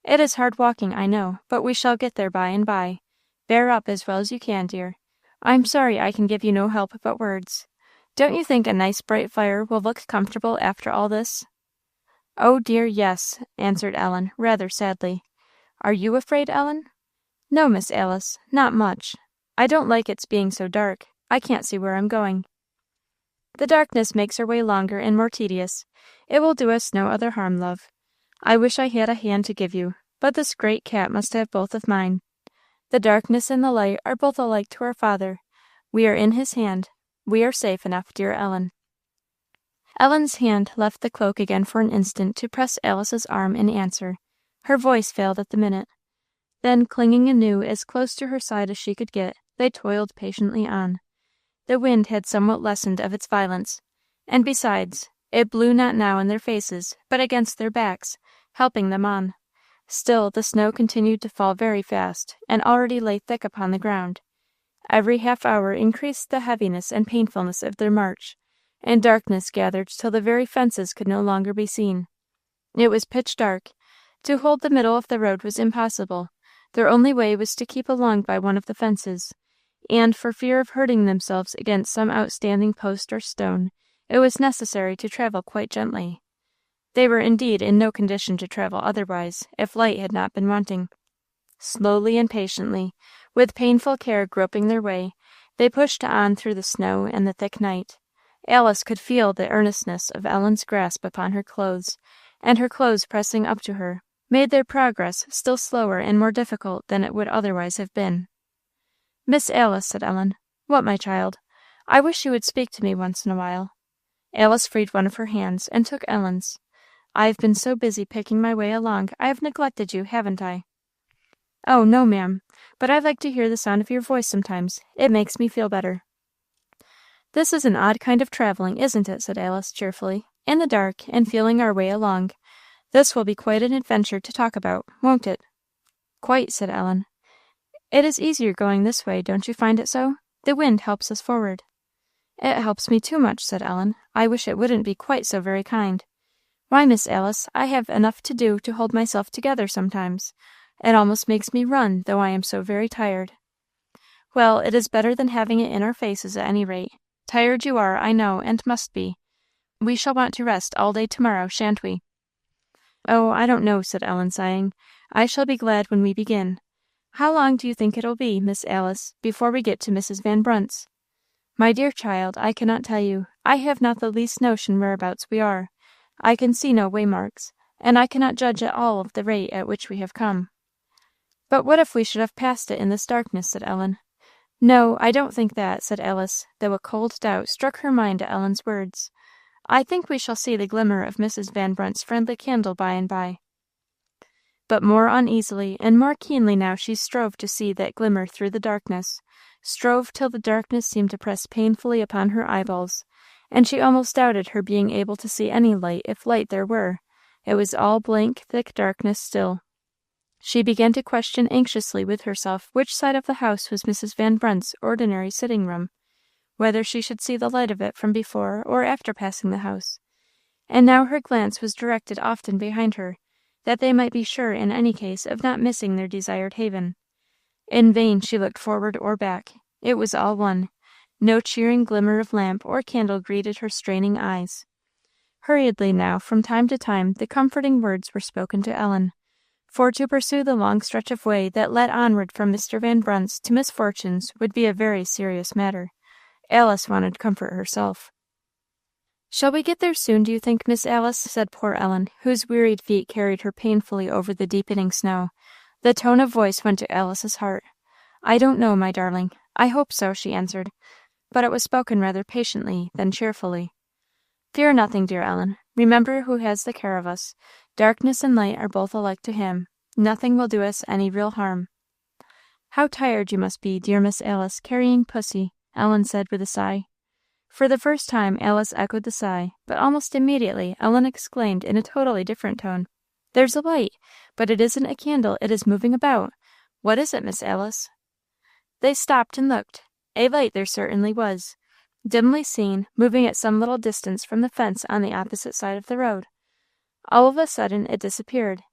It is hard walking, I know, but we shall get there by and by. Bear up as well as you can, dear. I'm sorry I can give you no help but words. Don't you think a nice bright fire will look comfortable after all this?" "Oh dear, yes," answered Ellen, rather sadly. "Are you afraid, Ellen?" "No, Miss Alice, not much. I don't like its being so dark. I can't see where I'm going." "The darkness makes our way longer and more tedious. It will do us no other harm, love. I wish I had a hand to give you, but this great cat must have both of mine. The darkness and the light are both alike to our Father. We are in his hand. We are safe enough, dear Ellen." Ellen's hand left the cloak again for an instant to press Alice's arm in answer. Her voice failed at the minute. Then, clinging anew as close to her side as she could get, they toiled patiently on. The wind had somewhat lessened of its violence, and besides, it blew not now in their faces, but against their backs, helping them on. Still the snow continued to fall very fast, and already lay thick upon the ground. Every half hour increased the heaviness and painfulness of their march, and darkness gathered till the very fences could no longer be seen. It was pitch dark. To hold the middle of the road was impossible. Their only way was to keep along by one of the fences, and, for fear of hurting themselves against some outstanding post or stone, it was necessary to travel quite gently. They were indeed in no condition to travel otherwise, if light had not been wanting. Slowly and patiently, with painful care groping their way, they pushed on through the snow and the thick night. Alice could feel the earnestness of Ellen's grasp upon her clothes, and her clothes pressing up to her, made their progress still slower and more difficult than it would otherwise have been. "Miss Alice," said Ellen. "What, my child? I wish you would speak to me once in a while." Alice freed one of her hands, and took Ellen's. "I have been so busy picking my way along, I have neglected you, haven't I?" "Oh, no, ma'am, but I like to hear the sound of your voice sometimes. It makes me feel better." "This is an odd kind of travelling, isn't it?" said Alice, cheerfully. "In the dark, and feeling our way along. This will be quite an adventure to talk about, won't it?" "Quite," said Ellen. "It is easier going this way, don't you find it so? The wind helps us forward." "It helps me too much," said Ellen. "I wish it wouldn't be quite so very kind. Why, Miss Alice, I have enough to do to hold myself together sometimes. It almost makes me run, though I am so very tired." "Well, it is better than having it in our faces, at any rate. Tired you are, I know, and must be. We shall want to rest all day to-morrow, shan't we?" "Oh, I don't know," said Ellen, sighing. "I shall be glad when we begin. How long do you think it'll be, Miss Alice, before we get to Mrs. Van Brunt's?" "My dear child, I cannot tell you. I have not the least notion whereabouts we are. I can see no waymarks, and I cannot judge at all of the rate at which we have come." "But what if we should have passed it in this darkness?" said Ellen. "No, I don't think that," said Alice, though a cold doubt struck her mind at Ellen's words. "I think we shall see the glimmer of Mrs. Van Brunt's friendly candle by and by." But more uneasily and more keenly now she strove to see that glimmer through the darkness, strove till the darkness seemed to press painfully upon her eyeballs, and she almost doubted her being able to see any light, if light there were. It was all blank, thick darkness still. She began to question anxiously with herself which side of the house was Mrs. Van Brunt's ordinary sitting room, whether she should see the light of it from before or after passing the house. And now her glance was directed often behind her, that they might be sure in any case of not missing their desired haven. In vain she looked forward or back. It was all one. No cheering glimmer of lamp or candle greeted her straining eyes. Hurriedly now, from time to time, the comforting words were spoken to Ellen, for to pursue the long stretch of way that led onward from Mr. Van Brunt's to misfortunes would be a very serious matter. Alice wanted comfort herself. "Shall we get there soon, do you think, Miss Alice?" said poor Ellen, whose wearied feet carried her painfully over the deepening snow. The tone of voice went to Alice's heart. "I don't know, my darling. I hope so," she answered, but it was spoken rather patiently than cheerfully. "Fear nothing, dear Ellen. Remember who has the care of us. Darkness and light are both alike to him. Nothing will do us any real harm." "How tired you must be, dear Miss Alice, carrying pussy," Ellen said with a sigh. For the first time Alice echoed the sigh, but almost immediately Ellen exclaimed in a totally different tone, "There's a light! But it isn't a candle, it is moving about. What is it, Miss Alice?" They stopped and looked. A light there certainly was, dimly seen, moving at some little distance from the fence on the opposite side of the road. All of a sudden it disappeared.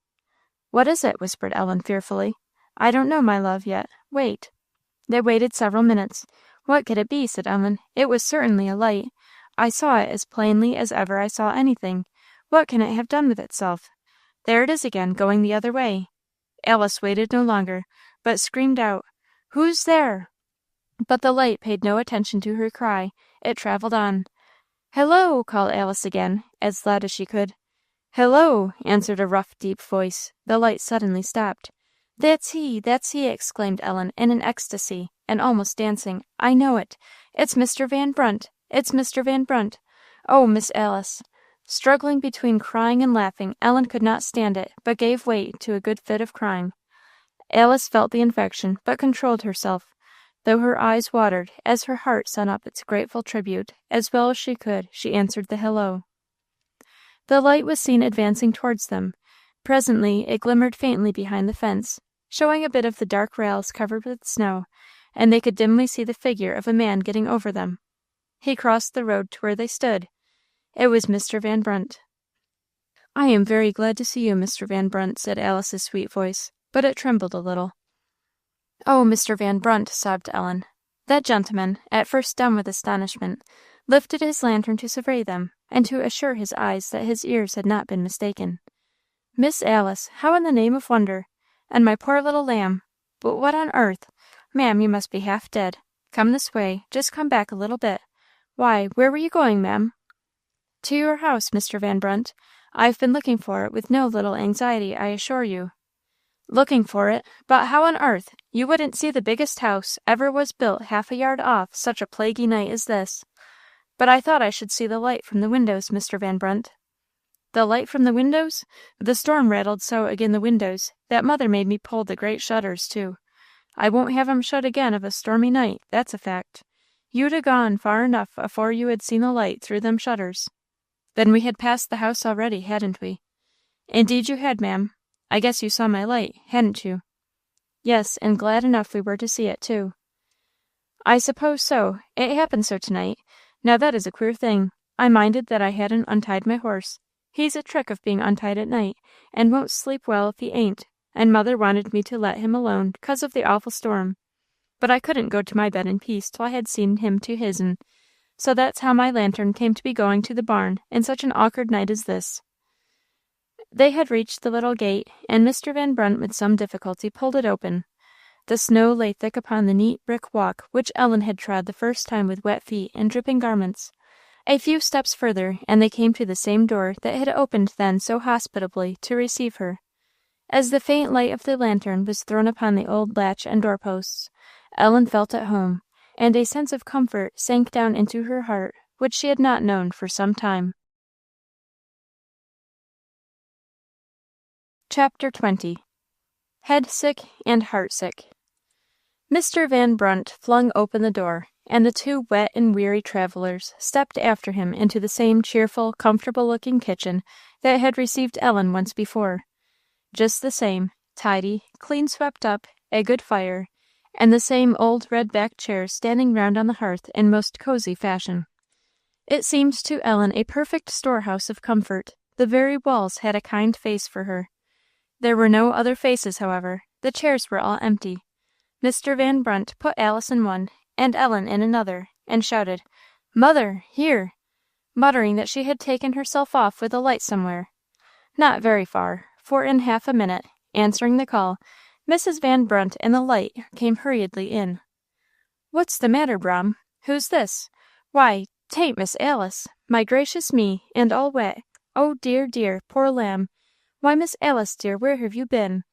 "What is it?" whispered Ellen fearfully. "I don't know, my love, yet. Wait." They waited several minutes, "What could it be?" said Ellen. "It was certainly a light. I saw it as plainly as ever I saw anything. What can it have done with itself? There it is again, going the other way." Alice waited no longer, but screamed out, "Who's there?" But the light paid no attention to her cry. It travelled on. "Hello!" called Alice again, as loud as she could. "Hello!" answered a rough, deep voice. The light suddenly stopped. That's he!" exclaimed Ellen, in an ecstasy, and almost dancing. "I know it. It's Mr. Van Brunt! It's Mr. Van Brunt! Oh, Miss Alice!" Struggling between crying and laughing, Ellen could not stand it, but gave way to a good fit of crying. Alice felt the infection, but controlled herself, though her eyes watered as her heart sent up its grateful tribute. As well as she could, she answered the hello. The light was seen advancing towards them. Presently it glimmered faintly behind the fence, showing a bit of the dark rails covered with snow, and they could dimly see the figure of a man getting over them. He crossed the road to where they stood. It was Mr. Van Brunt. "I am very glad to see you, Mr. Van Brunt," said Alice's sweet voice, but it trembled a little. "Oh, Mr. Van Brunt," sobbed Ellen. That gentleman, at first dumb with astonishment, lifted his lantern to survey them, and to assure his eyes that his ears had not been mistaken. "Miss Alice, how in the name of wonder! And my poor little lamb! But what on earth? Ma'am, you must be half dead. Come this way. Just come back a little bit. Why, where were you going, ma'am?" "To your house, Mr. Van Brunt. I've been looking for it with no little anxiety, I assure you." "Looking for it! But how on earth? You wouldn't see the biggest house ever was built half a yard off such a plaguey night as this. But I thought I should see the light from the windows, Mr. Van Brunt." "The light from the windows? The storm rattled so agin the windows, that mother made me pull the great shutters to. I won't have 'em shut again of a stormy night, that's a fact. You'd a gone far enough afore you had seen the light through them shutters." "Then we had passed the house already, hadn't we?" "Indeed you had, ma'am. I guess you saw my light, hadn't you?" "Yes, and glad enough we were to see it, too." "I suppose so. It happened so to-night. Now that is a queer thing. I minded that I hadn't untied my horse. He's a trick of being untied at night, and won't sleep well if he ain't, and mother wanted me to let him alone 'cause of the awful storm. But I couldn't go to my bed in peace till I had seen him to his'n. So that's how my lantern came to be going to the barn in such an awkward night as this." They had reached the little gate, and Mr. Van Brunt with some difficulty pulled it open. The snow lay thick upon the neat brick walk which Ellen had trod the first time with wet feet and dripping garments. A few steps further, and they came to the same door that had opened then so hospitably to receive her. As the faint light of the lantern was thrown upon the old latch and doorposts, Ellen felt at home, and a sense of comfort sank down into her heart which she had not known for some time. Chapter 20. Head sick and heart sick. Mr. Van Brunt flung open the door, and the two wet and weary travellers stepped after him into the same cheerful, comfortable-looking kitchen that had received Ellen once before. Just the same, tidy, clean swept up, a good fire, and the same old red-backed chairs standing round on the hearth in most cosy fashion. It seemed to Ellen a perfect storehouse of comfort. The very walls had a kind face for her. There were no other faces, however. The chairs were all empty. Mr. Van Brunt put Alice in one, and Ellen in another, and shouted, "Mother, here!" muttering that she had taken herself off with a light somewhere. Not very far, for in half a minute, answering the call, Mrs. Van Brunt and the light came hurriedly in. "What's the matter, Brom? Who's this? Why, 'tain't Miss Alice! My gracious me, and all wet! Oh, dear, dear, poor lamb! Why, Miss Alice, dear, where have you been?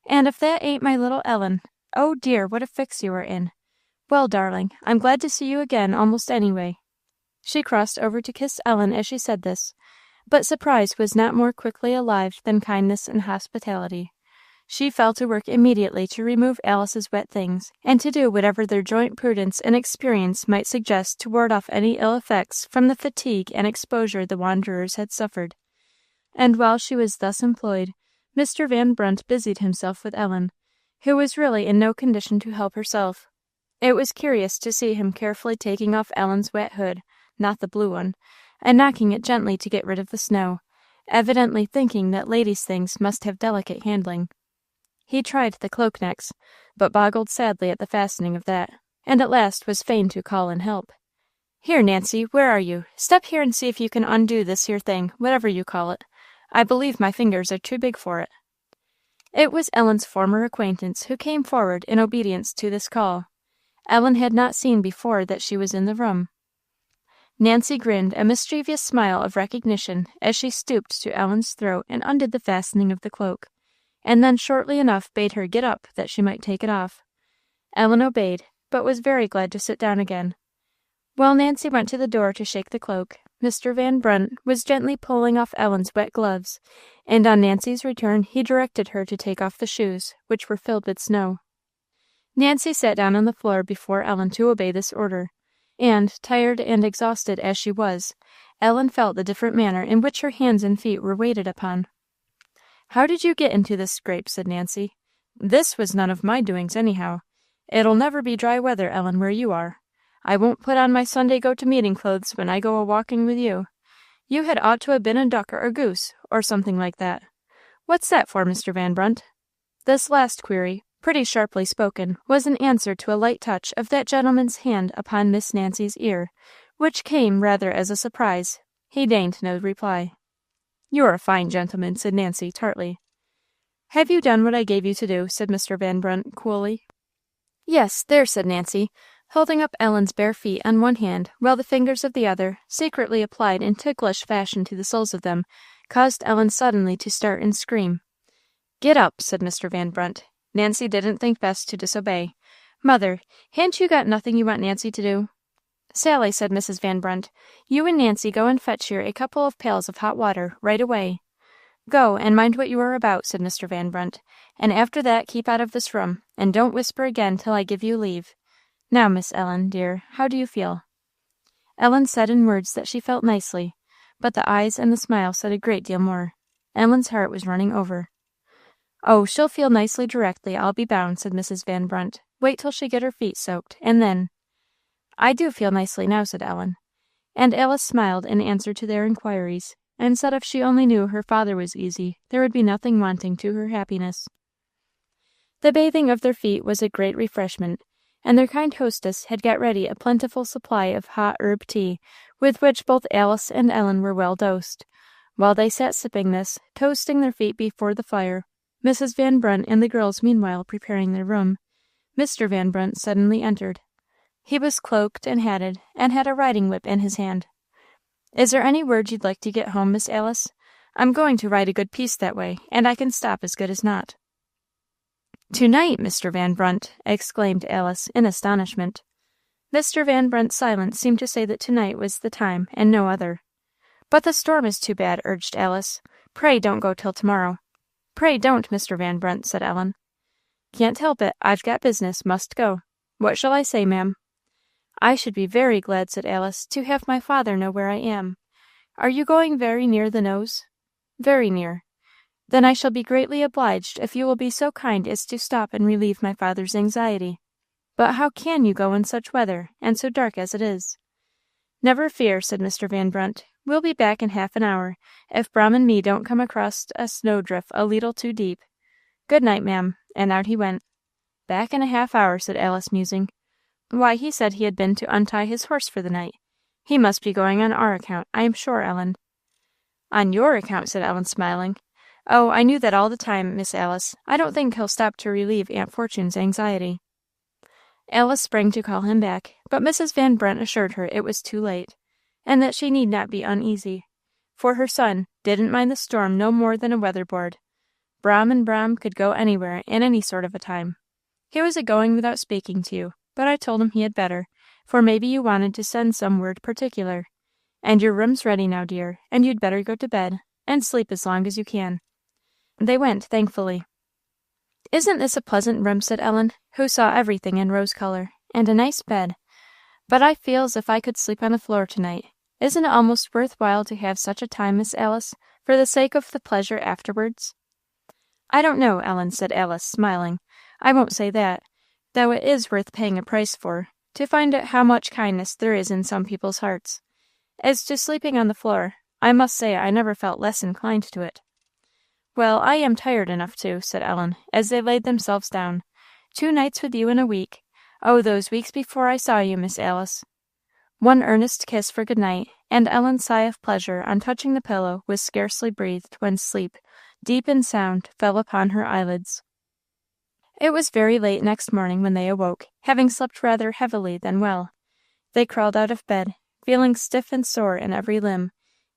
And if that ain't my little Ellen! Oh, dear, what a fix you are in! Well, darling, I'm glad to see you again almost anyway." She crossed over to kiss Ellen as she said this, but surprise was not more quickly alive than kindness and hospitality. She fell to work immediately to remove Alice's wet things, and to do whatever their joint prudence and experience might suggest to ward off any ill effects from the fatigue and exposure the wanderers had suffered. And while she was thus employed, Mr. Van Brunt busied himself with Ellen, who was really in no condition to help herself. It was curious to see him carefully taking off Ellen's wet hood, not the blue one, and knocking it gently to get rid of the snow, evidently thinking that ladies' things must have delicate handling. He tried the cloak necks, but boggled sadly at the fastening of that, and at last was fain to call in help. "Here, Nancy, where are you? Step here and see if you can undo this here thing, whatever you call it. I believe my fingers are too big for it." It was Ellen's former acquaintance who came forward in obedience to this call. Ellen had not seen before that she was in the room. Nancy grinned a mischievous smile of recognition as she stooped to Ellen's throat and undid the fastening of the cloak, and then shortly enough bade her get up that she might take it off. Ellen obeyed, but was very glad to sit down again. While Nancy went to the door to shake the cloak, Mr. Van Brunt was gently pulling off Ellen's wet gloves, and on Nancy's return he directed her to take off the shoes, which were filled with snow. Nancy sat down on the floor before Ellen to obey this order, and, tired and exhausted as she was, Ellen felt the different manner in which her hands and feet were waited upon. "How did you get into this scrape?" said Nancy. "This was none of my doings, anyhow. It'll never be dry weather, Ellen, where you are. I won't put on my Sunday go-to-meeting clothes when I go a-walking with you. You had ought to have been a duck or a goose, or something like that. What's that for, Mr. Van Brunt?" This last query, pretty sharply spoken, was an answer to a light touch of that gentleman's hand upon Miss Nancy's ear, which came rather as a surprise. He deigned no reply. "You're a fine gentleman," said Nancy, tartly. "Have you done what I gave you to do?" said Mr. Van Brunt, coolly. "Yes, there," said Nancy, holding up Ellen's bare feet on one hand, while the fingers of the other, secretly applied in ticklish fashion to the soles of them, caused Ellen suddenly to start and scream. "Get up," said Mr. Van Brunt. Nancy didn't think best to disobey. "Mother, ha'n't you got nothing you want Nancy to do?" "Sally," said Mrs. Van Brunt, "you and Nancy go and fetch here a couple of pails of hot water, right away." "Go, and mind what you are about," said Mr. Van Brunt, "and after that keep out of this room, and don't whisper again till I give you leave. Now, Miss Ellen, dear, how do you feel?" Ellen said in words that she felt nicely, but the eyes and the smile said a great deal more. Ellen's heart was running over. "Oh, she'll feel nicely directly, I'll be bound," said Mrs. Van Brunt. "Wait till she get her feet soaked, and then—" "I do feel nicely now," said Ellen. And Alice smiled in answer to their inquiries, and said if she only knew her father was easy, there would be nothing wanting to her happiness. The bathing of their feet was a great refreshment, and their kind hostess had got ready a plentiful supply of hot herb tea, with which both Alice and Ellen were well dosed. While they sat sipping this, toasting their feet before the fire, Mrs. Van Brunt and the girls meanwhile preparing their room, Mr. Van Brunt suddenly entered. He was cloaked and hatted, and had a riding whip in his hand. "Is there any word you'd like to get home, Miss Alice? I'm going to ride a good piece that way, and I can stop as good as not." "To-night, Mr. Van Brunt!" exclaimed Alice, in astonishment. Mr. Van Brunt's silence seemed to say that to-night was the time, and no other. "But the storm is too bad," urged Alice. "Pray don't go till to-morrow." "Pray don't, Mr. Van Brunt," said Ellen. "Can't help it. I've got business. Must go. What shall I say, ma'am?" "I should be very glad," said Alice, "to have my father know where I am. Are you going very near the nose?" "Very near." "Then I shall be greatly obliged if you will be so kind as to stop and relieve my father's anxiety. But how can you go in such weather, and so dark as it is?" "Never fear," said Mr. Van Brunt. "We'll be back in half an hour, if Brom and me don't come across a snowdrift a leetle too deep. Good night, ma'am," and out he went. "Back in a half hour," said Alice, musing. "Why, he said he had been to untie his horse for the night. He must be going on our account, I am sure, Ellen." "On your account," said Ellen, smiling. "Oh, I knew that all the time, Miss Alice. I don't think he'll stop to relieve Aunt Fortune's anxiety." Alice sprang to call him back, but Mrs. Van Brunt assured her it was too late, and that she need not be uneasy, for her son didn't mind the storm no more than a weatherboard. Brom and Brom could go anywhere in any sort of a time. He was a-going without speaking to you, but I told him he had better, for maybe you wanted to send some word particular. And your room's ready now, dear, and you'd better go to bed, and sleep as long as you can. They went, thankfully. "Isn't this a pleasant room?" said Ellen, who saw everything in rose colour, "and a nice bed. But I feel as if I could sleep on the floor to-night. Isn't it almost worth while to have such a time, Miss Alice, for the sake of the pleasure afterwards?" "I don't know, Ellen," said Alice, smiling. "I won't say that, though it is worth paying a price for, to find out how much kindness there is in some people's hearts. As to sleeping on the floor, I must say I never felt less inclined to it." "Well, I am tired enough to," said Ellen, as they laid themselves down. "2 nights with you in a week. Oh, those weeks before I saw you, Miss Alice!" One earnest kiss for good night, and Ellen's sigh of pleasure on touching the pillow was scarcely breathed when sleep, deep and sound, fell upon her eyelids. It was very late next morning when they awoke, having slept rather heavily than well. They crawled out of bed, feeling stiff and sore in every limb,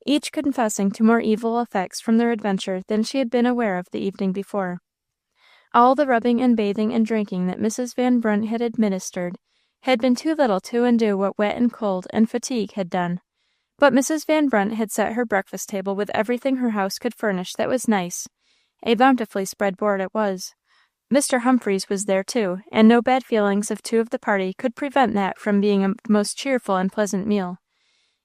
each confessing to more evil effects from their adventure than she had been aware of the evening before. All the rubbing and bathing and drinking that Mrs. Van Brunt had administered had been too little to undo what wet and cold and fatigue had done. But Mrs. Van Brunt had set her breakfast table with everything her house could furnish that was nice. A bountifully spread board it was. Mr. Humphreys was there too, and no bad feelings of two of the party could prevent that from being a most cheerful and pleasant meal.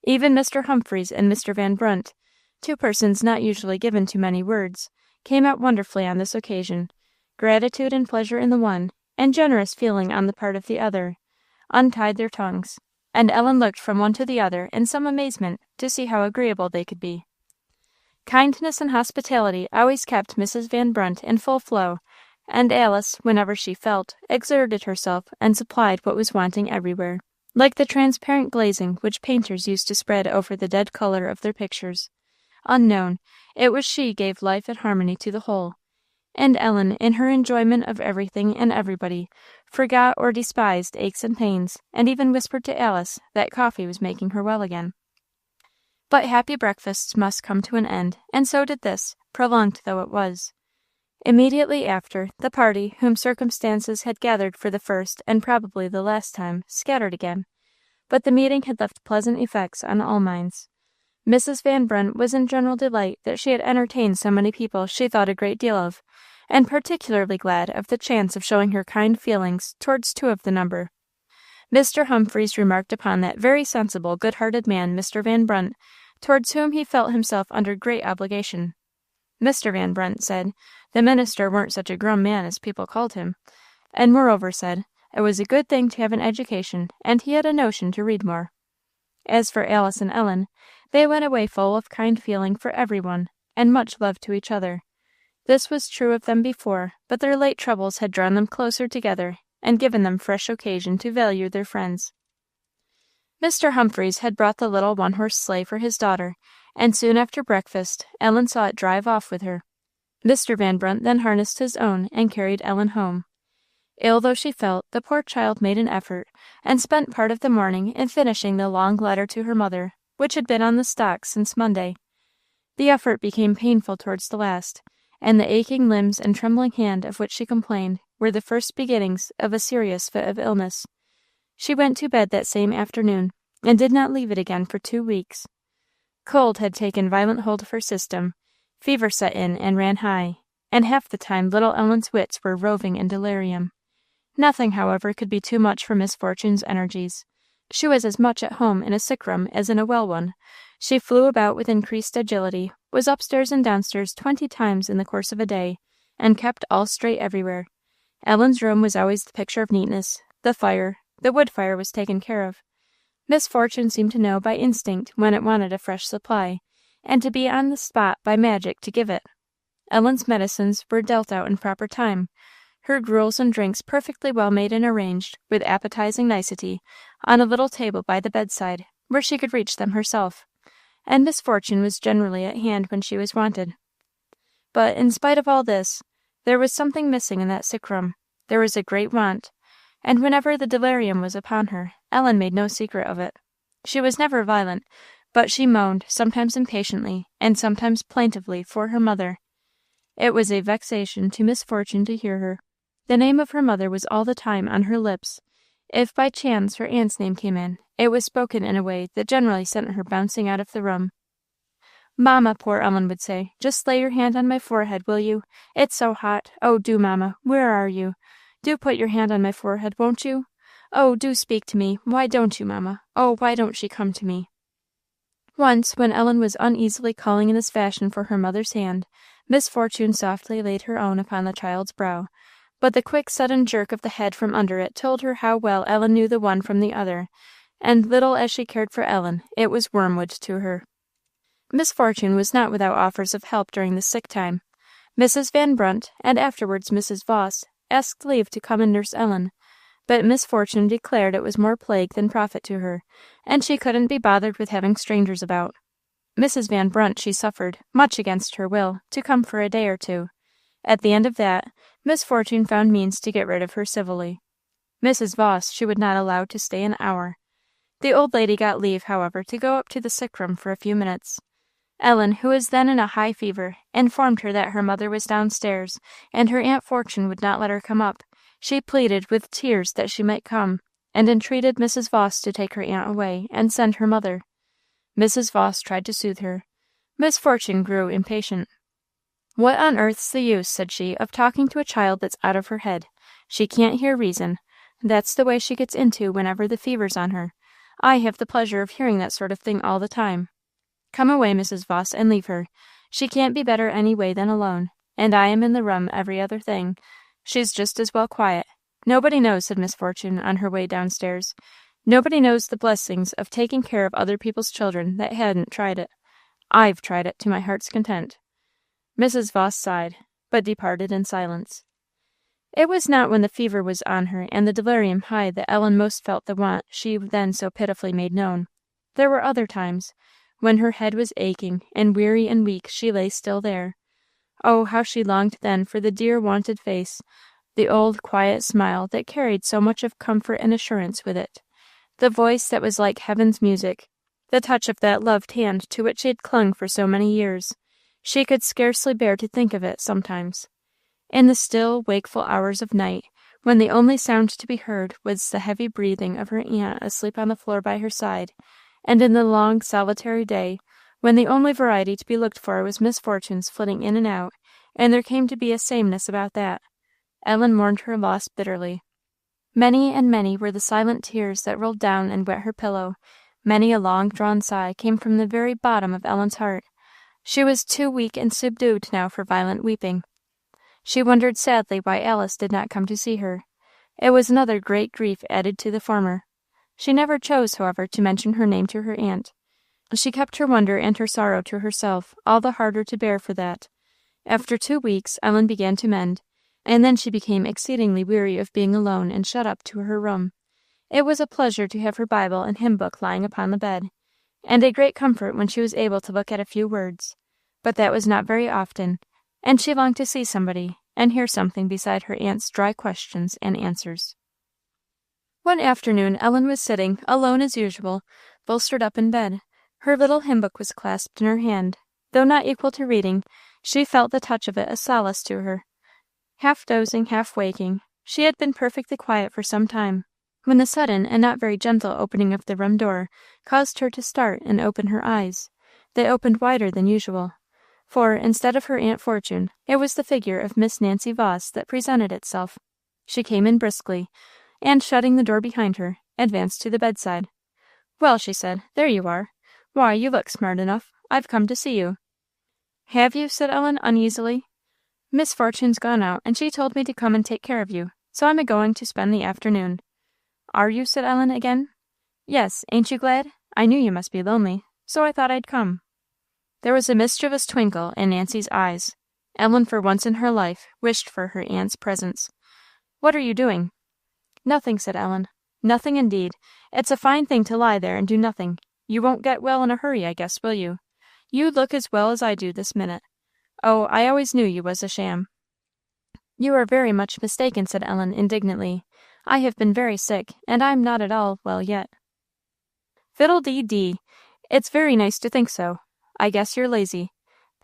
Even Mr. Humphreys and Mr. Van Brunt, two persons not usually given to many words, came out wonderfully on this occasion. Gratitude and pleasure in the one, and generous feeling on the part of the other, untied their tongues, and Ellen looked from one to the other in some amazement to see how agreeable they could be. Kindness and hospitality always kept Mrs. Van Brunt in full flow, and Alice, whenever she felt, exerted herself and supplied what was wanting everywhere, like the transparent glazing which painters used to spread over the dead colour of their pictures. Unknown, it was she gave life and harmony to the whole, and Ellen, in her enjoyment of everything and everybody, forgot or despised aches and pains, and even whispered to Alice that coffee was making her well again. But happy breakfasts must come to an end, and so did this, prolonged though it was. Immediately after, the party, whom circumstances had gathered for the first and probably the last time, scattered again, but the meeting had left pleasant effects on all minds. Mrs. Van Brunt was in general delight that she had entertained so many people she thought a great deal of, and particularly glad of the chance of showing her kind feelings towards two of the number. Mr. Humphreys remarked upon that very sensible, good-hearted man, Mr. Van Brunt, towards whom he felt himself under great obligation. Mr. Van Brunt said the minister weren't such a grum man as people called him, and moreover said it was a good thing to have an education, and he had a notion to read more. As for Alice and Ellen, they went away full of kind feeling for every one, and much love to each other. This was true of them before, but their late troubles had drawn them closer together, and given them fresh occasion to value their friends. Mr. Humphreys had brought the little one-horse sleigh for his daughter, and soon after breakfast Ellen saw it drive off with her. Mr. Van Brunt then harnessed his own and carried Ellen home. Ill though she felt, the poor child made an effort, and spent part of the morning in finishing the long letter to her mother, which had been on the stocks since Monday. The effort became painful towards the last, and the aching limbs and trembling hand of which she complained were the first beginnings of a serious fit of illness. She went to bed that same afternoon, and did not leave it again for 2 weeks. Cold had taken violent hold of her system, fever set in and ran high, and half the time little Ellen's wits were roving in delirium. Nothing, however, could be too much for Miss Fortune's energies. She was as much at home in a sick room as in a well one. She flew about with increased agility, was upstairs and downstairs 20 times in the course of a day, and kept all straight everywhere. Ellen's room was always the picture of neatness. The wood fire was taken care of. Miss Fortune seemed to know by instinct when it wanted a fresh supply, and to be on the spot by magic to give it. Ellen's medicines were dealt out in proper time, her gruels and drinks perfectly well made and arranged, with appetizing nicety, on a little table by the bedside, where she could reach them herself, and Miss Fortune was generally at hand when she was wanted. But, in spite of all this, there was something missing in that sick room. There was a great want, and whenever the delirium was upon her, Ellen made no secret of it. She was never violent, but she moaned, sometimes impatiently, and sometimes plaintively, for her mother. It was a vexation to Miss Fortune to hear her. The name of her mother was all the time on her lips. If by chance her aunt's name came in, it was spoken in a way that generally sent her bouncing out of the room. "Mamma," poor Ellen would say, "just lay your hand on my forehead, will you? It's so hot. Oh, do, Mamma, where are you? Do put your hand on my forehead, won't you? Oh, do speak to me. Why don't you, Mamma? Oh, why don't she come to me?" Once, when Ellen was uneasily calling in this fashion for her mother's hand, Miss Fortune softly laid her own upon the child's brow, but the quick sudden jerk of the head from under it told her how well Ellen knew the one from the other, and little as she cared for Ellen, it was wormwood to her. Miss Fortune was not without offers of help during the sick time. Mrs. Van Brunt, and afterwards Mrs. Voss, asked leave to come and nurse Ellen, but misfortune declared it was more plague than profit to her, and she couldn't be bothered with having strangers about. Mrs. Van Brunt she suffered, much against her will, to come for a day or two. At the end of that, misfortune found means to get rid of her civilly. Mrs. Voss she would not allow to stay an hour. The old lady got leave, however, to go up to the sick room for a few minutes. Ellen, who was then in a high fever, informed her that her mother was downstairs, and her Aunt Fortune would not let her come up. She pleaded with tears that she might come, and entreated Mrs. Voss to take her aunt away, and send her mother. Mrs. Voss tried to soothe her. Miss Fortune grew impatient. "What on earth's the use," said she, "of talking to a child that's out of her head? She can't hear reason. That's the way she gets into whenever the fever's on her. I have the pleasure of hearing that sort of thing all the time. Come away, Mrs. Voss, and leave her. She can't be better any way than alone, and I am in the room every other thing. She's just as well quiet. Nobody knows," said Miss Fortune, on her way downstairs. "Nobody knows the blessings of taking care of other people's children that hadn't tried it. I've tried it to my heart's content." Mrs. Voss sighed, but departed in silence. It was not when the fever was on her and the delirium high that Ellen most felt the want she then so pitifully made known. There were other times, when her head was aching, and weary and weak she lay still there. Oh, how she longed then for the dear wonted face, the old quiet smile that carried so much of comfort and assurance with it, the voice that was like heaven's music, the touch of that loved hand to which she had clung for so many years. She could scarcely bear to think of it sometimes. In the still, wakeful hours of night, when the only sound to be heard was the heavy breathing of her aunt asleep on the floor by her side, and in the long, solitary day, when the only variety to be looked for was misfortunes flitting in and out, and there came to be a sameness about that, Ellen mourned her loss bitterly. Many and many were the silent tears that rolled down and wet her pillow. Many a long-drawn sigh came from the very bottom of Ellen's heart. She was too weak and subdued now for violent weeping. She wondered sadly why Alice did not come to see her. It was another great grief added to the former. She never chose, however, to mention her name to her aunt. She kept her wonder and her sorrow to herself, all the harder to bear for that. After 2 weeks, Ellen began to mend, and then she became exceedingly weary of being alone and shut up to her room. It was a pleasure to have her Bible and hymn book lying upon the bed, and a great comfort when she was able to look at a few words. But that was not very often, and she longed to see somebody and hear something beside her aunt's dry questions and answers. One afternoon Ellen was sitting, alone as usual, bolstered up in bed. Her little hymn book was clasped in her hand. Though not equal to reading, she felt the touch of it a solace to her. Half dozing, half waking, she had been perfectly quiet for some time, when the sudden and not very gentle opening of the room door caused her to start and open her eyes. They opened wider than usual, for, instead of her Aunt Fortune, it was the figure of Miss Nancy Voss that presented itself. She came in briskly, and, shutting the door behind her, advanced to the bedside. "Well," she said, "there you are. Why, you look smart enough. I've come to see you." "Have you?" said Ellen, uneasily. "Miss Fortune's gone out, and she told me to come and take care of you, so I'm a-going to spend the afternoon." "Are you?" said Ellen again. "Yes. Ain't you glad? I knew you must be lonely, so I thought I'd come." There was a mischievous twinkle in Nancy's eyes. Ellen, for once in her life, wished for her aunt's presence. "What are you doing?" "Nothing," said Ellen. "Nothing, indeed. It's a fine thing to lie there and do nothing. You won't get well in a hurry, I guess, will you? You look as well as I do this minute. Oh, I always knew you was a sham." "You are very much mistaken," said Ellen, indignantly. "I have been very sick, and I'm not at all well yet." "Fiddle-dee-dee! It's very nice to think so. I guess you're lazy.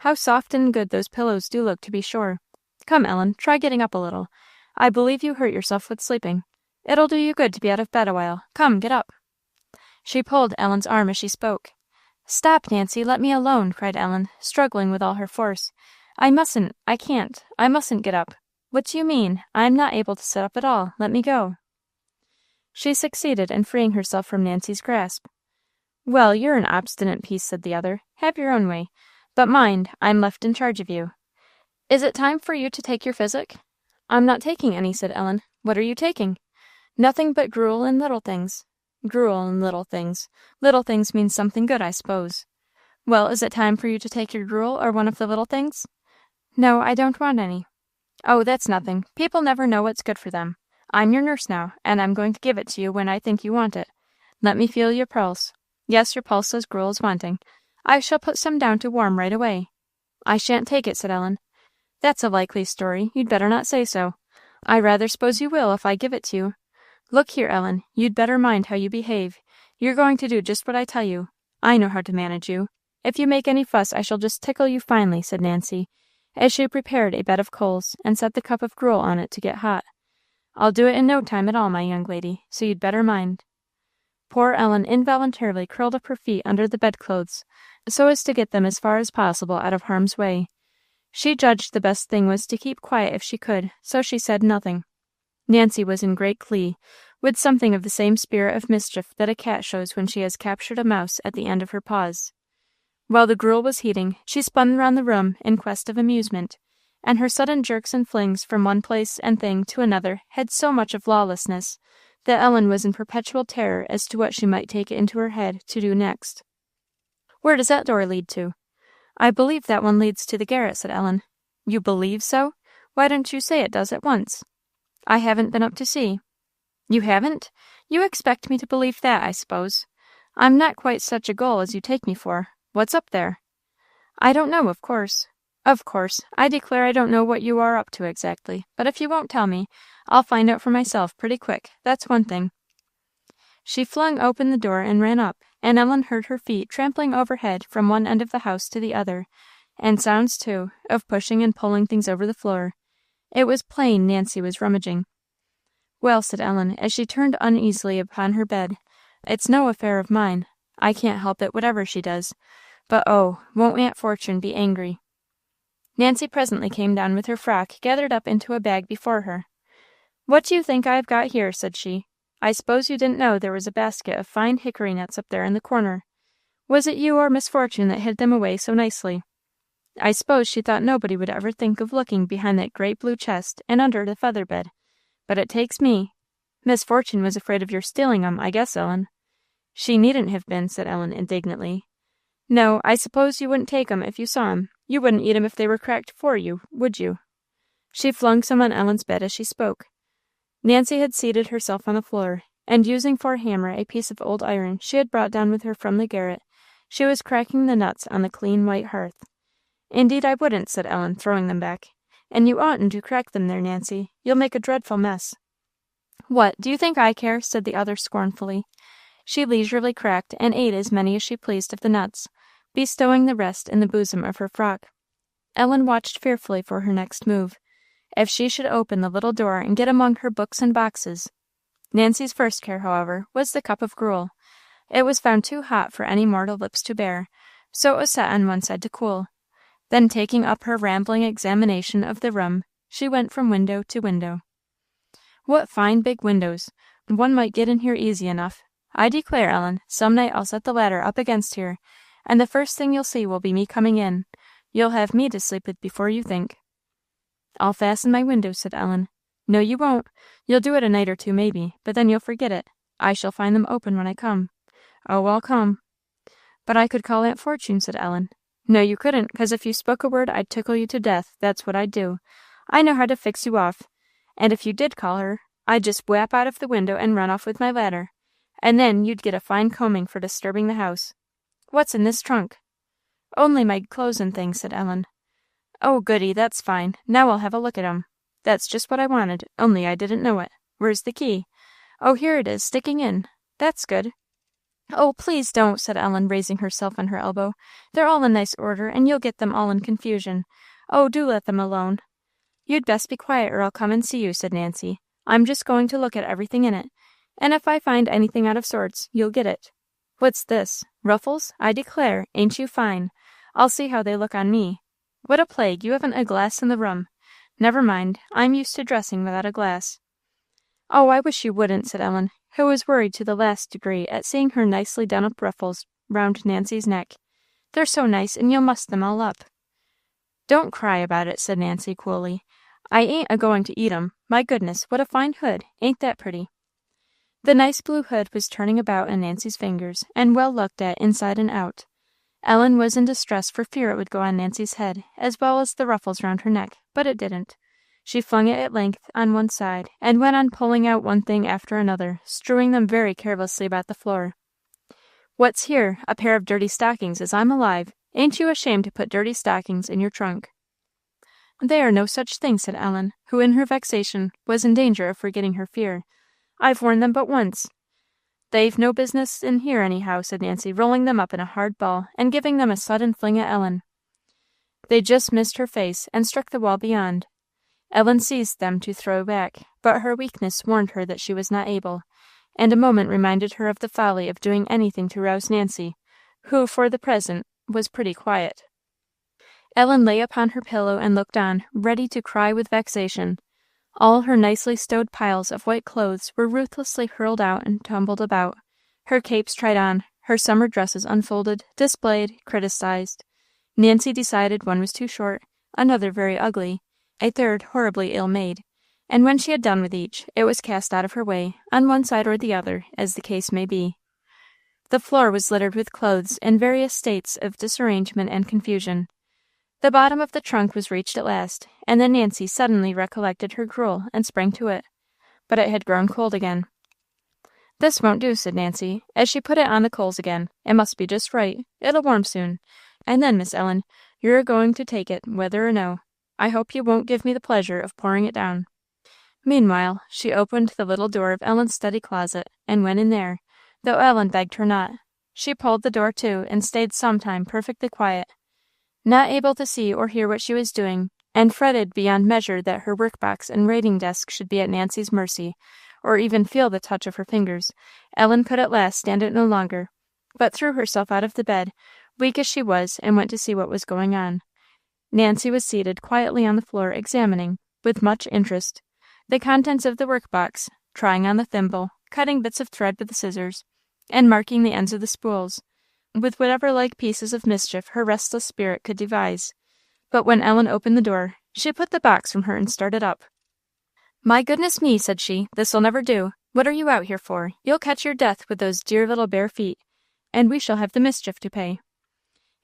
How soft and good those pillows do look, to be sure. Come, Ellen, try getting up a little. I believe you hurt yourself with sleeping. It'll do you good to be out of bed a while. Come, get up." She pulled Ellen's arm as she spoke. "Stop, Nancy, let me alone," cried Ellen, struggling with all her force. "I mustn't get up. What do you mean? I am not able to sit up at all. Let me go." She succeeded in freeing herself from Nancy's grasp. "Well, you're an obstinate piece," said the other. "Have your own way. But mind, I'm left in charge of you. Is it time for you to take your physic?" "I'm not taking any," said Ellen. "What are you taking?" "Nothing but gruel and little things." "Gruel and little things. Little things means something good, I suppose. Well, is it time for you to take your gruel or one of the little things?" "No, I don't want any." "Oh, that's nothing. People never know what's good for them. I'm your nurse now, and I'm going to give it to you when I think you want it. Let me feel your pulse. Yes, your pulse says gruel is wanting. I shall put some down to warm right away." "I shan't take it," said Ellen. "That's a likely story. You'd better not say so. I rather suppose you will if I give it to you. Look here, Ellen, you'd better mind how you behave. You're going to do just what I tell you. I know how to manage you. If you make any fuss, I shall just tickle you finely," said Nancy, as she prepared a bed of coals and set the cup of gruel on it to get hot. "I'll do it in no time at all, my young lady, so you'd better mind." Poor Ellen involuntarily curled up her feet under the bedclothes, so as to get them as far as possible out of harm's way. She judged the best thing was to keep quiet if she could, so she said nothing. Nancy was in great glee, with something of the same spirit of mischief that a cat shows when she has captured a mouse at the end of her paws. While the gruel was heating, she spun round the room in quest of amusement, and her sudden jerks and flings from one place and thing to another had so much of lawlessness that Ellen was in perpetual terror as to what she might take it into her head to do next. "Where does that door lead to?" "I believe that one leads to the garret," said Ellen. "You believe so? Why don't you say it does at once?" "I haven't been up to see." "You haven't? You expect me to believe that, I suppose. I'm not quite such a gull as you take me for. What's up there?" "I don't know, of course." "Of course. I declare I don't know what you are up to exactly, but if you won't tell me, I'll find out for myself pretty quick, that's one thing." She flung open the door and ran up, and Ellen heard her feet trampling overhead from one end of the house to the other, and sounds, too, of pushing and pulling things over the floor. It was plain Nancy was rummaging. "Well," said Ellen, as she turned uneasily upon her bed, "it's no affair of mine. I can't help it, whatever she does. But oh, won't Aunt Fortune be angry!" Nancy presently came down with her frock gathered up into a bag before her. "What do you think I have got here?" said she. "I suppose you didn't know there was a basket of fine hickory nuts up there in the corner. Was it you or Miss Fortune that hid them away so nicely?" I suppose she thought nobody would ever think of looking behind that great blue chest and under the feather bed, but it takes me. Miss Fortune was afraid of your stealing 'em, I guess, Ellen." "She needn't have been," said Ellen indignantly. "No, I suppose you wouldn't take 'em if you saw 'em. You wouldn't eat 'em if they were cracked for you, would you?" She flung some on Ellen's bed as she spoke. Nancy had seated herself on the floor, and using for a hammer a piece of old iron she had brought down with her from the garret, she was cracking the nuts on the clean white hearth. "Indeed I wouldn't," said Ellen, throwing them back. "And you oughtn't to crack them there, Nancy. You'll make a dreadful mess." "What, do you think I care?" said the other scornfully. She leisurely cracked and ate as many as she pleased of the nuts, bestowing the rest in the bosom of her frock. Ellen watched fearfully for her next move, if she should open the little door and get among her books and boxes. Nancy's first care, however, was the cup of gruel. It was found too hot for any mortal lips to bear, so it was set on one side to cool. Then, taking up her rambling examination of the room, she went from window to window. "What fine big windows! One might get in here easy enough. I declare, Ellen, some night I'll set the ladder up against here, and the first thing you'll see will be me coming in. You'll have me to sleep with before you think." "I'll fasten my windows," said Ellen. "No, you won't. You'll do it a night or two, maybe, but then you'll forget it. I shall find them open when I come." "Oh, I'll come." "But I could call Aunt Fortune," said Ellen. "No, you couldn't, 'cause if you spoke a word I'd tickle you to death, that's what I'd do. I know how to fix you off. And if you did call her, I'd just whap out of the window and run off with my ladder, and then you'd get a fine combing for disturbing the house. What's in this trunk?" "Only my clothes and things," said Ellen. "Oh, goody, that's fine. Now I'll have a look at 'em. That's just what I wanted, only I didn't know it. Where's the key? Oh, here it is, sticking in. That's good." "Oh, please don't," said Ellen, raising herself on her elbow. "They're all in nice order, and you'll get them all in confusion. Oh, do let them alone." "You'd best be quiet, or I'll come and see you," said Nancy. "I'm just going to look at everything in it, and if I find anything out of sorts, you'll get it. What's this? Ruffles? I declare, ain't you fine? I'll see how they look on me. What a plague, you haven't a glass in the room. Never mind, I'm used to dressing without a glass." "Oh, I wish you wouldn't," said Ellen, who was worried to the last degree at seeing her nicely done up ruffles round Nancy's neck. "They're so nice, and you'll muss them all up." "Don't cry about it," said Nancy, coolly. "I ain't a going to eat 'em. My goodness, what a fine hood! Ain't that pretty?" The nice blue hood was turning about in Nancy's fingers, and well looked at inside and out. Ellen was in distress for fear it would go on Nancy's head, as well as the ruffles round her neck, but it didn't. She flung it at length on one side, and went on pulling out one thing after another, strewing them very carelessly about the floor. "What's here? A pair of dirty stockings, as I'm alive! Ain't you ashamed to put dirty stockings in your trunk?" "They are no such thing," said Ellen, who in her vexation was in danger of forgetting her fear. "I've worn them but once." "They've no business in here, anyhow," said Nancy, rolling them up in a hard ball, and giving them a sudden fling at Ellen. They just missed her face, and struck the wall beyond. Ellen seized them to throw back, but her weakness warned her that she was not able, and a moment reminded her of the folly of doing anything to rouse Nancy, who, for the present, was pretty quiet. Ellen lay upon her pillow and looked on, ready to cry with vexation. All her nicely stowed piles of white clothes were ruthlessly hurled out and tumbled about, her capes tried on, her summer dresses unfolded, displayed, criticized. Nancy decided one was too short, another very ugly, a third horribly ill-made, and when she had done with each, it was cast out of her way, on one side or the other, as the case may be. The floor was littered with clothes in various states of disarrangement and confusion. The bottom of the trunk was reached at last, and then Nancy suddenly recollected her gruel and sprang to it, but it had grown cold again. "This won't do," said Nancy, as she put it on the coals again. "It must be just right. It'll warm soon. And then, Miss Ellen, you're going to take it, whether or no. I hope you won't give me the pleasure of pouring it down." Meanwhile, she opened the little door of Ellen's study closet, and went in there, though Ellen begged her not. She pulled the door to, and stayed some time perfectly quiet, not able to see or hear what she was doing, and fretted beyond measure that her workbox and writing desk should be at Nancy's mercy, or even feel the touch of her fingers. Ellen could at last stand it no longer, but threw herself out of the bed, weak as she was, and went to see what was going on. Nancy was seated quietly on the floor, examining, with much interest, the contents of the workbox, trying on the thimble, cutting bits of thread with the scissors, and marking the ends of the spools, with whatever like pieces of mischief her restless spirit could devise. But when Ellen opened the door, she put the box from her and started up. "My goodness me," said she, "this'll never do. What are you out here for? You'll catch your death with those dear little bare feet, and we shall have the mischief to pay."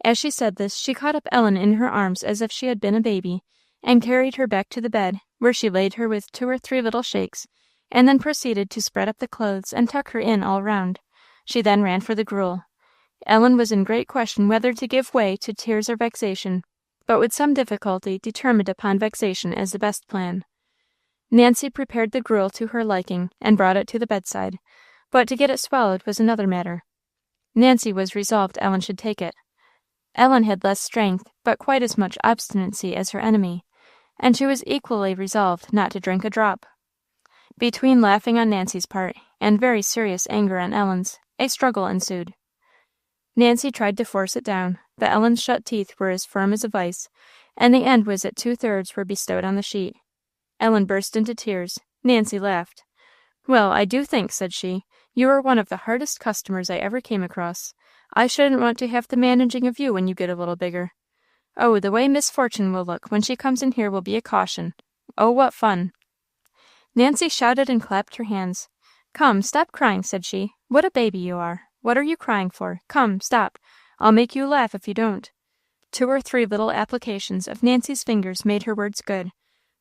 As she said this, she caught up Ellen in her arms as if she had been a baby, and carried her back to the bed, where she laid her with 2 or 3 little shakes, and then proceeded to spread up the clothes and tuck her in all round. She then ran for the gruel. Ellen was in great question whether to give way to tears or vexation, but with some difficulty determined upon vexation as the best plan. Nancy prepared the gruel to her liking, and brought it to the bedside, but to get it swallowed was another matter. Nancy was resolved Ellen should take it. Ellen had less strength, but quite as much obstinacy as her enemy, and she was equally resolved not to drink a drop. Between laughing on Nancy's part, and very serious anger on Ellen's, a struggle ensued. Nancy tried to force it down, but Ellen's shut teeth were as firm as a vice, and the end was that 2/3 were bestowed on the sheet. Ellen burst into tears. Nancy laughed. "Well, I do think," said she, "you are one of the hardest customers I ever came across. I shouldn't want to have the managing of you when you get a little bigger. Oh, the way Miss Fortune will look when she comes in here will be a caution. Oh, what fun!" Nancy shouted and clapped her hands. "Come, stop crying," said she. "What a baby you are! What are you crying for? Come, stop. I'll make you laugh if you don't." 2 or 3 little applications of Nancy's fingers made her words good,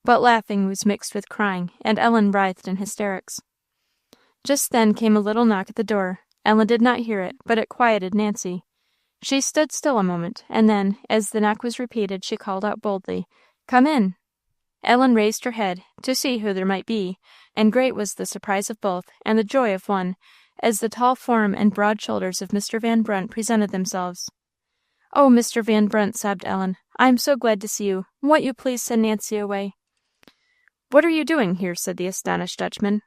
but laughing was mixed with crying, and Ellen writhed in hysterics. Just then came a little knock at the door. Ellen did not hear it, but it quieted Nancy. She stood still a moment, and then, as the knock was repeated, she called out boldly, "Come in." Ellen raised her head, to see who there might be, and great was the surprise of both, and the joy of one, as the tall form and broad shoulders of Mr. Van Brunt presented themselves. "Oh, Mr. Van Brunt," sobbed Ellen, "I am so glad to see you. Won't you please send Nancy away?" "What are you doing here?" said the astonished Dutchman.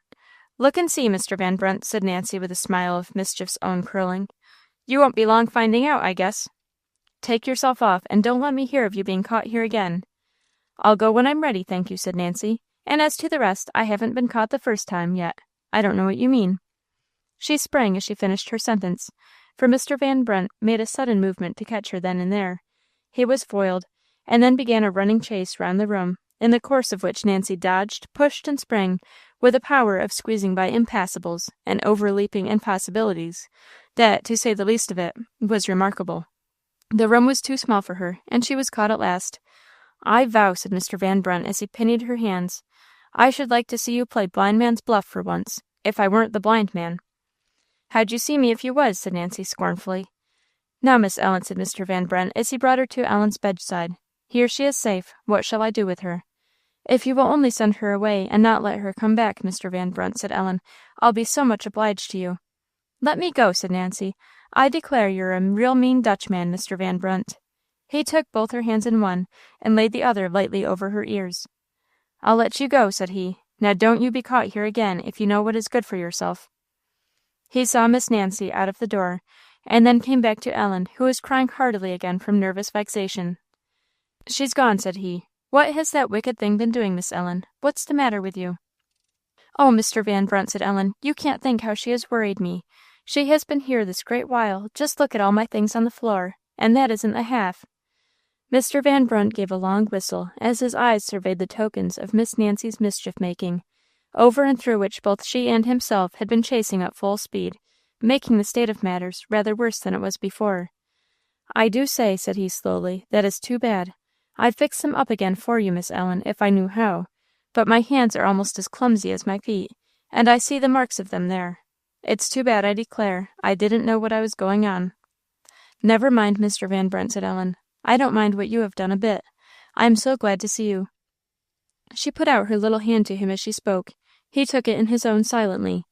"Look and see, Mr. Van Brunt," said Nancy with a smile of mischief's own curling. "You won't be long finding out, I guess. Take yourself off, and don't let me hear of you being caught here again." "I'll go when I'm ready, thank you," said Nancy. "And as to the rest, I haven't been caught the first time yet. I don't know what you mean." She sprang as she finished her sentence, for Mr. Van Brunt made a sudden movement to catch her then and there. He was foiled, and then began a running chase round the room, in the course of which Nancy dodged, pushed, and sprang, with a power of squeezing by impassibles and overleaping impossibilities, that, to say the least of it, was remarkable. The room was too small for her, and she was caught at last. "I vow," said Mr. Van Brunt, as he pinioned her hands, "I should like to see you play blind man's buff for once, if I weren't the blind man." "How'd you see me if you was?" said Nancy, scornfully. "Now, Miss Ellen," said Mr. Van Brunt, as he brought her to Ellen's bedside, "here she is safe. What shall I do with her?" "If you will only send her away, and not let her come back, Mr. Van Brunt," said Ellen, "I'll be so much obliged to you." "Let me go," said Nancy. "I declare you're a real mean Dutchman, Mr. Van Brunt." He took both her hands in one, and laid the other lightly over her ears. "I'll let you go," said he. "Now don't you be caught here again, if you know what is good for yourself." He saw Miss Nancy out of the door, and then came back to Ellen, who was crying heartily again from nervous vexation. "She's gone," said he. "What has that wicked thing been doing, Miss Ellen? What's the matter with you?" "Oh, Mr. Van Brunt," said Ellen, "you can't think how she has worried me. She has been here this great while. Just look at all my things on the floor, and that isn't the half." Mr. Van Brunt gave a long whistle, as his eyes surveyed the tokens of Miss Nancy's mischief-making, over and through which both she and himself had been chasing at full speed, making the state of matters rather worse than it was before. "I do say," said he, slowly, "that is too bad. I'd fix them up again for you, Miss Ellen, if I knew how, but my hands are almost as clumsy as my feet, and I see the marks of them there. It's too bad, I declare. I didn't know what I was going on." "Never mind, Mr. Van Brunt," said Ellen. "I don't mind what you have done a bit. I am so glad to see you." She put out her little hand to him as she spoke. He took it in his own silently,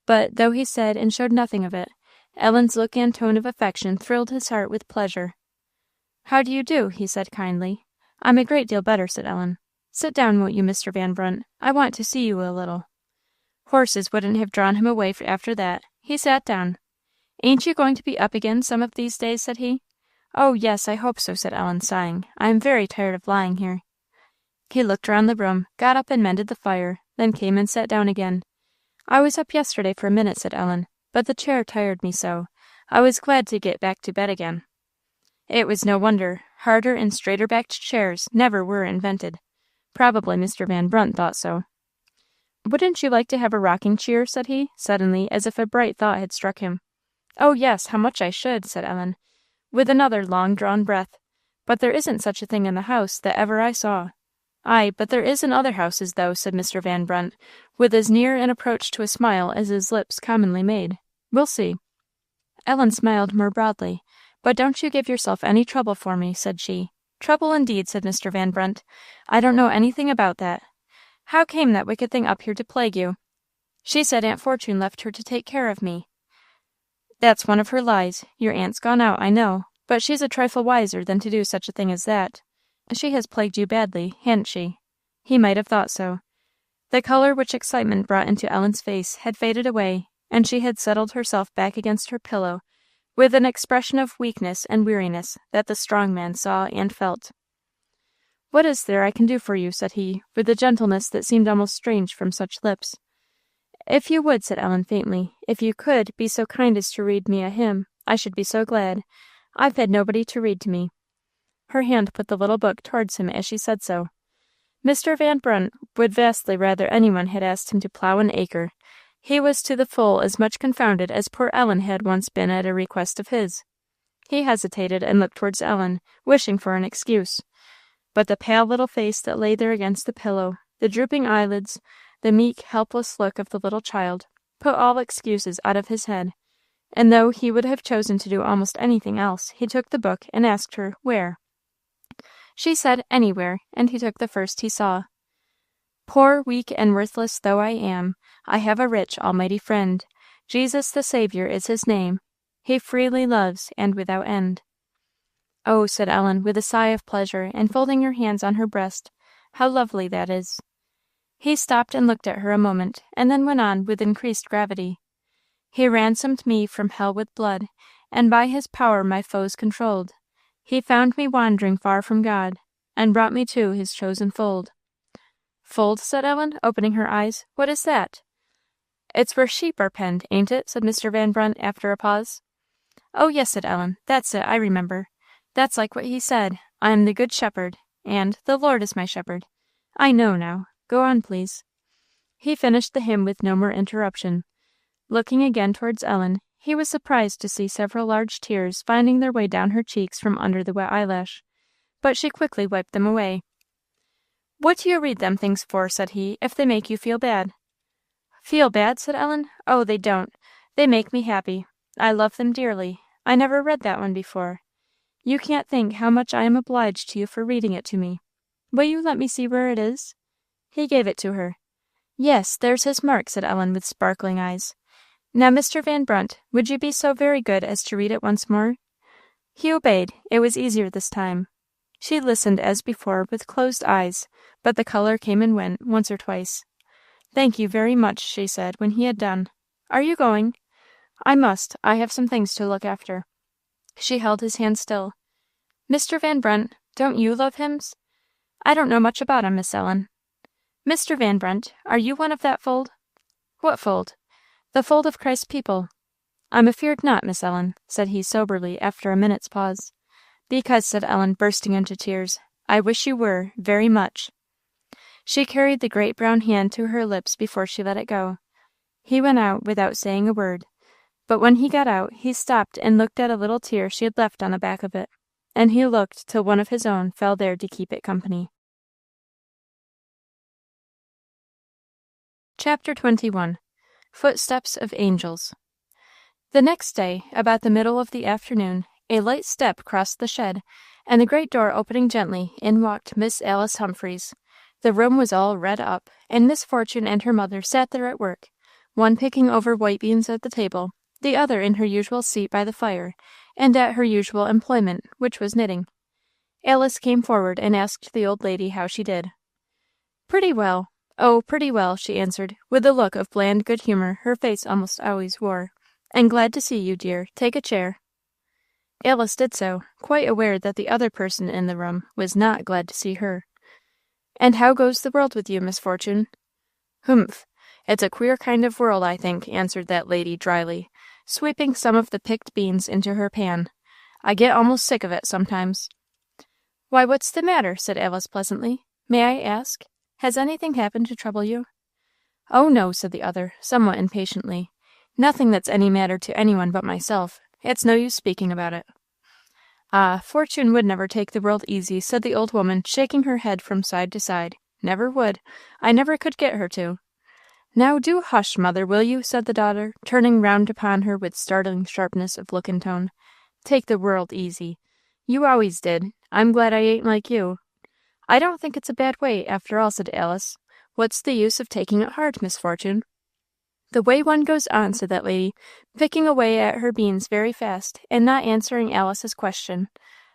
but, though he said and showed nothing of it, Ellen's look and tone of affection thrilled his heart with pleasure. "How do you do?" he said, kindly. "I'm a great deal better," said Ellen. "Sit down, won't you, Mr. Van Brunt? I want to see you a little." Horses wouldn't have drawn him away after that. He sat down. "Ain't you going to be up again some of these days?" said he. "Oh, yes, I hope so," said Ellen, sighing. "I am very tired of lying here." He looked round the room, got up and mended the fire, then came and sat down again. "I was up yesterday for a minute," said Ellen, "but the chair tired me so. I was glad to get back to bed again." It was no wonder. Harder and straighter backed chairs never were invented. Probably Mr. Van Brunt thought so. "Wouldn't you like to have a rocking chair?" said he, suddenly, as if a bright thought had struck him. "Oh, yes, how much I should," said Ellen, with another long-drawn breath. "But there isn't such a thing in the house that ever I saw." "Ay, but there is in other houses, though," said Mr. Van Brunt, with as near an approach to a smile as his lips commonly made. "We'll see." Ellen smiled more broadly. "But don't you give yourself any trouble for me," said she. "Trouble, indeed," said Mr. Van Brunt. "I don't know anything about that. How came that wicked thing up here to plague you?" "She said Aunt Fortune left her to take care of me." "That's one of her lies. Your aunt's gone out, I know, but she's a trifle wiser than to do such a thing as that. She has plagued you badly, ha'n't she?" He might have thought so. The colour which excitement brought into Ellen's face had faded away, and she had settled herself back against her pillow with an expression of weakness and weariness that the strong man saw and felt. "What is there I can do for you?" said he, with a gentleness that seemed almost strange from such lips. "If you would," said Ellen, faintly, "if you could be so kind as to read me a hymn, I should be so glad. I've had nobody to read to me." Her hand put the little book towards him as she said so. Mr. Van Brunt would vastly rather any one had asked him to plough an acre. He was to the full as much confounded as poor Ellen had once been at a request of his. He hesitated and looked towards Ellen, wishing for an excuse. But the pale little face that lay there against the pillow, the drooping eyelids, the meek, helpless look of the little child, put all excuses out of his head, and though he would have chosen to do almost anything else, he took the book and asked her where. She said anywhere, and he took the first he saw. "Poor, weak, and worthless though I am, I have a rich, almighty friend. Jesus the Saviour is his name. He freely loves, and without end." "Oh," said Ellen, with a sigh of pleasure, and folding her hands on her breast, "how lovely that is!" He stopped and looked at her a moment, and then went on with increased gravity. "He ransomed me from hell with blood, and by his power my foes controlled. He found me wandering far from God, and brought me to his chosen fold." "Fold?" said Ellen, opening her eyes. "What is that?" "It's where sheep are penned, ain't it?" said Mr. Van Brunt, after a pause. "Oh, yes," said Ellen, "that's it, I remember. That's like what he said, 'I am the good shepherd,' and 'the Lord is my shepherd.' I know now. Go on, please." He finished the hymn with no more interruption. Looking again towards Ellen, he was surprised to see several large tears finding their way down her cheeks from under the wet eyelash, but she quickly wiped them away. "What do you read them things for," said he, "if they make you feel bad?" "Feel bad?" said Ellen. "Oh, they don't. They make me happy. I love them dearly. I never read that one before. You can't think how much I am obliged to you for reading it to me. Will you let me see where it is?" He gave it to her. "Yes, there's his mark," said Ellen, with sparkling eyes. "Now, Mr. Van Brunt, would you be so very good as to read it once more?" He obeyed. It was easier this time. She listened as before, with closed eyes, but the colour came and went once or twice. "Thank you very much," she said, when he had done. "Are you going?" "I must. I have some things to look after." She held his hand still. "Mr. Van Brunt, don't you love hymns?" "I don't know much about 'em, Miss Ellen." "Mr. Van Brunt, are you one of that fold?" "What fold?" "The fold of Christ's people." "I'm afeard not, Miss Ellen," said he soberly, after a minute's pause. "Because," said Ellen, bursting into tears, "I wish you were, very much." She carried the great brown hand to her lips before she let it go. He went out without saying a word, but when he got out he stopped and looked at a little tear she had left on the back of it, and he looked till one of his own fell there to keep it company. Chapter 21. Footsteps of Angels. The next day, about the middle of the afternoon, a light step crossed the shed, and the great door opening gently, in walked Miss Alice Humphreys. The room was all redd up, and Miss Fortune and her mother sat there at work, one picking over white beans at the table, the other in her usual seat by the fire, and at her usual employment, which was knitting. Alice came forward and asked the old lady how she did. "Pretty well. Oh, pretty well," she answered, with the look of bland good humour her face almost always wore. "And glad to see you, dear. Take a chair." Alice did so, quite aware that the other person in the room was not glad to see her. "And how goes the world with you, Miss Fortune?" "Humph! It's a queer kind of world, I think," answered that lady dryly, sweeping some of the picked beans into her pan. "I get almost sick of it sometimes." "Why, what's the matter?" said Alice pleasantly. "May I ask? Has anything happened to trouble you?" "Oh, no," said the other, somewhat impatiently. "Nothing that's any matter to any one but myself. It's no use speaking about it." "Ah, Fortune would never take the world easy," said the old woman, shaking her head from side to side. "Never would. I never could get her to." "Now do hush, mother, will you?" said the daughter, turning round upon her with startling sharpness of look and tone. "Take the world easy. You always did. I'm glad I ain't like you." "I don't think it's a bad way, after all," said Alice. "What's the use of taking it hard, Miss Fortune?" "The way one goes on," said that lady, picking away at her beans very fast, and not answering Alice's question.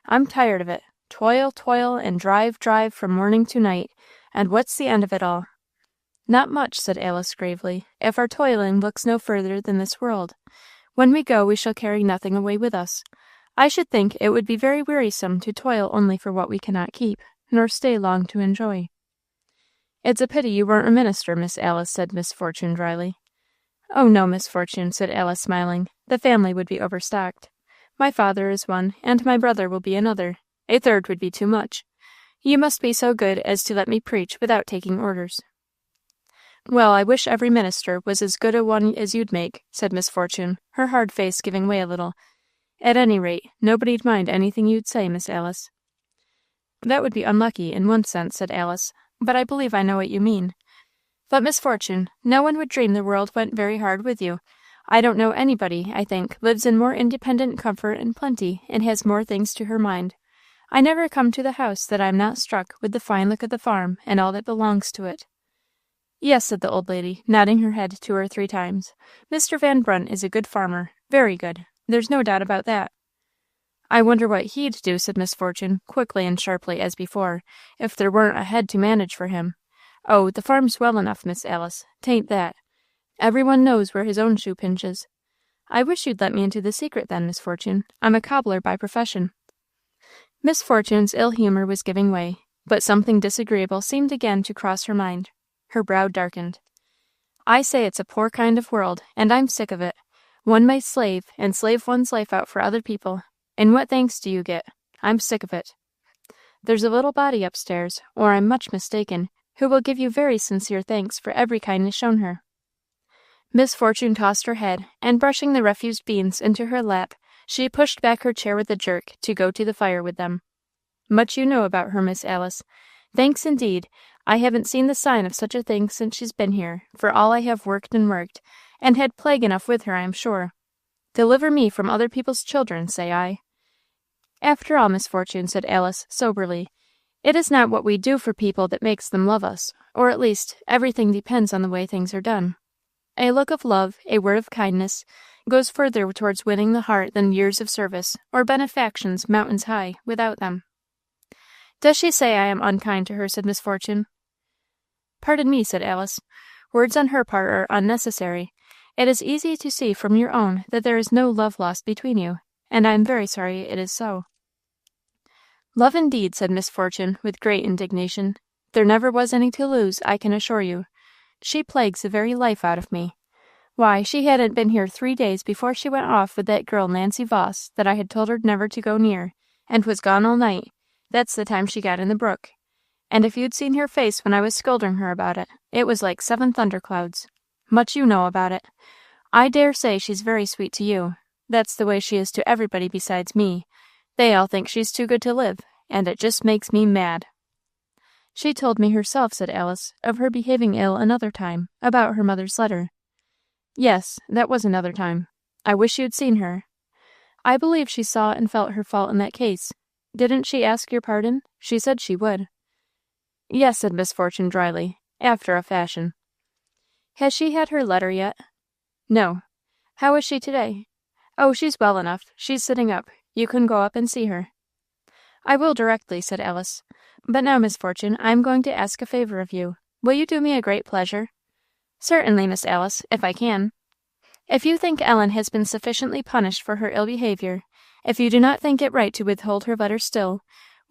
"I'm tired of it. Toil, toil, and drive, drive, from morning to night, and what's the end of it all?" "Not much," said Alice gravely, "if our toiling looks no further than this world. When we go we shall carry nothing away with us. I should think it would be very wearisome to toil only for what we cannot keep, nor stay long to enjoy." "It's a pity you weren't a minister, Miss Alice," said Miss Fortune dryly. "Oh, no, Miss Fortune," said Alice, smiling. "The family would be overstocked. My father is one, and my brother will be another. A third would be too much. You must be so good as to let me preach without taking orders." "Well, I wish every minister was as good a one as you'd make," said Miss Fortune, her hard face giving way a little. "At any rate, nobody'd mind anything you'd say, Miss Alice." "That would be unlucky, in one sense," said Alice, "but I believe I know what you mean. But, Miss Fortune, no one would dream the world went very hard with you. I don't know anybody, I think, lives in more independent comfort and plenty, and has more things to her mind. I never come to the house that I am not struck with the fine look of the farm, and all that belongs to it." "Yes," said the old lady, nodding her head 2 or 3 times. "Mr. Van Brunt is a good farmer, very good. There's no doubt about that." "I wonder what he'd do," said Miss Fortune, quickly and sharply as before, "if there weren't a head to manage for him. Oh, the farm's well enough, Miss Alice. 'Tain't that. Every one knows where his own shoe pinches. I wish you'd let me into the secret then, Miss Fortune. I'm a cobbler by profession." Miss Fortune's ill humour was giving way, but something disagreeable seemed again to cross her mind. Her brow darkened. "I say it's a poor kind of world, and I'm sick of it. One may slave, and slave one's life out for other people, and what thanks do you get? I'm sick of it. There's a little body upstairs, or I'm much mistaken, who will give you very sincere thanks for every kindness shown her." Miss Fortune tossed her head, and brushing the refused beans into her lap, she pushed back her chair with a jerk to go to the fire with them. "Much you know about her, Miss Alice. "Thanks, indeed. I haven't seen the sign of such a thing since she's been here, for all I have worked, and had plague enough with her, I am sure. Deliver me from other people's children, say I." "After all, Miss Fortune," said Alice, soberly, "it is not what we do for people that makes them love us, or at least, everything depends on the way things are done. A look of love, a word of kindness, goes further towards winning the heart than years of service, or benefactions mountains high, without them." "Does she say I am unkind to her?" said Miss Fortune. "Pardon me," said Alice. "Words on her part are unnecessary. It is easy to see from your own that there is no love lost between you, and I am very sorry it is so." "Love indeed," said Miss Fortune, with great indignation. "There never was any to lose, I can assure you. She plagues the very life out of me. Why, she hadn't been here 3 days before she went off with that girl Nancy Voss that I had told her never to go near, and was gone all night. That's the time she got in the brook. And if you'd seen her face when I was scolding her about it, it was like 7 thunderclouds. Much you know about it. I dare say she's very sweet to you. That's the way she is to everybody besides me. They all think she's too good to live, and it just makes me mad." "She told me herself," said Alice, "of her behaving ill another time, about her mother's letter." "Yes, that was another time. I wish you'd seen her. I believe she saw and felt her fault in that case. Didn't she ask your pardon? She said she would." "Yes," said Miss Fortune dryly, "after a fashion." "Has she had her letter yet?" "No." "How is she to-day?" "Oh, she's well enough. She's sitting up. You can go up and see her." "I will directly," said Alice. "But now, Miss Fortune, I am going to ask a favour of you. Will you do me a great pleasure?" "Certainly, Miss Alice, if I can." "If you think Ellen has been sufficiently punished for her ill behaviour, if you do not think it right to withhold her letter still,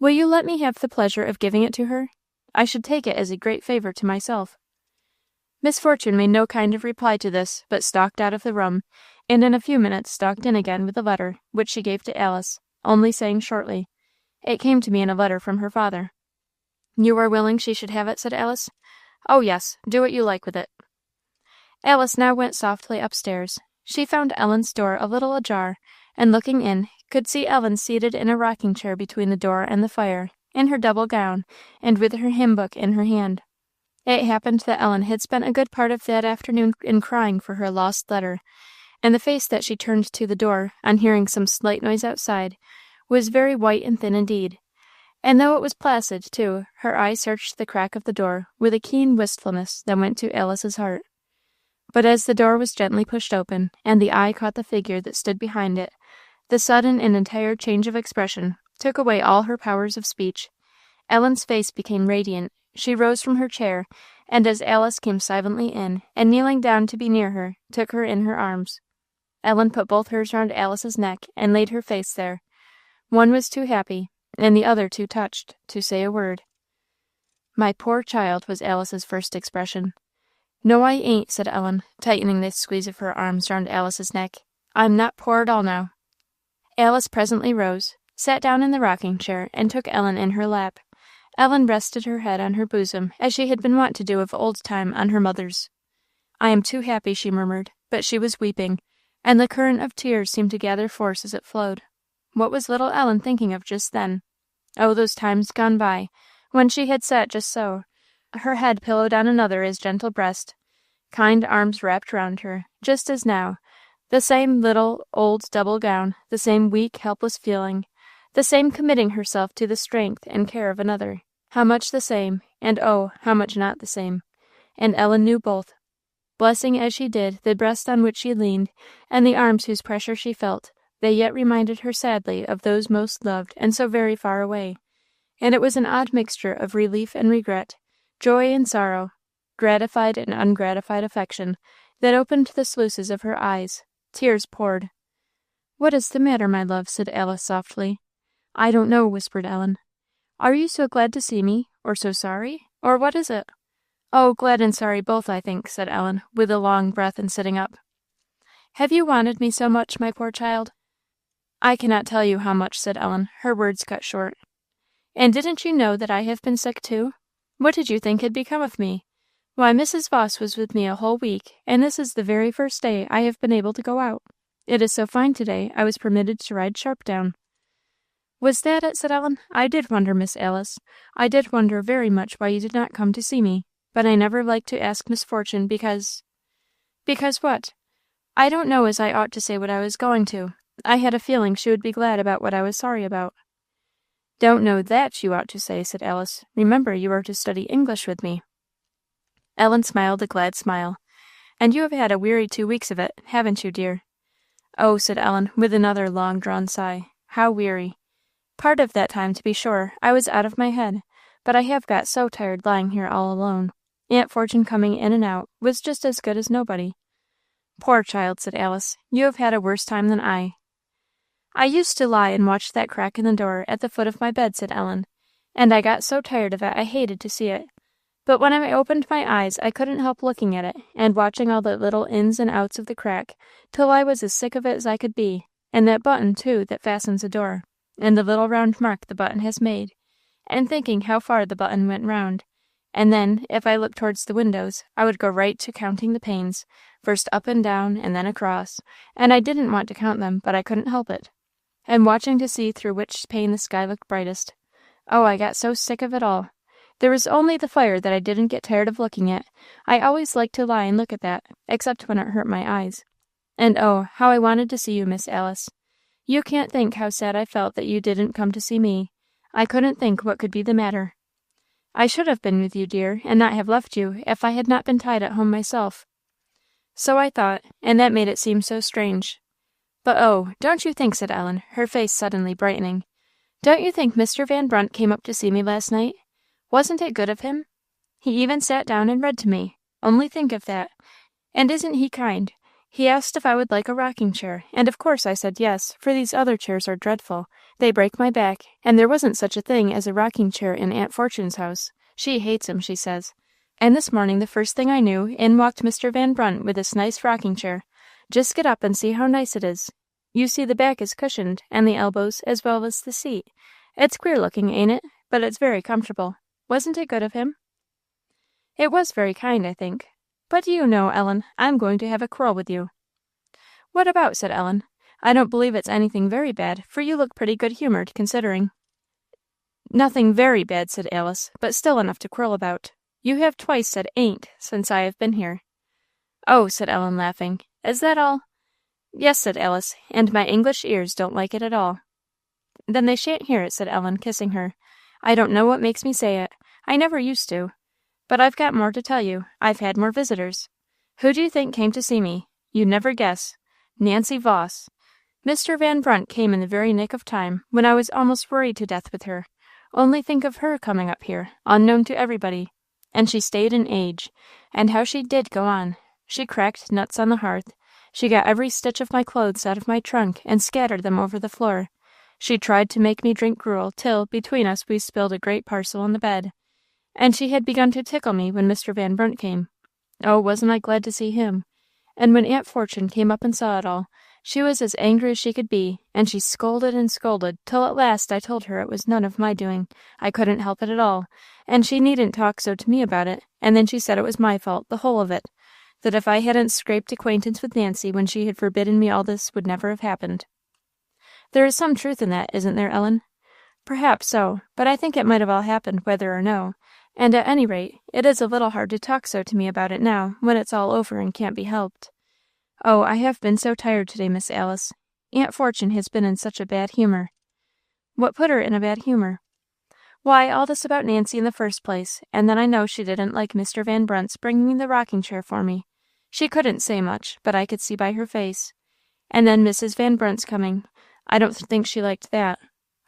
will you let me have the pleasure of giving it to her? I should take it as a great favour to myself." Miss Fortune made no kind of reply to this, but stalked out of the room, and in a few minutes stalked in again with the letter, which she gave to Alice, only saying shortly, "It came to me in a letter from her father." "You are willing she should have it?" said Alice. "Oh, yes, do what you like with it." Alice now went softly upstairs. She found Ellen's door a little ajar, and looking in, could see Ellen seated in a rocking chair between the door and the fire, in her double gown, and with her hymn book in her hand. It happened that Ellen had spent a good part of that afternoon in crying for her lost letter, and the face that she turned to the door, on hearing some slight noise outside, was very white and thin indeed. And though it was placid, too, her eye searched the crack of the door with a keen wistfulness that went to Alice's heart. But as the door was gently pushed open, and the eye caught the figure that stood behind it, the sudden and entire change of expression took away all her powers of speech. Ellen's face became radiant. She rose from her chair, and as Alice came silently in, and kneeling down to be near her, took her in her arms. Ellen put both hers round Alice's neck, and laid her face there. One was too happy, and the other too touched, to say a word. "My poor child," was Alice's first expression. "No, I ain't," said Ellen, tightening the squeeze of her arms round Alice's neck. "I'm not poor at all now." Alice presently rose, sat down in the rocking chair, and took Ellen in her lap. Ellen rested her head on her bosom, as she had been wont to do of old time on her mother's. "I am too happy," she murmured, but she was weeping, and the current of tears seemed to gather force as it flowed. What was little Ellen thinking of just then? Oh, those times gone by, when she had sat just so, her head pillowed on another's gentle breast, kind arms wrapped round her, just as now, the same little old double gown, the same weak, helpless feeling, the same committing herself to the strength and care of another. How much the same, and oh, how much not the same. And Ellen knew both. Blessing as she did the breast on which she leaned, and the arms whose pressure she felt, they yet reminded her sadly of those most loved and so very far away. And it was an odd mixture of relief and regret, joy and sorrow, gratified and ungratified affection, that opened the sluices of her eyes. Tears poured. "What is the matter, my love?" said Alice softly. "I don't know," whispered Ellen. "Are you so glad to see me, or so sorry, or what is it?" "Oh, glad and sorry both, I think," said Ellen, with a long breath and sitting up. "Have you wanted me so much, my poor child?" "I cannot tell you how much," said Ellen, her words cut short. "And didn't you know that I have been sick too? What did you think had become of me? Why, Mrs. Voss was with me a whole week, and this is the very first day I have been able to go out. It is so fine to-day, I was permitted to ride Sharp down." "Was that it?" said Ellen. "I did wonder, Miss Alice. I did wonder very much why you did not come to see me. But I never liked to ask Miss Fortune because—" "Because what?" "I don't know as I ought to say what I was going to. I had a feeling she would be glad about what I was sorry about." "Don't know that you ought to say," said Alice. "Remember, you are to study English with me." Ellen smiled a glad smile. "And you have had a weary 2 weeks of it, haven't you, dear?" "Oh," said Ellen, with another long-drawn sigh, "how weary! Part of that time, to be sure, I was out of my head, but I have got so tired lying here all alone. Aunt Fortune coming in and out was just as good as nobody." "Poor child," said Alice, "you have had a worse time than I." "I used to lie and watch that crack in the door at the foot of my bed," said Ellen, "and I got so tired of it I hated to see it. But when I opened my eyes I couldn't help looking at it, and watching all the little ins and outs of the crack, till I was as sick of it as I could be, and that button, too, that fastens the door, and the little round mark the button has made, and thinking how far the button went round. And then, if I looked towards the windows, I would go right to counting the panes, first up and down, and then across, and I didn't want to count them, but I couldn't help it, and watching to see through which pane the sky looked brightest. Oh, I got so sick of it all. There was only the fire that I didn't get tired of looking at. I always liked to lie and look at that, except when it hurt my eyes. And oh, how I wanted to see you, Miss Alice. You can't think how sad I felt that you didn't come to see me. I couldn't think what could be the matter. I should have been with you, dear, and not have left you, if I had not been tied at home myself." "So I thought, and that made it seem so strange. But oh, don't you think," said Ellen, her face suddenly brightening, "don't you think Mr. Van Brunt came up to see me last night? Wasn't it good of him? He even sat down and read to me. Only think of that. And isn't he kind? He asked if I would like a rocking chair, and of course I said yes, for these other chairs are dreadful. They break my back, and there wasn't such a thing as a rocking chair in Aunt Fortune's house. She hates 'em, she says. And this morning, the first thing I knew, in walked Mr. Van Brunt with this nice rocking chair. Just get up and see how nice it is. You see the back is cushioned, and the elbows, as well as the seat. It's queer looking, ain't it? But it's very comfortable. Wasn't it good of him?" "It was very kind, I think. But do you know, Ellen, I'm going to have a quarrel with you." "What about?" said Ellen. "I don't believe it's anything very bad, for you look pretty good-humoured, considering." "Nothing very bad," said Alice, "but still enough to quarrel about. You have twice said 'ain't' since I have been here." "Oh," said Ellen, laughing, "is that all?" "Yes," said Alice, "and my English ears don't like it at all." "Then they shan't hear it," said Ellen, kissing her. "I don't know what makes me say it. I never used to. But I've got more to tell you. I've had more visitors. Who do you think came to see me? You'd never guess. Nancy Voss. Mr. Van Brunt came in the very nick of time, when I was almost worried to death with her. Only think of her coming up here, unknown to everybody. And she stayed an age. And how she did go on! She cracked nuts on the hearth. She got every stitch of my clothes out of my trunk and scattered them over the floor. She tried to make me drink gruel, till, between us, we spilled a great parcel on the bed. And she had begun to tickle me when Mr. Van Brunt came. Oh, wasn't I glad to see him! And when Aunt Fortune came up and saw it all, she was as angry as she could be, and she scolded and scolded, till at last I told her it was none of my doing. I couldn't help it at all, and she needn't talk so to me about it, and then she said it was my fault, the whole of it, that if I hadn't scraped acquaintance with Nancy when she had forbidden me all this would never have happened. There is some truth in that, isn't there, Ellen? Perhaps so, but I think it might have all happened whether or no, and at any rate, it is a little hard to talk so to me about it now, when it's all over and can't be helped. Oh, I have been so tired today, Miss Alice. Aunt Fortune has been in such a bad humour." "What put her in a bad humour?" "Why, all this about Nancy in the first place, and then I know she didn't like Mr. Van Brunt's bringing the rocking chair for me. She couldn't say much, but I could see by her face. And then Mrs. Van Brunt's coming. I don't think she liked that.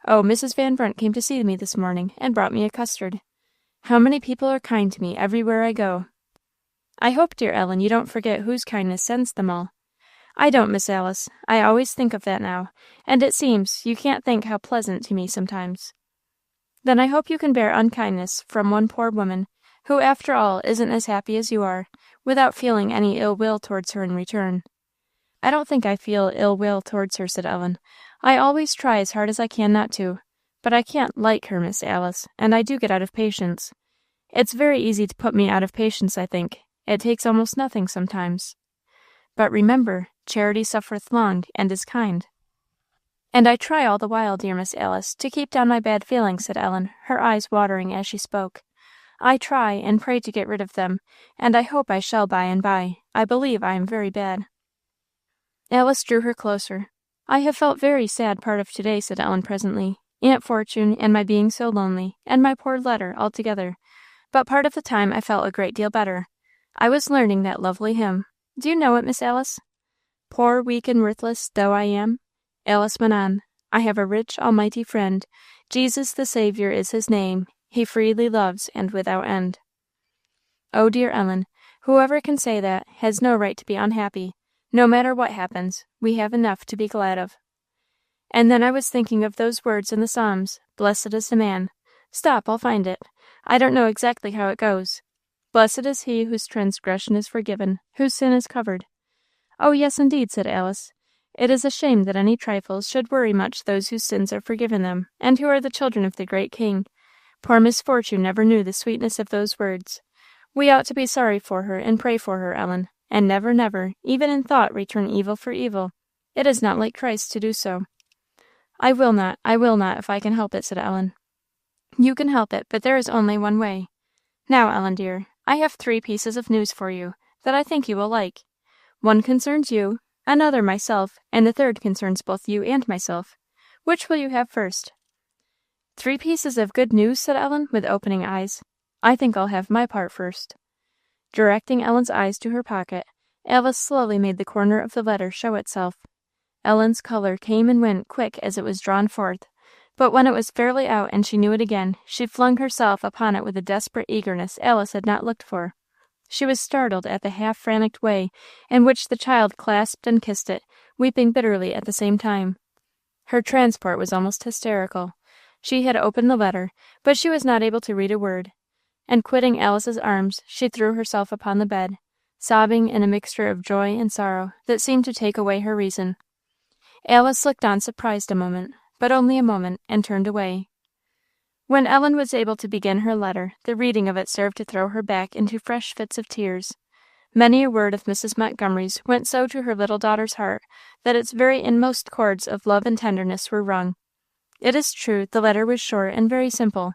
Oh, Mrs. Van Brunt came to see me this morning, and brought me a custard. How many people are kind to me everywhere I go!" "I hope, dear Ellen, you don't forget whose kindness sends them all." "I don't, Miss Alice. I always think of that now, and it seems, you can't think how pleasant to me sometimes." "Then I hope you can bear unkindness from one poor woman, who, after all, isn't as happy as you are, without feeling any ill will towards her in return." "I don't think I feel ill will towards her," said Ellen. "I always try as hard as I can not to. But I can't like her, Miss Alice, and I do get out of patience. It's very easy to put me out of patience, I think. It takes almost nothing sometimes. But remember, charity suffereth long, and is kind." "And I try all the while, dear Miss Alice, to keep down my bad feelings," said Ellen, her eyes watering as she spoke. "I try and pray to get rid of them, and I hope I shall by and by. I believe I am very bad." Alice drew her closer. "I have felt very sad part of to-day," said Ellen presently. "Aunt Fortune, and my being so lonely, and my poor letter, altogether. But part of the time I felt a great deal better. I was learning that lovely hymn. Do you know it, Miss Alice? 'Poor, weak, and worthless though I am,'" Alice went on, "I have a rich, almighty friend. Jesus the Saviour is his name. He freely loves, and without end." Oh, dear Ellen, whoever can say that has no right to be unhappy. No matter what happens, we have enough to be glad of. And then I was thinking of those words in the Psalms, "Blessed is the man." Stop, I'll find it. I don't know exactly how it goes. "Blessed is he whose transgression is forgiven, whose sin is covered." Oh, yes, indeed, said Alice. It is a shame that any trifles should worry much those whose sins are forgiven them, and who are the children of the great King. Poor Miss Fortune never knew the sweetness of those words. We ought to be sorry for her and pray for her, Ellen, and never, never, even in thought, return evil for evil. It is not like Christ to do so. I will not, if I can help it," said Ellen. "You can help it, but there is only one way. Now, Ellen, dear, I have 3 pieces of news for you, that I think you will like. One concerns you, another myself, and the third concerns both you and myself. Which will you have first?" "3 pieces of good news?" said Ellen, with opening eyes. "I think I'll have my part first." Directing Ellen's eyes to her pocket, Alice slowly made the corner of the letter show itself. Ellen's colour came and went quick as it was drawn forth, but when it was fairly out and she knew it again, she flung herself upon it with a desperate eagerness Alice had not looked for. She was startled at the half-frantic way in which the child clasped and kissed it, weeping bitterly at the same time. Her transport was almost hysterical. She had opened the letter, but she was not able to read a word, and quitting Alice's arms, she threw herself upon the bed, sobbing in a mixture of joy and sorrow that seemed to take away her reason. Alice looked on surprised a moment, but only a moment, and turned away. When Ellen was able to begin her letter, the reading of it served to throw her back into fresh fits of tears. Many a word of Mrs. Montgomery's went so to her little daughter's heart that its very inmost chords of love and tenderness were wrung. It is true, the letter was short and very simple,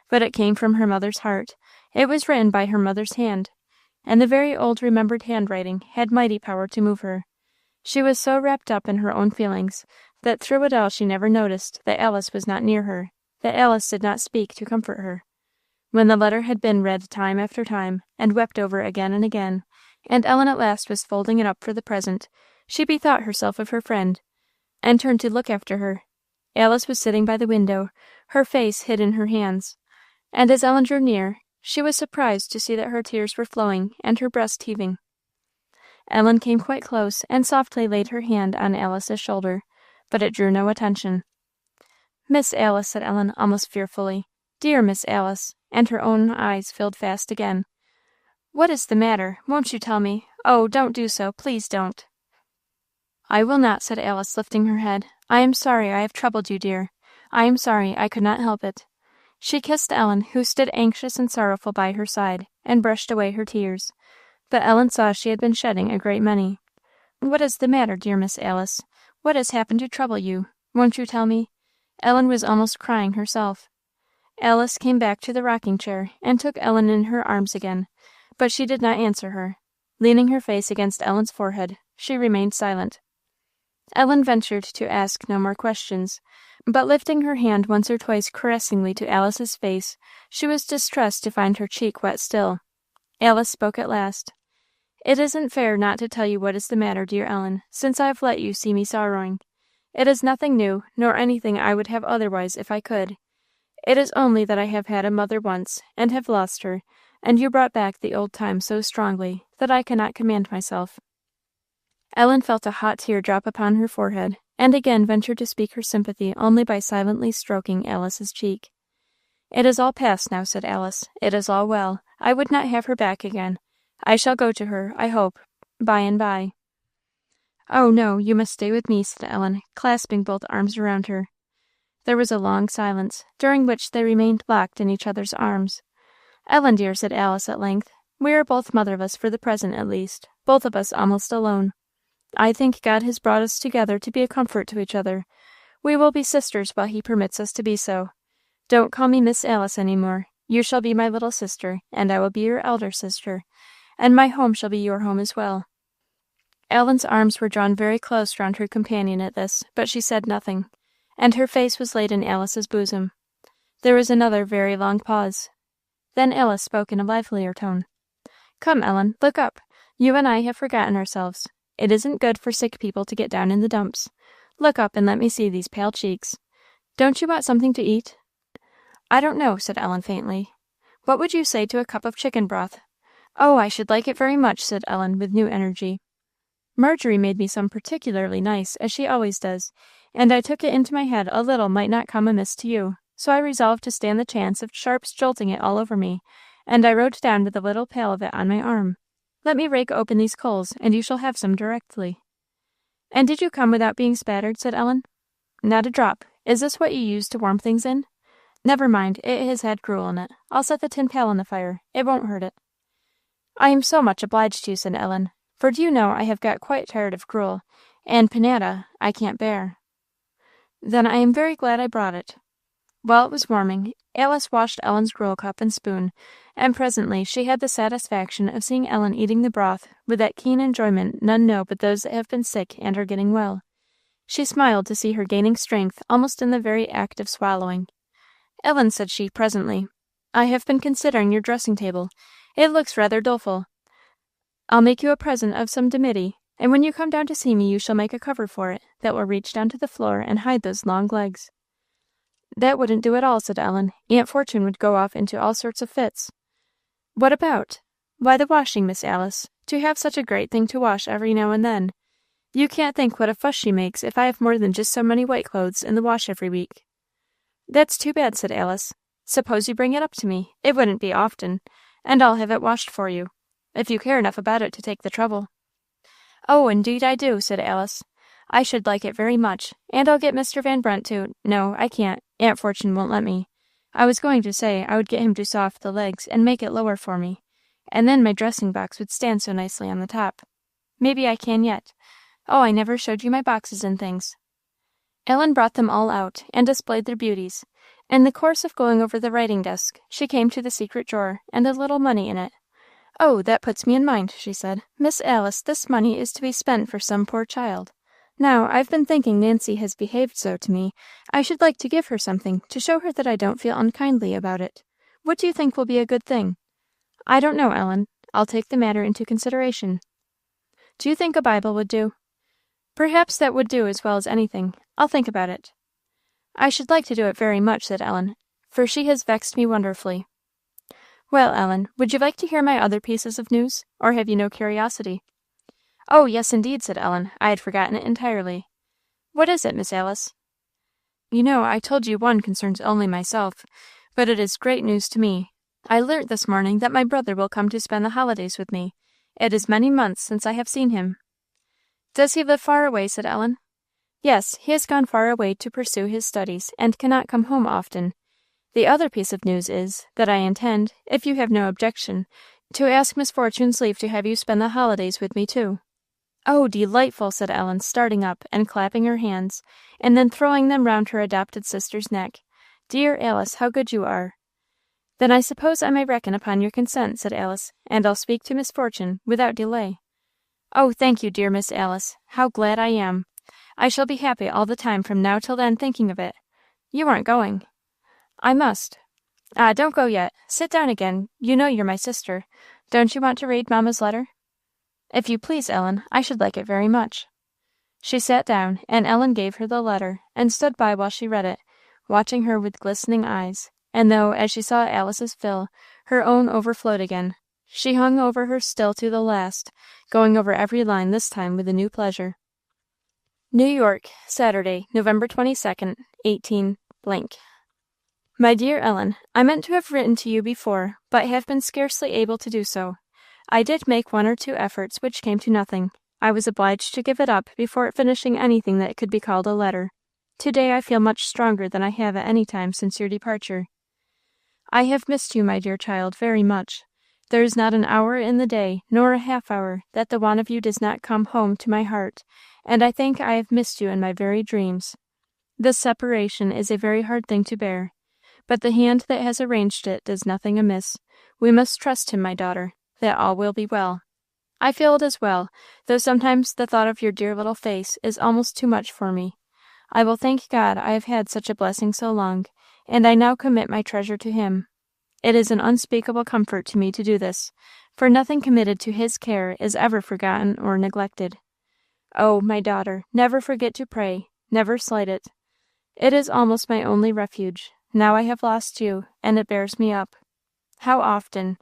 but it came from her mother's heart. It was written by her mother's hand, and the very old remembered handwriting had mighty power to move her. She was so wrapped up in her own feelings that through it all she never noticed that Alice was not near her, that Alice did not speak to comfort her. When the letter had been read time after time, and wept over again and again, and Ellen at last was folding it up for the present, she bethought herself of her friend, and turned to look after her. Alice was sitting by the window, her face hid in her hands, and as Ellen drew near, she was surprised to see that her tears were flowing and her breast heaving. Ellen came quite close and softly laid her hand on Alice's shoulder, but it drew no attention. "Miss Alice," said Ellen, almost fearfully, "dear Miss Alice," and her own eyes filled fast again. "What is the matter? Won't you tell me? Oh, don't do so, please don't." "I will not," said Alice, lifting her head. "I am sorry I have troubled you, dear. I am sorry I could not help it." She kissed Ellen, who stood anxious and sorrowful by her side, and brushed away her tears. But Ellen saw she had been shedding a great many. "What is the matter, dear Miss Alice? What has happened to trouble you? Won't you tell me?" Ellen was almost crying herself. Alice came back to the rocking-chair, and took Ellen in her arms again, but she did not answer her. Leaning her face against Ellen's forehead, she remained silent. Ellen ventured to ask no more questions, but lifting her hand once or twice caressingly to Alice's face, she was distressed to find her cheek wet still. Alice spoke at last. "It isn't fair not to tell you what is the matter, dear Ellen, since I have let you see me sorrowing. It is nothing new, nor anything I would have otherwise if I could. It is only that I have had a mother once, and have lost her, and you brought back the old time so strongly that I cannot command myself." Ellen felt a hot tear drop upon her forehead, and again ventured to speak her sympathy only by silently stroking Alice's cheek. "It is all past now," said Alice. "It is all well. I would not have her back again. I shall go to her, I hope, by and by." "Oh, no, you must stay with me," said Ellen, clasping both arms around her. There was a long silence, during which they remained locked in each other's arms. "Ellen, dear," said Alice at length, "we are both motherless for the present, at least, both of us almost alone. I think God has brought us together to be a comfort to each other. We will be sisters while he permits us to be so. Don't call me Miss Alice any more. You shall be my little sister, and I will be your elder sister, and my home shall be your home as well." Ellen's arms were drawn very close round her companion at this, but she said nothing, and her face was laid in Alice's bosom. There was another very long pause. Then Alice spoke in a livelier tone. "Come, Ellen, look up. You and I have forgotten ourselves. It isn't good for sick people to get down in the dumps. Look up and let me see these pale cheeks. Don't you want something to eat?" "I don't know," said Ellen faintly. "What would you say to a cup of chicken broth?" "Oh, I should like it very much," said Ellen with new energy. "Marjorie made me some particularly nice, as she always does, and I took it into my head a little might not come amiss to you, so I resolved to stand the chance of Sharp's jolting it all over me, and I rode down with a little pail of it on my arm. Let me rake open these coals, and you shall have some directly." "And did you come without being spattered?" said Ellen. "Not a drop. Is this what you use to warm things in?" "Never mind, it has had gruel in it. I'll set the tin pail on the fire. It won't hurt it." "I am so much obliged to you," said Ellen, "for do you know I have got quite tired of gruel, and panada I can't bear." "Then I am very glad I brought it." While it was warming, Alice washed Ellen's gruel cup and spoon, and presently she had the satisfaction of seeing Ellen eating the broth with that keen enjoyment none know but those that have been sick and are getting well. She smiled to see her gaining strength almost in the very act of swallowing. "Ellen," said she, presently, "I have been considering your dressing table. It looks rather doleful. I'll make you a present of some dimity, and when you come down to see me you shall make a cover for it that will reach down to the floor and hide those long legs." "That wouldn't do at all," said Ellen. "Aunt Fortune would go off into all sorts of fits." "What about?" "Why, the washing, Miss Alice. To have such a great thing to wash every now and then. You can't think what a fuss she makes if I have more than just so many white clothes in the wash every week." "That's too bad," said Alice. "Suppose you bring it up to me. It wouldn't be often, and I'll have it washed for you, if you care enough about it to take the trouble." "Oh, indeed I do," said Alice. "I should like it very much, and I'll get Mr. Van Brunt to no, I can't. Aunt Fortune won't let me. I was going to say I would get him to saw off the legs and make it lower for me, and then my dressing box would stand so nicely on the top. Maybe I can yet. Oh, I never showed you my boxes and things." Ellen brought them all out, and displayed their beauties. In the course of going over the writing desk, she came to the secret drawer, and a little money in it. "Oh, that puts me in mind," she said. "Miss Alice, this money is to be spent for some poor child. Now, I've been thinking Nancy has behaved so to me, I should like to give her something to show her that I don't feel unkindly about it. What do you think will be a good thing?" "I don't know, Ellen. I'll take the matter into consideration." "Do you think a Bible would do?" "Perhaps that would do as well as anything. I'll think about it." "I should like to do it very much," said Ellen, "for she has vexed me wonderfully." "Well, Ellen, would you like to hear my other pieces of news, or have you no curiosity?" "Oh, yes, indeed," said Ellen. "I had forgotten it entirely." "What is it, Miss Alice?" "You know I told you one concerns only myself, but it is great news to me. I learnt this morning that my brother will come to spend the holidays with me. It is many months since I have seen him." "Does he live far away?" said Ellen. "Yes, he has gone far away to pursue his studies, and cannot come home often. The other piece of news is, that I intend, if you have no objection, to ask Miss Fortune's leave to have you spend the holidays with me too." "Oh, delightful!" said Ellen, starting up and clapping her hands, and then throwing them round her adopted sister's neck. "Dear Alice, how good you are!" "Then I suppose I may reckon upon your consent," said Alice, "and I'll speak to Miss Fortune without delay." "Oh, thank you, dear Miss Alice. How glad I am! I shall be happy all the time from now till then thinking of it. You aren't going?" "I must." "Ah, don't go yet. Sit down again. You know you're my sister. Don't you want to read Mamma's letter?" "If you please, Ellen, I should like it very much." She sat down, and Ellen gave her the letter, and stood by while she read it, watching her with glistening eyes, and though, as she saw Alice's fill, her own overflowed again, she hung over her still to the last, going over every line this time with a new pleasure. New York, Saturday, November 22nd, 18 . My dear Ellen, I meant to have written to you before, but have been scarcely able to do so. I did make one or two efforts which came to nothing. I was obliged to give it up before finishing anything that could be called a letter. To-day I feel much stronger than I have at any time since your departure. I have missed you, my dear child, very much. There is not an hour in the day, nor a half hour, that the want of you does not come home to my heart, and I think I have missed you in my very dreams. This separation is a very hard thing to bear, but the hand that has arranged it does nothing amiss. We must trust him, my daughter, that all will be well. I feel it as well, though sometimes the thought of your dear little face is almost too much for me. I will thank God I have had such a blessing so long, and I now commit my treasure to him. It is an unspeakable comfort to me to do this, for nothing committed to his care is ever forgotten or neglected. Oh, my daughter, never forget to pray, never slight it. It is almost my only refuge. Now I have lost you, and it bears me up. How often,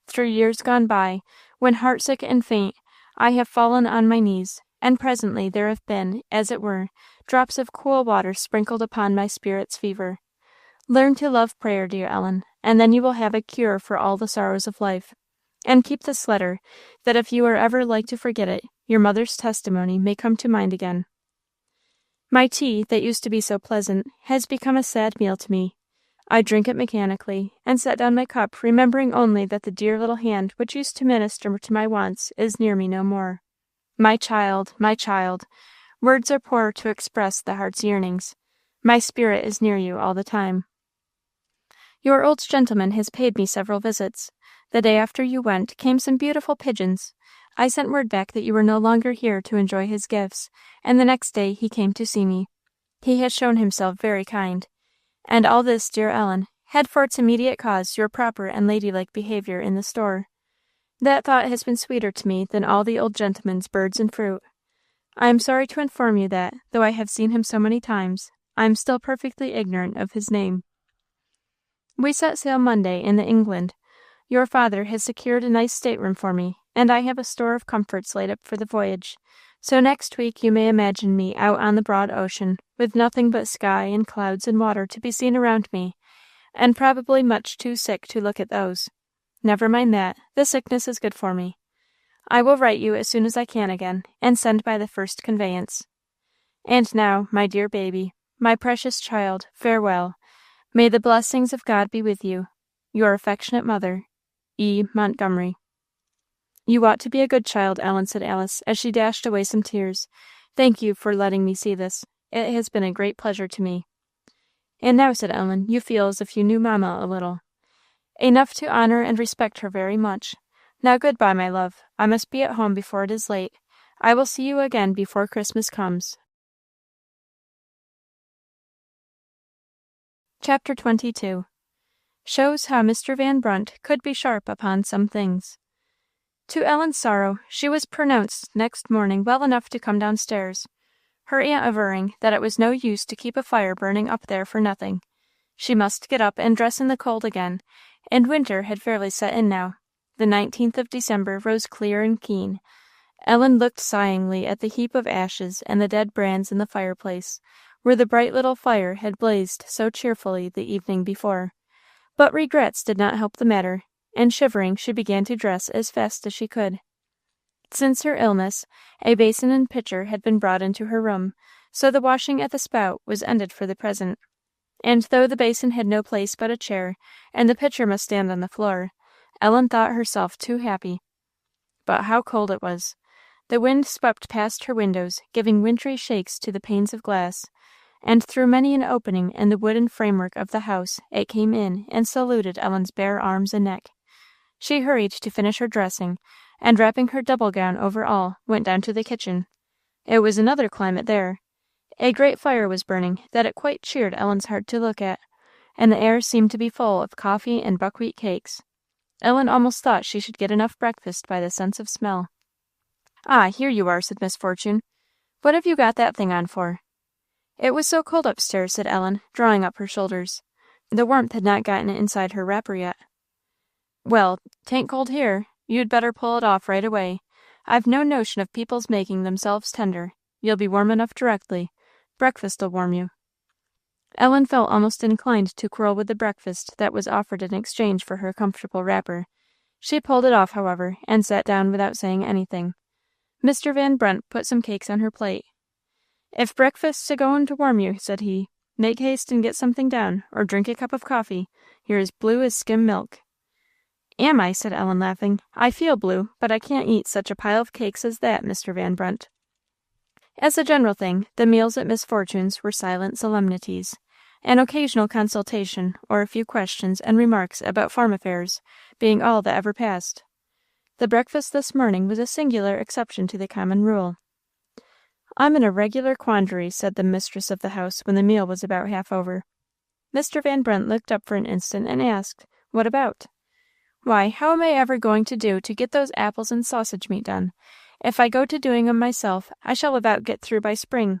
through years gone by, when heartsick and faint, I have fallen on my knees, and presently there have been, as it were, drops of cool water sprinkled upon my spirit's fever. Learn to love prayer, dear Ellen, and then you will have a cure for all the sorrows of life. And keep this letter, that if you are ever like to forget it, your mother's testimony may come to mind again. My tea, that used to be so pleasant, has become a sad meal to me. I drink it mechanically, and set down my cup, remembering only that the dear little hand which used to minister to my wants is near me no more. My child, words are poor to express the heart's yearnings. My spirit is near you all the time. Your old gentleman has paid me several visits. The day after you went came some beautiful pigeons. I sent word back that you were no longer here to enjoy his gifts, and the next day he came to see me. He has shown himself very kind. And all this, dear Ellen, had for its immediate cause your proper and ladylike behavior in the store. That thought has been sweeter to me than all the old gentleman's birds and fruit. I am sorry to inform you that, though I have seen him so many times, I am still perfectly ignorant of his name. We set sail Monday in the England. Your father has secured a nice stateroom for me, and I have a store of comforts laid up for the voyage. So next week you may imagine me out on the broad ocean, with nothing but sky and clouds and water to be seen around me, and probably much too sick to look at those. Never mind that, the sickness is good for me. I will write you as soon as I can again, and send by the first conveyance. And now, my dear baby, my precious child, farewell. May the blessings of God be with you. Your affectionate mother, E. Montgomery. You ought to be a good child, Ellen, said Alice, as she dashed away some tears. Thank you for letting me see this. It has been a great pleasure to me. And now, said Ellen, you feel as if you knew mamma a little. Enough to honor and respect her very much. Now good-bye, my love. I must be at home before it is late. I will see you again before Christmas comes. Chapter 22. Shows how Mr. Van Brunt could be sharp upon some things. To Ellen's sorrow, she was pronounced next morning well enough to come downstairs, her aunt averring that it was no use to keep a fire burning up there for nothing. She must get up and dress in the cold again, and winter had fairly set in now. The 19th of December rose clear and keen. Ellen looked sighingly at the heap of ashes and the dead brands in the fireplace, where the bright little fire had blazed so cheerfully the evening before. But regrets did not help the matter, and shivering she began to dress as fast as she could. Since her illness, a basin and pitcher had been brought into her room, so the washing at the spout was ended for the present. And though the basin had no place but a chair, and the pitcher must stand on the floor, Ellen thought herself too happy. But how cold it was! The wind swept past her windows, giving wintry shakes to the panes of glass, and through many an opening in the wooden framework of the house it came in and saluted Ellen's bare arms and neck. She hurried to finish her dressing, and wrapping her double gown over all, went down to the kitchen. It was another climate there. A great fire was burning, that it quite cheered Ellen's heart to look at, and the air seemed to be full of coffee and buckwheat cakes. Ellen almost thought she should get enough breakfast by the sense of smell. "Ah, here you are," said Miss Fortune. "What have you got that thing on for?" "It was so cold upstairs," said Ellen, drawing up her shoulders. The warmth had not gotten inside her wrapper yet. "Well, 'tain't cold here. You'd better pull it off right away. I've no notion of people's making themselves tender. You'll be warm enough directly. Breakfast'll warm you." Ellen felt almost inclined to quarrel with the breakfast that was offered in exchange for her comfortable wrapper. She pulled it off, however, and sat down without saying anything. Mr. Van Brunt put some cakes on her plate. "If breakfast's a-goin' to warm you," said he, "make haste and get something down, or drink a cup of coffee. You're as blue as skim milk." "Am I?" said Ellen, laughing. "I feel blue, but I can't eat such a pile of cakes as that, Mr. Van Brunt." As a general thing, the meals at Miss Fortune's were silent solemnities, an occasional consultation or a few questions and remarks about farm affairs being all that ever passed. The breakfast this morning was a singular exception to the common rule. "I'm in a regular quandary," said the mistress of the house when the meal was about half over. Mr. Van Brunt looked up for an instant and asked, "What about?" "Why, how am I ever going to do to get those apples and sausage meat done? If I go to doing 'em myself, I shall about get through by spring."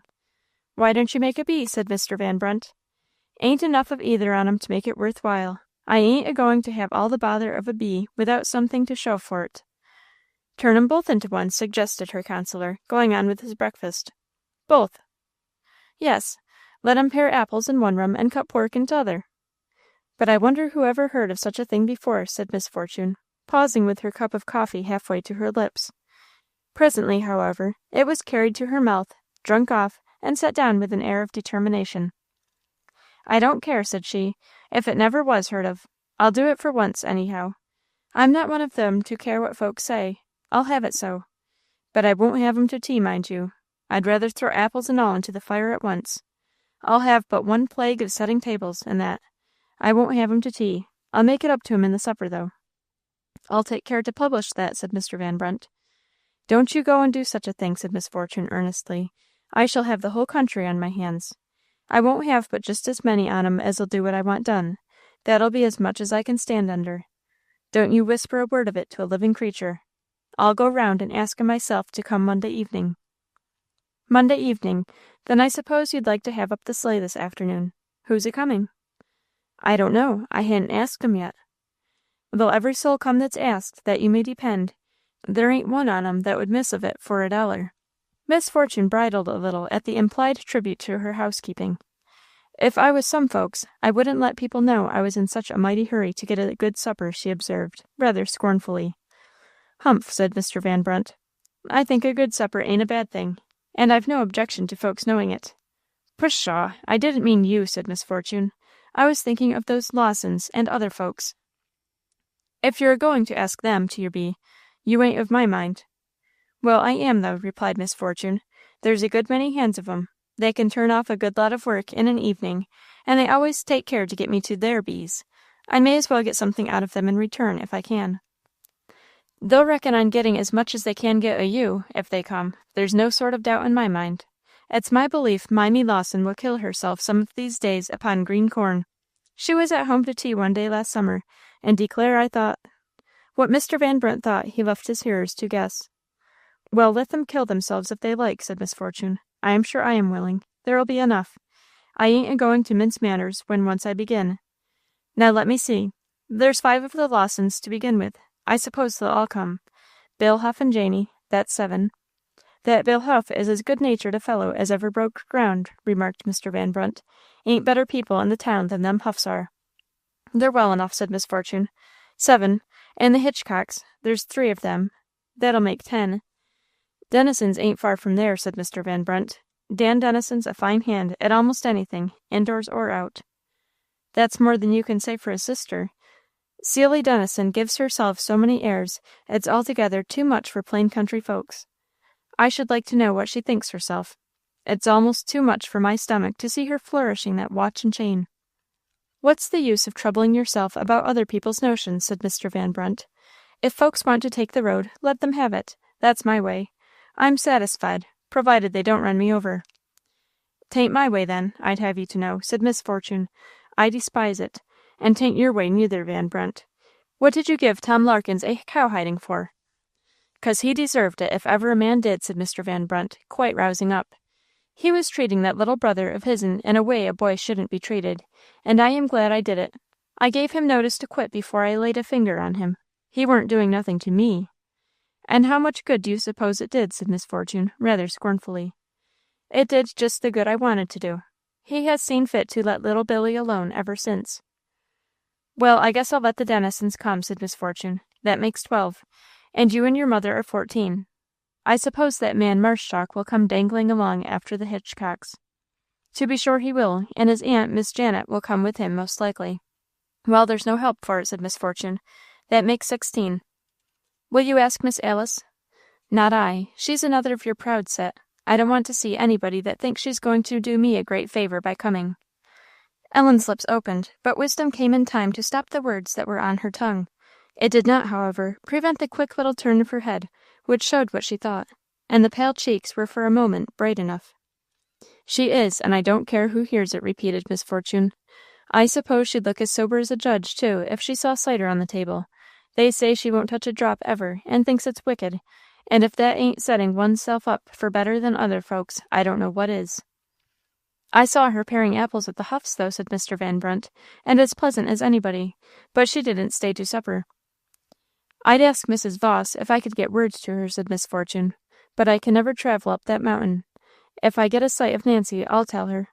"Why don't you make a bee?" said Mr. Van Brunt. "Ain't enough of either on 'em to make it worth while. I ain't a-going to have all the bother of a bee without something to show for't." "Turn 'em both into one," suggested her counselor, going on with his breakfast. "Both?" "Yes. Let 'em pare apples in one room and cut pork in t'other." "But I wonder who ever heard of such a thing before," said Miss Fortune, pausing with her cup of coffee halfway to her lips. Presently, however, it was carried to her mouth, drunk off, and set down with an air of determination. "I don't care," said she, "if it never was heard of. I'll do it for once, anyhow. I'm not one of them to care what folks say. I'll have it so. But I won't have 'em to tea, mind you. I'd rather throw apples and all into the fire at once. I'll have but one plague of setting tables, and that. I won't have 'em to tea. I'll make it up to 'em in the supper, though." "I'll take care to publish that," said Mr. Van Brunt. "Don't you go and do such a thing," said Miss Fortune, earnestly. "I shall have the whole country on my hands. I won't have but just as many on 'em as'll do what I want done. That'll be as much as I can stand under. Don't you whisper a word of it to a living creature. I'll go round and ask 'em myself to come Monday evening." "Monday evening. Then I suppose you'd like to have up the sleigh this afternoon. Who's a-coming?" "I don't know. I ha'n't asked 'em yet." "They'll every soul come that's asked, that you may depend. There ain't one on 'em that would miss of it for $1." Miss Fortune bridled a little at the implied tribute to her housekeeping. "If I was some folks, I wouldn't let people know I was in such a mighty hurry to get a good supper," she observed, rather scornfully. "Humph," said Mr. Van Brunt. "I think a good supper ain't a bad thing, and I've no objection to folks knowing it." "Pshaw! I didn't mean you," said Miss Fortune. "I was thinking of those Lawsons and other folks. If you're going to ask them to your bee, you ain't of my mind." "Well, I am, though," replied Miss Fortune. "There's a good many hands of 'em. They can turn off a good lot of work in an evening, and they always take care to get me to their bees. I may as well get something out of them in return, if I can." "They'll reckon on getting as much as they can get o' you, if they come, there's no sort of doubt in my mind. It's my belief Mimy Lawson will kill herself some of these days upon green corn. She was at home to tea one day last summer, and declare I thought—" What Mr. Van Brunt thought he left his hearers to guess. "Well, let them kill themselves if they like," said Miss Fortune. "I am sure I am willing. There'll be enough. I ain't a-going to mince matters when once I begin. Now let me see. There's 5 of the Lawsons to begin with. I suppose they'll all come. Bill Huff and Janey, that's 7. "That Bill Huff is as good-natured a fellow as ever broke ground," remarked Mr. Van Brunt. "Ain't better people in the town than them Huffs are." "They're well enough," said Miss Fortune. 7. And the Hitchcocks, there's 3 of them. That'll make 10. "Dennison's ain't far from there," said Mr. Van Brunt. "Dan Dennison's a fine hand at almost anything, indoors or out." "That's more than you can say for his sister. Celie Dennison gives herself so many airs, it's altogether too much for plain country folks. I should like to know what she thinks herself. It's almost too much for my stomach to see her flourishing that watch and chain." "What's the use of troubling yourself about other people's notions?" said Mr. Van Brunt. "If folks want to take the road, let them have it. That's my way. I'm satisfied, provided they don't run me over." "'Tain't my way, then, I'd have you to know," said Miss Fortune. "I despise it. And 'tain't your way neither, Van Brunt. What did you give Tom Larkins a cow-hiding for?" "'Cause he deserved it, if ever a man did," said Mr. Van Brunt, quite rousing up. "He was treating that little brother of his'n in a way a boy shouldn't be treated, and I am glad I did it. I gave him notice to quit before I laid a finger on him. He weren't doing nothing to me." "And how much good do you suppose it did?" said Miss Fortune, rather scornfully. "It did just the good I wanted to do. He has seen fit to let little Billy alone ever since." "Well, I guess I'll let the Dennisons come," said Miss Fortune. "That makes 12. And you and your mother are 14. I suppose that man Marshchalk will come dangling along after the Hitchcocks." "To be sure he will, and his aunt, Miss Janet, will come with him, most likely." "Well, there's no help for it," said Miss Fortune. "That makes 16. Will you ask Miss Alice?" "Not I. She's another of your proud set. I don't want to see anybody that thinks she's going to do me a great favor by coming." Ellen's lips opened, but wisdom came in time to stop the words that were on her tongue. It did not, however, prevent the quick little turn of her head, which showed what she thought, and the pale cheeks were for a moment bright enough. "She is, and I don't care who hears it," repeated Miss Fortune. "I suppose she'd look as sober as a judge, too, if she saw cider on the table. They say she won't touch a drop ever, and thinks it's wicked, and if that ain't setting one's self up for better than other folks, I don't know what is." "I saw her paring apples at the Huffs, though," said Mr. Van Brunt, "and as pleasant as anybody, but she didn't stay to supper." "I'd ask Mrs. Voss if I could get words to her," said Miss Fortune, "but I can never travel up that mountain. If I get a sight of Nancy, I'll tell her."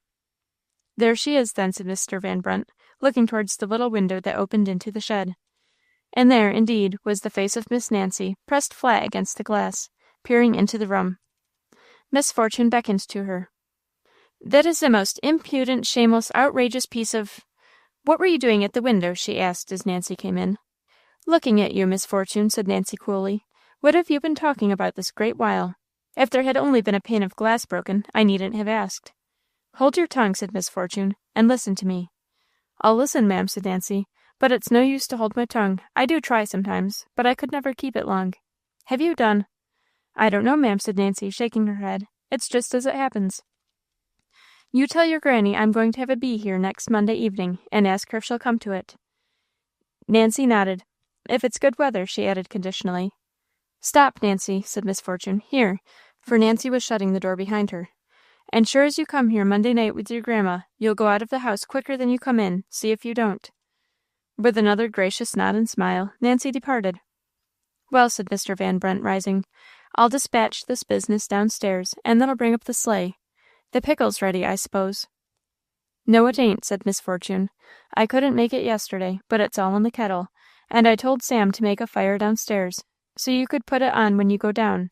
"There she is, then," said Mr. Van Brunt, looking towards the little window that opened into the shed. And there, indeed, was the face of Miss Nancy, pressed flat against the glass, peering into the room. Miss Fortune beckoned to her. "That is the most impudent, shameless, outrageous piece of What were you doing at the window?" she asked as Nancy came in. "Looking at you, Miss Fortune," said Nancy coolly. "What have you been talking about this great while? If there had only been a pane of glass broken, I needn't have asked." "Hold your tongue," said Miss Fortune, "and listen to me." "I'll listen, ma'am," said Nancy, "but it's no use to hold my tongue. I do try sometimes, but I could never keep it long. Have you done?" "I don't know, ma'am," said Nancy, shaking her head. "It's just as it happens." "You tell your granny I'm going to have a bee here next Monday evening, and ask her if she'll come to it." Nancy nodded. "If it's good weather," she added conditionally. "Stop, Nancy," said Miss Fortune. "Here," for Nancy was shutting the door behind her. "And sure as you come here Monday night with your grandma, you'll go out of the house quicker than you come in. See if you don't." With another gracious nod and smile, Nancy departed. "Well," said Mr. Van Brunt, rising, "I'll dispatch this business downstairs, and then I'll bring up the sleigh. The pickle's ready, I suppose?" "No, it ain't," said Miss Fortune. "I couldn't make it yesterday, but it's all in the kettle, and I told Sam to make a fire downstairs, so you could put it on when you go down.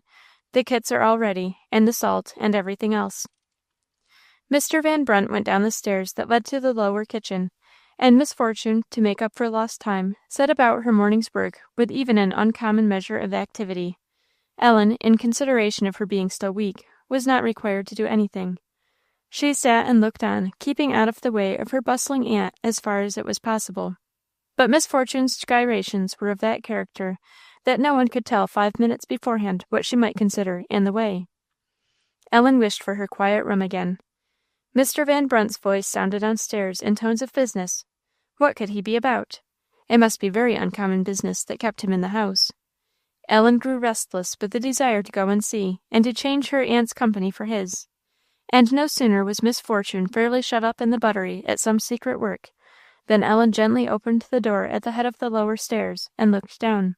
The kits are all ready, and the salt, and everything else." Mr. Van Brunt went down the stairs that led to the lower kitchen, and Miss Fortune, to make up for lost time, set about her morning's work with even an uncommon measure of activity. Ellen, in consideration of her being still weak, was not required to do anything. She sat and looked on, keeping out of the way of her bustling aunt as far as it was possible. But Miss Fortune's gyrations were of that character that no one could tell 5 minutes beforehand what she might consider in the way. Ellen wished for her quiet room again. Mr. Van Brunt's voice sounded downstairs in tones of business. What could he be about? It must be very uncommon business that kept him in the house. Ellen grew restless with the desire to go and see, and to change her aunt's company for his. And no sooner was Miss Fortune fairly shut up in the buttery at some secret work, than Ellen gently opened the door at the head of the lower stairs, and looked down.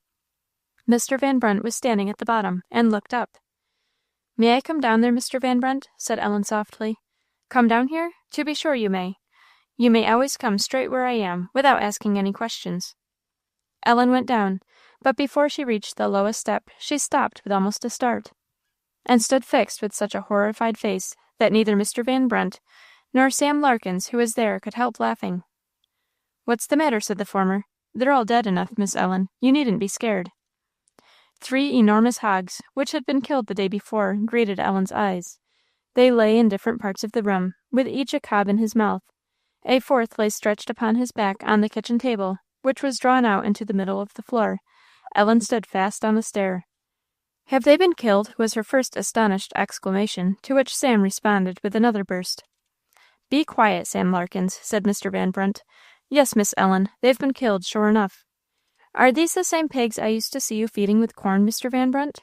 Mr. Van Brunt was standing at the bottom, and looked up. "May I come down there, Mr. Van Brunt?" said Ellen softly. "Come down here? To be sure you may. You may always come straight where I am, without asking any questions." Ellen went down, but before she reached the lowest step, she stopped with almost a start, and stood fixed with such a horrified face that neither Mr. Van Brunt nor Sam Larkins, who was there, could help laughing. "What's the matter?" said the former. "They're all dead enough, Miss Ellen. You needn't be scared." 3 enormous hogs, which had been killed the day before, greeted Ellen's eyes. They lay in different parts of the room, with each a cob in his mouth. A fourth lay stretched upon his back on the kitchen table, which was drawn out into the middle of the floor. Ellen stood fast on the stair. "Have they been killed?" was her first astonished exclamation, to which Sam responded with another burst. "Be quiet, Sam Larkins," said Mr. Van Brunt. "Yes, Miss Ellen, they've been killed, sure enough." "Are these the same pigs I used to see you feeding with corn, Mr. Van Brunt?"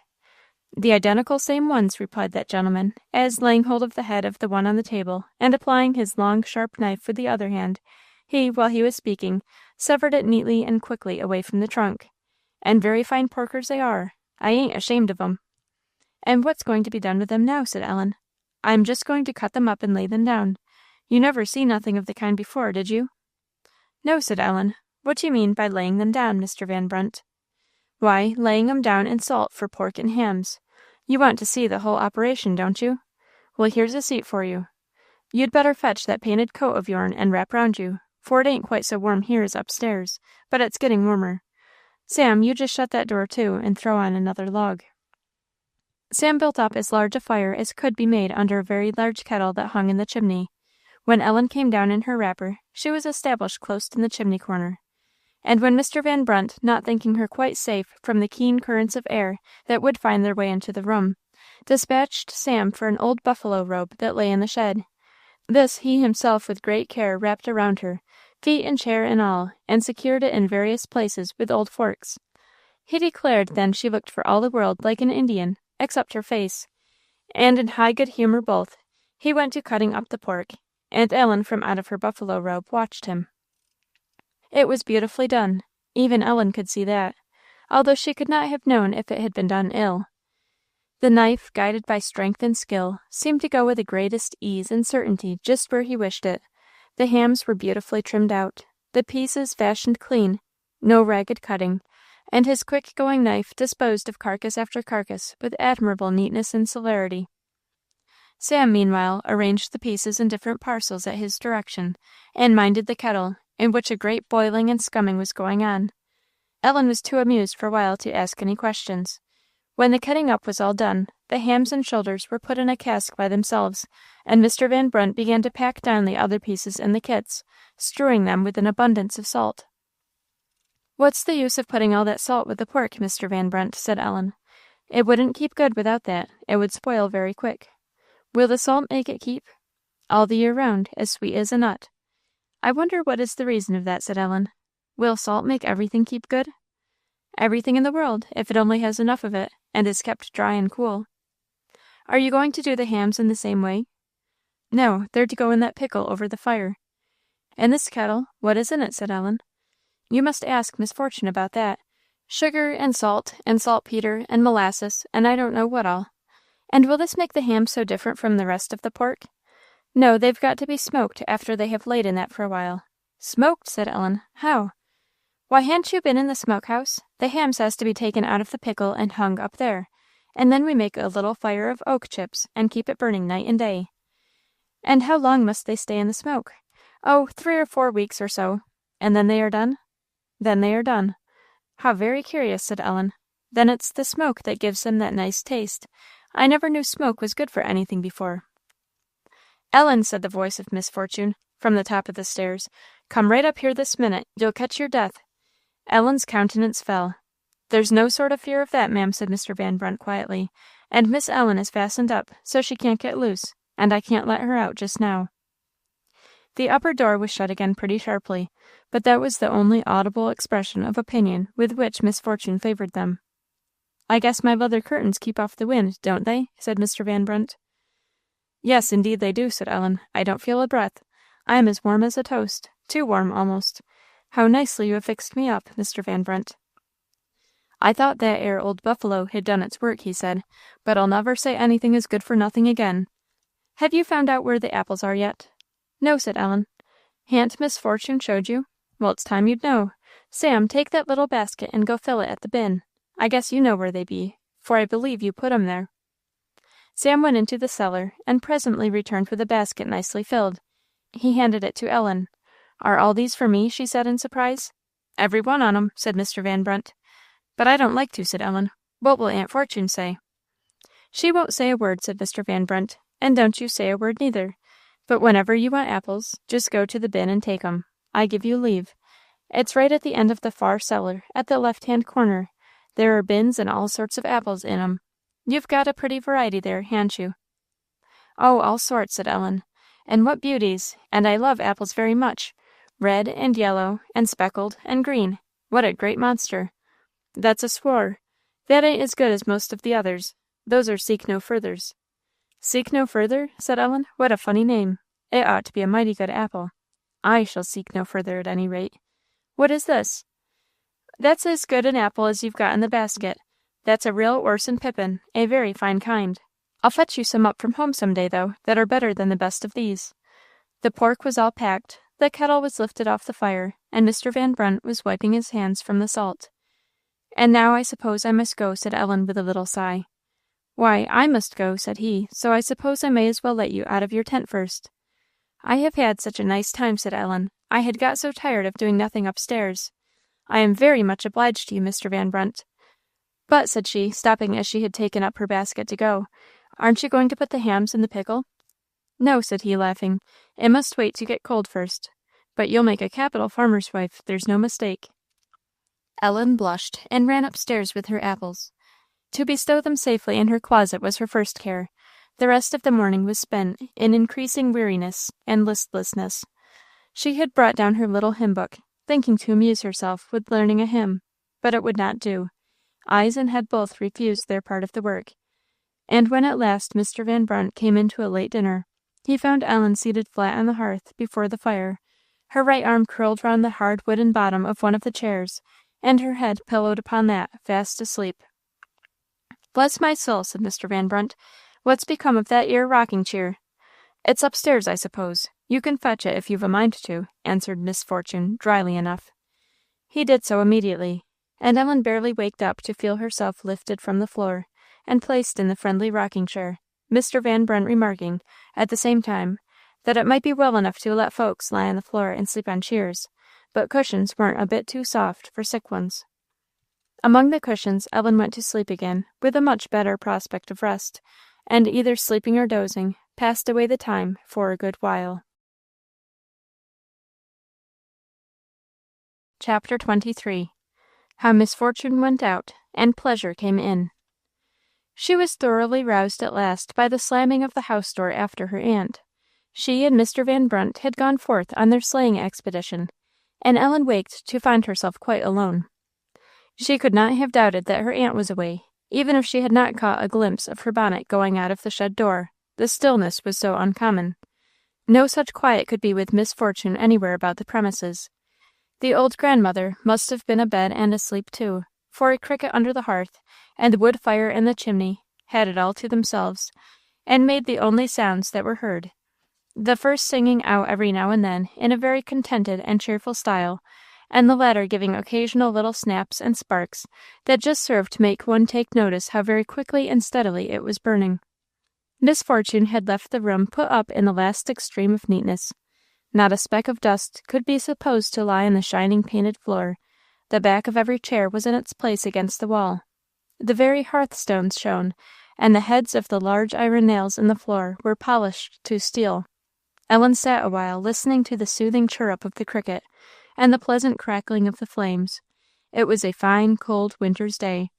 "The identical same ones," replied that gentleman, as, laying hold of the head of the one on the table, and applying his long sharp knife with the other hand, he, while he was speaking, severed it neatly and quickly away from the trunk. "And very fine porkers they are. I ain't ashamed of 'em." "And what's going to be done with them now?" said Ellen. "I'm just going to cut them up and lay them down. You never see nothing of the kind before, did you?" "No," said Ellen. "What do you mean by laying them down, Mr. Van Brunt?" "Why, laying 'em down in salt for pork and hams. You want to see the whole operation, don't you? Well, here's a seat for you. You'd better fetch that painted coat of yourn and wrap round you, for it ain't quite so warm here as upstairs, but it's getting warmer. Sam, you just shut that door too, and throw on another log." Sam built up as large a fire as could be made under a very large kettle that hung in the chimney. When Ellen came down in her wrapper, she was established close in the chimney corner. And when Mr. Van Brunt, not thinking her quite safe from the keen currents of air that would find their way into the room, dispatched Sam for an old buffalo robe that lay in the shed. This he himself with great care wrapped around her, feet and chair and all, and secured it in various places with old forks. He declared then she looked for all the world like an Indian, except her face, and in high good humour both, he went to cutting up the pork, and Ellen from out of her buffalo robe watched him. It was beautifully done, even Ellen could see that, although she could not have known if it had been done ill. The knife, guided by strength and skill, seemed to go with the greatest ease and certainty just where he wished it. The hams were beautifully trimmed out, the pieces fashioned clean, no ragged cutting, and his quick-going knife disposed of carcass after carcass with admirable neatness and celerity. Sam, meanwhile, arranged the pieces in different parcels at his direction, and minded the kettle, in which a great boiling and scumming was going on. Ellen was too amused for a while to ask any questions. When the cutting up was all done, the hams and shoulders were put in a cask by themselves, and Mr. Van Brunt began to pack down the other pieces in the kits, strewing them with an abundance of salt. "What's the use of putting all that salt with the pork, Mr. Van Brunt?" said Ellen. "It wouldn't keep good without that. It would spoil very quick. Will the salt make it keep?" "All the year round, as sweet as a nut." "I wonder what is the reason of that," said Ellen. "Will salt make everything keep good?" "Everything in the world, if it only has enough of it, and is kept dry and cool." "Are you going to do the hams in the same way?" "No, they're to go in that pickle over the fire." "And this kettle, what is in it?" said Ellen. "You must ask Miss Fortune about that. Sugar and saltpetre and molasses, and I don't know what all." "And will this make the hams so different from the rest of the pork?" "No, they've got to be smoked after they have laid in that for a while." "Smoked?" said Ellen. "How?" "Why, ha'n't you been in the smoke-house? The hams has to be taken out of the pickle and hung up there, and then we make a little fire of oak chips, and keep it burning night and day." "And how long must they stay in the smoke?" "Oh, 3 or 4 weeks or so." "And then they are done?" "Then they are done." "How very curious," said Ellen. "Then it's the smoke that gives them that nice taste. I never knew smoke was good for anything before." "Ellen," said the voice of Miss Fortune, from the top of the stairs, "come right up here this minute. You'll catch your death." Ellen's countenance fell. "There's no sort of fear of that, ma'am," said Mr. Van Brunt quietly, "and Miss Ellen is fastened up, so she can't get loose, and I can't let her out just now." The upper door was shut again pretty sharply, but that was the only audible expression of opinion with which Miss Fortune favoured them. "I guess my leather curtains keep off the wind, don't they?" said Mr. Van Brunt. "Yes, indeed they do," said Ellen. "I don't feel a breath. I am as warm as a toast, too warm almost. How nicely you have fixed me up, Mr. Van Brunt." "I thought that 'ere old buffalo had done its work," he said, "but I'll never say anything is good for nothing again. Have you found out where the apples are yet?" "No," said Ellen. "Ha'n't Miss Fortune showed you? Well, it's time you'd know. Sam, take that little basket and go fill it at the bin. I guess you know where they be, for I believe you put 'em there." Sam went into the cellar, and presently returned with a basket nicely filled. He handed it to Ellen. "Are all these for me?" she said in surprise. "Every one on 'em," said Mr. Van Brunt. "But I don't like to," said Ellen. "What will Aunt Fortune say?" "She won't say a word," said Mr. Van Brunt, "and don't you say a word neither. But whenever you want apples, just go to the bin and take 'em. I give you leave. It's right at the end of the far cellar, at the left-hand corner. There are bins and all sorts of apples in 'em. You've got a pretty variety there, ha'n't you?" "Oh, all sorts," said Ellen. "And what beauties! And I love apples very much. Red and yellow and speckled and green. What a great monster! That's a swore. That ain't as good as most of the others. Those are seek no furthers." "Seek no further?" said Ellen. "What a funny name. It ought to be a mighty good apple. I shall seek no further at any rate. What is this?" "That's as good an apple as you've got in the basket. That's a real Orson Pippin, a very fine kind. I'll fetch you some up from home some day, though, that are better than the best of these." The pork was all packed, the kettle was lifted off the fire, and Mr. Van Brunt was wiping his hands from the salt. "And now I suppose I must go," said Ellen with a little sigh. "Why, I must go," said he, "so I suppose I may as well let you out of your tent first." "I have had such a nice time," said Ellen. "I had got so tired of doing nothing upstairs. I am very much obliged to you, Mr. Van Brunt. "But," said she, stopping as she had taken up her basket to go, "aren't you going to put the hams in the pickle?" "No," said he, laughing, "it must wait to get cold first. But you'll make a capital farmer's wife, there's no mistake." Ellen blushed, and ran upstairs with her apples. To bestow them safely in her closet was her first care. The rest of the morning was spent in increasing weariness and listlessness. She had brought down her little hymn book, thinking to amuse herself with learning a hymn, but it would not do. Eyes and head both refused their part of the work. And when at last Mr. Van Brunt came in to a late dinner, he found Ellen seated flat on the hearth before the fire, her right arm curled round the hard wooden bottom of one of the chairs, and her head pillowed upon that, fast asleep. "Bless my soul," said Mr. Van Brunt, "what's become of that 'ere rocking cheer?" "It's upstairs, I suppose. You can fetch it if you've a mind to," answered Miss Fortune, dryly enough. He did so immediately, and Ellen barely waked up to feel herself lifted from the floor, and placed in the friendly rocking chair, Mr. Van Brunt remarking, at the same time, that it might be well enough to let folks lie on the floor and sleep on chairs, but cushions weren't a bit too soft for sick ones. Among the cushions Ellen went to sleep again, with a much better prospect of rest, and either sleeping or dozing, passed away the time for a good while. Chapter 23. How Misfortune went out, and Pleasure came in. She was thoroughly roused at last by the slamming of the house door after her aunt. She and Mr. Van Brunt had gone forth on their sleighing expedition, and Ellen waked to find herself quite alone. She could not have doubted that her aunt was away, even if she had not caught a glimpse of her bonnet going out of the shed door, the stillness was so uncommon. No such quiet could be with Misfortune anywhere about the premises. The old grandmother must have been abed and asleep too, for a cricket under the hearth, and the wood fire in the chimney, had it all to themselves, and made the only sounds that were heard. The first singing out every now and then in a very contented and cheerful style, and the latter giving occasional little snaps and sparks that just served to make one take notice how very quickly and steadily it was burning. Misfortune had left the room put up in the last extreme of neatness. Not a speck of dust could be supposed to lie on the shining painted floor. The back of every chair was in its place against the wall. The very hearthstones shone, and the heads of the large iron nails in the floor were polished to steel. Ellen sat awhile listening to the soothing chirrup of the cricket, and the pleasant crackling of the flames. It was a fine, cold winter's day.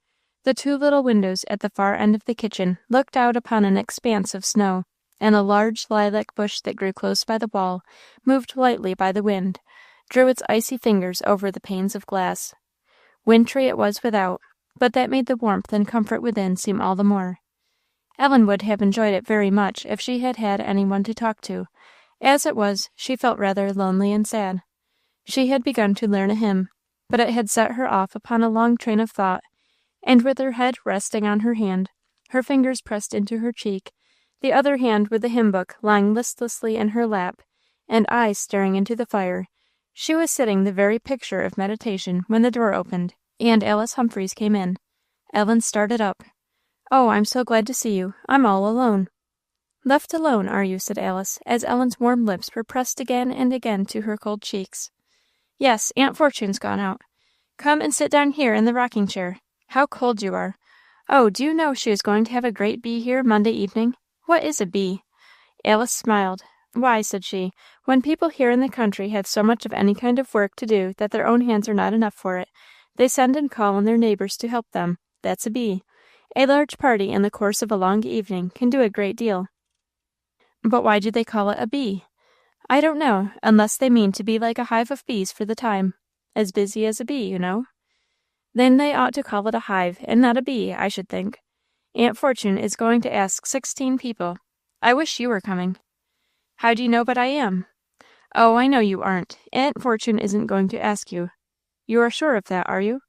The two little windows at the far end of the kitchen looked out upon an expanse of snow, and a large lilac bush that grew close by the wall, moved lightly by the wind, drew its icy fingers over the panes of glass. Wintry it was without, but that made the warmth and comfort within seem all the more. Ellen would have enjoyed it very much if she had had any one to talk to. As it was, she felt rather lonely and sad. She had begun to learn a hymn, but it had set her off upon a long train of thought, and with her head resting on her hand, her fingers pressed into her cheek, the other hand with the hymn book lying listlessly in her lap, and eyes staring into the fire, she was sitting the very picture of meditation when the door opened, and Alice Humphreys came in. Ellen started up. "Oh, I'm so glad to see you. I'm all alone." "Left alone, are you?" said Alice, as Ellen's warm lips were pressed again and again to her cold cheeks. "Yes, Aunt Fortune's gone out. Come and sit down here in the rocking chair. How cold you are! Oh, do you know she is going to have a great bee here Monday evening? What is a bee?" Alice smiled. "Why," said she, "when people here in the country have so much of any kind of work to do that their own hands are not enough for it, they send and call on their neighbours to help them. That's a bee. A large party in the course of a long evening can do a great deal." "But why do they call it a bee?" "I don't know, unless they mean to be like a hive of bees for the time. As busy as a bee, you know. Then they ought to call it a hive, and not a bee, I should think. Aunt Fortune is going to ask 16 people. I wish you were coming." "How do you know but I am?" "Oh, I know you aren't. Aunt Fortune isn't going to ask you." "You are sure of that, are you?"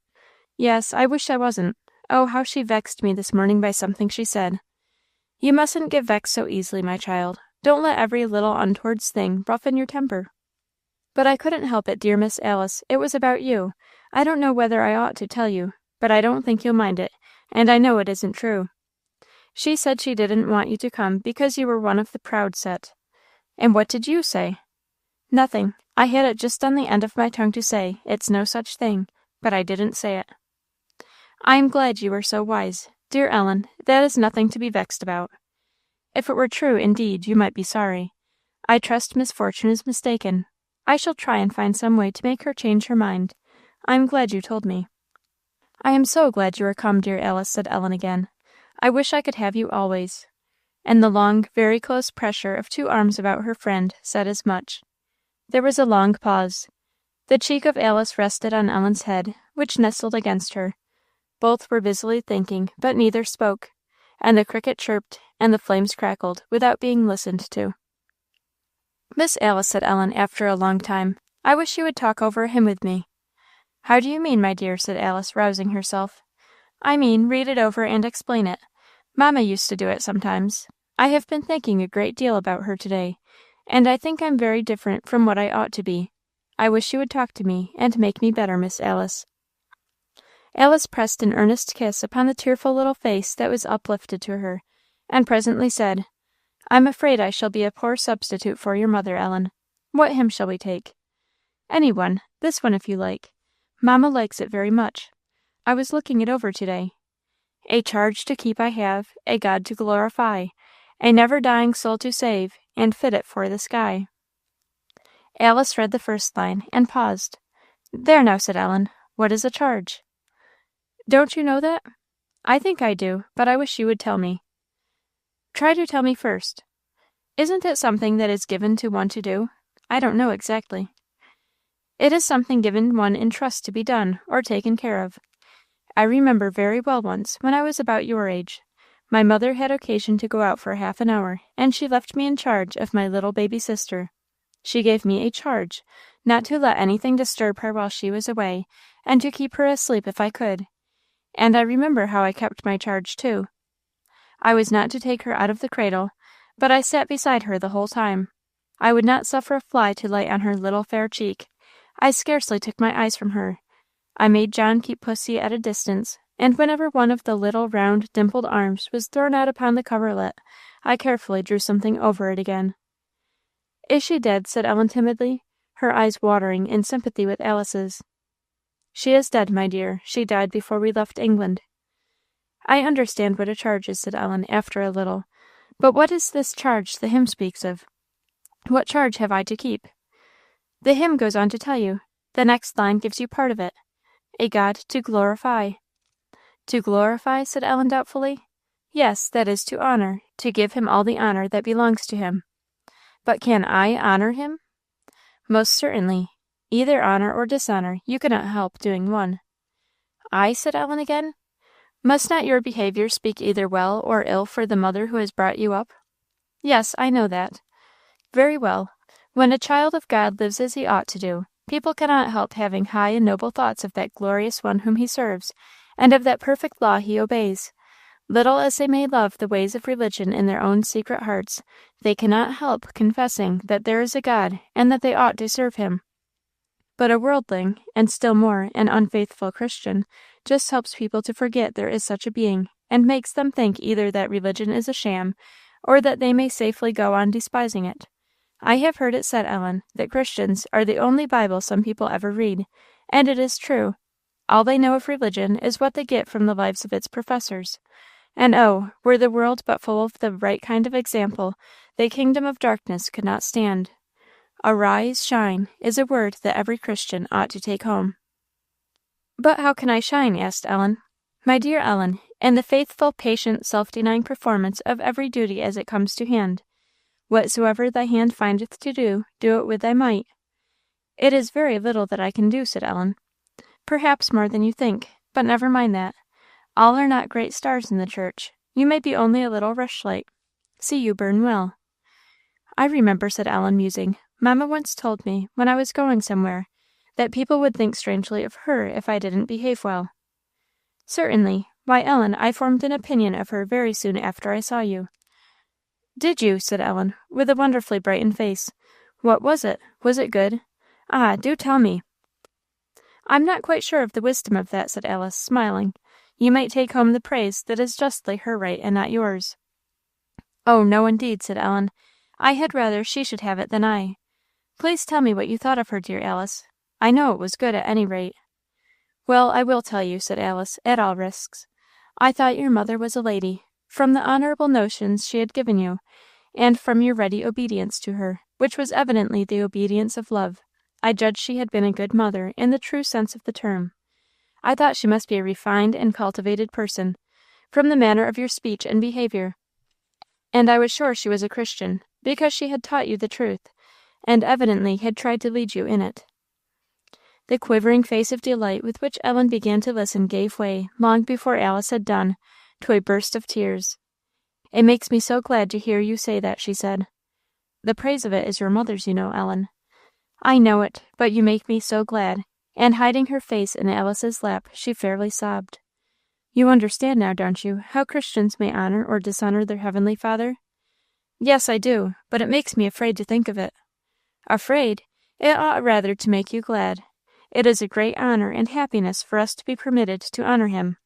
"Yes, I wish I wasn't. Oh, how she vexed me this morning by something she said." "You mustn't get vexed so easily, my child. Don't let every little untowards thing roughen your temper." "But I couldn't help it, dear Miss Alice. It was about you. I don't know whether I ought to tell you, but I don't think you'll mind it, and I know it isn't true. She said she didn't want you to come because you were one of the proud set." "And what did you say?" "Nothing. I had it just on the end of my tongue to say, it's no such thing, but I didn't say it." I am glad you are so wise. Dear Ellen, that is nothing to be vexed about. If it were true, indeed, you might be sorry. I trust misfortune is mistaken. I shall try and find some way to make her change her mind. I am glad you told me." "I am so glad you are come, dear Alice," said Ellen again. "I wish I could have you always." And the long, very close pressure of 2 arms about her friend said as much. There was a long pause. The cheek of Alice rested on Ellen's head, which nestled against her. Both were busily thinking, but neither spoke, and the cricket chirped and the flames crackled without being listened to. "Miss Alice," said Ellen, after a long time, "I wish you would talk over a hymn with me." "How do you mean, my dear?" said Alice, rousing herself. "I mean, read it over and explain it. Mamma used to do it sometimes. I have been thinking a great deal about her to-day, and I think I'm very different from what I ought to be. I wish you would talk to me, and make me better, Miss Alice." Alice pressed an earnest kiss upon the tearful little face that was uplifted to her, and presently said, "I'm afraid I shall be a poor substitute for your mother, Ellen. What hymn shall we take?" "Any one. This one, if you like. Mamma likes it very much. I was looking it over to-day. 'A charge to keep I have, a God to glorify, a never-dying soul to save, and fit it for the sky.'" Alice read the first line, and paused. "There now," said Ellen. "What is a charge?" "Don't you know that?" "I think I do, but I wish you would tell me." "Try to tell me first." "Isn't it something that is given to one to do? I don't know exactly." "It is something given one in trust to be done, or taken care of. I remember very well once, when I was about your age, my mother had occasion to go out for half an hour, and she left me in charge of my little baby sister. She gave me a charge, not to let anything disturb her while she was away, and to keep her asleep if I could. And I remember how I kept my charge, too. I was not to take her out of the cradle, but I sat beside her the whole time. I would not suffer a fly to light on her little fair cheek. I scarcely took my eyes from her. I made John keep pussy at a distance, and whenever one of the little round dimpled arms was thrown out upon the coverlet, I carefully drew something over it again." "Is she dead?" said Ellen timidly, her eyes watering in sympathy with Alice's. "She is dead, my dear. She died before we left England." "I understand what a charge is," said Ellen, after a little. "But what is this charge the hymn speaks of? What charge have I to keep?" "The hymn goes on to tell you. The next line gives you part of it. A God to glorify." "To glorify?" said Ellen doubtfully. "Yes, that is to honour, to give him all the honour that belongs to him." "But can I honour him?" "Most certainly. Either honour or dishonour, you cannot help doing one." "I?" said Ellen again. "Must not your behaviour speak either well or ill for the mother who has brought you up?" "Yes, I know that." "Very well. When a child of God lives as he ought to do, people cannot help having high and noble thoughts of that glorious one whom he serves, and of that perfect law he obeys. Little as they may love the ways of religion in their own secret hearts, they cannot help confessing that there is a God, and that they ought to serve him. But a worldling, and still more, an unfaithful Christian, just helps people to forget there is such a being, and makes them think either that religion is a sham, or that they may safely go on despising it. I have heard it said, Ellen, that Christians are the only Bible some people ever read, and it is true. All they know of religion is what they get from the lives of its professors. And oh, were the world but full of the right kind of example, the kingdom of darkness could not stand. Arise, shine, is a word that every Christian ought to take home." "But how can I shine?" asked Ellen. "My dear Ellen, in the faithful, patient, self-denying performance of every duty as it comes to hand. Whatsoever thy hand findeth to do, do it with thy might." "It is very little that I can do," said Ellen. "Perhaps more than you think, but never mind that. All are not great stars in the church. You may be only a little rushlight. See you burn well." "I remember," said Ellen, musing, "Mamma once told me, when I was going somewhere, that people would think strangely of her if I didn't behave well." "Certainly. Why, Ellen, I formed an opinion of her very soon after I saw you." "Did you?" said Ellen, with a wonderfully brightened face. "What was it? Was it good? Ah, do tell me." "I'm not quite sure of the wisdom of that," said Alice, smiling. "You might take home the praise that is justly her right and not yours." "Oh, no, indeed," said Ellen. "I had rather she should have it than I. Please tell me what you thought of her, dear Alice. I know it was good at any rate." Well, I will tell you, said Alice, at all risks. I thought your mother was a lady, from the honourable notions she had given you, and from your ready obedience to her, which was evidently the obedience of love. I judged she had been a good mother, in the true sense of the term. I thought she must be a refined and cultivated person, from the manner of your speech and behaviour. And I was sure she was a Christian, because she had taught you the truth, and evidently had tried to lead you in it. The quivering face of delight with which Ellen began to listen gave way, long before Alice had done, to a burst of tears. It makes me so glad to hear you say that, she said. The praise of it is your mother's, you know, Ellen. I know it, but you make me so glad, and hiding her face in Alice's lap, she fairly sobbed. You understand now, don't you, how Christians may honour or dishonour their Heavenly Father? Yes, I do, but it makes me afraid to think of it. Afraid? It ought rather to make you glad. It is a great honour and happiness for us to be permitted to honour him.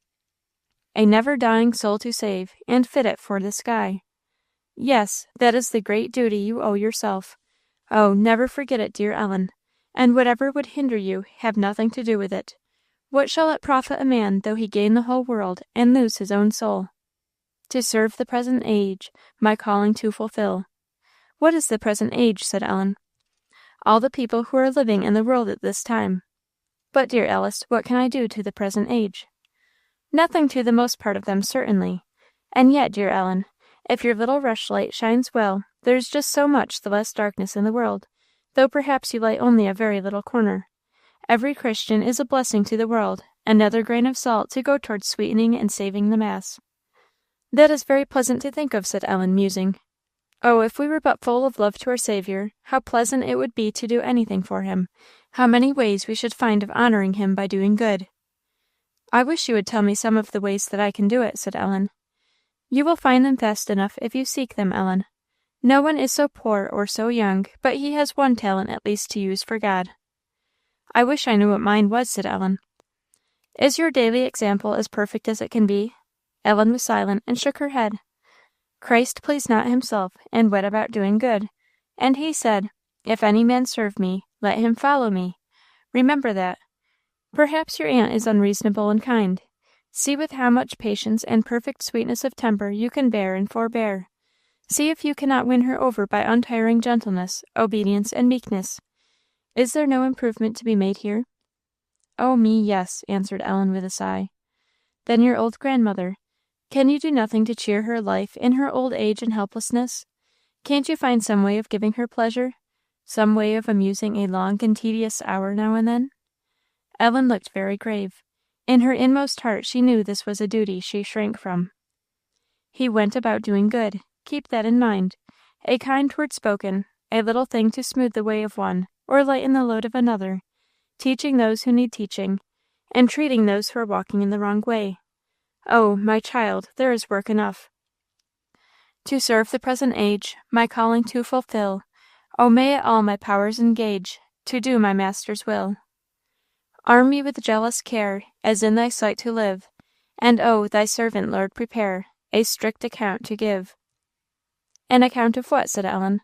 A never-dying soul to save, and fit it for the sky. Yes, that is the great duty you owe yourself. Oh, never forget it, dear Ellen, and whatever would hinder you, have nothing to do with it. What shall it profit a man though he gain the whole world and lose his own soul? To serve the present age, my calling to fulfill. What is the present age? Said Ellen. All the people who are living in the world at this time. But, dear Alice, what can I do to the present age? Nothing to the most part of them, certainly. And yet, dear Ellen, if your little rushlight shines well, there's just so much the less darkness in the world, though perhaps you light only a very little corner. Every Christian is a blessing to the world, another grain of salt to go towards sweetening and saving the mass. That is very pleasant to think of, said Ellen, musing. Oh, if we were but full of love to our Saviour, how pleasant it would be to do anything for him! How many ways we should find of honouring him by doing good! I wish you would tell me some of the ways that I can do it, said Ellen. You will find them fast enough if you seek them, Ellen. No one is so poor or so young, but he has one talent at least to use for God. I wish I knew what mine was, said Ellen. Is your daily example as perfect as it can be? Ellen was silent, and shook her head. Christ pleased not himself, and went about doing good. And he said, If any man serve me, let him follow me. Remember that. Perhaps your aunt is unreasonable and kind. See with how much patience and perfect sweetness of temper you can bear and forbear. See if you cannot win her over by untiring gentleness, obedience, and meekness. Is there no improvement to be made here? Oh me, yes, answered Ellen with a sigh. Then your old grandmother. Can you do nothing to cheer her life in her old age and helplessness? Can't you find some way of giving her pleasure? Some way of amusing a long and tedious hour now and then? Ellen looked very grave. In her inmost heart she knew this was a duty she shrank from. He went about doing good. Keep that in mind. A kind word spoken, a little thing to smooth the way of one, or lighten the load of another, teaching those who need teaching, and treating those who are walking in the wrong way. Oh, my child, there is work enough. To serve the present age, my calling to fulfill, oh, may it all my powers engage, to do my Master's will. Arm me with jealous care, as in thy sight to live, and oh, thy servant, Lord, prepare a strict account to give. An account of what? Said Ellen.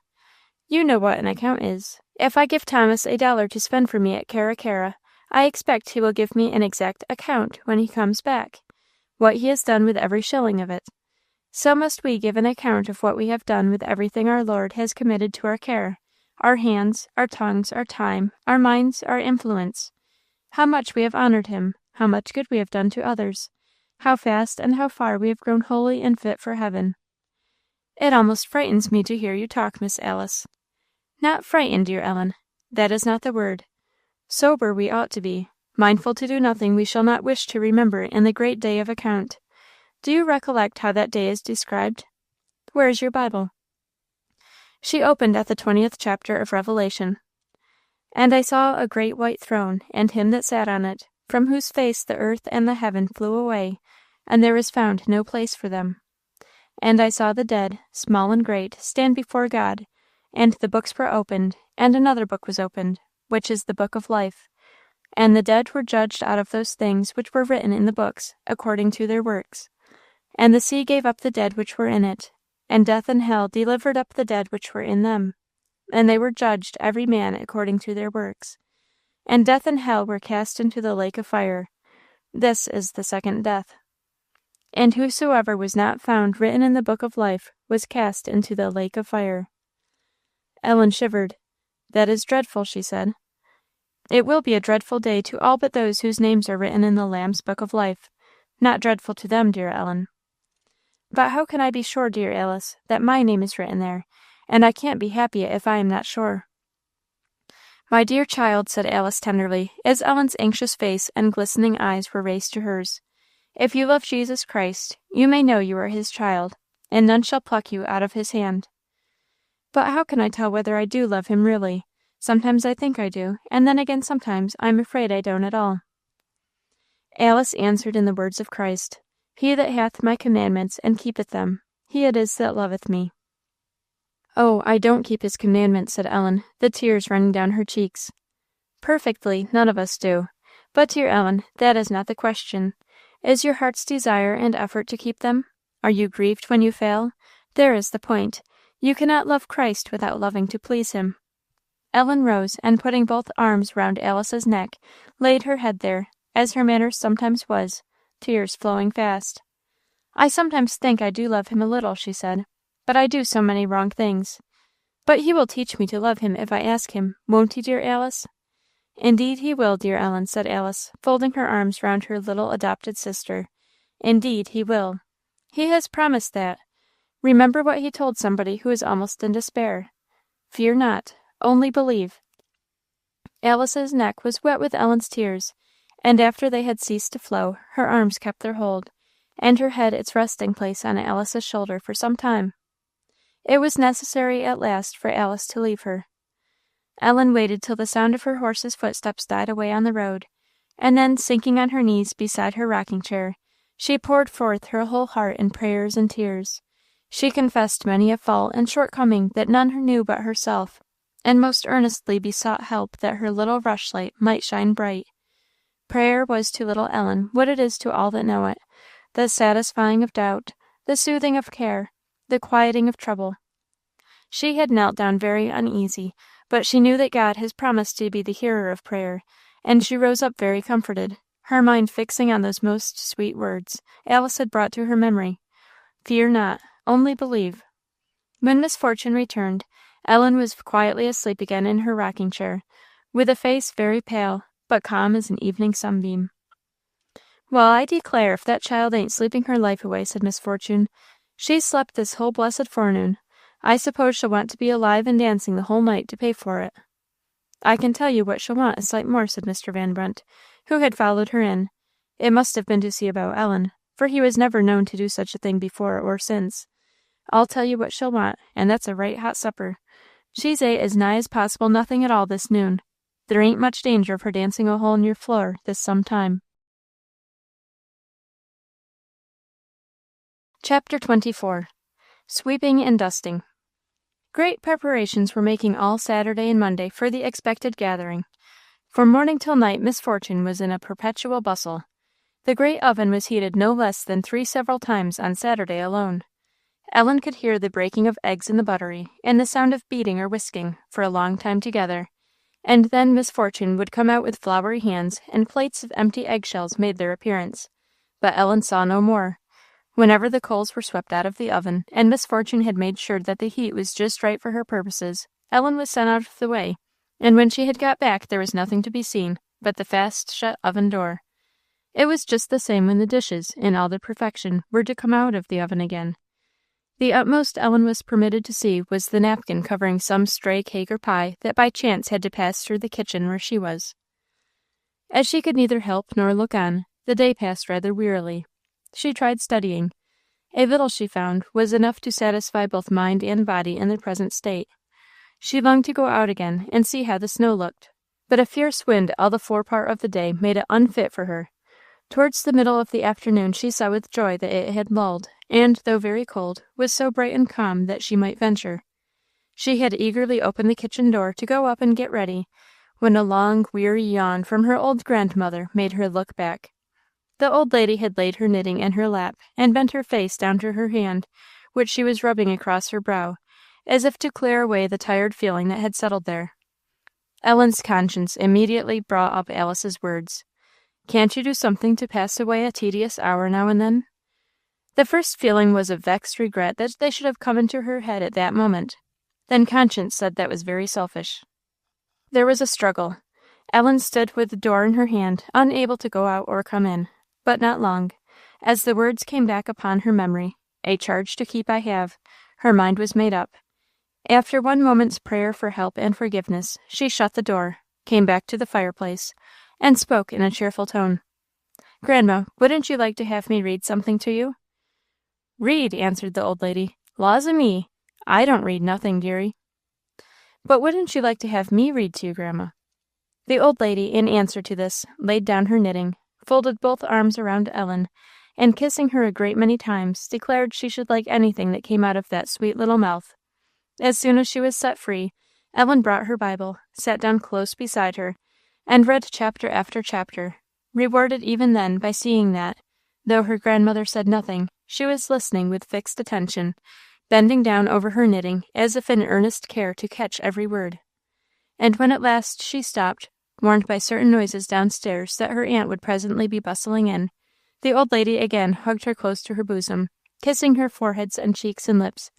You know what an account is. If I give Thomas $1 to spend for me at Carra, I expect he will give me an exact account when he comes back, what he has done with every shilling of it. So must we give an account of what we have done with everything our Lord has committed to our care, our hands, our tongues, our time, our minds, our influence. How much we have honoured him, how much good we have done to others, how fast and how far we have grown holy and fit for heaven. It almost frightens me to hear you talk, Miss Alice. Not frightened, dear Ellen. That is not the word. Sober we ought to be, mindful to do nothing we shall not wish to remember in the great day of account. Do you recollect how that day is described? Where is your Bible? She opened at the 20th chapter of Revelation. And I saw a great white throne, and him that sat on it, from whose face the earth and the heaven flew away, and there was found no place for them. And I saw the dead, small and great, stand before God, and the books were opened, and another book was opened, which is the book of life. And the dead were judged out of those things which were written in the books, according to their works. And the sea gave up the dead which were in it, and death and hell delivered up the dead which were in them. And they were judged every man according to their works. And death and hell were cast into the lake of fire. This is the second death. And whosoever was not found written in the book of life was cast into the lake of fire. Ellen shivered. That is dreadful, she said. It will be a dreadful day to all but those whose names are written in the Lamb's book of life. Not dreadful to them, dear Ellen. But how can I be sure, dear Alice, that my name is written there? And I can't be happy if I am not sure. My dear child, said Alice tenderly, as Ellen's anxious face and glistening eyes were raised to hers, if you love Jesus Christ, you may know you are his child, and none shall pluck you out of his hand. But how can I tell whether I do love him really? Sometimes I think I do, and then again sometimes I am afraid I don't at all. Alice answered in the words of Christ, He that hath my commandments and keepeth them, he it is that loveth me. Oh, I don't keep his commandments, said Ellen, the tears running down her cheeks. Perfectly, none of us do. But, dear Ellen, that is not the question. Is your heart's desire and effort to keep them? Are you grieved when you fail? There is the point. You cannot love Christ without loving to please him. Ellen rose, and putting both arms round Alice's neck, laid her head there, as her manner sometimes was, tears flowing fast. I sometimes think I do love him a little, she said, but I do so many wrong things. But he will teach me to love him if I ask him, won't he, dear Alice? Indeed he will, dear Ellen, said Alice, folding her arms round her little adopted sister. Indeed he will. He has promised that. Remember what he told somebody who is almost in despair. Fear not, only believe. Alice's neck was wet with Ellen's tears, and after they had ceased to flow, her arms kept their hold, and her head its resting place on Alice's shoulder for some time. It was necessary at last for Alice to leave her. Ellen waited till the sound of her horse's footsteps died away on the road, and then, sinking on her knees beside her rocking-chair, she poured forth her whole heart in prayers and tears. She confessed many a fault and shortcoming that none knew but herself, and most earnestly besought help that her little rushlight might shine bright. Prayer was to little Ellen what it is to all that know it, the satisfying of doubt, the soothing of care, the quieting of trouble. She had knelt down very uneasy, but she knew that God has promised to be the hearer of prayer, and she rose up very comforted, her mind fixing on those most sweet words Alice had brought to her memory. Fear not, only believe. When Miss Fortune returned, Ellen was quietly asleep again in her rocking-chair, with a face very pale, but calm as an evening sunbeam. Well, I declare if that child ain't sleeping her life away, said Miss Fortune. She's slept this whole blessed forenoon. I suppose she'll want to be alive and dancing the whole night to pay for it. I can tell you what she'll want a sight more, said Mr. Van Brunt, who had followed her in. It must have been to see about Ellen, for he was never known to do such a thing before or since. I'll tell you what she'll want, and that's a right hot supper. She's ate as nigh as possible nothing at all this noon. There ain't much danger of her dancing a hole in your floor this some time. Chapter 24. Sweeping and Dusting. Great preparations were making all Saturday and Monday for the expected gathering. From morning till night Miss Fortune was in a perpetual bustle. The great oven was heated no less than 3 several times on Saturday alone. Ellen could hear the breaking of eggs in the buttery, and the sound of beating or whisking, for a long time together, and then Miss Fortune would come out with floury hands, and plates of empty eggshells made their appearance. But Ellen saw no more. Whenever the coals were swept out of the oven, and Miss Fortune had made sure that the heat was just right for her purposes, Ellen was sent out of the way, and when she had got back there was nothing to be seen but the fast-shut oven door. It was just the same when the dishes, in all their perfection, were to come out of the oven again. The utmost Ellen was permitted to see was the napkin covering some stray cake or pie that by chance had to pass through the kitchen where she was. As she could neither help nor look on, the day passed rather wearily. She tried studying. A little, she found, was enough to satisfy both mind and body in their present state. She longed to go out again and see how the snow looked, but a fierce wind all the forepart of the day made it unfit for her. Towards the middle of the afternoon she saw with joy that it had lulled, and, though very cold, was so bright and calm that she might venture. She had eagerly opened the kitchen door to go up and get ready, when a long, weary yawn from her old grandmother made her look back. The old lady had laid her knitting in her lap, and bent her face down to her hand, which she was rubbing across her brow, as if to clear away the tired feeling that had settled there. Ellen's conscience immediately brought up Alice's words. Can't you do something to pass away a tedious hour now and then?" The first feeling was of vexed regret that they should have come into her head at that moment. Then conscience said that was very selfish. There was a struggle. Ellen stood with the door in her hand, unable to go out or come in. But not long. As the words came back upon her memory, "A charge to keep I have," her mind was made up. After one moment's prayer for help and forgiveness, she shut the door, came back to the fireplace, and spoke in a cheerful tone. "Grandma, wouldn't you like to have me read something to you?" "Read," answered the old lady. "Laws a me! I don't read nothing, dearie." "But wouldn't you like to have me read to you, Grandma?" The old lady, in answer to this, laid down her knitting, folded both arms around Ellen, and kissing her a great many times, declared she should like anything that came out of that sweet little mouth. As soon as she was set free, Ellen brought her Bible, sat down close beside her, and read chapter after chapter, rewarded even then by seeing that, though her grandmother said nothing, she was listening with fixed attention, bending down over her knitting as if in earnest care to catch every word. And when at last she stopped, warned by certain noises downstairs that her aunt would presently be bustling in, the old lady again hugged her close to her bosom, kissing her foreheads and cheeks and lips,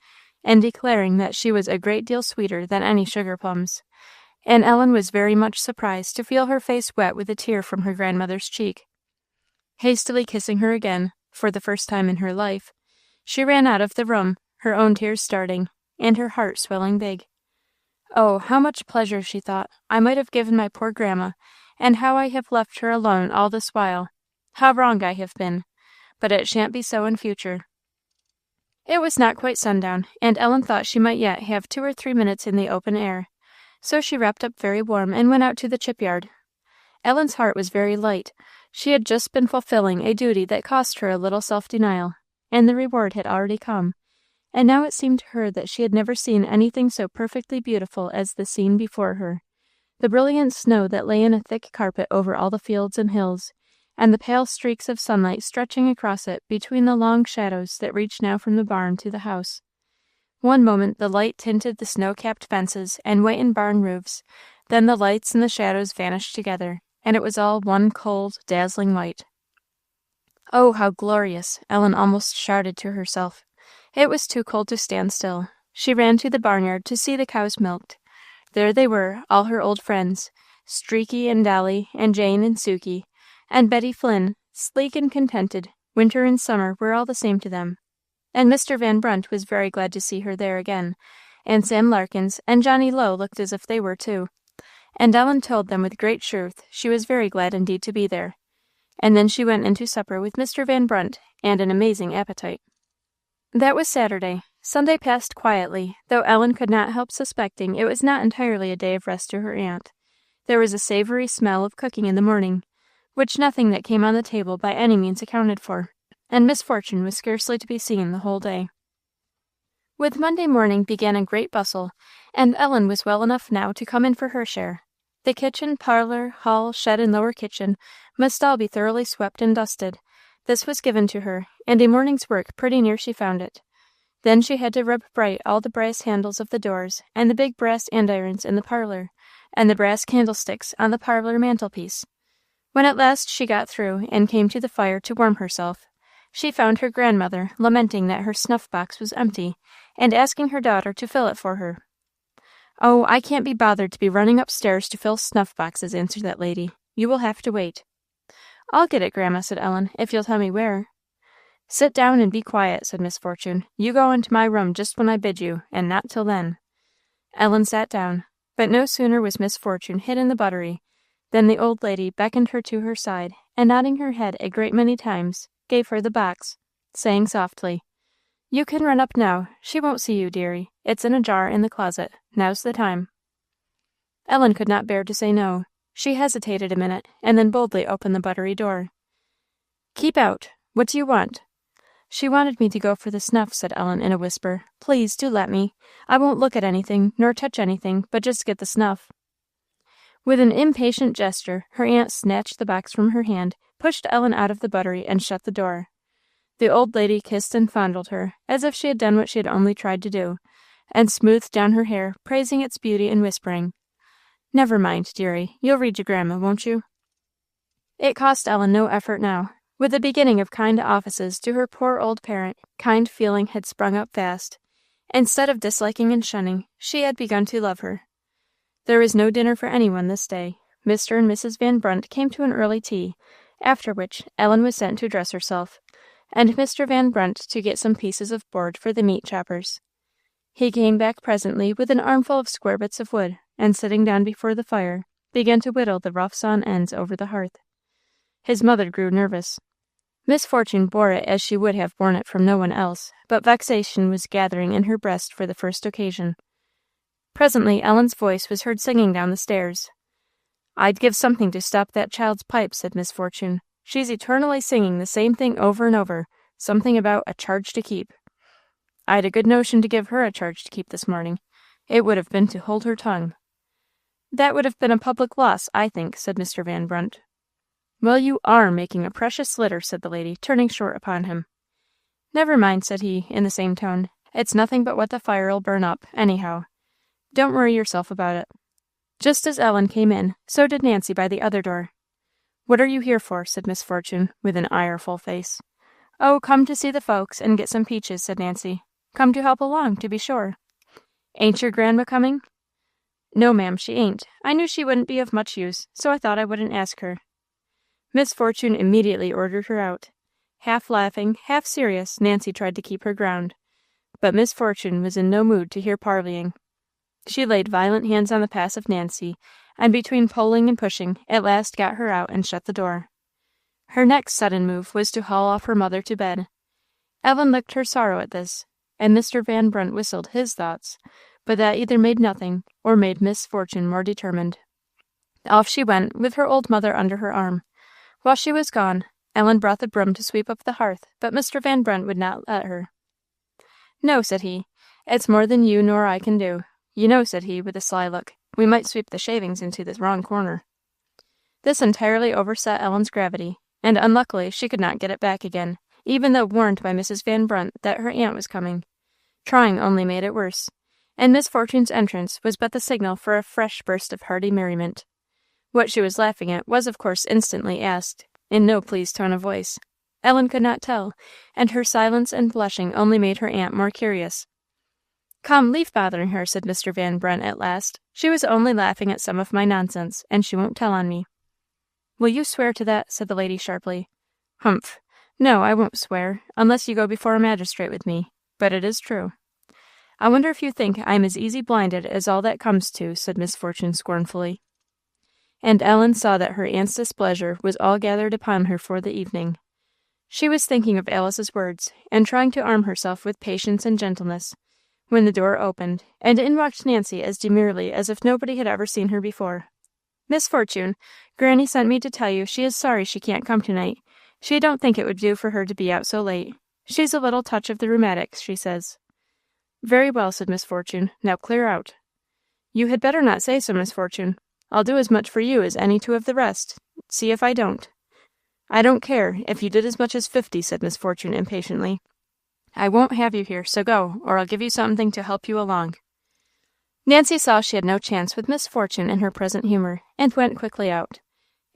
and declaring that she was a great deal sweeter than any sugar plums. And Ellen was very much surprised to feel her face wet with a tear from her grandmother's cheek. Hastily kissing her again, for the first time in her life, she ran out of the room, her own tears starting, and her heart swelling big. Oh, how much pleasure, she thought, I might have given my poor grandma, and how I have left her alone all this while. How wrong I have been. But it shan't be so in future. It was not quite sundown, and Ellen thought she might yet have 2 or 3 minutes in the open air. So she wrapped up very warm and went out to the chip-yard. Ellen's heart was very light. She had just been fulfilling a duty that cost her a little self-denial, and the reward had already come. And now it seemed to her that she had never seen anything so perfectly beautiful as the scene before her. The brilliant snow that lay in a thick carpet over all the fields and hills, and the pale streaks of sunlight stretching across it between the long shadows that reached now from the barn to the house. One moment the light tinted the snow-capped fences and whitened barn roofs, then the lights and the shadows vanished together, and it was all one cold, dazzling light. Oh, how glorious! Ellen almost shouted to herself. It was too cold to stand still. She ran to the barnyard to see the cows milked. There they were, all her old friends, Streaky and Dolly and Jane and Sukey, and Betty Flynn, sleek and contented. Winter and summer were all the same to them. And Mr. Van Brunt was very glad to see her there again, and Sam Larkins and Johnny Lowe looked as if they were too. And Ellen told them with great truth she was very glad indeed to be there. And then she went into supper with Mr. Van Brunt, and an amazing appetite. That was Saturday. Sunday passed quietly, though Ellen could not help suspecting it was not entirely a day of rest to her aunt. There was a savoury smell of cooking in the morning, which nothing that came on the table by any means accounted for, and Miss Fortune was scarcely to be seen the whole day. With Monday morning began a great bustle, and Ellen was well enough now to come in for her share. The kitchen, parlour, hall, shed, and lower kitchen must all be thoroughly swept and dusted. This was given to her, and a morning's work pretty near she found it. Then she had to rub bright all the brass handles of the doors, and the big brass andirons in the parlour, and the brass candlesticks on the parlour mantelpiece. When at last she got through, and came to the fire to warm herself, she found her grandmother lamenting that her snuff-box was empty, and asking her daughter to fill it for her. "Oh, I can't be bothered to be running upstairs to fill snuff-boxes," answered that lady. "You will have to wait." "I'll get it, Grandma," said Ellen, "if you'll tell me where." "Sit down and be quiet," said Miss Fortune. "You go into my room just when I bid you, and not till then." Ellen sat down, but no sooner was Miss Fortune hid in the buttery than the old lady beckoned her to her side, and nodding her head a great many times, gave her the box, saying softly, "You can run up now. She won't see you, dearie. It's in a jar in the closet. Now's the time." Ellen could not bear to say no. She hesitated a minute, and then boldly opened the buttery door. "Keep out. What do you want?" "She wanted me to go for the snuff," said Ellen in a whisper. "Please, do let me. I won't look at anything, nor touch anything, but just get the snuff." With an impatient gesture, her aunt snatched the box from her hand, pushed Ellen out of the buttery, and shut the door. The old lady kissed and fondled her, as if she had done what she had only tried to do, and smoothed down her hair, praising its beauty and whispering, "Never mind, dearie. You'll read your grandma, won't you?" It cost Ellen no effort now. With the beginning of kind offices to her poor old parent, kind feeling had sprung up fast. Instead of disliking and shunning, she had begun to love her. There was no dinner for anyone this day. Mr. and Mrs. Van Brunt came to an early tea, after which Ellen was sent to dress herself, and Mr. Van Brunt to get some pieces of board for the meat choppers. He came back presently with an armful of square bits of wood, and sitting down before the fire, began to whittle the rough sawn ends over the hearth. His mother grew nervous. Misfortune bore it as she would have borne it from no one else, but vexation was gathering in her breast for the first occasion. Presently Ellen's voice was heard singing down the stairs. "I'd give something to stop that child's pipe," said Misfortune. "She's eternally singing the same thing over and over, something about a charge to keep. I'd a good notion to give her a charge to keep this morning. It would have been to hold her tongue." "That would have been a public loss, I think," said Mr. Van Brunt. "Well, you are making a precious litter," said the lady, turning short upon him. "Never mind," said he, in the same tone. "It's nothing but what the fire'll burn up, anyhow. Don't worry yourself about it." Just as Ellen came in, so did Nancy by the other door. "What are you here for?" said Misfortune, with an ireful face. "Oh, come to see the folks, and get some peaches," said Nancy. "Come to help along, to be sure." "Ain't your grandma coming?" "No, ma'am, she ain't. I knew she wouldn't be of much use, so I thought I wouldn't ask her." Misfortune immediately ordered her out. Half laughing, half serious, Nancy tried to keep her ground. But Misfortune was in no mood to hear parleying. She laid violent hands on the passive Nancy, and between pulling and pushing, at last got her out and shut the door. Her next sudden move was to haul off her mother to bed. Ellen looked her sorrow at this, and Mr. Van Brunt whistled his thoughts, but that either made nothing, or made Misfortune more determined. Off she went, with her old mother under her arm. While she was gone, Ellen brought the broom to sweep up the hearth, but Mr. Van Brunt would not let her. "No," said he, "it's more than you nor I can do. You know," said he, with a sly look, "we might sweep the shavings into the wrong corner." This entirely overset Ellen's gravity, and unluckily she could not get it back again, even though warned by Mrs. Van Brunt that her aunt was coming. Trying only made it worse, and Misfortune's entrance was but the signal for a fresh burst of hearty merriment. What she was laughing at was of course instantly asked, in no pleased tone of voice. Ellen could not tell, and her silence and blushing only made her aunt more curious. "Come, leave bothering her," said Mr. Van Brunt at last. "She was only laughing at some of my nonsense, and she won't tell on me." "Will you swear to that?" said the lady sharply. "Humph! No, I won't swear, unless you go before a magistrate with me, but it is true." "I wonder if you think I am as easy blinded as all that comes to," said Misfortune scornfully. And Ellen saw that her aunt's displeasure was all gathered upon her for the evening. She was thinking of Alice's words, and trying to arm herself with patience and gentleness, when the door opened, and in walked Nancy as demurely as if nobody had ever seen her before. "Misfortune, Granny sent me to tell you she is sorry she can't come tonight. She don't think it would do for her to be out so late. She's a little touch of the rheumatics, she says." "Very well," said Misfortune. "Now clear out." "You had better not say so, Misfortune. I'll do as much for you as any two of the rest. See if I don't." "I don't care, if you did as much as 50, said Misfortune impatiently. "I won't have you here, so go, or I'll give you something to help you along." Nancy saw she had no chance with Misfortune in her present humour, and went quickly out.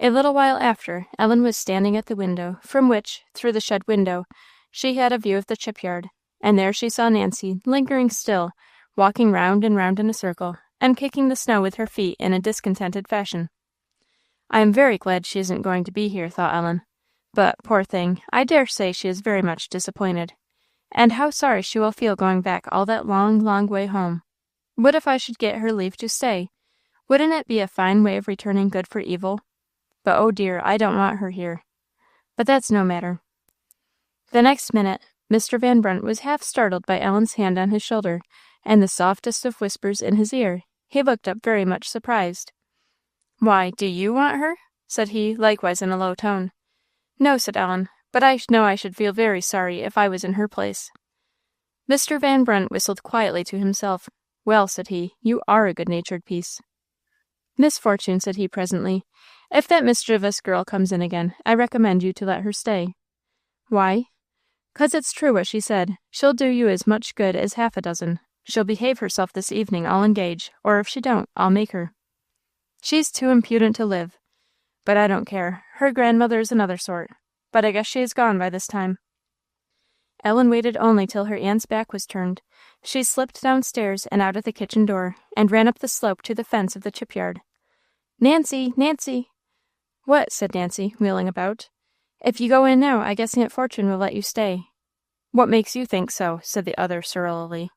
A little while after, Ellen was standing at the window, from which, through the shed window, she had a view of the chip-yard, and there she saw Nancy, lingering still, walking round and round in a circle, and kicking the snow with her feet in a discontented fashion. "I am very glad she isn't going to be here," thought Ellen. "But, poor thing, I dare say she is very much disappointed. And how sorry she will feel going back all that long, long way home. What if I should get her leave to stay? Wouldn't it be a fine way of returning good for evil? But, oh dear, I don't want her here. But that's no matter." The next minute, Mr. Van Brunt was half startled by Ellen's hand on his shoulder, and the softest of whispers in his ear. He looked up very much surprised. "Why, do you want her?" said he, likewise in a low tone. "No," said Ellen, "but I know I should feel very sorry if I was in her place." Mr. Van Brunt whistled quietly to himself. "Well," said he, "you are a good-natured piece." "Misfortune," said he presently, "if that mischievous girl comes in again, I recommend you to let her stay." "Why?" "'Cause it's true what she said. She'll do you as much good as half a dozen. She'll behave herself this evening, I'll engage, or if she don't, I'll make her. She's too impudent to live. but I don't care. Her grandmother is another sort. But I guess she is gone by this time." Ellen waited only till her aunt's back was turned. She slipped downstairs and out of the kitchen door, and ran up the slope to the fence of the chipyard. "Nancy! Nancy!" "What?" said Nancy, wheeling about. "If you go in now, I guess Aunt Fortune will let you stay." "What makes you think so?" said the other surlily.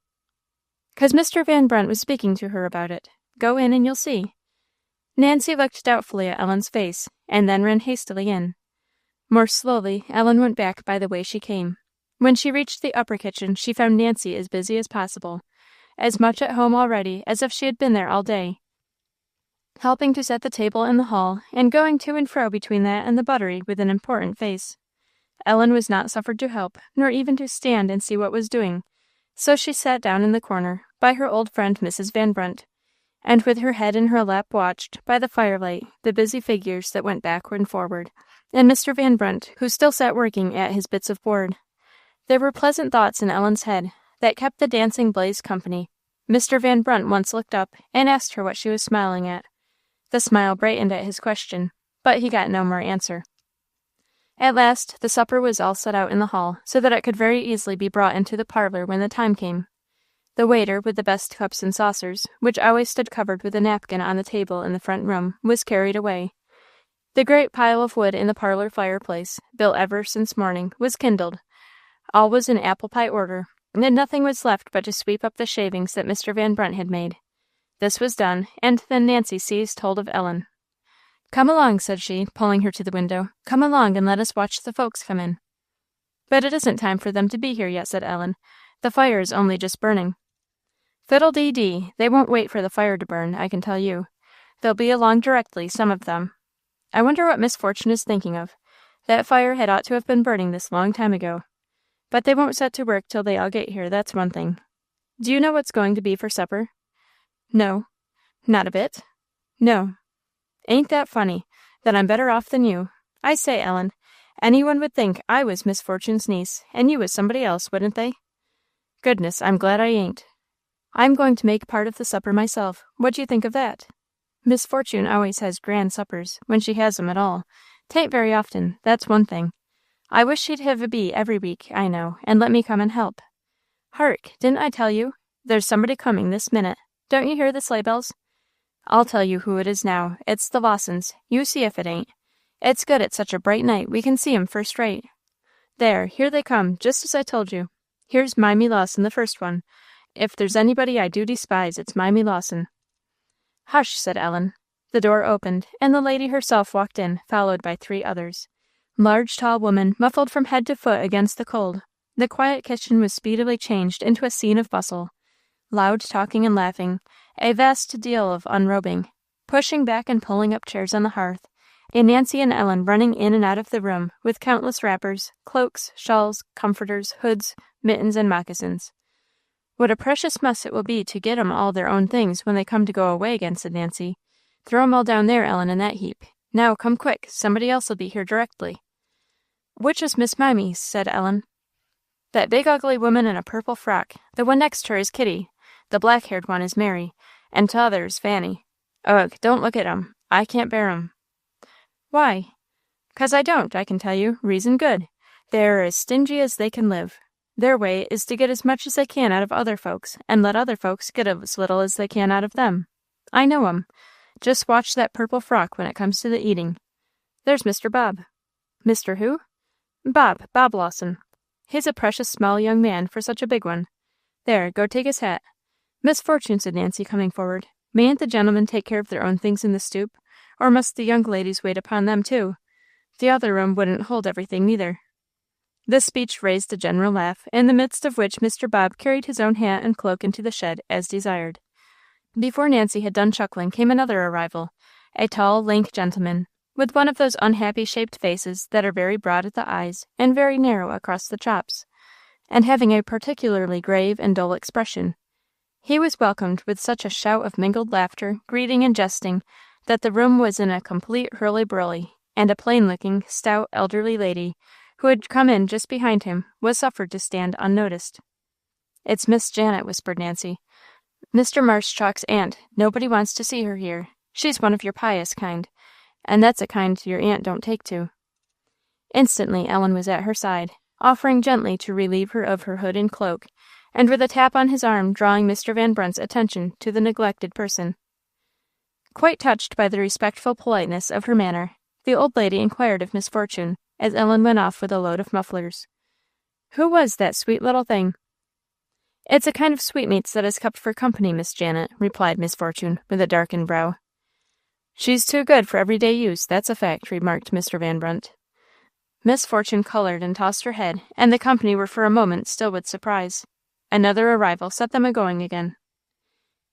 "'Cause Mr. Van Brunt was speaking to her about it. Go in and you'll see." Nancy looked doubtfully at Ellen's face, and then ran hastily in. More slowly, Ellen went back by the way she came. When she reached the upper kitchen, she found Nancy as busy as possible, as much at home already as if she had been there all day, helping to set the table in the hall, and going to and fro between that and the buttery with an important face. Ellen was not suffered to help, nor even to stand and see what was doing, so she sat down in the corner, by her old friend Mrs. Van Brunt, and with her head in her lap watched, by the firelight, the busy figures that went backward and forward, and Mr. Van Brunt, who still sat working at his bits of board. There were pleasant thoughts in Ellen's head that kept the dancing blaze company. Mr. Van Brunt once looked up and asked her what she was smiling at. The smile brightened at his question, but he got no more answer. At last the supper was all set out in the hall, so that it could very easily be brought into the parlour when the time came. The waiter, with the best cups and saucers, which always stood covered with a napkin on the table in the front room, was carried away. The great pile of wood in the parlour fireplace, built ever since morning, was kindled. All was in apple pie order, and nothing was left but to sweep up the shavings that Mr. Van Brunt had made. This was done, and then Nancy seized hold of Ellen. "Come along," said she, pulling her to the window. "Come along and let us watch the folks come in." "But it isn't time for them to be here yet," said Ellen. "The fire is only just burning." "Fiddle-dee-dee! They won't wait for the fire to burn, I can tell you. They'll be along directly, some of them. I wonder what Miss Fortune is thinking of. That fire had ought to have been burning this long time ago. But they won't set to work till they all get here, that's one thing. Do you know what's going to be for supper?" "No." "Not a bit?" "No." "Ain't that funny? Then I'm better off than you. I say, Ellen, any one would think I was Miss Fortune's niece, and you was somebody else, wouldn't they? Goodness, I'm glad I ain't. I'm going to make part of the supper myself. What do you think of that? Miss Fortune always has grand suppers, when she has 'em at all. 'Tain't very often, that's one thing. I wish she'd have a bee every week, I know, and let me come and help. Hark, didn't I tell you? There's somebody coming this minute. Don't you hear the sleigh-bells? I'll tell you who it is now. It's the Lawsons. You see if it ain't. It's good it's such a bright night. We can see 'em first rate. There, here they come, just as I told you. Here's Mimey Lawson, the first one. If there's anybody I do despise, it's Mimey Lawson." "Hush," said Ellen. The door opened, and the lady herself walked in, followed by 3 others. Large, tall women, muffled from head to foot against the cold. The quiet kitchen was speedily changed into a scene of bustle. Loud talking and laughing, a vast deal of unrobing, pushing back and pulling up chairs on the hearth, and Nancy and Ellen running in and out of the room with countless wrappers, cloaks, shawls, comforters, hoods, mittens, and moccasins. "What a precious mess it will be to get 'em all their own things when they come to go away again," said Nancy. "Throw 'em all down there, Ellen, in that heap. Now, come quick, somebody else will be here directly." "Which is Miss Mimey?" said Ellen. "That big ugly woman in a purple frock. The one next her is Kitty. The black-haired one is Mary, and t'other is Fanny. Ugh, don't look at 'em. I can't bear 'em." "Why?" "'Cause I don't, I can tell you. Reason good. They are as stingy as they can live. Their way is to get as much as they can out of other folks, and let other folks get as little as they can out of them. I know 'em. Just watch that purple frock when it comes to the eating. There's Mr. Bob." "Mr. who?" "Bob Lawson. He's a precious small young man for such a big one. There, go take his hat. Miss Fortune," said Nancy, coming forward, "mayn't the gentlemen take care of their own things in the stoop, or must the young ladies wait upon them too? The other room wouldn't hold everything neither." This speech raised a general laugh, in the midst of which Mr. Bob carried his own hat and cloak into the shed, as desired. Before Nancy had done chuckling came another arrival, a tall, lank gentleman, with one of those unhappy shaped faces that are very broad at the eyes and very narrow across the chops, and having a particularly grave and dull expression. He was welcomed with such a shout of mingled laughter, greeting, and jesting, that the room was in a complete hurly-burly, and a plain-looking, stout, elderly lady, who had come in just behind him, was suffered to stand unnoticed. "It's Miss Janet," whispered Nancy. "Mr. Marshchalk's aunt. Nobody wants to see her here. She's one of your pious kind. and that's a kind your aunt don't take to." Instantly Ellen was at her side, offering gently to relieve her of her hood and cloak, and with a tap on his arm drawing Mr. Van Brunt's attention to the neglected person. Quite touched by the respectful politeness of her manner, the old lady inquired of Miss Fortune, as Ellen went off with a load of mufflers, "Who was that sweet little thing?" "It's a kind of sweetmeats that is kept for company, Miss Janet," replied Miss Fortune, with a darkened brow. "She's too good for everyday use, that's a fact," remarked Mr. Van Brunt. Miss Fortune colored and tossed her head, and the company were for a moment still with surprise. Another arrival set them a-going again.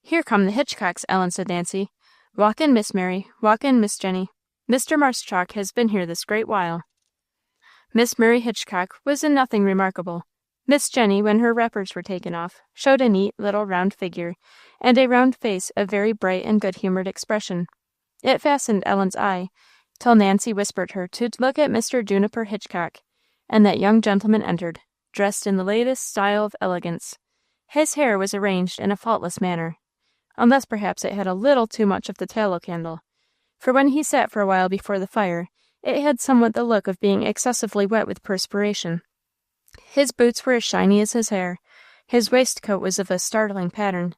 "Here come the Hitchcocks, Ellen," said Nancy. "Walk in, Miss Mary. Walk in, Miss Jenny. Mr. Marshchalk has been here this great while." Miss Mary Hitchcock was in nothing remarkable. Miss Jenny, when her wrappers were taken off, showed a neat little round figure, and a round face of very bright and good-humoured expression. It fastened Ellen's eye, till Nancy whispered her to look at Mr. Juniper Hitchcock, and that young gentleman entered, dressed in the latest style of elegance. His hair was arranged in a faultless manner, unless perhaps it had a little too much of the tallow candle, for when he sat for a while before the fire, it had somewhat the look of being excessively wet with perspiration. His boots were as shiny as his hair. His waistcoat was of a startling pattern.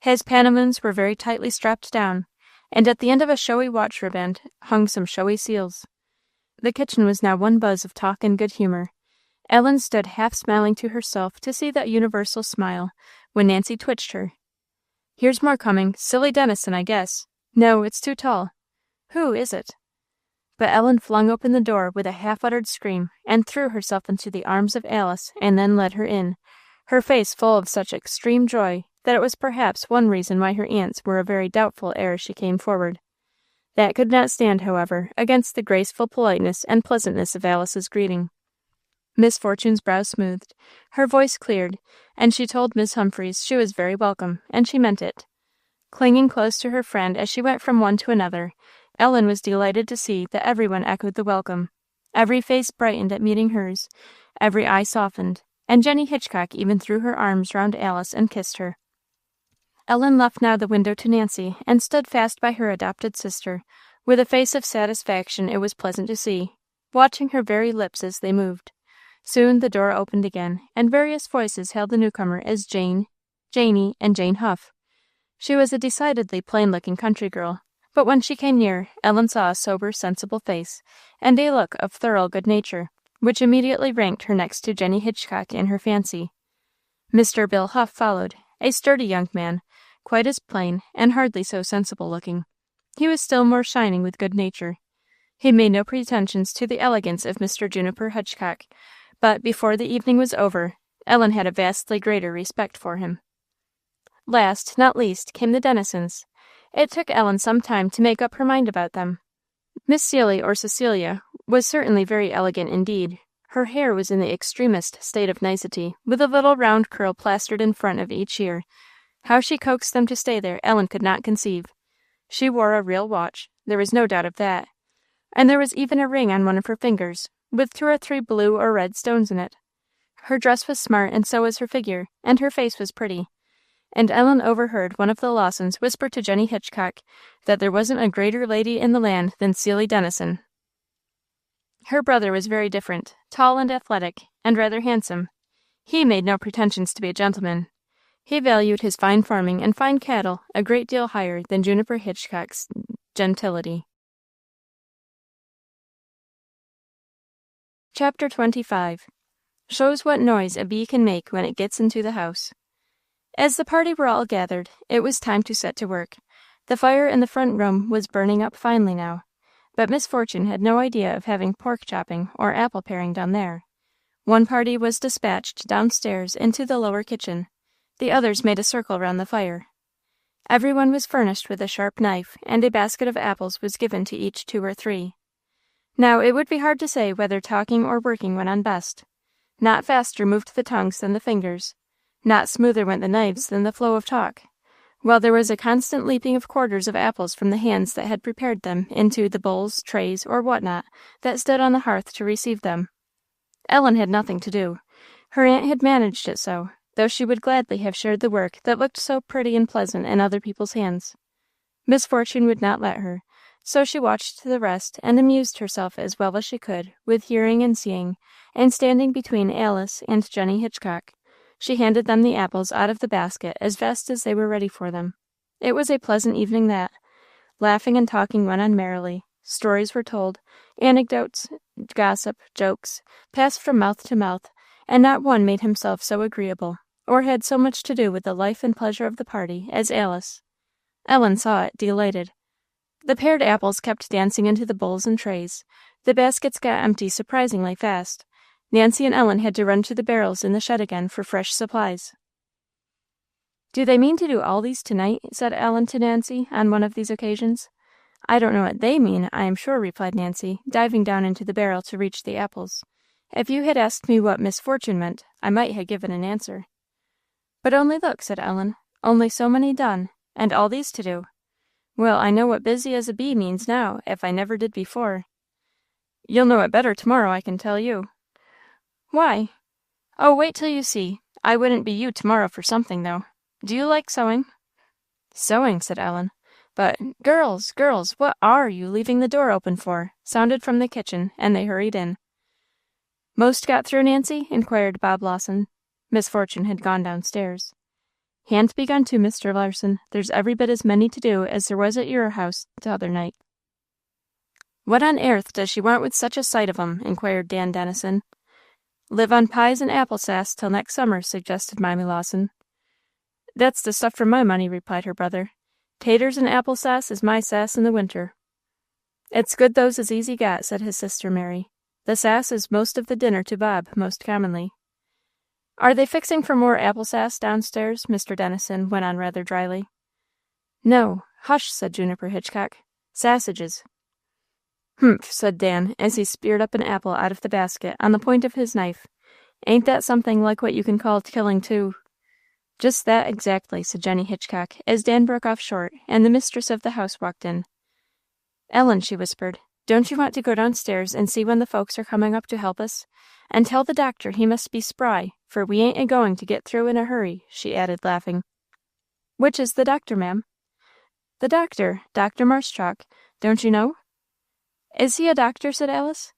His pantaloons were very tightly strapped down, and at the end of a showy watch riband hung some showy seals. The kitchen was now one buzz of talk and good humour. Ellen stood half smiling to herself to see that universal smile, when Nancy twitched her. "Here's more coming. Silly Dennison, I guess. No, it's too tall. Who is it?" But Ellen flung open the door with a half-uttered scream, and threw herself into the arms of Alice, and then led her in, her face full of such extreme joy that it was perhaps one reason why her aunts were a very doubtful ere she came forward. That could not stand, however, against the graceful politeness and pleasantness of Alice's greeting. Miss Fortune's brow smoothed, her voice cleared, and she told Miss Humphreys she was very welcome, and she meant it. Clinging close to her friend as she went from one to another, Ellen was delighted to see that everyone echoed the welcome. Every face brightened at meeting hers, every eye softened, and Jenny Hitchcock even threw her arms round Alice and kissed her. Ellen left now the window to Nancy, and stood fast by her adopted sister, with a face of satisfaction it was pleasant to see, watching her very lips as they moved. Soon the door opened again, and various voices hailed the newcomer as Jane, Janie, and Jane Huff. She was a decidedly plain-looking country girl, but when she came near, Ellen saw a sober, sensible face, and a look of thorough good nature, which immediately ranked her next to Jenny Hitchcock in her fancy. Mr. Bill Huff followed, a sturdy young man, quite as plain, and hardly so sensible-looking. He was still more shining with good nature. He made no pretensions to the elegance of Mr. Juniper Hitchcock, but before the evening was over, Ellen had a vastly greater respect for him. Last, not least, came the Dennisons. It took Ellen some time to make up her mind about them. Miss Celie, or Cecilia, was certainly very elegant indeed. Her hair was in the extremest state of nicety, with a little round curl plastered in front of each ear. How she coaxed them to stay there, Ellen could not conceive. She wore a real watch, there was no doubt of that, and there was even a ring on one of her fingers, with 2 or 3 blue or red stones in it. Her dress was smart, and so was her figure, and her face was pretty. And Ellen overheard one of the Lawsons whisper to Jenny Hitchcock that there wasn't a greater lady in the land than Celie Dennison. Her brother was very different, tall and athletic, and rather handsome. He made no pretensions to be a gentleman. He valued his fine farming and fine cattle a great deal higher than Juniper Hitchcock's gentility. Chapter 25. Shows what noise a bee can make when it gets into the house. As the party were all gathered, it was time to set to work. The fire in the front room was burning up finely now, but Miss Fortune had no idea of having pork chopping or apple paring done there. One party was dispatched downstairs into the lower kitchen. The others made a circle round the fire. Everyone was furnished with a sharp knife, and a basket of apples was given to each 2 or 3. Now, it would be hard to say whether talking or working went on best. Not faster moved the tongues than the fingers. Not smoother went the knives than the flow of talk, while there was a constant leaping of quarters of apples from the hands that had prepared them into the bowls, trays, or what not, that stood on the hearth to receive them. Ellen had nothing to do. Her aunt had managed it so, though she would gladly have shared the work that looked so pretty and pleasant in other people's hands. Miss Fortune would not let her, So she watched the rest, and amused herself as well as she could with hearing and seeing, and standing between Alice and Jenny Hitchcock. She handed them the apples out of the basket as fast as they were ready for them. It was a pleasant evening that. Laughing and talking went on merrily. Stories were told, anecdotes, gossip, jokes, passed from mouth to mouth, and not one made himself so agreeable, or had so much to do with the life and pleasure of the party, as Alice. Ellen saw it, delighted. The pared apples kept dancing into the bowls and trays. The baskets got empty surprisingly fast. Nancy and Ellen had to run to the barrels in the shed again for fresh supplies. "Do they mean to do all these tonight?" said Ellen to Nancy on one of these occasions. "I don't know what they mean, I am sure," replied Nancy, diving down into the barrel to reach the apples. "If you had asked me what misfortune meant, I might have given an answer." "But only look," said Ellen, "only so many done, and all these to do. Well, I know what busy as a bee means now, if I never did before." "You'll know it better tomorrow, I can tell you." "Why?" "Oh, wait till you see. I wouldn't be you tomorrow for something, though. Do you like sewing?" "Sewing," said Ellen. "But, girls, what are you leaving the door open for?" sounded from the kitchen, and they hurried in. "Most got through, Nancy?" inquired Bob Lawson. Miss Fortune had gone downstairs. "Han't begun to, Mr. Larson. There's every bit as many to do as there was at your house t'other night." "What on airth does she want with such a sight of 'em?" inquired Dan Dennison. "Live on pies and apple sass till next summer," suggested Mimy Lawson. "That's the stuff for my money," replied her brother. "Taters and apple sass is my sass in the winter." "It's good those is easy got," said his sister Mary. "The sass is most of the dinner to Bob, most commonly." "Are they fixing for more apple sass downstairs?" Mr. Dennison went on rather dryly. "No. Hush," said Juniper Hitchcock. "Sassages." "Humph," said Dan, as he speared up an apple out of the basket on the point of his knife. "Ain't that something like what you can call killing two?" "Just that, exactly," said Jenny Hitchcock, as Dan broke off short, and the mistress of the house walked in. "Ellen," she whispered, "don't you want to go downstairs and see when the folks are coming up to help us? And tell the doctor he must be spry, for we ain't a-going to get through in a hurry," she added, laughing. "Which is the doctor, ma'am?" "The doctor, Dr. Marshchalk. Don't you know?" "Is he a doctor?" said Alice.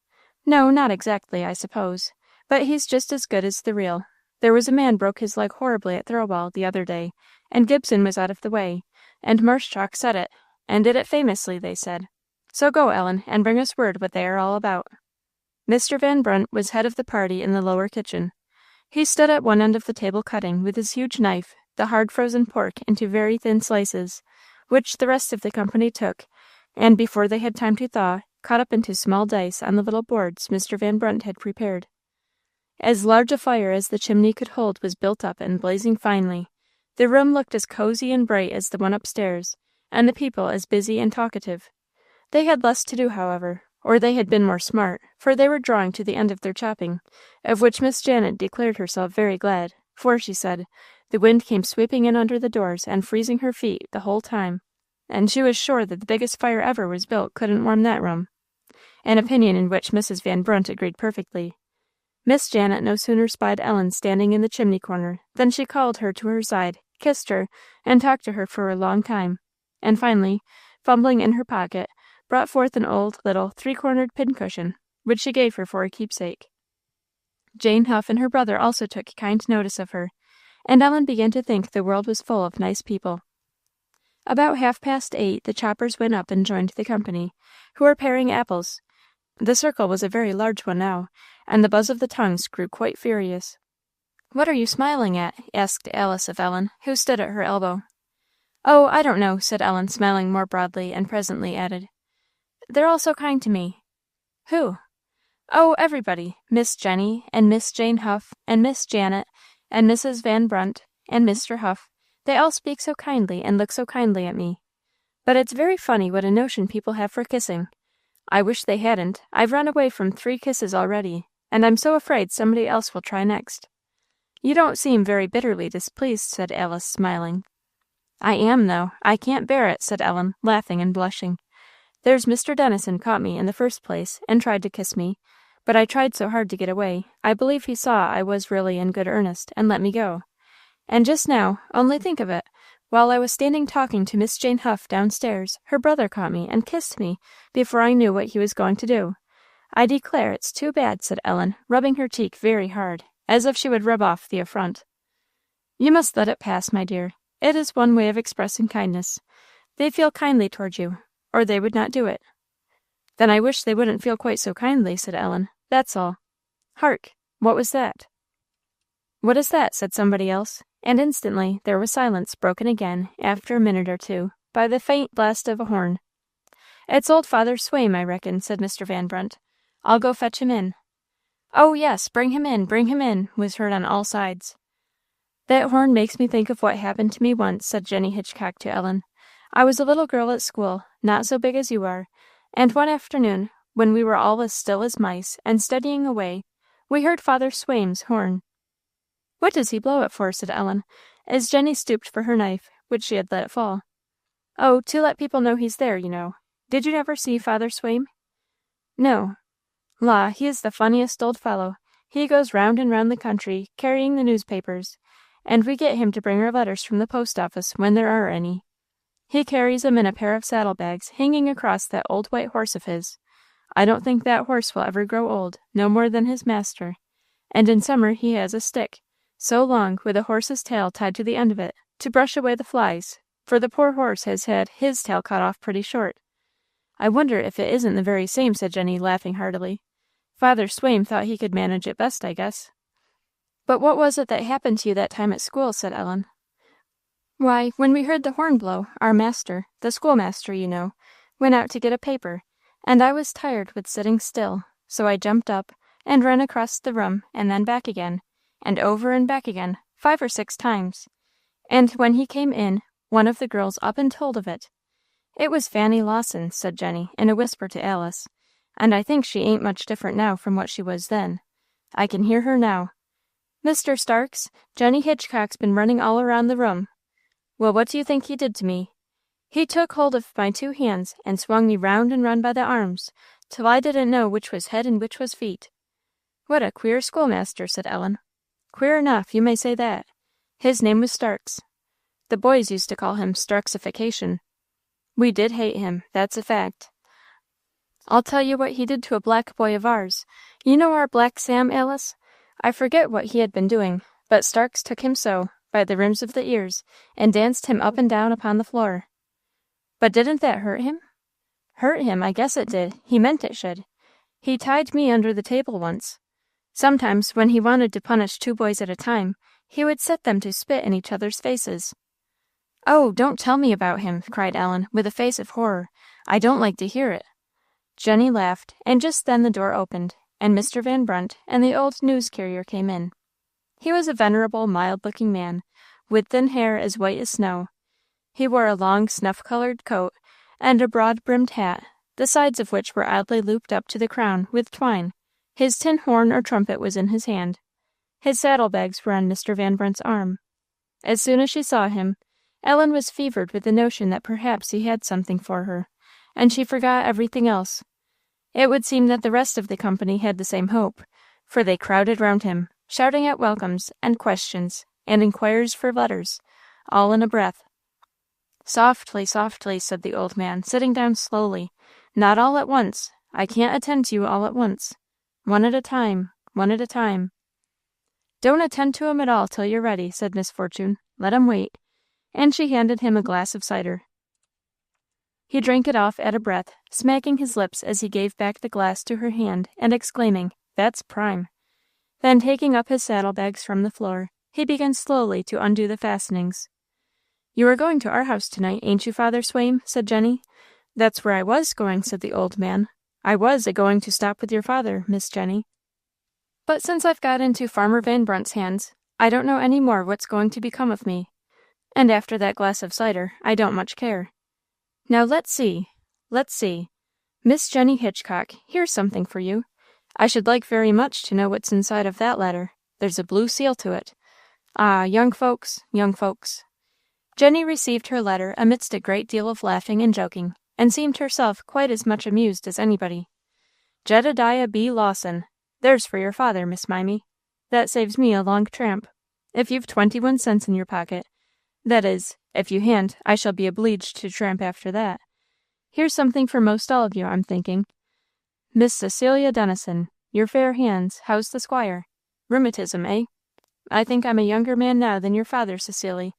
"No, not exactly, I suppose, but he's just as good as the real. There was a man broke his leg horribly at Thirlwall the other day, and Gibson was out of the way, and Marshchalk said it, and did it famously, they said. So go, Ellen, and bring us word what they are all about." Mr. Van Brunt was head of the party in the lower kitchen. He stood at one end of the table cutting, with his huge knife, the hard frozen pork into very thin slices, which the rest of the company took, and before they had time to thaw, cut up into small dice on the little boards Mr. Van Brunt had prepared. As large a fire as the chimney could hold was built up and blazing finely. The room looked as cozy and bright as the one upstairs, and the people as busy and talkative. They had less to do, however, or they had been more smart, for they were drawing to the end of their chopping, of which Miss Janet declared herself very glad, for, she said, the wind came sweeping in under the doors and freezing her feet the whole time, and she was sure that the biggest fire ever was built couldn't warm that room, an opinion in which Mrs. Van Brunt agreed perfectly. Miss Janet no sooner spied Ellen standing in the chimney corner than she called her to her side, kissed her, and talked to her for a long time, and finally, fumbling in her pocket, brought forth an old, little, three-cornered pincushion, which she gave her for a keepsake. Jane Huff and her brother also took kind notice of her, and Ellen began to think the world was full of nice people. About 8:30, the choppers went up and joined the company, who were paring apples. The circle was a very large one now, and the buzz of the tongues grew quite furious. "What are you smiling at?" asked Alice of Ellen, who stood at her elbow. "Oh, I don't know," said Ellen, smiling more broadly, and presently added, "They're all so kind to me." "Who?" "Oh, everybody. Miss Jenny, and Miss Jane Huff, and Miss Janet, and Mrs. Van Brunt, and Mr. Huff. They all speak so kindly and look so kindly at me. But it's very funny what a notion people have for kissing. I wish they hadn't. I've run away from 3 kisses already, and I'm so afraid somebody else will try next." "You don't seem very bitterly displeased," said Alice, smiling. "I am, though. I can't bear it," said Ellen, laughing and blushing. "There's Mr. Dennison caught me in the first place, and tried to kiss me, but I tried so hard to get away, I believe he saw I was really in good earnest, and let me go. And just now, only think of it, While I was standing talking to Miss Jane Huff downstairs, her brother caught me and kissed me before I knew what he was going to do. I declare it's too bad," said Ellen, rubbing her cheek very hard, as if she would rub off the affront. "You must let it pass, my dear. It is one way of expressing kindness. They feel kindly toward you, or they would not do it." "Then I wish they wouldn't feel quite so kindly," said Ellen. "That's all. Hark! What was that?" "What is that?" said somebody else, and instantly there was silence, broken again, after a minute or two, by the faint blast of a horn. "It's old Father Swaim, I reckon," said Mr. Van Brunt. "I'll go fetch him in." "Oh, yes, bring him in," was heard on all sides. "That horn makes me think of what happened to me once," said Jenny Hitchcock to Ellen. "I was a little girl at school, not so big as you are, and one afternoon, when we were all as still as mice, and studying away, we heard Father Swaim's horn." "What does he blow it for?" said Ellen, as Jenny stooped for her knife, which she had let fall. "Oh, to let people know he's there, you know. Did you never see Father Swaim?" "No." "La, he is the funniest old fellow. He goes round and round the country, carrying the newspapers, and we get him to bring our letters from the post office when there are any. He carries 'em in a pair of saddlebags hanging across that old white horse of his. I don't think that horse will ever grow old, no more than his master. And in summer he has a stick, so long, with a horse's tail tied to the end of it, to brush away the flies, for the poor horse has had his tail cut off pretty short. I wonder if it isn't the very same," said Jenny, laughing heartily. "Father Swaim thought he could manage it best, I guess." "But what was it that happened to you that time at school?" said Ellen. "Why, when we heard the horn blow, our master, the schoolmaster, you know, went out to get a paper, and I was tired with sitting still, so I jumped up and ran across the room and then back again, and over and back again, 5 or 6 times. And when he came in, one of the girls up and told of it. It was Fanny Lawson," said Jenny, in a whisper to Alice, "and I think she ain't much different now from what she was then. I can hear her now. 'Mr. Starks, Jenny Hitchcock's been running all around the room.' Well, what do you think he did to me? He took hold of my 2 hands and swung me round and round by the arms, till I didn't know which was head and which was feet." "What a queer schoolmaster," said Ellen. "Queer enough, you may say that. His name was Starks. The boys used to call him Starksification. We did hate him, that's a fact. I'll tell you what he did to a black boy of ours. You know our black Sam, Alice? I forget what he had been doing, but Starks took him so, by the rims of the ears, and danced him up and down upon the floor." "But didn't that hurt him?" "Hurt him, I guess it did. He meant it should. He tied me under the table once. Sometimes, when he wanted to punish 2 boys at a time, he would set them to spit in each other's faces." "Oh, don't tell me about him," cried Ellen, with a face of horror. "I don't like to hear it." Jenny laughed, and just then the door opened, and Mr. Van Brunt and the old news carrier came in. He was a venerable, mild-looking man, with thin hair as white as snow. He wore a long, snuff-coloured coat, and a broad-brimmed hat, the sides of which were oddly looped up to the crown with twine. His tin horn or trumpet was in his hand. His saddlebags were on Mr. Van Brunt's arm. As soon as she saw him, Ellen was fevered with the notion that perhaps he had something for her, and she forgot everything else. It would seem that the rest of the company had the same hope, for they crowded round him, shouting out welcomes, and questions, and inquires for letters, all in a breath. "Softly, softly," said the old man, sitting down slowly. "Not all at once. I can't attend to you all at once. One at a time, one at a time." "Don't attend to 'em at all till you're ready," said Miss Fortune. "Let 'em wait." And she handed him a glass of cider. He drank it off at a breath, smacking his lips as he gave back the glass to her hand, and exclaiming, "That's prime." Then, taking up his saddlebags from the floor, he began slowly to undo the fastenings. "You are going to our house tonight, ain't you, Father Swaim?" said Jenny. "That's where I was going," said the old man. "I was a-going to stop with your father, Miss Jenny. But since I've got into Farmer Van Brunt's hands, I don't know any more what's going to become of me. And after that glass of cider, I don't much care. Now let's see. Miss Jenny Hitchcock, here's something for you. I should like very much to know what's inside of that letter. There's a blue seal to it. Ah, young folks, young folks." Jenny received her letter amidst a great deal of laughing and joking, and seemed herself quite as much amused as anybody. "Jedediah B. Lawson. There's for your father, Miss Mimey. That saves me a long tramp. If you've 21 cents in your pocket, that is, If you han't, I shall be obleeged to tramp after that. Here's something for most all of you, I'm thinking. Miss Cecilia Dennison, your fair hands, how's the squire? Rheumatism, eh? I think I'm a younger man now than your father, Cecily,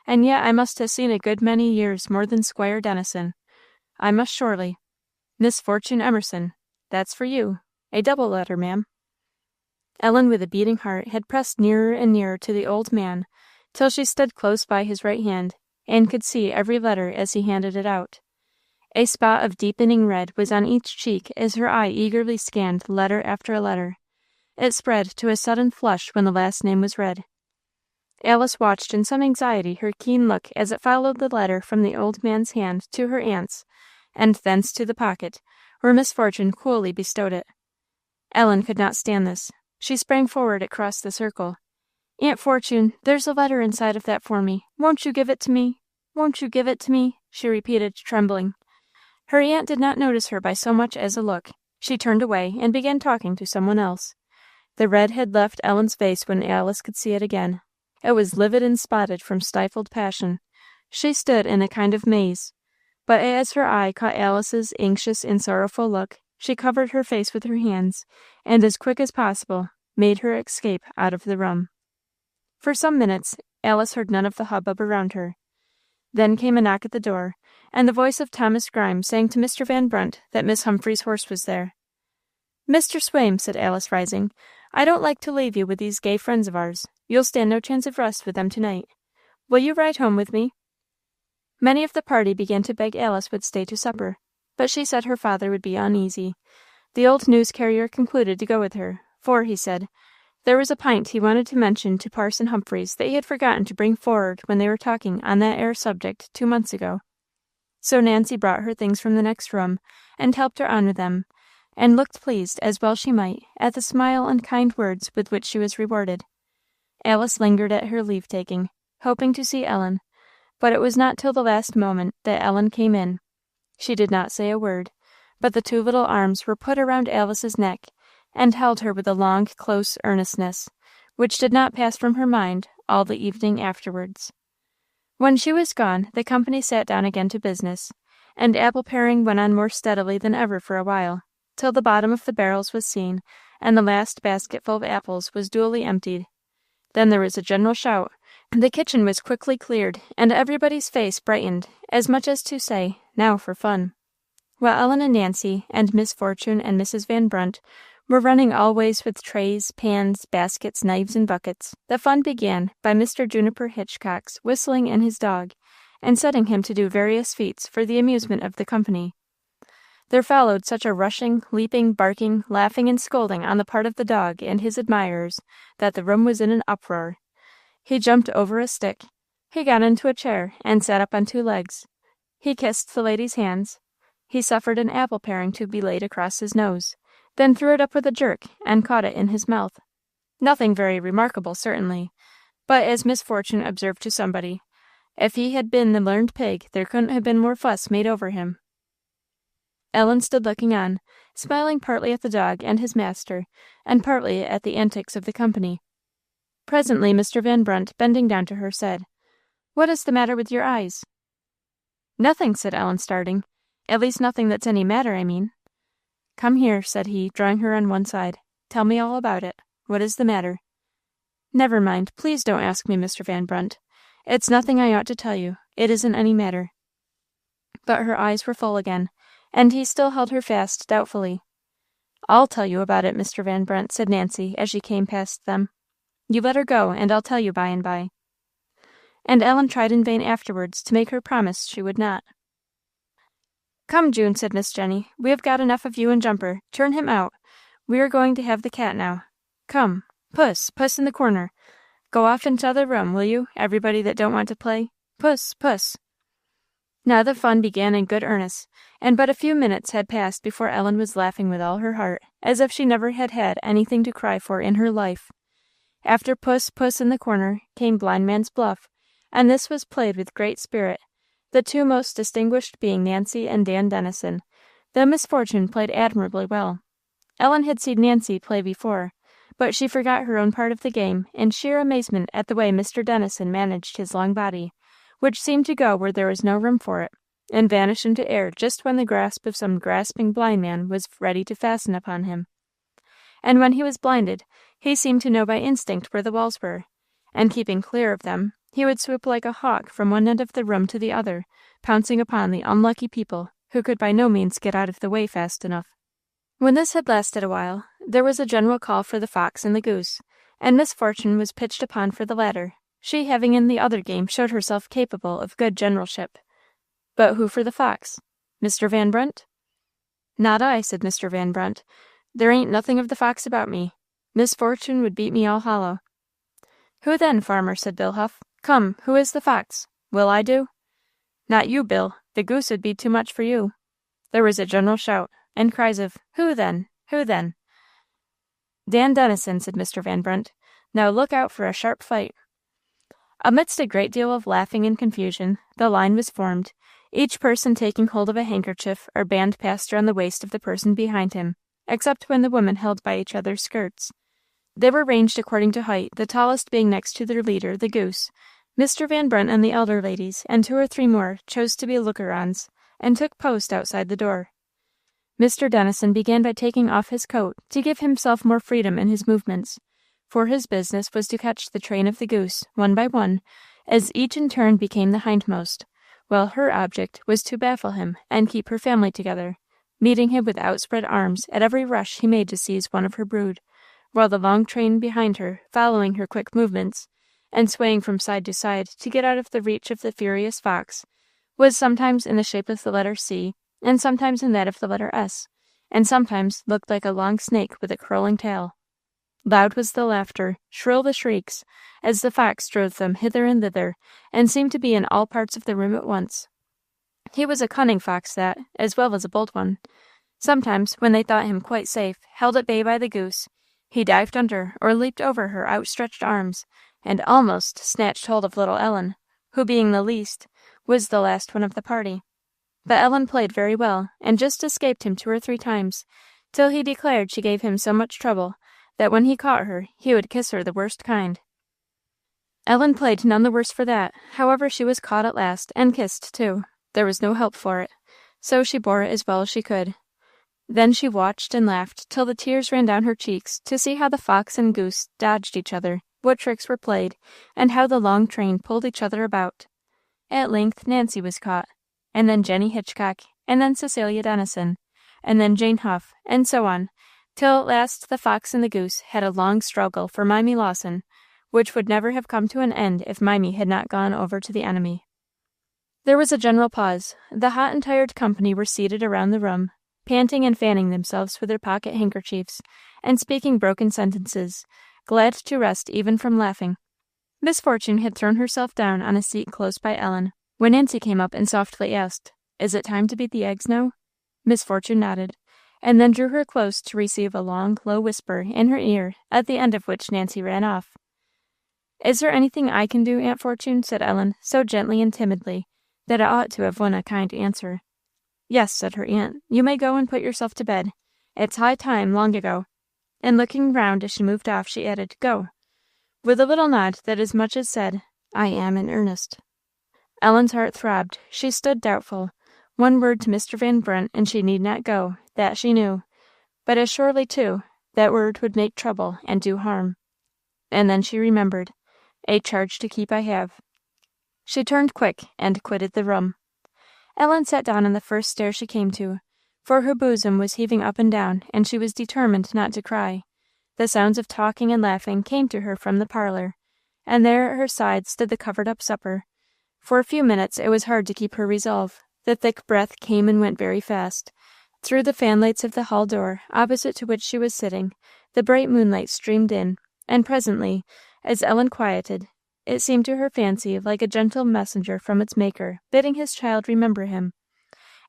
and yet I must have seen a good many years more than Squire Dennison. I must surely. Miss Fortune Emerson, that's for you. A double letter, ma'am. Ellen, with a beating heart, had pressed nearer and nearer to the old man, till she stood close by his right hand, and could see every letter as he handed it out. A spot of deepening red was on each cheek as her eye eagerly scanned letter after letter. It spread to a sudden flush when the last name was read. Alice watched in some anxiety her keen look as it followed the letter from the old man's hand to her aunt's, and thence to the pocket, where Miss Fortune coolly bestowed it. Ellen could not stand this. She sprang forward across the circle. Aunt Fortune, there's a letter inside of that for me. Won't you give it to me? Won't you give it to me? She repeated, trembling. Her aunt did not notice her by so much as a look. She turned away and began talking to someone else. The red had left Ellen's face when Alice could see it again. It was livid and spotted from stifled passion. She stood in a kind of maze. But as her eye caught Alice's anxious and sorrowful look, she covered her face with her hands, and as quick as possible, made her escape out of the room. For some minutes, Alice heard none of the hubbub around her. Then came a knock at the door, and the voice of Thomas Grimes saying to Mr. Van Brunt that Miss Humphrey's horse was there. Mr. Swaim, said Alice, rising, I don't like to leave you with these gay friends of ours. You'll stand no chance of rest with them tonight. Will you ride home with me? Many of the party began to beg Alice would stay to supper, but she said her father would be uneasy. The old news-carrier concluded to go with her, for, he said, there was a pint he wanted to mention to Parson Humphreys that he had forgotten to bring forward when they were talking on that 'ere subject 2 months ago. So Nancy brought her things from the next room, and helped her on with them, and looked pleased, as well she might, at the smile and kind words with which she was rewarded. Alice lingered at her leave-taking, hoping to see Ellen, but it was not till the last moment that Ellen came in. She did not say a word, but the 2 little arms were put around Alice's neck, and held her with a long, close earnestness, which did not pass from her mind all the evening afterwards. When she was gone, the company sat down again to business, and apple-paring went on more steadily than ever for a while, till the bottom of the barrels was seen, and the last basketful of apples was duly emptied. Then there was a general shout. The kitchen was quickly cleared, and everybody's face brightened, as much as to say, now for fun. While Ellen and Nancy, and Miss Fortune and Mrs. Van Brunt were running all ways with trays, pans, baskets, knives, and buckets, the fun began by Mr. Juniper Hitchcock's whistling and his dog, and setting him to do various feats for the amusement of the company. There followed such a rushing, leaping, barking, laughing, and scolding on the part of the dog and his admirers that the room was in an uproar. He jumped over a stick. He got into a chair and sat up on 2 legs. He kissed the lady's hands. He suffered an apple paring to be laid across his nose, then threw it up with a jerk and caught it in his mouth. Nothing very remarkable, certainly, but as Miss Fortune observed to somebody, if he had been the learned pig, there couldn't have been more fuss made over him. Ellen stood looking on, smiling partly at the dog and his master, and partly at the antics of the company. Presently Mr. Van Brunt, bending down to her, said, What is the matter with your eyes? Nothing, said Ellen, starting. At least nothing that's any matter, I mean. Come here, said he, drawing her on one side. Tell me all about it. What is the matter? Never mind. Please don't ask me, Mr. Van Brunt. It's nothing I ought to tell you. It isn't any matter. But her eyes were full again, and he still held her fast doubtfully. I'll tell you about it, Mr. Van Brunt, said Nancy, as she came past them. You let her go, and I'll tell you by and by. And Ellen tried in vain afterwards to make her promise she would not. Come, June, said Miss Jenny, we have got enough of you and Jumper. Turn him out. We are going to have the cat now. Come, Puss, Puss in the corner. Go off into t'other room, will you, everybody that don't want to play? Puss, Puss. Now the fun began in good earnest, and but a few minutes had passed before Ellen was laughing with all her heart, as if she never had had anything to cry for in her life. After Puss, Puss in the corner, came Blind Man's Bluff, and this was played with great spirit, the 2 most distinguished being Nancy and Dan Dennison, though Miss Fortune played admirably well. Ellen had seen Nancy play before, but she forgot her own part of the game in sheer amazement at the way Mr. Dennison managed his long body, which seemed to go where there was no room for it, and vanish into air just when the grasp of some grasping blind man was ready to fasten upon him. And when he was blinded, he seemed to know by instinct where the walls were, and keeping clear of them, he would swoop like a hawk from one end of the room to the other, pouncing upon the unlucky people who could by no means get out of the way fast enough. When this had lasted a while, there was a general call for the fox and the goose, and misfortune was pitched upon for the latter, she having in the other game showed herself capable of good generalship. But who for the fox? Mr. Van Brunt? Not I, said Mr. Van Brunt. There ain't nothing of the fox about me. Misfortune would beat me all hollow. Who then, farmer? Said Bill Huff. Come, who is the fox? Will I do? Not you, Bill. The goose would be too much for you. There was a general shout, and cries of, Who then? Who then? Dan Dennison, said Mr. Van Brunt. Now look out for a sharp fight. Amidst a great deal of laughing and confusion, the line was formed, each person taking hold of a handkerchief or band passed around the waist of the person behind him, except when the women held by each other's skirts. They were ranged according to height, the tallest being next to their leader, the goose. Mr. Van Brunt and the elder ladies, and 2 or 3 more, chose to be lookers-on, and took post outside the door. Mr. Dennison began by taking off his coat, to give himself more freedom in his movements, for his business was to catch the train of the goose, one by one, as each in turn became the hindmost, while her object was to baffle him and keep her family together, meeting him with outspread arms at every rush he made to seize one of her brood, while the long train behind her, following her quick movements, and swaying from side to side to get out of the reach of the furious fox, was sometimes in the shape of the letter C, and sometimes in that of the letter S, and sometimes looked like a long snake with a curling tail. Loud was the laughter, shrill the shrieks, as the fox drove them hither and thither, and seemed to be in all parts of the room at once. He was a cunning fox that, as well as a bold one. Sometimes, when they thought him quite safe, held at bay by the goose, he dived under or leaped over her outstretched arms, and almost snatched hold of little Ellen, who, being the least, was the last one of the party. But Ellen played very well, and just escaped him 2 or 3 times, till he declared she gave him so much trouble that when he caught her he would kiss her the worst kind. Ellen played none the worse for that. However, she was caught at last, and kissed too. There was no help for it, so she bore it as well as she could. Then she watched and laughed till the tears ran down her cheeks to see how the fox and goose dodged each other, what tricks were played, and how the long train pulled each other about. At length Nancy was caught, and then Jenny Hitchcock, and then Cecilia Dennison, and then Jane Huff, and so on, till at last the fox and the goose had a long struggle for Mimy Lawson, which would never have come to an end if Mimy had not gone over to the enemy. There was a general pause. The hot and tired company were seated around the room, panting and fanning themselves with their pocket handkerchiefs, and speaking broken sentences, glad to rest even from laughing. Misfortune had thrown herself down on a seat close by Ellen, when Nancy came up and softly asked, "Is it time to beat the eggs now?" Misfortune nodded, and then drew her close to receive a long, low whisper in her ear, at the end of which Nancy ran off. "Is there anything I can do, Aunt Fortune?" said Ellen, so gently and timidly that it ought to have won a kind answer. "Yes," said her aunt, "you may go and put yourself to bed. It's high time, long ago." And looking round as she moved off, she added, "Go," with a little nod that as much as said, "I am in earnest." Ellen's heart throbbed. She stood doubtful. One word to Mr. Van Brunt, and she need not go, that she knew. But as surely, too, that word would make trouble and do harm. And then she remembered, "A charge to keep I have." She turned quick and quitted the room. Ellen sat down on the first stair she came to, for her bosom was heaving up and down, and she was determined not to cry. The sounds of talking and laughing came to her from the parlour, and there at her side stood the covered-up supper. For a few minutes it was hard to keep her resolve. The thick breath came and went very fast. Through the fanlights of the hall door, opposite to which she was sitting, the bright moonlight streamed in, and presently, as Ellen quieted, it seemed to her fancy like a gentle messenger from its Maker, bidding his child remember him.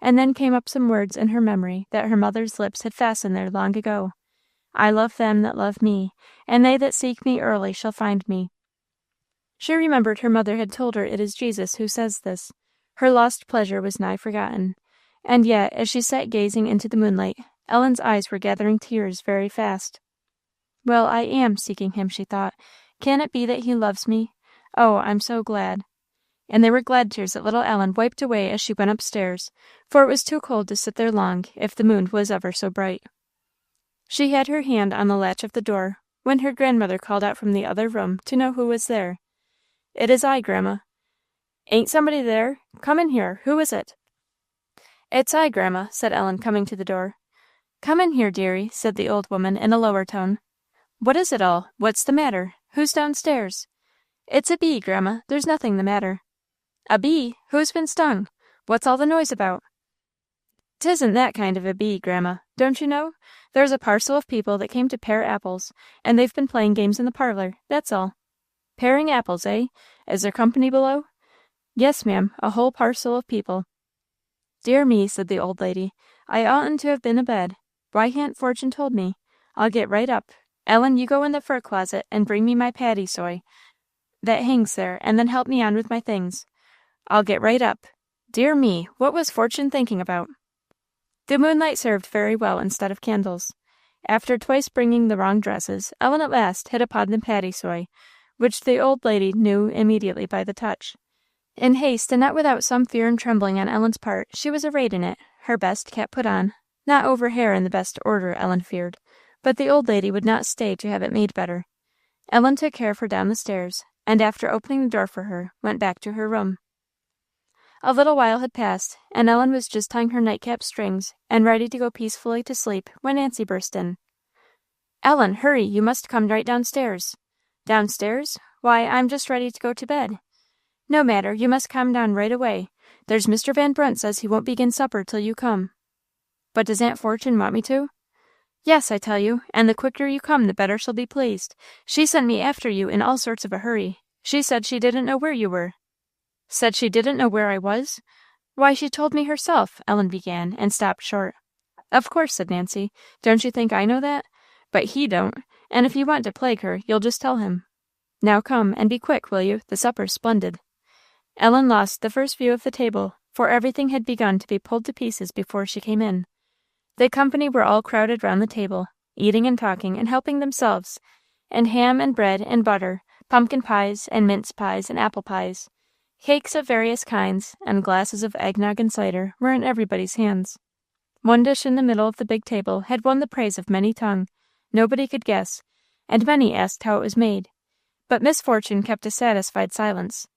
And then came up some words in her memory that her mother's lips had fastened there long ago. "I love them that love me, and they that seek me early shall find me." She remembered her mother had told her it is Jesus who says this. Her lost pleasure was nigh forgotten. And yet, as she sat gazing into the moonlight, Ellen's eyes were gathering tears very fast. "Well, I am seeking him," she thought. "Can it be that he loves me? Oh, I'm so glad." and they were glad tears that little Ellen wiped away as she went upstairs, for it was too cold to sit there long, if the moon was ever so bright. She had her hand on the latch of the door, when her grandmother called out from the other room to know who was there. "It is I, Grandma." "Ain't somebody there? Come in here. Who is it?" "It's I, Grandma," said Ellen, coming to the door. "Come in here, dearie," said the old woman in a lower tone. "What is it all? What's the matter? Who's downstairs?" "It's a bee, Grandma. There's nothing the matter." "A bee? Who's been stung? What's all the noise about?" "'Tisn't that kind of a bee, Grandma. Don't you know? There's a parcel of people that came to pare apples, and they've been playing games in the parlor, that's all." "Paring apples, eh? Is there company below?" "Yes, ma'am, a whole parcel of people." "Dear me," said the old lady, "I oughtn't to have been abed. Why ha'n't Fortune told me? I'll get right up. Ellen, you go in the fur closet and bring me my paddy soy that hangs there, and then help me on with my things. I'll get right up. Dear me, what was Fortune thinking about?" The moonlight served very well instead of candles. After twice bringing the wrong dresses, Ellen at last hit upon the paddy soy, which the old lady knew immediately by the touch. In haste, and not without some fear and trembling on Ellen's part, she was arrayed in it, her best cap put on, not over hair in the best order, Ellen feared, but the old lady would not stay to have it made better. Ellen took care of her down the stairs, and after opening the door for her, went back to her room. A little while had passed, and Ellen was just tying her nightcap strings, and ready to go peacefully to sleep, when Nancy burst in. "Ellen, hurry, you must come right downstairs." "Downstairs? Why, I'm just ready to go to bed." "No matter, you must come down right away. There's Mr. Van Brunt says he won't begin supper till you come." "But does Aunt Fortune want me to?" "Yes, I tell you, and the quicker you come the better she'll be pleased. She sent me after you in all sorts of a hurry. She said she didn't know where you were." "Said she didn't know where I was? Why, she told me herself," Ellen began, and stopped short. "Of course," said Nancy. "Don't you think I know that? But he don't, and if you want to plague her, you'll just tell him. Now come, and be quick, will you? The supper's splendid." Ellen lost the first view of the table, for everything had begun to be pulled to pieces before she came in. The company were all crowded round the table, eating and talking and helping themselves, and ham and bread and butter, pumpkin pies and mince pies and apple pies, cakes of various kinds, and glasses of eggnog and cider were in everybody's hands. One dish in the middle of the big table had won the praise of many tongue, nobody could guess, and many asked how it was made. But Miss Fortune kept a satisfied silence,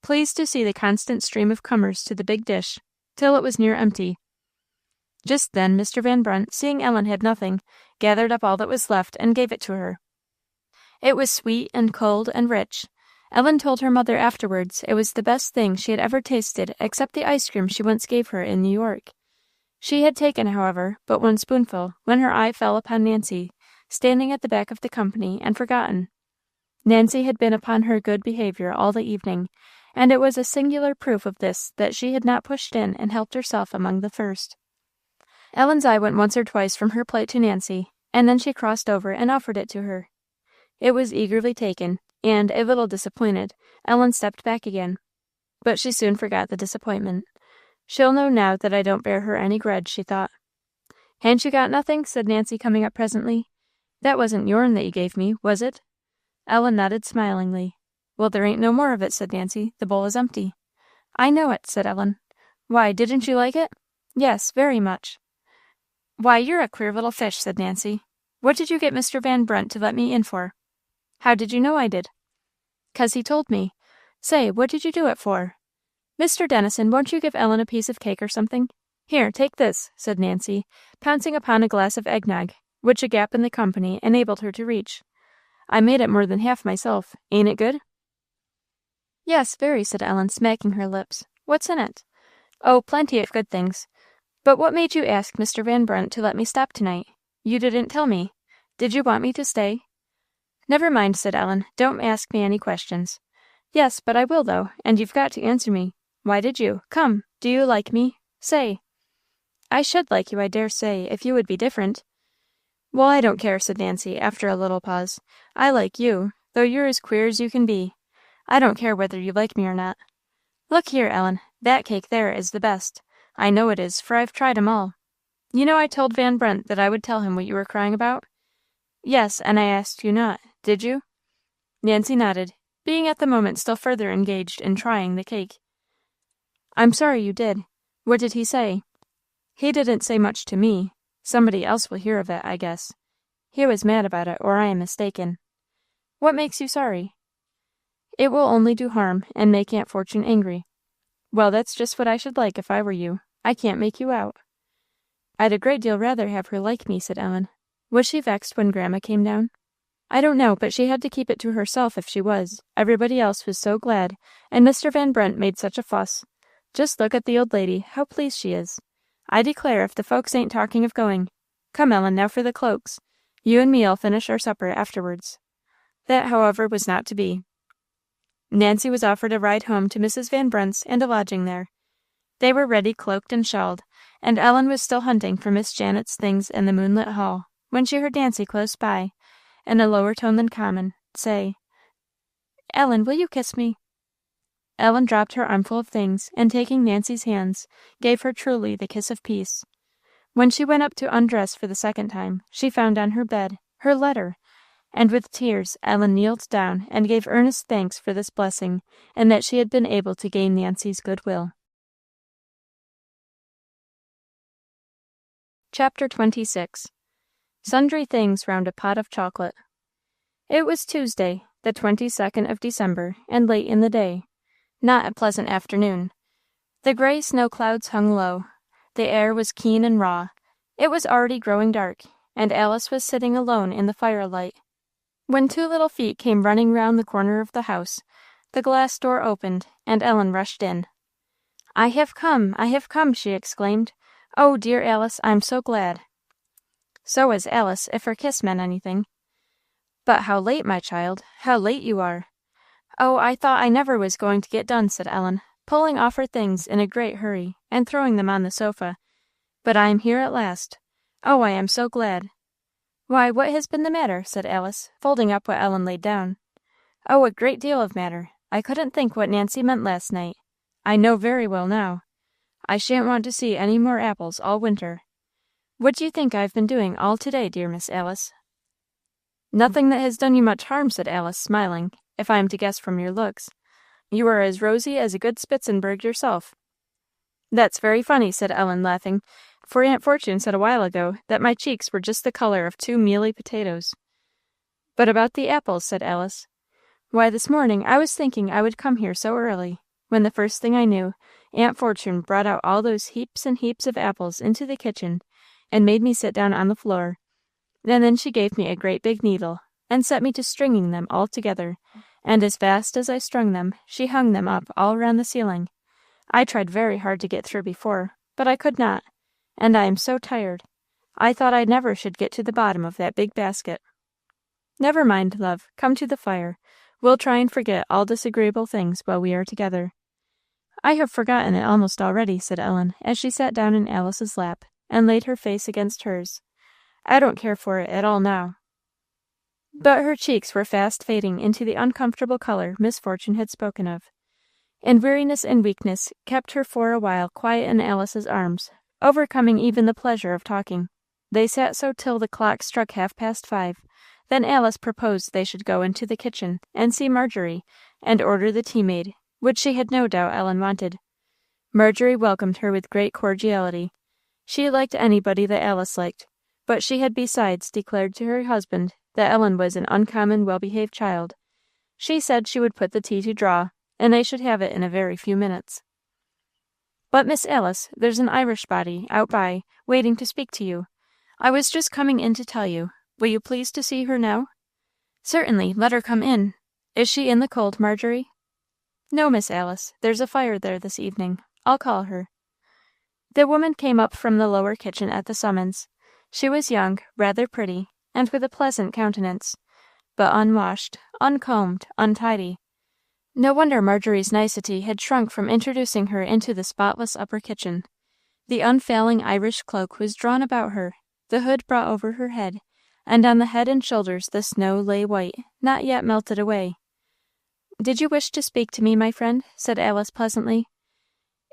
pleased to see the constant stream of comers to the big dish, till it was near empty. Just then Mr. Van Brunt, seeing Ellen had nothing, gathered up all that was left and gave it to her. It was sweet and cold and rich. Ellen told her mother afterwards it was the best thing she had ever tasted except the ice cream she once gave her in New York. She had taken, however, but one spoonful, when her eye fell upon Nancy, standing at the back of the company, and forgotten. Nancy had been upon her good behaviour all the evening, and it was a singular proof of this that she had not pushed in and helped herself among the first. Ellen's eye went once or twice from her plate to Nancy, and then she crossed over and offered it to her. It was eagerly taken, and, a little disappointed, Ellen stepped back again. But she soon forgot the disappointment. "She'll know now that I don't bear her any grudge," she thought. "Ha'n't you got nothing?" said Nancy, coming up presently. "That wasn't yourn that you gave me, was it?" Ellen nodded smilingly. "Well, there ain't no more of it," said Nancy. "The bowl is empty." "I know it," said Ellen. "Why, didn't you like it?" "Yes, very much." "Why, you're a queer little fish," said Nancy. "What did you get Mr. Van Brunt to let me in for?" "How did you know I did?" "'Cause he told me. Say, what did you do it for? Mr. Dennison, won't you give Ellen a piece of cake or something? Here, take this," said Nancy, pouncing upon a glass of eggnog, which a gap in the company enabled her to reach. "I made it more than half myself. Ain't it good?" "Yes, very," said Ellen, smacking her lips. "What's in it?" "Oh, plenty of good things. But what made you ask Mr. Van Brunt to let me stop tonight? You didn't tell me. Did you want me to stay?" "Never mind," said Ellen. "Don't ask me any questions." "Yes, but I will, though, and you've got to answer me. Why did you? Come, do you like me? Say." "I should like you, I dare say, if you would be different." "Well, I don't care," said Nancy, after a little pause. "I like you, though you're as queer as you can be. I don't care whether you like me or not. Look here, Ellen, that cake there is the best. I know it is, for I've tried 'em all. You know I told Van Brunt that I would tell him what you were crying about?" "Yes, and I asked you not. Did you?" Nancy nodded. being at the moment still further engaged in trying the cake. "I'm sorry you did. What did he say?" "He didn't say much to me. Somebody else will hear of it, I guess. He was mad about it, or I am mistaken." "What makes you sorry?" "It will only do harm, and make Aunt Fortune angry." "Well, that's just what I should like if I were you. I can't make you out." "I'd a great deal rather have her like me," said Ellen. "Was she vexed when Grandma came down?" "I don't know, but she had to keep it to herself if she was. Everybody else was so glad, and Mr. Van Brunt made such a fuss. Just look at the old lady, how pleased she is. I declare if the folks ain't talking of going. Come, Ellen, now for the cloaks. You and me'll finish our supper afterwards." That, however, was not to be. Nancy was offered a ride home to Mrs. Van Brunt's and a lodging there. They were ready cloaked and shawled, and Ellen was still hunting for Miss Janet's things in the moonlit hall, when she heard Nancy close by, in a lower tone than common, say, "Ellen, will you kiss me?" Ellen dropped her armful of things, and taking Nancy's hands, gave her truly the kiss of peace. When she went up to undress for the second time, she found on her bed her letter, and with tears Ellen kneeled down and gave earnest thanks for this blessing, and that she had been able to gain Nancy's goodwill. Chapter 26. Sundry Things Round a Pot of Chocolate. It was Tuesday, the 22nd of December, and late in the day. Not a pleasant afternoon. The gray snow clouds hung low. The air was keen and raw. It was already growing dark, and Alice was sitting alone in the firelight, when two little feet came running round the corner of the house. The glass door opened, and Ellen rushed in. I have come, she exclaimed. "Oh, dear Alice, I'm so glad." So was Alice, if her kiss meant anything. "But how late, my child, how late you are!" "Oh, I thought I never was going to get done," said Ellen, pulling off her things in a great hurry, and throwing them on the sofa. "But I am here at last. Oh, I am so glad." "Why, what has been the matter?" said Alice, folding up what Ellen laid down. "Oh, a great deal of matter. I couldn't think what Nancy meant last night. I know very well now. I shan't want to see any more apples all winter. What do you think I've been doing all to-day, dear Miss Alice?" "Nothing that has done you much harm," said Alice, smiling, "if I am to guess from your looks. You are as rosy as a good Spitzenberg yourself." "That's very funny," said Ellen, laughing, "for Aunt Fortune said a while ago that my cheeks were just the colour of two mealy potatoes." "But about the apples," said Alice. "Why, this morning I was thinking I would come here so early, when the first thing I knew, Aunt Fortune brought out all those heaps and heaps of apples into the kitchen, and made me sit down on the floor. And then she gave me a great big needle, and set me to stringing them all together, and as fast as I strung them, she hung them up all round the ceiling. I tried very hard to get through before, but I could not, and I am so tired. I thought I never should get to the bottom of that big basket." "Never mind, love, come to the fire. We'll try and forget all disagreeable things while we are together." "I have forgotten it almost already," said Ellen, as she sat down in Alice's lap, and laid her face against hers. "I don't care for it at all now." But her cheeks were fast fading into the uncomfortable colour Miss Fortune had spoken of, and weariness and weakness kept her for a while quiet in Alice's arms, overcoming even the pleasure of talking. They sat so till the clock struck 5:30. Then Alice proposed they should go into the kitchen and see Marjorie, and order the tea made, which she had no doubt Ellen wanted. Marjorie welcomed her with great cordiality. She liked anybody that Alice liked, but she had besides declared to her husband that Ellen was an uncommon well-behaved child. She said she would put the tea to draw, and they should have it in a very few minutes. "But, Miss Alice, there's an Irish body out by, waiting to speak to you. I was just coming in to tell you. Will you please to see her now?" "Certainly, let her come in. Is she in the cold, Marjorie?" "No, Miss Alice, there's a fire there this evening. I'll call her." The woman came up from the lower kitchen at the summons. She was young, rather pretty, and with a pleasant countenance, but unwashed, uncombed, untidy. No wonder Marjorie's nicety had shrunk from introducing her into the spotless upper kitchen. The unfailing Irish cloak was drawn about her, the hood brought over her head, and on the head and shoulders the snow lay white, not yet melted away. "Did you wish to speak to me, my friend?" said Alice pleasantly.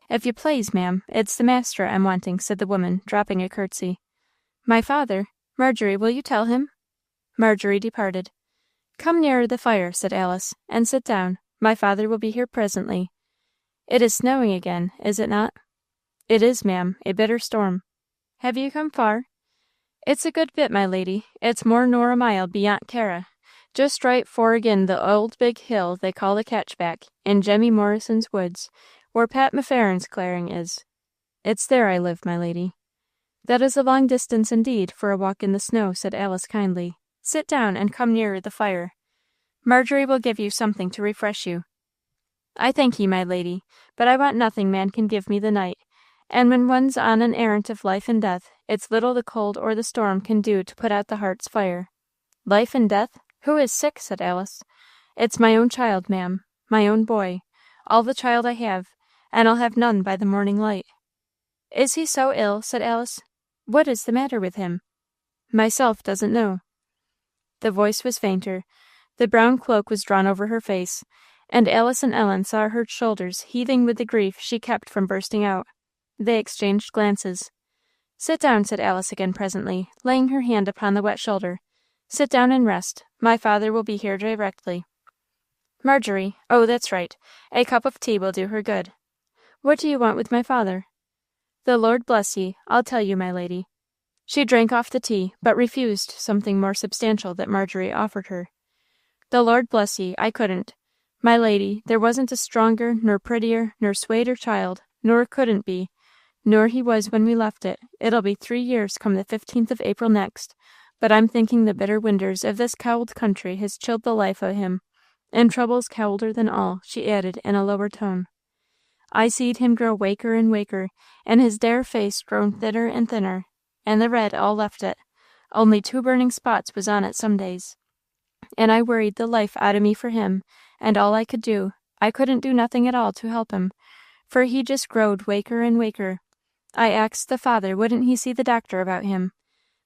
"If you plaze, ma'am, it's the master I'm wanting," said the woman, dropping a curtsy. "My father? Marjorie, will you tell him?" Marjorie departed. "Come nearer the fire," said Alice, "and sit down. My father will be here presently. It is snowing again, is it not?" "It is, ma'am, a bitter storm." "Have you come far?" "It's a good bit, my lady. It's more nor a mile beyant Carra, just right foragin the old big hill they call the Catchback, in Jemmy Morrison's woods, where Pat M'Farren's clearing is. It's there I live, my lady." "That is a long distance indeed for a walk in the snow," said Alice kindly. "Sit down and come nearer the fire. Marjorie will give you something to refresh you." "I thank ye, my lady, but I want nothing man can give me the night, and when one's on an errand of life and death, it's little the cold or the storm can do to put out the heart's fire." "Life and death? Who is sick?" said Alice. "It's my own child, ma'am, my own boy, all the child I have, and I'll have none by the morning light." "Is he so ill?" said Alice. "What is the matter with him?" "Myself doesn't know." The voice was fainter, the brown cloak was drawn over her face, and Alice and Ellen saw her shoulders heaving with the grief she kept from bursting out. They exchanged glances. "Sit down," said Alice again presently, laying her hand upon the wet shoulder. "Sit down and rest. My father will be here directly. Marjorie, oh, that's right, a cup of tea will do her good. What do you want with my father?" "The Lord bless ye, I'll tell you, my lady." She drank off the tea, but refused something more substantial that Marjorie offered her. "The Lord bless ye, I couldn't. My lady, there wasn't a stronger, nor prettier, nor swaider child, nor couldn't be, nor he was when we left it. It'll be 3 years come the 15th of April next, but I'm thinking the bitter winters of this cowld country has chilled the life o' him, and troubles cowlder than all," she added in a lower tone. "I seed him grow waker and waker, and his dare face grown thinner and thinner, and the red all left it, only 2 burning spots was on it some days. And I worried the life out o' me for him, and all I could do, I couldn't do nothing at all to help him, for he just growed waker and waker. I axed the father wouldn't he see the doctor about him,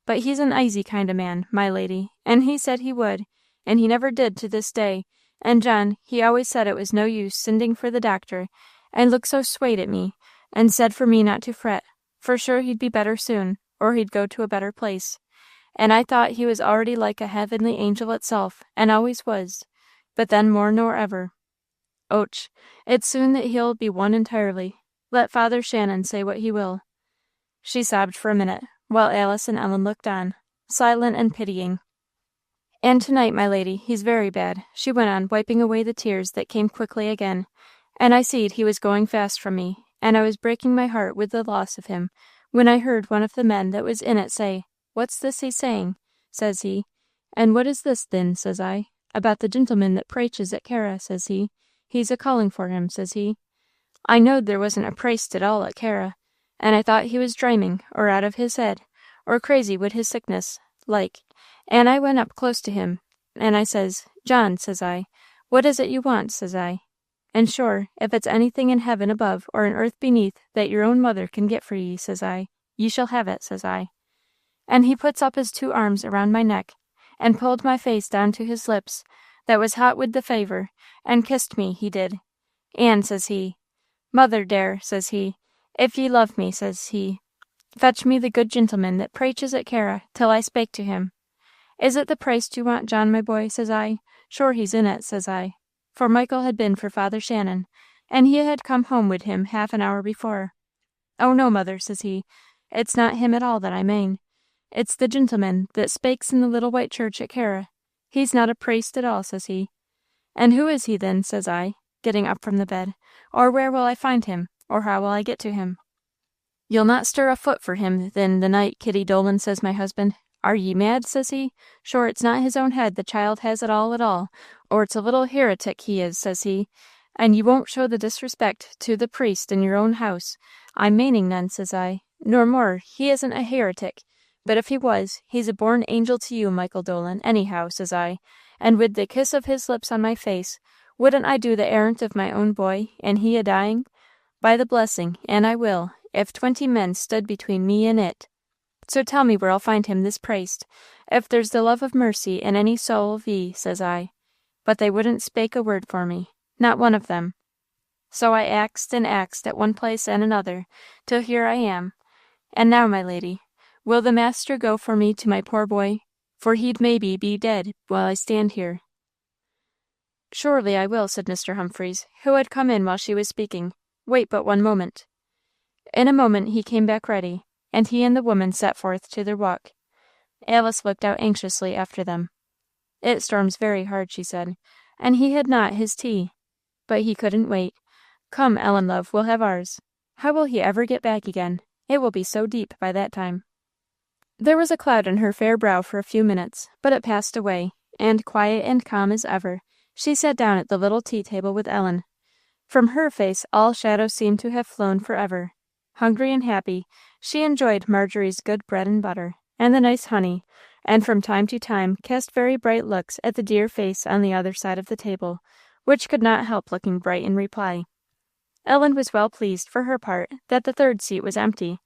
but he's an easy kind o' man, my lady, and he said he would, and he never did to this day, and John, he always said it was no use sending for the doctor, and looked so swayed at me, and said for me not to fret, for sure he'd be better soon, or he'd go to a better place. And I thought he was already like a heavenly angel itself, and always was, but then more nor ever. Och, it's soon that he'll be one entirely, let Father Shannon say what he will." She sobbed for a minute, while Alice and Ellen looked on, silent and pitying. "And to-night, my lady, he's very bad," she went on, wiping away the tears that came quickly again, "and I seed he was going fast from me, and I was breaking my heart with the loss of him, when I heard one of the men that was in it say, 'What's this he's saying?' says he. 'And what is this, then?' says I. 'About the gentleman that praches at Carra,' says he. 'He's a calling for him,' says he. I knowed there wasn't a praist at all at Carra, and I thought he was dreaming, or out of his head, or crazy wid his sickness, like, and I went up close to him, and I says, 'John,' says I, 'what is it you want?' says I. 'And sure, if it's anything in heaven above or in earth beneath that your own mother can get for ye,' says I, 'ye shall have it,' says I. And he puts up his 2 arms around my neck, and pulled my face down to his lips, that was hot wid the faver, and kissed me, he did. And, says he, 'Mother dare,' says he, 'if ye love me,' says he, 'fetch me the good gentleman that praches at Carra till I spake to him.' 'Is it the praist you want, John, my boy?' says I. 'Sure he's in it,' says I. For Michael had been for Father Shannon, and he had come home wid him half an hour before. 'Oh, no, mother,' says he, 'it's not him at all that I mane. It's the gentleman that spakes in the little white church at Carra. He's not a praist at all,' says he. 'And who is he then?' says I, getting up from the bed. 'Or where will I find him, or how will I get to him?' 'You'll not stir a foot for him then the night, Kitty Dolan,' says my husband. 'Are ye mad?' says he. 'Sure it's not his own head the child has at all, or it's a little heretic he is,' says he. 'And ye won't show the disrespect to the priest in your own house. I'm maning none,' says I. 'Nor more, he isn't a heretic, but if he was, he's a born angel to you, Michael Dolan, anyhow,' says I, and with the kiss of his lips on my face, wouldn't I do the errand of my own boy, and he a dying? By the blessing, and I will, if 20 men stood between me and it. So tell me where I'll find him, this praist, if there's the love of mercy in any soul of ye,' says I. But they wouldn't spake a word for me, not one of them. So I axed and axed at one place and another, till here I am. And now, my lady, will the master go for me to my poor boy? For he'd maybe be dead while I stand here. "Surely I will," said Mr. Humphreys, who had come in while she was speaking. "Wait but one moment." In a moment he came back ready, and he and the woman set forth to their walk. Alice looked out anxiously after them. "It storms very hard," she said, "and he had not his tea. But he couldn't wait. Come, Ellen, love, we'll have ours. How will he ever get back again? It will be so deep by that time." There was a cloud on her fair brow for a few minutes, but it passed away, and, quiet and calm as ever, she sat down at the little tea table with Ellen. From her face all shadows seemed to have flown for ever. Hungry and happy, she enjoyed Marjorie's good bread and butter, and the nice honey, and from time to time cast very bright looks at the dear face on the other side of the table, which could not help looking bright in reply. Ellen was well pleased, for her part, that the third seat was empty.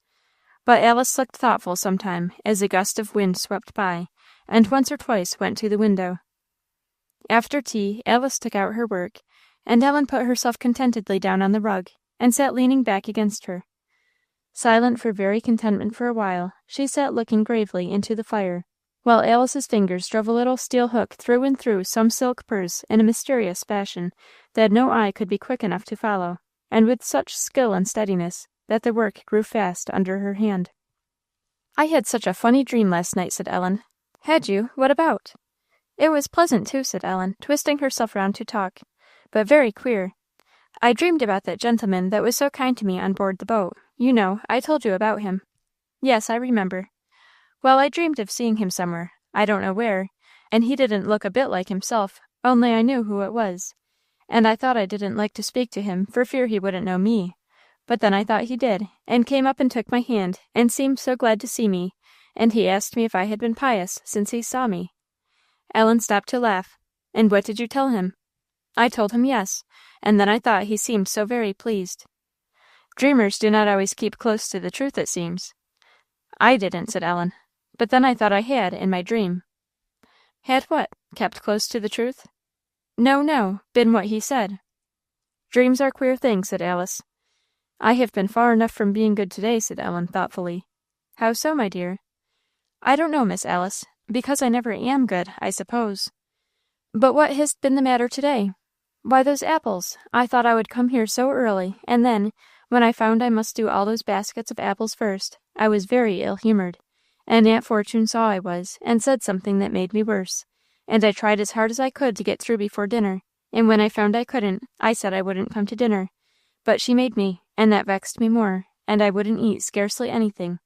But Alice looked thoughtful sometime as a gust of wind swept by, and once or twice went to the window. After tea, Alice took out her work, and Ellen put herself contentedly down on the rug, and sat leaning back against her. Silent for very contentment for a while, she sat looking gravely into the fire, while Alice's fingers drove a little steel hook through and through some silk purse in a mysterious fashion that no eye could be quick enough to follow, and with such skill and steadiness that the work grew fast under her hand. "I had such a funny dream last night," said Ellen. "Had you? What about?" "It was pleasant, too," said Ellen, twisting herself round to talk, "but very queer. I dreamed about that gentleman that was so kind to me on board the boat. You know, I told you about him." "Yes, I remember." "Well, I dreamed of seeing him somewhere, I don't know where, and he didn't look a bit like himself, only I knew who it was. And I thought I didn't like to speak to him for fear he wouldn't know me. But then I thought he did, and came up and took my hand, and seemed so glad to see me, and he asked me if I had been pious since he saw me." Ellen stopped to laugh. "And what did you tell him?" "I told him yes, and then I thought he seemed so very pleased." "Dreamers do not always keep close to the truth, it seems." "I didn't," said Ellen, "but then I thought I had in my dream." "Had what? Kept close to the truth?" No, been what he said." "Dreams are queer things," said Alice. "I have been far enough from being good to day," said Ellen, thoughtfully. "How so, my dear?" "I don't know, Miss Alice, because I never am good, I suppose." "But what has been the matter to day?" "Why, those apples. I thought I would come here so early, and then, when I found I must do all those baskets of apples first, I was very ill humored, and Aunt Fortune saw I was, and said something that made me worse, and I tried as hard as I could to get through before dinner, and when I found I couldn't, I said I wouldn't come to dinner, but she made me, and that vexed me more, and I wouldn't eat scarcely anything.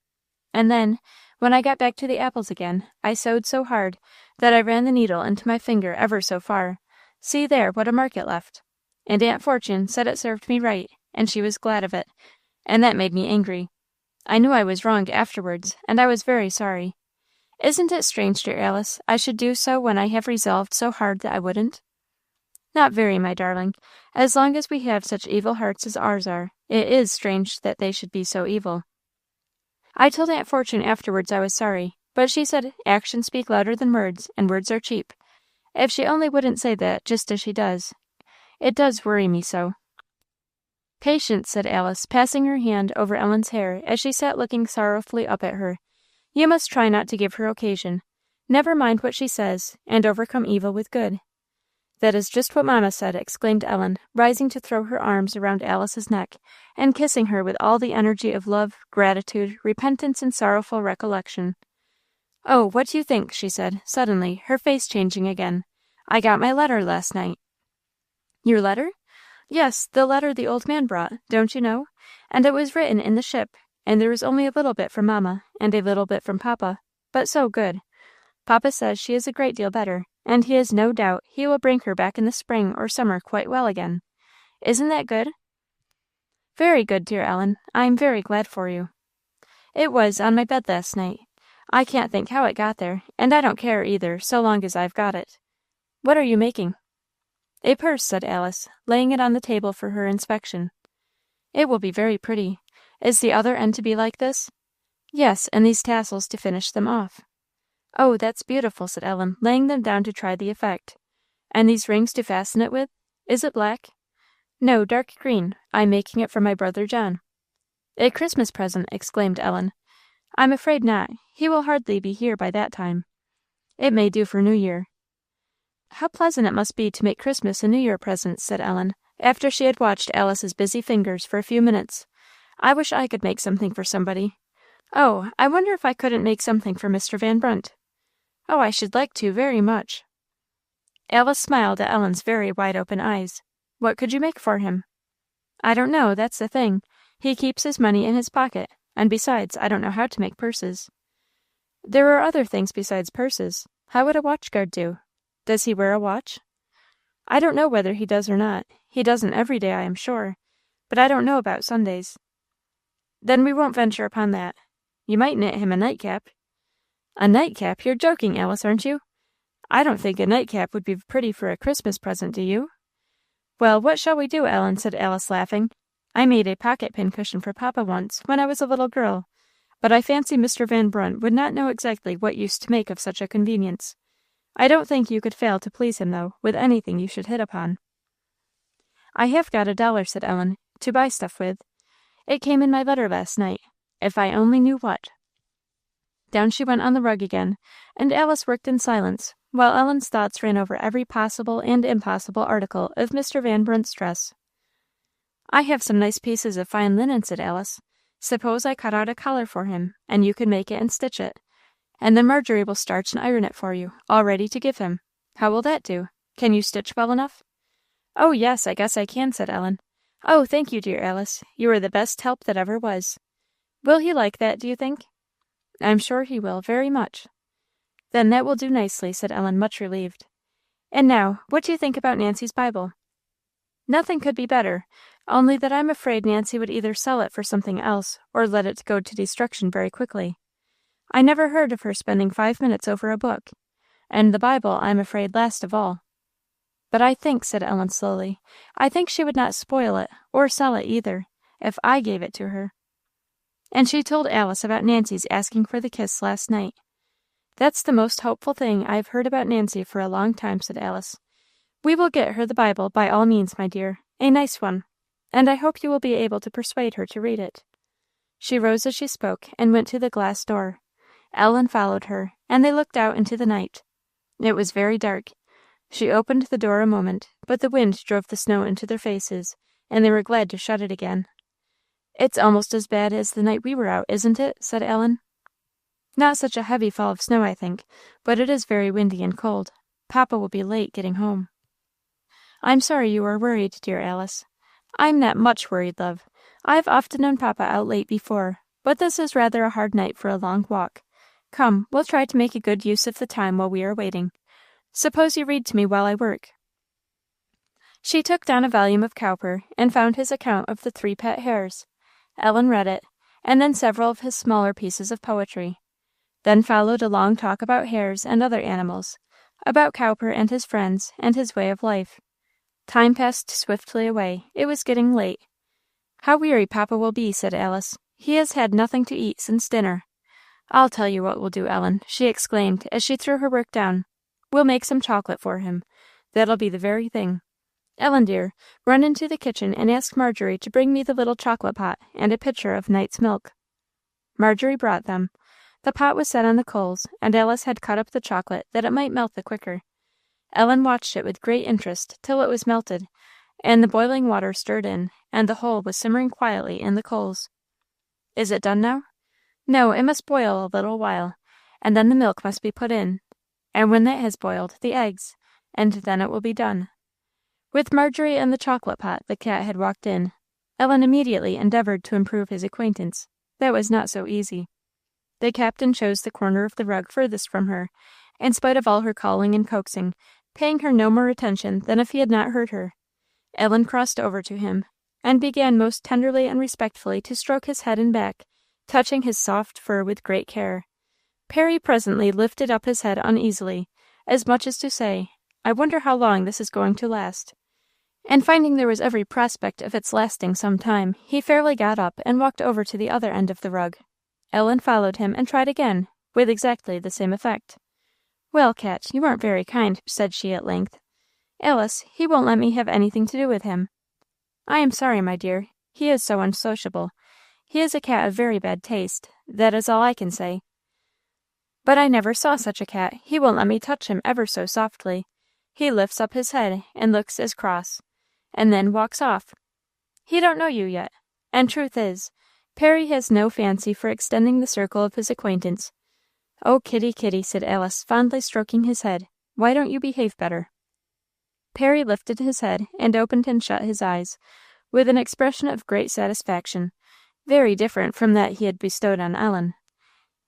And then, when I got back to the apples again, I sewed so hard that I ran the needle into my finger ever so far. See there, what a mark it left. And Aunt Fortune said it served me right, and she was glad of it, and that made me angry. I knew I was wrong afterwards, and I was very sorry. Isn't it strange, dear Alice, I should do so when I have resolved so hard that I wouldn't?" "Not very, my darling. As long as we have such evil hearts as ours are, it is strange that they should be so evil." "I told Aunt Fortune afterwards I was sorry, but she said actions speak louder than words, and words are cheap. If she only wouldn't say that, just as she does. It does worry me so." "Patience," said Alice, passing her hand over Ellen's hair as she sat looking sorrowfully up at her. "You must try not to give her occasion. Never mind what she says, and overcome evil with good." "That is just what Mamma said," exclaimed Ellen, rising to throw her arms around Alice's neck, and kissing her with all the energy of love, gratitude, repentance, and sorrowful recollection. "Oh, what do you think?" she said, suddenly, her face changing again. "I got my letter last night." "Your letter?" "Yes, the letter the old man brought, don't you know? And it was written in the ship, and there was only a little bit from Mamma, and a little bit from Papa, but so good. Papa says she is a great deal better, and he has no doubt he will bring her back in the spring or summer quite well again. Isn't that good?" "Very good, dear Ellen. I am very glad for you." "It was on my bed last night. I can't think how it got there, and I don't care either, so long as I've got it. What are you making?" "A purse," said Alice, laying it on the table for her inspection. "It will be very pretty. Is the other end to be like this?" "Yes, and these tassels to finish them off." "Oh, that's beautiful," said Ellen, laying them down to try the effect. "And these rings to fasten it with? Is it black?" "No, dark green. I'm making it for my brother John." "A Christmas present!" exclaimed Ellen. "I'm afraid not. He will hardly be here by that time." "It may do for New Year." how pleasant it must be to make Christmas and New Year presents," said Ellen, after she had watched Alice's busy fingers for a few minutes. "I wish I could make something for somebody. Oh, I wonder if I couldn't make something for Mr. Van Brunt. Oh, I should like to, very much." Alice smiled at Ellen's very wide-open eyes. "What could you make for him?" "I don't know, that's the thing. He keeps his money in his pocket, and besides, I don't know how to make purses." "There are other things besides purses. How would a watch guard do? Does he wear a watch?" "I don't know whether he does or not. He doesn't every day, I am sure. But I don't know about Sundays." "Then we won't venture upon that. You might knit him a nightcap." "A nightcap? You're joking, Alice, aren't you? I don't think a nightcap would be pretty for a Christmas present, do you?" "Well, what shall we do, Ellen?" said Alice, laughing. "I made a pocket pin cushion for Papa once, when I was a little girl, but I fancy Mr. Van Brunt would not know exactly what use to make of such a convenience. I don't think you could fail to please him, though, with anything you should hit upon." "I have got $1," said Ellen, "to buy stuff with. It came in my letter last night. If I only knew what." Down she went on the rug again, and Alice worked in silence, while Ellen's thoughts ran over every possible and impossible article of Mr. Van Brunt's dress. "I have some nice pieces of fine linen," said Alice. "Suppose I cut out a collar for him, and you can make it and stitch it. And then Marjorie will starch and iron it for you, all ready to give him. How will that do? Can you stitch well enough?" "Oh, yes, I guess I can," said Ellen. "Oh, thank you, dear Alice. You are the best help that ever was. Will he like that, do you think?" "I'm sure he will, very much." "Then that will do nicely," said Ellen, much relieved. "And now, what do you think about Nancy's Bible?" "Nothing could be better, only that I'm afraid Nancy would either sell it for something else, or let it go to destruction very quickly. I never heard of her spending 5 minutes over a book, and the Bible, I'm afraid, last of all. But I think," said Ellen slowly, "I think she would not spoil it, or sell it either, if I gave it to her." And she told Alice about Nancy's asking for the kiss last night. "That's the most hopeful thing I have heard about Nancy for a long time," said Alice. "We will get her the Bible by all means, my dear, a nice one, and I hope you will be able to persuade her to read it." She rose as she spoke, and went to the glass door. Ellen followed her, and they looked out into the night. It was very dark. She opened the door a moment, but the wind drove the snow into their faces, and they were glad to shut it again. "It's almost as bad as the night we were out, isn't it?" said Ellen. "Not such a heavy fall of snow, I think, but it is very windy and cold. Papa will be late getting home." "I'm sorry you are worried, dear Alice." "I'm not much worried, love. I've often known Papa out late before, but this is rather a hard night for a long walk. Come, we'll try to make a good use of the time while we are waiting. Suppose you read to me while I work." She took down a volume of Cowper, and found his account of the 3 pet hares. Ellen read it, and then several of his smaller pieces of poetry. Then followed a long talk about hares and other animals, about Cowper and his friends, and his way of life. Time passed swiftly away. It was getting late. "How weary Papa will be," said Alice. "He has had nothing to eat since dinner. I'll tell you what we'll do, Ellen," she exclaimed, as she threw her work down. "We'll make some chocolate for him. That'll be the very thing. Ellen, dear, run into the kitchen and ask Marjorie to bring me the little chocolate pot and a pitcher of night's milk." Marjorie brought them. The pot was set on the coals, and Alice had cut up the chocolate that it might melt the quicker. Ellen watched it with great interest till it was melted, and the boiling water stirred in, and the whole was simmering quietly in the coals. "Is it done now?" "No, it must boil a little while, and then the milk must be put in, and when that has boiled, the eggs, and then it will be done." With Marjorie and the chocolate pot, the cat had walked in. Ellen immediately endeavoured to improve his acquaintance. That was not so easy. The captain chose the corner of the rug furthest from her, in spite of all her calling and coaxing, paying her no more attention than if he had not heard her. Ellen crossed over to him, and began most tenderly and respectfully to stroke his head and back, touching his soft fur with great care. Perry presently lifted up his head uneasily, as much as to say, "I wonder how long this is going to last." And finding there was every prospect of its lasting some time, he fairly got up and walked over to the other end of the rug. Ellen followed him and tried again, with exactly the same effect. "Well, Cat, you aren't very kind," said she at length. "Alice, he won't let me have anything to do with him." "I am sorry, my dear. He is so unsociable. He is a cat of very bad taste. That is all I can say." "But I never saw such a cat. He won't let me touch him ever so softly. he lifts up his head and looks as cross, and then walks off. He don't know you yet, and truth is, Perry has no fancy for extending the circle of his acquaintance. "Oh, Kitty, Kitty," said Alice, fondly stroking his head, "why don't you behave better?" Perry lifted his head and opened and shut his eyes, with an expression of great satisfaction, very different from that he had bestowed on Ellen.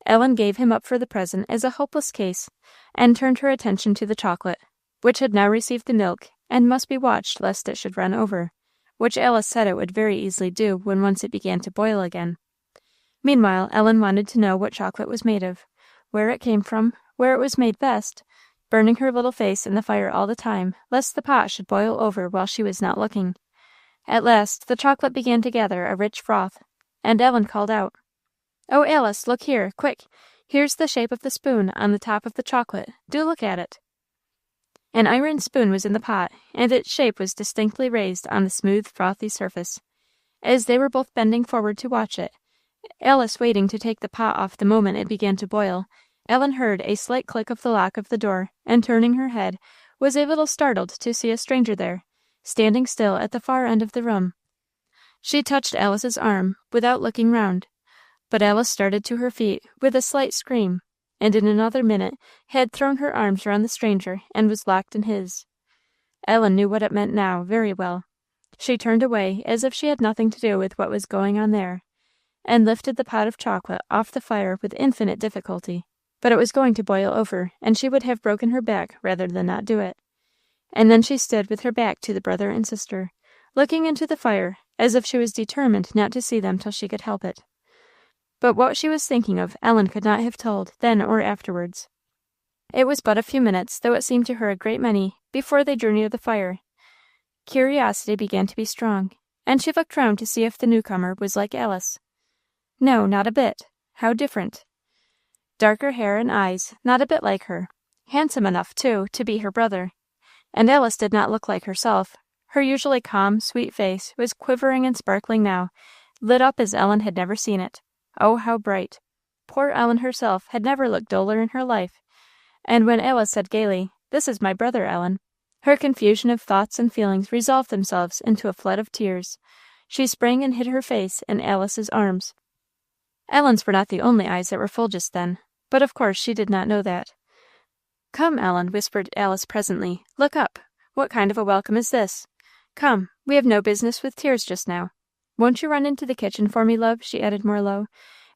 Ellen gave him up for the present as a hopeless case, and turned her attention to the chocolate, which had now received the milk, and must be watched lest it should run over, which Alice said it would very easily do when once it began to boil again. Meanwhile, Ellen wanted to know what chocolate was made of, where it came from, where it was made best, burning her little face in the fire all the time, lest the pot should boil over while she was not looking. At last the chocolate began to gather a rich froth, and Ellen called out, "Oh, Alice, look here, quick! Here's the shape of the spoon on the top of the chocolate. Do look at it." An iron spoon was in the pot, and its shape was distinctly raised on the smooth, frothy surface. As they were both bending forward to watch it, Alice waiting to take the pot off the moment it began to boil, Ellen heard a slight click of the lock of the door, and turning her head, was a little startled to see a stranger there, standing still at the far end of the room. She touched Alice's arm, without looking round, but Alice started to her feet with a slight scream, and in another minute had thrown her arms round the stranger and was locked in his. Ellen knew what it meant now very well. She turned away as if she had nothing to do with what was going on there, and lifted the pot of chocolate off the fire with infinite difficulty, but it was going to boil over, and she would have broken her back rather than not do it. And then she stood with her back to the brother and sister, looking into the fire, as if she was determined not to see them till she could help it. But what she was thinking of, Ellen could not have told, then or afterwards. It was but a few minutes, though it seemed to her a great many, before they drew near the fire. Curiosity began to be strong, and she looked round to see if the newcomer was like Alice. No, not a bit. How different! Darker hair and eyes, not a bit like her. Handsome enough, too, to be her brother. And Alice did not look like herself. Her usually calm, sweet face was quivering and sparkling now, lit up as Ellen had never seen it. Oh, how bright! Poor Ellen herself had never looked duller in her life, and when Alice said gaily, "This is my brother, Ellen," her confusion of thoughts and feelings resolved themselves into a flood of tears. She sprang and hid her face in Alice's arms. Ellen's were not the only eyes that were full just then, but of course she did not know that. "Come, Ellen," whispered Alice presently, "look up. What kind of a welcome is this? Come, we have no business with tears just now. Won't you run into the kitchen for me, love?" she added more low,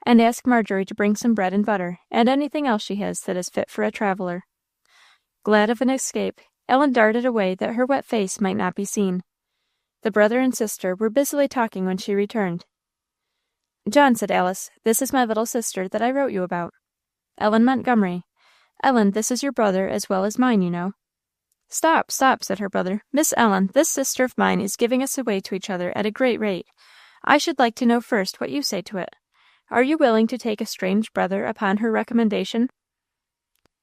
"and ask Marjorie to bring some bread and butter, and anything else she has that is fit for a traveller." Glad of an escape, Ellen darted away that her wet face might not be seen. The brother and sister were busily talking when she returned. "John," said Alice, "this is my little sister that I wrote you about. Ellen Montgomery. Ellen, this is your brother as well as mine, you know." "Stop, stop," said her brother. "Miss Ellen, this sister of mine is giving us away to each other at a great rate. I should like to know first what you say to it. Are you willing to take a strange brother upon her recommendation?"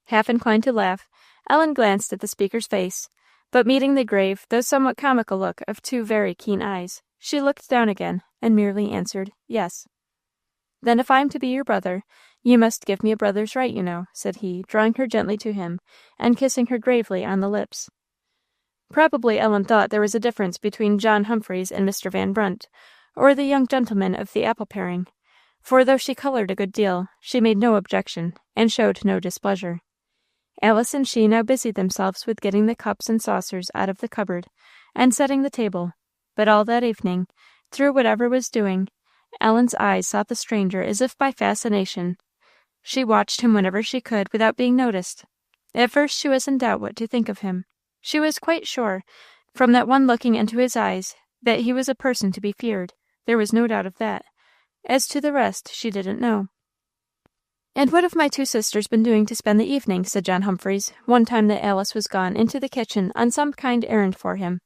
Half inclined to laugh, Ellen glanced at the speaker's face, but meeting the grave, though somewhat comical look of two very keen eyes, she looked down again, and merely answered, "Yes." "Then if I am to be your brother, you must give me a brother's right, you know," said he, drawing her gently to him, and kissing her gravely on the lips. Probably Ellen thought there was a difference between John Humphreys and Mr. Van Brunt, or the young gentleman of the apple paring, for though she coloured a good deal, she made no objection, and showed no displeasure. Alice and she now busied themselves with getting the cups and saucers out of the cupboard, and setting the table, but all that evening, through whatever was doing, Ellen's eyes sought the stranger as if by fascination. She watched him whenever she could without being noticed. At first she was in doubt what to think of him. She was quite sure, from that one looking into his eyes, that he was a person to be feared. There was no doubt of that. As to the rest, she didn't know. "And what have my two sisters been doing to spend the evening?" said John Humphreys, one time that Alice was gone into the kitchen on some kind errand for him.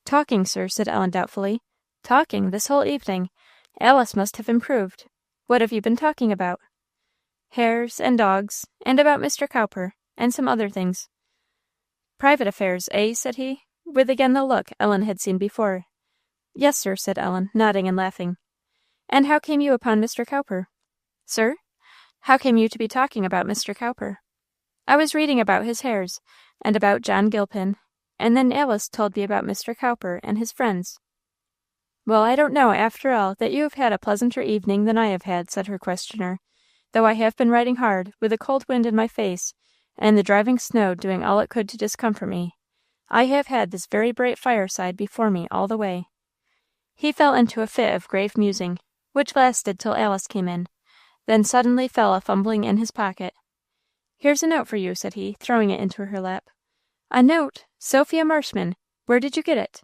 "Talking, sir," said Ellen doubtfully. "Talking this whole evening. Alice must have improved. What have you been talking about?" "Hares and dogs, and about Mr. Cowper, and some other things." "Private affairs, eh?" said he, with again the look Ellen had seen before. "Yes, sir," said Ellen, nodding and laughing. "And how came you upon Mr. Cowper?" "Sir? How came you to be talking about Mr. Cowper?" "I was reading about his hares. and about John Gilpin, and then Alice told me about Mr. Cowper and his friends. "Well, I don't know, after all, that you have had a pleasanter evening than I have had," said her questioner, "though I have been riding hard, with a cold wind in my face, and the driving snow doing all it could to discomfort me. I have had this very bright fireside before me all the way." He fell into a fit of grave musing, which lasted till Alice came in, then suddenly fell a fumbling in his pocket. "Here's a note for you," said he, throwing it into her lap. "A note! Sophia Marshman! Where did you get it?"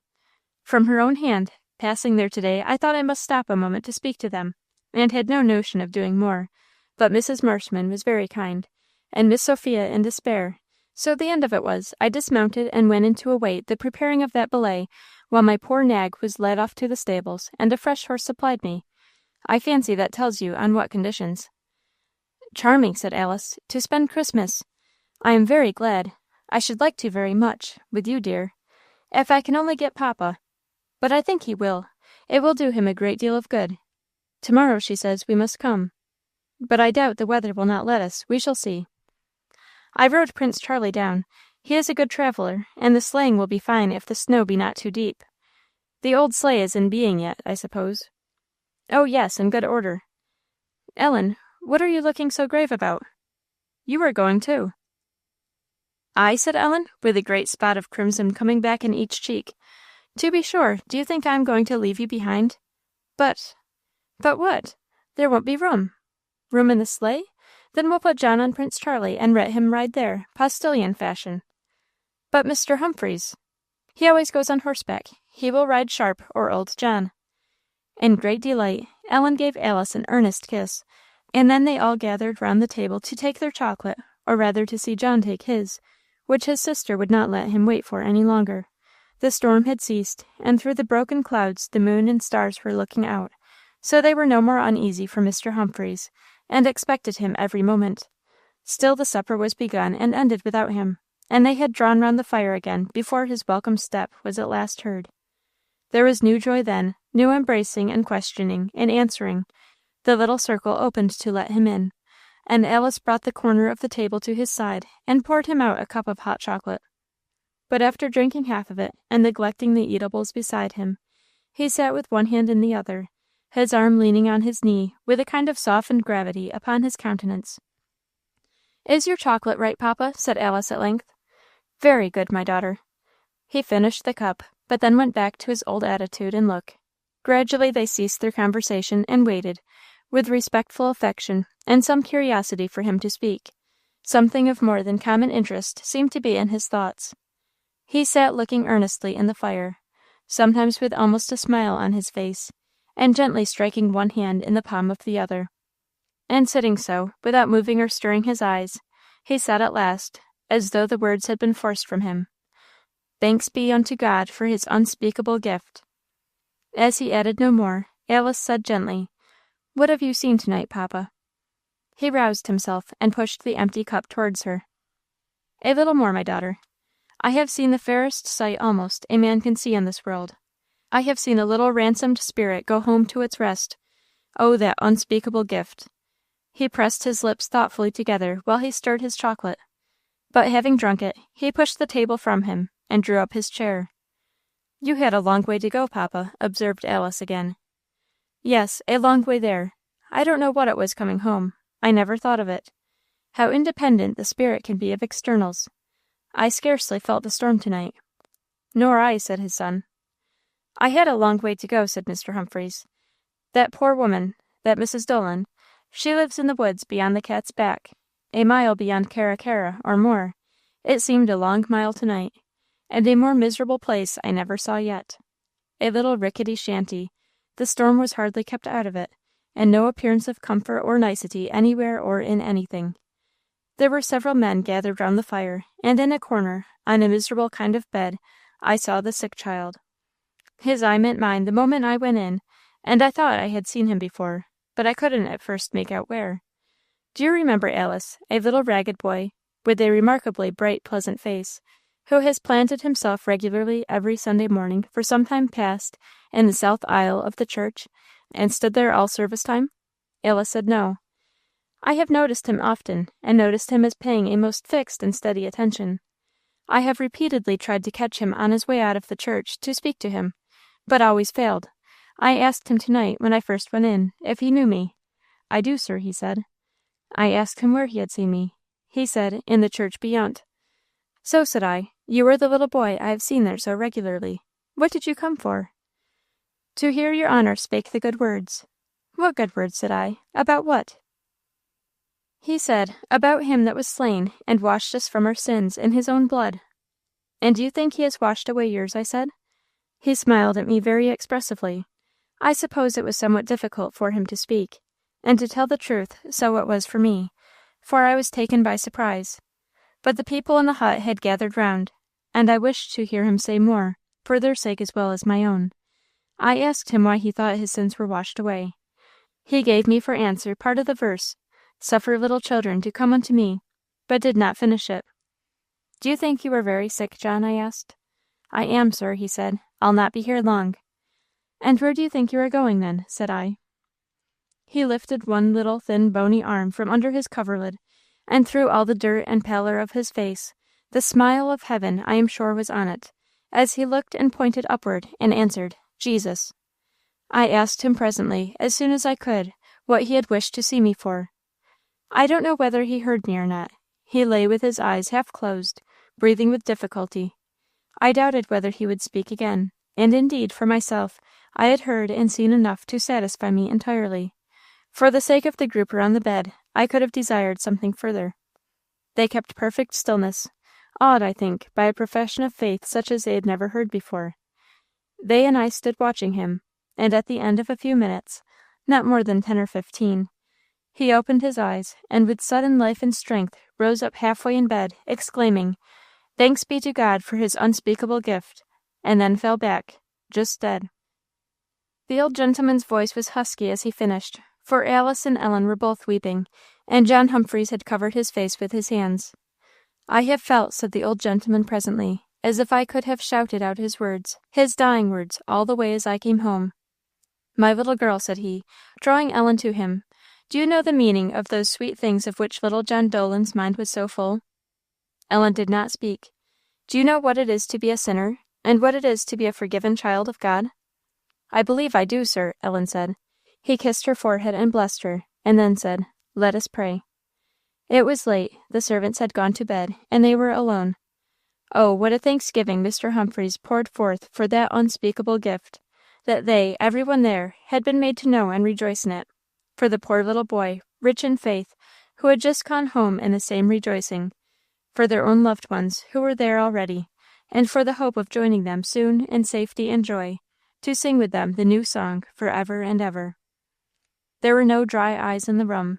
"From her own hand. Passing there today, I thought I must stop a moment to speak to them, and had no notion of doing more; but Mrs. Marshman was very kind, and Miss Sophia in despair; so the end of it was, I dismounted and went in to await the preparing of that belay, while my poor nag was led off to the stables, and a fresh horse supplied me. I fancy that tells you on what conditions." "Charming," said Alice, "to spend Christmas. I am very glad. I should like to very much, with you, dear. If I can only get papa. But I think he will. It will do him a great deal of good. To-morrow, she says, we must come. But I doubt the weather will not let us. We shall see. I rode Prince Charlie down. He is a good traveller, and the sleighing will be fine if the snow be not too deep. The old sleigh is in being yet, I suppose?" "Oh, yes, in good order." "Ellen, what are you looking so grave about? You are going too." "I?" said Ellen, with a great spot of crimson coming back in each cheek. "To be sure. Do you think I am going to leave you behind?" "But what? There won't be room." "Room in the sleigh? Then we'll put John on Prince Charlie, and let him ride there, postilion fashion." "But Mr. Humphreys?" "He always goes on horseback. He will ride Sharp or old John." In great delight, Ellen gave Alice an earnest kiss, and then they all gathered round the table to take their chocolate, or rather to see John take his, which his sister would not let him wait for any longer. The storm had ceased, and through the broken clouds the moon and stars were looking out, so they were no more uneasy for Mr. Humphreys, and expected him every moment. Still the supper was begun and ended without him, and they had drawn round the fire again before his welcome step was at last heard. There was new joy then, new embracing and questioning and answering. The little circle opened to let him in, and Alice brought the corner of the table to his side and poured him out a cup of hot chocolate. But after drinking half of it, and neglecting the eatables beside him, he sat with one hand in the other, his arm leaning on his knee, with a kind of softened gravity upon his countenance. "Is your chocolate right, papa?" said Alice at length. "Very good, my daughter." He finished the cup, but then went back to his old attitude and look. Gradually they ceased their conversation, and waited, with respectful affection and some curiosity for him to speak. Something of more than common interest seemed to be in his thoughts. He sat looking earnestly in the fire, sometimes with almost a smile on his face, and gently striking one hand in the palm of the other. And sitting so, without moving or stirring his eyes, he said at last, as though the words had been forced from him, "Thanks be unto God for his unspeakable gift." As he added no more, Alice said gently, "What have you seen to-night, papa?" He roused himself, and pushed the empty cup towards her. "A little more, my daughter. I have seen the fairest sight almost a man can see in this world. I have seen a little ransomed spirit go home to its rest. Oh, that unspeakable gift!" He pressed his lips thoughtfully together while he stirred his chocolate. But having drunk it, he pushed the table from him, and drew up his chair. "You had a long way to go, papa," observed Alice again. "Yes, a long way there. I don't know what it was coming home. I never thought of it. How independent the spirit can be of externals. I scarcely felt the storm to-night." "Nor I," said his son. "I had a long way to go," said Mr. Humphreys. "That poor woman, that Mrs. Dolan, she lives in the woods beyond the Cat's Back, a mile beyond Carra, or more. It seemed a long mile to-night, and a more miserable place I never saw yet. A little rickety shanty, the storm was hardly kept out of it, and no appearance of comfort or nicety anywhere or in anything. There were several men gathered round the fire, and in a corner, on a miserable kind of bed, I saw the sick child. His eye met mine the moment I went in, and I thought I had seen him before, but I couldn't at first make out where. Do you remember, Alice, a little ragged boy, with a remarkably bright, pleasant face, who has planted himself regularly every Sunday morning for some time past in the south aisle of the church, and stood there all service time?" Alice said no. "I have noticed him often, and noticed him as paying a most fixed and steady attention. I have repeatedly tried to catch him on his way out of the church to speak to him, but always failed. I asked him tonight, when I first went in, if he knew me. I do, sir, he said. I asked him where he had seen me. He said, in the church beyond. So, said I, you are the little boy I have seen there so regularly. What did you come for? To hear your honour spake the good words. What good words, said I. About what? He said, about him that was slain, and washed us from our sins in his own blood. And do you think he has washed away yours? I said. He smiled at me very expressively. I suppose it was somewhat difficult for him to speak, and to tell the truth, so it was for me, for I was taken by surprise. But the people in the hut had gathered round, and I wished to hear him say more, for their sake as well as my own. I asked him why he thought his sins were washed away. He gave me for answer part of the verse, Suffer little children to come unto me, but did not finish it. Do you think you are very sick, John? I asked. I am, sir, he said. I'll not be here long. And where do you think you are going, then? Said I. He lifted one little thin bony arm from under his coverlid, and through all the dirt and pallor of his face, the smile of heaven, I am sure, was on it, as he looked and pointed upward, and answered, Jesus. I asked him presently, as soon as I could, what he had wished to see me for. I don't know whether he heard me or not. He lay with his eyes half closed, breathing with difficulty. I doubted whether he would speak again, and indeed, for myself, I had heard and seen enough to satisfy me entirely. For the sake of the group around the bed, I could have desired something further. They kept perfect stillness, awed, I think, by a profession of faith such as they had never heard before. They and I stood watching him, and at the end of a few minutes, not more than 10 or 15, he opened his eyes, and with sudden life and strength rose up halfway in bed, exclaiming, Thanks be to God for his unspeakable gift, and then fell back, just dead. The old gentleman's voice was husky as he finished, for Alice and Ellen were both weeping, and John Humphreys had covered his face with his hands. I have felt, said the old gentleman presently, as if I could have shouted out his words, his dying words, all the way as I came home. My little girl, said he, drawing Ellen to him, do you know the meaning of those sweet things of which little John Dolan's mind was so full? Ellen did not speak. Do you know what it is to be a sinner, and what it is to be a forgiven child of God? I believe I do, sir, Ellen said. He kissed her forehead and blessed her, and then said, Let us pray. It was late, the servants had gone to bed, and they were alone. Oh, what a thanksgiving Mr. Humphreys poured forth for that unspeakable gift, that they, every one there, had been made to know and rejoice in it. For the poor little boy, rich in faith, who had just gone home in the same rejoicing, for their own loved ones, who were there already, and for the hope of joining them soon in safety and joy, to sing with them the new song for ever and ever. There were no dry eyes in the room,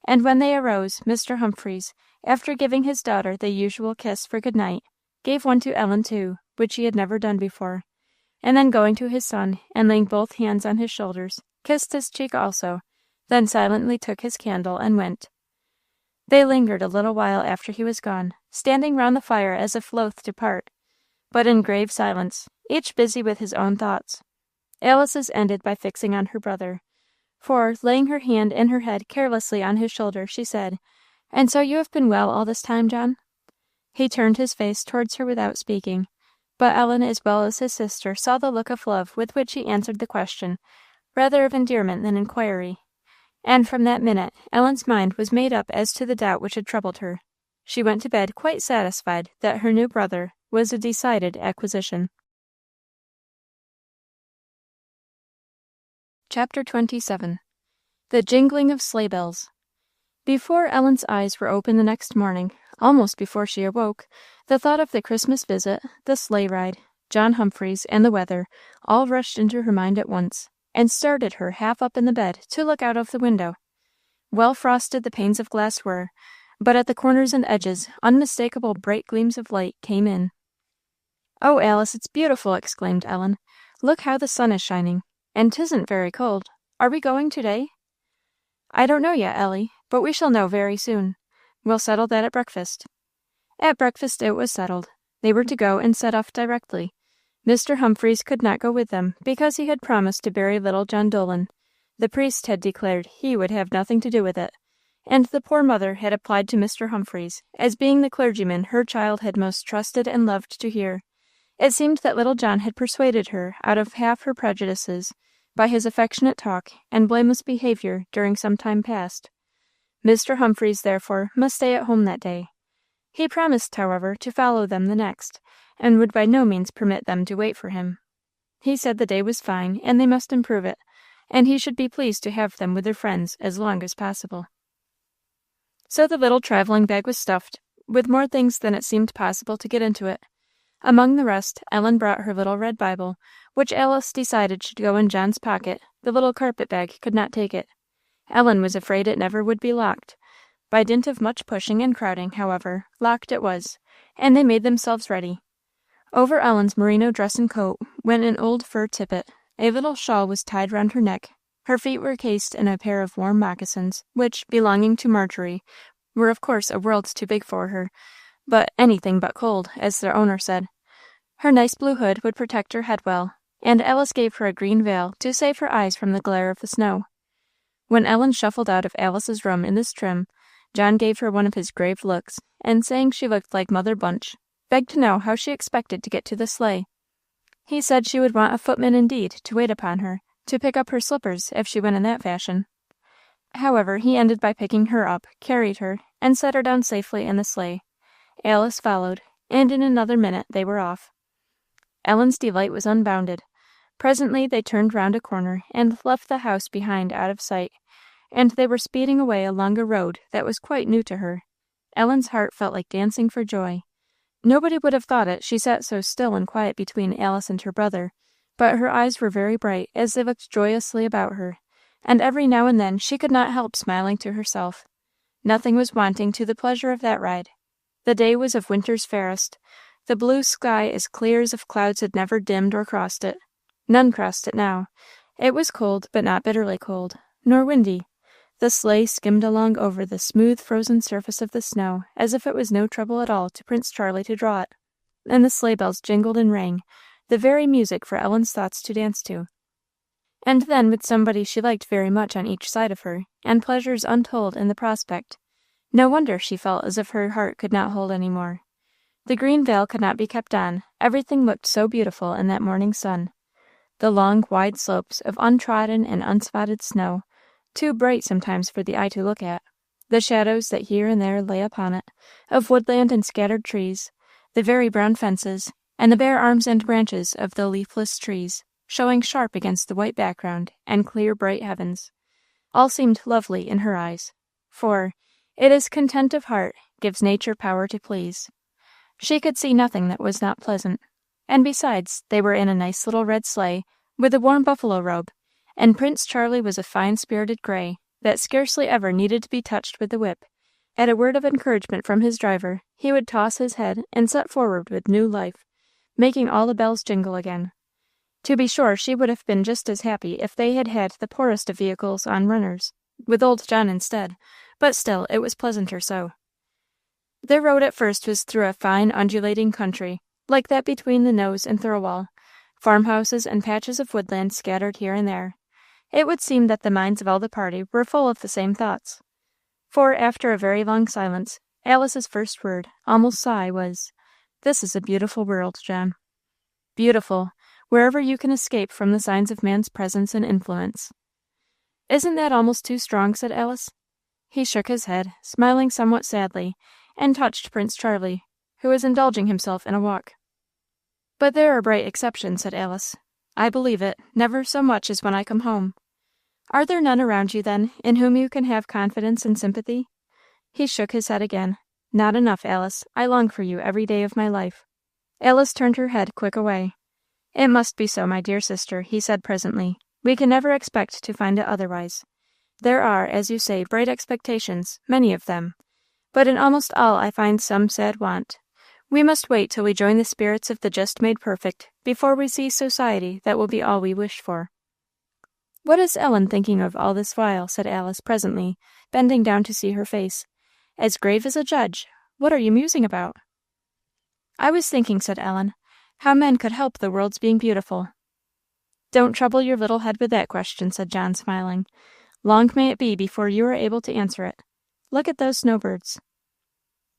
and when they arose, Mr. Humphreys, after giving his daughter the usual kiss for good night, gave one to Ellen too, which he had never done before, and then going to his son, and laying both hands on his shoulders, kissed his cheek also, then silently took his candle and went. They lingered a little while after he was gone, standing round the fire as if loath to part, but in grave silence, each busy with his own thoughts. Alice's ended by fixing on her brother, for, laying her hand and her head carelessly on his shoulder, she said, And so you have been well all this time, John? He turned his face towards her without speaking, but Ellen as well as his sister saw the look of love with which he answered the question, rather of endearment than inquiry. And from that minute, Ellen's mind was made up as to the doubt which had troubled her. She went to bed quite satisfied that her new brother was a decided acquisition. Chapter 27. The Jingling of Sleigh-bells. Before Ellen's eyes were open the next morning, almost before she awoke, the thought of the Christmas visit, the sleigh ride, John Humphreys, and the weather, all rushed into her mind at once, and started her half up in the bed to look out of the window. Well frosted the panes of glass were, but at the corners and edges unmistakable bright gleams of light came in. "Oh, Alice, it's beautiful!" exclaimed Ellen. "Look how the sun is shining, and 'tisn't very cold. Are we going to-day?" "I don't know yet, Ellie, but we shall know very soon. We'll settle that at breakfast." At breakfast it was settled. They were to go and set off directly. Mr. Humphreys could not go with them, because he had promised to bury little John Dolan. The priest had declared he would have nothing to do with it, and the poor mother had applied to Mr. Humphreys, as being the clergyman her child had most trusted and loved to hear. It seemed that little John had persuaded her out of half her prejudices by his affectionate talk and blameless behavior during some time past. Mr. Humphreys, therefore, must stay at home that day. He promised, however, to follow them the next, and would by no means permit them to wait for him. He said the day was fine, and they must improve it, and he should be pleased to have them with their friends as long as possible. So the little travelling bag was stuffed, with more things than it seemed possible to get into it. Among the rest, Ellen brought her little red Bible, which Alice decided should go in John's pocket. The little carpet bag could not take it. Ellen was afraid it never would be locked. By dint of much pushing and crowding, however, locked it was, and they made themselves ready. Over Ellen's merino dress and coat went an old fur tippet. A little shawl was tied round her neck. Her feet were cased in a pair of warm moccasins, which, belonging to Marjorie, were of course a world too big for her, but anything but cold, as their owner said. Her nice blue hood would protect her head well, and Alice gave her a green veil to save her eyes from the glare of the snow. When Ellen shuffled out of Alice's room in this trim, John gave her one of his grave looks, and saying she looked like Mother Bunch, begged to know how she expected to get to the sleigh. He said she would want a footman indeed to wait upon her, to pick up her slippers if she went in that fashion. However, he ended by picking her up, carried her, and set her down safely in the sleigh. Alice followed, and in another minute they were off. Ellen's delight was unbounded. Presently they turned round a corner and left the house behind out of sight, and they were speeding away along a road that was quite new to her. Ellen's heart felt like dancing for joy. Nobody would have thought it, she sat so still and quiet between Alice and her brother, but her eyes were very bright as they looked joyously about her, and every now and then she could not help smiling to herself. Nothing was wanting to the pleasure of that ride. The day was of winter's fairest, the blue sky as clear as if clouds had never dimmed or crossed it. None crossed it now. It was cold, but not bitterly cold, nor windy. The sleigh skimmed along over the smooth frozen surface of the snow as if it was no trouble at all to Prince Charlie to draw it, and the sleigh-bells jingled and rang, the very music for Ellen's thoughts to dance to. And then with somebody she liked very much on each side of her, and pleasures untold in the prospect, no wonder she felt as if her heart could not hold any more. The green veil could not be kept on, everything looked so beautiful in that morning sun. The long, wide slopes of untrodden and unspotted snow, too bright sometimes for the eye to look at, the shadows that here and there lay upon it, of woodland and scattered trees, the very brown fences, and the bare arms and branches of the leafless trees, showing sharp against the white background and clear bright heavens, all seemed lovely in her eyes, for it is content of heart gives nature power to please. She could see nothing that was not pleasant, and besides, they were in a nice little red sleigh, with a warm buffalo robe, and Prince Charlie was a fine-spirited gray, that scarcely ever needed to be touched with the whip. At a word of encouragement from his driver, he would toss his head and set forward with new life, making all the bells jingle again. To be sure, she would have been just as happy if they had had the poorest of vehicles on runners, with old John instead, but still it was pleasanter so. Their road at first was through a fine undulating country, like that between the Nose and Thirlwall, farmhouses and patches of woodland scattered here and there. It would seem that the minds of all the party were full of the same thoughts. For, after a very long silence, Alice's first word, almost sigh, was, "This is a beautiful world, John." Beautiful, wherever you can escape from the signs of man's presence and influence. "Isn't that almost too strong?" said Alice. He shook his head, smiling somewhat sadly, and touched Prince Charlie, who was indulging himself in a walk. "But there are bright exceptions," said Alice. "I believe it, never so much as when I come home. Are there none around you, then, in whom you can have confidence and sympathy?" He shook his head again. "Not enough, Alice. I long for you every day of my life." Alice turned her head quick away. "It must be so, my dear sister," he said presently. "We can never expect to find it otherwise. There are, as you say, bright expectations, many of them, but in almost all I find some sad want. We must wait till we join the spirits of the just made perfect, before we see society that will be all we wish for." "What is Ellen thinking of all this while?" said Alice presently, bending down to see her face. "As grave as a judge. What are you musing about?" "I was thinking," said Ellen, "how men could help the world's being beautiful." "Don't trouble your little head with that question," said John, smiling. "Long may it be before you are able to answer it. look at those snowbirds."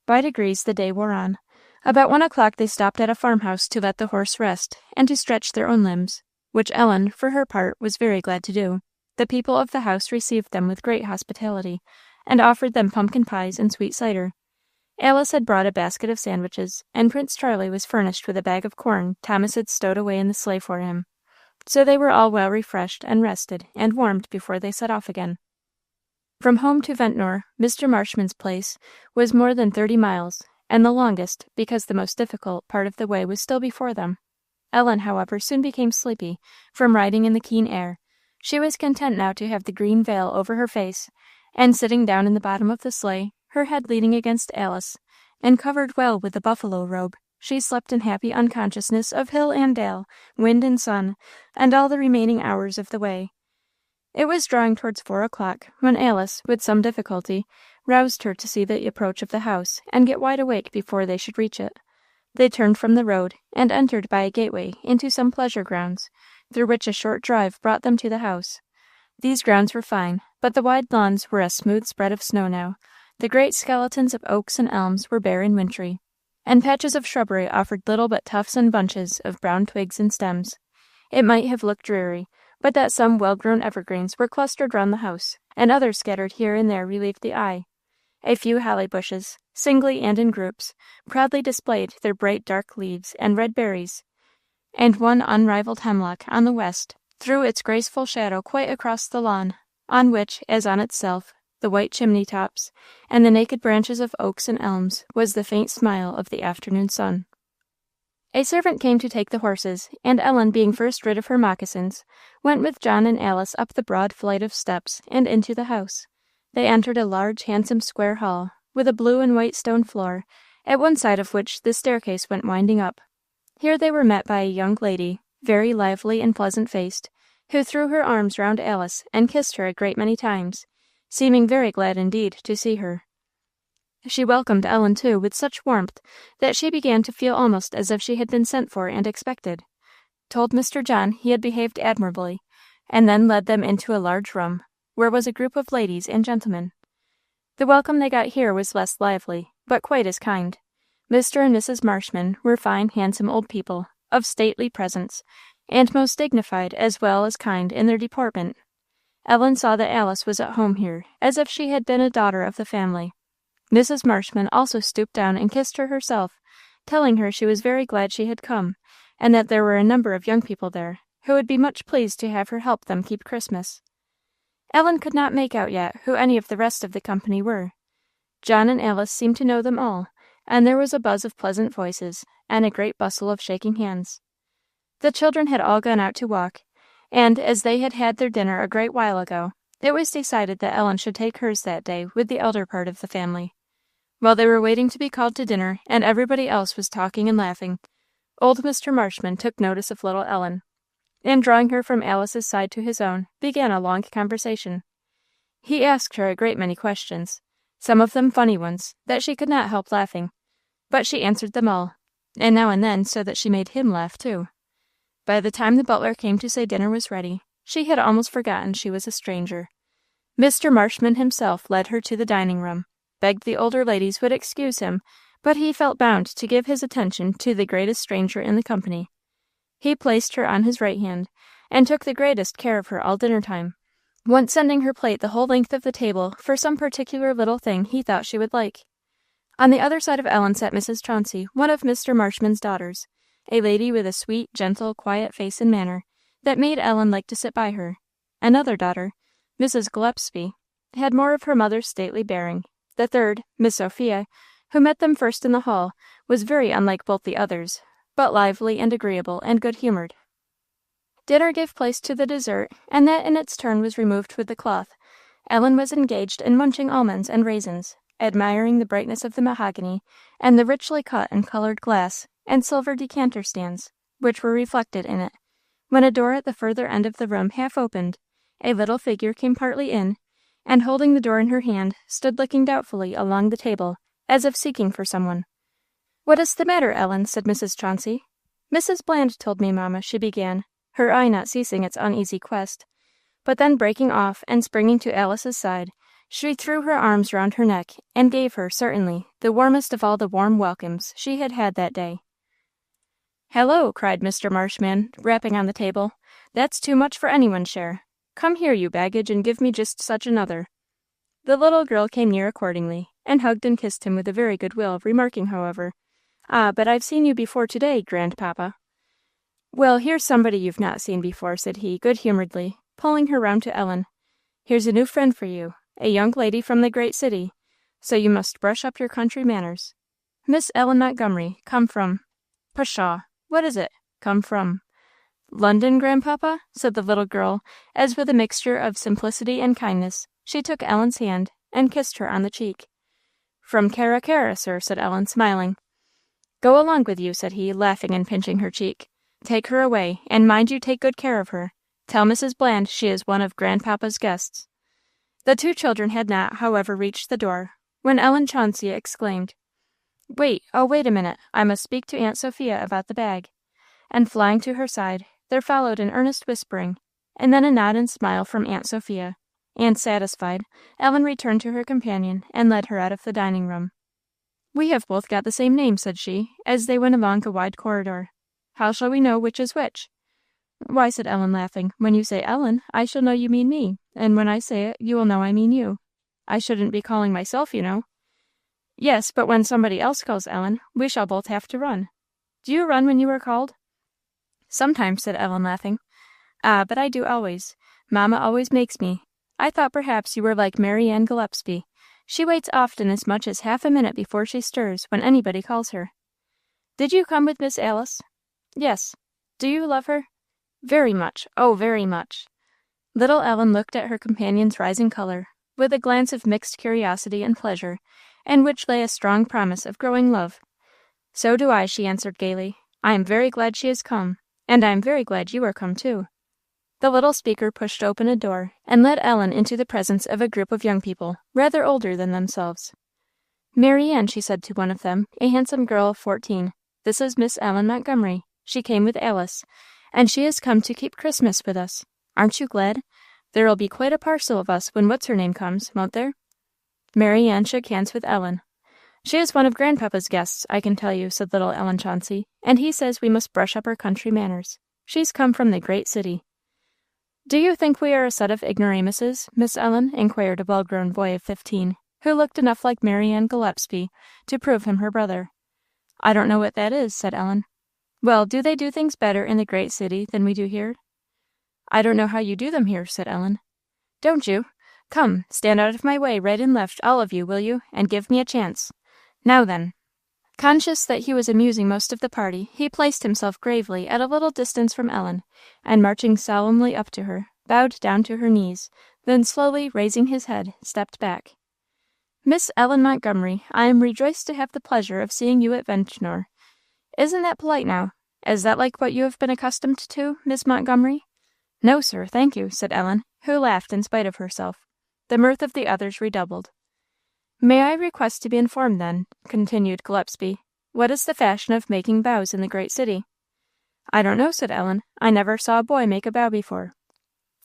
By degrees the day wore on. About 1 o'clock they stopped at a farmhouse to let the horse rest, and to stretch their own limbs, which Ellen, for her part, was very glad to do. The people of the house received them with great hospitality, and offered them pumpkin pies and sweet cider. Alice had brought a basket of sandwiches, and Prince Charlie was furnished with a bag of corn Thomas had stowed away in the sleigh for him. So they were all well refreshed and rested and warmed before they set off again. From home to Ventnor, Mr. Marshman's place, was more than 30 miles, and the longest, because the most difficult, part of the way was still before them. Ellen, however, soon became sleepy from riding in the keen air. She was content now to have the green veil over her face, and sitting down in the bottom of the sleigh, her head leaning against Alice, and covered well with the buffalo robe, she slept in happy unconsciousness of hill and dale, wind and sun, and all the remaining hours of the way. It was drawing towards 4 o'clock, when Alice, with some difficulty, roused her to see the approach of the house, and get wide awake before they should reach it. They turned from the road, and entered by a gateway into some pleasure grounds, through which a short drive brought them to the house. These grounds were fine, but the wide lawns were a smooth spread of snow now. The great skeletons of oaks and elms were bare and wintry, and patches of shrubbery offered little but tufts and bunches of brown twigs and stems. It might have looked dreary, but that some well-grown evergreens were clustered round the house, and others scattered here and there relieved the eye. A few holly bushes, singly and in groups, proudly displayed their bright dark leaves and red berries, and one unrivalled hemlock on the west threw its graceful shadow quite across the lawn, on which, as on itself, the white chimney-tops, and the naked branches of oaks and elms was the faint smile of the afternoon sun. A servant came to take the horses, and Ellen, being first rid of her moccasins, went with John and Alice up the broad flight of steps and into the house. They entered a large, handsome square hall, with a blue and white stone floor, at one side of which the staircase went winding up. Here they were met by a young lady, very lively and pleasant-faced, who threw her arms round Alice and kissed her a great many times, seeming very glad indeed to see her. She welcomed Ellen, too, with such warmth that she began to feel almost as if she had been sent for and expected, told Mr. John he had behaved admirably, and then led them into a large room, where was a group of ladies and gentlemen. The welcome they got here was less lively, but quite as kind. Mr. and Mrs. Marshman were fine, handsome old people, of stately presence, and most dignified as well as kind in their deportment. Ellen saw that Alice was at home here, as if she had been a daughter of the family. Mrs. Marshman also stooped down and kissed her herself, telling her she was very glad she had come, and that there were a number of young people there, who would be much pleased to have her help them keep Christmas. Ellen could not make out yet who any of the rest of the company were. John and Alice seemed to know them all, and there was a buzz of pleasant voices, and a great bustle of shaking hands. The children had all gone out to walk, and, as they had had their dinner a great while ago, it was decided that Ellen should take hers that day with the elder part of the family. While they were waiting to be called to dinner, and everybody else was talking and laughing, old Mr. Marshman took notice of little Ellen, and drawing her from Alice's side to his own, began a long conversation. He asked her a great many questions, some of them funny ones, that she could not help laughing, but she answered them all, and now and then so that she made him laugh too. By the time the butler came to say dinner was ready, she had almost forgotten she was a stranger. Mr. Marshman himself led her to the dining-room, begged the older ladies would excuse him, but he felt bound to give his attention to the greatest stranger in the company. He placed her on his right hand, and took the greatest care of her all dinner-time, once sending her plate the whole length of the table for some particular little thing he thought she would like. On the other side of Ellen sat Mrs. Chauncey, one of Mr. Marshman's daughters, a lady with a sweet, gentle, quiet face and manner that made Ellen like to sit by her. Another daughter, Mrs. Gillespie, had more of her mother's stately bearing. The third, Miss Sophia, who met them first in the hall, was very unlike both the others, but lively and agreeable and good-humoured. Dinner gave place to the dessert, and that in its turn was removed with the cloth. Ellen was engaged in munching almonds and raisins, admiring the brightness of the mahogany, and the richly cut and coloured glass, and silver decanter stands, which were reflected in it, when a door at the further end of the room half opened. A little figure came partly in, and holding the door in her hand, stood looking doubtfully along the table, as if seeking for someone. "What is the matter, Ellen?" said Mrs. Chauncey. "Mrs. Bland told me, mamma," she began, her eye not ceasing its uneasy quest, but then breaking off and springing to Alice's side, She threw her arms round her neck, and gave her, certainly, the warmest of all the warm welcomes she had had that day. "Hello!" cried Mr. Marshman, rapping on the table. "That's too much for anyone's share. Come here, you baggage, and give me just such another." The little girl came near accordingly, and hugged and kissed him with a very good will, remarking, however, "Ah, but I've seen you before to-day, grandpapa." "Well, here's somebody you've not seen before," said he, good-humoredly, pulling her round to Ellen. "Here's a new friend for you, a young lady from the great city, so you must brush up your country manners. Miss Ellen Montgomery, come from—" "Pshaw! What is it? Come from—" "London, grandpapa?" said the little girl, as with a mixture of simplicity and kindness she took Ellen's hand and kissed her on the cheek. "From Carra, sir," said Ellen, smiling. "Go along with you," said he, laughing and pinching her cheek. "Take her away, and mind you take good care of her. Tell Mrs. Bland she is one of grandpapa's guests." The two children had not, however, reached the door, when Ellen Chauncey exclaimed, wait a minute, I must speak to Aunt Sophia about the bag." And flying to her side, there followed an earnest whispering, and then a nod and smile from Aunt Sophia, and, satisfied, Ellen returned to her companion and led her out of the dining room. "We have both got the same name," said she, as they went along a wide corridor. "How shall we know which is which?" "Why," said Ellen, laughing, "when you say Ellen, I shall know you mean me, and when I say it, you will know I mean you. I shouldn't be calling myself, you know." "Yes, but when somebody else calls Ellen, we shall both have to run. Do you run when you are called?" "Sometimes," said Ellen, laughing. "Ah, but I do always. Mamma always makes me. I thought perhaps you were like Mary Ann Gillespie. She waits often as much as half a minute before she stirs when anybody calls her." "Did you come with Miss Alice?" "Yes." "Do you love her?" "Very much, oh, very much." Little Ellen looked at her companion's rising colour, with a glance of mixed curiosity and pleasure, in which lay a strong promise of growing love. "So do I," she answered gaily. "I am very glad she has come, and I am very glad you are come too." The little speaker pushed open a door, and led Ellen into the presence of a group of young people, rather older than themselves. "Mary Ann," she said to one of them, a handsome girl of 14, "this is Miss Ellen Montgomery. She came with Alice, and she has come to keep Christmas with us. Aren't you glad? There'll be quite a parcel of us when What's-her-name comes, won't there?" Mary Ann shook hands with Ellen. "She is one of grandpapa's guests, I can tell you," said little Ellen Chauncey, "and he says we must brush up our country manners. She's come from the great city." "Do you think we are a set of ignoramuses, Miss Ellen?" inquired a well-grown boy of 15, who looked enough like Mary Ann Gillespie to prove him her brother. "I don't know what that is," said Ellen. "Well, do they do things better in the great city than we do here?" "I don't know how you do them here," said Ellen. "Don't you? Come, stand out of my way, right and left, all of you, will you, and give me a chance. Now then." Conscious that he was amusing most of the party, he placed himself gravely at a little distance from Ellen, and marching solemnly up to her, bowed down to her knees, then slowly raising his head, stepped back. "Miss Ellen Montgomery, I am rejoiced to have the pleasure of seeing you at Ventnor. Isn't that polite now? Is that like what you have been accustomed to, Miss Montgomery?" "No, sir, thank you," said Ellen, who laughed in spite of herself. The mirth of the others redoubled. "May I request to be informed, then," continued Gillespie, "what is the fashion of making bows in the great city?" "I don't know," said Ellen. "I never saw a boy make a bow before."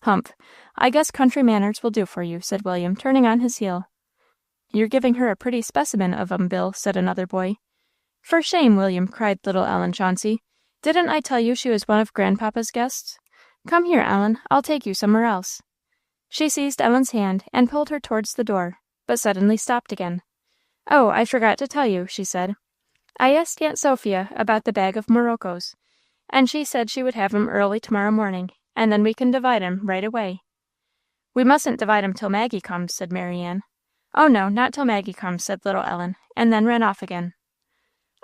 "Humph! I guess country manners will do for you," said William, turning on his heel. "You're giving her a pretty specimen of 'em, Bill," said another boy. "For shame, William!" cried little Ellen Chauncey. "Didn't I tell you she was one of grandpapa's guests? Come here, Ellen, I'll take you somewhere else." She seized Ellen's hand and pulled her towards the door, but suddenly stopped again. "Oh, I forgot to tell you," she said. "I asked Aunt Sophia about the bag of Moroccos, and she said she would have 'em early tomorrow morning, and then we can divide 'em right away." "We mustn't divide 'em till Maggie comes," said Mary Ann. "Oh, no, not till Maggie comes," said little Ellen, and then ran off again.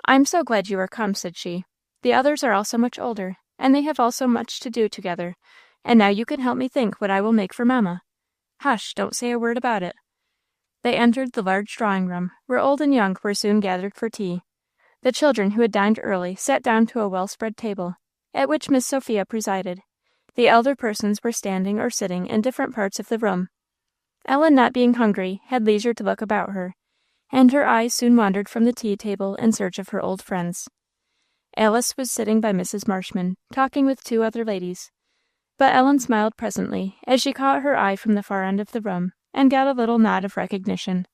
"I'm so glad you are come," said she. "The others are all so much older, and they have all so much to do together, and now you can help me think what I will make for Mamma. Hush, don't say a word about it." They entered the large drawing-room, where old and young were soon gathered for tea. The children, who had dined early, sat down to a well-spread table, at which Miss Sophia presided. The elder persons were standing or sitting in different parts of the room. Ellen, not being hungry, had leisure to look about her, and her eyes soon wandered from the tea-table in search of her old friends. Alice was sitting by Mrs. Marshman, talking with two other ladies, but Ellen smiled presently as she caught her eye from the far end of the room, and got a little nod of recognition.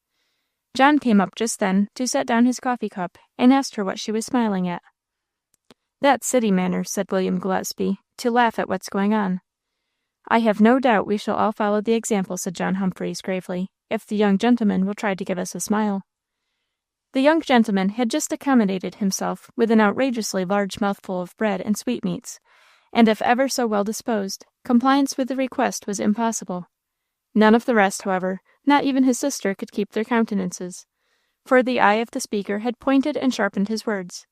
John came up just then to set down his coffee cup, and asked her what she was smiling at. "That's city manners," said William Gillespie, "to laugh at what's going on." "I have no doubt we shall all follow the example," said John Humphreys gravely, "if the young gentleman will try to give us a smile." The young gentleman had just accommodated himself with an outrageously large mouthful of bread and sweetmeats, and if ever so well disposed, compliance with the request was impossible. None of the rest, however, not even his sister, could keep their countenances, for the eye of the speaker had pointed and sharpened his words,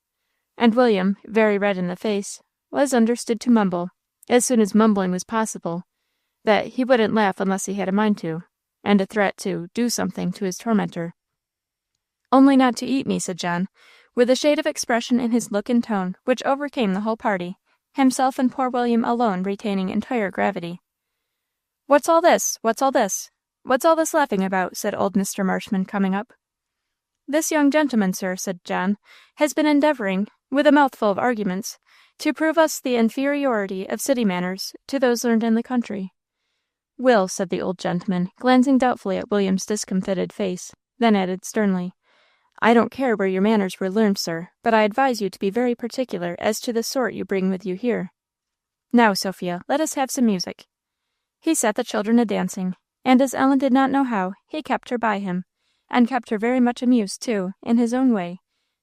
and William, very red in the face, was understood to mumble, as soon as mumbling was possible, that he wouldn't laugh unless he had a mind to, and a threat to do something to his tormentor. "Only not to eat me," said John, with a shade of expression in his look and tone which overcame the whole party, himself and poor William alone retaining entire gravity. "What's all this? What's all this? What's all this laughing about?" said old Mr. Marshman, coming up. "This young gentleman, sir," said John, "has been endeavouring, with a mouthful of arguments, to prove us the inferiority of city manners to those learned in the country." "Will," said the old gentleman, glancing doubtfully at William's discomfited face, then added sternly, "I don't care where your manners were learned, sir, but I advise you to be very particular as to the sort you bring with you here. Now, Sophia, let us have some music." He set the children a-dancing, and as Ellen did not know how, he kept her by him, and kept her very much amused, too, in his own way.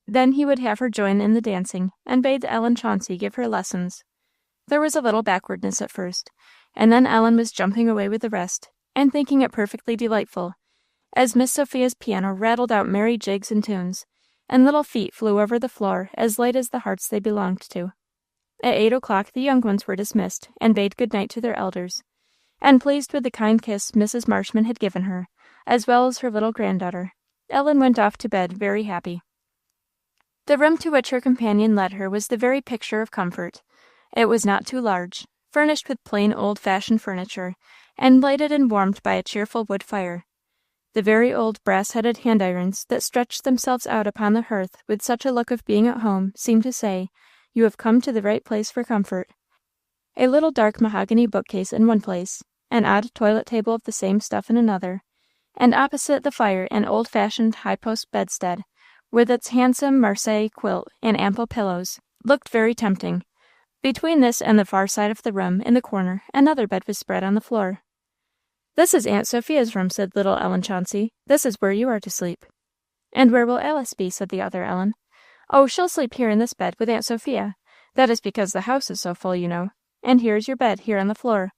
Then he would have her join in the dancing, and bade Ellen Chauncey give her lessons. There was a little backwardness at first, and then Ellen was jumping away with the rest, and thinking it perfectly delightful, as Miss Sophia's piano rattled out merry jigs and tunes, and little feet flew over the floor as light as the hearts they belonged to. At 8 o'clock the young ones were dismissed, and bade good night to their elders, and pleased with the kind kiss Mrs. Marshman had given her, as well as her little granddaughter, Ellen went off to bed very happy. The room to which her companion led her was the very picture of comfort. It was not too large, furnished with plain old-fashioned furniture, and lighted and warmed by a cheerful wood fire. The very old brass-headed hand-irons that stretched themselves out upon the hearth with such a look of being at home seemed to say, "You have come to the right place for comfort." A little dark mahogany bookcase in one place, an odd toilet table of the same stuff in another, and opposite the fire an old-fashioned high-post bedstead, with its handsome Marseille quilt and ample pillows, looked very tempting. Between this and the far side of the room, in the corner, another bed was spread on the floor. "This is Aunt Sophia's room," said little Ellen Chauncey. "This is where you are to sleep." "And where will Alice be?" said the other Ellen. "Oh, she'll sleep here in this bed with Aunt Sophia. That is because the house is so full, you know. And here is your bed, here on the floor.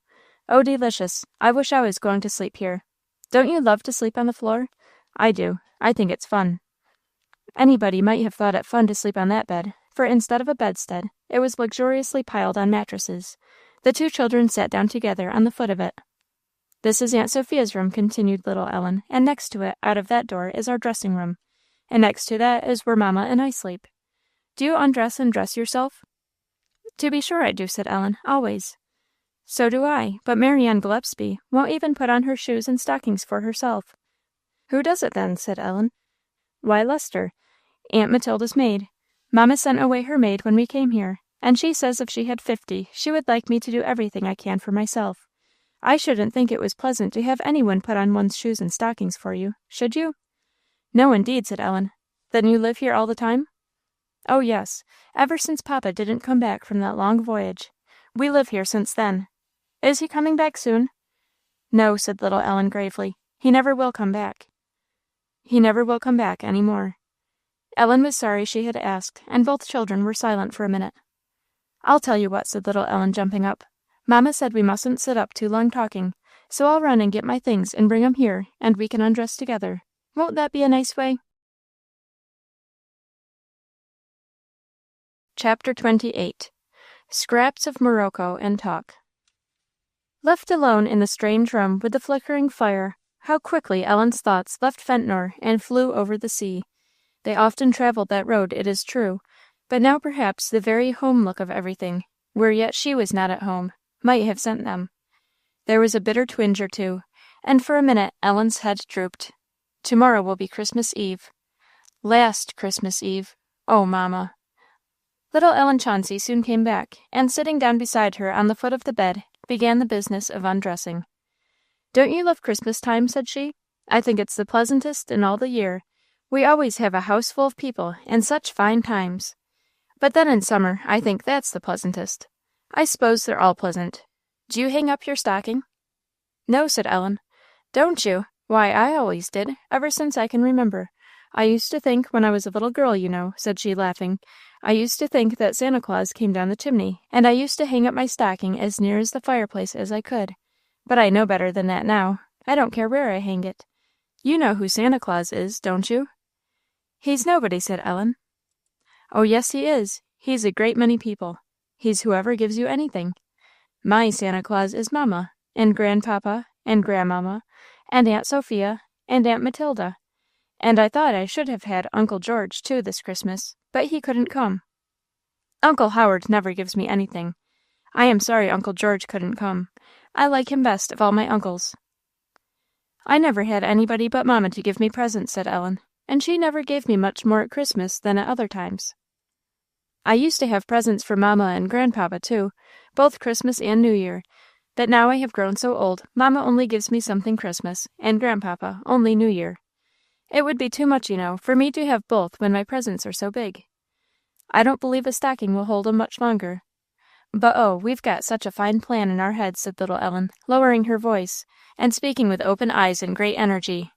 Oh, delicious! I wish I was going to sleep here. Don't you love to sleep on the floor? I do. I think it's fun." Anybody might have thought it fun to sleep on that bed, for instead of a bedstead, it was luxuriously piled on mattresses. The two children sat down together on the foot of it. "This is Aunt Sophia's room," continued little Ellen, "and next to it, out of that door, is our dressing room, and next to that is where Mamma and I sleep. Do you undress and dress yourself?" "To be sure I do," said Ellen, "always." "So do I, but Marianne Gillespie won't even put on her shoes and stockings for herself." "Who does it then?" said Ellen. "Why, Lester, Aunt Matilda's maid. Mamma sent away her maid when we came here, and she says if she had 50, she would like me to do everything I can for myself. I shouldn't think it was pleasant to have any one put on one's shoes and stockings for you, should you?" "No, indeed," said Ellen. "Then you live here all the time?" "Oh, yes, ever since Papa didn't come back from that long voyage. We live here since then. Is he coming back soon?" "No," said little Ellen gravely. "He never will come back. He never will come back any more." Ellen was sorry she had asked, and both children were silent for a minute. "I'll tell you what," said little Ellen, jumping up. "Mamma said we mustn't sit up too long talking, so I'll run and get my things and bring 'em here, and we can undress together. Won't that be a nice way?" Chapter 28. Scraps of Morocco and Talk. Left alone in the strange room with the flickering fire, how quickly Ellen's thoughts left Ventnor and flew over the sea. They often travelled that road, it is true, but now perhaps the very home look of everything, where yet she was not at home, might have sent them. There was a bitter twinge or two, and for a minute Ellen's head drooped. Tomorrow will be Christmas Eve. Last Christmas Eve. Oh, Mamma! Little Ellen Chauncey soon came back, and sitting down beside her on the foot of the bed, began the business of undressing. "Don't you love Christmas time?" said she. "I think it's the pleasantest in all the year. We always have a house full of people, and such fine times. But then in summer, I think that's the pleasantest. I s'pose they're all pleasant. Do you hang up your stocking?" "No," said Ellen. "Don't you? Why, I always did, ever since I can remember. I used to think, when I was a little girl, you know," said she, laughing, "I used to think that Santa Claus came down the chimney, and I used to hang up my stocking as near as the fireplace as I could. But I know better than that now. I don't care where I hang it. You know who Santa Claus is, don't you?" "He's nobody," said Ellen. "Oh, yes, he is. He's a great many people. He's whoever gives you anything. My Santa Claus is Mamma, and Grandpapa, and Grandmamma, and Aunt Sophia, and Aunt Matilda. And I thought I should have had Uncle George, too, this Christmas, but he couldn't come. Uncle Howard never gives me anything. I am sorry Uncle George couldn't come. I like him best of all my uncles." "I never had anybody but Mamma to give me presents," said Ellen, "and she never gave me much more at Christmas than at other times. I used to have presents for Mamma and Grandpapa, too, both Christmas and New Year, but now I have grown so old, Mamma only gives me something Christmas, and Grandpapa only New Year. It would be too much, you know, for me to have both when my presents are so big. I don't believe a stocking will hold 'em much longer. But oh, we've got such a fine plan in our heads," said little Ellen, lowering her voice, and speaking with open eyes and great energy.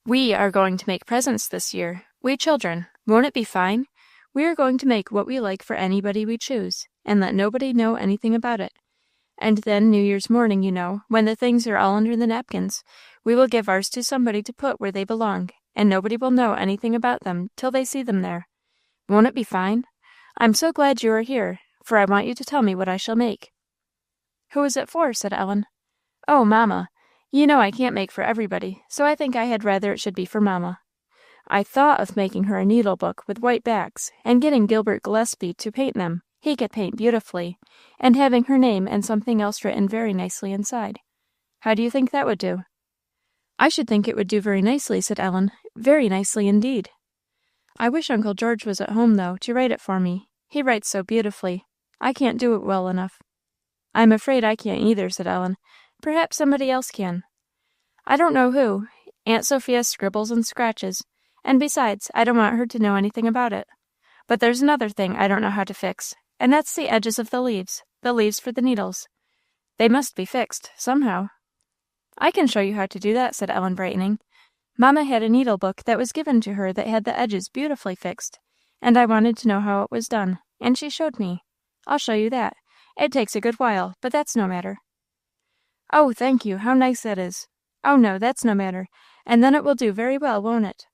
"We are going to make presents this year, we children. Won't it be fine? We are going to make what we like for anybody we choose, and let nobody know anything about it. And then New Year's morning, you know, when the things are all under the napkins, we will give ours to somebody to put where they belong, and nobody will know anything about them till they see them there. Won't it be fine? I'm so glad you are here, for I want you to tell me what I shall make." "Who is it for?" said Ellen. "Oh, Mamma. You know I can't make for everybody, so I think I had rather it should be for Mamma. I thought of making her a needle-book with white backs, and getting Gilbert Gillespie to paint them. He could paint beautifully, and having her name and something else written very nicely inside. How do you think that would do?" "I should think it would do very nicely," said Ellen, "very nicely indeed. I wish Uncle George was at home, though, to write it for me. He writes so beautifully. I can't do it well enough." "I'm afraid I can't either," said Ellen. "Perhaps somebody else can." "I don't know who. Aunt Sophia scribbles and scratches, and besides, I don't want her to know anything about it. But there's another thing I don't know how to fix, and that's the edges of the leaves for the needles. They must be fixed, somehow." "I can show you how to do that," said Ellen, brightening. "Mamma had a needle-book that was given to her that had the edges beautifully fixed, and I wanted to know how it was done, and she showed me. I'll show you that. It takes a good while, but that's no matter." "Oh, thank you, how nice that is. Oh, no, that's no matter, and then it will do very well, won't it?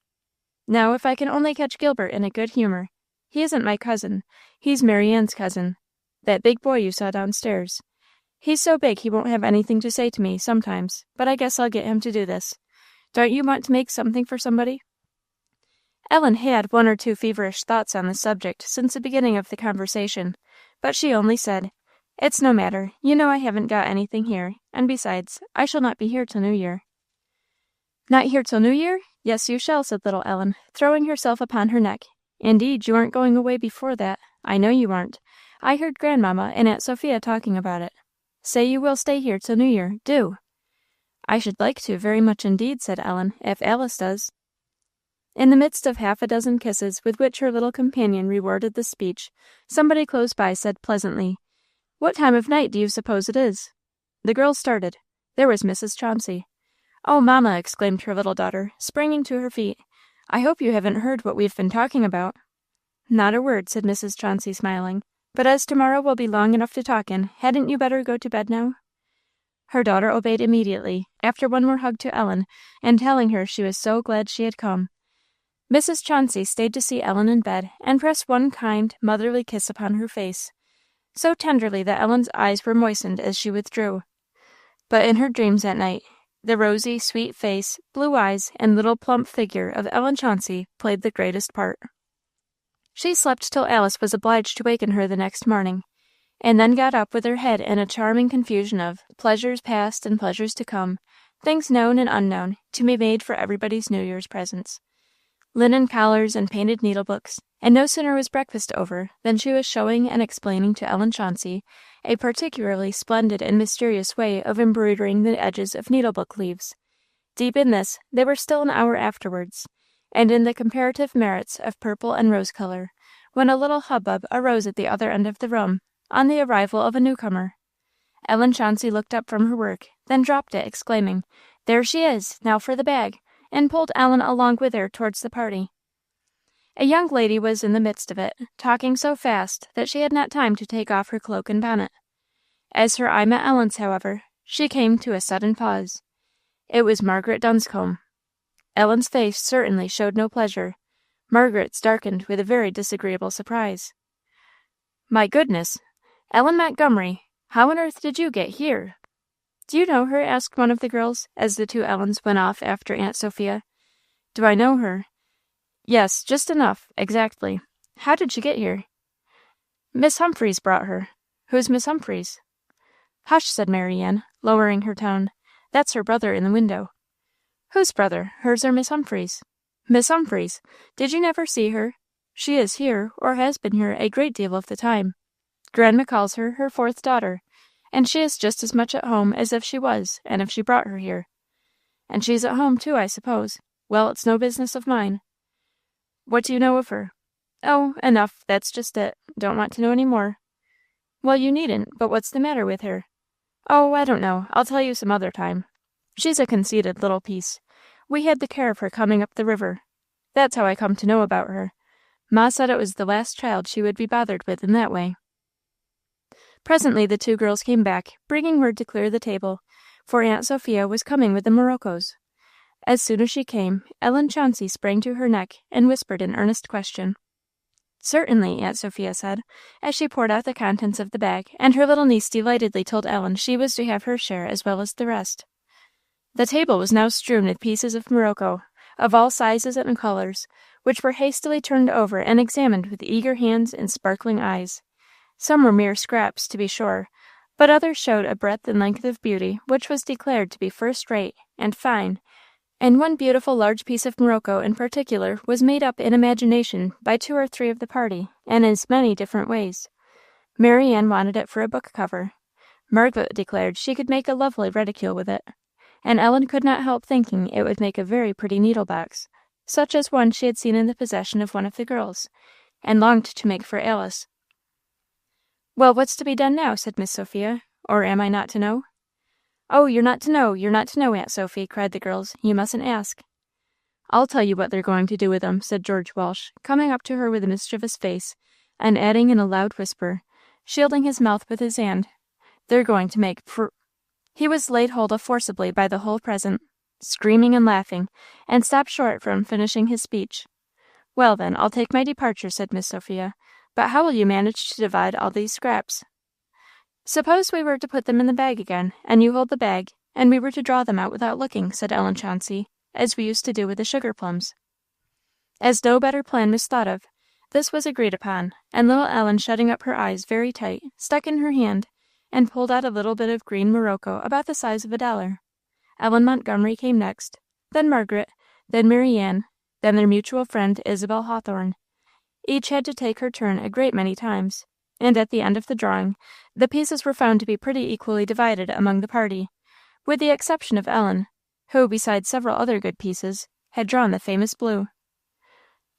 Now, if I can only catch Gilbert in a good humour. He isn't my cousin. He's Mary Ann's cousin, that big boy you saw downstairs. He's so big he won't have anything to say to me, sometimes, but I guess I'll get him to do this. Don't you want to make something for somebody?" Ellen had one or two feverish thoughts on the subject since the beginning of the conversation, but she only said, "It's no matter. You know I haven't got anything here, and besides, I shall not be here till New Year." "Not here till New Year? Yes, you shall," said little Ellen, throwing herself upon her neck. "Indeed, you aren't going away before that. I know you aren't. I heard Grandmamma and Aunt Sophia talking about it. Say you will stay here till New Year, do." "I should like to, very much indeed," said Ellen, "if Alice does." In the midst of half a dozen kisses with which her little companion rewarded the speech, somebody close by said pleasantly, "What time of night do you suppose it is?" The girls started. There was Mrs. Chauncey. "Oh, Mamma!" exclaimed her little daughter, springing to her feet. "I hope you haven't heard what we've been talking about." "Not a word," said Mrs. Chauncey, smiling. "But as tomorrow will be long enough to talk in, hadn't you better go to bed now?" Her daughter obeyed immediately, after one more hug to Ellen, and telling her she was so glad she had come. Mrs. Chauncey stayed to see Ellen in bed, and pressed one kind, motherly kiss upon her face, so tenderly that Ellen's eyes were moistened as she withdrew. But in her dreams that night, the rosy, sweet face, blue eyes, and little plump figure of Ellen Chauncey played the greatest part. She slept till Alice was obliged to waken her the next morning, and then got up with her head in a charming confusion of pleasures past and pleasures to come, things known and unknown, to be made for everybody's New Year's presents. Linen collars and painted needlebooks, And no sooner was breakfast over than she was showing and explaining to Ellen Chauncey a particularly splendid and mysterious way of embroidering the edges of needlebook leaves. Deep in this, they were still an hour afterwards, and in the comparative merits of purple and rose color, when a little hubbub arose at the other end of the room, on the arrival of a newcomer. Ellen Chauncey looked up from her work, then dropped it, exclaiming, "There she is! Now for the bag!" and pulled Ellen along with her towards the party. A young lady was in the midst of it, talking so fast that she had not time to take off her cloak and bonnet. As her eye met Ellen's, however, she came to a sudden pause. It was Margaret Dunscombe. Ellen's face certainly showed no pleasure. Margaret's darkened with a very disagreeable surprise. "My goodness! Ellen Montgomery, how on earth did you get here?" "Do you know her?" asked one of the girls, as the two Ellens went off after Aunt Sophia. "Do I know her?" "Yes, just enough, exactly. How did she get here?" "Miss Humphreys brought her." "Who's Miss Humphreys?" "Hush," said Marianne, lowering her tone. "That's her brother in the window." "Whose brother? Hers or Miss Humphreys?" "Miss Humphreys. Did you never see her? She is here, or has been here, a great deal of the time. Grandma calls her her fourth daughter, and she is just as much at home as if she was, and if she brought her here. And she's at home, too, I suppose. Well, it's no business of mine." "What do you know of her?" "Oh, enough, that's just it. Don't want to know any more." "Well, you needn't, but what's the matter with her?" "Oh, I don't know. I'll tell you some other time. She's a conceited little piece. We had the care of her coming up the river. That's how I come to know about her. Ma said it was the last child she would be bothered with in that way." Presently the two girls came back, bringing word to clear the table, for Aunt Sophia was coming with the Moroccos. As soon as she came, Ellen Chauncey sprang to her neck and whispered an earnest question. "Certainly," Aunt Sophia said, as she poured out the contents of the bag, and her little niece delightedly told Ellen she was to have her share as well as the rest. The table was now strewn with pieces of Morocco, of all sizes and colours, which were hastily turned over and examined with eager hands and sparkling eyes. Some were mere scraps, to be sure, but others showed a breadth and length of beauty which was declared to be first-rate and fine, and one beautiful large piece of Morocco in particular was made up in imagination by 2 or 3 of the party, and in as many different ways. Marianne wanted it for a book cover. Margaret declared she could make a lovely reticule with it, and Ellen could not help thinking it would make a very pretty needle-box, such as one she had seen in the possession of one of the girls, and longed to make for Alice. "Well, what's to be done now?" said Miss Sophia, "or am I not to know?" "Oh, you're not to know, you're not to know, Aunt Sophy," cried the girls. "You mustn't ask." "I'll tell you what they're going to do with them," said George Walsh, coming up to her with a mischievous face, and adding in a loud whisper, shielding his mouth with his hand, "They're going to make He was laid hold of forcibly by the whole present, screaming and laughing, and stopped short from finishing his speech. "Well, then, I'll take my departure," said Miss Sophia. "But how will you manage to divide all these scraps?" "Suppose we were to put them in the bag again, and you hold the bag, and we were to draw them out without looking," said Ellen Chauncey, "as we used to do with the sugar plums." As no better plan was thought of, this was agreed upon, and little Ellen, shutting up her eyes very tight, stuck in her hand, and pulled out a little bit of green Morocco about the size of $1. Ellen Montgomery came next, then Margaret, then Marianne, then their mutual friend Isabel Hawthorne. Each had to take her turn a great many times, and at the end of the drawing, the pieces were found to be pretty equally divided among the party, with the exception of Ellen, who, besides several other good pieces, had drawn the famous Bleu.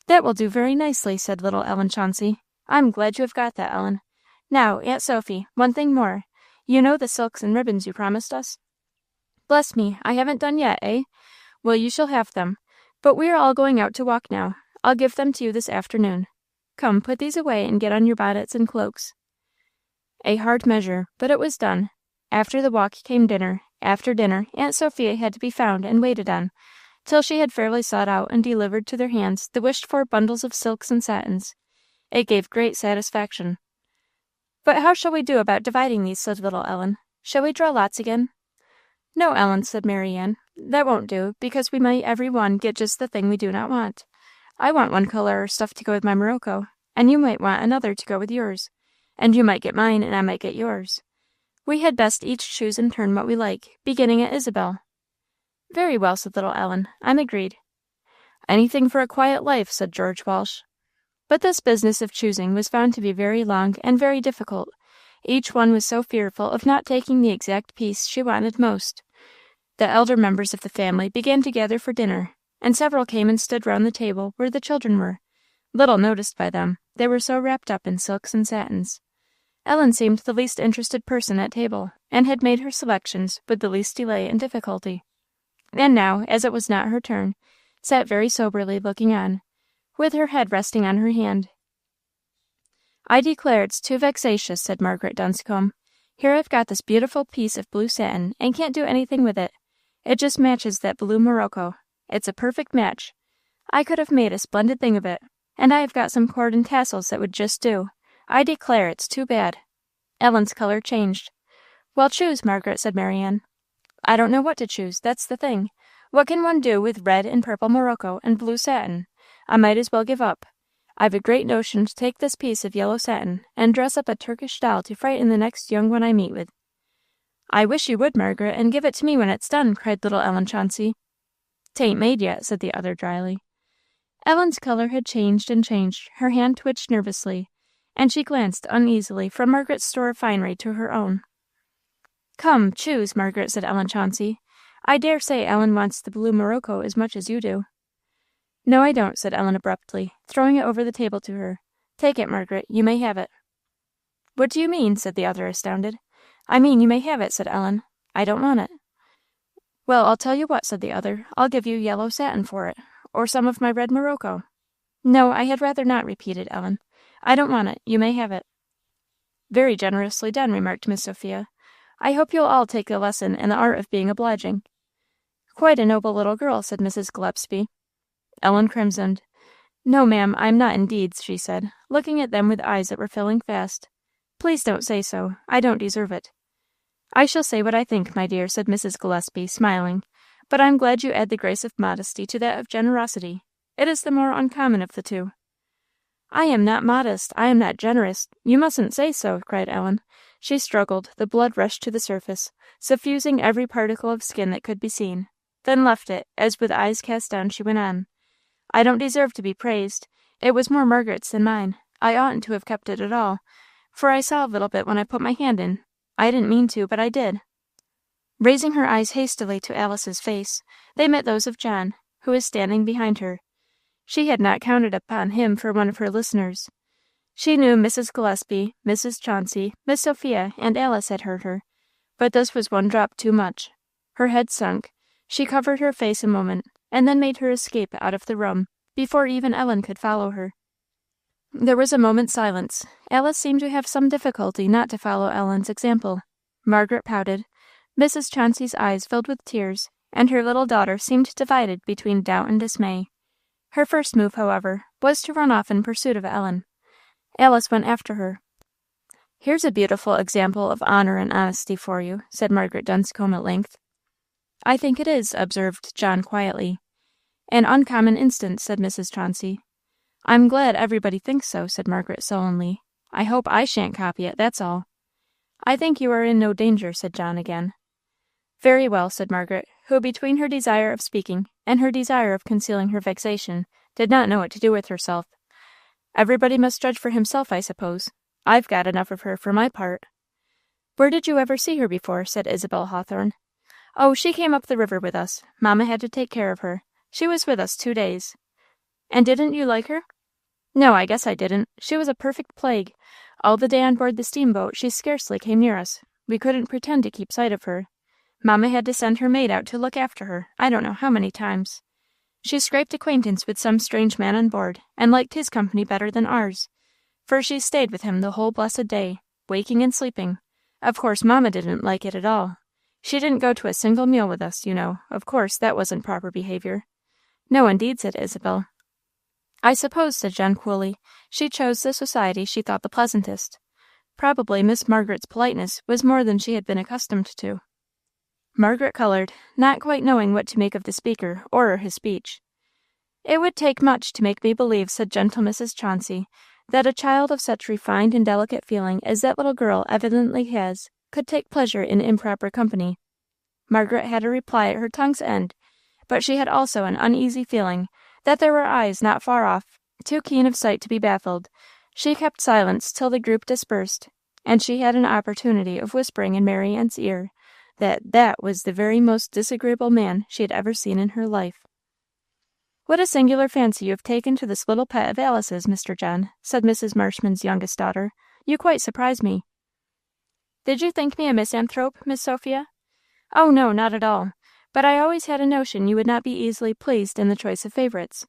"That will do very nicely," said little Ellen Chauncey. "I'm glad you have got that, Ellen. Now, Aunt Sophy, one thing more. You know the silks and ribbons you promised us?" "Bless me, I haven't done yet, eh? Well, you shall have them. But we are all going out to walk now. I'll give them to you this afternoon. Come, put these away and get on your bonnets and cloaks." A hard measure, but it was done. After the walk came dinner. After dinner, Aunt Sophia had to be found and waited on, till she had fairly sought out and delivered to their hands the wished-for bundles of silks and satins. It gave great satisfaction. "But how shall we do about dividing these?" said little Ellen. "Shall we draw lots again?" "No, Ellen," said Marianne, "that won't do, because we might every one get just the thing we do not want. I want one colour or stuff to go with my Morocco, and you might want another to go with yours, and you might get mine, and I might get yours. We had best each choose in turn what we like, beginning at Isabel." "Very well," said little Ellen. "I'm agreed." "Anything for a quiet life," said George Walsh. But this business of choosing was found to be very long and very difficult. Each one was so fearful of not taking the exact piece she wanted most. The elder members of the family began to gather for dinner, and several came and stood round the table where the children were, little noticed by them, they were so wrapped up in silks and satins. Ellen seemed the least interested person at table, and had made her selections with the least delay and difficulty. And now, as it was not her turn, sat very soberly looking on, with her head resting on her hand. "I declare it's too vexatious," said Margaret Dunscombe. "Here I've got this beautiful piece of blue satin, and can't do anything with it. It just matches that blue Morocco. It's a perfect match. I could have made a splendid thing of it, and I have got some cord and tassels that would just do. I declare it's too bad." Ellen's colour changed. "Well, choose, Margaret," said Marianne. "I don't know what to choose, that's the thing. What can one do with red and purple Morocco and blue satin? I might as well give up. I've a great notion to take this piece of yellow satin and dress up a Turkish doll to frighten the next young one I meet with." "I wish you would, Margaret, and give it to me when it's done," cried little Ellen Chauncey. "'Tain't made yet," said the other dryly. Ellen's colour had changed and changed, her hand twitched nervously, and she glanced uneasily from Margaret's store of finery to her own. "Come, choose, Margaret," said Ellen Chauncey. "I dare say Ellen wants the blue Morocco as much as you do." "No, I don't," said Ellen abruptly, throwing it over the table to her. "Take it, Margaret, you may have it." "What do you mean?" said the other, astounded. "I mean you may have it," said Ellen. "I don't want it." "Well, I'll tell you what," said the other, "I'll give you yellow satin for it, or some of my red Morocco." "No, I had rather not," repeated Ellen. "I don't want it. You may have it." "Very generously done," remarked Miss Sophia. "I hope you'll all take a lesson in the art of being obliging." "Quite a noble little girl," said Mrs. Gillespie. Ellen crimsoned. "No, ma'am, I am not indeed," she said, looking at them with eyes that were filling fast. "Please don't say so. I don't deserve it." "I shall say what I think, my dear," said Mrs. Gillespie, smiling, "but I am glad you add the grace of modesty to that of generosity. It is the more uncommon of the two." "I am not modest. I am not generous. You mustn't say so," cried Ellen. She struggled, the blood rushed to the surface, suffusing every particle of skin that could be seen, then left it, as with eyes cast down she went on. "I don't deserve to be praised. It was more Margaret's than mine. I oughtn't to have kept it at all, for I saw a little bit when I put my hand in. I didn't mean to, but I did." Raising her eyes hastily to Alice's face, they met those of John, who was standing behind her. She had not counted upon him for one of her listeners. She knew Mrs. Gillespie, Mrs. Chauncey, Miss Sophia, and Alice had heard her, but this was one drop too much. Her head sunk. She covered her face a moment, and then made her escape out of the room, before even Ellen could follow her. There was a moment's silence. Alice seemed to have some difficulty not to follow Ellen's example. Margaret pouted. Mrs. Chauncey's eyes filled with tears, and her little daughter seemed divided between doubt and dismay. Her first move, however, was to run off in pursuit of Ellen. Alice went after her. "Here's a beautiful example of honour and honesty for you," said Margaret Dunscombe at length. "I think it is," observed John quietly. "An uncommon instance," said Mrs. Chauncey. "I'm glad everybody thinks so," said Margaret sullenly. "I hope I shan't copy it, that's all." "I think you are in no danger," said John again. "Very well," said Margaret, who, between her desire of speaking and her desire of concealing her vexation, did not know what to do with herself. "Everybody must judge for himself, I suppose. I've got enough of her for my part." "Where did you ever see her before?" said Isabel Hawthorne. "Oh, she came up the river with us. Mamma had to take care of her. She was with us 2 days." "And didn't you like her?" "No, I guess I didn't. She was a perfect plague. All the day on board the steamboat she scarcely came near us. We couldn't pretend to keep sight of her. Mamma had to send her maid out to look after her, I don't know how many times. She scraped acquaintance with some strange man on board, and liked his company better than ours, for she stayed with him the whole blessed day, waking and sleeping. Of course, Mamma didn't like it at all. She didn't go to a single meal with us, you know. Of course, that wasn't proper behaviour." "No, indeed," said Isabel. "I suppose," said John coolly, "she chose the society she thought the pleasantest. Probably Miss Margaret's politeness was more than she had been accustomed to." Margaret coloured, not quite knowing what to make of the speaker or his speech. "It would take much to make me believe," said gentle Mrs. Chauncey, "that a child of such refined and delicate feeling as that little girl evidently has could take pleasure in improper company." Margaret had a reply at her tongue's end, but she had also an uneasy feeling that there were eyes not far off Too keen of sight to be baffled, she kept silence till the group dispersed, and she had an opportunity of whispering in Mary Ann's ear that was the very most disagreeable man she had ever seen in her life. "What a singular fancy you have taken to this little pet of Alice's, Mr. John," said Mrs. Marshman's youngest daughter. "You quite surprise me." "Did you think me a misanthrope, Miss Sophia?" "Oh, no, not at all. But I always had a notion you would not be easily pleased in the choice of favorites."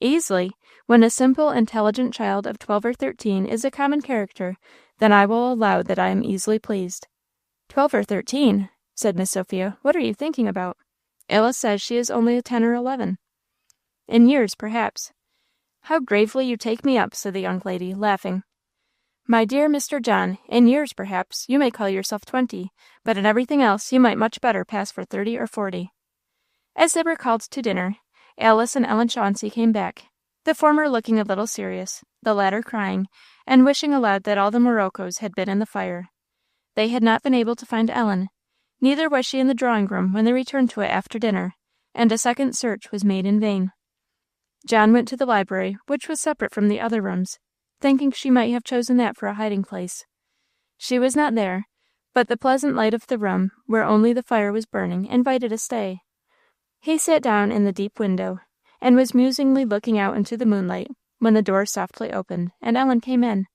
"Easily! When a simple, intelligent child of 12 or 13 is a common character, then I will allow that I am easily pleased." 12 or 13!" said Miss Sophia. "What are you thinking about? Alice says she is only 10 or 11. "In years, perhaps." "How gravely you take me up," said the young lady, laughing. "My dear Mr. John, in years, perhaps, you may call yourself 20, but in everything else you might much better pass for 30 or 40. As they were called to dinner, Alice and Ellen Chauncey came back, the former looking a little serious, the latter crying, and wishing aloud that all the Moroccos had been in the fire. They had not been able to find Ellen, neither was she in the drawing-room when they returned to it after dinner, and a second search was made in vain. John went to the library, which was separate from the other rooms, thinking she might have chosen that for a hiding-place. She was not there, but the pleasant light of the room, where only the fire was burning, invited a stay. He sat down in the deep window, and was musingly looking out into the moonlight, when the door softly opened, and Ellen came in.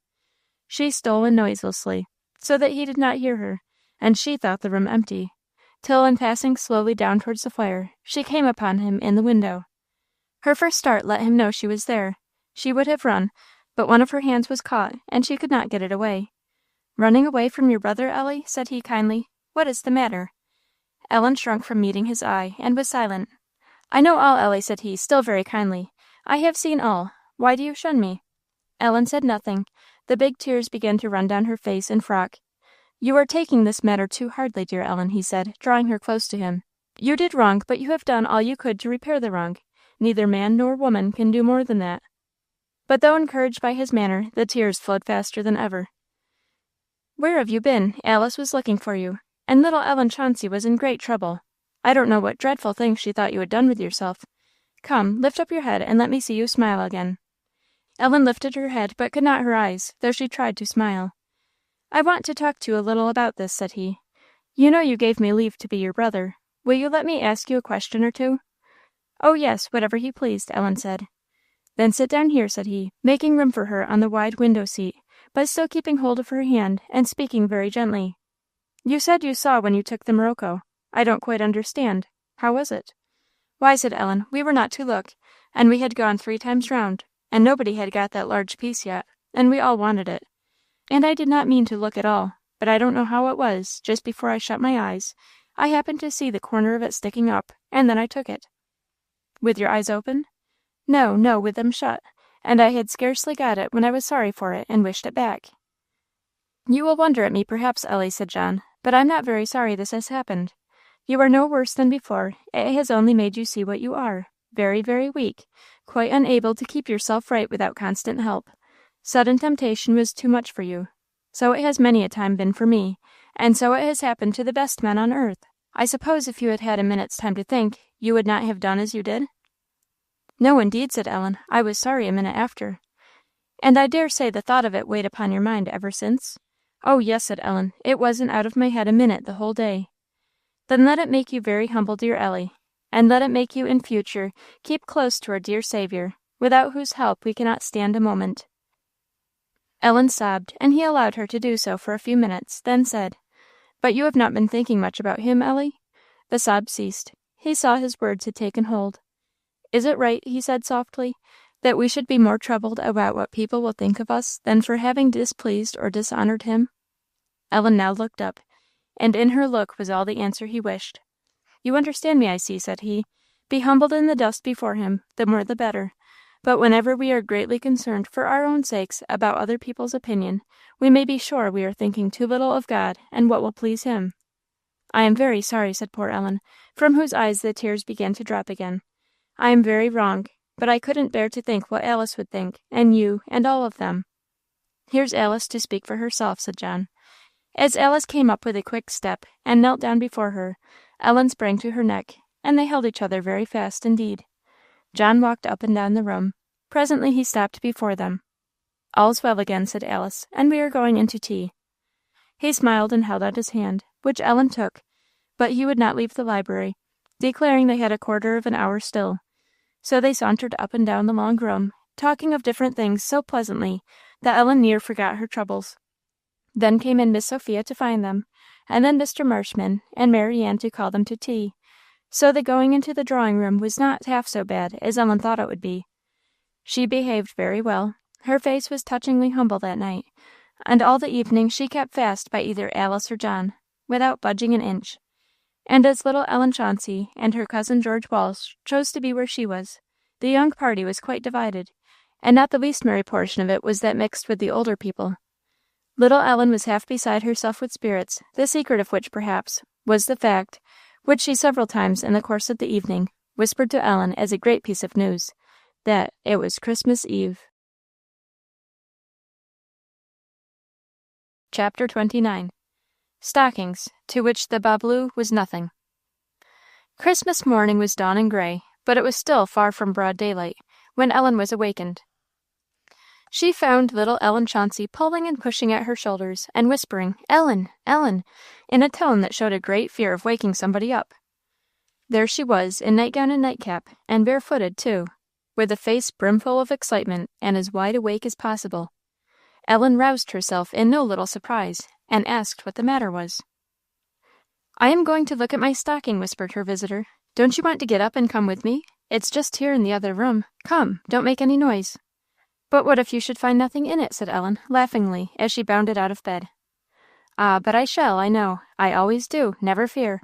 She stole in noiselessly, so that he did not hear her, and she thought the room empty, till in passing slowly down towards the fire, she came upon him in the window. Her first start let him know she was there. She would have run, but one of her hands was caught, and she could not get it away. "Running away from your brother, Ellie?" said he kindly. "What is the matter?" Ellen shrunk from meeting his eye, and was silent. "I know all, Ellie," said he, still very kindly. "I have seen all. Why do you shun me?" Ellen said nothing. The big tears began to run down her face and frock. "You are taking this matter too hardly, dear Ellen," he said, drawing her close to him. "You did wrong, but you have done all you could to repair the wrong. Neither man nor woman can do more than that." But though encouraged by his manner, the tears flowed faster than ever. "Where have you been? Alice was looking for you, and little Ellen Chauncey was in great trouble. I don't know what dreadful thing she thought you had done with yourself. Come, lift up your head, and let me see you smile again." Ellen lifted her head, but could not her eyes, though she tried to smile. "I want to talk to you a little about this," said he. "You know you gave me leave to be your brother. Will you let me ask you a question or two?" "Oh, yes, whatever he pleased," Ellen said. "Then sit down here," said he, making room for her on the wide window-seat, but still keeping hold of her hand, and speaking very gently. "You said you saw when you took the Morocco. I don't quite understand. How was it?" "Why," said Ellen, "we were not to look, and we had gone 3 times round, and nobody had got that large piece yet, and we all wanted it. And I did not mean to look at all, but I don't know how it was, just before I shut my eyes, I happened to see the corner of it sticking up, and then I took it." "With your eyes open?" "No, no, with them shut, and I had scarcely got it when I was sorry for it, and wished it back." "You will wonder at me, perhaps, Ellie," said John, "but I'm not very sorry this has happened. You are no worse than before; it has only made you see what you are, very, very weak, quite unable to keep yourself right without constant help. Sudden temptation was too much for you. So it has many a time been for me, and so it has happened to the best men on earth. I suppose if you had had a minute's time to think, you would not have done as you did?" "No, indeed," said Ellen. "I was sorry a minute after." "And I dare say the thought of it weighed upon your mind ever since?" "Oh, yes," said Ellen. "It wasn't out of my head a minute the whole day." "Then let it make you very humble, dear Ellie, and let it make you in future keep close to our dear Saviour, without whose help we cannot stand a moment." Ellen sobbed, and he allowed her to do so for a few minutes, then said, "But you have not been thinking much about him, Ellie?" The sob ceased. He saw his words had taken hold. "Is it right," he said softly, "that we should be more troubled about what people will think of us than for having displeased or dishonoured him?" Ellen now looked up, and in her look was all the answer he wished. "You understand me, I see," said he. "Be humbled in the dust before him, the more the better. But whenever we are greatly concerned for our own sakes about other people's opinion, we may be sure we are thinking too little of God and what will please him." "I am very sorry," said poor Ellen, from whose eyes the tears began to drop again. "I am very wrong, but I couldn't bear to think what Alice would think, and you, and all of them." "Here's Alice to speak for herself," said John. As Alice came up with a quick step, and knelt down before her, Ellen sprang to her neck, and they held each other very fast indeed. John walked up and down the room. Presently he stopped before them. "All's well again," said Alice, "and we are going into tea." He smiled and held out his hand, which Ellen took, but he would not leave the library, declaring they had a quarter of an hour still. So they sauntered up and down the long room, talking of different things so pleasantly that Ellen near forgot her troubles. Then came in Miss Sophia to find them, and then Mr. Marshman and Mary Ann to call them to tea. So the going into the drawing-room was not half so bad as Ellen thought it would be. She behaved very well. Her face was touchingly humble that night, and all the evening she kept fast by either Alice or John, without budging an inch. And as little Ellen Chauncey and her cousin George Walsh chose to be where she was, the young party was quite divided, and not the least merry portion of it was that mixed with the older people. Little Ellen was half beside herself with spirits, the secret of which, perhaps, was the fact, which she several times in the course of the evening whispered to Ellen as a great piece of news, that it was Christmas Eve. Chapter 29. Stockings, to which the Bleu was nothing. Christmas morning was dawning gray, but it was still far from broad daylight, when Ellen was awakened. She found little Ellen Chauncey pulling and pushing at her shoulders, and whispering, "Ellen, Ellen," in a tone that showed a great fear of waking somebody up. There she was, in nightgown and nightcap, and barefooted, too, with a face brimful of excitement, and as wide awake as possible. Ellen roused herself in no little surprise, and asked what the matter was. "I am going to look at my stocking," whispered her visitor. "Don't you want to get up and come with me? It's just here in the other room. Come, don't make any noise." "But what if you should find nothing in it?" said Ellen, laughingly, as she bounded out of bed. "Ah, but I shall, I know. I always do, never fear.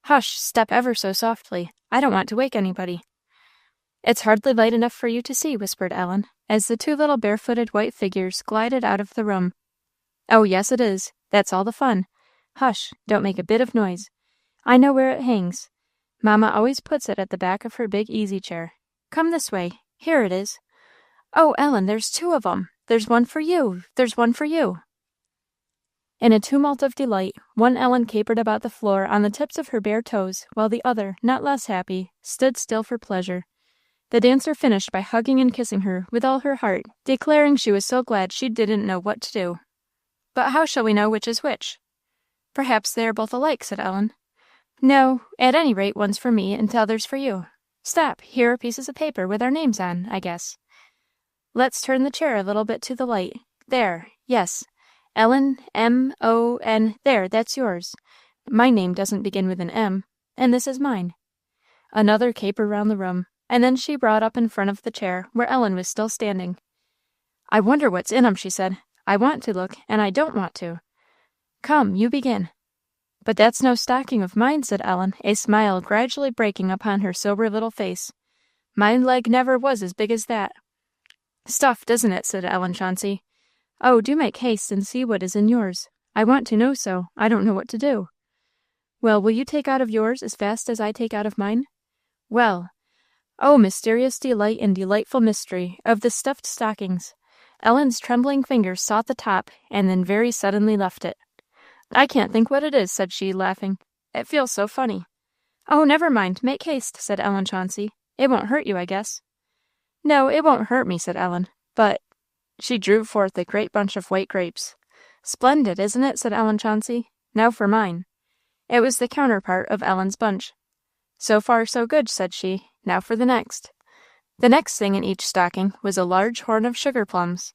Hush, step ever so softly. I don't want to wake anybody." "It's hardly light enough for you to see," whispered Ellen, as the two little barefooted white figures glided out of the room. "Oh, yes, it is. That's all the fun. Hush, don't make a bit of noise. I know where it hangs. Mamma always puts it at the back of her big easy-chair. Come this way. Here it is. Oh, Ellen, there's two of 'em. There's one for you. There's one for you." In a tumult of delight, one Ellen capered about the floor on the tips of her bare toes, while the other, not less happy, stood still for pleasure. The dancer finished by hugging and kissing her with all her heart, declaring she was so glad she didn't know what to do. "But how shall we know which is which?" "Perhaps they are both alike," said Ellen. "No, at any rate one's for me and t'other's for you. Stop, here are pieces of paper with our names on, I guess. Let's turn the chair a little bit to the light. There, yes. Ellen, M-O-N, there, that's yours. My name doesn't begin with an M, and this is mine." Another caper round the room, and then she brought up in front of the chair, where Ellen was still standing. "I wonder what's in 'em," she said. "I want to look, and I don't want to. Come, you begin." "But that's no stocking of mine," said Ellen, a smile gradually breaking upon her sober little face. "My leg never was as big as that." "Stuffed, isn't it?" said Ellen Chauncey. "Oh, do make haste and see what is in yours. I want to know so. I don't know what to do." "Well, will you take out of yours as fast as I take out of mine?" "Well." Oh, mysterious delight and delightful mystery of the stuffed stockings! Ellen's trembling fingers sought the top, and then very suddenly left it. "I can't think what it is," said she, laughing. "It feels so funny." "Oh, never mind. Make haste," said Ellen Chauncey. "It won't hurt you, I guess." "No, it won't hurt me," said Ellen. "But—" She drew forth a great bunch of white grapes. "Splendid, isn't it?" said Ellen Chauncey. "Now for mine." It was the counterpart of Ellen's bunch. "So far, so good," said she. "Now for the next." The next thing in each stocking was a large horn of sugar plums.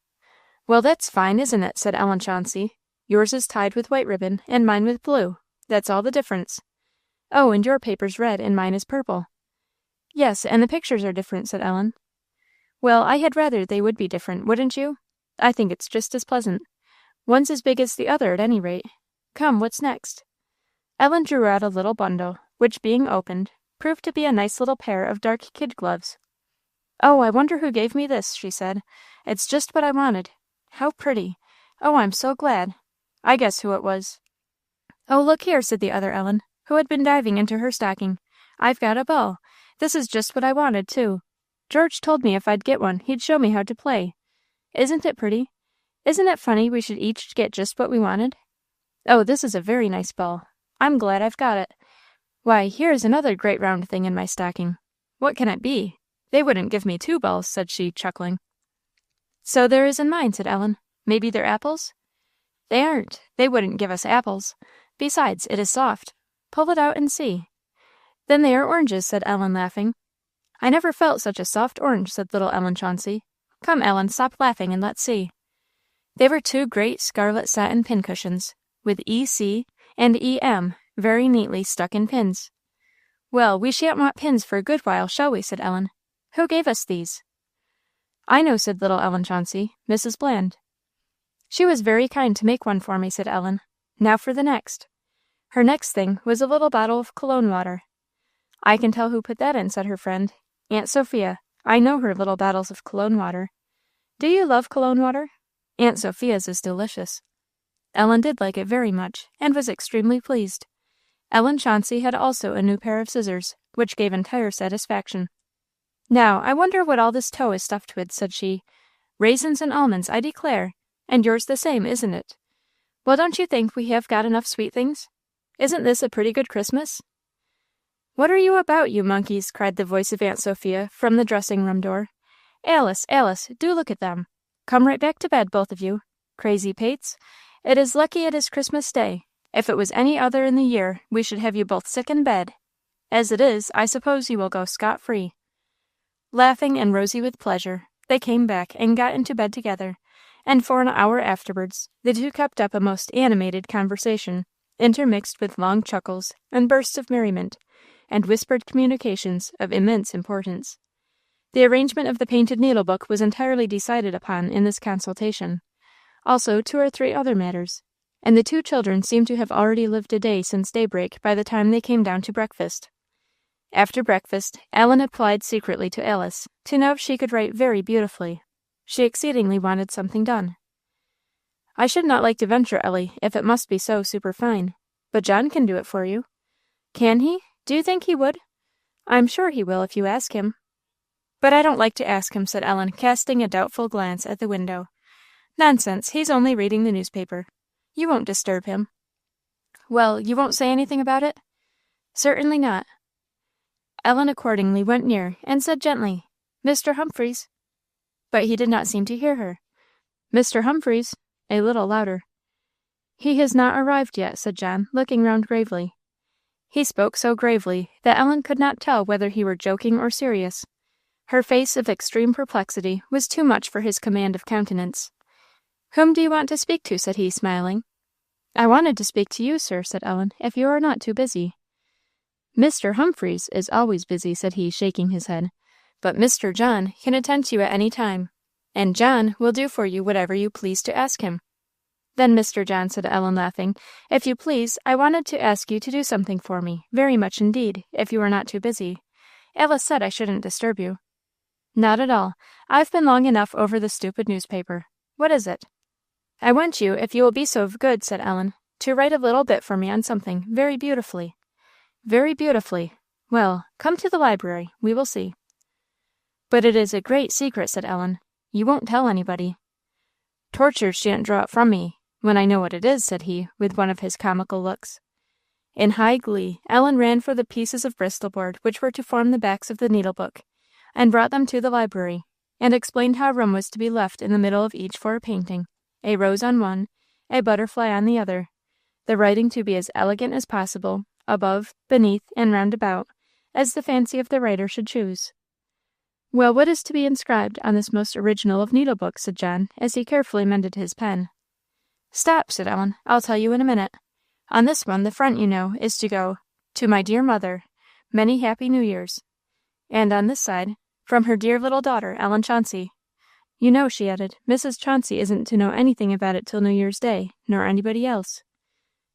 "Well, that's fine, isn't it?" said Ellen Chauncey. "Yours is tied with white ribbon, and mine with blue. That's all the difference. Oh, and your paper's red, and mine is purple." "Yes, and the pictures are different," said Ellen. "Well, I had rather they would be different, wouldn't you? I think it's just as pleasant. One's as big as the other, at any rate. Come, what's next?" Ellen drew out a little bundle, which, being opened, proved to be a nice little pair of dark kid gloves. "Oh, I wonder who gave me this," she said. "It's just what I wanted. How pretty! Oh, I'm so glad. I guess who it was." "Oh, look here," said the other Ellen, who had been diving into her stocking. "I've got a ball. This is just what I wanted, too. George told me if I'd get one, he'd show me how to play. Isn't it pretty? Isn't it funny we should each get just what we wanted? Oh, this is a very nice ball. I'm glad I've got it. Why, here is another great round thing in my stocking. What can it be? They wouldn't give me 2 balls, said she, chuckling. So there is in mine, said Ellen. Maybe they're apples? They aren't. They wouldn't give us apples. Besides, it is soft. Pull it out and see. Then they are oranges, said Ellen, laughing. I never felt such a soft orange, said little Ellen Chauncey. Come, Ellen, stop laughing and let's see. They were 2 great scarlet satin pincushions, with E.C. and E.M. very neatly stuck in pins. Well, we shan't want pins for a good while, shall we? Said Ellen. Who gave us these? I know, said little Ellen Chauncey, Mrs. Bland. She was very kind to make one for me, said Ellen. Now for the next. Her next thing was a little bottle of cologne water. I can tell who put that in, said her friend. Aunt Sophia. I know her little bottles of cologne water. Do you love cologne water? Aunt Sophia's is delicious. Ellen did like it very much, and was extremely pleased. Ellen Chauncey had also a new pair of scissors, which gave entire satisfaction. Now, I wonder what all this toe is stuffed with, said she. Raisins and almonds, I declare. And yours the same, isn't it? Well, don't you think we have got enough sweet things? Isn't this a pretty good Christmas? What are you about, you monkeys? Cried the voice of Aunt Sophia from the dressing-room door. Alice, Alice, do look at them. Come right back to bed, both of you. Crazy pates. It is lucky it is Christmas Day. If it was any other in the year, we should have you both sick in bed. As it is, I suppose you will go scot-free. Laughing and rosy with pleasure, they came back and got into bed together, and for an hour afterwards the 2 kept up a most animated conversation, intermixed with long chuckles and bursts of merriment, and whispered communications of immense importance. The arrangement of the painted needle-book was entirely decided upon in this consultation, also 2 or 3 other matters, and the 2 children seemed to have already lived a day since daybreak by the time they came down to breakfast. After breakfast, Ellen applied secretly to Alice, to know if she could write very beautifully. She exceedingly wanted something done. I should not like to venture, Ellie, if it must be so superfine, but John can do it for you. Can he? Do you think he would? I'm sure he will if you ask him. But I don't like to ask him, said Ellen, casting a doubtful glance at the window. Nonsense, he's only reading the newspaper. You won't disturb him. Well, you won't say anything about it? Certainly not. Ellen accordingly went near and said gently, Mr. Humphreys. But he did not seem to hear her. Mr. Humphreys, a little louder. He has not arrived yet, said John, looking round gravely. He spoke so gravely that Ellen could not tell whether he were joking or serious. Her face of extreme perplexity was too much for his command of countenance. Whom do you want to speak to? Said he, smiling. I wanted to speak to you, sir, said Ellen, if you are not too busy. Mr. Humphreys is always busy, said he, shaking his head, but Mr. John can attend to you at any time, and John will do for you whatever you please to ask him. Then, Mr. John, said Ellen, laughing, if you please, I wanted to ask you to do something for me, very much indeed, if you are not too busy. Alice said I shouldn't disturb you. Not at all. I've been long enough over the stupid newspaper. What is it? I want you, if you will be so good, said Ellen, to write a little bit for me on something, very beautifully. Very beautifully. Well, come to the library. We will see. But it is a great secret, said Ellen. You won't tell anybody. Torture shan't draw it from me, when I know what it is, said he, with one of his comical looks. In high glee, Ellen ran for the pieces of Bristol board which were to form the backs of the needle-book, and brought them to the library, and explained how room was to be left in the middle of each for a painting, a rose on one, a butterfly on the other, the writing to be as elegant as possible, above, beneath, and round about, as the fancy of the writer should choose. Well, what is to be inscribed on this most original of needle-books? Said John, as he carefully mended his pen. Stop, said Ellen, I'll tell you in a minute. On this one, the front, you know, is to go, To my dear mother, many happy New Years. And on this side, From her dear little daughter, Ellen Chauncey. You know, she added, Mrs. Chauncey isn't to know anything about it till New Year's Day, nor anybody else.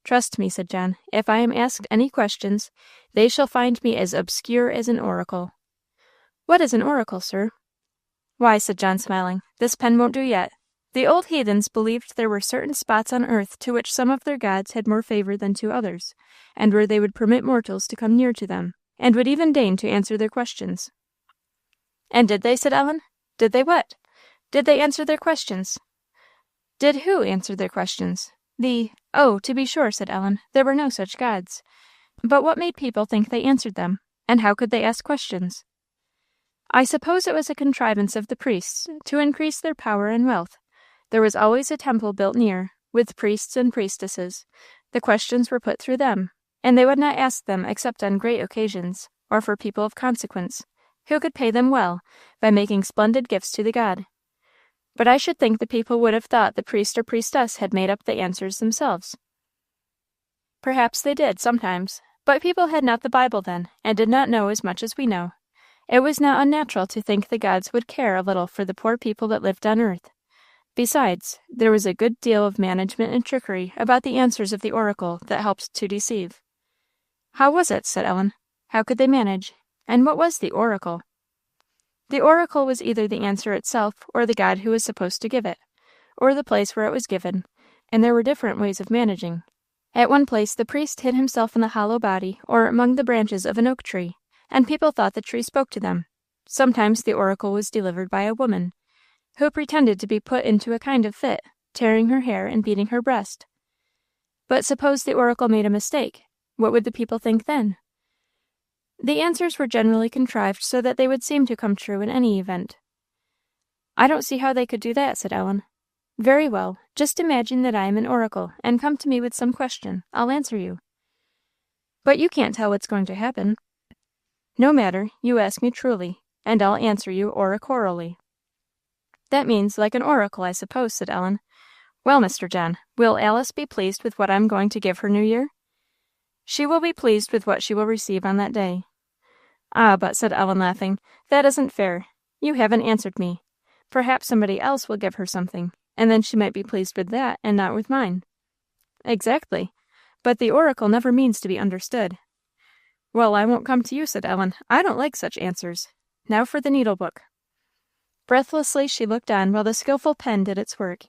Trust me, said John, if I am asked any questions, they shall find me as obscure as an oracle. What is an oracle, sir? Why, said John, smiling, this pen won't do yet. The old heathens believed there were certain spots on earth to which some of their gods had more favour than to others, and where they would permit mortals to come near to them, and would even deign to answer their questions. And did they? Said Ellen. Did they what? Did they answer their questions? Did who answer their questions? Oh, to be sure, said Ellen, there were no such gods. But what made people think they answered them, and how could they ask questions? I suppose it was a contrivance of the priests to increase their power and wealth. There was always a temple built near, with priests and priestesses. The questions were put through them, and they would not ask them except on great occasions, or for people of consequence, who could pay them well by making splendid gifts to the god. But I should think the people would have thought the priest or priestess had made up the answers themselves. Perhaps they did, sometimes, but people had not the Bible then, and did not know as much as we know. It was not unnatural to think the gods would care a little for the poor people that lived on earth. Besides, there was a good deal of management and trickery about the answers of the oracle that helped to deceive. How was it? Said Ellen. How could they manage? And what was the oracle? The oracle was either the answer itself, or the god who was supposed to give it, or the place where it was given, and there were different ways of managing. At one place the priest hid himself in the hollow body or among the branches of an oak tree, and people thought the tree spoke to them. Sometimes the oracle was delivered by a woman, who pretended to be put into a kind of fit, tearing her hair and beating her breast. But suppose the oracle made a mistake, what would the people think then? The answers were generally contrived so that they would seem to come true in any event. I don't see how they could do that, said Ellen. Very well, just imagine that I am an oracle, and come to me with some question. I'll answer you. But you can't tell what's going to happen. No matter, you ask me truly, and I'll answer you oracularly. That means like an oracle, I suppose, said Ellen. Well, Mr. John, will Alice be pleased with what I'm going to give her New Year? She will be pleased with what she will receive on that day. Ah, but, said Ellen, laughing, that isn't fair. You haven't answered me. Perhaps somebody else will give her something, and then she might be pleased with that, and not with mine. Exactly. But the oracle never means to be understood. Well, I won't come to you, said Ellen. I don't like such answers. Now for the needle-book. Breathlessly she looked on while the skillful pen did its work,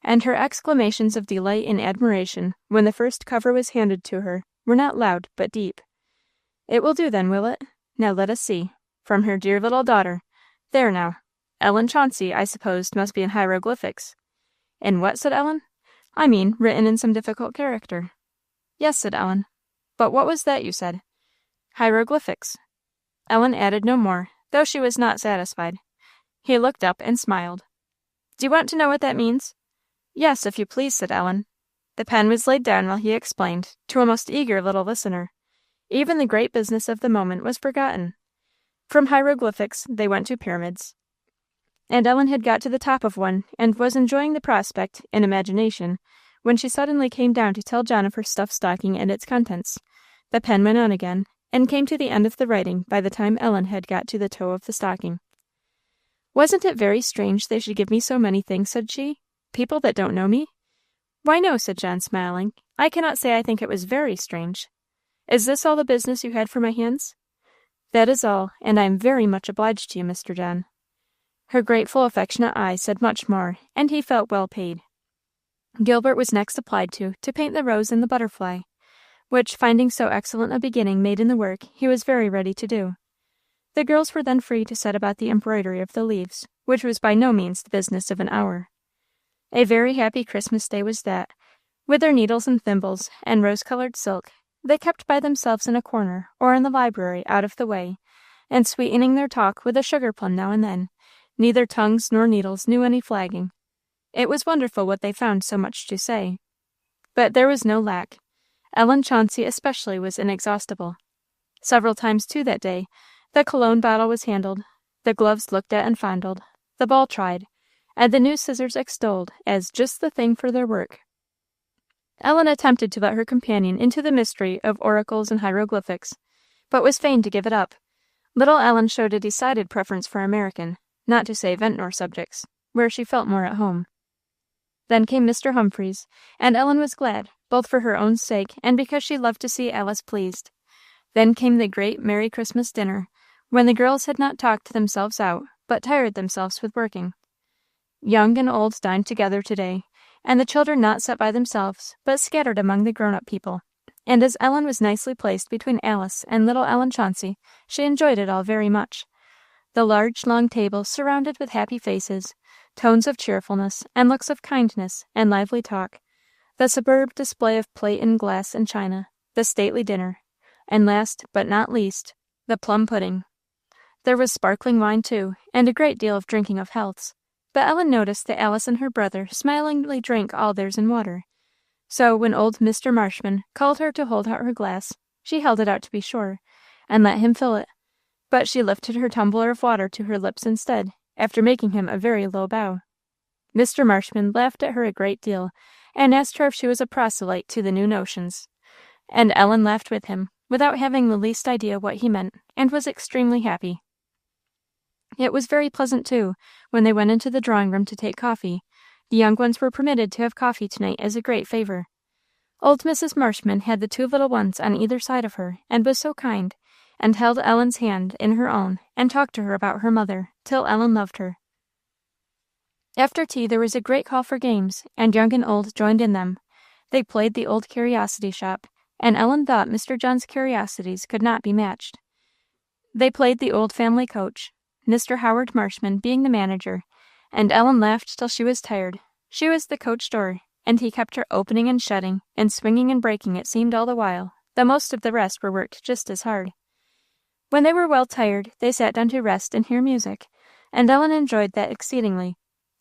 and her exclamations of delight and admiration, when the first cover was handed to her, were not loud, but deep. It will do then, will it? Now let us see. From her dear little daughter. There now. Ellen Chauncey, I suppose, must be in hieroglyphics. In what? Said Ellen. I mean, written in some difficult character. Yes, said Ellen. But what was that you said? Hieroglyphics. Ellen added no more, though she was not satisfied. He looked up and smiled. Do you want to know what that means? Yes, if you please, said Ellen. The pen was laid down while he explained, to a most eager little listener. Even the great business of the moment was forgotten. From hieroglyphics they went to pyramids. And Ellen had got to the top of one, and was enjoying the prospect, in imagination, when she suddenly came down to tell John of her stuffed stocking and its contents. The pen went on again, and came to the end of the writing by the time Ellen had got to the toe of the stocking. Wasn't it very strange they should give me so many things, said she. People that don't know me? Why, no, said John, smiling. I cannot say I think it was very strange. Is this all the business you had for my hands? That is all, and I am very much obliged to you, Mr. John. Her grateful, affectionate eye said much more, and he felt well paid. Gilbert was next applied to paint the rose and the butterfly, which, finding so excellent a beginning made in the work, he was very ready to do. The girls were then free to set about the embroidery of the leaves, which was by no means the business of an hour. A very happy Christmas day was that. With their needles and thimbles, and rose-colored silk, they kept by themselves in a corner, or in the library, out of the way, and sweetening their talk with a sugar plum now and then. Neither tongues nor needles knew any flagging. It was wonderful what they found so much to say. But there was no lack. Ellen Chauncey especially was inexhaustible. Several times, too, that day, the cologne bottle was handled, the gloves looked at and fondled, the ball tried, and the new scissors extolled as just the thing for their work. Ellen attempted to let her companion into the mystery of oracles and hieroglyphics, but was fain to give it up. Little Ellen showed a decided preference for American, not to say Ventnor subjects, where she felt more at home. Then came Mr. Humphreys, and Ellen was glad, both for her own sake and because she loved to see Alice pleased. Then came the great Merry Christmas dinner, when the girls had not talked themselves out, but tired themselves with working. Young and old dined together today, and the children not set by themselves, but scattered among the grown-up people. And as Ellen was nicely placed between Alice and little Ellen Chauncey, she enjoyed it all very much. The large, long table surrounded with happy faces, tones of cheerfulness, and looks of kindness, and lively talk, the superb display of plate and glass and china, the stately dinner, and last, but not least, the plum pudding. There was sparkling wine, too, and a great deal of drinking of healths. But Ellen noticed that Alice and her brother smilingly drank all theirs in water. So when old Mr. Marshman called her to hold out her glass, she held it out to be sure, and let him fill it. But she lifted her tumbler of water to her lips instead, after making him a very low bow. Mr. Marshman laughed at her a great deal, and asked her if she was a proselyte to the new notions. And Ellen laughed with him, without having the least idea what he meant, and was extremely happy. It was very pleasant, too, when they went into the drawing-room to take coffee. The young ones were permitted to have coffee tonight as a great favor. Old Mrs. Marshman had the two little ones on either side of her, and was so kind, and held Ellen's hand in her own, and talked to her about her mother, till Ellen loved her. After tea there was a great call for games, and young and old joined in them. They played the old curiosity shop, and Ellen thought Mr. John's curiosities could not be matched. They played the old family coach, Mr. Howard Marshman being the manager, and Ellen laughed till she was tired. She was the coach door, and he kept her opening and shutting, and swinging and breaking it seemed all the while, though most of the rest were worked just as hard. When they were well tired, they sat down to rest and hear music, and Ellen enjoyed that exceedingly.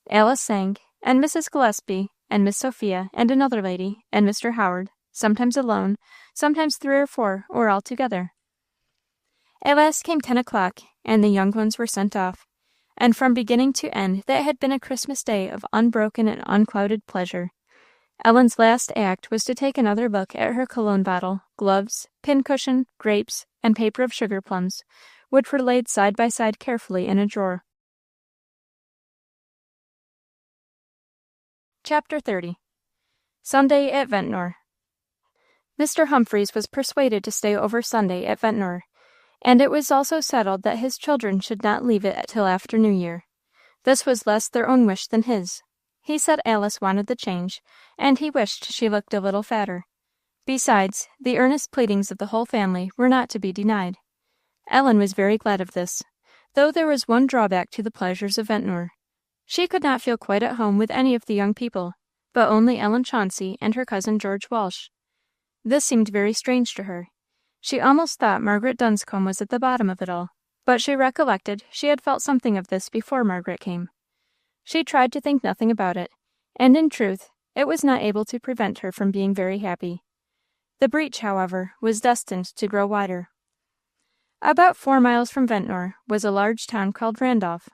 Alice sang, and Mrs. Gillespie, and Miss Sophia, and another lady, and Mr. Howard, sometimes alone, sometimes 3 or 4, or all together. At last came 10 o'clock, and the young ones were sent off, and from beginning to end that had been a Christmas day of unbroken and unclouded pleasure. Ellen's last act was to take another look at her cologne bottle, gloves, pincushion, grapes, and paper of sugar plums, which were laid side by side carefully in a drawer. Chapter 30. Sunday at Ventnor. Mr. Humphreys was persuaded to stay over Sunday at Ventnor, and it was also settled that his children should not leave it till after New Year. This was less their own wish than his. He said Alice wanted the change, and he wished she looked a little fatter. Besides, the earnest pleadings of the whole family were not to be denied. Ellen was very glad of this, though there was one drawback to the pleasures of Ventnor. She could not feel quite at home with any of the young people, but only Ellen Chauncey and her cousin George Walsh. This seemed very strange to her. She almost thought Margaret Dunscombe was at the bottom of it all, but she recollected she had felt something of this before Margaret came. She tried to think nothing about it, and in truth, it was not able to prevent her from being very happy. The breach, however, was destined to grow wider. About 4 miles from Ventnor was a large town called Randolph.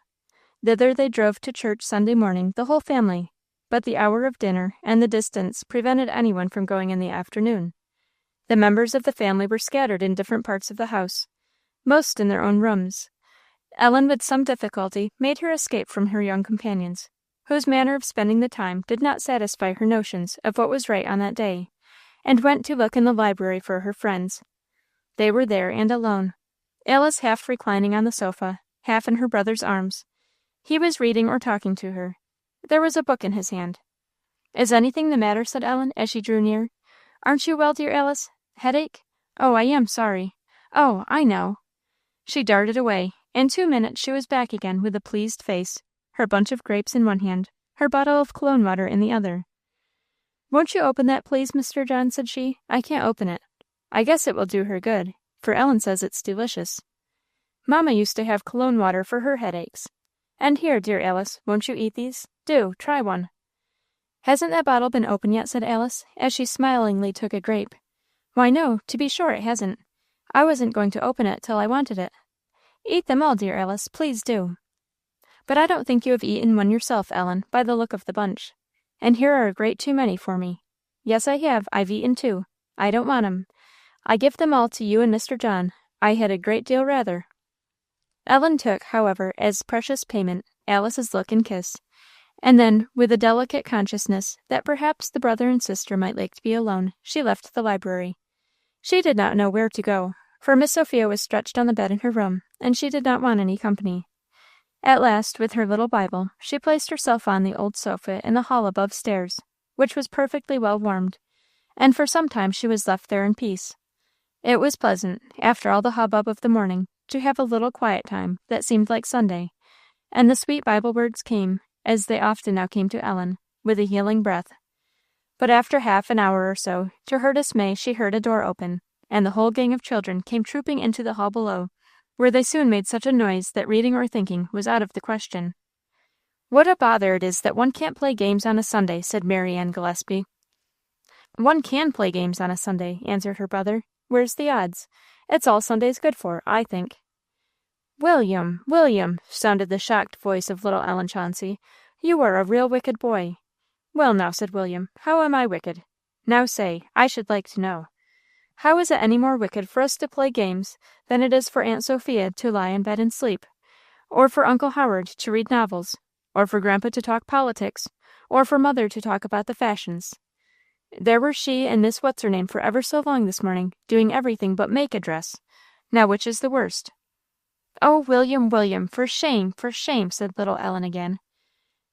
Thither they drove to church Sunday morning, the whole family, but the hour of dinner and the distance prevented anyone from going in the afternoon. The members of the family were scattered in different parts of the house, most in their own rooms. Ellen with some difficulty made her escape from her young companions, whose manner of spending the time did not satisfy her notions of what was right on that day, and went to look in the library for her friends. They were there and alone, Alice half reclining on the sofa, half in her brother's arms. He was reading or talking to her. There was a book in his hand. "Is anything the matter?" said Ellen, as she drew near. "Aren't you well, dear Alice? Headache? Oh, I am sorry. Oh, I know." She darted away. In 2 minutes she was back again with a pleased face, her bunch of grapes in one hand, her bottle of cologne water in the other. "Won't you open that, please, Mr. John?" said she. "I can't open it. I guess it will do her good, for Ellen says it's delicious. Mamma used to have cologne water for her headaches. And here, dear Alice, won't you eat these? Do, try one." "Hasn't that bottle been opened yet?" said Alice, as she smilingly took a grape. "Why, no, to be sure it hasn't. I wasn't going to open it till I wanted it. Eat them all, dear Alice, please do." "But I don't think you have eaten one yourself, Ellen, by the look of the bunch. And here are a great too many for me. Yes, I have. I've eaten 2. I don't want 'em. I give them all to you and Mr. John. I had a great deal rather." Ellen took, however, as precious payment, Alice's look and kiss, and then, with a delicate consciousness that perhaps the brother and sister might like to be alone, she left the library. She did not know where to go, for Miss Sophia was stretched on the bed in her room, and she did not want any company. At last, with her little Bible, she placed herself on the old sofa in the hall above stairs, which was perfectly well warmed, and for some time she was left there in peace. It was pleasant, after all the hubbub of the morning, to have a little quiet time that seemed like Sunday, and the sweet Bible words came, as they often now came to Ellen, with a healing breath. But after half an hour or so, to her dismay she heard a door open, and the whole gang of children came trooping into the hall below, where they soon made such a noise that reading or thinking was out of the question. "What a bother it is that one can't play games on a Sunday," said Mary Ann Gillespie. "One can play games on a Sunday," answered her brother. "Where's the odds? It's all Sunday's good for, I think." "William, William," sounded the shocked voice of little Ellen Chauncey, "you are a real wicked boy." "Well, now," said William, "how am I wicked? Now say, I should like to know. How is it any more wicked for us to play games than it is for Aunt Sophia to lie in bed and sleep, or for Uncle Howard to read novels, or for Grandpa to talk politics, or for Mother to talk about the fashions? There were she and Miss What's-her-name for ever so long this morning, doing everything but make a dress. Now which is the worst?" "Oh, William, William, for shame, said little Ellen again.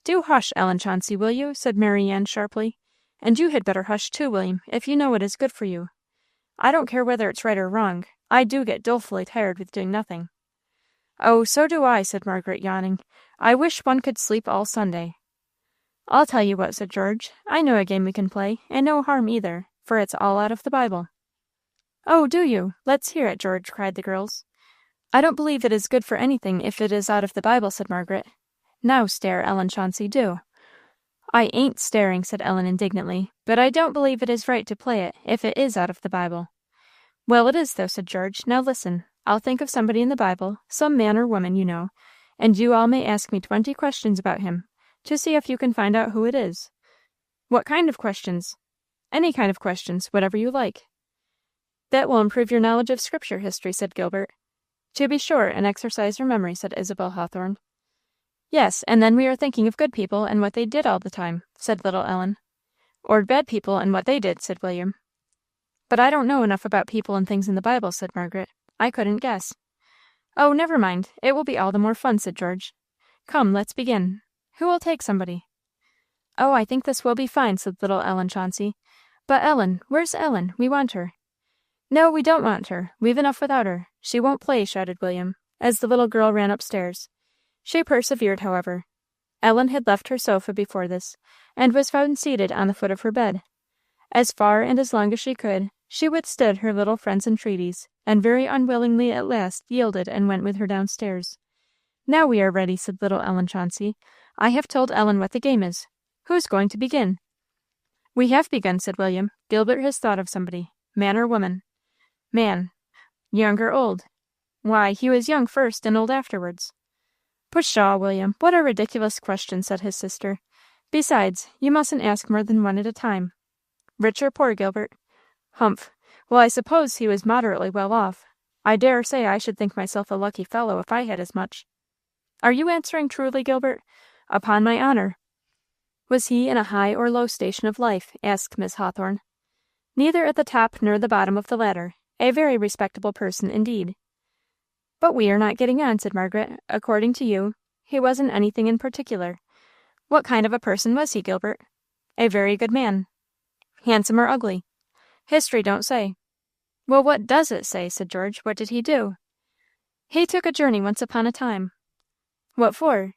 "Do hush, Ellen Chauncey, will you?" said Mary Ann sharply. "And you had better hush too, William, if you know what is good for you. I don't care whether it's right or wrong. I do get dolefully tired with doing nothing." "Oh, so do I," said Margaret, yawning. "I wish one could sleep all Sunday." "I'll tell you what," said George. "I know a game we can play, and no harm either, for it's all out of the Bible." "Oh, do you? Let's hear it, George," cried the girls. "I don't believe it is good for anything if it is out of the Bible," said Margaret. "Now stare, Ellen Chauncey, do." "I ain't staring," said Ellen indignantly, "but I don't believe it is right to play it if it is out of the Bible." "Well, it is, though," said George. "Now listen. I'll think of somebody in the Bible, some man or woman, you know, and you all may ask me 20 questions about him, to see if you can find out who it is." "What kind of questions?" "Any kind of questions, whatever you like." "That will improve your knowledge of Scripture history," said Gilbert. "To be sure, and exercise your memory," said Isabel Hawthorne. "Yes, and then we are thinking of good people and what they did all the time," said little Ellen. "Or bad people and what they did," said William. "But I don't know enough about people and things in the Bible," said Margaret. "I couldn't guess." "Oh, never mind. It will be all the more fun," said George. "Come, let's begin. Who will take somebody?" "Oh, I think this will be fine," said little Ellen Chauncey. "But Ellen, where's Ellen? We want her." "No, we don't want her. We've enough without her. She won't play," shouted William, as the little girl ran upstairs. She persevered, however. Ellen had left her sofa before this, and was found seated on the foot of her bed. As far and as long as she could, she withstood her little friend's entreaties, and very unwillingly at last yielded and went with her downstairs. "Now we are ready," said little Ellen Chauncey. "I have told Ellen what the game is. Who's going to begin?" "We have begun," said William. "Gilbert has thought of somebody. Man or woman?" "Man." "Young or old?" "Why, he was young first and old afterwards." "Pshaw, William, what a ridiculous question," said his sister. "Besides, you mustn't ask more than one at a time. Rich or poor, Gilbert?" "Humph! Well, I suppose he was moderately well off. I dare say I should think myself a lucky fellow if I had as much." "Are you answering truly, Gilbert?" "Upon my honour." "Was he in a high or low station of life?" asked Miss Hawthorne. "Neither at the top nor the bottom of the ladder. A very respectable person indeed." "But we are not getting on," said Margaret. "According to you, he wasn't anything in particular. What kind of a person was he, Gilbert?" "A very good man." "Handsome or ugly?" "History don't say." "Well, what does it say?" said George. "What did he do?" "He took a journey once upon a time." "What for?"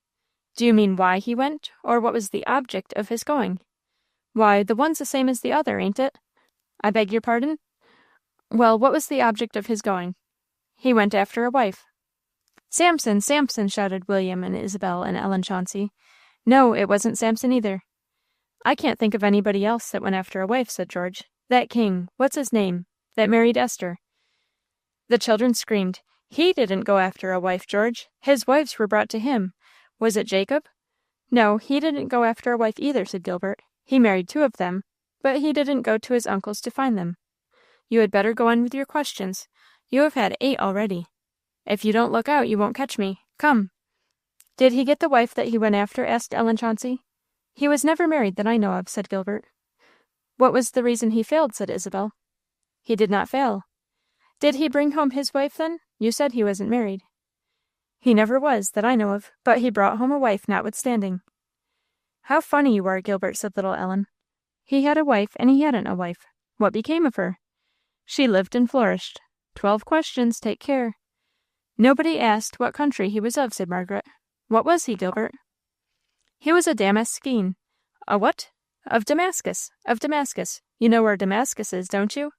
"Do you mean why he went, or what was the object of his going?" "Why, the one's the same as the other, ain't it?" "I beg your pardon?" "Well, what was the object of his going?" "He went after a wife." "Samson, Samson!" shouted William and Isabel and Ellen Chauncey. "No, it wasn't Samson either." "I can't think of anybody else that went after a wife," said George. "That king, what's his name, that married Esther?" The children screamed. "He didn't go after a wife, George. His wives were brought to him. Was it Jacob?" "No, he didn't go after a wife either," said Gilbert. "He married 2 of them, but he didn't go to his uncle's to find them. You had better go on with your questions. You have had 8 already. If you don't look out, you won't catch me. Come." "Did he get the wife that he went after?" asked Ellen Chauncey. "He was never married that I know of," said Gilbert. "What was the reason he failed?" said Isabel. "He did not fail." "Did he bring home his wife, then? You said he wasn't married." "He never was, that I know of, but he brought home a wife notwithstanding." "How funny you are, Gilbert," said little Ellen. "He had a wife, and he hadn't a wife. What became of her?" "She lived and flourished. 12 questions, take care." "Nobody asked what country he was of," said Margaret. "What was he, Gilbert?" "He was a Damascene." "A what?" "Of Damascus. Of Damascus. You know where Damascus is, don't you?"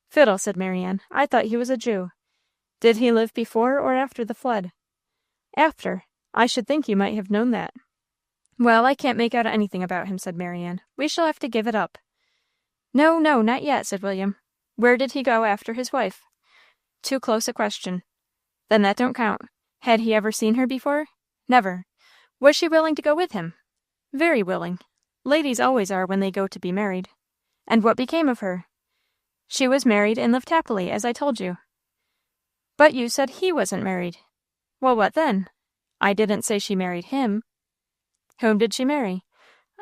"Fiddle," said Marianne. "I thought he was a Jew." Did he live before or after the flood? After. I should think you might have known that. Well, I can't make out anything about him, said Marianne. We shall have to give it up. No, not yet, said William. Where did he go after his wife? Too close a question. Then that don't count. Had he ever seen her before? Never. Was she willing to go with him? Very willing. Ladies always are when they go to be married. And what became of her? She was married and lived happily, as I told you. But you said he wasn't married. Well, what then? I didn't say she married him. Whom did she marry?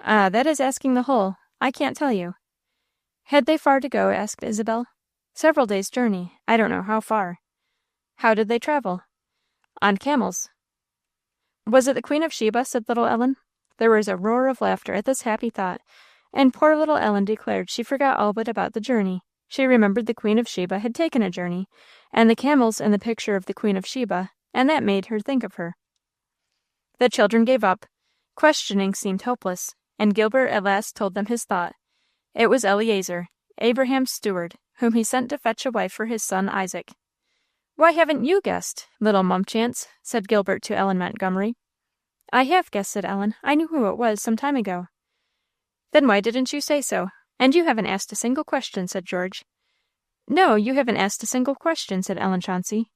That is asking the whole. I can't tell you. Had they far to go? Asked Isabel. Several days' journey. I don't know how far. How did they travel? On camels. Was it the Queen of Sheba? Said little Ellen. There was a roar of laughter at this happy thought, and poor little Ellen declared she forgot all but about the journey. She remembered the Queen of Sheba had taken a journey, and the camels and the picture of the Queen of Sheba, and that made her think of her. The children gave up. Questioning seemed hopeless, and Gilbert at last told them his thought. It was Eliezer, Abraham's steward, whom he sent to fetch a wife for his son Isaac. Why haven't you guessed, little mumchance? Said Gilbert to Ellen Montgomery. I have guessed, said Ellen. I knew who it was some time ago. Then why didn't you say so? And you haven't asked a single question, said George. No, you haven't asked a single question, said Ellen Chauncey.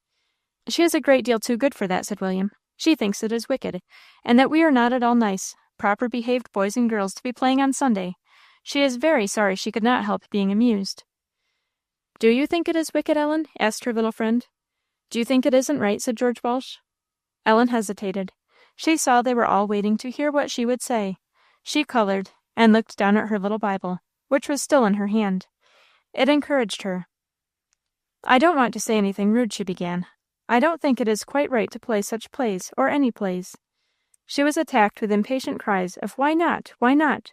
She is a great deal too good for that, said William. She thinks it is wicked, and that we are not at all nice, proper-behaved boys and girls to be playing on Sunday. She is very sorry she could not help being amused. Do you think it is wicked, Ellen? Asked her little friend. Do you think it isn't right? Said George Walsh. Ellen hesitated. She saw they were all waiting to hear what she would say. She colored, and looked down at her little Bible, which was still in her hand. It encouraged her. I don't want to say anything rude, she began. I don't think it is quite right to play such plays, or any plays. She was attacked with impatient cries of why not? Why not?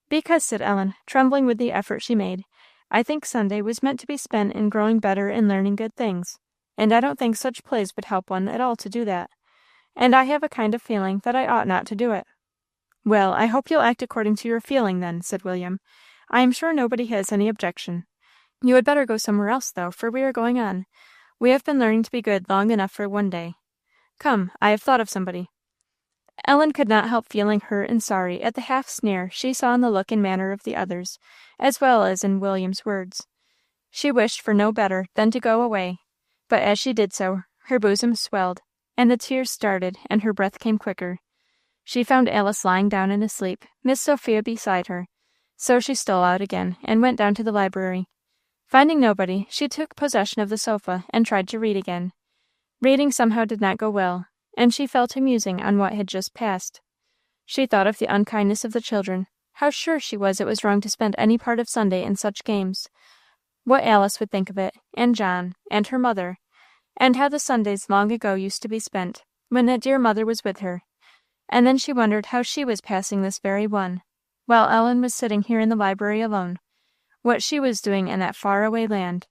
Because, said Ellen, trembling with the effort she made, I think Sunday was meant to be spent in growing better and learning good things, and I don't think such plays would help one at all to do that, and I have a kind of feeling that I ought not to do it. Well, I hope you'll act according to your feeling, then, said William. I am sure nobody has any objection. You had better go somewhere else, though, for we are going on. We have been learning to be good long enough for one day. Come, I have thought of somebody. Ellen could not help feeling hurt and sorry at the half-sneer she saw in the look and manner of the others, as well as in William's words. She wished for no better than to go away, but as she did so, her bosom swelled, and the tears started, and her breath came quicker. She found Alice lying down and asleep, Miss Sophia beside her, so she stole out again, and went down to the library. Finding nobody, she took possession of the sofa, and tried to read again. Reading somehow did not go well, and she fell to musing on what had just passed. She thought of the unkindness of the children, how sure she was it was wrong to spend any part of Sunday in such games, what Alice would think of it, and John, and her mother, and how the Sundays long ago used to be spent, when that dear mother was with her, and then she wondered how she was passing this very one, while Ellen was sitting here in the library alone, what she was doing in that far-away land,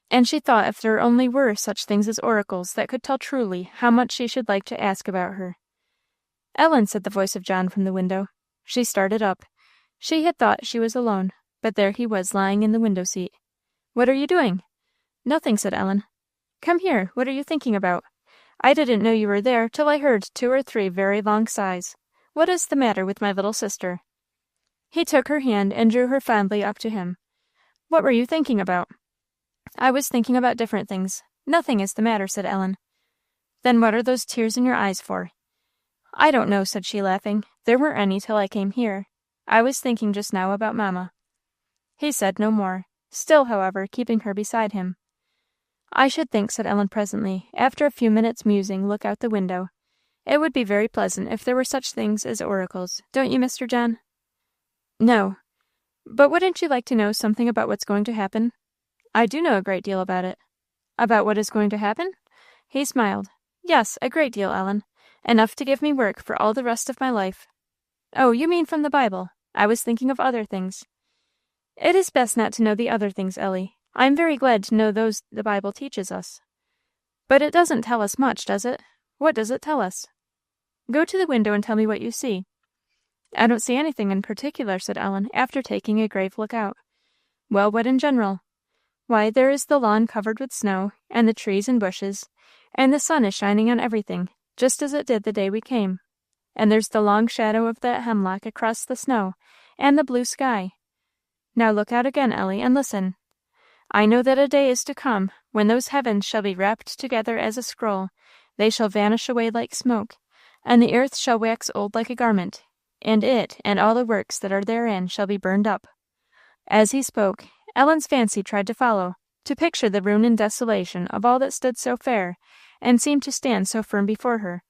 and she thought if there only were such things as oracles that could tell truly how much she should like to ask about her. Ellen, said the voice of John from the window. She started up. She had thought she was alone, but there he was lying in the window-seat. What are you doing? Nothing, said Ellen. Come here, what are you thinking about? I didn't know you were there till I heard 2 or 3 very long sighs. What is the matter with my little sister? He took her hand and drew her fondly up to him. What were you thinking about? I was thinking about different things. Nothing is the matter, said Ellen. Then what are those tears in your eyes for? I don't know, said she, laughing. There weren't any till I came here. I was thinking just now about Mamma. He said no more, still, however, keeping her beside him. I should think, said Ellen presently, after a few minutes' musing, look out the window. It would be very pleasant if there were such things as oracles, don't you, Mr. John? No. But wouldn't you like to know something about what's going to happen? I do know a great deal about it. About what is going to happen? He smiled. Yes, a great deal, Ellen. Enough to give me work for all the rest of my life. Oh, you mean from the Bible. I was thinking of other things. It is best not to know the other things, Ellie. I am very glad to know those the Bible teaches us. But it doesn't tell us much, does it? What does it tell us? Go to the window and tell me what you see. I don't see anything in particular, said Ellen, after taking a grave look out. Well, what in general? Why, there is the lawn covered with snow, and the trees and bushes, and the sun is shining on everything, just as it did the day we came. And there's the long shadow of that hemlock across the snow, and the blue sky. Now look out again, Ellie, and listen. I know that a day is to come when those heavens shall be wrapped together as a scroll, they shall vanish away like smoke, and the earth shall wax old like a garment, and it and all the works that are therein shall be burned up." As he spoke, Ellen's fancy tried to follow, to picture the ruin and desolation of all that stood so fair, and seemed to stand so firm before her.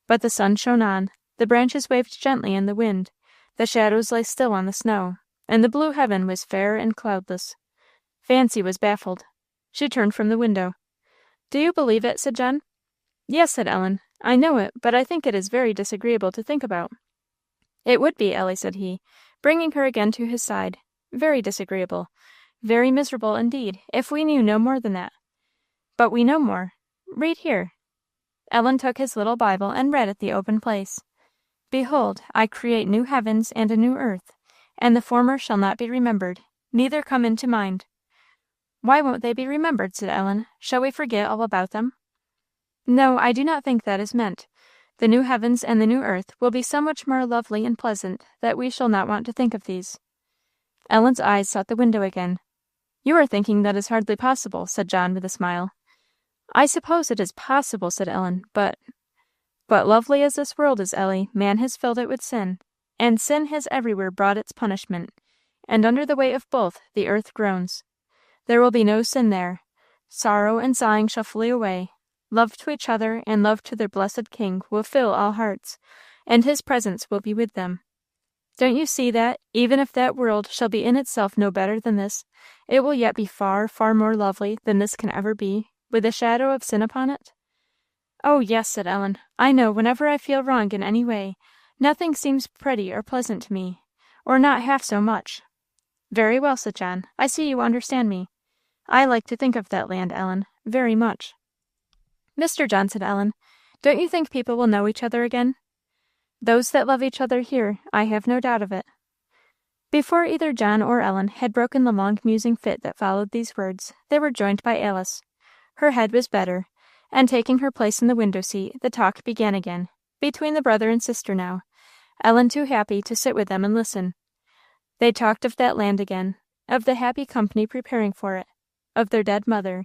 But the sun shone on, the branches waved gently in the wind, the shadows lay still on the snow, and the blue heaven was fair and cloudless. Fancy was baffled. She turned from the window. "Do you believe it?" said John. "Yes," said Ellen. "I know it, but I think it is very disagreeable to think about." "It would be, Ellie," said he, bringing her again to his side. "Very disagreeable, very miserable indeed, if we knew no more than that. But we know more. Read here." Ellen took his little Bible and read at the open place. "Behold, I create new heavens and a new earth, and the former shall not be remembered, neither come into mind." "Why won't they be remembered?" said Ellen. "Shall we forget all about them?" "No, I do not think that is meant. The new heavens and the new earth will be so much more lovely and pleasant that we shall not want to think of these." Ellen's eyes sought the window again. "You are thinking that is hardly possible," said John with a smile. "I suppose it is possible," said Ellen, but lovely as this world is, Ellie, man has filled it with sin, and sin has everywhere brought its punishment, and under the weight of both the earth groans. There will be no sin there. Sorrow and sighing shall flee away. Love to each other and love to their blessed King will fill all hearts, and his presence will be with them. Don't you see that, even if that world shall be in itself no better than this, it will yet be far, far more lovely than this can ever be, with a shadow of sin upon it?" "Oh, yes," said Ellen. "I know whenever I feel wrong in any way, nothing seems pretty or pleasant to me, or not half so much." "Very well," said John. "I see you understand me. I like to think of that land, Ellen, very much." "Mr. John," said Ellen, "don't you think people will know each other again?" "Those that love each other here, I have no doubt of it." Before either John or Ellen had broken the long musing fit that followed these words, they were joined by Alice. Her head was better, and taking her place in the window seat, the talk began again, between the brother and sister now, Ellen too happy to sit with them and listen. They talked of that land again, of the happy company preparing for it, of their dead mother,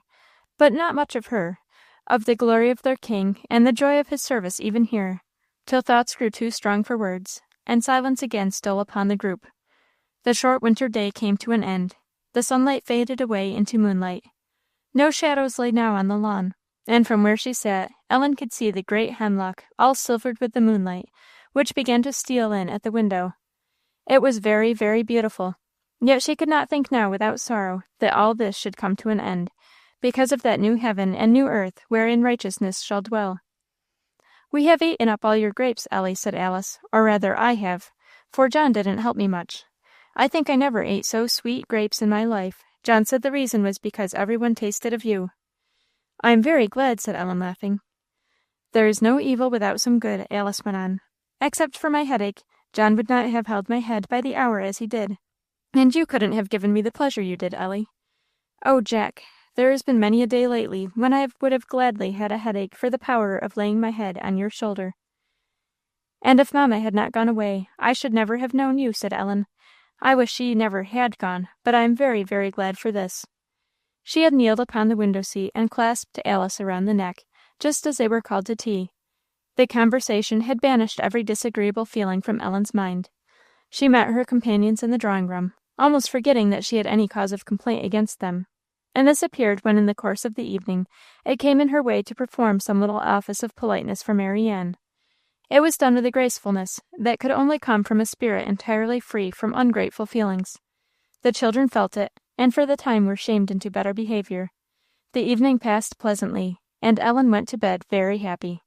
but not much of her, of the glory of their King and the joy of his service even here, till thoughts grew too strong for words, and silence again stole upon the group. The short winter day came to an end. The sunlight faded away into moonlight. No shadows lay now on the lawn, and from where she sat, Ellen could see the great hemlock all silvered with the moonlight, which began to steal in at the window. It was very, very beautiful, yet she could not think now without sorrow that all this should come to an end, because of that new heaven and new earth wherein righteousness shall dwell. "We have eaten up all your grapes, Ellie," said Alice, "or rather I have, for John didn't help me much. I think I never ate so sweet grapes in my life. John said the reason was because every one tasted of you." "I am very glad," said Ellen, laughing. "There is no evil without some good," Alice went on. "Except for my headache, John would not have held my head by the hour as he did, and you couldn't have given me the pleasure you did, Ellie. Oh, Jack, there has been many a day lately when I would have gladly had a headache for the power of laying my head on your shoulder." "And if Mamma had not gone away, I should never have known you," said Ellen. "I wish she never had gone, but I am very, very glad for this." She had kneeled upon the window seat and clasped Alice around the neck, just as they were called to tea. The conversation had banished every disagreeable feeling from Ellen's mind. She met her companions in the drawing room, almost forgetting that she had any cause of complaint against them, and this appeared when in the course of the evening it came in her way to perform some little office of politeness for Marianne. It was done with a gracefulness that could only come from a spirit entirely free from ungrateful feelings. The children felt it, and for the time were shamed into better behaviour. The evening passed pleasantly, and Ellen went to bed very happy.